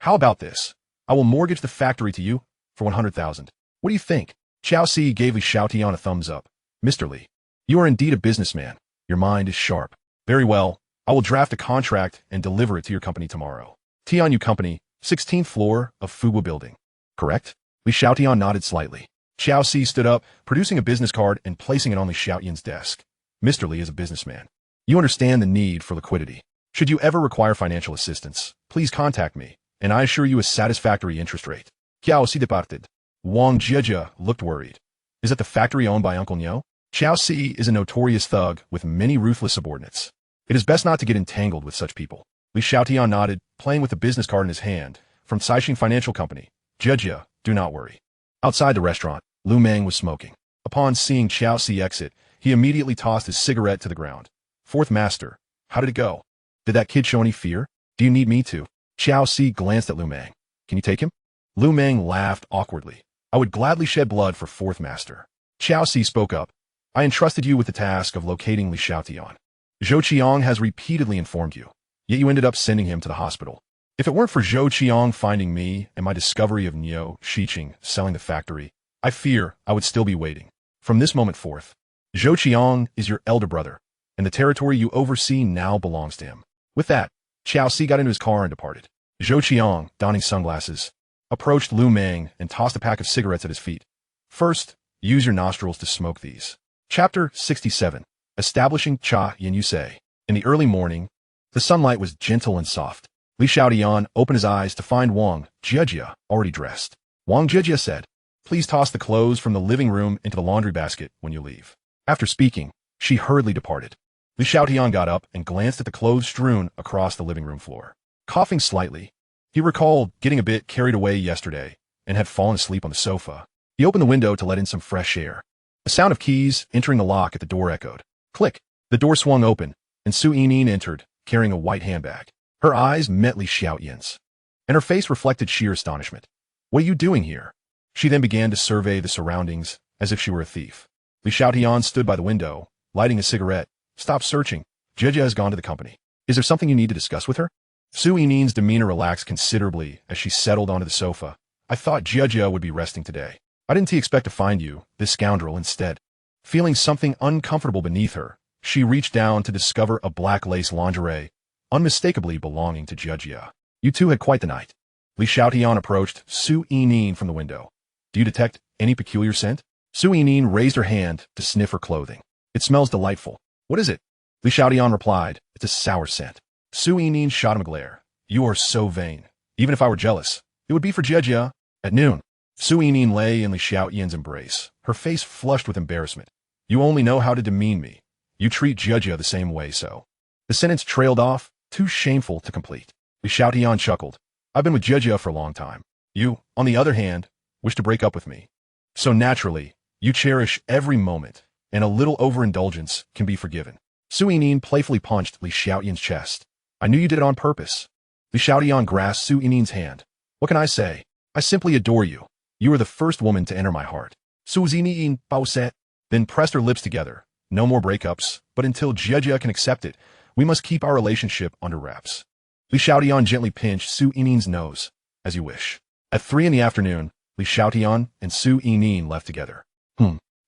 How about this? I will mortgage the factory to you for 100,000. What do you think? Xiaosi gave Li Xiaotian a thumbs up. Mr. Li, you are indeed a businessman. Your mind is sharp. Very well. I will draft a contract and deliver it to your company tomorrow. Tianyu Company, 16th floor of Fugu Building. Correct? Li Xiaotian nodded slightly. Xiaosi stood up, producing a business card and placing it on Li Xiaotian's desk. Mr. Li is a businessman. You understand the need for liquidity. Should you ever require financial assistance, please contact me, and I assure you a satisfactory interest rate. Xiaosi departed. Wang Jieja looked worried. Is that the factory owned by Uncle Niu? Xiaosi is a notorious thug with many ruthless subordinates. It is best not to get entangled with such people. Li Xiaotian nodded, playing with the business card in his hand. From Caixin Financial Company. Jieja, do not worry. Outside the restaurant, Lu Meng was smoking. Upon seeing Xiaosi exit, he immediately tossed his cigarette to the ground. Fourth master, how did it go? Did that kid show any fear? Do you need me to? Xiaosi glanced at Lu Meng. Can you take him? Lu Meng laughed awkwardly. I would gladly shed blood for fourth master. Xiaosi spoke up. I entrusted you with the task of locating Li Xiaotian. Zhou Qiang has repeatedly informed you, yet you ended up sending him to the hospital. If it weren't for Zhou Qiang finding me and my discovery of Niu Shiqing selling the factory, I fear I would still be waiting. From this moment forth, Zhou Qiang is your elder brother, and the territory you oversee now belongs to him. With that, Xiaosi got into his car and departed. Zhou Qiang, donning sunglasses, approached Lu Meng and tossed a pack of cigarettes at his feet. First, use your nostrils to smoke these. Chapter 67. Establishing Cha Yin Yusei. In the early morning, the sunlight was gentle and soft. Li Xiaotian opened his eyes to find Wang Jieja already dressed. Wang Jieja said, please toss the clothes from the living room into the laundry basket when you leave. After speaking, she hurriedly departed. Li Xiaotian got up and glanced at the clothes strewn across the living room floor. Coughing slightly, he recalled getting a bit carried away yesterday and had fallen asleep on the sofa. He opened the window to let in some fresh air. The sound of keys entering the lock at the door echoed. Click. The door swung open, and Su Yinin entered, carrying a white handbag. Her eyes met Li Xiaotian's, and her face reflected sheer astonishment. What are you doing here? She then began to survey the surroundings as if she were a thief. Li Xiaotian stood by the window, lighting a cigarette. Stop searching. Jieja has gone to the company. Is there something you need to discuss with her? Su Yinin's demeanor relaxed considerably as she settled onto the sofa. I thought Jieja would be resting today. Why didn't he expect to find you, this scoundrel, instead? Feeling something uncomfortable beneath her, she reached down to discover a black lace lingerie, unmistakably belonging to Jieja. You two had quite the night. Li Xiaotian approached Su Yinin from the window. Do you detect any peculiar scent? Su Yinin raised her hand to sniff her clothing. It smells delightful. What is it? Li Xiaotian replied, it's a sour scent. Su Yinin shot him a glare. You are so vain. Even if I were jealous, it would be for Jieja. At noon, Su Yinin lay in Li Xiaotian's embrace, her face flushed with embarrassment. You only know how to demean me. You treat Jieja the same way, so. The sentence trailed off, too shameful to complete. Li Xiaotian chuckled. I've been with Jieja for a long time. You, on the other hand, wish to break up with me. So naturally, you cherish every moment, and a little overindulgence can be forgiven. Su Yinin playfully punched Li Xiaotian's chest. I knew you did it on purpose. Li Xiaotian grasped Su Yinin's hand. What can I say? I simply adore you. You are the first woman to enter my heart. Su Yinin pauset, then pressed her lips together. No more breakups, but until Jieja can accept it, we must keep our relationship under wraps. Li Xiaotian gently pinched Su Yinin's nose. As you wish. At 3 in the afternoon, Li Xiaotian and Su Yinin left together.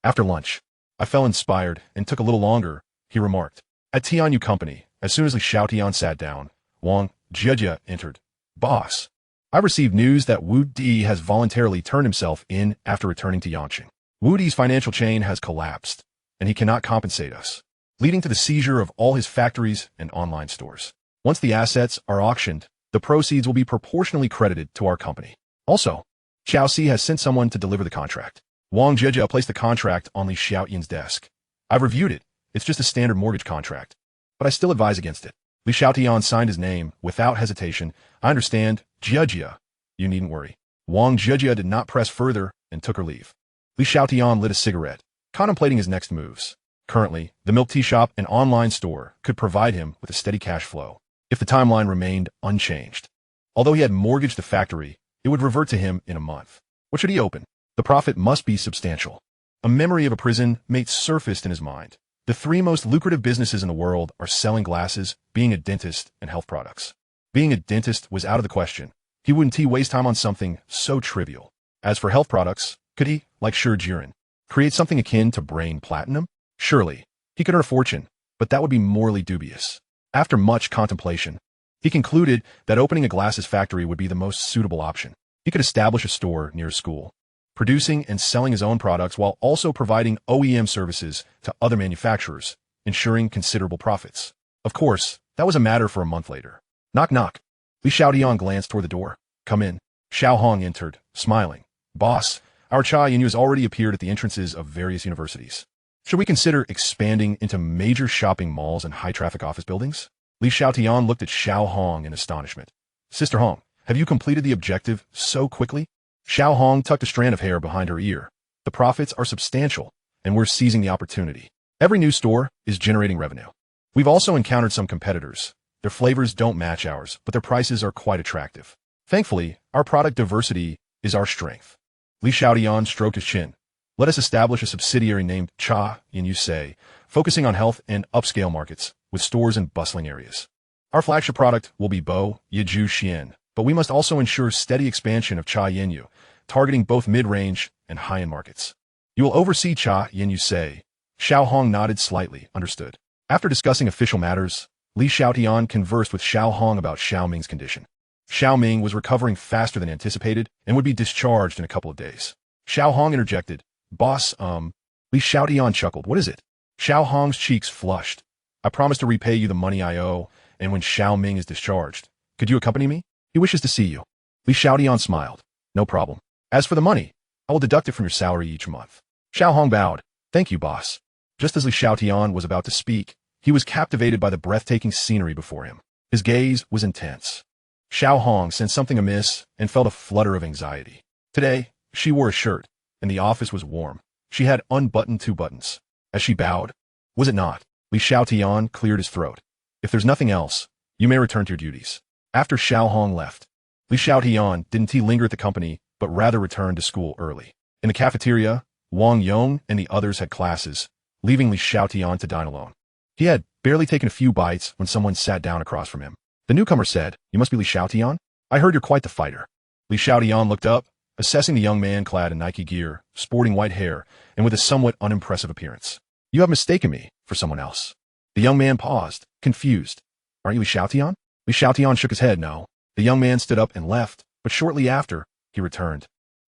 After lunch, I felt inspired and took a little longer, he remarked. At Tianyu Company, as soon as Li Xiaotian sat down, Wang Jieja entered. Boss, I received news that Wu Di has voluntarily turned himself in after returning to Yanqing. Wu Di's financial chain has collapsed, and he cannot compensate us, leading to the seizure of all his factories and online stores. Once the assets are auctioned, the proceeds will be proportionally credited to our company. Also, Xiaosi has sent someone to deliver the contract. Wang Jieja placed the contract on Li Xiaotian's desk. I've reviewed it. It's just a standard mortgage contract, but I still advise against it. Li Xiaotian signed his name without hesitation. I understand, Jieja. You needn't worry. Wang Jieja did not press further and took her leave. Li Xiaotian lit a cigarette, contemplating his next moves. Currently, the milk tea shop and online store could provide him with a steady cash flow, if the timeline remained unchanged. Although he had mortgaged the factory, it would revert to him in a month. What should he open? The profit must be substantial. A memory of a prison mate surfaced in his mind. The three most lucrative businesses in the world are selling glasses, being a dentist, and health products. Being a dentist was out of the question. He wouldn't waste time on something so trivial. As for health products, could he, like Xiaotian, create something akin to brain platinum? Surely, he could earn a fortune, but that would be morally dubious. After much contemplation, he concluded that opening a glasses factory would be the most suitable option. He could establish a store near a school, producing and selling his own products while also providing OEM services to other manufacturers, ensuring considerable profits. Of course, that was a matter for a month later. Knock knock. Li Xiaotian glanced toward the door. Come in. Xiao Hong entered, smiling. Boss, our Cha Yinyu has already appeared at the entrances of various universities. Should we consider expanding into major shopping malls and high-traffic office buildings? Li Xiaotian looked at Xiao Hong in astonishment. Sister Hong, have you completed the objective so quickly? Xiao Hong tucked a strand of hair behind her ear. The profits are substantial, and we're seizing the opportunity. Every new store is generating revenue. We've also encountered some competitors. Their flavors don't match ours, but their prices are quite attractive. Thankfully, our product diversity is our strength. Li Xiaotian stroked his chin. Let us establish a subsidiary named Cha Yinyu, focusing on health and upscale markets, with stores in bustling areas. Our flagship product will be Bo Yiju Xian, but we must also ensure steady expansion of Cha Yinyu, targeting both mid-range and high-end markets. You will oversee Cha Yinyu. Xiao Hong nodded slightly, understood. After discussing official matters, Li Xiaotian conversed with Xiao Hong about Xiao Ming's condition. Xiao Ming was recovering faster than anticipated and would be discharged in a couple of days. Xiao Hong interjected, Boss, Li Xiaotian chuckled. What is it? Xiao Hong's cheeks flushed. I promise to repay you the money I owe, and when Xiao Ming is discharged, could you accompany me? He wishes to see you. Li Xiaotian smiled. No problem. As for the money, I will deduct it from your salary each month. Xiao Hong bowed. Thank you, boss. Just as Li Xiaotian was about to speak, he was captivated by the breathtaking scenery before him. His gaze was intense. Xiao Hong sensed something amiss and felt a flutter of anxiety. Today, she wore a shirt, and the office was warm. She had unbuttoned 2 buttons. As she bowed, was it not? Li Xiaotian cleared his throat. If there's nothing else, you may return to your duties. After Xiao Hong left, Li Xiaotian didn't linger at the company, but rather returned to school early. In the cafeteria, Wang Yong and the others had classes, leaving Li Xiaotian to dine alone. He had barely taken a few bites when someone sat down across from him. The newcomer said, You must be Li Xiaotian? I heard you're quite the fighter. Li Xiaotian looked up, assessing the young man clad in Nike gear, sporting white hair, and with a somewhat unimpressive appearance. You have mistaken me for someone else. The young man paused, confused. Aren't you Li Xiaotian? Li Xiaotian shook his head, no. The young man stood up and left, but shortly after, he returned.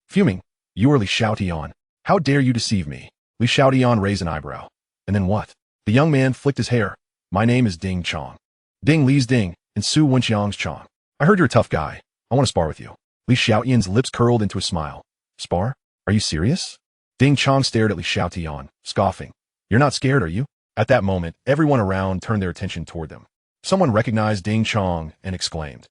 Fuming, you are Li Xiaotian. How dare you deceive me? Li Xiaotian raised an eyebrow. And then what? The young man flicked his hair. My name is Ding Chong. Ding Li's Ding, and Su Wenxiang's Chong. I heard you're a tough guy. I want to spar with you. Li Xiaotian's lips curled into a smile. Spar? Are you serious? Ding Chong stared at Li Xiaotian, scoffing. You're not scared, are you? At that moment, everyone around turned their attention toward them. Someone recognized Ding Chong and exclaimed,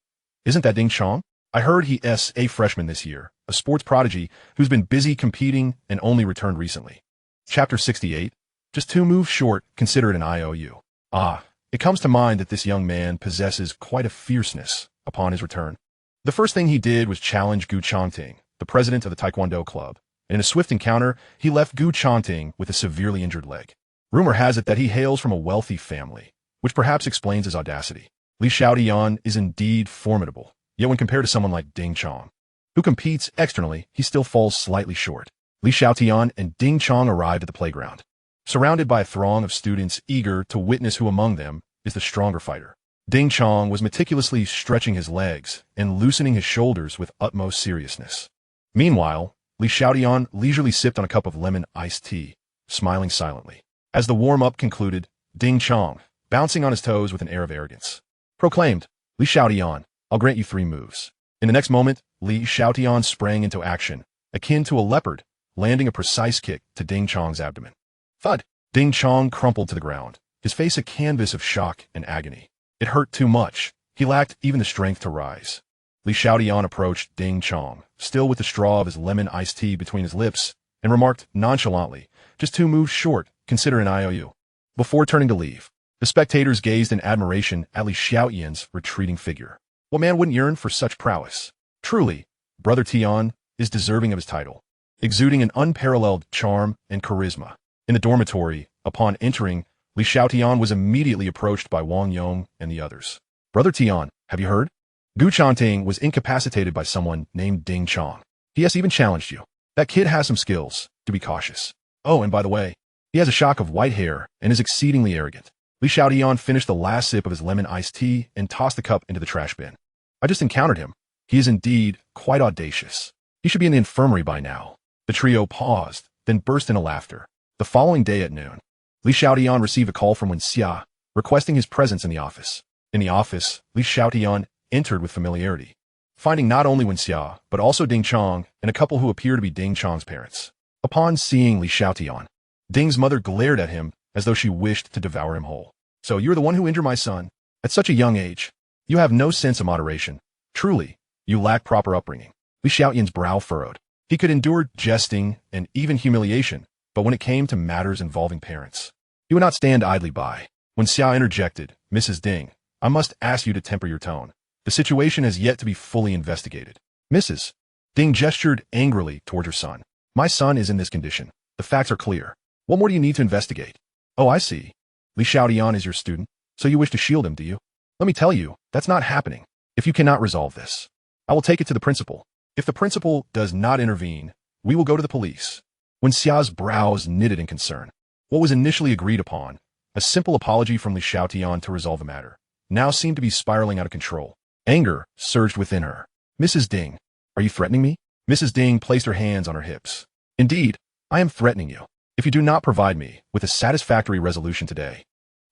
Isn't that Ding Chong? I heard he's a freshman this year, a sports prodigy who's been busy competing and only returned recently. Chapter 68. Just 2 moves short, consider it an IOU. Ah, it comes to mind that this young man possesses quite a fierceness upon his return. The first thing he did was challenge Gu Chongting, the president of the Taekwondo club. In a swift encounter, he left Gu Chongting with a severely injured leg. Rumor has it that he hails from a wealthy family, which perhaps explains his audacity. Li Xiaotian is indeed formidable, yet when compared to someone like Ding Chong, who competes externally, he still falls slightly short. Li Xiaotian and Ding Chong arrived at the playground, surrounded by a throng of students eager to witness who among them is the stronger fighter. Ding Chong was meticulously stretching his legs and loosening his shoulders with utmost seriousness. Meanwhile, Li Xiaotian leisurely sipped on a cup of lemon iced tea, smiling silently. As the warm-up concluded, Ding Chong, bouncing on his toes with an air of arrogance, proclaimed, Li Xiaotian, I'll grant you 3 moves. In the next moment, Li Xiaotian sprang into action, akin to a leopard, landing a precise kick to Ding Chong's abdomen. Thud! Ding Chong crumpled to the ground, his face a canvas of shock and agony. It hurt too much. He lacked even the strength to rise. Li Xiaotian approached Ding Chong, still with the straw of his lemon iced tea between his lips, and remarked nonchalantly, just 2 moves short, consider an IOU. Before turning to leave, the spectators gazed in admiration at Li Xiaotian's retreating figure. What man wouldn't yearn for such prowess? Truly, Brother Tian is deserving of his title. exuding an unparalleled charm and charisma. In the dormitory, upon entering, Li Xiaotian was immediately approached by Wang Yong and the others. Brother Tian, have you heard? Gu Chanting was incapacitated by someone named Ding Chong. He has even challenged you. That kid has some skills, do be cautious. Oh, and by the way, he has a shock of white hair and is exceedingly arrogant. Li Xiaotian finished the last sip of his lemon iced tea and tossed the cup into the trash bin. I just encountered him. He is indeed quite audacious. He should be in the infirmary by now. The trio paused, then burst into laughter. The following day at noon, Li Xiaotian received a call from Wen Xia, requesting his presence in the office. In the office, Li Xiaotian entered with familiarity, finding not only Wen Xia, but also Ding Chong and a couple who appear to be Ding Chong's parents. Upon seeing Li Xiaotian, Ding's mother glared at him as though she wished to devour him whole. So you're the one who injured my son? At such a young age, you have no sense of moderation. Truly, you lack proper upbringing. Li Xiaotian's brow furrowed. He could endure jesting and even humiliation, but when it came to matters involving parents, he would not stand idly by. When Xia interjected, Mrs. Ding, I must ask you to temper your tone. The situation has yet to be fully investigated. Mrs. Ding gestured angrily toward her son. My son is in this condition. The facts are clear. What more do you need to investigate? Oh, I see. Li Xiaotian is your student, so you wish to shield him, do you? Let me tell you, that's not happening. If you cannot resolve this, I will take it to the principal. If the principal does not intervene, we will go to the police. When Xia's brows knitted in concern, what was initially agreed upon, a simple apology from Li Xiaotian to resolve the matter, now seemed to be spiraling out of control. Anger surged within her. Mrs. Ding, are you threatening me? Mrs. Ding placed her hands on her hips. Indeed, I am threatening you. If you do not provide me with a satisfactory resolution today,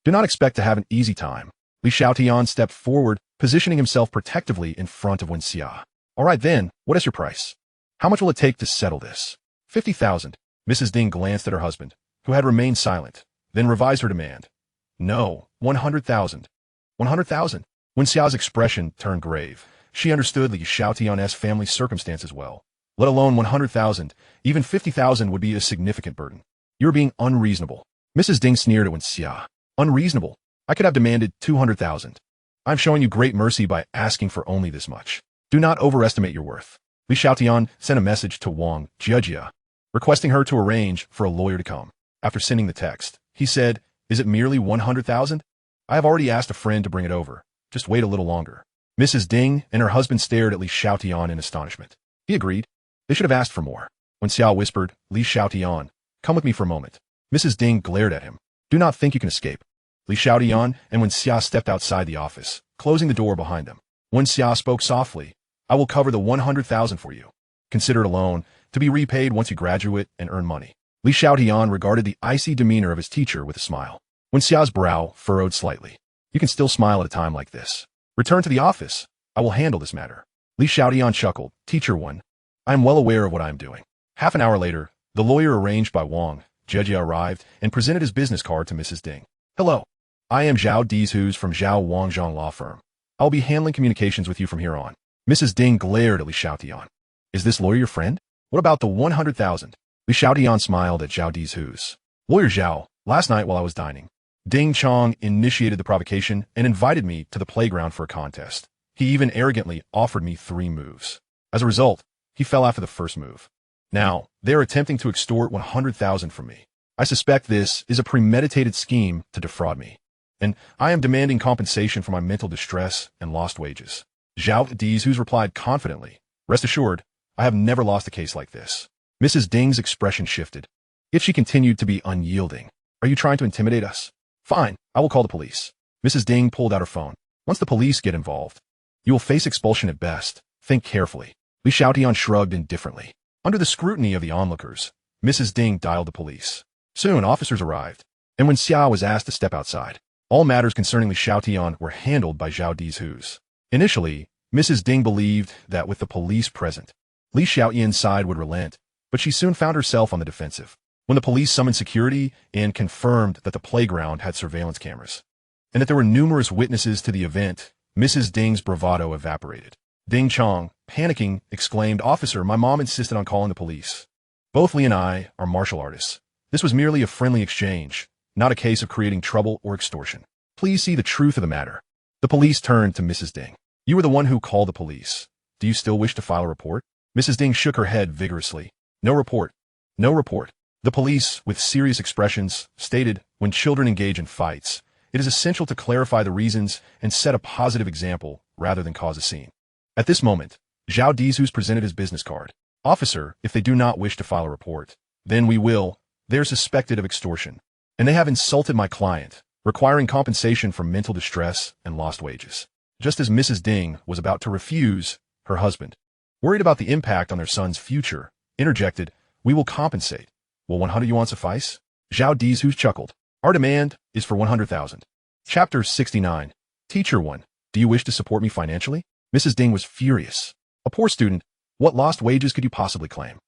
do not expect to have an easy time. Li Xiaotian stepped forward, positioning himself protectively in front of Wen Xia. All right then, what is your price? How much will it take to settle this? 50,000. Mrs. Ding glanced at her husband, who had remained silent, then revised her demand. No, 100,000. 100,000. When Xiao's expression turned grave, she understood Li Xiaotian's family circumstances well. Let alone 100,000, even 50,000 would be a significant burden. You're being unreasonable. Mrs. Ding sneered at Wen Xia. Unreasonable? I could have demanded 200,000. I'm showing you great mercy by asking for only this much. Do not overestimate your worth. Li Xiaotian sent a message to Wang Jia, requesting her to arrange for a lawyer to come. After sending the text, he said, Is it merely 100,000? I have already asked a friend to bring it over. Just wait a little longer. Mrs. Ding and her husband stared at Li Xiaotian in astonishment. He agreed. They should have asked for more. When Xiao whispered, Li Xiaotian, come with me for a moment. Mrs. Ding glared at him. Do not think you can escape. Li Xiaotian and Wen Xia stepped outside the office, closing the door behind them. Wen Xia spoke softly. I will cover the 100,000 for you. Consider it a loan, to be repaid once you graduate and earn money. Li Xiaotian regarded the icy demeanor of his teacher with a smile. Wen Xia's brow furrowed slightly. You can still smile at a time like this. Return to the office. I will handle this matter. Li Xiaotian chuckled. Teacher 1. I am well aware of what I am doing. Half an hour later, the lawyer arranged by Wang Jia arrived and presented his business card to Mrs. Ding. Hello. I am Zhao Dizhus from Zhao Wangzhong Law Firm. I will be handling communications with you from here on. Mrs. Ding glared at Li Xiaotian. Is this lawyer your friend? What about the 100,000? Li Xiaotian smiled at Zhao Dizhus. Lawyer Zhao, last night while I was dining, Ding Chong initiated the provocation and invited me to the playground for a contest. He even arrogantly offered me 3 moves. As a result, he fell after the first move. Now, they are attempting to extort 100,000 from me. I suspect this is a premeditated scheme to defraud me, and I am demanding compensation for my mental distress and lost wages. Zhao Dizhus replied confidently, Rest assured, I have never lost a case like this. Mrs. Ding's expression shifted. If she continued to be unyielding, are you trying to intimidate us? Fine, I will call the police. Mrs. Ding pulled out her phone. Once the police get involved, you will face expulsion at best. Think carefully. Li Xiaotian shrugged indifferently. Under the scrutiny of the onlookers, Mrs. Ding dialed the police. Soon, officers arrived, and when Xia was asked to step outside, all matters concerning Li Xiaotian were handled by Zhao Dizhus. Initially, Mrs. Ding believed that with the police present, Li Xiaotian's side would relent, but she soon found herself on the defensive. When the police summoned security and confirmed that the playground had surveillance cameras, and that there were numerous witnesses to the event, Mrs. Ding's bravado evaporated. Ding Chong, panicking, exclaimed, Officer, my mom insisted on calling the police. Both Li and I are martial artists. This was merely a friendly exchange, not a case of creating trouble or extortion. Please see the truth of the matter. The police turned to Mrs. Ding. You were the one who called the police. Do you still wish to file a report? Mrs. Ding shook her head vigorously. No report. No report. The police, with serious expressions, stated, when children engage in fights, it is essential to clarify the reasons and set a positive example rather than cause a scene. At this moment, Zhao Dizhu's presented his business card. Officer, if they do not wish to file a report, then we will. They're suspected of extortion. And they have insulted my client, requiring compensation for mental distress and lost wages. Just as Mrs. Ding was about to refuse, her husband, worried about the impact on their son's future, interjected, we will compensate. Will 100 yuan suffice? Zhao Dizhu chuckled. Our demand is for 100,000. Chapter 69. Teacher 1. Do you wish to support me financially? Mrs. Ding was furious. A poor student, what lost wages could you possibly claim?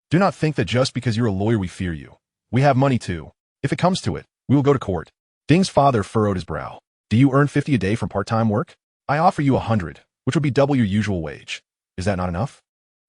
Do not think that just because you're a lawyer we fear you. We have money too. If it comes to it, we will go to court. Ding's father furrowed his brow. Do you earn 50 a day from part-time work? I offer you 100, which would be double your usual wage. Is that not enough?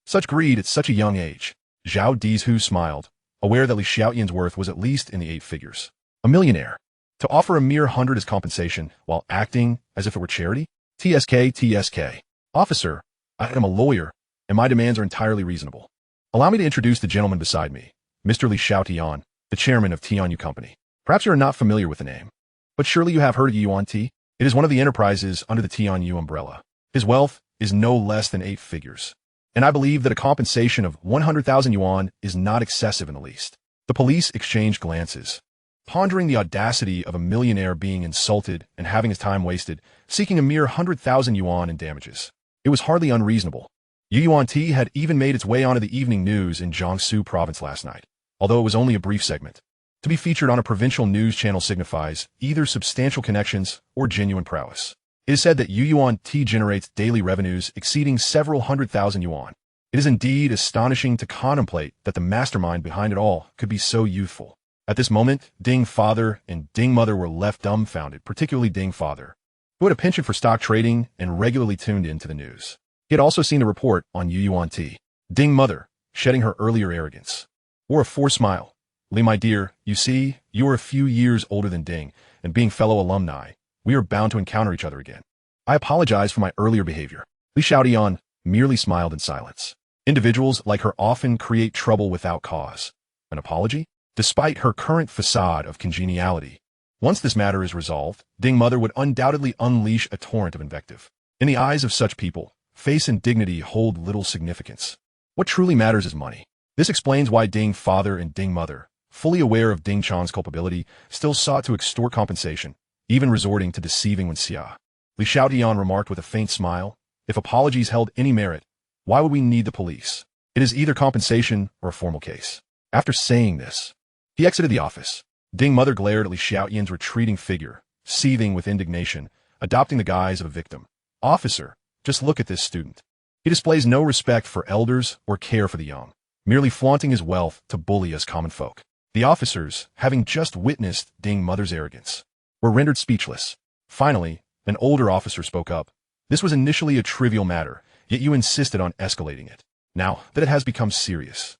Such greed at such a young age. Zhao Dizhu smiled, aware that Li Xiaotian's worth was at least in the 8 figures. A millionaire. To offer a mere 100 as compensation while acting as if it were charity? TSK. Officer, I am a lawyer, and my demands are entirely reasonable. Allow me to introduce the gentleman beside me, Mr. Li Xiaotian, the chairman of Tianyu Company. Perhaps you are not familiar with the name, but surely you have heard of Yuan T? It is one of the enterprises under the Tianyu umbrella. His wealth is no less than 8 figures, and I believe that a compensation of 100,000 yuan is not excessive in the least. The police exchanged glances, pondering the audacity of a millionaire being insulted and having his time wasted, seeking a mere 100,000 yuan in damages. It was hardly unreasonable. Yuan T had even made its way onto the evening news in Jiangsu province last night, although it was only a brief segment. To be featured on a provincial news channel signifies either substantial connections or genuine prowess. It is said that Yuan T generates daily revenues exceeding several 100,000 yuan. It is indeed astonishing to contemplate that the mastermind behind it all could be so youthful. At this moment, Ding father and Ding mother were left dumbfounded, particularly Ding father, who had a penchant for stock trading and regularly tuned in to the news. He had also seen the report on Yuan T. Ding mother, shedding her earlier arrogance, wore a forced smile. Li, my dear, you see, you are a few years older than Ding, and being fellow alumni, we are bound to encounter each other again. I apologize for my earlier behavior. Li Xiaotian merely smiled in silence. Individuals like her often create trouble without cause. An apology? Despite her current facade of congeniality, once this matter is resolved, Ding mother would undoubtedly unleash a torrent of invective. In the eyes of such people, face and dignity hold little significance. What truly matters is money. This explains why Ding father and Ding mother, fully aware of Ding Chang's culpability, still sought to extort compensation, even resorting to deceiving Wen Xia. Li Xiaotian remarked with a faint smile, if apologies held any merit, why would we need the police? It is either compensation or a formal case. After saying this, he exited the office. Ding mother glared at Li Xiaotian's retreating figure, seething with indignation, adopting the guise of a victim. Officer, just look at this student. He displays no respect for elders or care for the young, merely flaunting his wealth to bully us common folk. The officers, having just witnessed Ding mother's arrogance, were rendered speechless. Finally, an older officer spoke up. This was initially a trivial matter, yet you insisted on escalating it. Now that it has become serious,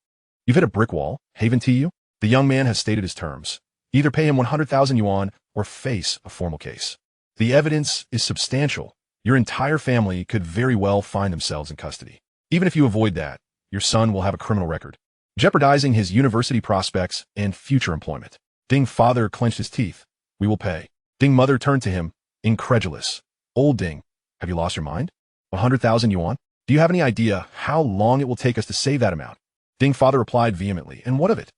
you've hit a brick wall. Haven to you? The young man has stated his terms. Either pay him 100,000 yuan or face a formal case. The evidence is substantial. Your entire family could very well find themselves in custody. Even if you avoid that, your son will have a criminal record, jeopardizing his university prospects and future employment. Ding father clenched his teeth. We will pay. Ding mother turned to him, incredulous. Old Ding, have you lost your mind? 100,000 yuan? Do you have any idea how long it will take us to save that amount? Ding father replied vehemently, and what of it?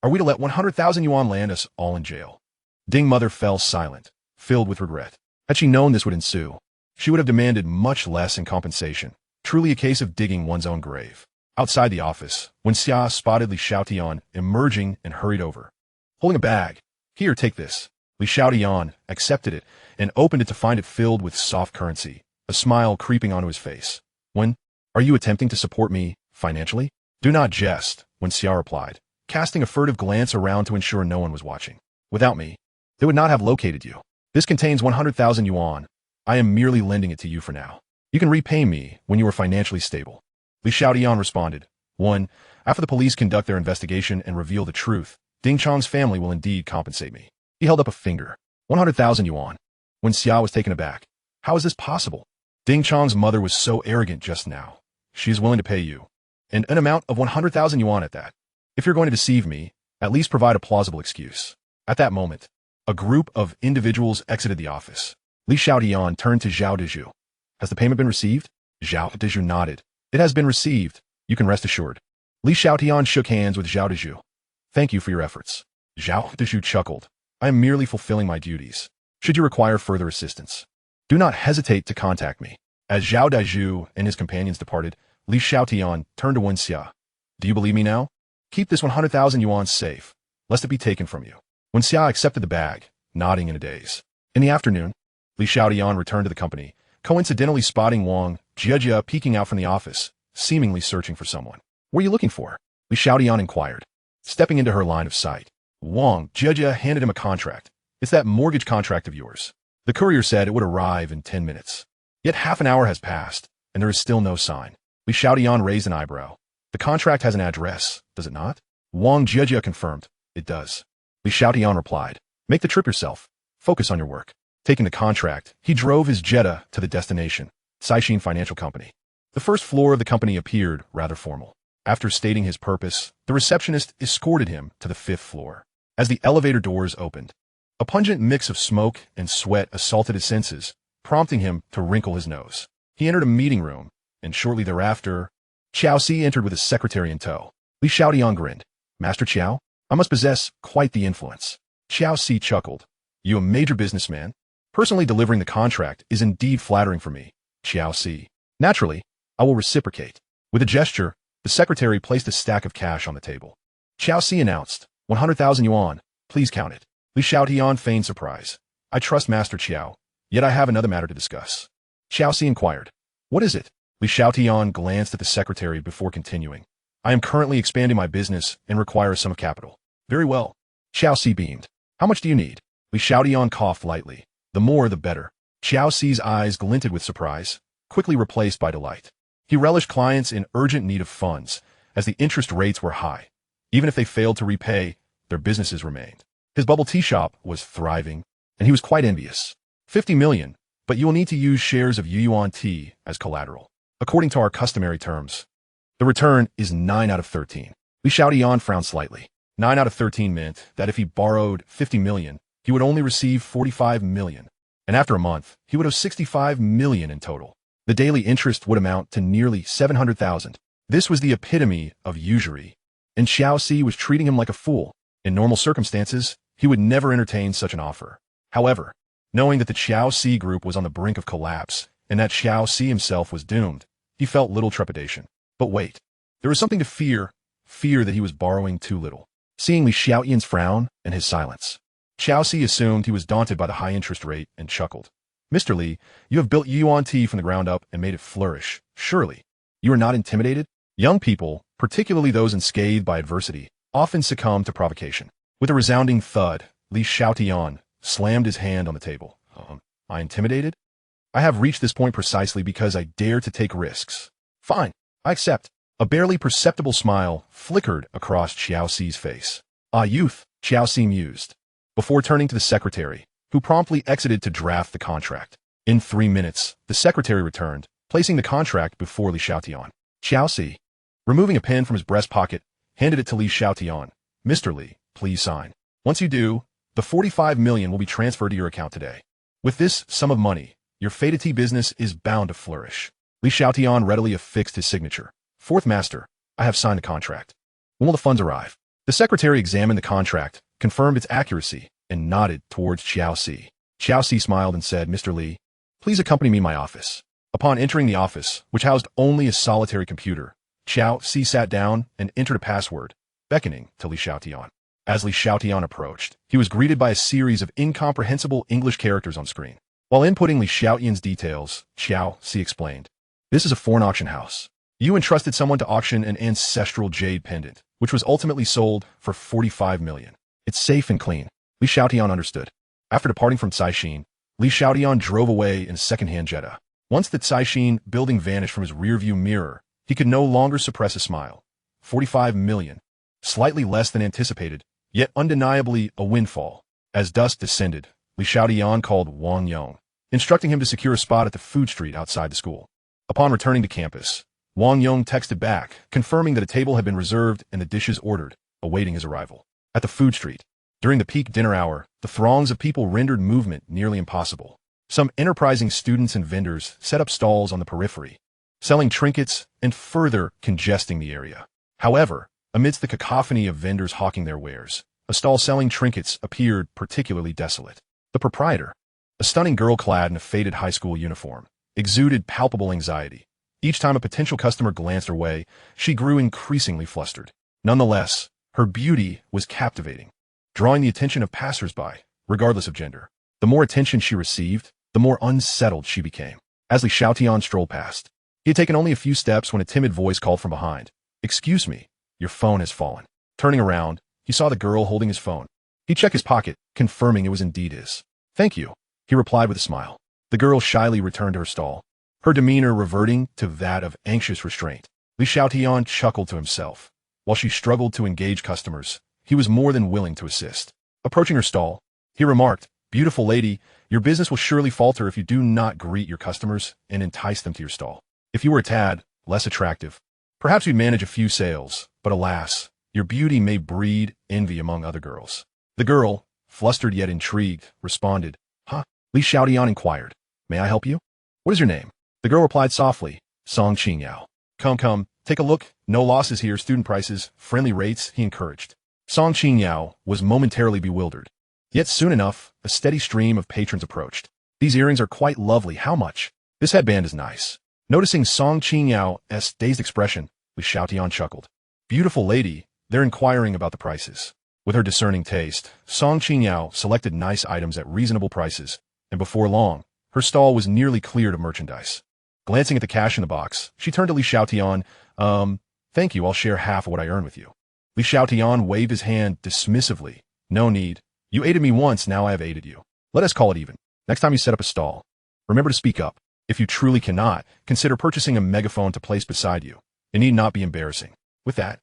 Are we to let 100,000 yuan land us all in jail? Ding mother fell silent, filled with regret. Had she known this would ensue, she would have demanded much less in compensation, truly a case of digging one's own grave. Outside the office, Wen Xia spotted Li Xiaotian emerging and hurried over. Holding a bag. Here, take this. Li Xiaotian accepted it and opened it to find it filled with soft currency, a smile creeping onto his face. Wen, are you attempting to support me financially? Do not jest, Wen Xia replied, casting a furtive glance around to ensure no one was watching. Without me, they would not have located you. This contains 100,000 yuan. I am merely lending it to you for now. You can repay me when you are financially stable. Li Xiaotian responded. 1. After the police conduct their investigation and reveal the truth, Ding Chang's family will indeed compensate me. He held up a finger. 100,000 yuan. Wen Xia was taken aback. How is this possible? Ding Chang's mother was so arrogant just now. She is willing to pay you. and an amount of 100,000 yuan at that. If you're going to deceive me, at least provide a plausible excuse. At that moment, a group of individuals exited the office. Li Xiaotian turned to Zhao Dezhu. Has the payment been received? Zhao Dezhu nodded. It has been received. You can rest assured. Li Xiaotian shook hands with Zhao Dezhu. Thank you for your efforts. Zhao Dezhu chuckled. I am merely fulfilling my duties. Should you require further assistance, do not hesitate to contact me. As Zhao Dezhu and his companions departed, Li Xiaotian turned to Wen Xia. Do you believe me now? Keep this 100,000 yuan safe, lest it be taken from you. Wen Xia accepted the bag, nodding in a daze. In the afternoon, Li Xiaotian returned to the company, coincidentally spotting Wang Jiejia peeking out from the office, seemingly searching for someone. What are you looking for? Li Xiaotian inquired, stepping into her line of sight. Wang Jiejia handed him a contract. It's that mortgage contract of yours. The courier said it would arrive in 10 minutes. Yet half an hour has passed, and there is still no sign. Li Xiaotian raised an eyebrow. The contract has an address, does it not? Wang Jiejia confirmed. It does. Li Xiaotian replied. Make the trip yourself. Focus on your work. Taking the contract, he drove his Jetta to the destination, Xiaotian Financial Company. The first floor of the company appeared rather formal. After stating his purpose, the receptionist escorted him to the 5th floor. As the elevator doors opened, a pungent mix of smoke and sweat assaulted his senses, prompting him to wrinkle his nose. He entered a meeting room, and shortly thereafter, Qiao Si entered with his secretary in tow. Li Xiaotian grinned. Master Qiao, I must possess quite the influence. Qiao Si chuckled. You a major businessman? Personally delivering the contract is indeed flattering for me, Qiao Si. Naturally, I will reciprocate. With a gesture, the secretary placed a stack of cash on the table. Qiao Si announced, 100,000 yuan, please count it. Li Xiaotian feigned surprise. I trust Master Qiao, yet I have another matter to discuss. Qiao Si inquired. What is it? Li Xiaotian glanced at the secretary before continuing. I am currently expanding my business and require a sum of capital. Very well. Qiao Si beamed. How much do you need? Li Xiaotian coughed lightly. The more, the better. Qiao Si's eyes glinted with surprise, quickly replaced by delight. He relished clients in urgent need of funds, as the interest rates were high. Even if they failed to repay, their businesses remained. His bubble tea shop was thriving, and he was quite envious. 50 million, but you will need to use shares of Yuan Tea as collateral. According to our customary terms, the return is 9 out of 13. Li Xiaotian frowned slightly. 9 out of 13 meant that if he borrowed 50 million, he would only receive 45 million. And after a month, he would have 65 million in total. The daily interest would amount to nearly 700,000. This was the epitome of usury, and Qiao Si was treating him like a fool. In normal circumstances, he would never entertain such an offer. However, knowing that the Qiao Si group was on the brink of collapse, and that Qiao Si himself was doomed, he felt little trepidation. But wait, there was something to fear that he was borrowing too little. Seeing Li Xiaotian's frown and his silence, Qiao Si assumed he was daunted by the high interest rate and chuckled. Mr. Li, you have built Yuan Tea from the ground up and made it flourish. Surely, you are not intimidated? Young people, particularly those unscathed by adversity, often succumb to provocation. With a resounding thud, Li Xiaotian slammed his hand on the table. I intimidated? I have reached this point precisely because I dare to take risks. Fine, I accept. A barely perceptible smile flickered across Qiao Si's face. Ah, youth, Qiao Si mused, before turning to the secretary, who promptly exited to draft the contract. In 3 minutes, the secretary returned, placing the contract before Li Xiaotian. Qiao Si, removing a pen from his breast pocket, handed it to Li Xiaotian. Mr. Li, please sign. Once you do, the 45 million will be transferred to your account today. With this sum of money, your faded tea business is bound to flourish. Li Xiaotian readily affixed his signature. Fourth master, I have signed the contract. When will the funds arrive? The secretary examined the contract, confirmed its accuracy, and nodded towards Qiao Si. Qiao Si smiled and said, Mr. Li, please accompany me to my office. Upon entering the office, which housed only a solitary computer, Qiao Si sat down and entered a password, beckoning to Li Xiaotian. As Li Xiaotian approached, he was greeted by a series of incomprehensible English characters on screen. While inputting Li Xiaotian's details, Qiao Si explained, This is a foreign auction house. You entrusted someone to auction an ancestral jade pendant, which was ultimately sold for 45 million. It's safe and clean. Li Xiaotian understood. After departing from Xiaotian, Li Xiaotian drove away in a second-hand Jetta. Once the Xiaotian building vanished from his rearview mirror, he could no longer suppress a smile. 45 million. Slightly less than anticipated, yet undeniably a windfall. As dusk descended, Li Xiaotian called Wang Yong, instructing him to secure a spot at the food street outside the school. Upon returning to campus, Wang Yong texted back, confirming that a table had been reserved and the dishes ordered, awaiting his arrival. At the food street, during the peak dinner hour, the throngs of people rendered movement nearly impossible. Some enterprising students and vendors set up stalls on the periphery, selling trinkets and further congesting the area. However, amidst the cacophony of vendors hawking their wares, a stall selling trinkets appeared particularly desolate. The proprietor, a stunning girl clad in a faded high school uniform, exuded palpable anxiety. Each time a potential customer glanced her way, she grew increasingly flustered. Nonetheless, her beauty was captivating, drawing the attention of passers-by, regardless of gender. The more attention she received, the more unsettled she became. As Xiaotian strolled past, he had taken only a few steps when a timid voice called from behind. "Excuse me, your phone has fallen." Turning around, he saw the girl holding his phone. He checked his pocket, confirming it was indeed his. "Thank you," he replied with a smile. The girl shyly returned to her stall, her demeanor reverting to that of anxious restraint. Xiaotian chuckled to himself. While she struggled to engage customers, he was more than willing to assist. Approaching her stall, he remarked, "Beautiful lady, your business will surely falter if you do not greet your customers and entice them to your stall. If you were a tad less attractive, perhaps you'd manage a few sales, but alas, your beauty may breed envy among other girls." The girl, flustered yet intrigued, responded, "Huh?" Xiaotian inquired, "May I help you? What is your name?" The girl replied softly, "Song Qingyao." Come, take a look. No losses here, student prices, friendly rates," he encouraged. Song Qingyao was momentarily bewildered. Yet soon enough, a steady stream of patrons approached. "These earrings are quite lovely. How much?" "This headband is nice." Noticing Song Qingyao's dazed expression, Xiaotian chuckled. "Beautiful lady, they're inquiring about the prices." With her discerning taste, Song Qingyao selected nice items at reasonable prices, and before long, her stall was nearly cleared of merchandise. Glancing at the cash in the box, she turned to Xiaotian. Thank you, I'll share half of what I earn with you." Xiaotian waved his hand dismissively. "No need. You aided me once, now I have aided you. Let us call it even. Next time you set up a stall, remember to speak up. If you truly cannot, consider purchasing a megaphone to place beside you. It need not be embarrassing." With that,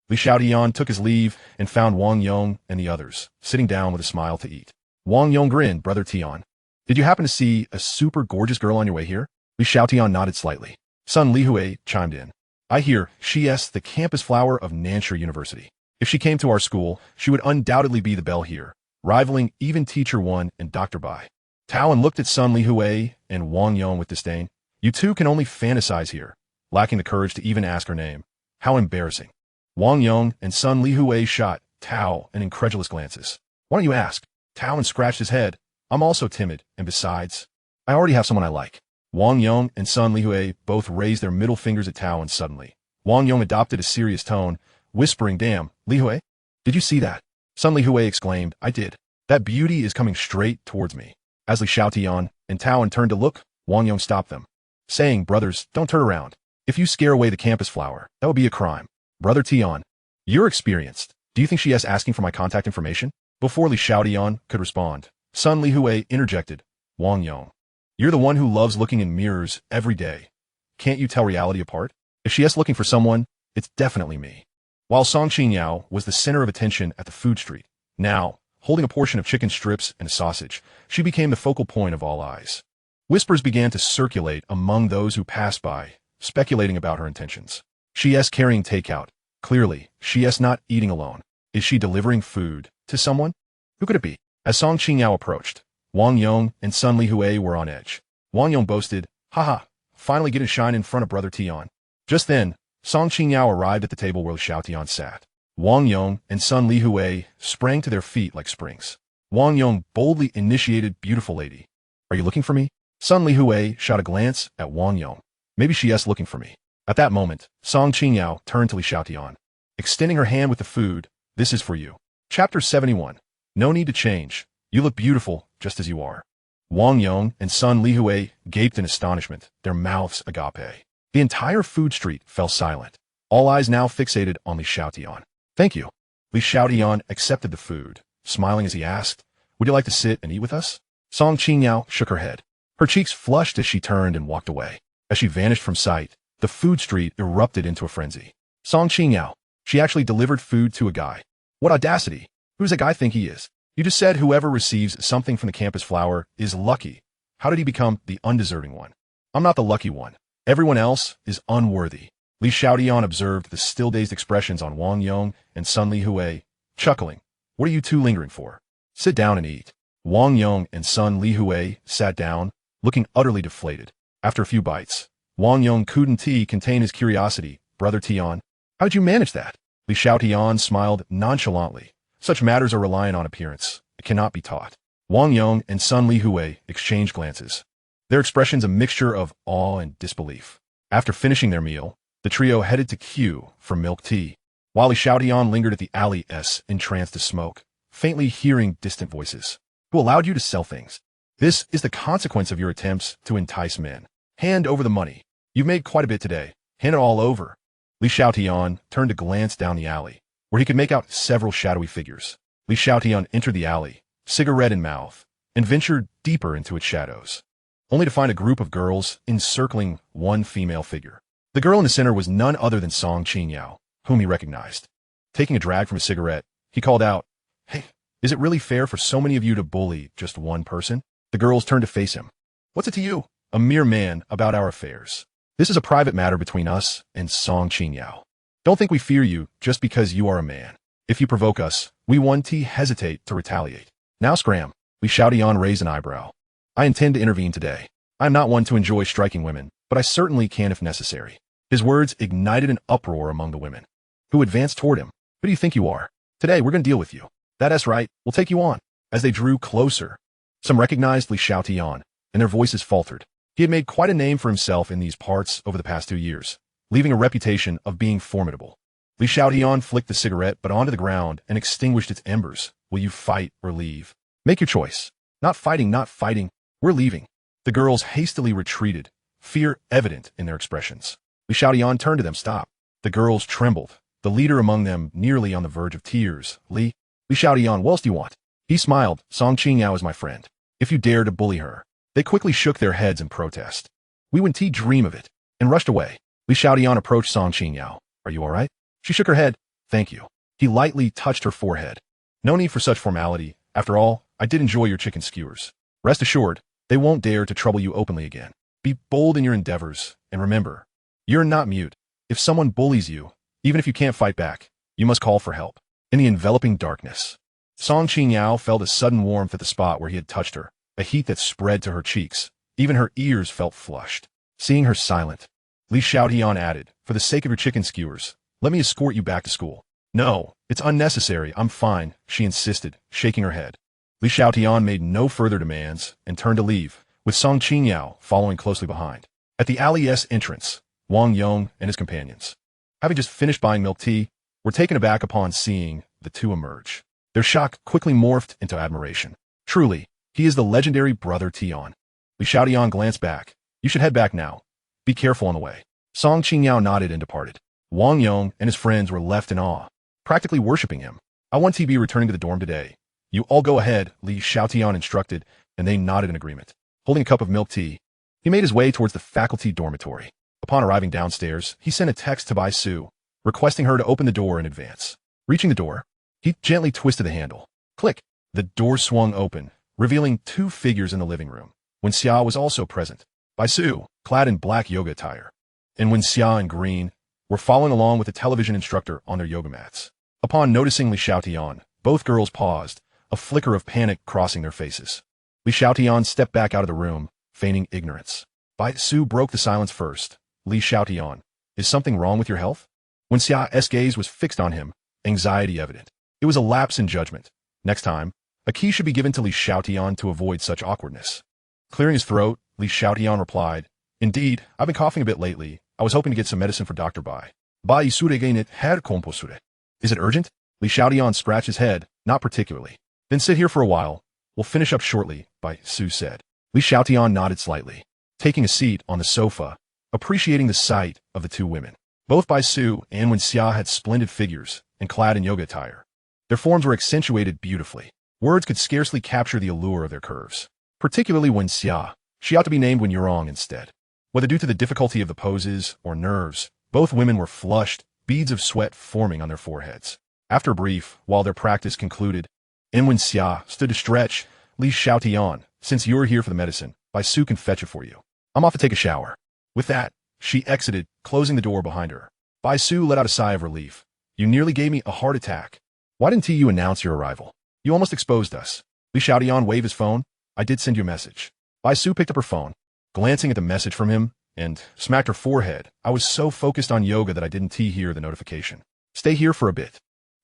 Xiaotian took his leave and found Wang Yong and the others, sitting down with a smile to eat. Wang Yong grinned, "Brother Tian, did you happen to see a super gorgeous girl on your way here?" Xiaotian nodded slightly. Sun Lihui chimed in. "I hear she's the campus flower of Nansha University. If she came to our school, she would undoubtedly be the belle here, rivaling even Teacher 1 and Dr. Bai." Taoan looked at Sun Lihui and Wang Yong with disdain. "You two can only fantasize here, lacking the courage to even ask her name. How embarrassing." Wang Yong and Sun Lihui shot Tao an incredulous glances. "Why don't you ask?" Taoan scratched his head. "I'm also timid, and besides, I already have someone I like." Wang Yong and Sun Lihui both raised their middle fingers at Taoan suddenly. Wang Yong adopted a serious tone, whispering, "Damn, Lihui, did you see that?" Sun Lihui exclaimed, "I did. That beauty is coming straight towards me." As Xiaotian and Taoan turned to look, Wang Yong stopped them, saying, "Brothers, don't turn around. If you scare away the campus flower, that would be a crime." "Brother Tian, you're experienced. Do you think she is asking for my contact information?" Before Xiaotian could respond, Sun Lihui interjected, "Wang Yong, you're the one who loves looking in mirrors every day. Can't you tell reality apart? If she is looking for someone, it's definitely me." While Song Qingyao was the center of attention at the food street, now, holding a portion of chicken strips and a sausage, she became the focal point of all eyes. Whispers began to circulate among those who passed by, speculating about her intentions. She is carrying takeout. Clearly, she is not eating alone. Is she delivering food to someone? Who could it be? As Song Qingyao approached, Wang Yong and Sun Lihui were on edge. Wang Yong boasted, "Haha, finally getting shine in front of Brother Tian." Just then, Song Qingyao arrived at the table where Xiaotian sat. Wang Yong and Sun Lihui sprang to their feet like springs. Wang Yong boldly initiated, "Beautiful lady, are you looking for me?" Sun Lihui shot a glance at Wang Yong. "Maybe she is looking for me." At that moment, Song Qingyao turned to Xiaotian, extending her hand with the food. "This is for you." Chapter 71. No need to change. You look beautiful, just as you are. Wang Yong and Sun Lihui gaped in astonishment, their mouths agape. The entire food street fell silent, all eyes now fixated on Xiaotian. "Thank you." Xiaotian accepted the food, smiling as he asked, "Would you like to sit and eat with us?" Song Qingyao shook her head. Her cheeks flushed as she turned and walked away. As she vanished from sight, the food street erupted into a frenzy. Song Qingyao, she actually delivered food to a guy. What audacity! Who's that guy think he is? You just said whoever receives something from the campus flower is lucky. How did he become the undeserving one? I'm not the lucky one. Everyone else is unworthy. Li Xiaotian observed the still-dazed expressions on Wang Yong and Sun Li Hui, chuckling. What are you two lingering for? Sit down and eat. Wang Yong and Sun Li Hui sat down, looking utterly deflated. After a few bites, Wang Yong couldn't contain his curiosity. Brother Tian, how'd you manage that? Li Xiaotian smiled nonchalantly. Such matters are reliant on appearance. It cannot be taught. Wang Yong and Sun Li Hui exchanged glances, their expressions a mixture of awe and disbelief. After finishing their meal, the trio headed to queue for milk tea, while Li Xiaotian lingered at the alley entranced to smoke, faintly hearing distant voices. Who allowed you to sell things? This is the consequence of your attempts to entice men. Hand over the money. You've made quite a bit today. Hand it all over. Li Xiaotian turned to glance down the alley, where he could make out several shadowy figures. Li Xiaotian entered the alley, cigarette in mouth, and ventured deeper into its shadows, only to find a group of girls encircling one female figure. The girl in the center was none other than Song Qingyao, whom he recognized. Taking a drag from his cigarette, he called out, "Hey, is it really fair for so many of you to bully just one person?" The girls turned to face him. "What's it to you, a mere man, about our affairs? This is a private matter between us and Song Qingyao. Don't think we fear you just because you are a man. If you provoke us, we won't hesitate to retaliate. Now scram." Li Xiaotian raised an eyebrow. "I intend to intervene today. I am not one to enjoy striking women, but I certainly can if necessary." His words ignited an uproar among the women, who advanced toward him. "Who do you think you are? Today we're going to deal with you. That's right, we'll take you on." As they drew closer, some recognized Li Xiaotian, and their voices faltered. He had made quite a name for himself in these parts over the past 2 years, leaving a reputation of being formidable. Li Xiaotian flicked the cigarette but onto the ground and extinguished its embers. "Will you fight or leave? Make your choice." Not fighting, not fighting. We're leaving." The girls hastily retreated, fear evident in their expressions. Li Xiaotian turned to them. "Stop." The girls trembled, the leader among them nearly on the verge of tears. Li Xiaotian, what else do you want?" He smiled. "Song Qingyao is my friend. If you dare to bully her." They quickly shook their heads in protest. "We wouldn't dream of it," and rushed away. Li Xiaotian approached Song Qingyao. "Are you all right?" She shook her head. "Thank you." He lightly touched her forehead. "No need for such formality. After all, I did enjoy your chicken skewers. Rest assured, they won't dare to trouble you openly again. Be bold in your endeavors, and remember, you're not mute. If someone bullies you, even if you can't fight back, you must call for help." In the enveloping darkness, Song Qingyao felt a sudden warmth at the spot where he had touched her, a heat that spread to her cheeks. Even her ears felt flushed. Seeing her silent, Li Xiaotian added, "For the sake of your chicken skewers, let me escort you back to school." "No, it's unnecessary. I'm fine," she insisted, shaking her head. Li Xiaotian made no further demands and turned to leave, with Song Qingyao following closely behind. At the alley's entrance, Wang Yong and his companions, having just finished buying milk tea, were taken aback upon seeing the two emerge. Their shock quickly morphed into admiration. "Truly, he is the legendary Brother Tian." Li Xiaotian glanced back. "You should head back now. Be careful on the way." Song Qingyao nodded and departed. Wang Yong and his friends were left in awe, practically worshipping him. "I want to be returning to the dorm today. You all go ahead," Li Xiaotian instructed, and they nodded in agreement. Holding a cup of milk tea, he made his way towards the faculty dormitory. Upon arriving downstairs, he sent a text to Bai Su, requesting her to open the door in advance. Reaching the door, he gently twisted the handle. Click! The door swung open, revealing two figures in the living room. Wen Xia was also present. Bai Su, clad in black yoga attire, and Wen Xia in green, were following along with the television instructor on their yoga mats. Upon noticing Li Xiaotian, both girls paused, a flicker of panic crossing their faces. Li Xiaotian stepped back out of the room, feigning ignorance. Bai Su broke the silence first. "Li Xiaotian, is something wrong with your health?" Wen Xia's gaze was fixed on him, anxiety evident. It was a lapse in judgment. Next time, a key should be given to Li Xiaotian to avoid such awkwardness. Clearing his throat, Li Xiaotian replied, "Indeed, I've been coughing a bit lately. I was hoping to get some medicine for Dr. Bai. Bai Suregainit had composure. Is it urgent?" Li Xiaotian scratched his head, "Not particularly." "Then sit here for a while. We'll finish up shortly," Bai Su said. Li Xiaotian nodded slightly, taking a seat on the sofa, appreciating the sight of the two women. Both Bai Su and Wen Xia had splendid figures and clad in yoga attire. Their forms were accentuated beautifully. Words could scarcely capture the allure of their curves. Particularly Wen Xia. She ought to be named Wen Yurong instead. Whether due to the difficulty of the poses or nerves, both women were flushed, beads of sweat forming on their foreheads. After a brief, while their practice concluded, and Wen Xia stood to stretch, Li Xiaotian, since you're here for the medicine, Bai Su can fetch it for you. I'm off to take a shower. With that, she exited, closing the door behind her. Bai Su let out a sigh of relief. You nearly gave me a heart attack. Why didn't you announce your arrival? You almost exposed us. Li Xiaotian waved his phone. I did send you a message. Bai Su picked up her phone, glancing at the message from him, and smacked her forehead. I was so focused on yoga that I didn't hear the notification. Stay here for a bit.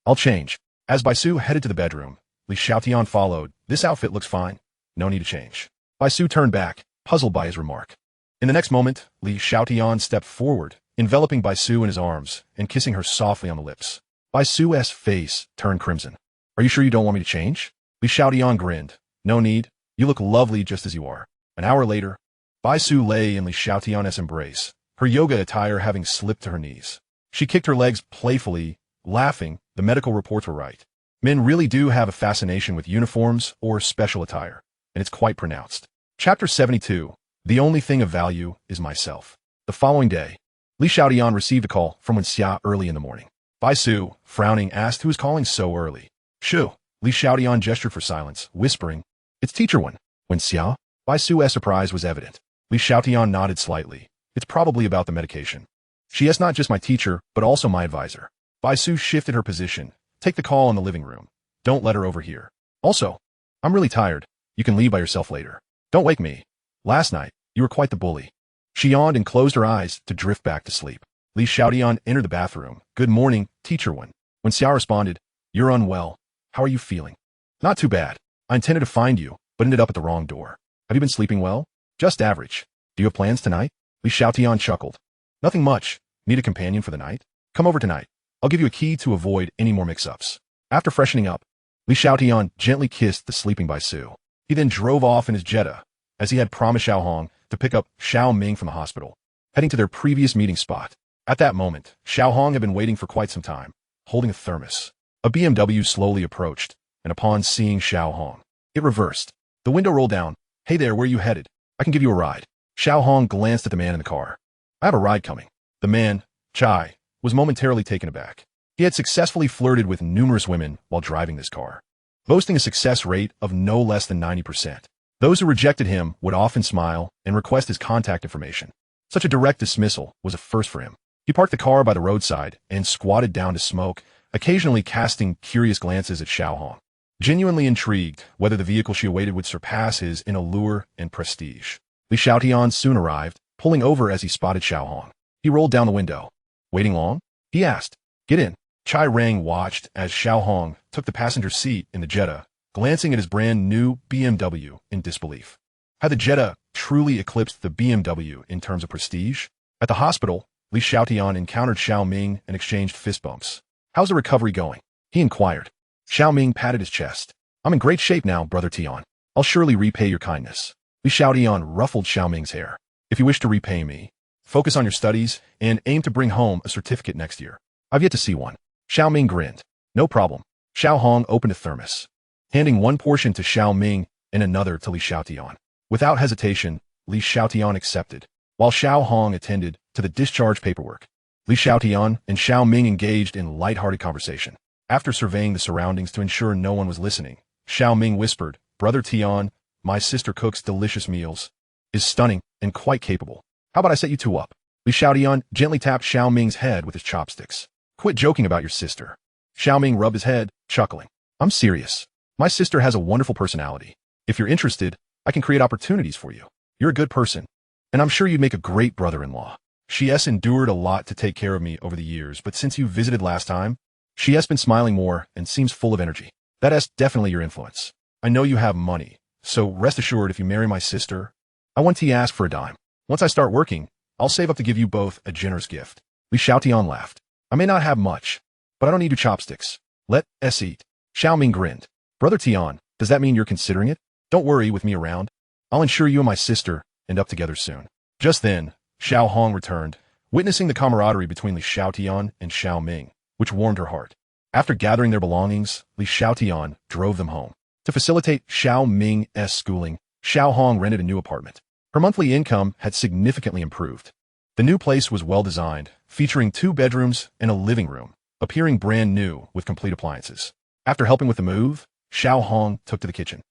I'll change. As Bai Su headed to the bedroom, Li Xiaotian followed. This outfit looks fine. No need to change. Bai Su turned back, puzzled by his remark. In the next moment, Li Xiaotian stepped forward, enveloping Bai Su in his arms and kissing her softly on the lips. Bai Su's face turned crimson. Are you sure you don't want me to change? Li Xiaotian grinned. No need. You look lovely just as you are. An hour later, Bai Su lay in Li Xiaotian's embrace, her yoga attire having slipped to her knees. She kicked her legs playfully, laughing. The medical reports were right. Men really do have a fascination with uniforms or special attire, and it's quite pronounced. Chapter 72. The only thing of value is myself. The following day, Li Xiaotian received a call from Wen Xia early in the morning. Bai Su, frowning, asked who was calling so early. Shu. Li Xiaotian gestured for silence, whispering, It's Teacher Wen. Wen Xia? Bai Su's surprise was evident. Li Xiaotian nodded slightly. It's probably about the medication. She is not just my teacher, but also my advisor. Bai Su shifted her position. Take the call in the living room. Don't let her overhear. Also, I'm really tired. You can leave by yourself later. Don't wake me. Last night, you were quite the bully. She yawned and closed her eyes to drift back to sleep. Li Xiaotian entered the bathroom. Good morning, Teacher Wen. When Xia responded, You're unwell. How are you feeling? Not too bad. I intended to find you, but ended up at the wrong door. Have you been sleeping well? Just average. Do you have plans tonight? Li Xiaotian chuckled. Nothing much. Need a companion for the night? Come over tonight. I'll give you a key to avoid any more mix-ups. After freshening up, Li Xiaotian gently kissed the sleeping Bai Su. He then drove off in his Jetta, as he had promised Xiao Hong to pick up Xiao Ming from the hospital, heading to their previous meeting spot. At that moment, Xiao Hong had been waiting for quite some time, holding a thermos. A BMW slowly approached, and upon seeing Xiao Hong, it reversed. The window rolled down. Hey there, where are you headed? I can give you a ride. Xiao Hong glanced at the man in the car. I have a ride coming. The man, Chai, was momentarily taken aback. He had successfully flirted with numerous women while driving this car, boasting a success rate of no less than 90%. Those who rejected him would often smile and request his contact information. Such a direct dismissal was a first for him. He parked the car by the roadside and squatted down to smoke, occasionally casting curious glances at Xiao Hong, genuinely intrigued whether the vehicle she awaited would surpass his in allure and prestige. Li Xiaotian soon arrived, pulling over as he spotted Xiao Hong. He rolled down the window. Waiting long? He asked. Get in. Chai Rang watched as Xiao Hong took the passenger seat in the Jetta, glancing at his brand new BMW in disbelief. Had the Jetta truly eclipsed the BMW in terms of prestige? At the hospital, Li Xiaotian encountered Xiao Ming and exchanged fist bumps. How's the recovery going? He inquired. Xiao Ming patted his chest. I'm in great shape now, Brother Tian. I'll surely repay your kindness. Li Xiaotian ruffled Xiao Ming's hair. If you wish to repay me, focus on your studies and aim to bring home a certificate next year. I've yet to see one. Xiao Ming grinned. No problem. Xiao Hong opened a thermos, handing one portion to Xiao Ming and another to Li Xiaotian. Without hesitation, Li Xiaotian accepted, while Xiao Hong attended to the discharge paperwork. Li Xiaotian and Xiao Ming engaged in light-hearted conversation. After surveying the surroundings to ensure no one was listening, Xiao Ming whispered, Brother Tian, my sister cooks delicious meals, is stunning and quite capable. How about I set you two up? Li Xiaotian gently tapped Xiao Ming's head with his chopsticks. Quit joking about your sister. Xiao Ming rubbed his head, chuckling. I'm serious. My sister has a wonderful personality. If you're interested, I can create opportunities for you. You're a good person, and I'm sure you'd make a great brother-in-law. She has endured a lot to take care of me over the years, but since you visited last time, she has been smiling more and seems full of energy. That is definitely your influence. I know you have money, so rest assured if you marry my sister, I won't ask for a dime. Once I start working, I'll save up to give you both a generous gift. Li Xiaotian laughed. I may not have much, but I don't need your chopsticks. Let us eat. Xiao Ming grinned. Brother Tian, does that mean you're considering it? Don't worry with me around. I'll ensure you and my sister end up together soon. Just then, Xiao Hong returned, witnessing the camaraderie between Li Xiaotian and Xiao Ming, which warmed her heart. After gathering their belongings, Li Xiaotian drove them home. To facilitate Xiao Ming's schooling, Xiao Hong rented a new apartment. Her monthly income had significantly improved. The new place was well designed, featuring 2 bedrooms and a living room, appearing brand new with complete appliances. After helping with the move, Xiao Hong took to the kitchen.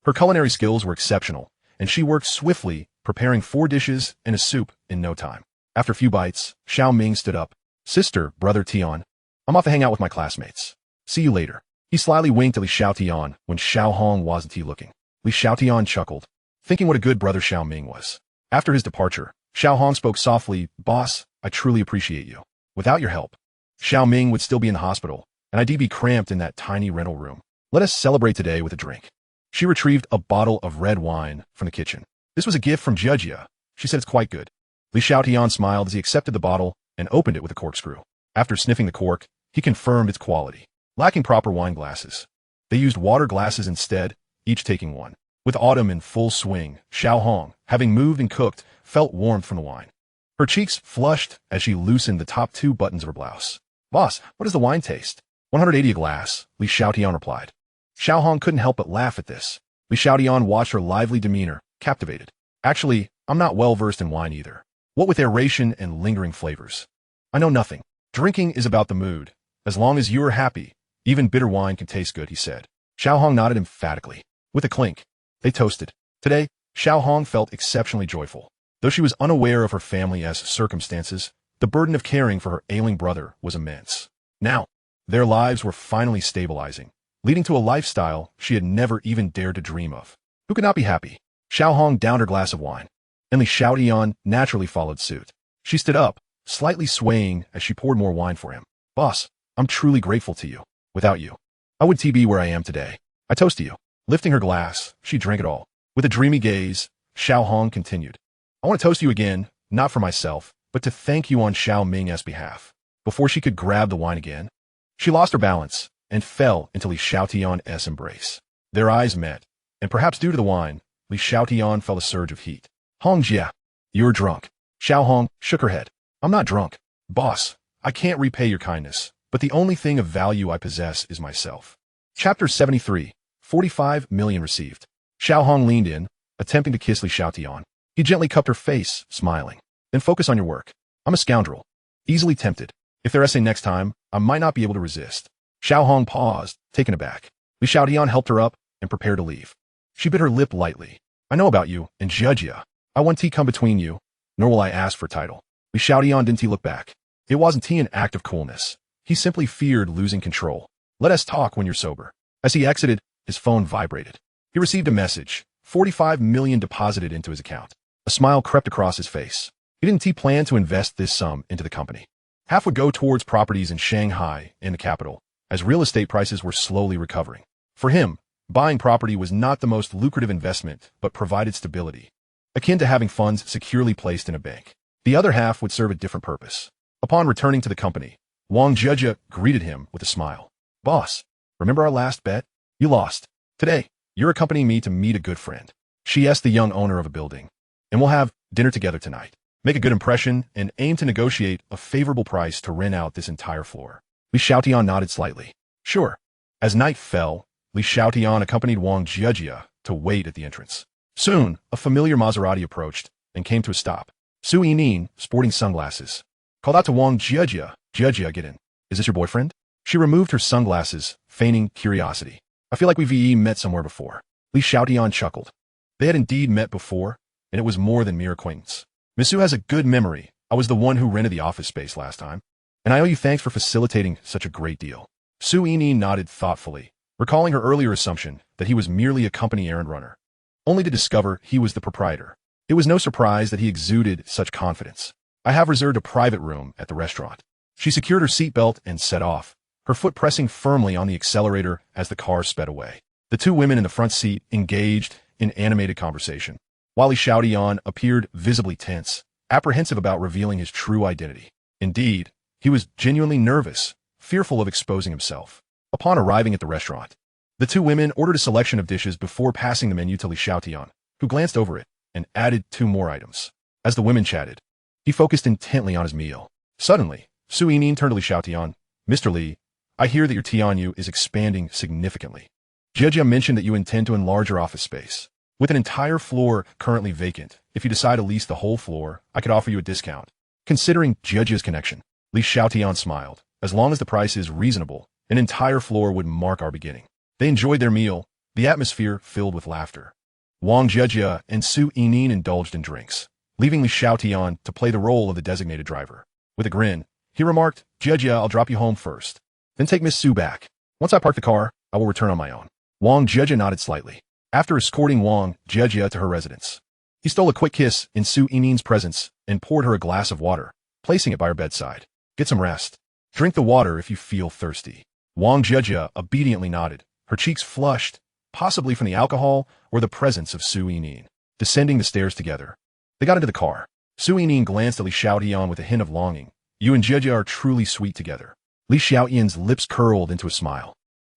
Her culinary skills were exceptional, and she worked swiftly, preparing 4 dishes and a soup in no time. After a few bites, Xiao Ming stood up, Sister, brother Tian. I'm off to hang out with my classmates. See you later. He slyly winked at Li Xiaotian when Xiao Hong wasn't looking. Li Xiaotian chuckled, thinking what a good brother Xiao Ming was. After his departure, Xiao Hong spoke softly, "Boss, I truly appreciate you. Without your help, Xiao Ming would still be in the hospital, and I'd be cramped in that tiny rental room. Let us celebrate today with a drink." She retrieved a bottle of red wine from the kitchen. "This was a gift from Jujia. She said it's quite good." Li Xiaotian smiled as he accepted the bottle and opened it with a corkscrew. After sniffing the cork, he confirmed its quality. Lacking proper wine glasses, they used water glasses instead, each taking one. With autumn in full swing, Xiao Hong, having moved and cooked, felt warmth from the wine. Her cheeks flushed as she loosened the top 2 buttons of her blouse. "Boss, what does the wine taste?" 180 a glass, Li Xiaotian replied. Xiao Hong couldn't help but laugh at this. Li Xiaotian watched her lively demeanor, captivated. "Actually, I'm not well versed in wine either. What with aeration and lingering flavors? I know nothing. Drinking is about the mood. As long as you are happy, even bitter wine can taste good," he said. Xiao Hong nodded emphatically. With a clink, they toasted. Today, Xiao Hong felt exceptionally joyful. Though she was unaware of her family's circumstances, the burden of caring for her ailing brother was immense. Now, their lives were finally stabilizing, leading to a lifestyle she had never even dared to dream of. Who could not be happy? Xiao Hong downed her glass of wine, and Li Xiaotian naturally followed suit. She stood up, slightly swaying as she poured more wine for him. "Boss, I'm truly grateful to you. Without you, I would be where I am today. I toast to you." Lifting her glass, she drank it all. With a dreamy gaze, Xiao Hong continued, "I want to toast you again, not for myself, but to thank you on Xiao Ming's behalf." Before she could grab the wine again, she lost her balance and fell into Li Xiaotian's embrace. Their eyes met, and perhaps due to the wine, Li Xiaotian felt a surge of heat. "Hong Jia, you're drunk." Xiao Hong shook her head. "I'm not drunk. Boss, I can't repay your kindness, but the only thing of value I possess is myself." Chapter 73, 45 million received. Xiao Hong leaned in, attempting to kiss Li Xiaotian. He gently cupped her face, smiling. "Then focus on your work. I'm a scoundrel. Easily tempted. If they're essay next time, I might not be able to resist." Xiao Hong paused, taken aback. Li Xiaotian helped her up and prepared to leave. She bit her lip lightly. "I know about you, and Jujia. I won't come between you, nor will I ask for title." Li Xiaotian didn't look back. It wasn't an act of coolness. He simply feared losing control. "Let us talk when you're sober." As he exited, his phone vibrated. He received a message, 45 million deposited into his account. A smile crept across his face. He didn't plan to invest this sum into the company. Half would go towards properties in Shanghai and the capital, as real estate prices were slowly recovering. For him, buying property was not the most lucrative investment, but provided stability, akin to having funds securely placed in a bank. The other half would serve a different purpose. Upon returning to the company, Wang Jujia greeted him with a smile. "Boss, remember our last bet? You lost. Today, you're accompanying me to meet a good friend. She is the young owner of a building, and we'll have dinner together tonight. Make a good impression and aim to negotiate a favorable price to rent out this entire floor." Li Xiaotian nodded slightly. "Sure." As night fell, Li Xiaotian accompanied Wang Jujia to wait at the entrance. Soon, a familiar Maserati approached and came to a stop. Su Yining, sporting sunglasses, called out to Wang Jujia, "Jujia, get in. Is this your boyfriend?" She removed her sunglasses, feigning curiosity. "I feel like we've met somewhere before." Li Xiaotian chuckled. They had indeed met before, and it was more than mere acquaintance. "Miss Su has a good memory. I was the one who rented the office space last time, and I owe you thanks for facilitating such a great deal." Su Yining nodded thoughtfully, recalling her earlier assumption that he was merely a company errand runner, only to discover he was the proprietor. It was no surprise that he exuded such confidence. "I have reserved a private room at the restaurant." She secured her seatbelt and set off, her foot pressing firmly on the accelerator as the car sped away. The 2 women in the front seat engaged in animated conversation, while Li Xiaotian appeared visibly tense, apprehensive about revealing his true identity. Indeed, he was genuinely nervous, fearful of exposing himself. Upon arriving at the restaurant, the 2 women ordered a selection of dishes before passing the menu to Li Xiaotian, who glanced over it and added 2 more items. As the women chatted, he focused intently on his meal. Suddenly, Su Yining turned to Li Xiaotian. "Mr. Li, I hear that your Tianyu is expanding significantly. Jujia mentioned that you intend to enlarge your office space. With an entire floor currently vacant, if you decide to lease the whole floor, I could offer you a discount." Considering Jujia's connection, Li Xiaotian smiled. "As long as the price is reasonable, an entire floor would mark our beginning." They enjoyed their meal, the atmosphere filled with laughter. Wang Jujia and Su Yining indulged in drinks, leaving Li Xiaotian to play the role of the designated driver. With a grin, He remarked, Jejia, I'll drop you home first. Then take Miss Su back. Once I park the car, I will return on my own. Wang Jejia nodded slightly. After escorting Wang Jejia to her residence, he stole a quick kiss in Su Yinin's presence and poured her a glass of water, placing it by her bedside. Get some rest. Drink the water if you feel thirsty. Wang Jejia obediently nodded, her cheeks flushed, possibly from the alcohol or the presence of Su Yinin. Descending the stairs together, they got into the car. Su Yinin glanced at Li Xiaotian with a hint of longing. You and Jejia are truly sweet together. Li Xiaotian's lips curled into a smile.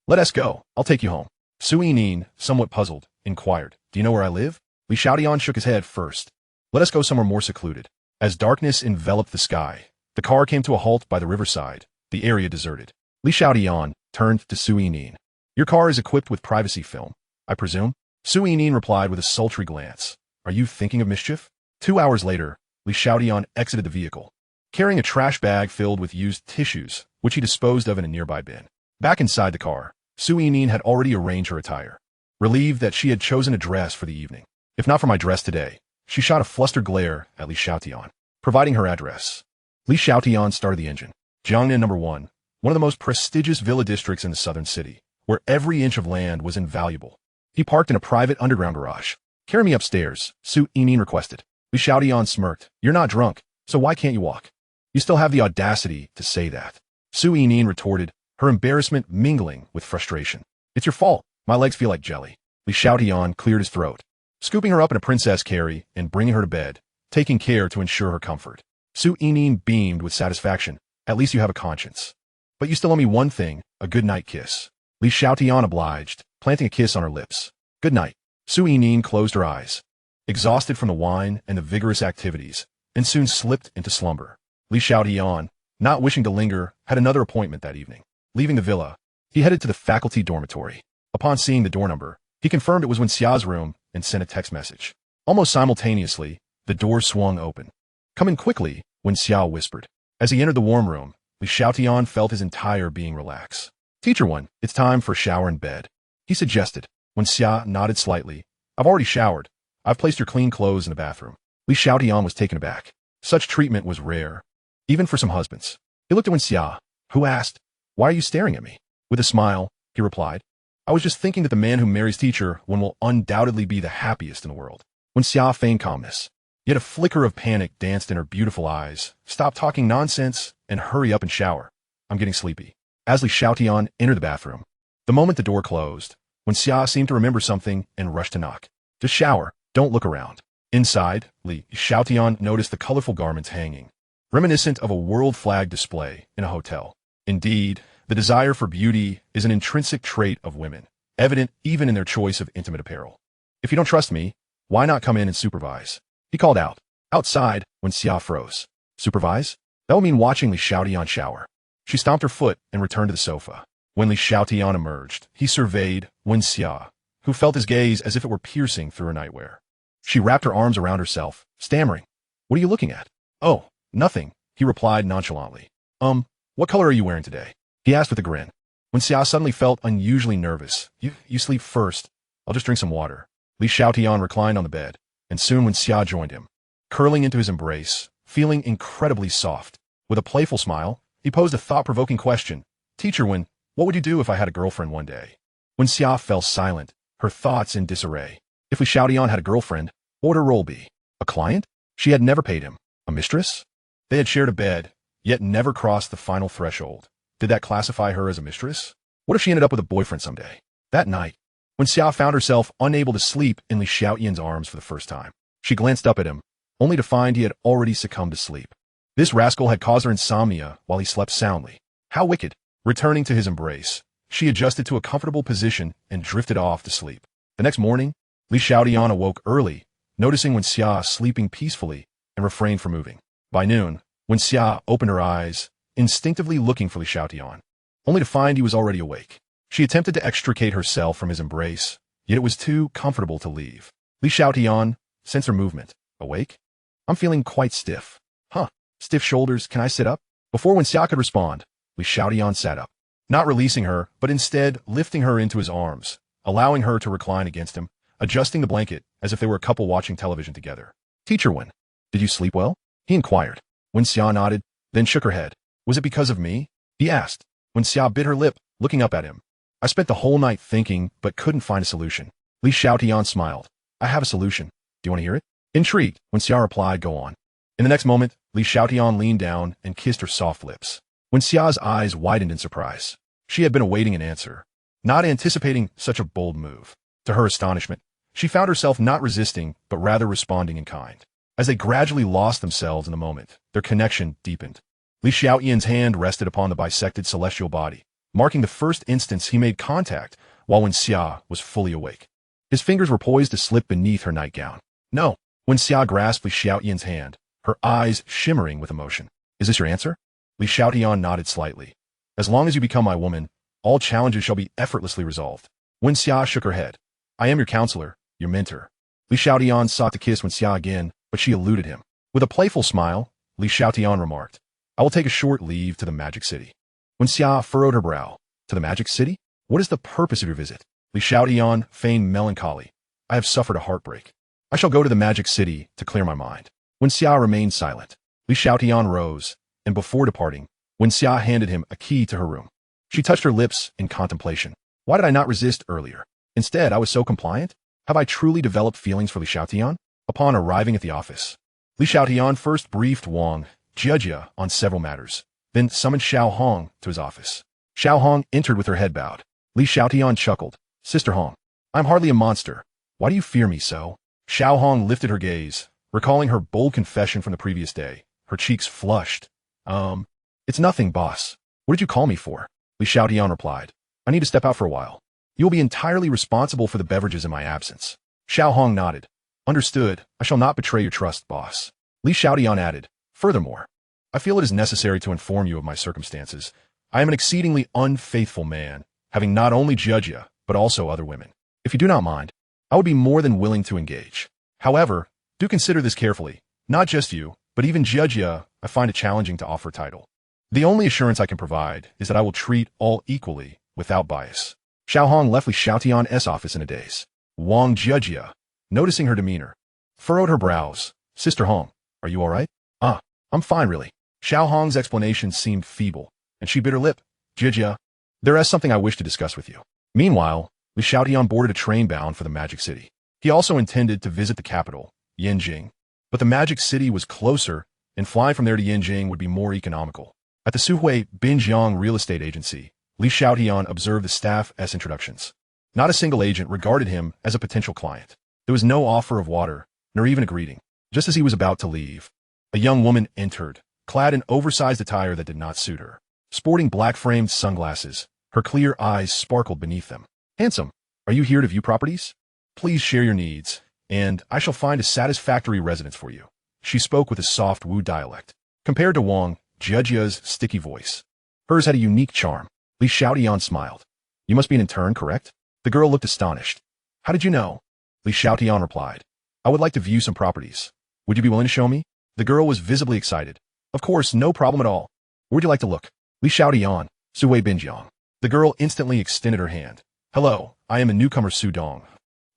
Let us go. I'll take you home. Su Yinin, somewhat puzzled, inquired, Do you know where I live? Li Xiaotian shook his head first. Let us go somewhere more secluded. As darkness enveloped the sky, the car came to a halt by the riverside, the area deserted. Li Xiaotian turned to Su Yinin. Your car is equipped with privacy film, I presume? Su Yinin replied with a sultry glance. Are you thinking of mischief? 2 hours later, Li Xiaotian exited the vehicle, carrying a trash bag filled with used tissues, which he disposed of in a nearby bin. Back inside the car, Su Yinin had already arranged her attire. Relieved that she had chosen a dress for the evening. If not for my dress today, she shot a flustered glare at Li Xiaotian, providing her address. Li Xiaotian started the engine. Jiangnan No. 1, one of the most prestigious villa districts in the southern city, where every inch of land was invaluable. He parked in a private underground garage. Carry me upstairs, Su Yinin requested. Li Xiaotian smirked. You're not drunk, so why can't you walk? You still have the audacity to say that. Su Yinin retorted, her embarrassment mingling with frustration. It's your fault. My legs feel like jelly. Li Xiaotian cleared his throat, scooping her up in a princess carry and bringing her to bed, taking care to ensure her comfort. Su Yinin beamed with satisfaction. At least you have a conscience. But you still owe me one thing, a good night kiss. Li Xiaotian obliged, planting a kiss on her lips. Good night. Su Yinin closed her eyes, exhausted from the wine and the vigorous activities, and soon slipped into slumber. Li Xiaotian, not wishing to linger, had another appointment that evening. Leaving the villa, he headed to the faculty dormitory. Upon seeing the door number, he confirmed it was Wenxia's room and sent a text message. Almost simultaneously, the door swung open. Come in quickly, Wenxia whispered. As he entered the warm room, Li Xiaotian felt his entire being relax. Teacher Wen, it's time for a shower in bed, he suggested. Wenxia nodded slightly. I've already showered. I've placed your clean clothes in the bathroom. Li Xiaotian was taken aback. Such treatment was rare, even for some husbands. He looked at Wenxia, who asked, Why are you staring at me? With a smile, he replied, I was just thinking that the man who marries teacher Wen will undoubtedly be the happiest in the world. Wenxia feigned calmness. Yet a flicker of panic danced in her beautiful eyes. Stop talking nonsense and hurry up and shower. I'm getting sleepy. As Li Xiaotian entered the bathroom, the moment the door closed, Wenxia seemed to remember something and rushed to knock. Just shower, don't look around. Inside, Li Xiaotian noticed the colorful garments hanging, reminiscent of a world flag display in a hotel. Indeed, the desire for beauty is an intrinsic trait of women, evident even in their choice of intimate apparel. If you don't trust me, why not come in and supervise? He called out. Outside, Wenxia froze. Supervise? That would mean watching Li Xiaotian shower. She stomped her foot and returned to the sofa. When Li Xiaotian emerged, he surveyed Wenxia, who felt his gaze as if it were piercing through her nightwear. She wrapped her arms around herself, stammering. What are you looking at? Oh, nothing, he replied nonchalantly. What color are you wearing today? He asked with a grin. Wenxia suddenly felt unusually nervous. You sleep first. I'll just drink some water. Li Xiaotian reclined on the bed, and soon Wenxia joined him, curling into his embrace, feeling incredibly soft. With a playful smile, he posed a thought-provoking question. Teacher Wen, what would you do if I had a girlfriend one day? Wenxia fell silent, her thoughts in disarray. If Li Xiaotian had a girlfriend, what would her role be? A client? She had never paid him. A mistress? They had shared a bed, yet never crossed the final threshold. Did that classify her as a mistress? What if she ended up with a boyfriend someday? That night, when Xia found herself unable to sleep in Li Xiaotian's arms for the first time, she glanced up at him, only to find he had already succumbed to sleep. This rascal had caused her insomnia while he slept soundly. How wicked! Returning to his embrace, she adjusted to a comfortable position and drifted off to sleep. The next morning, Li Xiaotian awoke early, noticing when Xia sleeping peacefully and refrained from moving. By noon, when Xia opened her eyes, instinctively looking for Li Xiaotian, only to find he was already awake. She attempted to extricate herself from his embrace, yet it was too comfortable to leave. Li Xiaotian sensed her movement. Awake? I'm feeling quite stiff. Huh, stiff shoulders, can I sit up? Before when Xia could respond, Li Xiaotian sat up, not releasing her, but instead lifting her into his arms, allowing her to recline against him, adjusting the blanket as if they were a couple watching television together. Teacher Wen, did you sleep well? He inquired. Wen Xia nodded, then shook her head. Was it because of me? He asked, when Xia bit her lip, looking up at him. I spent the whole night thinking, but couldn't find a solution. Li Xiaotian smiled. I have a solution. Do you want to hear it? Intrigued, when Xia replied, go on. In the next moment, Li Xiaotian leaned down and kissed her soft lips. When Xia's eyes widened in surprise, she had been awaiting an answer, not anticipating such a bold move. To her astonishment, she found herself not resisting, but rather responding in kind. As they gradually lost themselves in the moment, their connection deepened. Li Xiaotian's hand rested upon the bisected celestial body, marking the first instance he made contact while when Xia was fully awake. His fingers were poised to slip beneath her nightgown. No. When Xia grasped Li Xiaotian's hand, her eyes shimmering with emotion. Is this your answer? Li Xiaotian nodded slightly. As long as you become my woman, all challenges shall be effortlessly resolved. When Xia shook her head. I am your counselor, your mentor. Li Xiaotian sought to kiss when Xia again, but she eluded him. With a playful smile, Li Xiaotian remarked, I will take a short leave to the Magic City. When Xia furrowed her brow, to the Magic City? What is the purpose of your visit? Li Xiaotian feigned melancholy. I have suffered a heartbreak. I shall go to the Magic City to clear my mind. When Xia remained silent, Li Xiaotian rose, and before departing, when Xia handed him a key to her room, she touched her lips in contemplation. Why did I not resist earlier? Instead, I was so compliant? Have I truly developed feelings for Li Xiaotian? Upon arriving at the office, Li Xiaotian first briefed Wang Jia on several matters, then summoned Xiao Hong to his office. Xiao Hong entered with her head bowed. Li Xiaotian chuckled. Sister Hong, I'm hardly a monster. Why do you fear me so? Xiao Hong lifted her gaze, recalling her bold confession from the previous day. Her cheeks flushed. It's nothing, boss. What did you call me for? Li Xiaotian replied. I need to step out for a while. You will be entirely responsible for the beverages in my absence. Xiao Hong nodded. Understood. I shall not betray your trust, boss. Li Xiaotian added. Furthermore, I feel it is necessary to inform you of my circumstances. I am an exceedingly unfaithful man, having not only Jia, but also other women. If you do not mind, I would be more than willing to engage. However, do consider this carefully. Not just you, but even Jia, I find it challenging to offer title. The only assurance I can provide is that I will treat all equally, without bias. Xiao Hong left Li Xiaotian's office in a daze. Wang Jia, noticing her demeanor, furrowed her brows. Sister Hong, are you all right? I'm fine, really. Xiao Hong's explanation seemed feeble, and she bit her lip. Jia, there is something I wish to discuss with you. Meanwhile, Li Xiaotian boarded a train bound for the Magic City. He also intended to visit the capital, Yanjing, but the Magic City was closer, and flying from there to Yanjing would be more economical. At the Suhui Binjiang Real Estate Agency, Li Xiaotian observed the staff's introductions. Not a single agent regarded him as a potential client. There was no offer of water, nor even a greeting. Just as he was about to leave, a young woman entered, clad in oversized attire that did not suit her. Sporting black-framed sunglasses, her clear eyes sparkled beneath them. Handsome, are you here to view properties? Please share your needs, and I shall find a satisfactory residence for you. She spoke with a soft Wu dialect. Compared to Wang Jiajia's sticky voice, hers had a unique charm. Li Xiaotian smiled. You must be an intern, correct? The girl looked astonished. How did you know? Li Xiaotian replied. I would like to view some properties. Would you be willing to show me? The girl was visibly excited. Of course, no problem at all. Where would you like to look? Li Xiaotian, Suwei Binjiang. The girl instantly extended her hand. Hello, I am a newcomer Su Dong,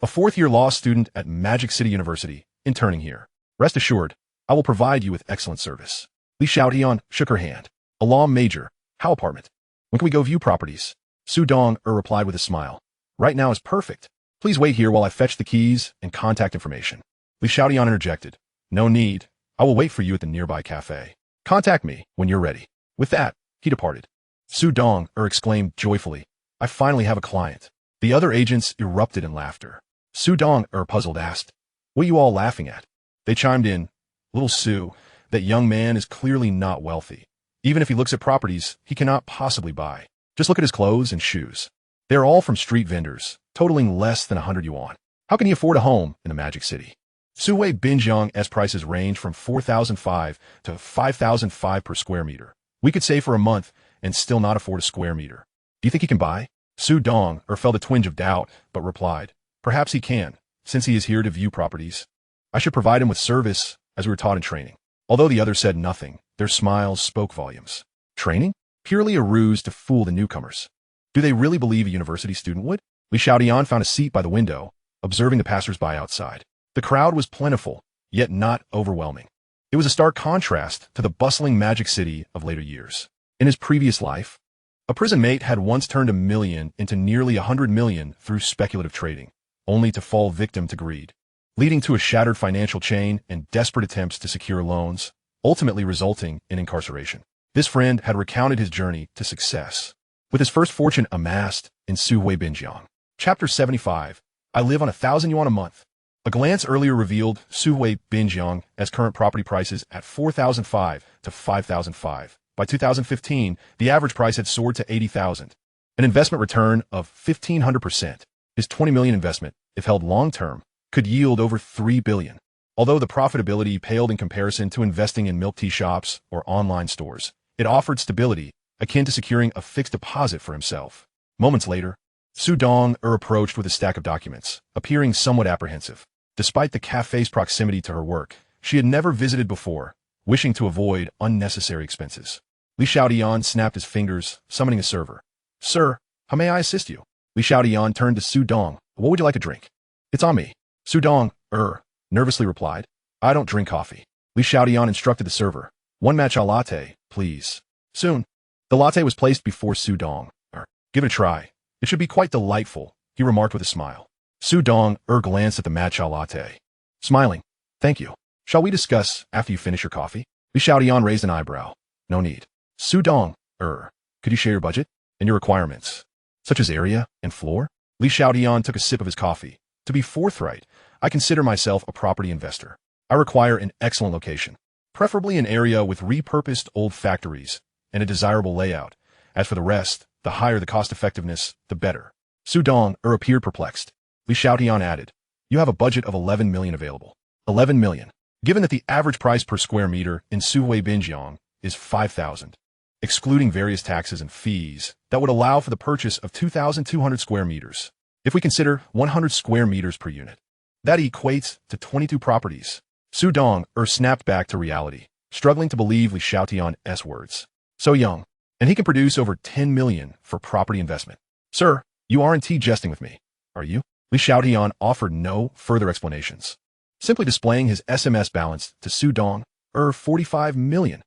a fourth-year law student at Magic City University, interning here. Rest assured, I will provide you with excellent service. Li Xiaotian shook her hand. A law major. How apartment? When can we go view properties? Su Dong replied with a smile. Right now is perfect. Please wait here while I fetch the keys and contact information. Li Xiaotian interjected. No need. I will wait for you at the nearby cafe. Contact me when you're ready. With that, he departed. Su Dong exclaimed joyfully. I finally have a client. The other agents erupted in laughter. Su Dong puzzled asked, what are you all laughing at? They chimed in. Little Su, that young man is clearly not wealthy. Even if he looks at properties he cannot possibly buy. Just look at his clothes and shoes. They are all from street vendors, totaling less than 100 yuan. How can he afford a home in the Magic City? Suwei Binjiang's prices range from 4,005 to 5,005 per square meter. We could save for a month and still not afford a square meter. Do you think he can buy? Su Dong felt a twinge of doubt, but replied, perhaps he can, since he is here to view properties. I should provide him with service, as we were taught in training. Although the others said nothing, their smiles spoke volumes. Training? Purely a ruse to fool the newcomers. Do they really believe a university student would? Li Xiaotian found a seat by the window, observing the passers-by outside. The crowd was plentiful, yet not overwhelming. It was a stark contrast to the bustling Magic City of later years. In his previous life, a prison mate had once turned $1 million into nearly $100 million through speculative trading, only to fall victim to greed, leading to a shattered financial chain and desperate attempts to secure loans, ultimately resulting in incarceration. This friend had recounted his journey to success, with his first fortune amassed in Suhui Binjiang. Chapter 75. I live on 1,000 yuan a month. A glance earlier revealed Suhui Binjiang as current property prices at 4,005 to 5,005. By 2015, the average price had soared to 80,000. An investment return of 1,500%. His 20 million investment, if held long-term, could yield over 3 billion. Although the profitability paled in comparison to investing in milk tea shops or online stores, it offered stability akin to securing a fixed deposit for himself. Moments later, Su Dong-er approached with a stack of documents, appearing somewhat apprehensive. Despite the cafe's proximity to her work, she had never visited before, wishing to avoid unnecessary expenses. Li Xiaotian snapped his fingers, summoning a server. Sir, how may I assist you? Li Xiaotian turned to Su Dong. What would you like to drink? It's on me. Su Dong-er nervously replied. I don't drink coffee. Li Xiaotian instructed the server. One matcha latte, please. Soon, the latte was placed before Su Dong-er. Give it a try. It should be quite delightful, he remarked with a smile. Su Dong-er glanced at the matcha latte. Smiling. Thank you. Shall we discuss after you finish your coffee? Li Xiaotian raised an eyebrow. No need. Su Dong-er, could you share your budget and your requirements, such as area and floor? Li Xiaotian took a sip of his coffee. To be forthright, I consider myself a property investor. I require an excellent location, preferably an area with repurposed old factories and a desirable layout. As for the rest, the higher the cost-effectiveness, the better. Su Dong-er appeared perplexed. Li Xiaotian added, you have a budget of 11 million available. 11 million. Given that the average price per square meter in Suhui Binjiang is 5,000, excluding various taxes and fees, that would allow for the purchase of 2,200 square meters. If we consider 100 square meters per unit, that equates to 22 properties. Su Dong-er snapped back to reality, struggling to believe Li Xiaotian's words. So young, and he can produce over 10 million for property investment. Sir, you aren't jesting with me, are you? Li Xiaotian offered no further explanations, simply displaying his SMS balance to Su Dong-er 45 million.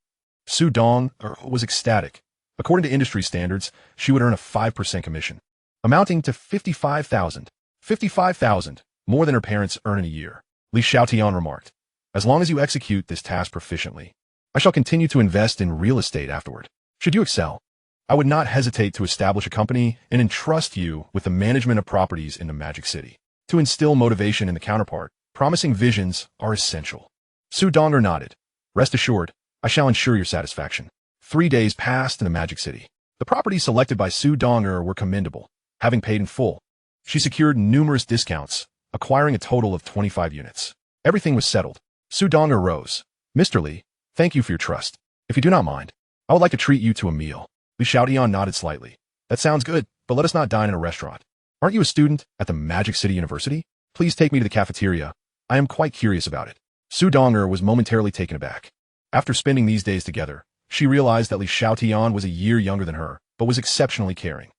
Su Dong-er was ecstatic. According to industry standards, she would earn a 5% commission, amounting to 55,000. 55,000, more than her parents earn in a year. Li Xiaotian remarked, as long as you execute this task proficiently, I shall continue to invest in real estate afterward. Should you excel, I would not hesitate to establish a company and entrust you with the management of properties in the Magic City. To instill motivation in the counterpart, promising visions are essential. Su Dong-er nodded. Rest assured, I shall ensure your satisfaction. 3 days passed in the Magic City. The properties selected by Su Dong-er were commendable. Having paid in full, she secured numerous discounts, acquiring a total of 25 units. Everything was settled. Su Dong-er rose. Mr. Li, thank you for your trust. If you do not mind, I would like to treat you to a meal. Li Xiaotian nodded slightly. That sounds good, but let us not dine in a restaurant. Aren't you a student at the Magic City University? Please take me to the cafeteria. I am quite curious about it. Su Dong-er was momentarily taken aback. After spending these days together, she realized that Li Xiaotian was a year younger than her, but was exceptionally caring.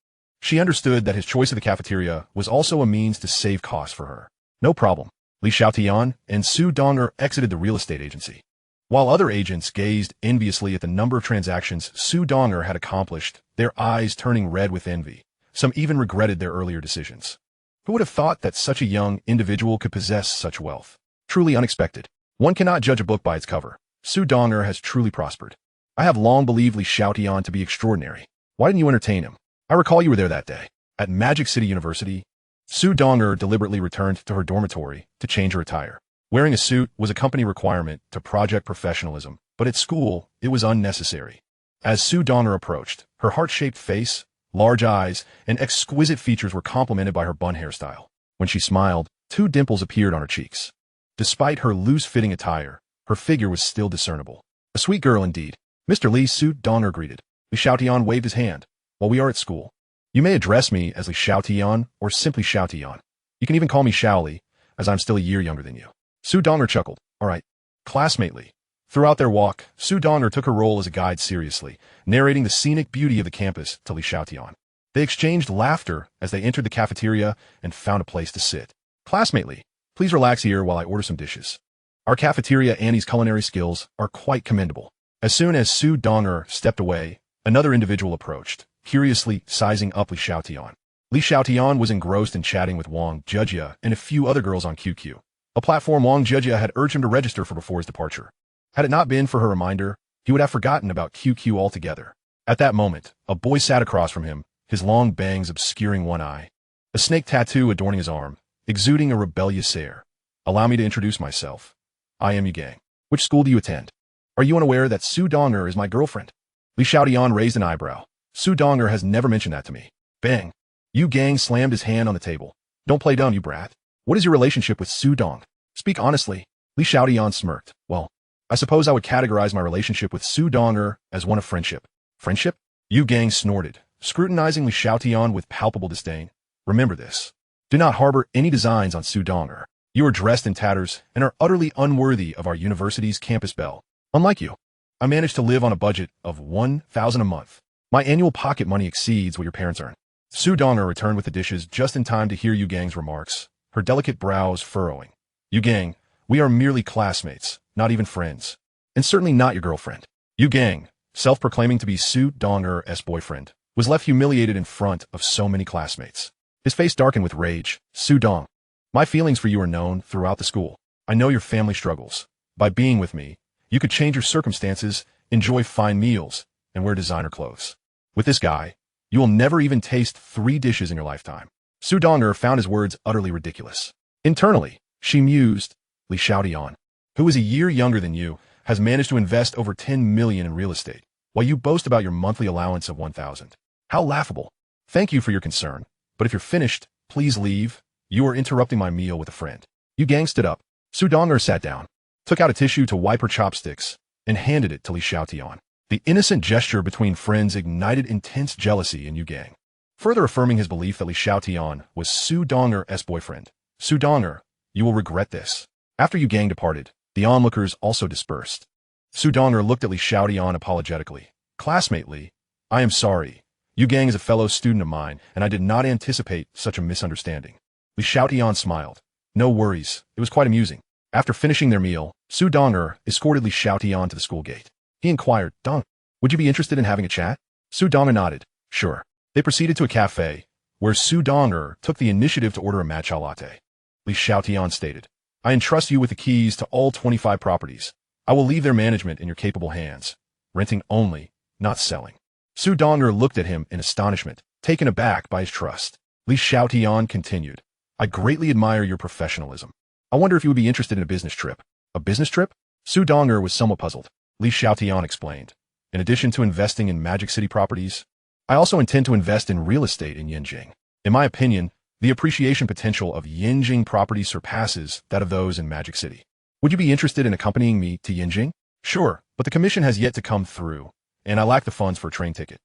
She understood that his choice of the cafeteria was also a means to save costs for her. No problem. Li Xiaotian and Su Dong-er exited the real estate agency. While other agents gazed enviously at the number of transactions Su Dong-er had accomplished, their eyes turning red with envy. Some even regretted their earlier decisions. Who would have thought that such a young individual could possess such wealth? Truly unexpected. One cannot judge a book by its cover. Su Dong-er has truly prospered. I have long believed Li Xiaotian to be extraordinary. Why didn't you entertain him? I recall you were there that day. At Magic City University, Su Dong-er deliberately returned to her dormitory to change her attire. Wearing a suit was a company requirement to project professionalism, but at school, it was unnecessary. As Su Dong-er approached, her heart-shaped face, large eyes, and exquisite features were complemented by her bun hairstyle. When she smiled, 2 dimples appeared on her cheeks. Despite her loose-fitting attire, her figure was still discernible. A sweet girl indeed. Mr. Li, Su Dong-er greeted. Li Xiaotian waved his hand. While we are at school, you may address me as Li Xiaotian or simply Xiaotian. You can even call me Xiaoli, as I'm still a year younger than you. Su Dong-er chuckled. All right, classmate Li. Throughout their walk, Su Dong-er took her role as a guide seriously, narrating the scenic beauty of the campus to Li Xiaotian. They exchanged laughter as they entered the cafeteria and found a place to sit. Classmate Li, please relax here while I order some dishes. Our cafeteria Annie's culinary skills are quite commendable. As soon as Su Dong-er stepped away, Another individual approached, curiously sizing up Li Xiaotian. Li Xiaotian was engrossed in chatting with Wang Jejia and a few other girls on QQ, a platform Wang Jejia had urged him to register for before his departure. Had it not been for her reminder, he would have forgotten about QQ altogether. At that moment, a boy sat across from him, his long bangs obscuring one eye, a snake tattoo adorning his arm, exuding a rebellious air. Allow me to introduce myself. I am Yu Gang. Which school do you attend? Are you unaware that Su Donger is my girlfriend? Li Xiaotian raised an eyebrow. Su Donger has never mentioned that to me. Bang. Yu Gang slammed his hand on the table. Don't play dumb, you brat. What is your relationship with Su Dong? Speak honestly. Li Xiaotian smirked. Well, I suppose I would categorize my relationship with Su Donger as one of friendship. Friendship? Yu Gang snorted, scrutinizing Li Xiaotian with palpable disdain. Remember this. Do not harbor any designs on Su Donger. You are dressed in tatters and are utterly unworthy of our university's campus belle. Unlike you, I manage to live on a budget of 1,000 a month. My annual pocket money exceeds what your parents earn. Su Donger returned with the dishes just in time to hear Yu Gang's remarks, her delicate brows furrowing. Yu Gang, we are merely classmates, not even friends, and certainly not your girlfriend. Yu Gang, self-proclaiming to be Su Donger's boyfriend, was left humiliated in front of so many classmates. His face darkened with rage. Su Dong, my feelings for you are known throughout the school. I know your family struggles. By being with me, you could change your circumstances, enjoy fine meals, and wear designer clothes. With this guy, you will never even taste 3 dishes in your lifetime. Su Donger found his words utterly ridiculous. Internally, she mused, Li Xiaotian, who is a year younger than you, has managed to invest over 10 million in real estate, while you boast about your monthly allowance of 1,000. How laughable. Thank you for your concern, but if you're finished, please leave. You are interrupting my meal with a friend. Yu Gang stood up. Su Donger sat down, took out a tissue to wipe her chopsticks, and handed it to Li Xiaotian. The innocent gesture between friends ignited intense jealousy in Yu Gang, further affirming his belief that Li Xiaotian was Su Donger's boyfriend. Su Donger, you will regret this. After Yu Gang departed, the onlookers also dispersed. Su Donger looked at Li Xiaotian apologetically. Classmate Li, I am sorry. Yu Gang is a fellow student of mine, and I did not anticipate such a misunderstanding. Li Xiaotian smiled. No worries, it was quite amusing. After finishing their meal, Su Donger escorted Li Xiaotian to the school gate. He inquired, Dong, would you be interested in having a chat? Su Donger nodded. Sure. They proceeded to a cafe, where Su Donger took the initiative to order a matcha latte. Li Xiaotian stated, I entrust you with the keys to all 25 properties. I will leave their management in your capable hands. Renting only, not selling. Su Donger looked at him in astonishment, taken aback by his trust. Li Xiaotian continued, I greatly admire your professionalism. I wonder if you would be interested in a business trip. A business trip? Su Donger was somewhat puzzled. Li Xiaotian explained, in addition to investing in Magic City properties, I also intend to invest in real estate in Yinjing. In my opinion, the appreciation potential of Yinjing properties surpasses that of those in Magic City. Would you be interested in accompanying me to Yinjing? Sure, but the commission has yet to come through, and I lack the funds for a train ticket.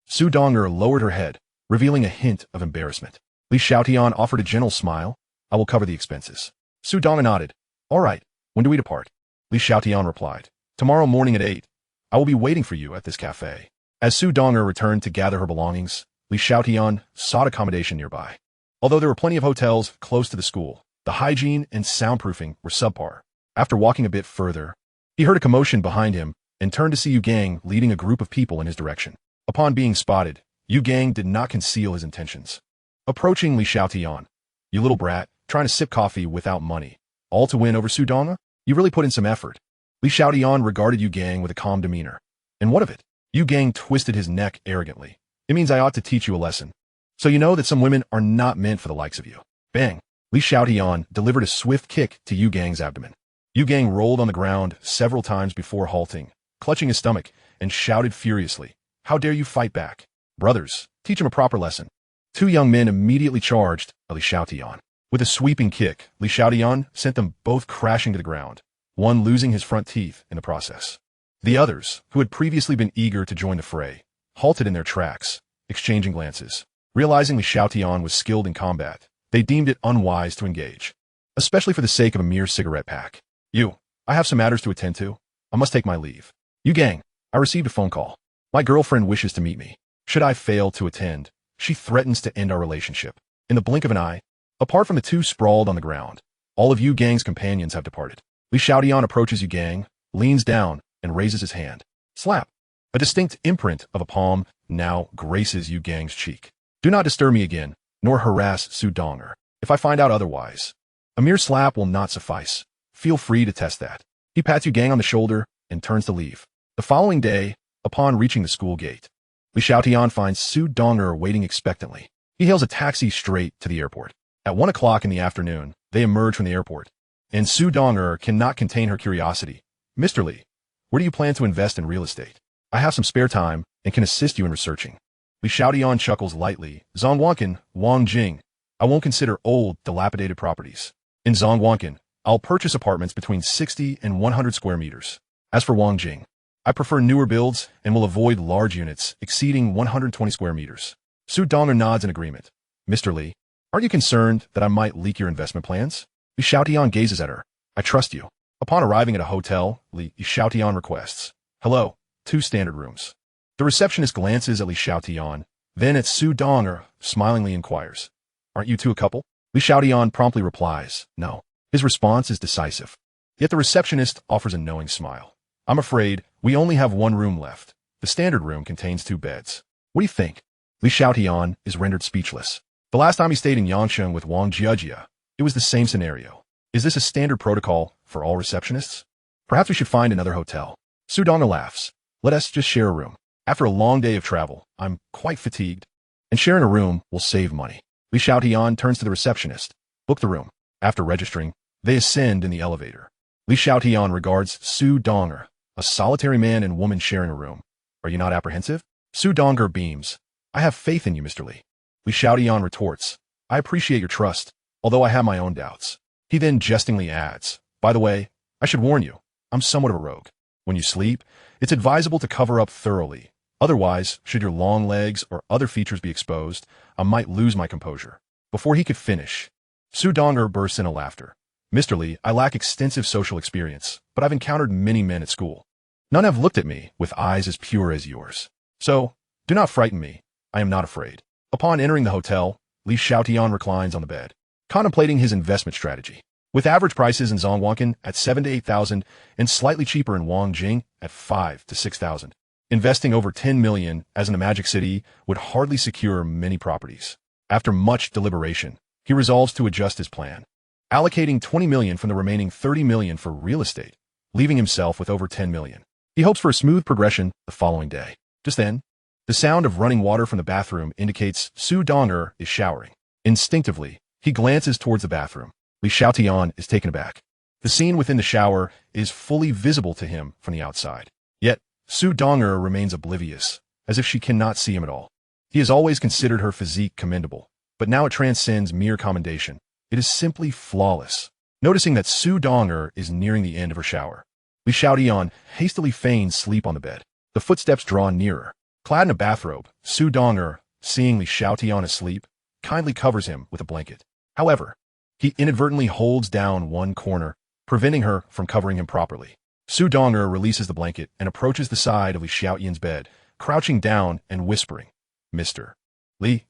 Su Donger lowered her head, revealing a hint of embarrassment. Li Xiaotian offered a gentle smile. I will cover the expenses. Su Donger nodded. All right, when do we depart? Li Xiaotian replied. Tomorrow morning at 8. I will be waiting for you at this cafe. As Su Donger returned to gather her belongings, Li Xiaotian sought accommodation nearby. Although there were plenty of hotels close to the school, the hygiene and soundproofing were subpar. After walking a bit further, he heard a commotion behind him and turned to see Yu Gang leading a group of people in his direction. Upon being spotted, Yu Gang did not conceal his intentions. Approaching Li Xiaotian, you little brat, trying to sip coffee without money, all to win over Su Donger? You really put in some effort. Li Xiaotian regarded Yu Gang with a calm demeanor. And what of it? Yu Gang twisted his neck arrogantly. It means I ought to teach you a lesson. So you know that some women are not meant for the likes of you. Bang! Li Xiaotian delivered a swift kick to Yu Gang's abdomen. Yu Gang rolled on the ground several times before halting, clutching his stomach, and shouted furiously, How dare you fight back? Brothers, teach him a proper lesson. 2 young men immediately charged at Li Xiaotian. With a sweeping kick, Li Xiaotian sent them both crashing to the ground, one losing his front teeth in the process. The others, who had previously been eager to join the fray, halted in their tracks, exchanging glances. Realizing Li Xiaotian was skilled in combat, they deemed it unwise to engage, especially for the sake of a mere cigarette pack. I have some matters to attend to. I must take my leave. Yu Gang, I received a phone call. My girlfriend wishes to meet me. Should I fail to attend, she threatens to end our relationship. In the blink of an eye, apart from the 2 sprawled on the ground, all of Yu Gang's companions have departed. Li Xiaotian approaches Yu Gang, leans down, and raises his hand. Slap! A distinct imprint of a palm now graces Yu Gang's cheek. Do not disturb me again, nor harass Su Donger. If I find out otherwise, a mere slap will not suffice. Feel free to test that. He pats Yu Gang on the shoulder and turns to leave. The following day, upon reaching the school gate, Xiaotian finds Su Donger waiting expectantly. He hails a taxi straight to the airport. At 1 o'clock in the afternoon, they emerge from the airport, and Su Donger cannot contain her curiosity. Mr. Li, where do you plan to invest in real estate? I have some spare time and can assist you in researching. Xiaotian chuckles lightly. Zhongwankan, Wangjing. I won't consider old, dilapidated properties. In Zhongwankan, I'll purchase apartments between 60 and 100 square meters. As for Wangjing, I prefer newer builds and will avoid large units exceeding 120 square meters. Su Donger nods in agreement. Mr. Li, aren't you concerned that I might leak your investment plans? Xiaotian gazes at her. I trust you. Upon arriving at a hotel, Xiaotian requests, hello, 2 standard rooms. The receptionist glances at Xiaotian, then at Su Donger, smilingly inquires, aren't you two a couple? Xiaotian promptly replies, no. His response is decisive. Yet the receptionist offers a knowing smile. I'm afraid we only have 1 room left. The standard room contains 2 beds. What do you think? Xiaotian is rendered speechless. The last time he stayed in Yangsheng with Wang Jiajia, it was the same scenario. Is this a standard protocol for all receptionists? Perhaps we should find another hotel. Su Donger laughs. Let us just share a room. After a long day of travel, I'm quite fatigued, and sharing a room will save money. Xiaotian turns to the receptionist. Book the room. After registering, they ascend in the elevator. Xiaotian regards Su Donger, a solitary man and woman sharing a room. Are you not apprehensive? Su Donger beams. I have faith in you, Mr. Li. Xiaotian retorts. I appreciate your trust, although I have my own doubts. He then jestingly adds, by the way, I should warn you, I'm somewhat of a rogue. When you sleep, it's advisable to cover up thoroughly. Otherwise, should your long legs or other features be exposed, I might lose my composure. Before he could finish, Su Donger bursts into laughter. Mr. Li, I lack extensive social experience, but I've encountered many men at school. None have looked at me with eyes as pure as yours. So, do not frighten me. I am not afraid. Upon entering the hotel, Xiaotian reclines on the bed, contemplating his investment strategy. With average prices in Zhongwankan at 7,000 to 8,000 and slightly cheaper in Wangjing at 5,000 to 6,000. Investing over 10 million as in a magic city would hardly secure many properties. After much deliberation, he resolves to adjust his plan, allocating 20 million from the remaining 30 million for real estate, leaving himself with over 10 million. He hopes for a smooth progression the following day. Just then, the sound of running water from the bathroom indicates Su Donger is showering. Instinctively, he glances towards the bathroom. Xiaotian is taken aback. The scene within the shower is fully visible to him from the outside. Yet, Su Donger remains oblivious, as if she cannot see him at all. He has always considered her physique commendable, but now it transcends mere commendation. It is simply flawless. Noticing that Su Donger is nearing the end of her shower, Xiaotian hastily feigns sleep on the bed. The footsteps draw nearer. Clad in a bathrobe, Su Donger, seeing Xiaotian asleep, kindly covers him with a blanket. However, he inadvertently holds down one corner, preventing her from covering him properly. Su Donger releases the blanket and approaches the side of Xiaotian's bed, crouching down and whispering, Mr. Li,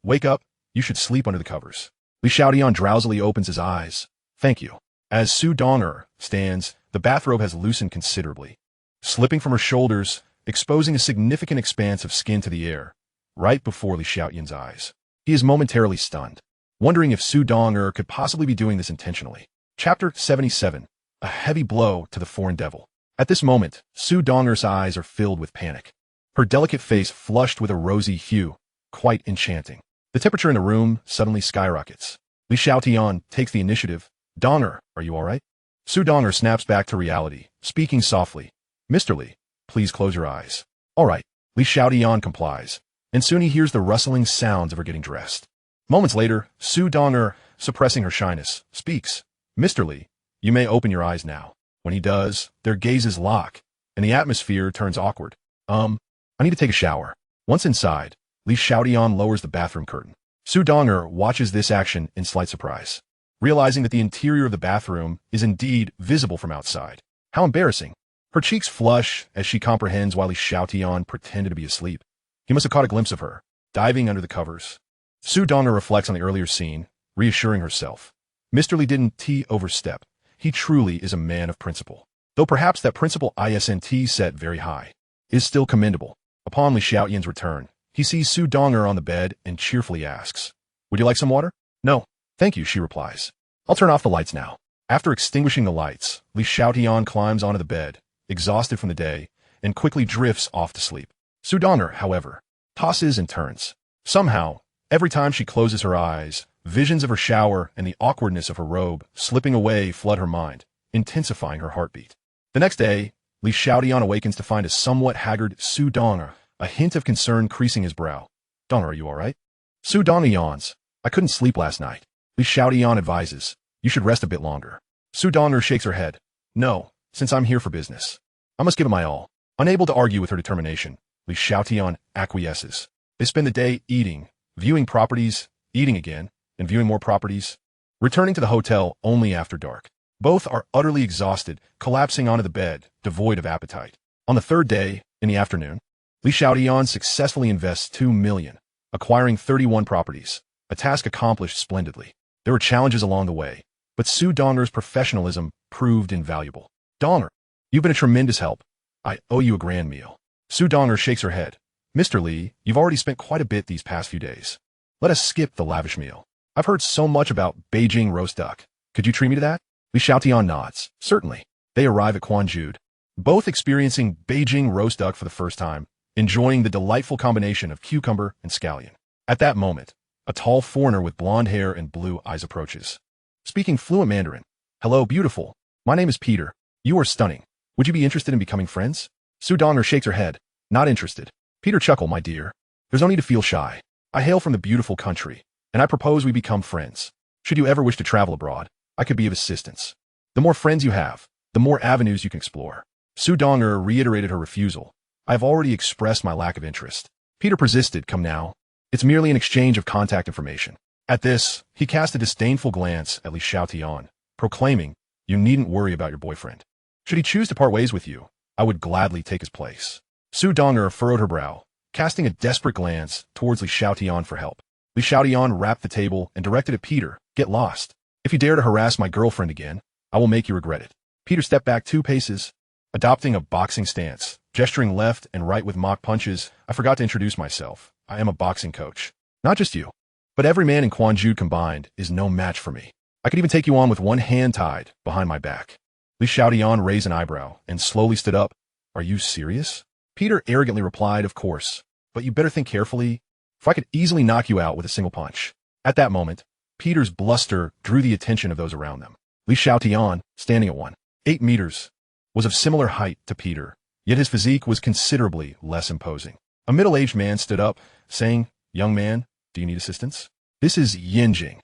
wake up. You should sleep under the covers. Xiaotian drowsily opens his eyes. Thank you. As Su Donger stands, the bathrobe has loosened considerably, slipping from her shoulders, exposing a significant expanse of skin to the air, right before Xiaotian's eyes. He is momentarily stunned, wondering if Su Donger could possibly be doing this intentionally. Chapter 77. A heavy blow to the foreign devil. At this moment, Su Donger's eyes are filled with panic. Her delicate face flushed with a rosy hue, quite enchanting. The temperature in the room suddenly skyrockets. Xiaotian takes the initiative. Donger, are you all right? Su Donger snaps back to reality, speaking softly. Mr. Li, please close your eyes. All right. Xiaotian complies, and soon he hears the rustling sounds of her getting dressed. Moments later, Su Donger, suppressing her shyness, speaks. Mr. Li, you may open your eyes now. When he does, their gazes lock, and the atmosphere turns awkward. I need to take a shower. Once inside, Xiaotian lowers the bathroom curtain. Su Donger watches this action in slight surprise, realizing that the interior of the bathroom is indeed visible from outside. How embarrassing. Her cheeks flush as she comprehends why Xiaotian pretended to be asleep. He must have caught a glimpse of her, diving under the covers. Su Donger reflects on the earlier scene, reassuring herself. Mr. Li didn't overstep. He truly is a man of principle, though perhaps that principle isn't set very high. is still commendable. Upon Li Xiaotian's return, he sees Su Donger on the bed and cheerfully asks, "Would you like some water?" "No, thank you," she replies. "I'll turn off the lights now." After extinguishing the lights, Li Xiaotian climbs onto the bed, exhausted from the day, and quickly drifts off to sleep. Su Donger, however, tosses and turns. Somehow, every time she closes her eyes, visions of her shower and the awkwardness of her robe slipping away flood her mind, intensifying her heartbeat. The next day, Li Xiaotian awakens to find a somewhat haggard Su Donger, a hint of concern creasing his brow. "Donger, are you all right?" Su Donger yawns. "I couldn't sleep last night." Li Xiaotian advises, "You should rest a bit longer." Su Donger shakes her head. "No, since I'm here for business. I must give it my all." Unable to argue with her determination, Li Xiaotian acquiesces. They spend the day eating, viewing properties, eating again, and viewing more properties, returning to the hotel only after dark. Both are utterly exhausted, collapsing onto the bed, devoid of appetite. On the third day, in the afternoon, Li Xiaotian successfully invests 2 million, acquiring 31 properties, a task accomplished splendidly. There were challenges along the way, but Su Donger's professionalism proved invaluable. "Donger, you've been a tremendous help. I owe you a grand meal." Su Donger shakes her head. "Mr. Li, you've already spent quite a bit these past few days. Let us skip the lavish meal. I've heard so much about Beijing roast duck. Could you treat me to that?" Li Xiaotian nods. "Certainly." They arrive at Quanjude, both experiencing Beijing roast duck for the first time, enjoying the delightful combination of cucumber and scallion. At that moment, a tall foreigner with blonde hair and blue eyes approaches. Speaking fluent Mandarin. "Hello, beautiful. My name is Peter. You are stunning. Would you be interested in becoming friends?" Su Donger shakes her head. "Not interested." Peter chuckled, "My dear. There's no need to feel shy. I hail from the beautiful country, and I propose we become friends. Should you ever wish to travel abroad, I could be of assistance. The more friends you have, the more avenues you can explore." Su Donger reiterated her refusal. "I have already expressed my lack of interest." Peter persisted, "Come now. It's merely an exchange of contact information." At this, he cast a disdainful glance at Li Xiaotian, proclaiming, "You needn't worry about your boyfriend. Should he choose to part ways with you, I would gladly take his place." Su Donger furrowed her brow, casting a desperate glance towards Li Xiaotian for help. Li Xiaotian rapped the table and directed at Peter, "Get lost. If you dare to harass my girlfriend again, I will make you regret it." Peter stepped back 2 paces, adopting a boxing stance, gesturing left and right with mock punches. "I forgot to introduce myself. I am a boxing coach. Not just you, but every man in Quanjude combined is no match for me. I could even take you on with one hand tied behind my back." Li Xiaotian raised an eyebrow and slowly stood up. "Are you serious?" Peter arrogantly replied, "Of course, but you better think carefully, for I could easily knock you out with a single punch." At that moment, Peter's bluster drew the attention of those around them. Li Xiaotian, standing at 1.8 meters, was of similar height to Peter, yet his physique was considerably less imposing. A middle-aged man stood up, saying, "Young man, do you need assistance? This is Yinjing,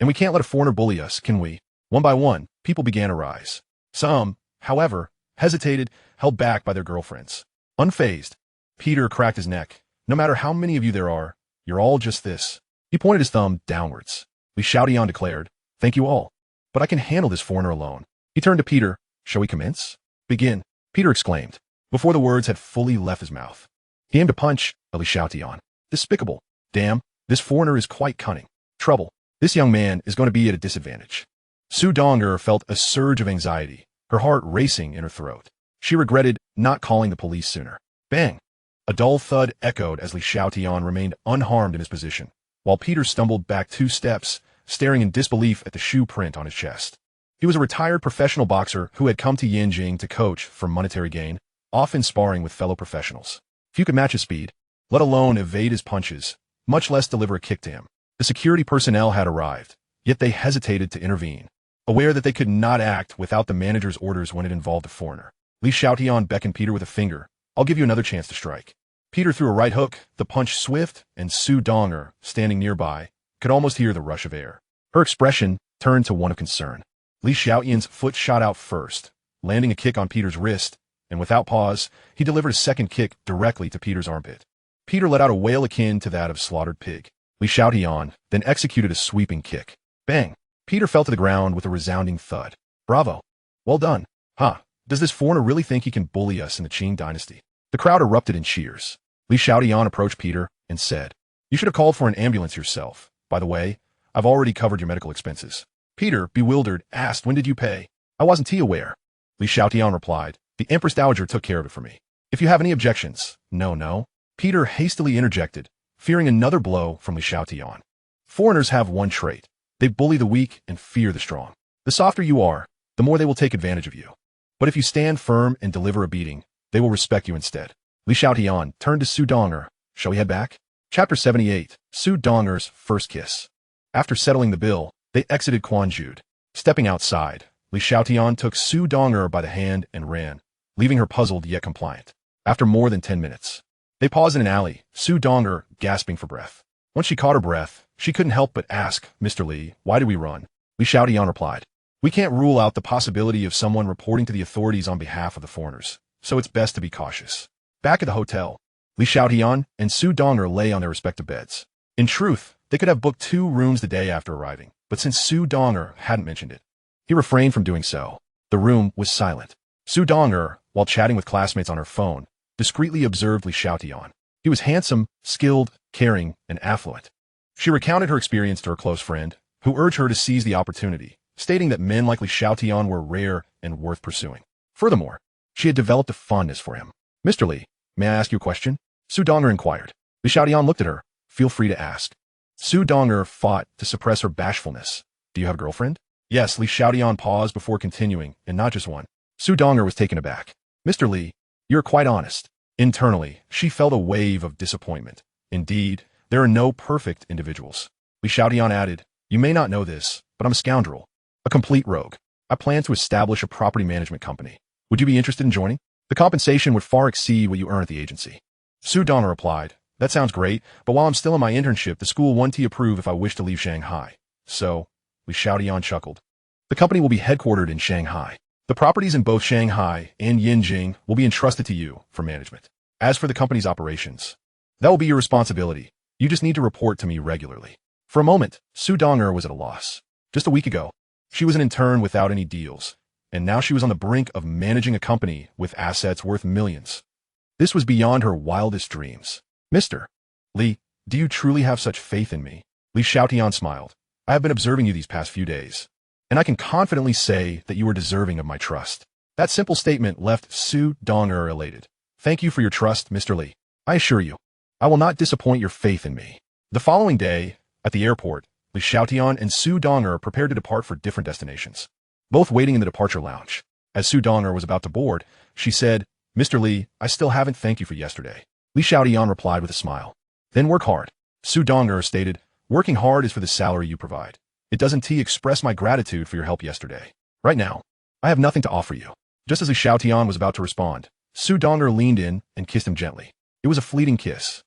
and we can't let a foreigner bully us, can we?" One by one, people began to rise. Some, however, hesitated, held back by their girlfriends. Unfazed, Peter cracked his neck. "No matter how many of you there are, you're all just this." He pointed his thumb downwards. Li Xiaotian declared, "Thank you all, but I can handle this foreigner alone." He turned to Peter. "Shall we commence?" "Begin," Peter exclaimed, before the words had fully left his mouth. He aimed a punch at Li Xiaotian. "Despicable. Damn, this foreigner is quite cunning. Trouble. This young man is going to be at a disadvantage." Su Donger felt a surge of anxiety, her heart racing in her throat. She regretted not calling the police sooner. Bang! A dull thud echoed as Li Xiaotian remained unharmed in his position, while Peter stumbled back 2 steps, staring in disbelief at the shoe print on his chest. He was a retired professional boxer who had come to Yinjing to coach for monetary gain, often sparring with fellow professionals. Few could match his speed, let alone evade his punches, much less deliver a kick to him. The security personnel had arrived, yet they hesitated to intervene, aware that they could not act without the manager's orders when it involved a foreigner. Li Xiaotian beckoned Peter with a finger. "I'll give you another chance to strike." Peter threw a right hook, the punch swift, and Su Donger, standing nearby, could almost hear the rush of air. Her expression turned to one of concern. Li Xiaotian's foot shot out first, landing a kick on Peter's wrist, and without pause, he delivered a second kick directly to Peter's armpit. Peter let out a wail akin to that of slaughtered pig. Li Xiaotian then executed a sweeping kick. Bang! Peter fell to the ground with a resounding thud. "Bravo. Well done. Huh. Does this foreigner really think he can bully us in the Qing dynasty?" The crowd erupted in cheers. Li Xiaotian approached Peter and said, "You should have called for an ambulance yourself. By the way, I've already covered your medical expenses." Peter, bewildered, asked, "When did you pay?" "I wasn't aware." Li Xiaotian replied, "The Empress Dowager took care of it for me." If you have any objections, no. Peter hastily interjected, fearing another blow from Xiaotian. Foreigners have one trait. They bully the weak and fear the strong. The softer you are, the more they will take advantage of you. But if you stand firm and deliver a beating, they will respect you instead. Xiaotian turned to Su Donger. Shall we head back? Chapter 78. Su Donger's First Kiss. After settling the bill, they exited Quanjude. Stepping outside, Xiaotian took Su Donger by the hand and ran, leaving her puzzled yet compliant. After more than 10 minutes, they paused in an alley, Su Donger gasping for breath. Once she caught her breath, she couldn't help but ask, "Mr. Li, why did we run?" Xiaotian replied, "We can't rule out the possibility of someone reporting to the authorities on behalf of the foreigners, so it's best to be cautious." Back at the hotel, Xiaotian and Su Donger lay on their respective beds. In truth, they could have booked 2 rooms the day after arriving, but since Su Donger hadn't mentioned it, he refrained from doing so. The room was silent. Su Donger, while chatting with classmates on her phone, discreetly observed Xiaotian. He was handsome, skilled, caring, and affluent. She recounted her experience to her close friend, who urged her to seize the opportunity, stating that men like Xiaotian were rare and worth pursuing. Furthermore, she had developed a fondness for him. "Mr. Li, may I ask you a question?" Su Donger inquired. Xiaotian looked at her. "Feel free to ask." Su Donger fought to suppress her bashfulness. "Do you have a girlfriend?" "Yes." Xiaotian paused before continuing, "and not just one." Su Donger was taken aback. "Mr. Li, you're quite honest." Internally, she felt a wave of disappointment. Indeed, there are no perfect individuals. Xiaotian added, "You may not know this, but I'm a scoundrel. A complete rogue. I plan to establish a property management company. Would you be interested in joining? The compensation would far exceed what you earn at the agency." Su Donger replied, "That sounds great, but while I'm still in my internship, the school won't approve if I wish to leave Shanghai. So," Xiaotian chuckled, "the company will be headquartered in Shanghai. The properties in both Shanghai and Yinjing will be entrusted to you for management. As for the company's operations, that will be your responsibility. You just need to report to me regularly." For a moment, Su Donger was at a loss. Just a week ago, she was an intern without any deals, and now she was on the brink of managing a company with assets worth millions. This was beyond her wildest dreams. "Mr. Li, do you truly have such faith in me?" Xiaotian smiled. "I have been observing you these past few days, and I can confidently say that you are deserving of my trust." That simple statement left Su Donger elated. "Thank you for your trust, Mr. Li. I assure you, I will not disappoint your faith in me." The following day, at the airport, Xiaotian and Su Donger prepared to depart for different destinations, both waiting in the departure lounge. As Su Donger was about to board, she said, "Mr. Li, I still haven't thanked you for yesterday." Xiaotian replied with a smile. "Then work hard." Su Donger stated, "Working hard is for the salary you provide. It doesn't express my gratitude for your help yesterday. Right now, I have nothing to offer you." Just as Xiaotian was about to respond, Su Donger leaned in and kissed him gently. It was a fleeting kiss.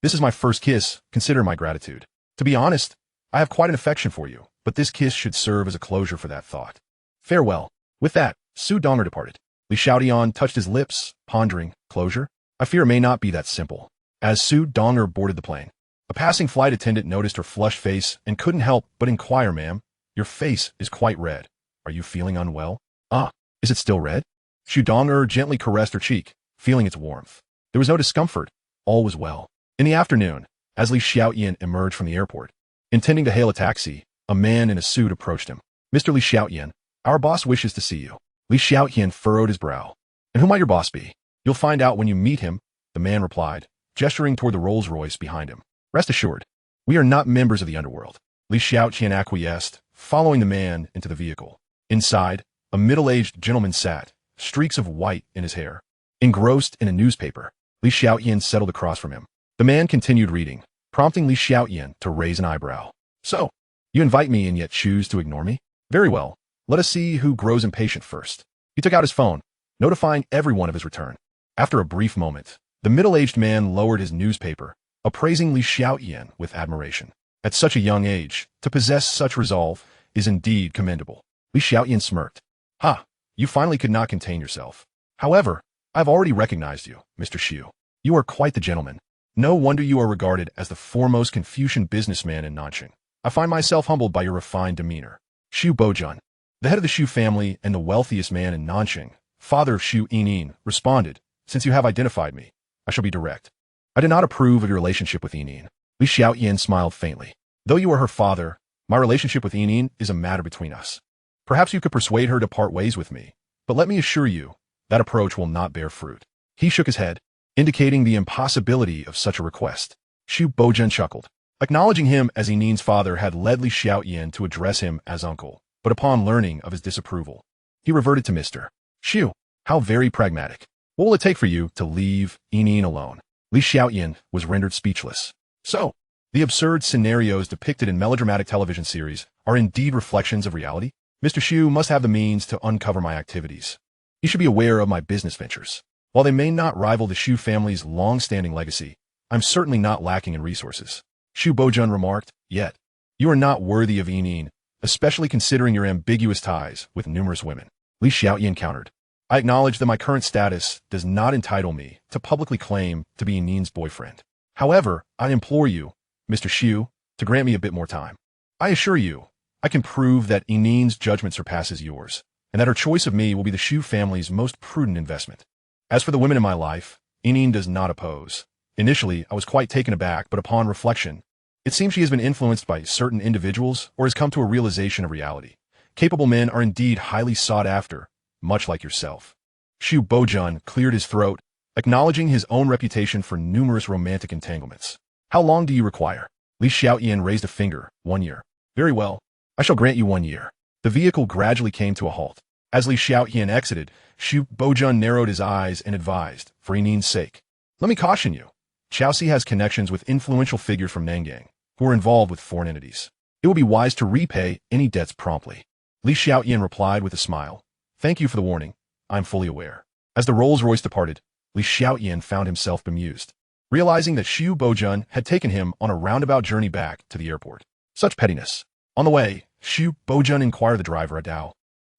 "This is my first kiss. Consider my gratitude. To be honest, I have quite an affection for you, but this kiss should serve as a closure for that thought. Farewell." With that, Su Donger departed. Xiaotian touched his lips, pondering, "Closure? I fear it may not be that simple." As Su Donger boarded the plane, a passing flight attendant noticed her flushed face and couldn't help but inquire, "Ma'am, your face is quite red. Are you feeling unwell?" "Ah, is it still red?" Su Donger gently caressed her cheek, feeling its warmth. There was no discomfort. All was well. In the afternoon, as Xiaotian emerged from the airport, intending to hail a taxi, a man in a suit approached him. "Mr. Xiaotian, our boss wishes to see you." Xiaotian furrowed his brow. "And who might your boss be?" "You'll find out when you meet him," the man replied, gesturing toward the Rolls-Royce behind him. "Rest assured, we are not members of the underworld." Xiaotian acquiesced, following the man into the vehicle. Inside, a middle-aged gentleman sat, streaks of white in his hair. Engrossed in a newspaper, Xiaotian settled across from him. The man continued reading, prompting Xiaotian to raise an eyebrow. "So, you invite me and yet choose to ignore me? Very well. Let us see who grows impatient first." He took out his phone, notifying everyone of his return. After a brief moment, the middle-aged man lowered his newspaper, appraising Xiaotian with admiration. At such a young age, to possess such resolve is indeed commendable. Xiaotian smirked. "Ha, you finally could not contain yourself. However, I've already recognized you, Mr. Xu. You are quite the gentleman. No wonder you are regarded as the foremost Confucian businessman in Nanjing. I find myself humbled by your refined demeanor." Xu Bojun, the head of the Xu family and the wealthiest man in Nanjing, father of Xu Yining, responded, "Since you have identified me, I shall be direct. I do not approve of your relationship with Yining." Xiaotian smiled faintly. "Though you are her father, my relationship with Yining is a matter between us. Perhaps you could persuade her to part ways with me, but let me assure you, that approach will not bear fruit." He shook his head, indicating the impossibility of such a request. Xu Boujun chuckled. Acknowledging him as Yinin's father had led Li Xiaotian to address him as uncle, but upon learning of his disapproval, he reverted to Mr. Xu. How very pragmatic. What will it take for you to leave Yinin alone? Li Xiaotian was rendered speechless. So, the absurd scenarios depicted in melodramatic television series are indeed reflections of reality? Mr. Xu must have the means to uncover my activities. He should be aware of my business ventures. While they may not rival the Xu family's long-standing legacy, I'm certainly not lacking in resources. Xu Boujun remarked, yet, you are not worthy of Yinin, especially considering your ambiguous ties with numerous women. Li Xiaotian countered. I acknowledge that my current status does not entitle me to publicly claim to be Yinin's boyfriend. However, I implore you, Mr. Xu, to grant me a bit more time. I assure you, I can prove that Yinin's judgment surpasses yours, and that her choice of me will be the Xu family's most prudent investment. As for the women in my life, Yinin does not oppose. Initially, I was quite taken aback, but upon reflection, it seems she has been influenced by certain individuals or has come to a realization of reality. Capable men are indeed highly sought after, much like yourself. Xu Boujun cleared his throat, acknowledging his own reputation for numerous romantic entanglements. How long do you require? Li Xiaotian raised a finger. 1 year. Very well. I shall grant you 1 year. The vehicle gradually came to a halt. As Li Xiaotian exited, Xu Boujun narrowed his eyes and advised, for Yinin's sake, let me caution you. Xiaoxi has connections with influential figures from Nangang, who are involved with foreign entities. It will be wise to repay any debts promptly. Li Xiaotian replied with a smile. Thank you for the warning. I'm fully aware. As the Rolls-Royce departed, Li Xiaotian found himself bemused, realizing that Xu Boujun had taken him on a roundabout journey back to the airport. Such pettiness. On the way, Xu Boujun inquired the driver a Dao.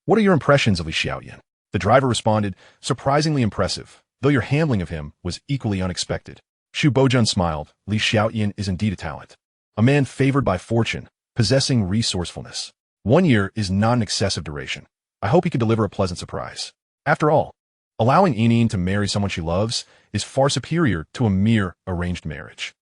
What are your impressions of Li Xiaotian? The driver responded, surprisingly impressive, though your handling of him was equally unexpected. Xu Boujun smiled. Li Xiaotian is indeed a talent. A man favored by fortune, possessing resourcefulness. 1 year is not an excessive duration. I hope he could deliver a pleasant surprise. After all, allowing Yinin to marry someone she loves is far superior to a mere arranged marriage.